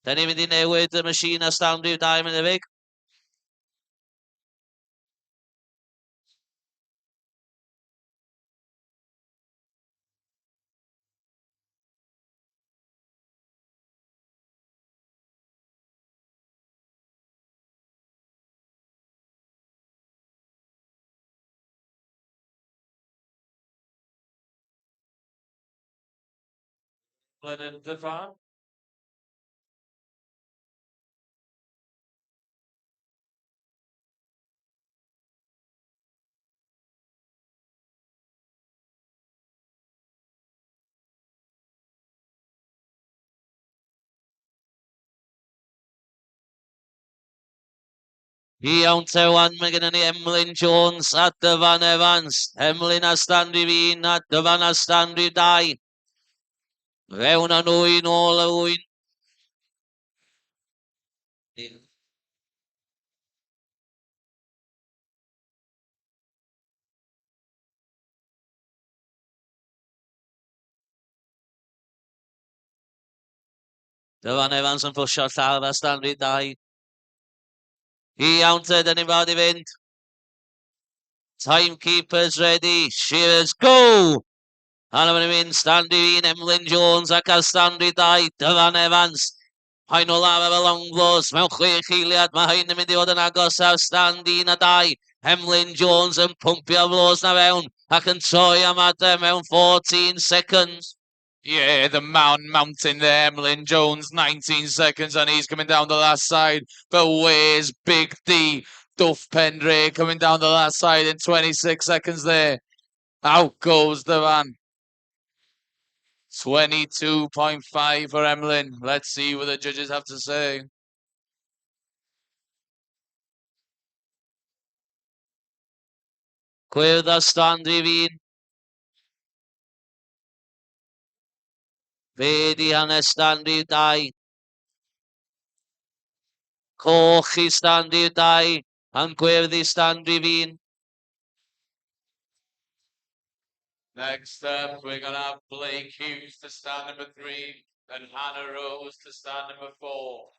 [SPEAKER 10] Da ni mynd I newid y machine a Stanley dau mynd I fig.
[SPEAKER 1] Lennon Devon.
[SPEAKER 10] Iawn te wan, mae gennym ni Emlyn Jones a Dyfan Evans. Emlyn a Stanley Fi'n a Dyfan a Stanley 2. Fewn â nhw I nôl y wyn. Dyfan Evans yn pwysio lladd a Stanley 2. Iawn te, dyn ni'n barod I fynd. Timekeepers ready. Shears, go! A na mae'n mynd Stanley Fi'n, Emlyn Jones ac a Stanley 2. Dyfan Evans. Hain o laf efo long blows mewn 6 eiliad. Mae hain yn mynd I fod yn agos ar Stanley 1 a 2. Emlyn Jones yn pwmpio blows na fewn ac yn troi am adem mewn 14 seconds.
[SPEAKER 11] Yeah, the mountain there, Emlyn Jones, 19 seconds, and he's coming down the last side. But where's Big D? Duff Pendray coming down the last side in 26 seconds there. Out goes the van. 22.5 for Emlyn. Let's see what the judges have to say.
[SPEAKER 10] Gwyrdd a Stanley Fi'n. Fe di hanes Stanley 2. Coch I Stanley 2. A'n gwyrdd I Stanley Fi'n.
[SPEAKER 11] Next up, we're going to have Blake Hughes to stand number 3 and Hannah Rose to stand number 4.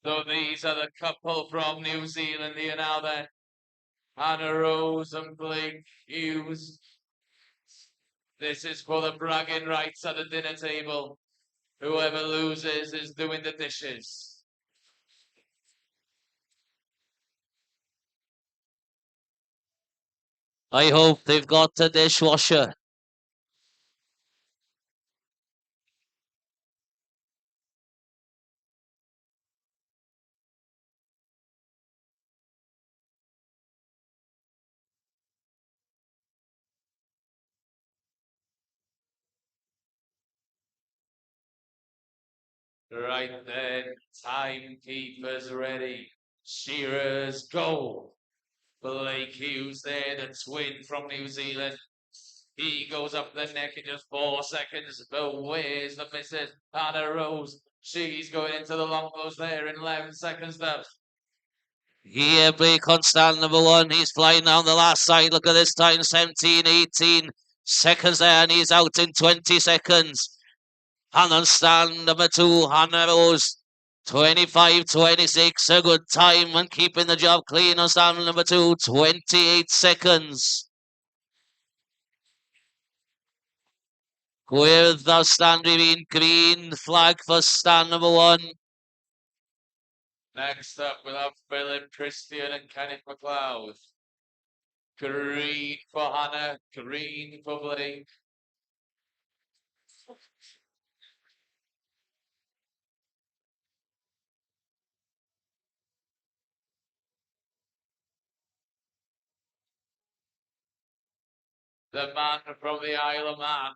[SPEAKER 11] So these are the couple from New Zealand here now then. Hannah Rose and Blake Hughes. This is for the bragging rights at the dinner table. Whoever loses is doing the dishes.
[SPEAKER 10] I hope they've got a dishwasher.
[SPEAKER 11] Right then, timekeepers ready. Shearers go. Blake Hughes there, the twin from New Zealand. He goes up the neck in just 4 seconds. But where's the missus? Hannah Rose. She's going into the long blows there in 11 seconds now.
[SPEAKER 10] Here, Blake on stand number 1. He's flying down the last side. Look at this time, 17, 18 seconds there, and he's out in 20 seconds. And on stand number 2, Hannah Rose. 25, 26, a good time and keeping the job clean on stand number 2, 28 seconds. With the stand in green flag for stand number 1.
[SPEAKER 11] Next up, we'll have Philip Christian and Kenneth McLeod. Green for Hannah, green for Blake. The man from the Isle of Man.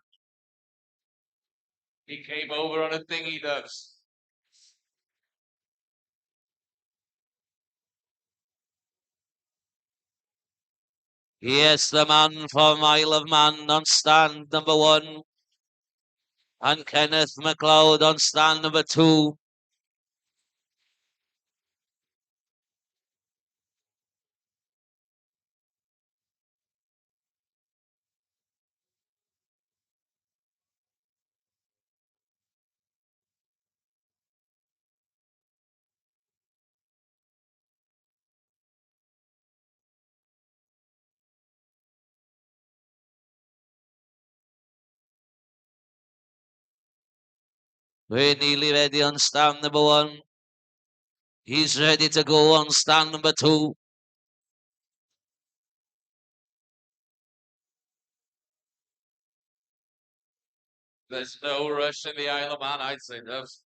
[SPEAKER 11] He came over on a dinghy, does.
[SPEAKER 10] Yes, the man from Isle of Man on stand number 1. and Kenneth MacLeod on stand number 2. We're nearly ready on stand number 1. He's ready to go on stand number 2.
[SPEAKER 11] There's no rush in the Isle of Man, I'd say, Dubs.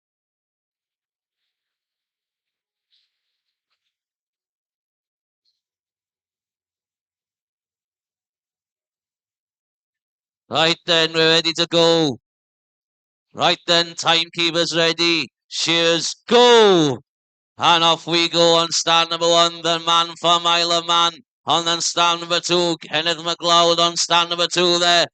[SPEAKER 10] Right then, we're ready to go. Right then, timekeeper's ready. Shears, go! And off we go on stand number 1, the man from Isle of Man. On then stand number 2, Kenneth MacLeod on stand number 2 there.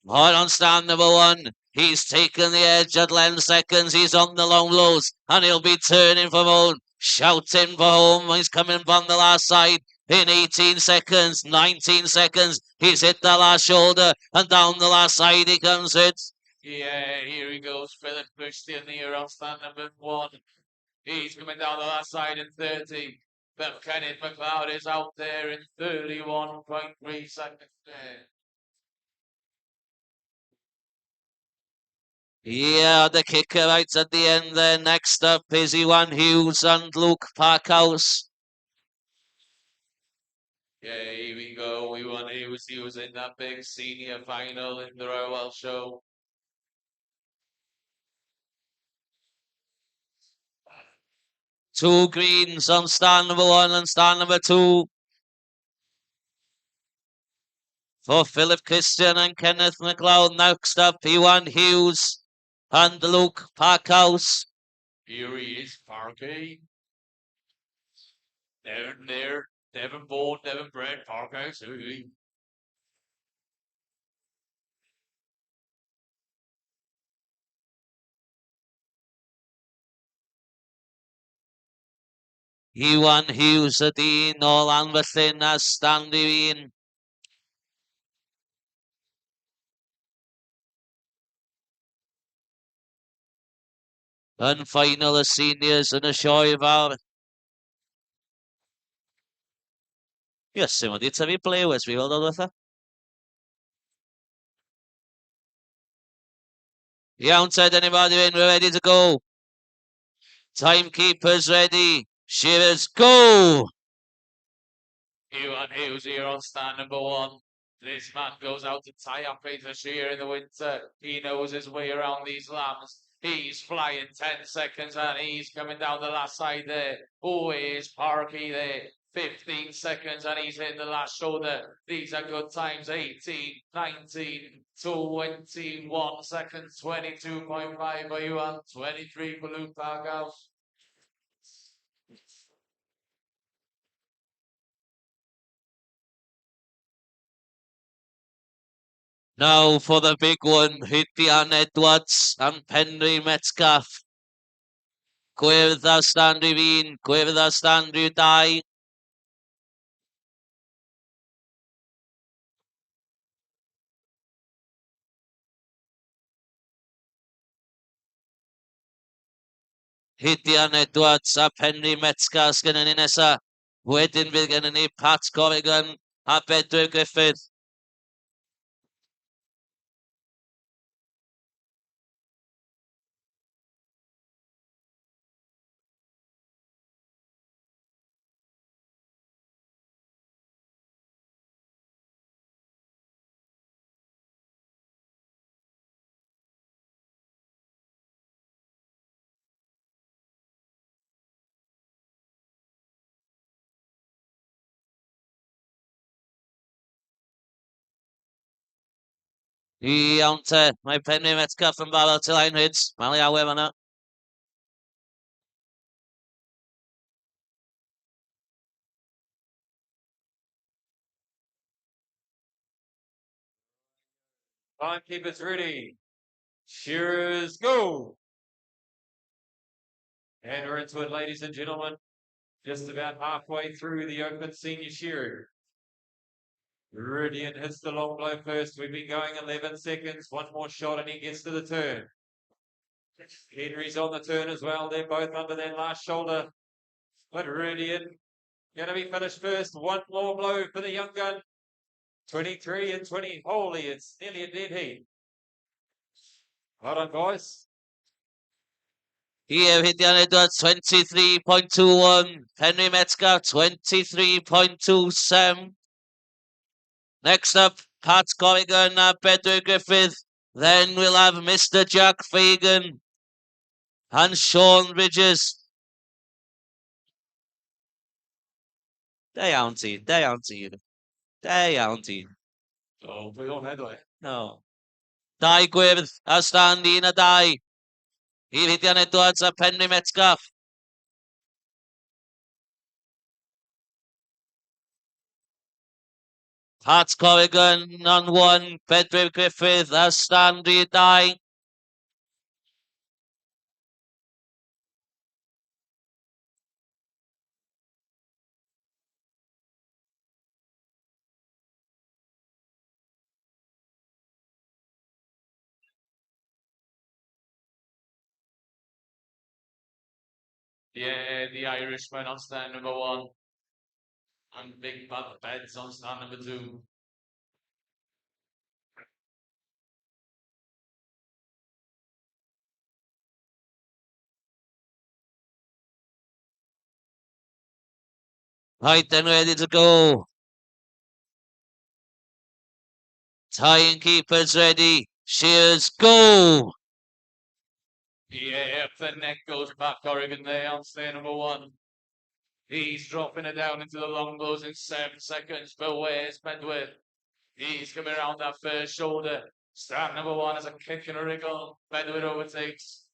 [SPEAKER 10] Right on stand number 1. He's taken the edge at 11 seconds. He's on the long lows and he'll be turning for home. Shouting for home. He's coming from the last side in 18 seconds, 19 seconds. He's hit the last shoulder and down the last side he comes it.
[SPEAKER 11] Yeah, here he goes. Philip Christian here on stand number 1. He's coming down the last side in 30. But Kenneth MacLeod is out there in 31.3 seconds there.
[SPEAKER 10] Yeah, the kicker right at the end there. Next up is Iwan Hughes and Luke Parkhouse.
[SPEAKER 11] Yeah, here we go. He was in that big senior final in the Royal Show.
[SPEAKER 10] Two greens on stand number 1 and stand number 2. For Philip Christian and Kenneth MacLeod. Next up, Iwan Hughes and Luke Parkhouse.
[SPEAKER 11] Here he is, Parky. There, Devon born, Devon bred, Parkhouse.
[SPEAKER 10] Iwan Hughes y dyn o Lanfyllin a stand i un. Yn final y seniors yn y sioe fawr. Yes, sy'n wedi tyfu blew ers fi weld o ddiwetha. Iawn Ted, anybody in, we're ready to go. Timekeeper's ready. Shearers, go!
[SPEAKER 11] Ewan Hughes here on stand number 1. This man goes out to tie up Peter Shear in the winter. He knows his way around these lambs. He's flying 10 seconds and he's coming down the last side there. Oh, here's Parky there. 15 seconds and he's hitting the last shoulder. These are good times. 18, 19, 21 seconds, 22.5 for Ewan, 23 for Luke Parkhouse.
[SPEAKER 10] Now for the big one, Hydian Edwards and Penry Metcalf. Gwyrdd a stand i un, gwyrdd a stand i 2. Hydian Edwards a Penry Metcalf gyda ni nesa. Wedyn fydd gyda ni Pat Corrigan a Bedwyr Griffith. Iawn te, mae Penry Metcalf yn barod til ein hyd. Mal iawn yna.
[SPEAKER 11] Timekeeper's ready.
[SPEAKER 1] Shearers, go! And we're into it, ladies and gentlemen. Just about halfway through the open senior shearing. Rudian hits the long blow first. We've been going 11 seconds. One more shot and he gets to the turn. Henry's on the turn as well. They're both under their last shoulder. But Rudian going to be finished first. One more blow for the young gun. 23 and 20. Holy, it's nearly a dead heat. Hold on, guys.
[SPEAKER 10] Here, Hityan Edwards, 23.21. Henry Metzger, 23.27. Next up, Pat Corrigan, Pedro Griffith. Then we'll have Mr. Jack Fagan and Sean Bridges. They auntie.
[SPEAKER 1] Oh, we don't have it.
[SPEAKER 10] No. Dau gwyrdd a stand un a dau. I Hityan Edwards a Henry Metzger. Pat Corrigan on one, Pedro Griffith a stand i dau.
[SPEAKER 11] Yeah, the Irishman on stand number 1. And Big Bad Beds on stand number 2.
[SPEAKER 10] Right then, ready to go. Tying keepers ready. Shears, go!
[SPEAKER 11] Yeah, the neck goes back. Corrigan there on stand number 1. He's dropping it down into the long blows in 7 seconds. But where's Bedworth? He's coming around that first shoulder. Stand number 1 is a kick and a wriggle. Bedworth overtakes.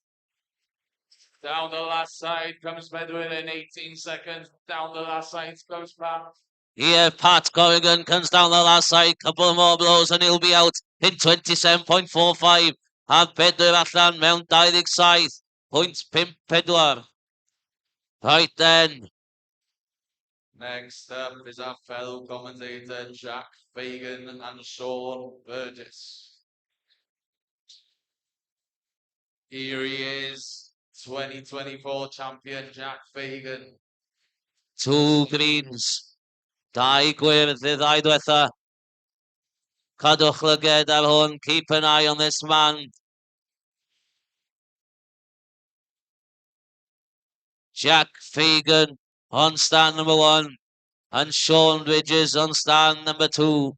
[SPEAKER 11] Down the last side comes Bedworth in 18 seconds. Down the last side goes Pat.
[SPEAKER 10] Here, Pat Corrigan comes down the last side. Couple more blows and he'll be out in 27.45. And Pedro allan mewn 27. Points pimp pedwar. Right then.
[SPEAKER 11] Next up is our fellow commentator Jack Fagan and Sean Burgess. Here he is, 2024 champion Jack Fagan.
[SPEAKER 10] 2 greens. 2 gwyrdd i ddau diwetha. Cadwch lyged ar hwn. Keep an eye on this man. Jack Fagan on stand number 1. And Sean Bridges on stand number 2.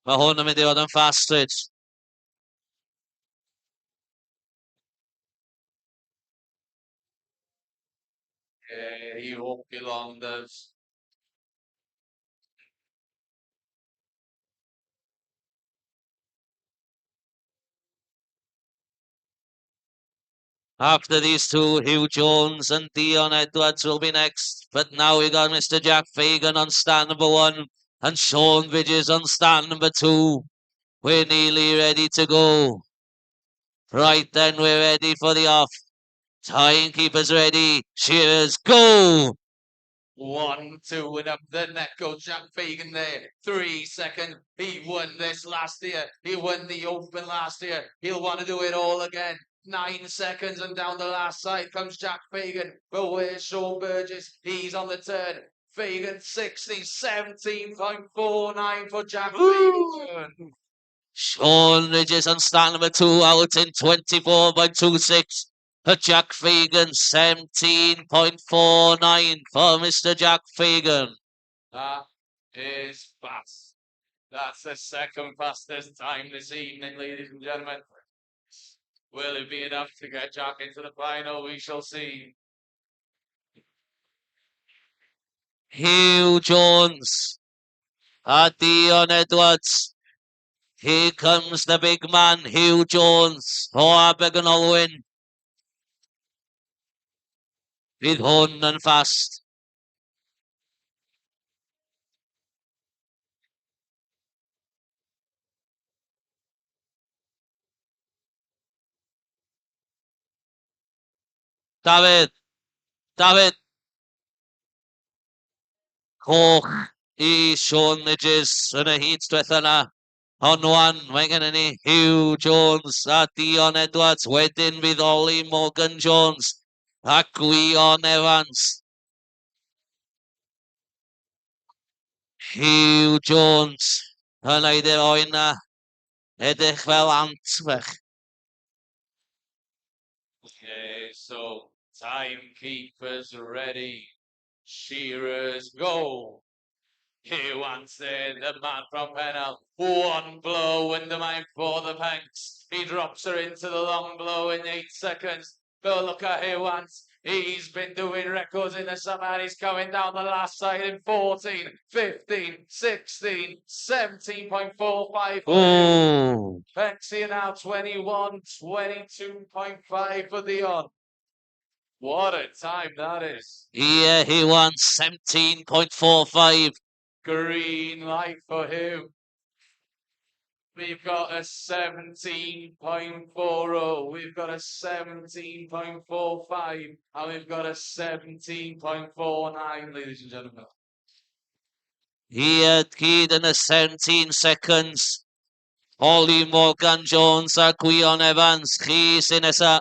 [SPEAKER 10] Mae hwn yn mynd i fod yn fast switch.
[SPEAKER 11] Yeah, he won't be long, does.
[SPEAKER 10] After these two, Hugh Jones and Dion Edwards will be next. But now we got Mr. Jack Fagan on stand number 1 and Sean Bridges on stand number 2. We're nearly ready to go. Right then, we're ready for the off. Timekeepers ready. Shears, go!
[SPEAKER 11] 1, 2, and up the neck goes Jack Fagan there. 3 seconds. He won this last year. He won the Open last year. He'll want to do it all again. 9 seconds, and down the last side comes Jack Fagan. But where's Sean Burgess? He's on the turn. Fagan 17.49 for Jack Fagan.
[SPEAKER 10] Sean Bridges on stand number 2 out in 24.26. Jack Fagan 17.49 for Mr. Jack Fagan.
[SPEAKER 11] That is fast. That's the second fastest time this evening, ladies and gentlemen. Will it be enough to get Jack into the final? We shall see.
[SPEAKER 10] Hugh Jones. Dion Edwards. Here comes the big man, Hugh Jones. For Abergan Olwyn. Fydd hwn yn fast. David. Coch i Sean Lidges yn y hyd diwetha yna. On one, mae gen ni Hugh Jones a Dion Edwards. Wedyn fydd Ollie Morgan Jones a Gwion Evans. Hugh Jones yn neud yr oen na. Edrych fel antfech.
[SPEAKER 11] Okay, so timekeepers ready. Shearers go. He wants it, the man from Pennell. One blow in the mind for the Panks. He drops her into the long blow in 8 seconds. But look at he wants. He's been doing records in the summer and he's going down the last side in 14, 15, 16, 17.45.
[SPEAKER 10] Ooh.
[SPEAKER 11] Panks here now 21, 22.5 for Dion. What a time that is.
[SPEAKER 10] Yeah, he won 17.45.
[SPEAKER 11] Green light for him. We've got a 17.40. We've got a 17.45. And we've got a 17.49, ladies and gentlemen.
[SPEAKER 10] He had keyed in the 17 seconds. Ollie Morgan Jones a Gwion Evans. Chris Inesa.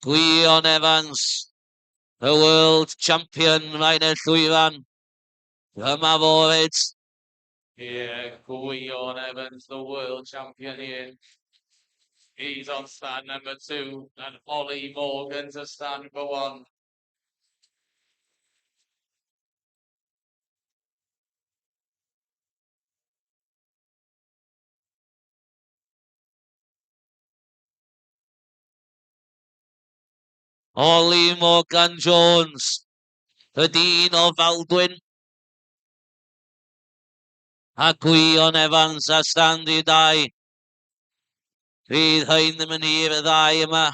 [SPEAKER 10] Gwion Evans. The world champion right at Llwyfan. Yma fo fyd.
[SPEAKER 11] Yeah, Gwion Evans, the world champion here. He's on stand number 2, and Ollie Morgan's a stand number 1.
[SPEAKER 10] Ollie Morgan Jones. Y dyn o Faldwyn. A Gwion Evans a stand i 2. Fydd hyn ddim yn hir y 2 yma.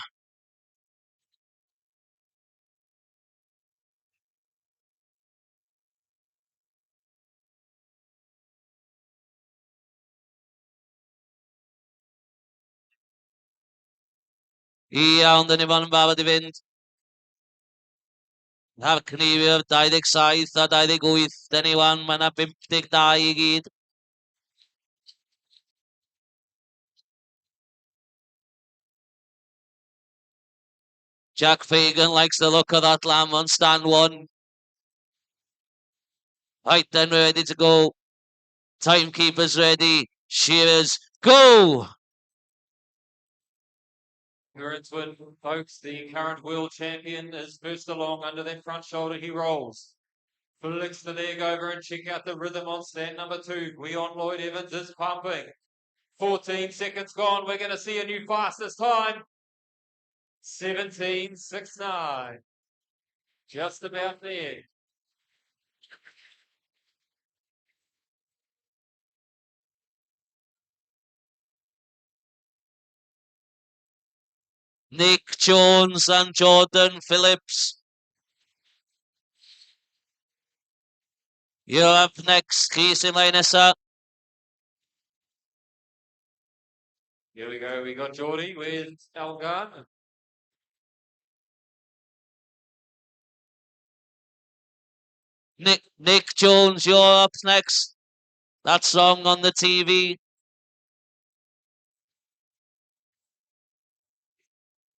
[SPEAKER 10] Iawn, dyn ni fan yn barod i fynd. A'r Cneifio 27 a 28. Dyn ni wan, mae yna 52 i gyd. Jack Fagan likes the look of that lamb on stand 1. Right then, we're ready to go. Timekeepers ready. Shearers, go!
[SPEAKER 1] Here in Twin, folks, the current world champion is first along under that front shoulder. He rolls. Flicks the leg over and check out the rhythm on stand number 2. Gwion Lloyd Evans is pumping. 14 seconds gone. We're going to see a new fastest time. 17.69. Just about there.
[SPEAKER 10] Nick Jones and Jordan Phillips. You're up next, Chris Inesa.
[SPEAKER 1] Here we go. We got Geordie with Elgan.
[SPEAKER 10] Nick Jones, you're up next. That song on the TV.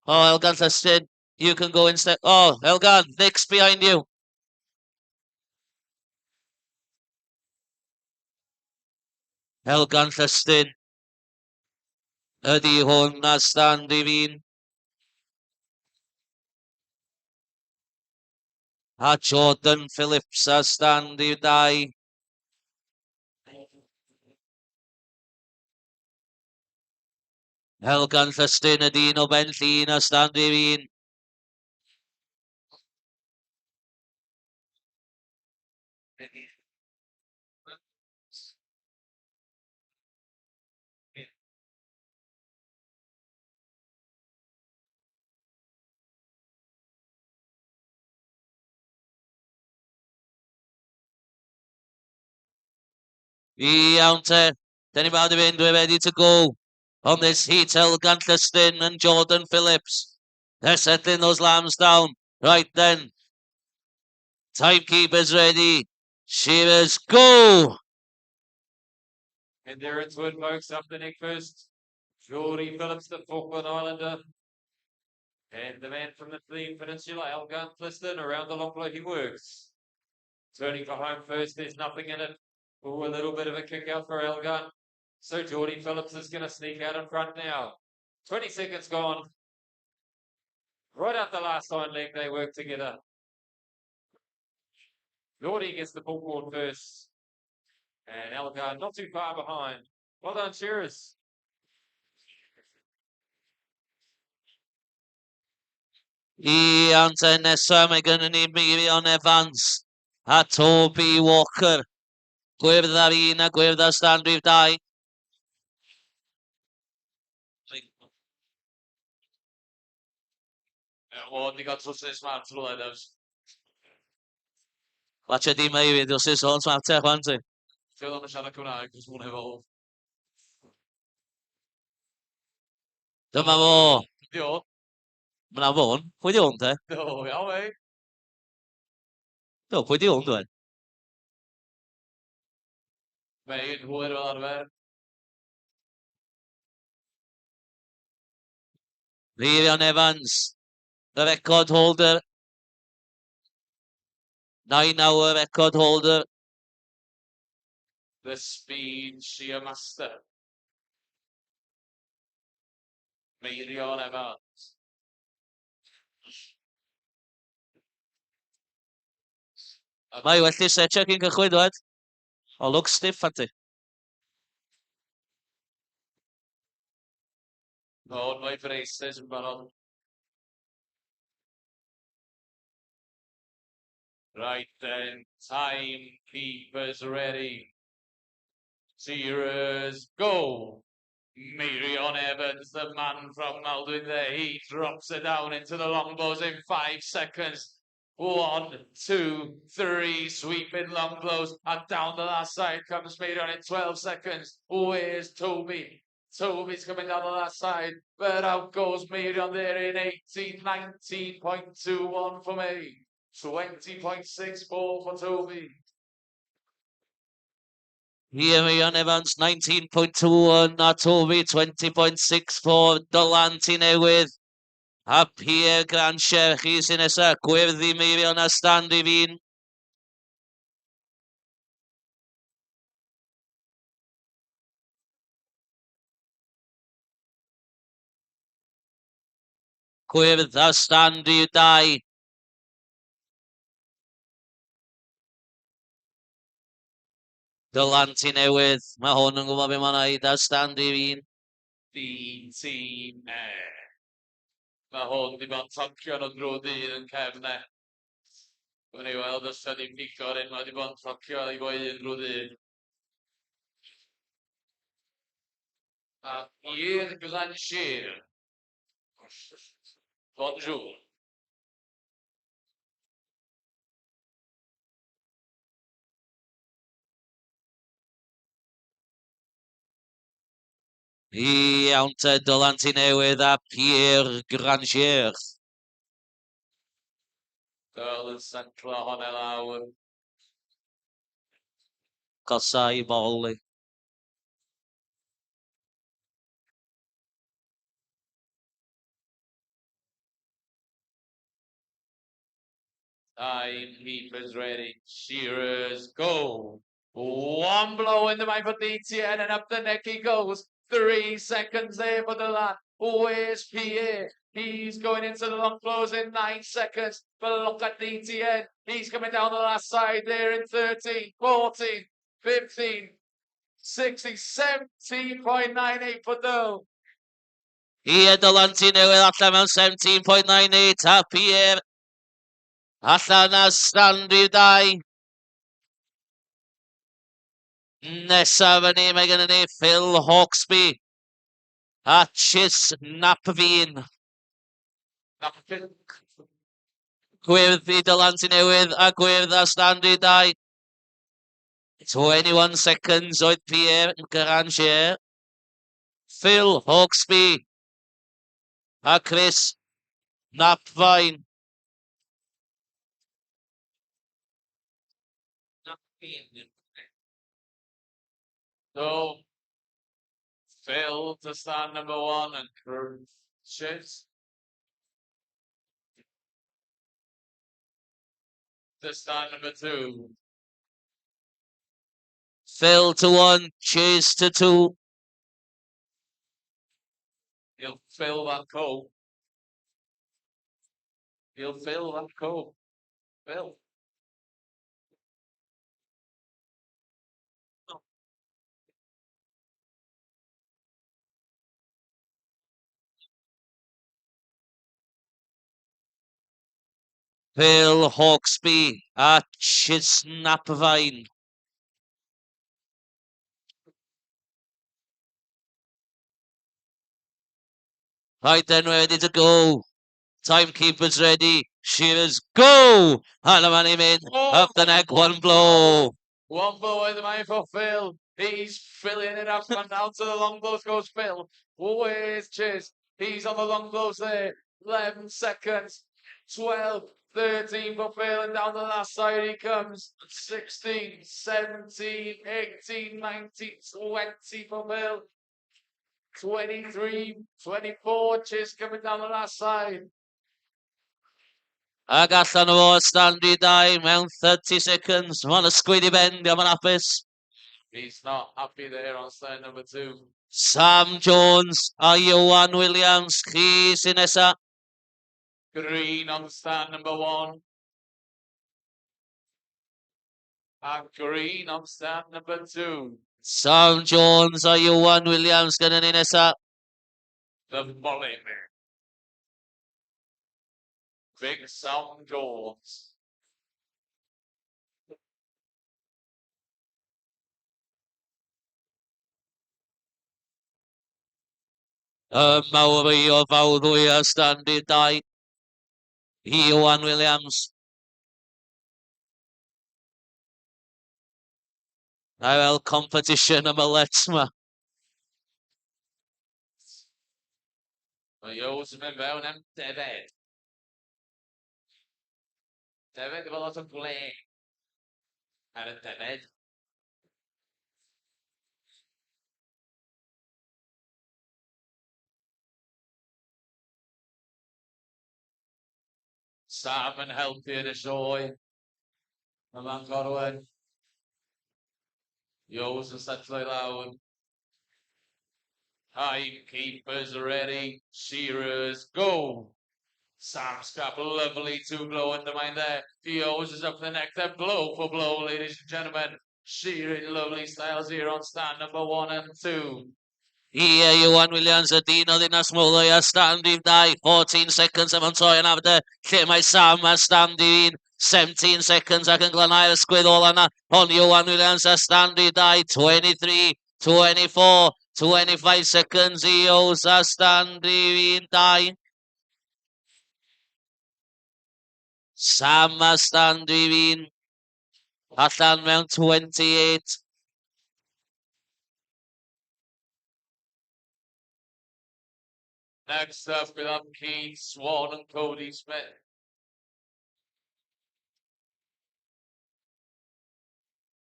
[SPEAKER 10] Oh, Elgan's listed. You can go instead. Oh, Elgan, Nick's behind you. Elgan Llystyn. Ydy hwn a stand i fi'n. A Jordan Phillips a stand i 2. Elgan Llystyn y dyn o Ben Llun a stand i fi'n. Iawn te. Dyn ni bawb i fynd, we're ready to go. on this heat. Elgan Cliston and Jordan Phillips. They're settling those lambs down. Right then. Timekeeper's ready. Shearers, go!
[SPEAKER 1] And they're into it, folks. Up the neck first. Geordie Phillips, the Falkland Islander. And the man from the Fleeing Peninsula, Elgan Cliston, around the long blow he works. Turning for home first, there's nothing in it. Ooh, a little bit of a kick out for Elgan. So Geordie Phillips is going to sneak out in front now. 20 seconds gone. Right out the last hind leg, they work together. Geordie gets the pull cord first. And Elgan not too far behind. Well done, Shearers.
[SPEAKER 10] Ian Nessa, mae gynnu ni Mirion Evans a Toby Walker. Gwyrdd ar un a gwyrdd ar stanrif 2.
[SPEAKER 11] Well, they got trusted smart through those.
[SPEAKER 10] Watcha di mai fi, dwi'n sy'n sôn smart eich wan ti.
[SPEAKER 11] Still on the siarad Cymraeg, cos mwyn hefo.
[SPEAKER 10] Dyma fo.
[SPEAKER 11] Dio.
[SPEAKER 10] Mae na fo'n. Pwy di hwn te?
[SPEAKER 11] Do, iawn mei.
[SPEAKER 10] Do, pwy di hwn dwi'n?
[SPEAKER 11] Mei, yn hwyr fel arfer.
[SPEAKER 10] Mirion Evans. The record holder. 9-hour record holder.
[SPEAKER 11] The speed sheer master. Meirion Evans.
[SPEAKER 10] Mae well i setio cyn cychwyn dweud. O, look stiff at ti.
[SPEAKER 11] No, my braces yn barod. Right then, timekeepers ready. Shearers, go! Meirion Evans, the man from Maldwyn there, he drops it down into the longbows in 5 seconds. 1, 2, 3, sweeping long blows, and down the last side comes Meirion in 12 seconds. Where's Toby? Toby's coming down the last side, but out goes Meirion there in 19.21 for me. 20.64 for Toby.
[SPEAKER 10] Mirion Evans, 19.21. A Toby, 20.64. Dylanti newydd. A Pierre Grancher, chi sy'n nesa. Gwerddi Mirion a stand I fi'n. Gwyrdd a stand I 2. Dylanti newydd. Mae hwn yn gwybod beth mae'n neud a stand I fi'n.
[SPEAKER 11] D-Team Air. Mae hwn di bod tocio nhw drwy dydd yn cefnau. Gwyn i weld os ydy pigor un, mae di bod tocio i fwy un drwy dydd. A Pierre Glancher. Bonjour.
[SPEAKER 10] Iawn te, Dylanti newydd a Pierre Grancher.
[SPEAKER 11] Dol yn setlo hon e lawr.
[SPEAKER 10] Gosau I bol I.
[SPEAKER 11] Timekeepers ready. Shearers, go. One blow in the mind for DTN and up the neck he goes. 3 seconds there for the lad. Where's Pierre? He's going into the long blows in 9 seconds. But look at DTN. He's coming down the last side there in 13, 14, 15, 16, 17.98 for Doe.
[SPEAKER 10] Ie, Dylanti newydd allan mewn 17.98 a Pierre. Allan a stand I 2. Nesaf yn mae gennym ni Phil Hawksby a Chis Napfin. Gwyrdd I Dylanti newydd a gwyrdd a stand I 2. 21 seconds oedd Pierre yn Grancher. Phil Hawksby. Chris Napvine.
[SPEAKER 11] So, Phil to stand number 1 and Chris to stand number 2.
[SPEAKER 10] Phil to 1, Chase to 2.
[SPEAKER 11] He'll fill that coat. He'll fill that coat. Phil.
[SPEAKER 10] Phil Hawksby at Chisnapvine. Right then, ready to go. Timekeeper's ready. Shears, go! And a man him in. Up the neck, one blow.
[SPEAKER 11] One blow in the mind for Phil. He's filling it up and down to the long blows goes Phil. Where's Chiz? He's on the long blows there. 11 seconds. 12, 13 for Phil, and down the last side he comes. 16, 17, 18, 19, 20 for Phil. 23, 24, Chiz coming down the last side.
[SPEAKER 10] Ag allan o fo, Stanley Dye mewn 30 seconds. Mae'n ysgwyd I bend, diolch yn hapus.
[SPEAKER 11] He's not happy there on stand number 2.
[SPEAKER 10] Sam Jones a Iwan Williams. Chi sy'n nesa.
[SPEAKER 11] Green on stand number 1. And green on stand number 2.
[SPEAKER 10] Sam Jones a Iwan Williams gyda ni nesa.
[SPEAKER 11] The volley man. Big Sam Jones.
[SPEAKER 10] Mawr I o fawddwy a Stanley Dye. Iwan Williams. I fel competition am y lets ma.
[SPEAKER 11] Mae Iws yn mynd fewn am Defed. Defed efo lot o gle. Ar y Defed. Sam yn helpu yn y sioe. Mae man Corwen. Iws yn setlo I lawr. Timekeepers ready. Shearers, go! Sam's got lovely 2 blow undermine there. Iws is up the neck there. Blow for blow, ladies and gentlemen. Shearing lovely styles here on stand number 1 and 2.
[SPEAKER 10] Ie, Iwan Williams y dyn o ddinas mwlwy a Stanley Dye. 14 seconds am yn troi yn after. Lle mae Sam a Stanley 17 seconds ac yn glanhau'r ysgwydd ola yna. Hon Iwan Williams a Stanley Dye. 23, 24, 25 seconds. Iws a Stanley Dye. Sam a Stanley allan mewn 28.
[SPEAKER 11] Next up, we have Keith Swan and Cody Smith.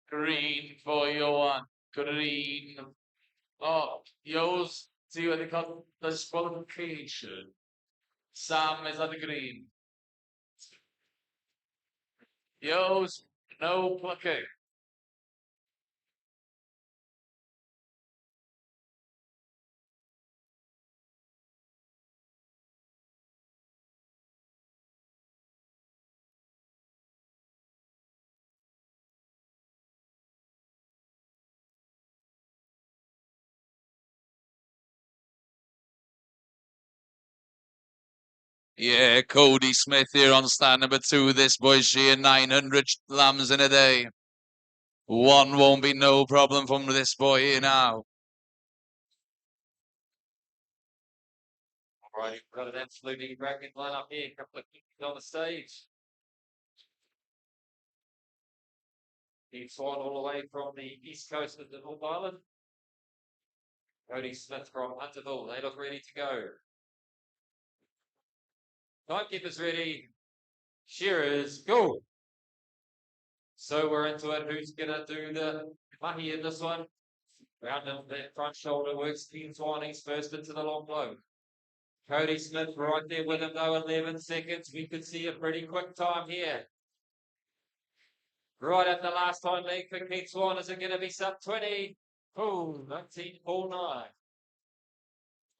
[SPEAKER 11] Green for Johan. Green. Oh, Yo's, see what they call the disqualification. Sam is on the green. Yo's, no plucking.
[SPEAKER 10] Yeah, Cody Smith here on stand number 2. This boy's shearing 900 lambs in a day. 1 won't be no problem from this boy here now.
[SPEAKER 1] All right, we've got an absolutely ragged line up here. A couple of kings on the stage. Keith Swan all the way from the east coast of the North Island. Cody Smith from Hunterville. They look ready to go. Timekeeper's ready. Shearers, go. So we're into it. Who's going to do the mahi in this one? Round of that front shoulder works. Team Swan. He's first into the long blow. Cody Smith right there with him though, 11 seconds. We could see a pretty quick time here. Right at the last time leg for Keith Swan. Is it going to be sub 20? Oh, 19.49.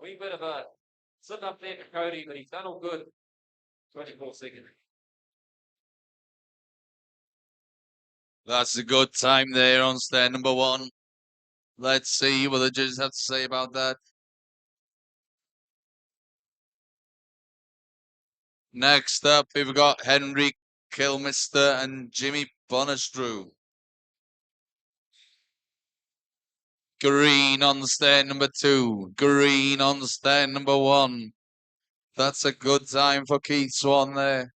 [SPEAKER 1] Wee bit of a sit up there for Cody, but he's done all good. 24 seconds.
[SPEAKER 11] That's a good time there on stand number 1. Let's see what the judges have to say about that. Next up, we've got Henry Kilmister and Jimmy Bonestrew. Green on stand number 2. Green on stand number 1. That's a good time for Keith Swan there.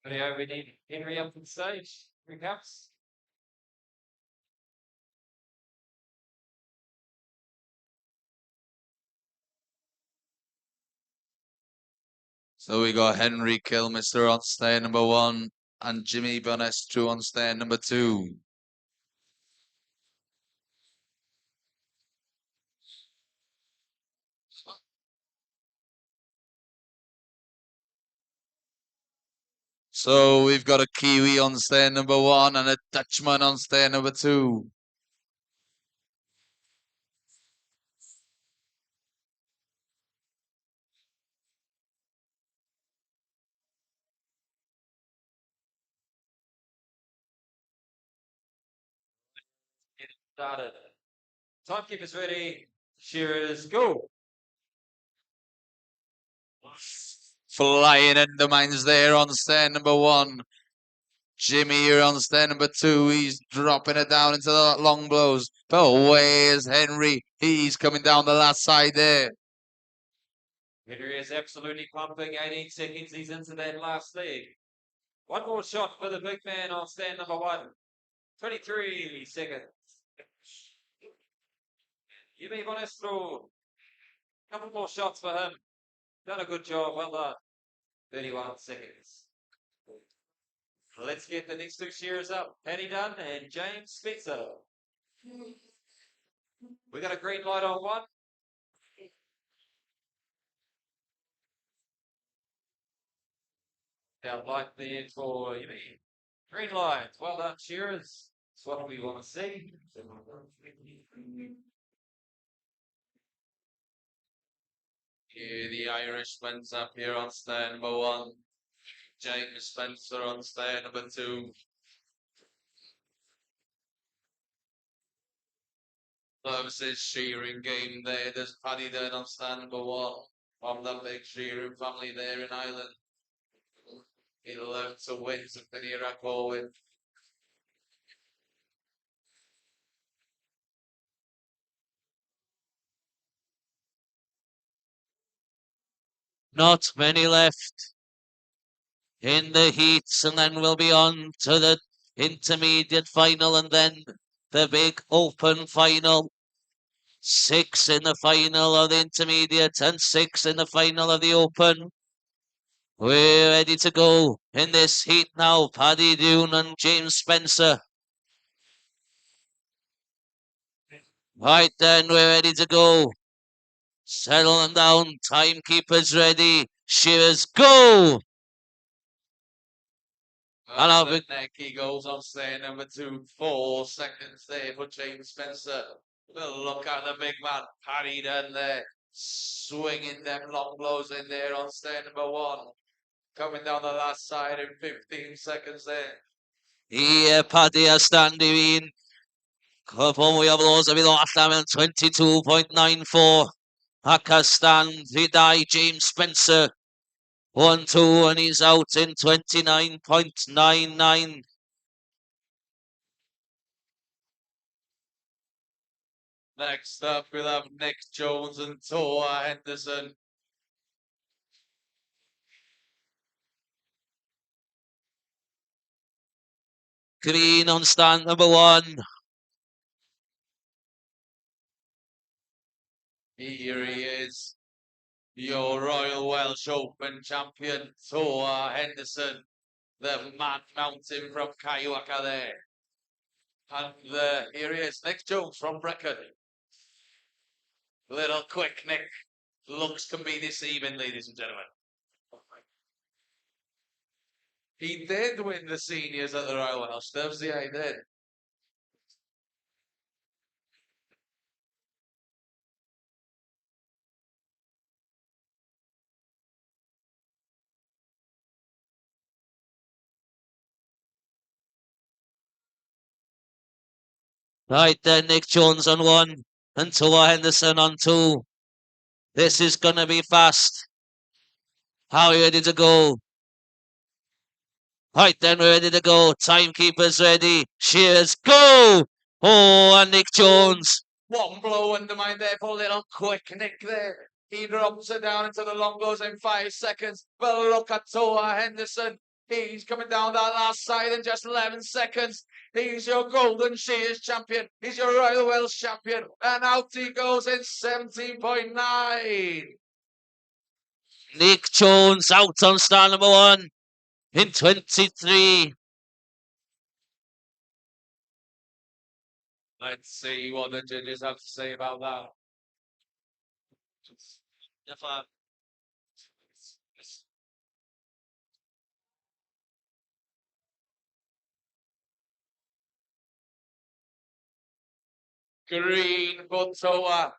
[SPEAKER 1] Video, we need Henry up on stage. Here he comes.
[SPEAKER 11] So we got Henry Kilmister on stand number 1 and Jimmy Bonestrew on stand number 2. So we've got a Kiwi on stand number 1 and a Dutchman on stand number 2.
[SPEAKER 1] Get it started. Timekeeper's ready. Shearers, go.
[SPEAKER 11] Flying undermines there on stand number 1. Jimmy here on stand number 2. He's dropping it down into the long blows. But where's Henry? He's coming down the last side there.
[SPEAKER 1] Henry is absolutely pumping. 18 seconds. He's into that last leg. One more shot for the big man on stand number 1. 23 seconds. Jimmy Bonestrew. Couple more shots for him. Done a good job. Well done. 31 seconds. Let's get the next 2 shearers up. Paddy Dunn and James Spencer. We got a green light on 1. Now light there for you. Green light. Well done, shearers. That's what we want to see.
[SPEAKER 11] Here the Irishman's up here on stand number 1. James Spencer on stand number 2. Novice's shearing game there. There's Paddy Dunn on stand number 1 from the big shearing family there in Ireland. He'd love to win some Cneifio Corwen.
[SPEAKER 10] Not many left in the heats, and then we'll be on to the intermediate final and then the big open final. 6 in the final of the intermediate and 6 in the final of the open. We're ready to go in this heat now. Paddy Dunn and James Spencer. Right then, we're ready to go. Settle them down. Timekeeper's ready. Shearers, go! And I'll be...
[SPEAKER 11] neck he goes on stand number 2. 4 seconds there for James Spencer. Well, look at the big man, Paddy Dunn there, swinging them long blows in there on stand number 1. Coming down the last side in 15 seconds there.
[SPEAKER 10] Yeah, Paddy are standing in. Couple we have those of the allan yn 22.94. Ac a stand hydau James Spencer. 1-2 and he's out in 29.99.
[SPEAKER 11] Next up, we'll have Nick Jones and Toa Henderson.
[SPEAKER 10] Green on stand number 1.
[SPEAKER 11] Here he is, your Royal Welsh Open champion, Toa Henderson, the man mountain from Kaiwaka there. And here he is, Nick Jones from Brecon. Little quick Nick. Looks can be deceiving, ladies and gentlemen. He did win the seniors at the Royal Welsh Dubs, yeah, he did.
[SPEAKER 10] Right then, Nick Jones on 1 and Toa Henderson on 2. This is going to be fast. How are you ready to go? Right then, we're ready to go. Timekeeper's ready. Shears, go! Oh, and Nick Jones.
[SPEAKER 11] One blow undermined there for little quick Nick there. He drops it down into the long goes in 5 seconds. But look at Toa Henderson. He's coming down that last side in just 11 seconds. He's your Golden Shears champion. He's your Royal Welsh champion. And out he goes in 17.9.
[SPEAKER 10] Nick Jones out on stand number 1 in 23.
[SPEAKER 11] Let's see what the judges have to say about that. Green for Toa.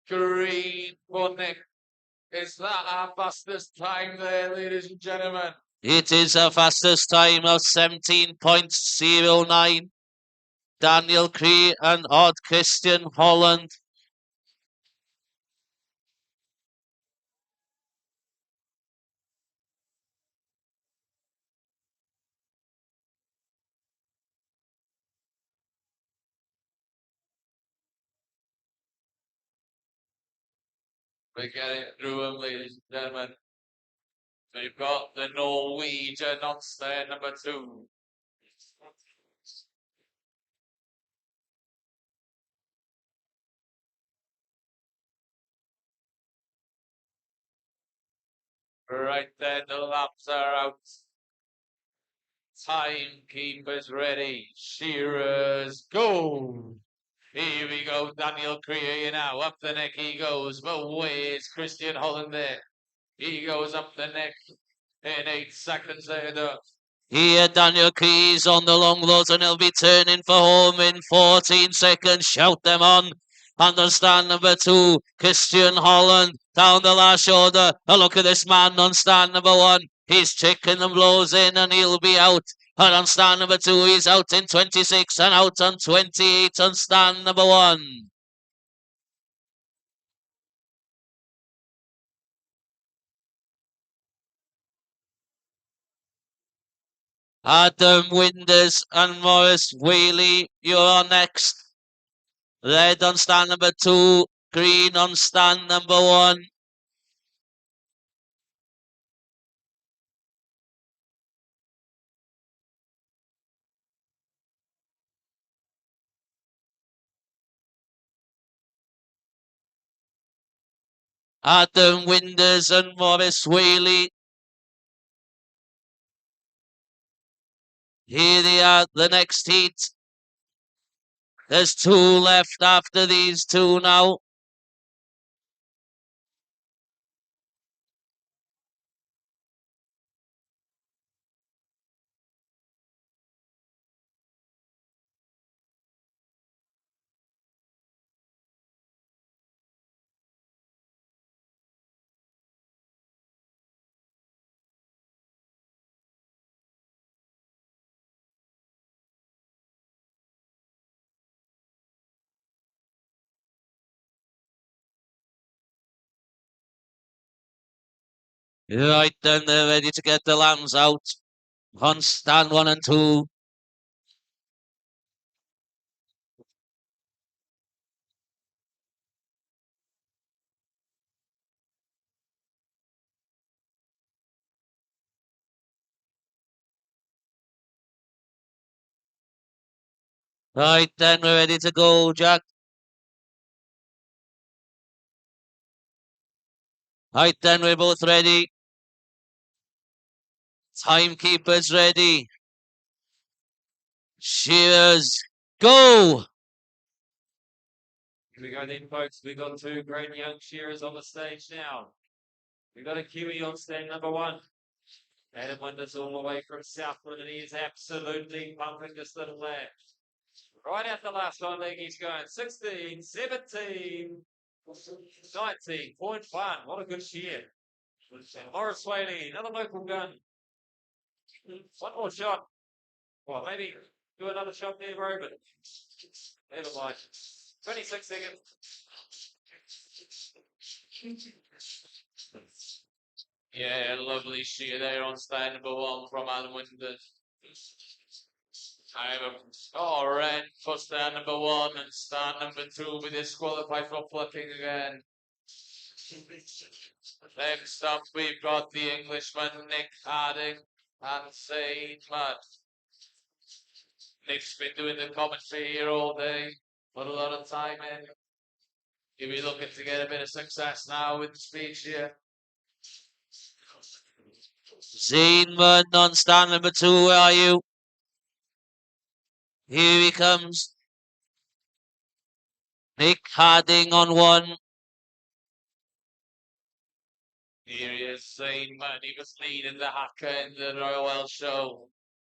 [SPEAKER 11] Green for Nick. Is that our fastest time there, ladies and gentlemen?
[SPEAKER 10] It is our fastest time of 17.09. Daniel Cree and Odd Christian Holland.
[SPEAKER 11] We're getting through them, ladies and gentlemen. We've got the Norwegian on stand number 2. Right then, the laps are out. Timekeepers ready. Shearers, go! Here we go, Daniel Creer now. Up the neck he goes. But where's Christian Holland there? He goes up the neck in 8 seconds there, though.
[SPEAKER 10] Here, Daniel Keys on the long lows, and he'll be turning for home in 14 seconds. Shout them on. Stand number 2, Christian Holland, down the last shoulder. A look at this man on stand number 1. He's checking the blows in, and he'll be out. And on stand number 2, he's out in 26 and out on 28 on stand number 1. Adam Winders and Morris Whaley, you're on next. Red on stand number 2, green on stand number 1. Adam Winders and Morris Whaley. Here they are, the next heat. There's 2 left after these 2 now. Right then, they're ready to get the lambs out on stand 1 and 2. Right, then we're ready to go, Jack. Right, then we're both ready. Timekeeper's ready. Shears, go!
[SPEAKER 1] Here we go then, folks. We've got two great young shearers on the stage now. We've got a Kiwi on stand number 1. Adam Winters all the way from Southland, and he is absolutely pumping this little lad. Right at the last on leg, he's going 16, 17, 19.1. What a good shear. And Morris Whaley, another local gun. One more shot. Well, maybe do another shot there, bro, but never mind. 26 seconds.
[SPEAKER 11] Yeah, lovely shear there on stand number 1 from Adam Winters. Red for stand number 1 and stand number 2 be disqualified for flipping again. Next up, we've got the Englishman Nick Harding and Saint Matt. Nick's been doing the commentary here all day, put a lot of time in. He'll be looking to get a bit of success now with the speech here.
[SPEAKER 10] Zainman on stand number 2, where are you? Here he comes. Nick Harding on 1.
[SPEAKER 11] Here he is, Saint Matt. He was leading the Hacker in the Royal Welsh show.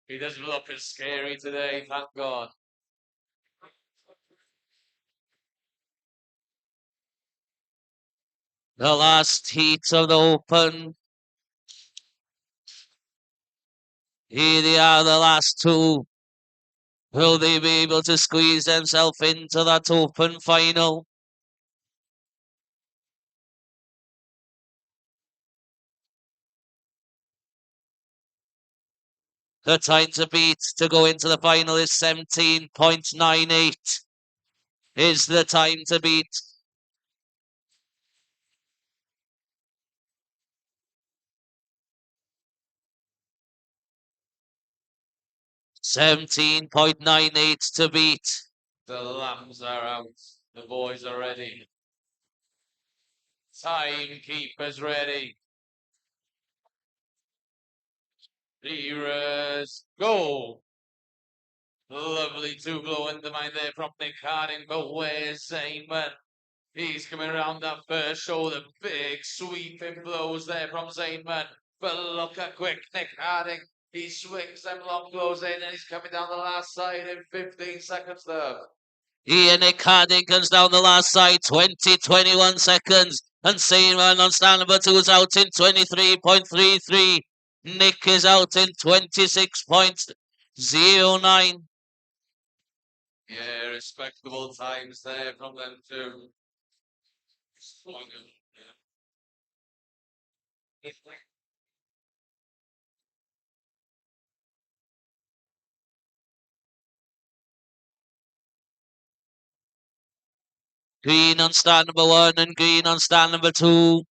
[SPEAKER 11] He doesn't look as scary today, thank God.
[SPEAKER 10] The last heat of the Open. Here they are, the last 2. Will they be able to squeeze themselves into that Open final? The time to beat to go into the final is 17.98. Is the time to beat. $17.98 to beat.
[SPEAKER 11] The lambs are out. The boys are ready. Timekeeper's ready. Shearers, go! Lovely two blow in the mind there from Nick Harding, but where's Zainman? He's coming around that first shoulder. Big sweeping blows there from Zainman. But look at quick Nick Harding. He swings them long blows in and he's coming down the last side in 15 seconds there.
[SPEAKER 10] Here Nick Harding comes down the last side, 21 seconds. And Zainman on stand number 2 is out in 23.33. Nick is out in 26.09.
[SPEAKER 11] Yeah, respectable times there from them too.
[SPEAKER 10] Green on stand number 1 and green on stand number 2.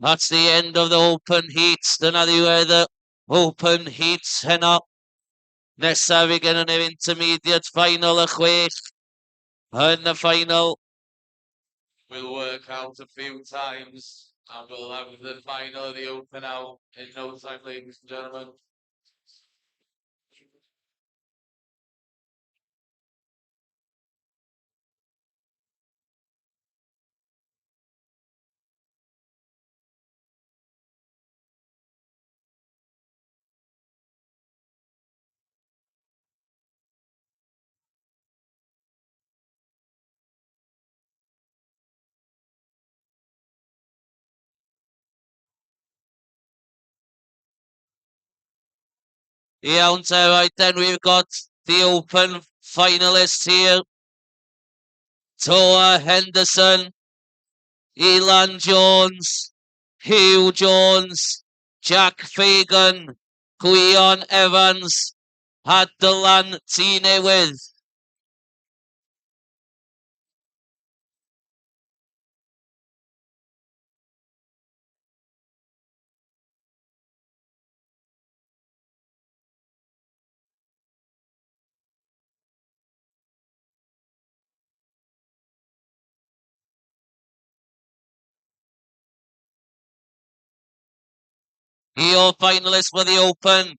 [SPEAKER 10] That's the end of the Open heats. Dyna ddiwedd y Open heats heno. Nesaf i gen yr intermediate final y 6. Yn y final.
[SPEAKER 11] We'll work out a few times and we'll have the final of the Open out in no time, ladies and gentlemen.
[SPEAKER 10] Iawn te, right then we've got the Open finalists here. Toa Henderson, Elan Jones, Hugh Jones, Jack Fagan, Gwion Evans, a Dylan T Newydd. Your finalists for the Open.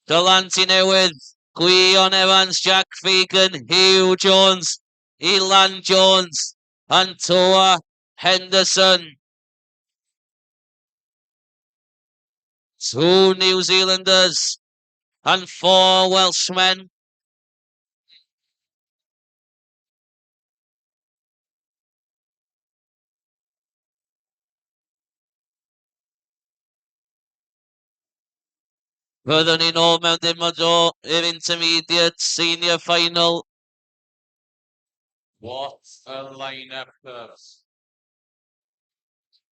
[SPEAKER 10] Delante Newydd, Gwion Evans, Jack Fagan, Hugh Jones, Elan Jones, and Toa Henderson. 2 New Zealanders and 4 Welshmen. Byddwn ni'n ôl mewn dim o dro i'r intermediate senior final.
[SPEAKER 11] What a lineup, Cubs.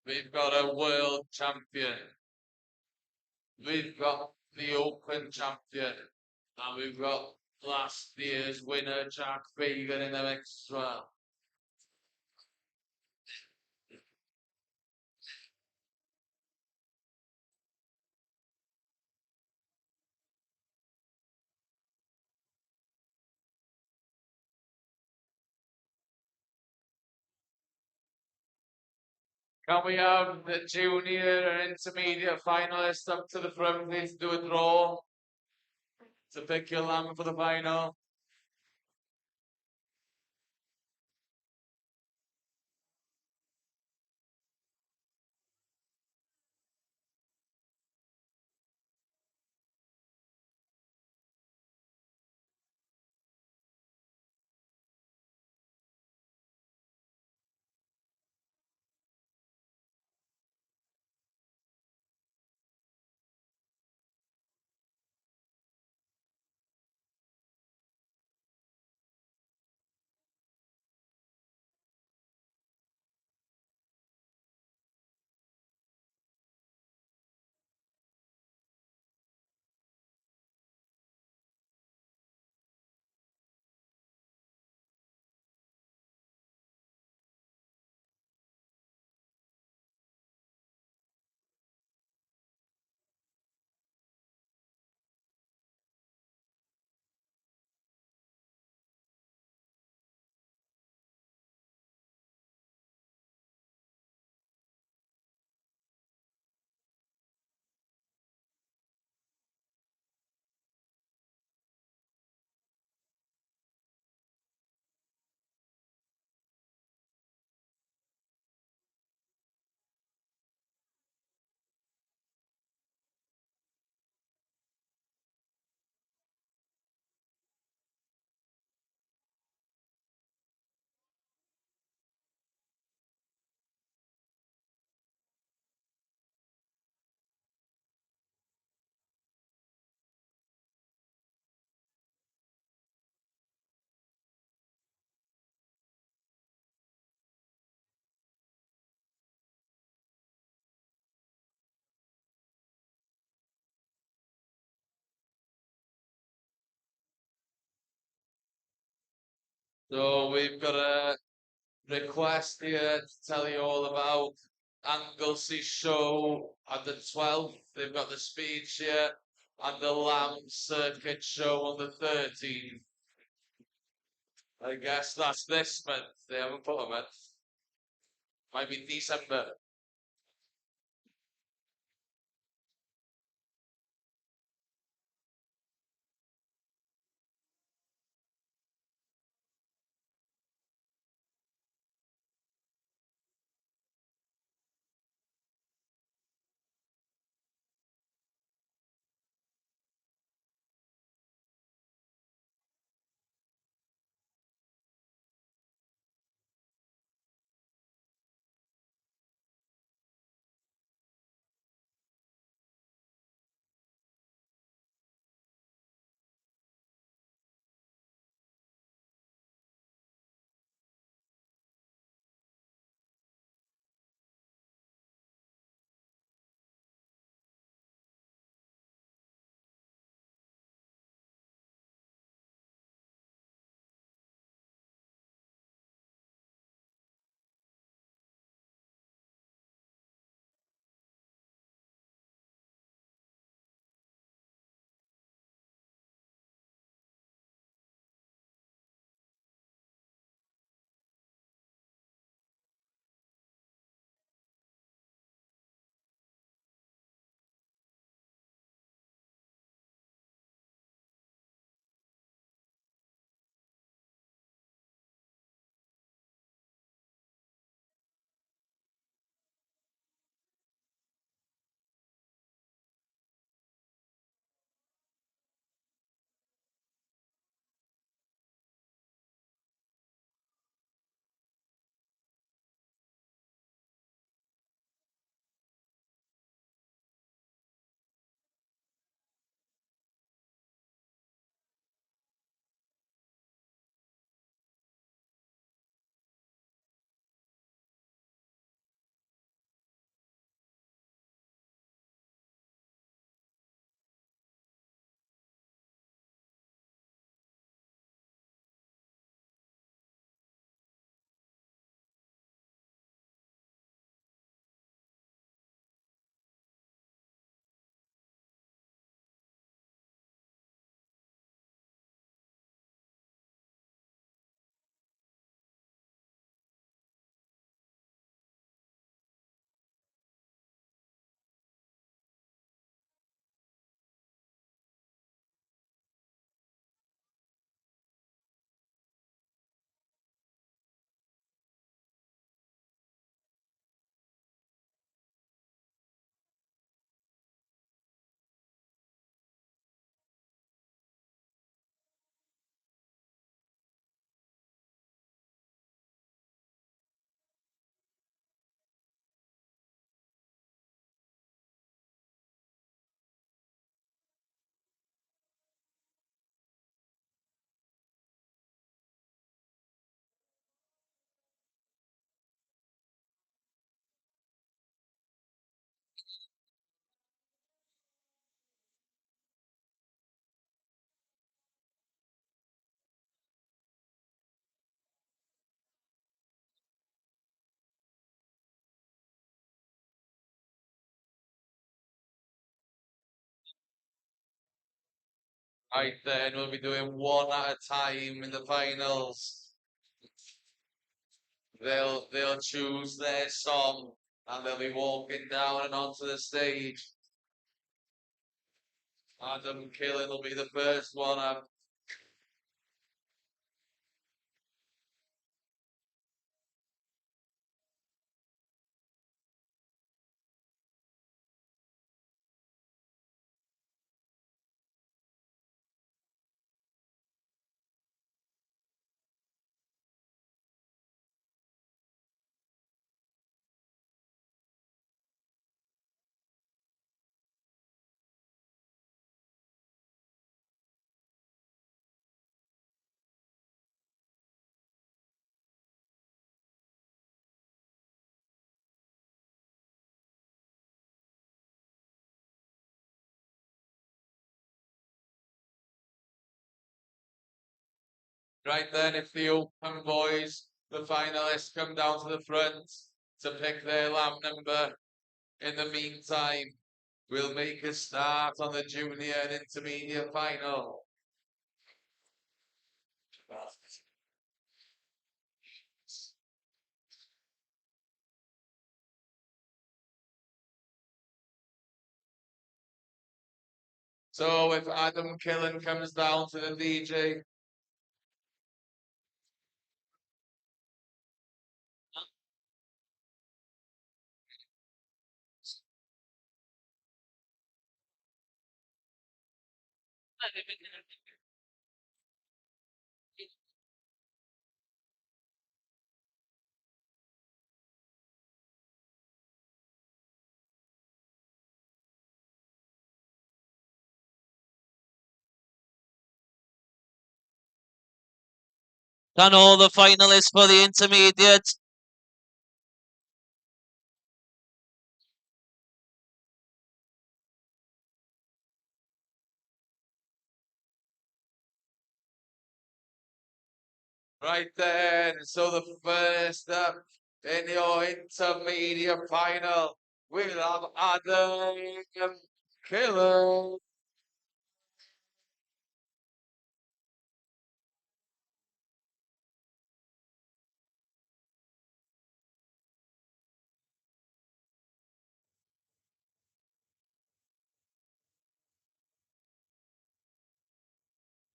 [SPEAKER 11] We've got a world champion. We've got the Open champion. And we've got last year's winner, Jack Fagan, in the mix as well. Can we have the junior and intermediate finalists up to the front, please, do a draw to pick your lamb for the final? So we've got a request here to tell you all about Anglesey show at the 12th. They've got the speech here and the Lamb Circuit show on the 13th. I guess that's this month. They haven't put a month. Might be December. Right then, we'll be doing one at a time in the finals. They'll choose their song and they'll be walking down and onto the stage. Adam Killen will be the first one up. Right then, if the open boys, the finalists, come down to the front to pick their lamp number. In the meantime, we'll make a start on the junior and intermediate final. So if Adam Killen comes down to the DJ.
[SPEAKER 10] Can all the finalists for the intermediate?
[SPEAKER 11] Right then, so the first up in your intermediate final, we'll have Adam Killen.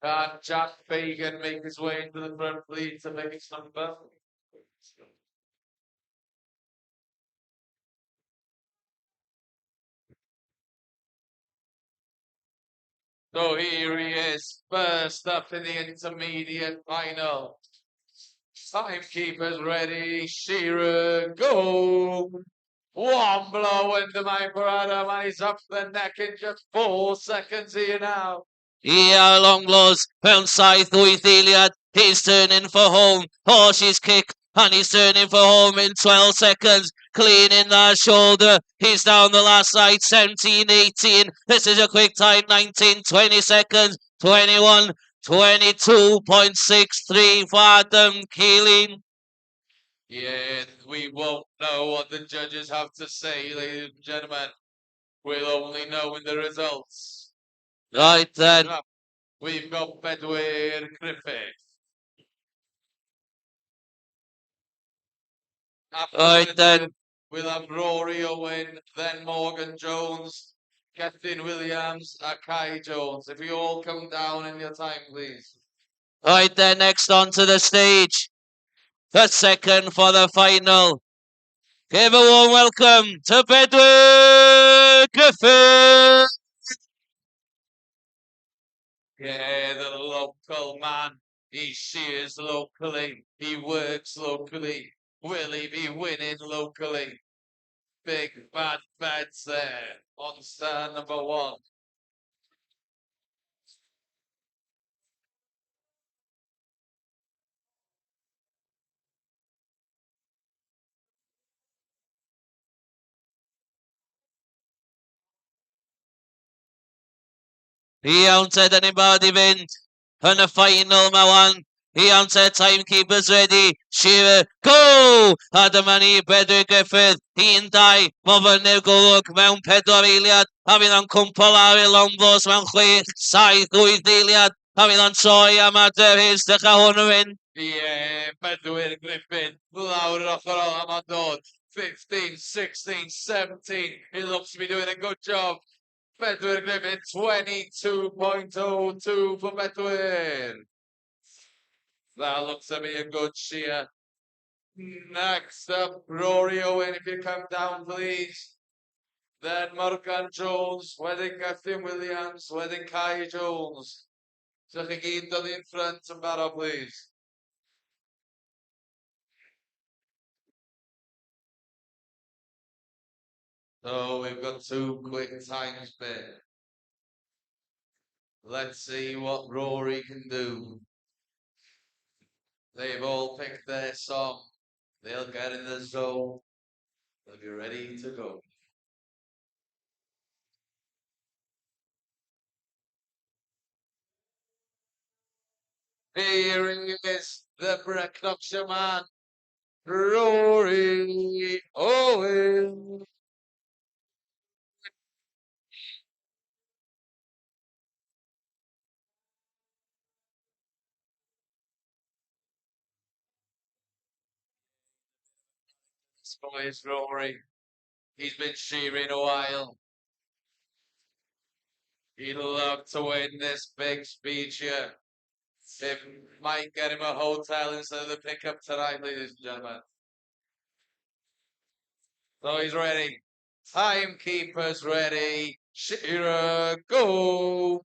[SPEAKER 11] Can Jack Fagan make his way into the front, please, to make his number? So here he is, first up in the intermediate final. Timekeepers ready, shearing, go! One blow into my brother, and he's up the neck in just 4 seconds here now.
[SPEAKER 10] Yeah, long blows from side with Iliad. He's turning for home. Horse's kick, and he's turning for home in 12 seconds. Cleaning that shoulder. He's down the last side, 17-18. This is a quick time, 19, 20 seconds. 21, 22.63 for Adam Keeling.
[SPEAKER 11] Yeah, we won't know what the judges have to say, ladies and gentlemen. We'll only know in the results.
[SPEAKER 10] Right then.
[SPEAKER 11] We've got Bedwyr Griffith.
[SPEAKER 10] Right then.
[SPEAKER 11] We'll have Rory Owen, then Morgan Jones, Kathleen Williams, Kai Jones. If you all come down in your time, please.
[SPEAKER 10] Right then, next onto the stage. The second for the final. Give a warm welcome to Bedwyr Griffith.
[SPEAKER 11] Yeah, the local man. He shears locally. He works locally. Will he be winning locally? Big bad bets there on stand number 1.
[SPEAKER 10] He entered anybody event. And the final, my one. He onto timekeepers ready. Shearer, go! Adamani, Pedro Griffith, he and die. Mother Nigolug, Mount Pedro Iliad. Having on Kumpalari Lombos, Mount Chwech, Sai, Gwydd Iliad. Having on Troy, Amader, here's the Cahonarin.
[SPEAKER 11] Yeah, Bedouin Griffin, lawr yr ochr ol am a dod. 15, 16, 17. He looks to be doing a good job. Bedouin Griffin, 22.02 for Bedouin. That looks to be a good shear. Next up, Rory Owen, if you come down, please. Then Morgan Jones, wedyn Gethin Williams, wedyn Kai Jones. So chi gyd dod in front yn barod, please. So we've got 2 quick times bit. Let's see what Rory can do. They've all picked their song. They'll get in the zone. They'll be ready to go. Here is the Brecknockshire man, Rory Owen. This boy is Rory. He's been shearing a while. He'd love to win this big speech here. It might get him a hotel instead of the pickup tonight, ladies and gentlemen. So he's ready. Timekeeper's ready. Shearer, go!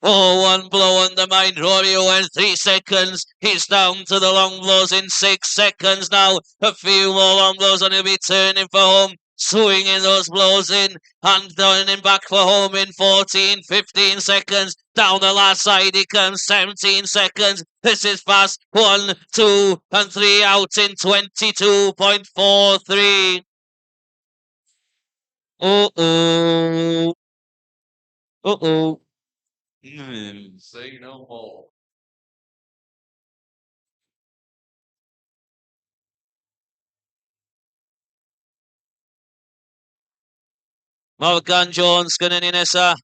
[SPEAKER 10] Oh, one blow undermined Rory Owen, 3 seconds. He's down to the long blows in 6 seconds now. A few more long blows and he'll be turning for home. Swinging those blows in and turning back for home in 14, 15 seconds. Down the last side he comes, 17 seconds. This is fast. 1, 2, and 3 out in 22.43. Uh-oh. Uh-oh.
[SPEAKER 11] Say no more.
[SPEAKER 10] Morgan Jones gyda ni nesa.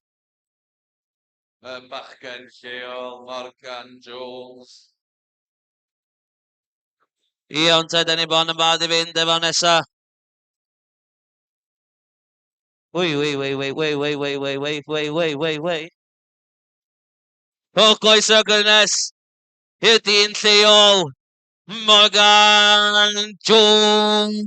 [SPEAKER 11] Y bachgen lleol, Morgan Jones.
[SPEAKER 10] Iawn te, da ni bon yn barod i fynd efo nesa. Wei. O, goes o gynnes. I'r dyn lleol. Morgan Jones.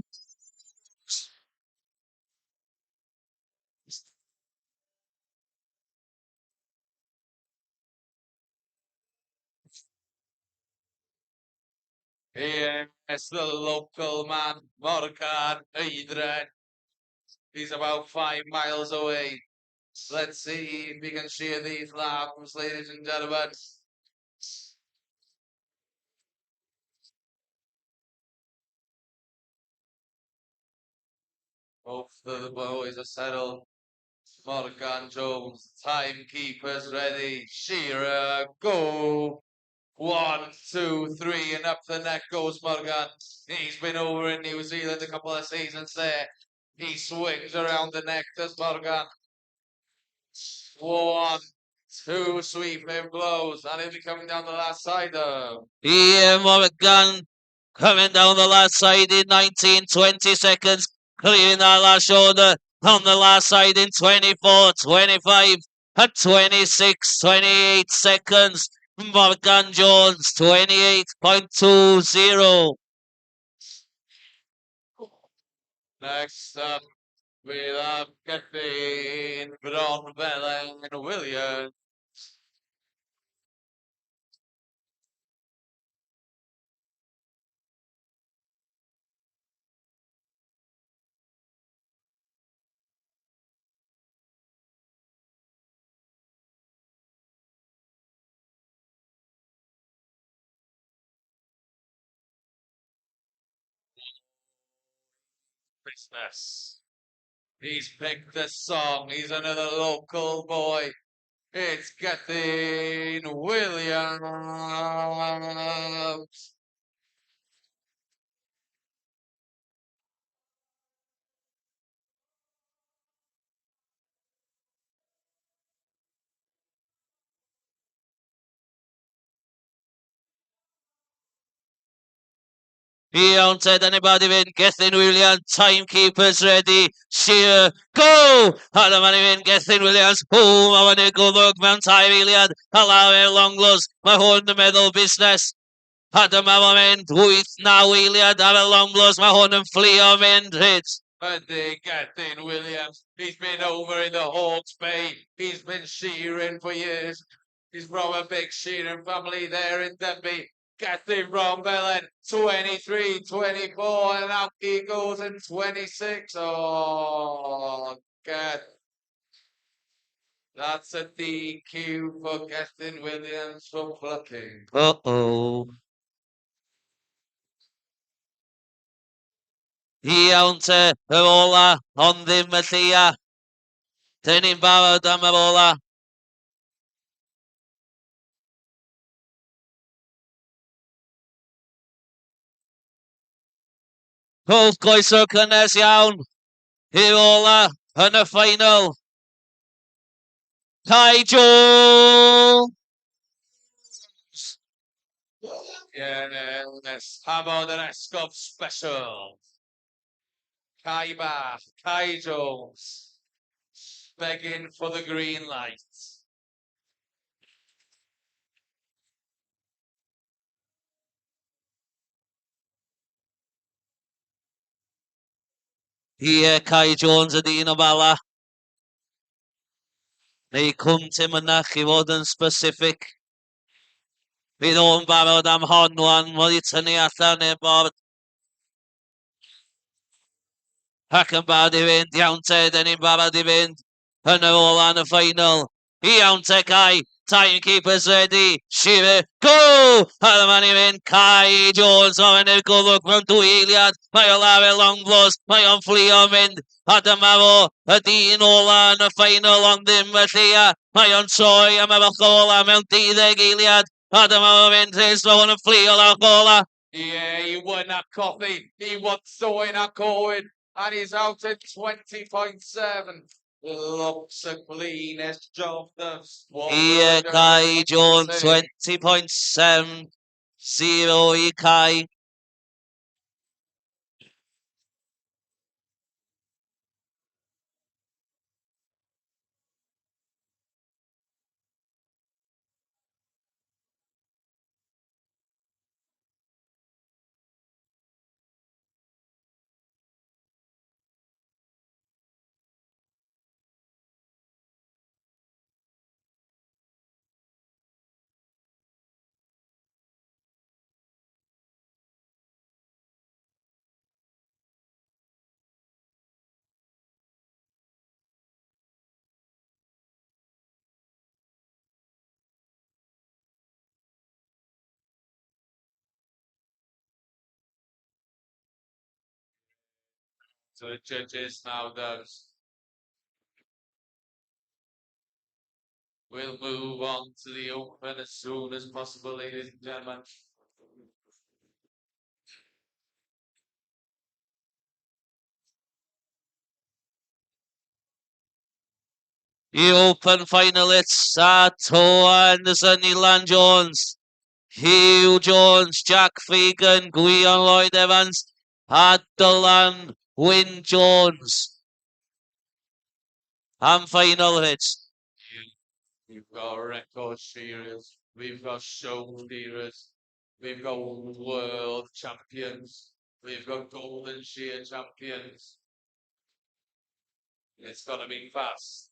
[SPEAKER 11] Yes, the local man, Morgan Eidren. He's about 5 miles away. Let's see if we can share these lambs, ladies and gentlemen. Both of the boys are settled. Morgan Jones, timekeepers ready. Shearer, go! 1, 2, 3, and up the neck goes Morgan. He's been over in New Zealand a couple of seasons there. He swings around the neck, does Morgan. 1, 2 sweeping blows, and he'll be coming down the last side of.
[SPEAKER 10] Ian Morgan coming down the last side in 19, 20 seconds. Clearing that last shoulder on the last side in 24, 25, and 26, 28 seconds. Morgan Jones, 28.20.
[SPEAKER 11] Next up, we have Gethin Bronfellen Williams. Business. He's picked the song. He's another local boy. It's Gethin Williams.
[SPEAKER 10] He haunted anybody win. Gethin Williams. Timekeepers ready. Shear. Go! Had money win. Gethin Williams. Oh, I want to go look. Mount Iliad. Allow it long loss. My horn the medal business. Had a moment. With now Iliad. Have a long loss. My horn and flee of end hits.
[SPEAKER 11] But they Gethin Williams. He's been over in the Hawke's Bay. He's been shearing for years. He's from a big shearing family there in Denby. Gethin Rombellen, 23, 24, and out he goes in 26. Oh, get. That's a DQ for Gethin Williams for plucking.
[SPEAKER 10] Uh-oh. Iawnte y ola, ond ddim y llia. Dyn ni'n barod am y ola. Hoff goesio cynnes iawn. I'r ola yn y ffainal. Kai Jones!
[SPEAKER 11] Yes, Hamod and Escob special. Kai Bach, Kai Jones, begging for the green light.
[SPEAKER 10] Ie, Kai Jones ydi un o bala. Neu cwnt i mynach i fod yn specific. Bydd o'n barod am hon wan, mod i tynnu allan neu bod. Ac yn barod i fynd, iawn te, dyn ni'n barod i fynd. Yn y ola yn y ffainal. Iawn te, Kai. Timekeepers ready. Shearer, go! Ar y man i fynd, Kai Jones o'n i'r golwg mewn dwy eiliad. Mae o lawr y long blows, mae o'n fflio mynd. A dyma fo, y dyn ola yn y ffainal, ond ddim y lleia. Mae o'n troi am y fach ola mewn 12 eiliad. A dyma fo'n mynd, Rhys, mae hwn yn fflio lawr gola.
[SPEAKER 11] Yeah, he won that coffee. He wants to win a Corwin, and he's out at 20.7. Looks the cleanest job that's
[SPEAKER 10] Ie, Kai Jones, 20.7. 0 i Kai.
[SPEAKER 11] So the judges now does. We'll move on to the open as soon as possible, ladies and gentlemen.
[SPEAKER 10] The open finalists are Toa Anderson, Ilan Jones, Hugh Jones, Jack Fagan, Gwion Lloyd Evans, Dylan Wyn Jones. And final hits.
[SPEAKER 11] We've got record shearers, we've got show shearers, we've got world champions, we've got golden shear champions. It's gonna be fast.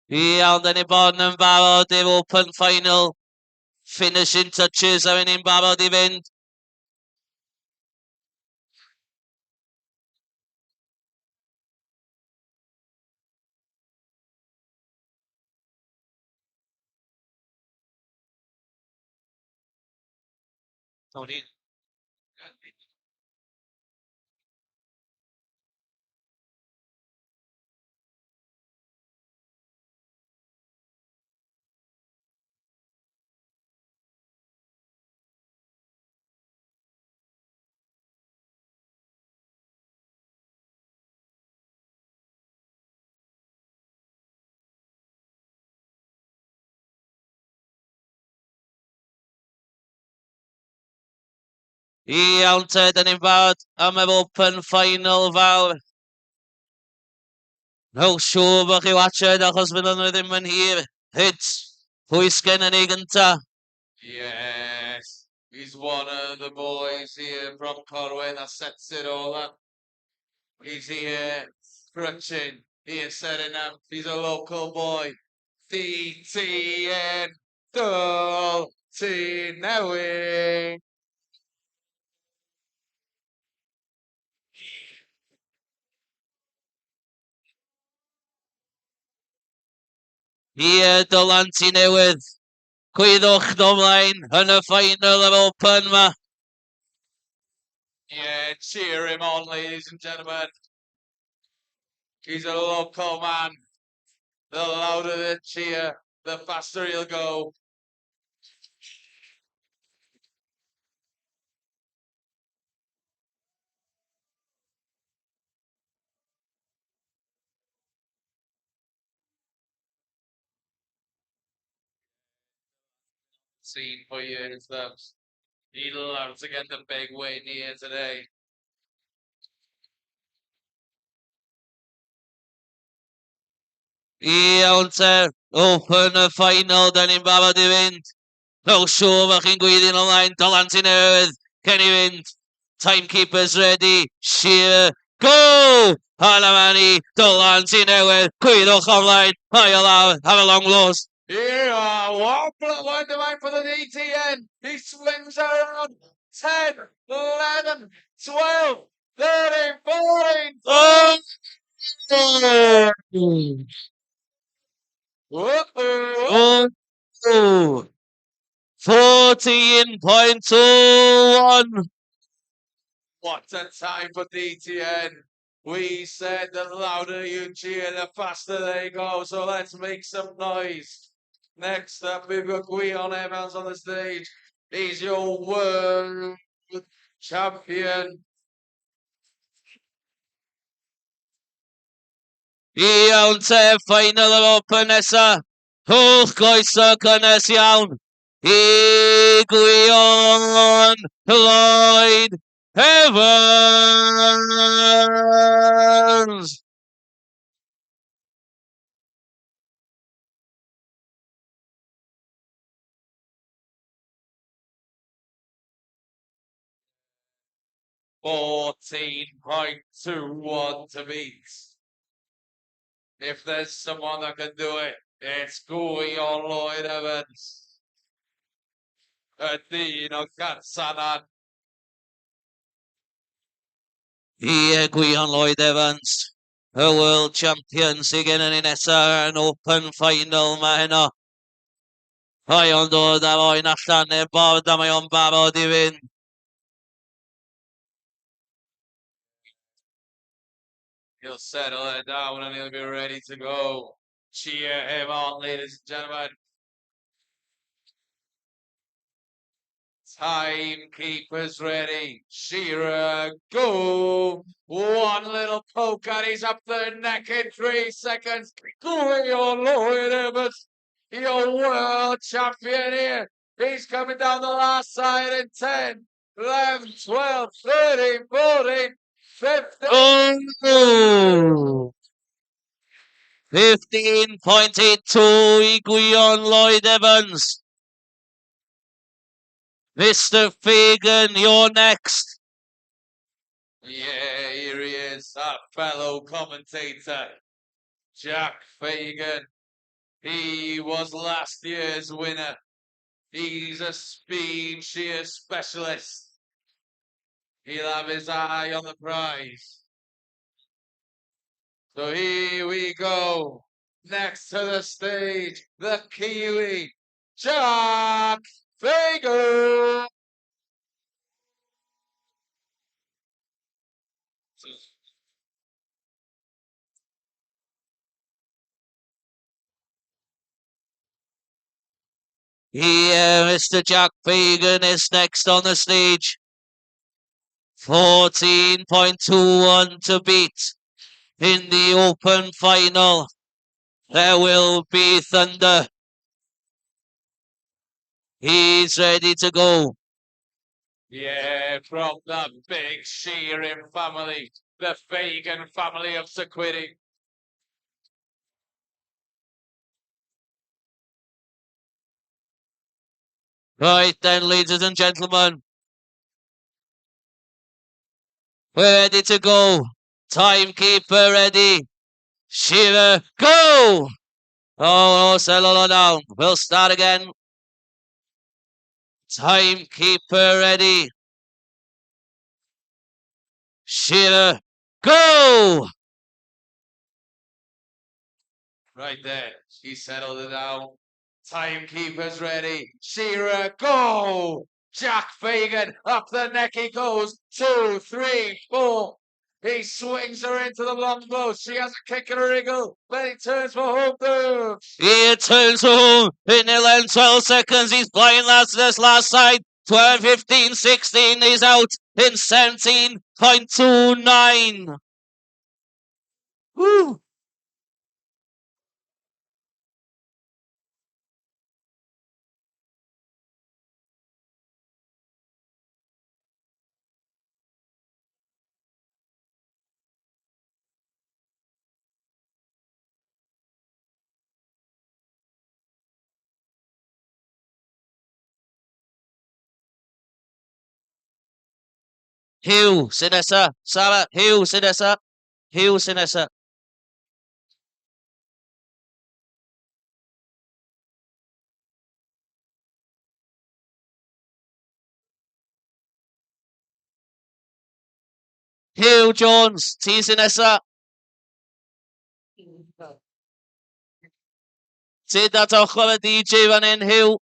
[SPEAKER 10] Iawn, dyn ni bod yn barod i'r Open Final. Finishing touches are in barod i fynd. Tony. Iawn te, dyn ni'n barod am yr Open Final fawr. No siŵr bod chi watched achos byddwn nhw ddim yn hir. Hyd, pwy sgen ni gynta?
[SPEAKER 11] Yes, he's one of the boys here from Corwen that sets it all up. He's here, crutching, here setting up. He's a local boy. DTN, Dull, T Newy.
[SPEAKER 10] Ie, Dylanti newydd. Gwyddwch ymlaen yn y final yr Open ma.
[SPEAKER 11] Yeah, cheer him on, ladies and gentlemen. He's a local man. The louder the cheer, the faster he'll go. Seen for years, loves. He loves to get the big win here today.
[SPEAKER 10] Iawn te, Open y final, dyn ni'n barod i fynd. No siŵr bod chi'n gwyddio'n ymlaen, Dylanti newydd, cyn i fynd. Timekeepers ready, Shear, go! Hanna mani, Dylanti newydd, gwyddwch ymlaen, mae o lawr, have a long loss.
[SPEAKER 11] Yeah, one for the DTN. He swings around 10, 11, 12, 13, 14.
[SPEAKER 10] Oh!
[SPEAKER 11] Whoa.
[SPEAKER 10] Oh! 14.21.
[SPEAKER 11] What a time for DTN. We said the louder you cheer, the faster they go. So let's make some noise. Next up, we've got Gwion Evans on the stage. He's your world champion.
[SPEAKER 10] Iawn te, final yr Open nesa. Hwch goeso cynnes iawn. I Gwion Lloyd Evans.
[SPEAKER 11] $14.21 to beat. If there's someone that can do it, it's Gwion Lloyd Evans. Y dyn o Gatsanan.
[SPEAKER 10] Ie, Gwion Lloyd Evans. Y World Champion sy'n gen ni nesa yn Open Final ma heno. Mae o'n dod ar oen allan neu bod a mae o'n barod i fynd.
[SPEAKER 11] He'll settle it down and he'll be ready to go. Cheer him on, ladies and gentlemen. Timekeepers ready. Shearer, go. One little poke and he's up the neck in 3 seconds. Gwion Lloyd Evans, your world champion here. He's coming down the last side in 10, 11, 12, 13, 14, 15.
[SPEAKER 10] Oh! 15.82 i Gwion Lloyd Evans. Mr. Fagan, you're next.
[SPEAKER 11] Yeah, here he is, our fellow commentator, Jack Fagan. He was last year's winner. He's a speed shear specialist. He'll have his eye on the prize. So here we go. Next to the stage, the Kiwi, Jack Fager.
[SPEAKER 10] Here, Mr. Jack Fagan is next on the stage. 14.21 to beat. In the open final, there will be thunder. He's ready to go.
[SPEAKER 11] Yeah, from the big shearing family, the Fagan family of Sequity.
[SPEAKER 10] Right then, ladies and gentlemen. We're ready to go. Timekeeper ready. Shearer, go! Oh, no, settle it down. We'll start again. Timekeeper ready. Shearer, go!
[SPEAKER 11] Right there, he settled it down. Timekeeper's ready. Shearer, go! Jack Fagan, up the neck he goes. 2, 3, 4. He swings her into the longbow. She has a kick and a wriggle. Then he turns for home turf.
[SPEAKER 10] He turns for home in 11, 12 seconds. He's flying last to this last side. 12, 15, 16. He's out in 17.29. Woo! Hugh, Sinessa, Sarah, Hugh, Sinessa, Hugh, Sinessa. Hugh Jones, T Sinessa. Tid at ochr y DJ fan hyn, Hugh.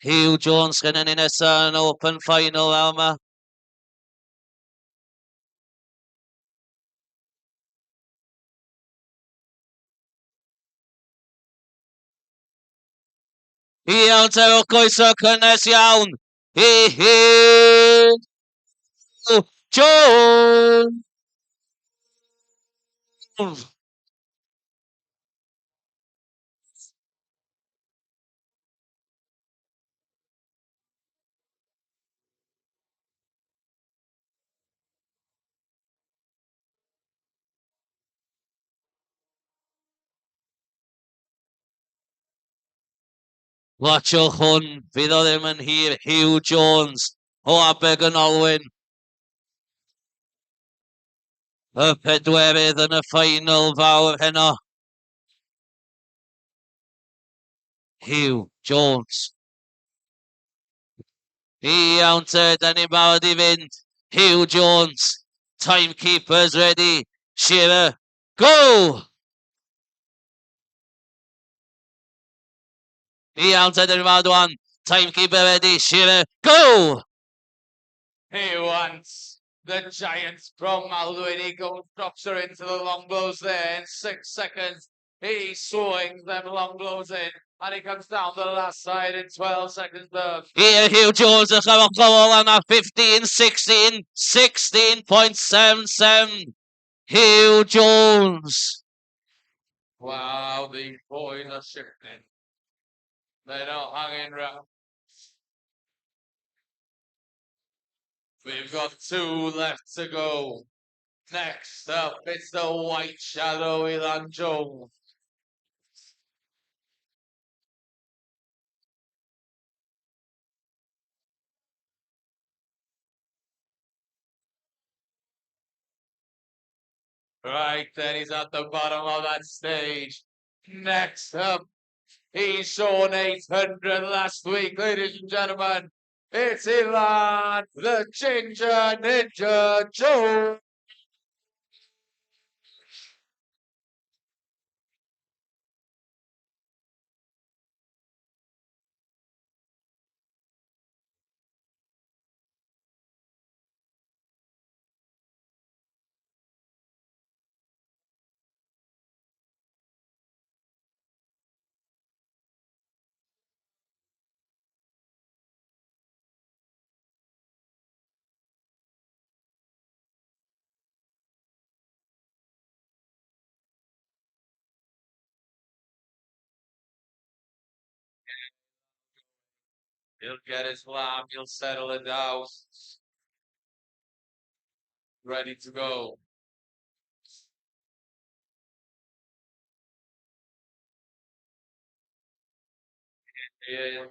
[SPEAKER 10] Hugh Jones gyda ni nesa yn open final nawr yma. Iawn te o goeso cynnes iawn. I Hugh Jones. Watchwch hwn, fydd o ddim yn hir. Hugh Jones o Abeg yn Olwyn. Y pedwerydd yn y final fawr heno. Hugh Jones. Iawn te, da ni'n barod i fynd. Hugh Jones. Timekeeper's ready. Shearer, go! Iawn te, da ni'n barod wan. Timekeeper ready. Shearer, go!
[SPEAKER 11] He wants the Giants from Maldwyn. He goes, drops her into the long blows there in 6 seconds. He swings them long blows in. And he comes down the last side in 12 seconds.
[SPEAKER 10] Here, Hugh Jones yn chyrwch gofal yna 15, 16, 16.77. Hugh Jones.
[SPEAKER 11] Wow, these boys are shifting. They're not hanging round. We've got 2 left to go. Next up, it's the White Shadow, Ilan Jones. Right then, he's at the bottom of that stage. Next up, he's shown 800 last week, ladies and gentlemen. It's Elon, the Ginger Ninja Joe. He'll get his lap, he'll settle it down. Ready to go. Yeah.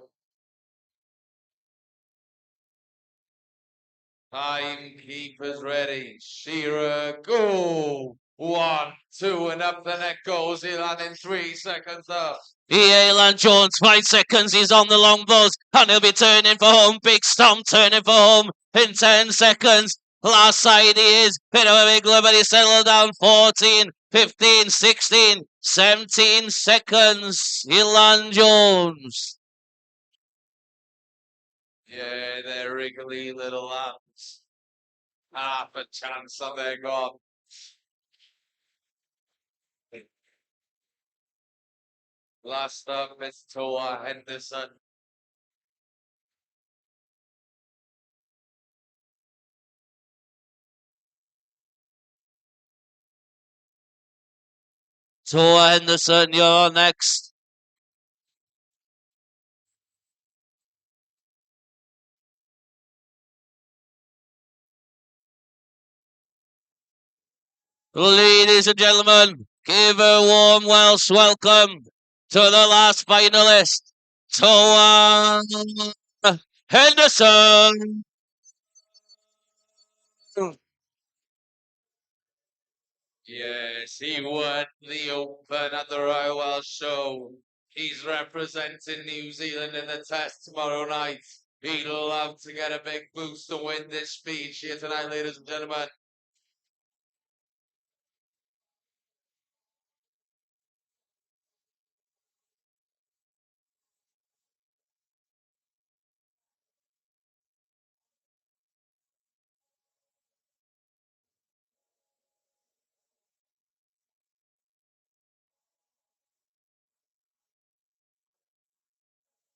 [SPEAKER 11] Timekeeper's ready. Shearer, go! 1, 2, and up the neck goes. Elon in 3 seconds up.
[SPEAKER 10] Alan Jones, 5 seconds, he's on the long buzz, and he'll be turning for home. Big Stomp turning for home in 10 seconds. Last side he is, bit of a wiggler, but he settled down. 14, 15, 16, 17 seconds. Alan Jones.
[SPEAKER 11] Yeah, they're wriggly little lambs. Half a chance and they're gone. Last up is Toa Henderson.
[SPEAKER 10] Tor Henderson, you're next. Ladies and gentlemen, give a warm Welsh welcome to the last finalist, Toa Henderson.
[SPEAKER 11] Yes, he won the Open at the Royal Welsh Show. He's representing New Zealand in the test tomorrow night. He'd love to get a big boost to win this speech here tonight, ladies and gentlemen.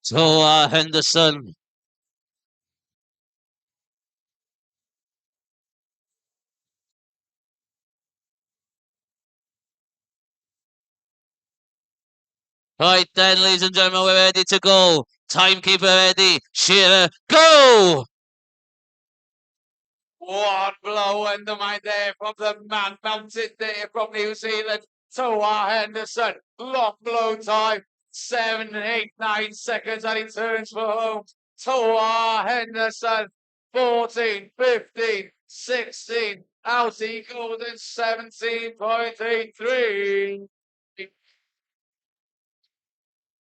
[SPEAKER 10] Toa Henderson. Right then, ladies and gentlemen, we're ready to go. Timekeeper ready. Shearer, go!
[SPEAKER 11] One blow under my there from the man mounted there from New Zealand. Toa Henderson. Long blow time. 7, 8, 9 seconds and he turns for home. Toa Henderson. 14, 15, 16. Out he goes in 17.83.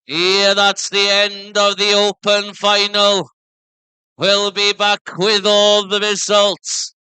[SPEAKER 10] Yeah, that's the end of the Open final. We'll be back with all the results.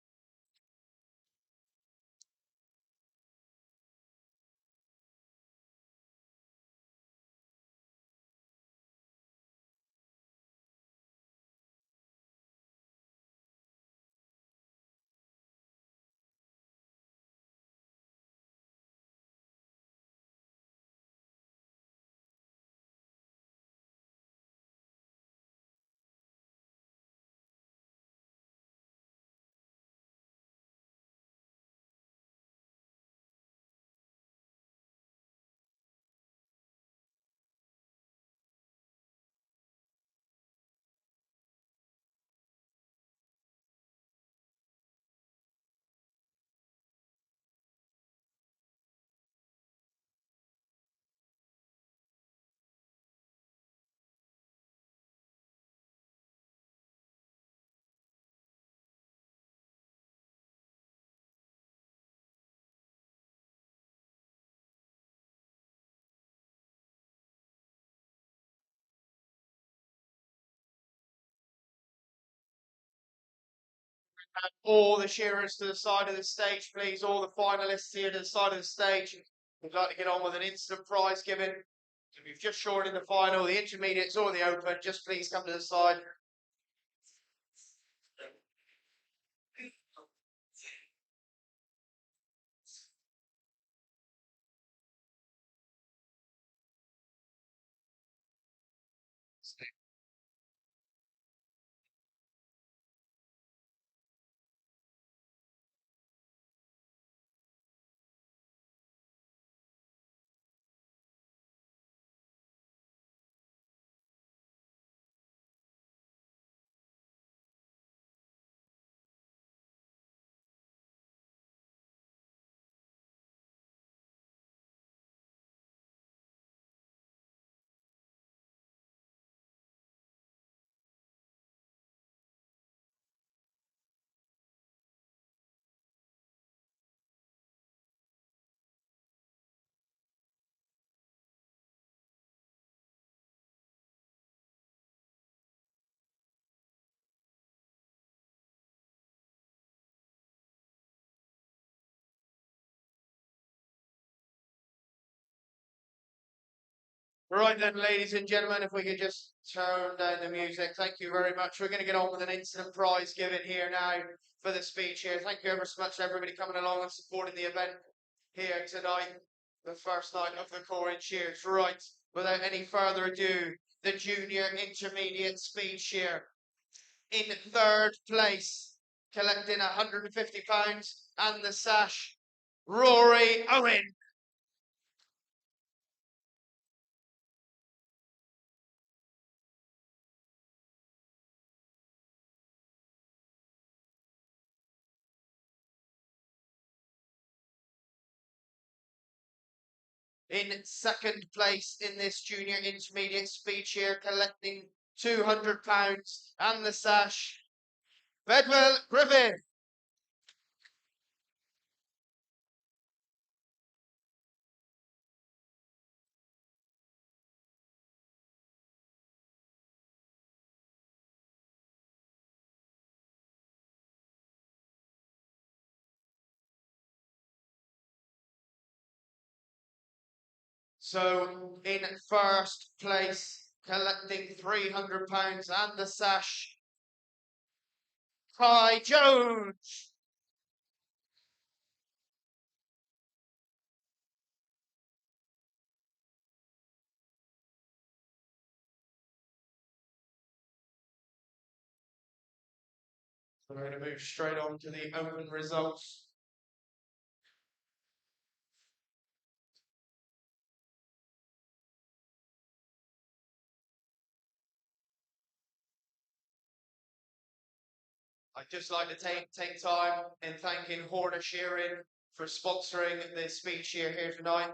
[SPEAKER 2] All the shearers to the side of the stage, please. All the finalists here to the side of the stage. We'd like to get on with an instant prize giving. If you've just shorted in the final, the intermediates or the open, just please come to the side. Right then, ladies and gentlemen, if we could just turn down the music. Thank you very much. We're going to get on with an instant prize giving here now for the speech here. Thank you ever so much to everybody coming along and supporting the event here tonight, the first night of the Corwen Shears. Right, without any further ado, the junior intermediate speech here. In third place, collecting £150 and the sash, Rory Owen. In second place in this junior intermediate speech here, collecting £200 and the sash, Bedwell Griffin. So in first place, collecting £300 and the sash, Kai Jones. So we're going to move straight on to the open results. I'd just like to take time in thanking Horner Shearing for sponsoring the speech here tonight.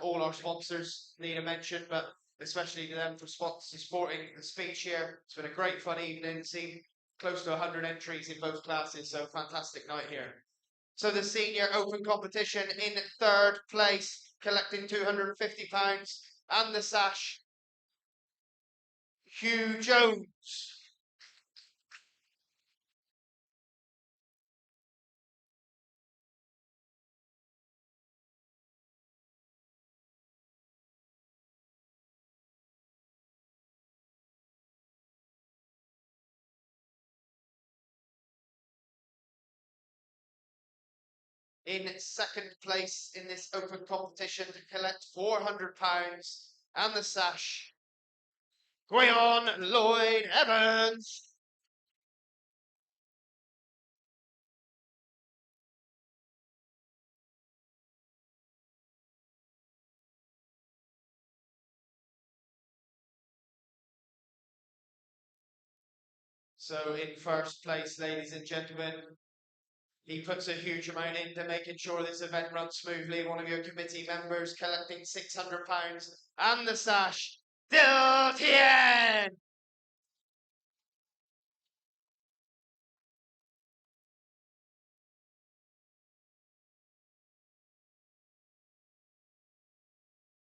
[SPEAKER 2] All our sponsors need a mention, but especially to them for supporting the speech here. It's been a great fun evening. Seen close to 100 entries in both classes, so fantastic night here. So the senior open competition in third place, collecting £250 and the sash, Hugh Jones. In second place in this open competition to collect £400 and the sash, Gwion Lloyd Evans. So in first place, ladies and gentlemen, he puts a huge amount into making sure this event runs smoothly. One of your committee members collecting £600 and the sash, Dill Tien.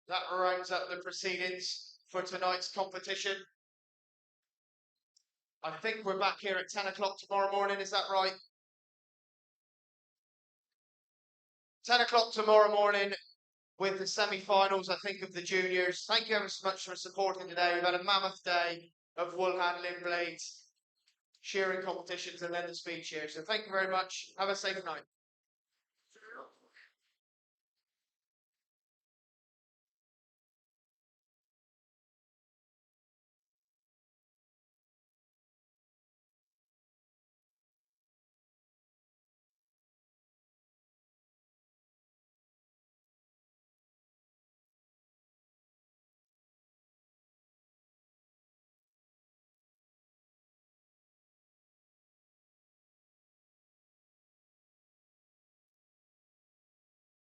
[SPEAKER 2] That rounds up the proceedings for tonight's competition. I think we're back here at 10 o'clock tomorrow morning, is that right? 10 o'clock tomorrow morning with the semi-finals, I think, of the juniors. Thank you ever so much for supporting today. We've had a mammoth day of wool handling, blades, shearing competitions, and then the speed shear. So thank you very much. Have a safe night.